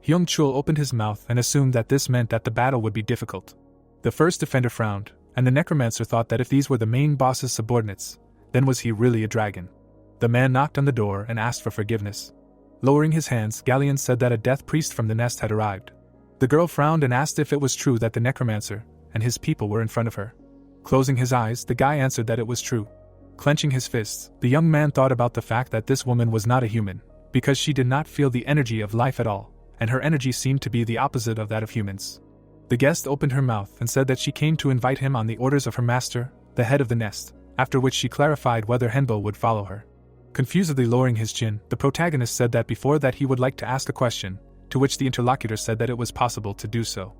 Hyung Chul opened his mouth and assumed that this meant that the battle would be difficult. The first defender frowned, and the necromancer thought that if these were the main boss's subordinates, then was he really a dragon? The man knocked on the door and asked for forgiveness. Lowering his hands, Galleon said that a death priest from the nest had arrived. The girl frowned and asked if it was true that the necromancer and his people were in front of her. Closing his eyes, the guy answered that it was true. Clenching his fists, the young man thought about the fact that this woman was not a human, because she did not feel the energy of life at all, and her energy seemed to be the opposite of that of humans. The guest opened her mouth and said that she came to invite him on the orders of her master, the head of the nest, after which she clarified whether Henbo would follow her. Confusedly lowering his chin, the protagonist said that before that he would like to ask a question, to which the interlocutor said that it was possible to do so.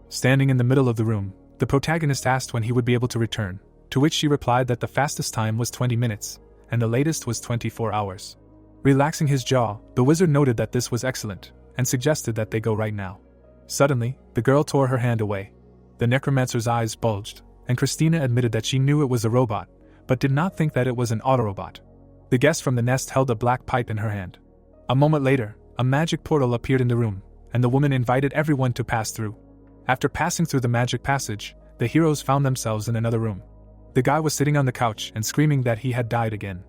Standing in the middle of the room, the protagonist asked when he would be able to return, to which she replied that the fastest time was 20 minutes, and the latest was 24 hours. Relaxing his jaw, the wizard noted that this was excellent, and suggested that they go right now. Suddenly, the girl tore her hand away. The necromancer's eyes bulged, and Christina admitted that she knew it was a robot, but did not think that it was an autorobot. The guest from the nest held a black pipe in her hand. A moment later, a magic portal appeared in the room, and the woman invited everyone to pass through. After passing through the magic passage, the heroes found themselves in another room. The guy was sitting on the couch and screaming that he had died again.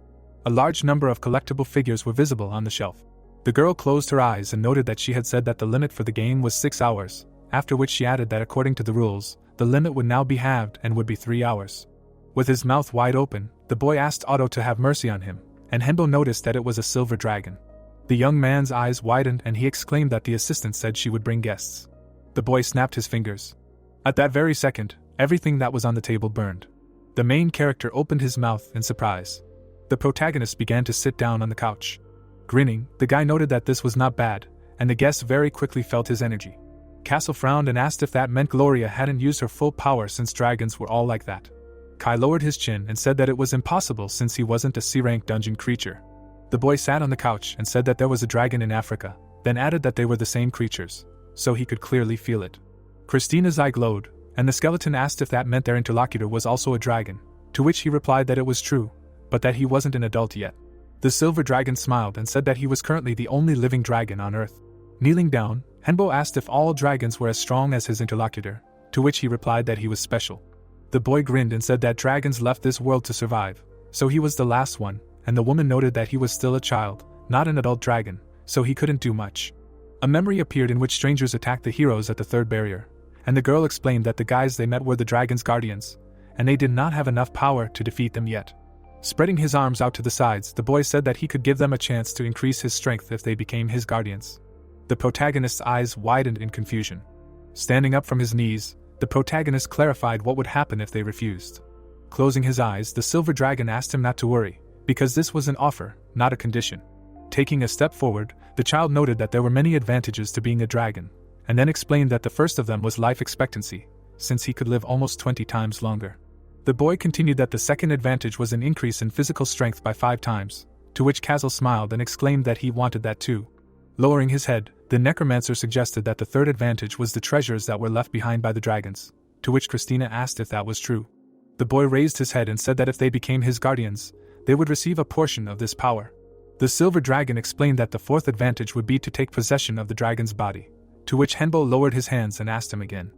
A large number of collectible figures were visible on the shelf. The girl closed her eyes and noted that she had said that the limit for the game was 6 hours, after which she added that according to the rules, the limit would now be halved and would be 3 hours. With his mouth wide open, the boy asked Otto to have mercy on him, and Henbo noticed that it was a silver dragon. The young man's eyes widened and he exclaimed that the assistant said she would bring guests. The boy snapped his fingers. At that very second, everything that was on the table burned. The main character opened his mouth in surprise. The protagonist began to sit down on the couch. Grinning, the guy noted that this was not bad, and the guest very quickly felt his energy. Castle frowned and asked if that meant Gloria hadn't used her full power since dragons were all like that. Kai lowered his chin and said that it was impossible since he wasn't a C-rank dungeon creature. The boy sat on the couch and said that there was a dragon in Africa, then added that they were the same creatures, so he could clearly feel it. Christina's eye glowed, and the skeleton asked if that meant their interlocutor was also a dragon, to which he replied that it was true, but that he wasn't an adult yet. The silver dragon smiled and said that he was currently the only living dragon on Earth. Kneeling down, Henbo asked if all dragons were as strong as his interlocutor, to which he replied that he was special. The boy grinned and said that dragons left this world to survive, so he was the last one, and the woman noted that he was still a child, not an adult dragon, so he couldn't do much. A memory appeared in which strangers attacked the heroes at the third barrier, and the girl explained that the guys they met were the dragon's guardians, and they did not have enough power to defeat them yet. Spreading his arms out to the sides, the boy said that he could give them a chance to increase his strength if they became his guardians. The protagonist's eyes widened in confusion. Standing up from his knees, the protagonist clarified what would happen if they refused. Closing his eyes, the silver dragon asked him not to worry, because this was an offer, not a condition. Taking a step forward, the child noted that there were many advantages to being a dragon, and then explained that the first of them was life expectancy, since he could live almost 20 times longer. The boy continued that the second advantage was an increase in physical strength by 5 times, to which Kazel smiled and exclaimed that he wanted that too. Lowering his head, the necromancer suggested that the third advantage was the treasures that were left behind by the dragons, to which Christina asked if that was true. The boy raised his head and said that if they became his guardians, they would receive a portion of this power. The silver dragon explained that the fourth advantage would be to take possession of the dragon's body, to which Henbo lowered his hands and asked him again.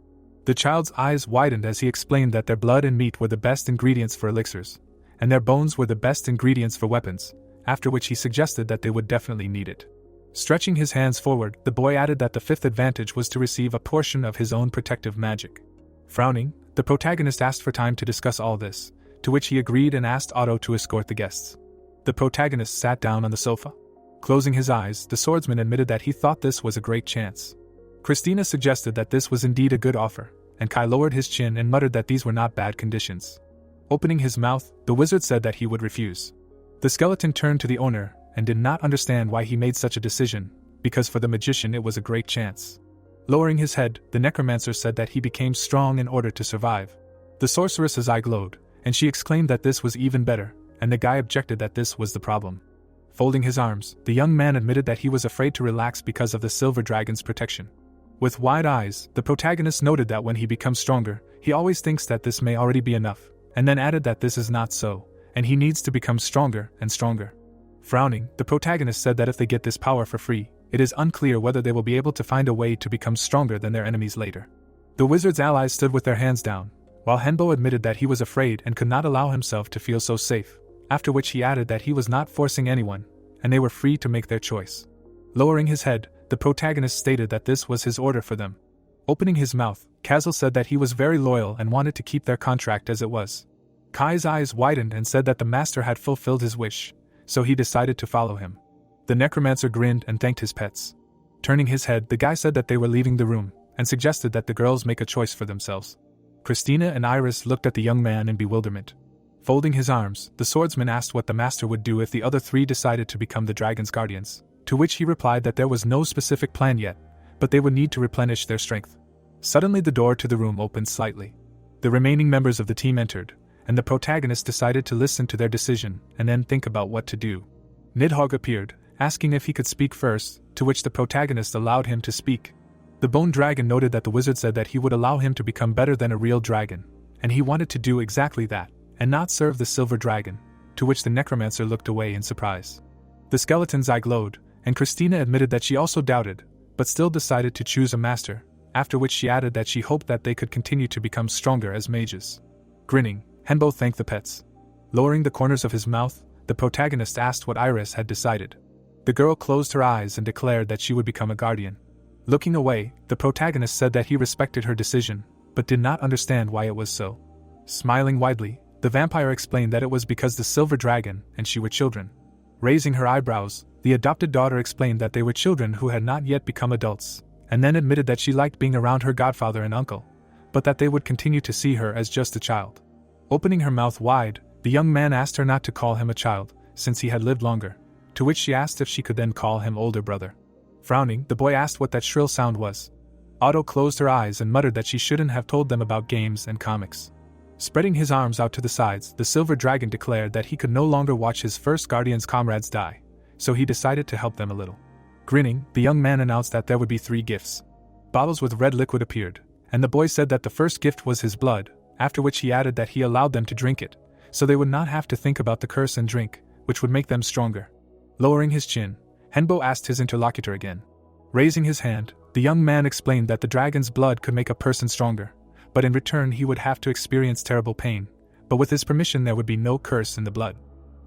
The child's eyes widened as he explained that their blood and meat were the best ingredients for elixirs, and their bones were the best ingredients for weapons, after which he suggested that they would definitely need it. Stretching his hands forward, the boy added that the fifth advantage was to receive a portion of his own protective magic. Frowning, the protagonist asked for time to discuss all this, to which he agreed and asked Otto to escort the guests. The protagonist sat down on the sofa. Closing his eyes, the swordsman admitted that he thought this was a great chance. Christina suggested that this was indeed a good offer, and Kai lowered his chin and muttered that these were not bad conditions. Opening his mouth, the wizard said that he would refuse. The skeleton turned to the owner and did not understand why he made such a decision, because for the magician it was a great chance. Lowering his head, the necromancer said that he became strong in order to survive. The sorceress's eye glowed, and she exclaimed that this was even better, and the guy objected that this was the problem. Folding his arms, the young man admitted that he was afraid to relax because of the silver dragon's protection. With wide eyes, the protagonist noted that when he becomes stronger, he always thinks that this may already be enough, and then added that this is not so, and he needs to become stronger and stronger. Frowning, the protagonist said that if they get this power for free, it is unclear whether they will be able to find a way to become stronger than their enemies later. The wizard's allies stood with their hands down, while Henbo admitted that he was afraid and could not allow himself to feel so safe, after which he added that he was not forcing anyone, and they were free to make their choice. Lowering his head, the protagonist stated that this was his order for them. Opening his mouth, Kazal said that he was very loyal and wanted to keep their contract as it was. Kai's eyes widened and said that the master had fulfilled his wish, so he decided to follow him. The necromancer grinned and thanked his pets. Turning his head, the guy said that they were leaving the room, and suggested that the girls make a choice for themselves. Christina and Iris looked at the young man in bewilderment. Folding his arms, the swordsman asked what the master would do if the other three decided to become the dragon's guardians, to which he replied that there was no specific plan yet, but they would need to replenish their strength. Suddenly the door to the room opened slightly. The remaining members of the team entered, and the protagonist decided to listen to their decision and then think about what to do. Nidhogg appeared, asking if he could speak first, to which the protagonist allowed him to speak. The bone dragon noted that the wizard said that he would allow him to become better than a real dragon, and he wanted to do exactly that, and not serve the silver dragon, to which the necromancer looked away in surprise. The skeleton's eye glowed, and Christina admitted that she also doubted, but still decided to choose a master, after which she added that she hoped that they could continue to become stronger as mages. Grinning, Henbo thanked the pets. Lowering the corners of his mouth, the protagonist asked what Iris had decided. The girl closed her eyes and declared that she would become a guardian. Looking away, the protagonist said that he respected her decision, but did not understand why it was so. Smiling widely, the vampire explained that it was because the silver dragon and she were children. Raising her eyebrows, the adopted daughter explained that they were children who had not yet become adults, and then admitted that she liked being around her godfather and uncle, but that they would continue to see her as just a child. Opening her mouth wide, the young man asked her not to call him a child, since he had lived longer, to which she asked if she could then call him older brother. Frowning, the boy asked what that shrill sound was. Otto closed her eyes and muttered that she shouldn't have told them about games and comics. Spreading his arms out to the sides, the silver dragon declared that he could no longer watch his first guardian's comrades die, so he decided to help them a little. Grinning, the young man announced that there would be 3 gifts. Bottles with red liquid appeared, and the boy said that the first gift was his blood, after which he added that he allowed them to drink it, so they would not have to think about the curse and drink, which would make them stronger. Lowering his chin, Henbo asked his interlocutor again. Raising his hand, the young man explained that the dragon's blood could make a person stronger, but in return he would have to experience terrible pain, but with his permission there would be no curse in the blood.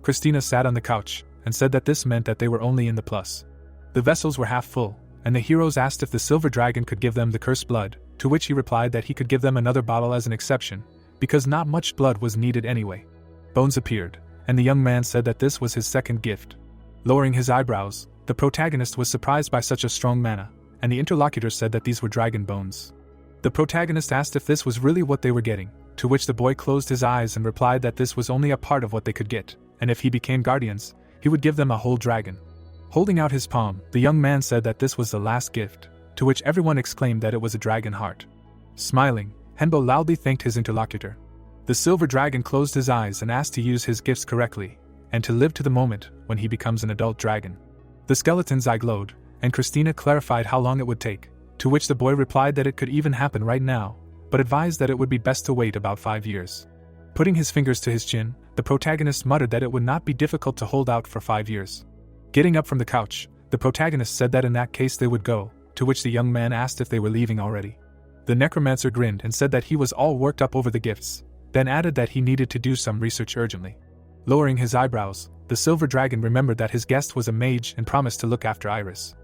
Christina sat on the couch, and said that this meant that they were only in the plus. The vessels were half full, and the heroes asked if the silver dragon could give them the cursed blood, to which he replied that he could give them another bottle as an exception, because not much blood was needed anyway. Bones appeared, and the young man said that this was his second gift. Lowering his eyebrows, the protagonist was surprised by such a strong mana, and the interlocutor said that these were dragon bones. The protagonist asked if this was really what they were getting, to which the boy closed his eyes and replied that this was only a part of what they could get, and if he became guardians, he would give them a whole dragon. Holding out his palm, the young man said that this was the last gift, to which everyone exclaimed that it was a dragon heart. Smiling, Henbo loudly thanked his interlocutor. The silver dragon closed his eyes and asked to use his gifts correctly, and to live to the moment when he becomes an adult dragon. The skeleton's eye glowed, and Christina clarified how long it would take, to which the boy replied that it could even happen right now, but advised that it would be best to wait about 5 years. Putting his fingers to his chin, the protagonist muttered that it would not be difficult to hold out for 5 years. Getting up from the couch, the protagonist said that in that case they would go, to which the young man asked if they were leaving already. The necromancer grinned and said that he was all worked up over the gifts, then added that he needed to do some research urgently. Lowering his eyebrows, the silver dragon remembered that his guest was a mage and promised to look after Iris.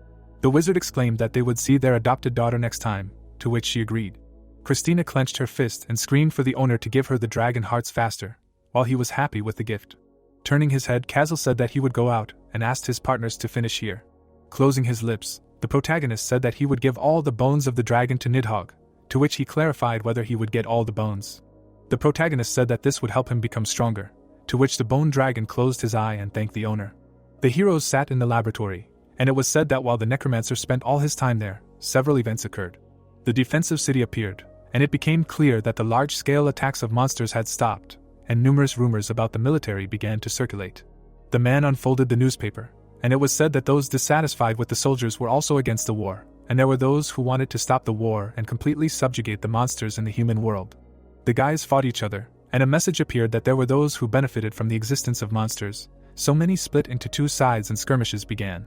The wizard exclaimed that they would see their adopted daughter next time, to which she agreed. Christina clenched her fist and screamed for the owner to give her the dragon hearts faster, while he was happy with the gift. Turning his head, Kazal said that he would go out, and asked his partners to finish here. Closing his lips, the protagonist said that he would give all the bones of the dragon to Nidhogg, to which he clarified whether he would get all the bones. The protagonist said that this would help him become stronger, to which the bone dragon closed his eye and thanked the owner. The heroes sat in the laboratory, and it was said that while the necromancer spent all his time there, several events occurred. The defensive city appeared, and it became clear that the large-scale attacks of monsters had stopped, and numerous rumors about the military began to circulate. The man unfolded the newspaper, and it was said that those dissatisfied with the soldiers were also against the war, and there were those who wanted to stop the war and completely subjugate the monsters in the human world. The guys fought each other, and a message appeared that there were those who benefited from the existence of monsters, so many split into two sides and skirmishes began.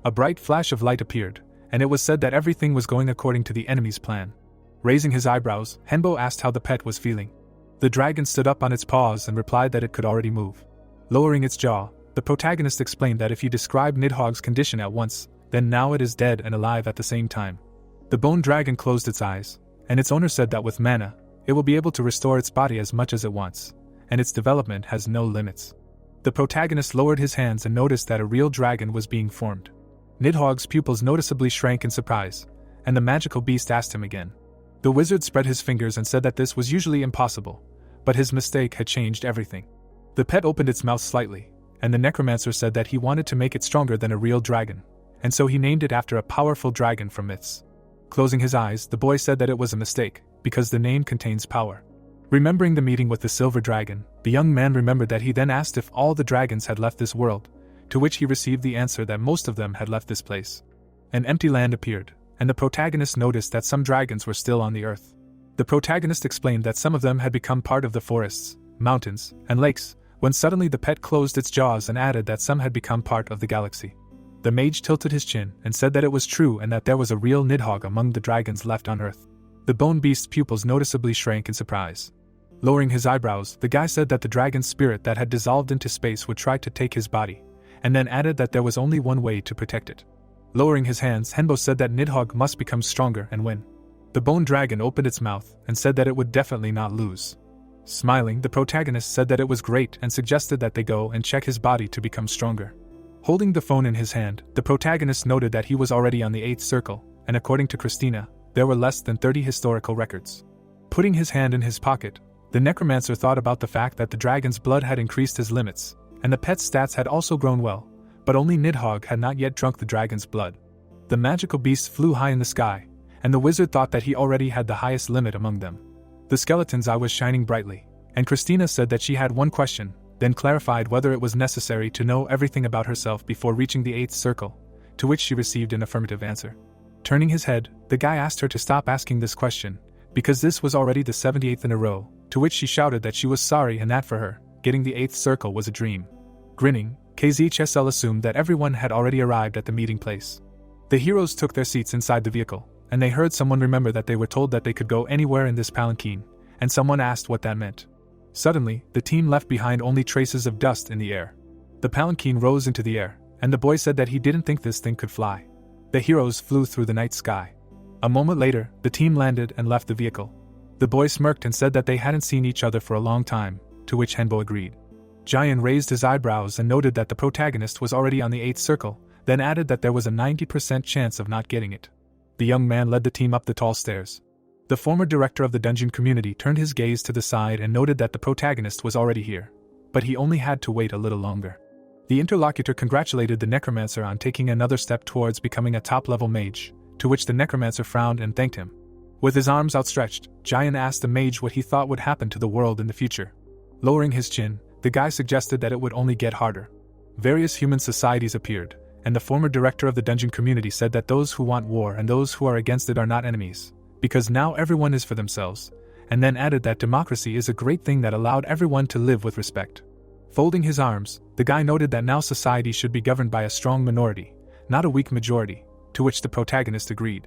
A bright flash of light appeared, and it was said that everything was going according to the enemy's plan. Raising his eyebrows, Henbo asked how the pet was feeling. The dragon stood up on its paws and replied that it could already move. Lowering its jaw, the protagonist explained that if you describe Nidhogg's condition at once, then now it is dead and alive at the same time. The bone dragon closed its eyes, and its owner said that with mana, it will be able to restore its body as much as it wants, and its development has no limits. The protagonist lowered his hands and noticed that a real dragon was being formed. Nidhogg's pupils noticeably shrank in surprise, and the magical beast asked him again. The wizard spread his fingers and said that this was usually impossible, but his mistake had changed everything. The pet opened its mouth slightly, and the necromancer said that he wanted to make it stronger than a real dragon, and so he named it after a powerful dragon from myths. Closing his eyes, the boy said that it was a mistake, because the name contains power. Remembering the meeting with the silver dragon, the young man remembered that he then asked if all the dragons had left this world, to which he received the answer that most of them had left this place. An empty land appeared, and the protagonist noticed that some dragons were still on the earth. The protagonist explained that some of them had become part of the forests, mountains, and lakes, when suddenly the pet closed its jaws and added that some had become part of the galaxy. The mage tilted his chin and said that it was true and that there was a real Nidhogg among the dragons left on Earth. The bone beast's pupils noticeably shrank in surprise. Lowering his eyebrows, the guy said that the dragon's spirit that had dissolved into space would try to take his body, and then added that there was only one way to protect it. Lowering his hands, Henbo said that Nidhogg must become stronger and win. The bone dragon opened its mouth and said that it would definitely not lose. Smiling, the protagonist said that it was great and suggested that they go and check his body to become stronger. Holding the phone in his hand, the protagonist noted that he was already on the 8th circle, and according to Christina, there were less than 30 historical records. Putting his hand in his pocket, the necromancer thought about the fact that the dragon's blood had increased his limits, and the pet's stats had also grown well, but only Nidhogg had not yet drunk the dragon's blood. The magical beast flew high in the sky, and the wizard thought that he already had the highest limit among them. The skeleton's eye was shining brightly, and Christina said that she had one question, then clarified whether it was necessary to know everything about herself before reaching the 8th circle, to which she received an affirmative answer. Turning his head, the guy asked her to stop asking this question, because this was already the 78th in a row, to which she shouted that she was sorry and that for her, getting the 8th circle was a dream. Grinning, KZHSL assumed that everyone had already arrived at the meeting place. The heroes took their seats inside the vehicle, and they heard someone remember that they were told that they could go anywhere in this palanquin, and someone asked what that meant. Suddenly, the team left behind only traces of dust in the air. The palanquin rose into the air, and the boy said that he didn't think this thing could fly. The heroes flew through the night sky. A moment later, the team landed and left the vehicle. The boy smirked and said that they hadn't seen each other for a long time, to which Henbo agreed. Jian raised his eyebrows and noted that the protagonist was already on the 8th circle, then added that there was a 90% chance of not getting it. The young man led the team up the tall stairs. The former director of the dungeon community turned his gaze to the side and noted that the protagonist was already here, but he only had to wait a little longer. The interlocutor congratulated the necromancer on taking another step towards becoming a top-level mage, to which the necromancer frowned and thanked him. With his arms outstretched, Jian asked the mage what he thought would happen to the world in the future. Lowering his chin, the guy suggested that it would only get harder. Various human societies appeared, and the former director of the dungeon community said that those who want war and those who are against it are not enemies, because now everyone is for themselves, and then added that democracy is a great thing that allowed everyone to live with respect. Folding his arms, the guy noted that now society should be governed by a strong minority, not a weak majority, to which the protagonist agreed.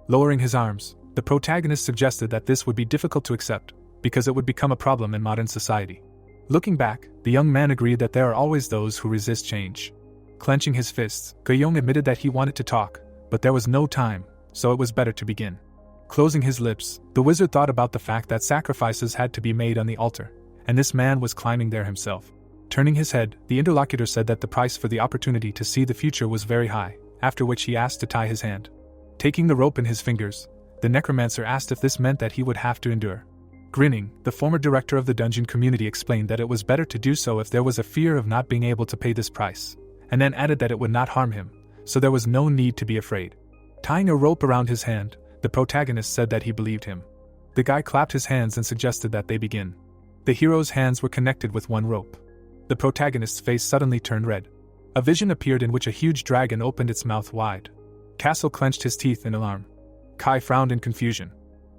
Lowering his arms, the protagonist suggested that this would be difficult to accept, because it would become a problem in modern society. Looking back, the young man agreed that there are always those who resist change. Clenching his fists, Guiyong admitted that he wanted to talk, but there was no time, so it was better to begin. Closing his lips, the wizard thought about the fact that sacrifices had to be made on the altar, and this man was climbing there himself. Turning his head, the interlocutor said that the price for the opportunity to see the future was very high, after which he asked to tie his hand. Taking the rope in his fingers, the necromancer asked if this meant that he would have to endure. Grinning, the former director of the dungeon community explained that it was better to do so if there was a fear of not being able to pay this price, and then added that it would not harm him, so there was no need to be afraid. Tying a rope around his hand, the protagonist said that he believed him. The guy clapped his hands and suggested that they begin. The hero's hands were connected with one rope. The protagonist's face suddenly turned red. A vision appeared in which a huge dragon opened its mouth wide. Castle clenched his teeth in alarm. Kai frowned in confusion.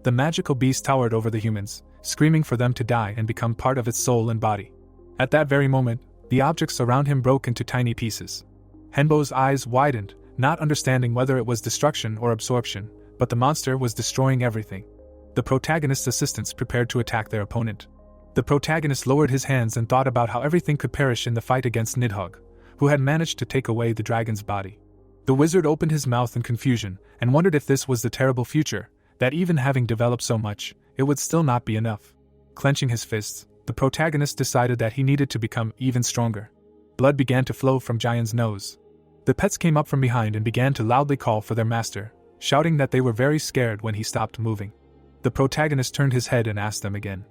The magical beast towered over the humans, screaming for them to die and become part of its soul and body. At that very moment, the objects around him broke into tiny pieces. Henbo's eyes widened, not understanding whether it was destruction or absorption, but the monster was destroying everything. The protagonist's assistants prepared to attack their opponent. The protagonist lowered his hands and thought about how everything could perish in the fight against Nidhogg, who had managed to take away the dragon's body. The wizard opened his mouth in confusion and wondered if this was the terrible future, that even having developed so much, it would still not be enough. Clenching his fists, the protagonist decided that he needed to become even stronger. Blood began to flow from Jian's nose. The pets came up from behind and began to loudly call for their master, shouting that they were very scared when he stopped moving. The protagonist turned his head and asked them again.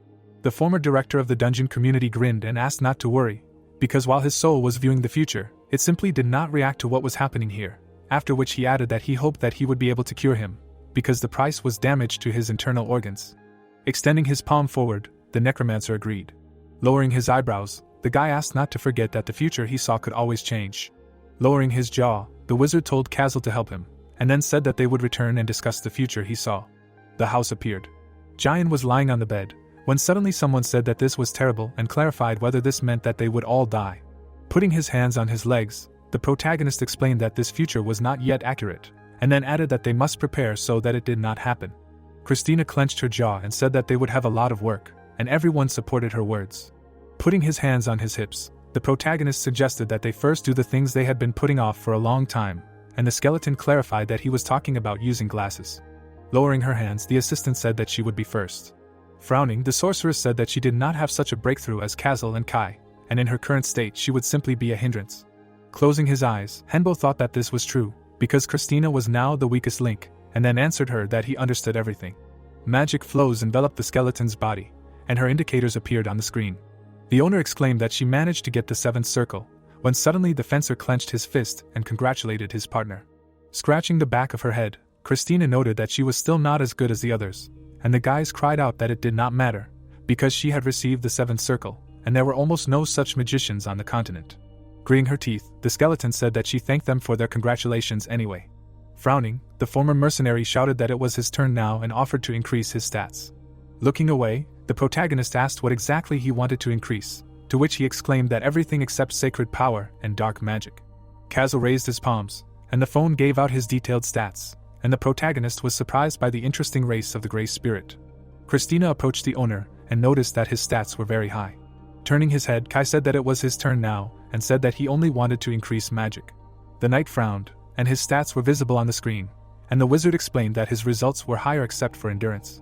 The former director of the dungeon community grinned and asked not to worry, because while his soul was viewing the future, it simply did not react to what was happening here, after which he added that he hoped that he would be able to cure him, because the price was damage to his internal organs. Extending his palm forward, the necromancer agreed. Lowering his eyebrows, the guy asked not to forget that the future he saw could always change. Lowering his jaw, the wizard told Kazel to help him, and then said that they would return and discuss the future he saw. The house appeared. Jian was lying on the bed, when suddenly someone said that this was terrible and clarified whether this meant that they would all die. Putting his hands on his legs, the protagonist explained that this future was not yet accurate, and then added that they must prepare so that it did not happen. Christina clenched her jaw and said that they would have a lot of work, and everyone supported her words. Putting his hands on his hips, the protagonist suggested that they first do the things they had been putting off for a long time, and the skeleton clarified that he was talking about using glasses. Lowering her hands, the assistant said that she would be first. Frowning, the sorceress said that she did not have such a breakthrough as Kazel and Kai, and in her current state she would simply be a hindrance. Closing his eyes, Henbo thought that this was true, because Christina was now the weakest link, and then answered her that he understood everything. Magic flows enveloped the skeleton's body, and her indicators appeared on the screen. The owner exclaimed that she managed to get the 7th circle, when suddenly the fencer clenched his fist and congratulated his partner. Scratching the back of her head, Christina noted that she was still not as good as the others, and the guys cried out that it did not matter, because she had received the 7th circle, and there were almost no such magicians on the continent. Gritting her teeth, the skeleton said that she thanked them for their congratulations anyway. Frowning, the former mercenary shouted that it was his turn now and offered to increase his stats. Looking away, the protagonist asked what exactly he wanted to increase, to which he exclaimed that everything except sacred power and dark magic. Kazel raised his palms, and the phone gave out his detailed stats, and the protagonist was surprised by the interesting race of the Grey Spirit. Christina approached the owner and noticed that his stats were very high. Turning his head, Kai said that it was his turn now, and said that he only wanted to increase magic. The knight frowned, and his stats were visible on the screen, and the wizard explained that his results were higher except for endurance.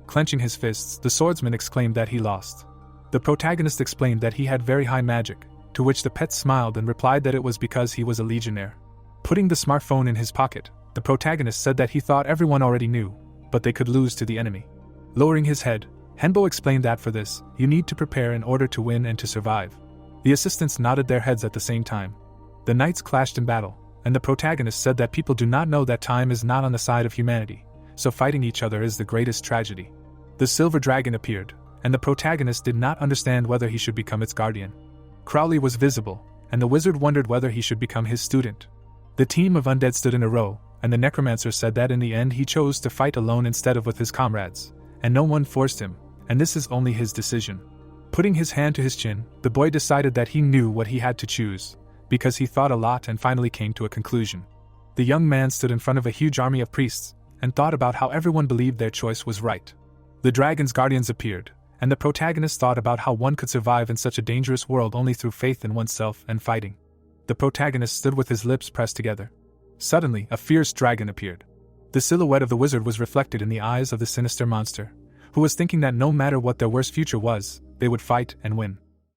Clenching his fists, the swordsman exclaimed that he lost. The protagonist explained that he had very high magic, to which the pet smiled and replied that it was because he was a legionnaire. Putting the smartphone in his pocket, the protagonist said that he thought everyone already knew, but they could lose to the enemy. Lowering his head, Henbo explained that for this, you need to prepare in order to win and to survive. The assistants nodded their heads at the same time. The knights clashed in battle, and the protagonist said that people do not know that time is not on the side of humanity, so fighting each other is the greatest tragedy. The silver dragon appeared, and the protagonist did not understand whether he should become its guardian. Crowley was visible, and the wizard wondered whether he should become his student. The team of undead stood in a row, and the necromancer said that in the end he chose to fight alone instead of with his comrades, and no one forced him, and this is only his decision. Putting his hand to his chin, the boy decided that he knew what he had to choose, because he thought a lot and finally came to a conclusion. The young man stood in front of a huge army of priests, and thought about how everyone believed their choice was right. The dragon's guardians appeared, and the protagonist thought about how one could survive in such a dangerous world only through faith in oneself and fighting. The protagonist stood with his lips pressed together. Suddenly, a fierce dragon appeared. The silhouette of the wizard was reflected in the eyes of the sinister monster, who was thinking that no matter what their worst future was, they would fight and win.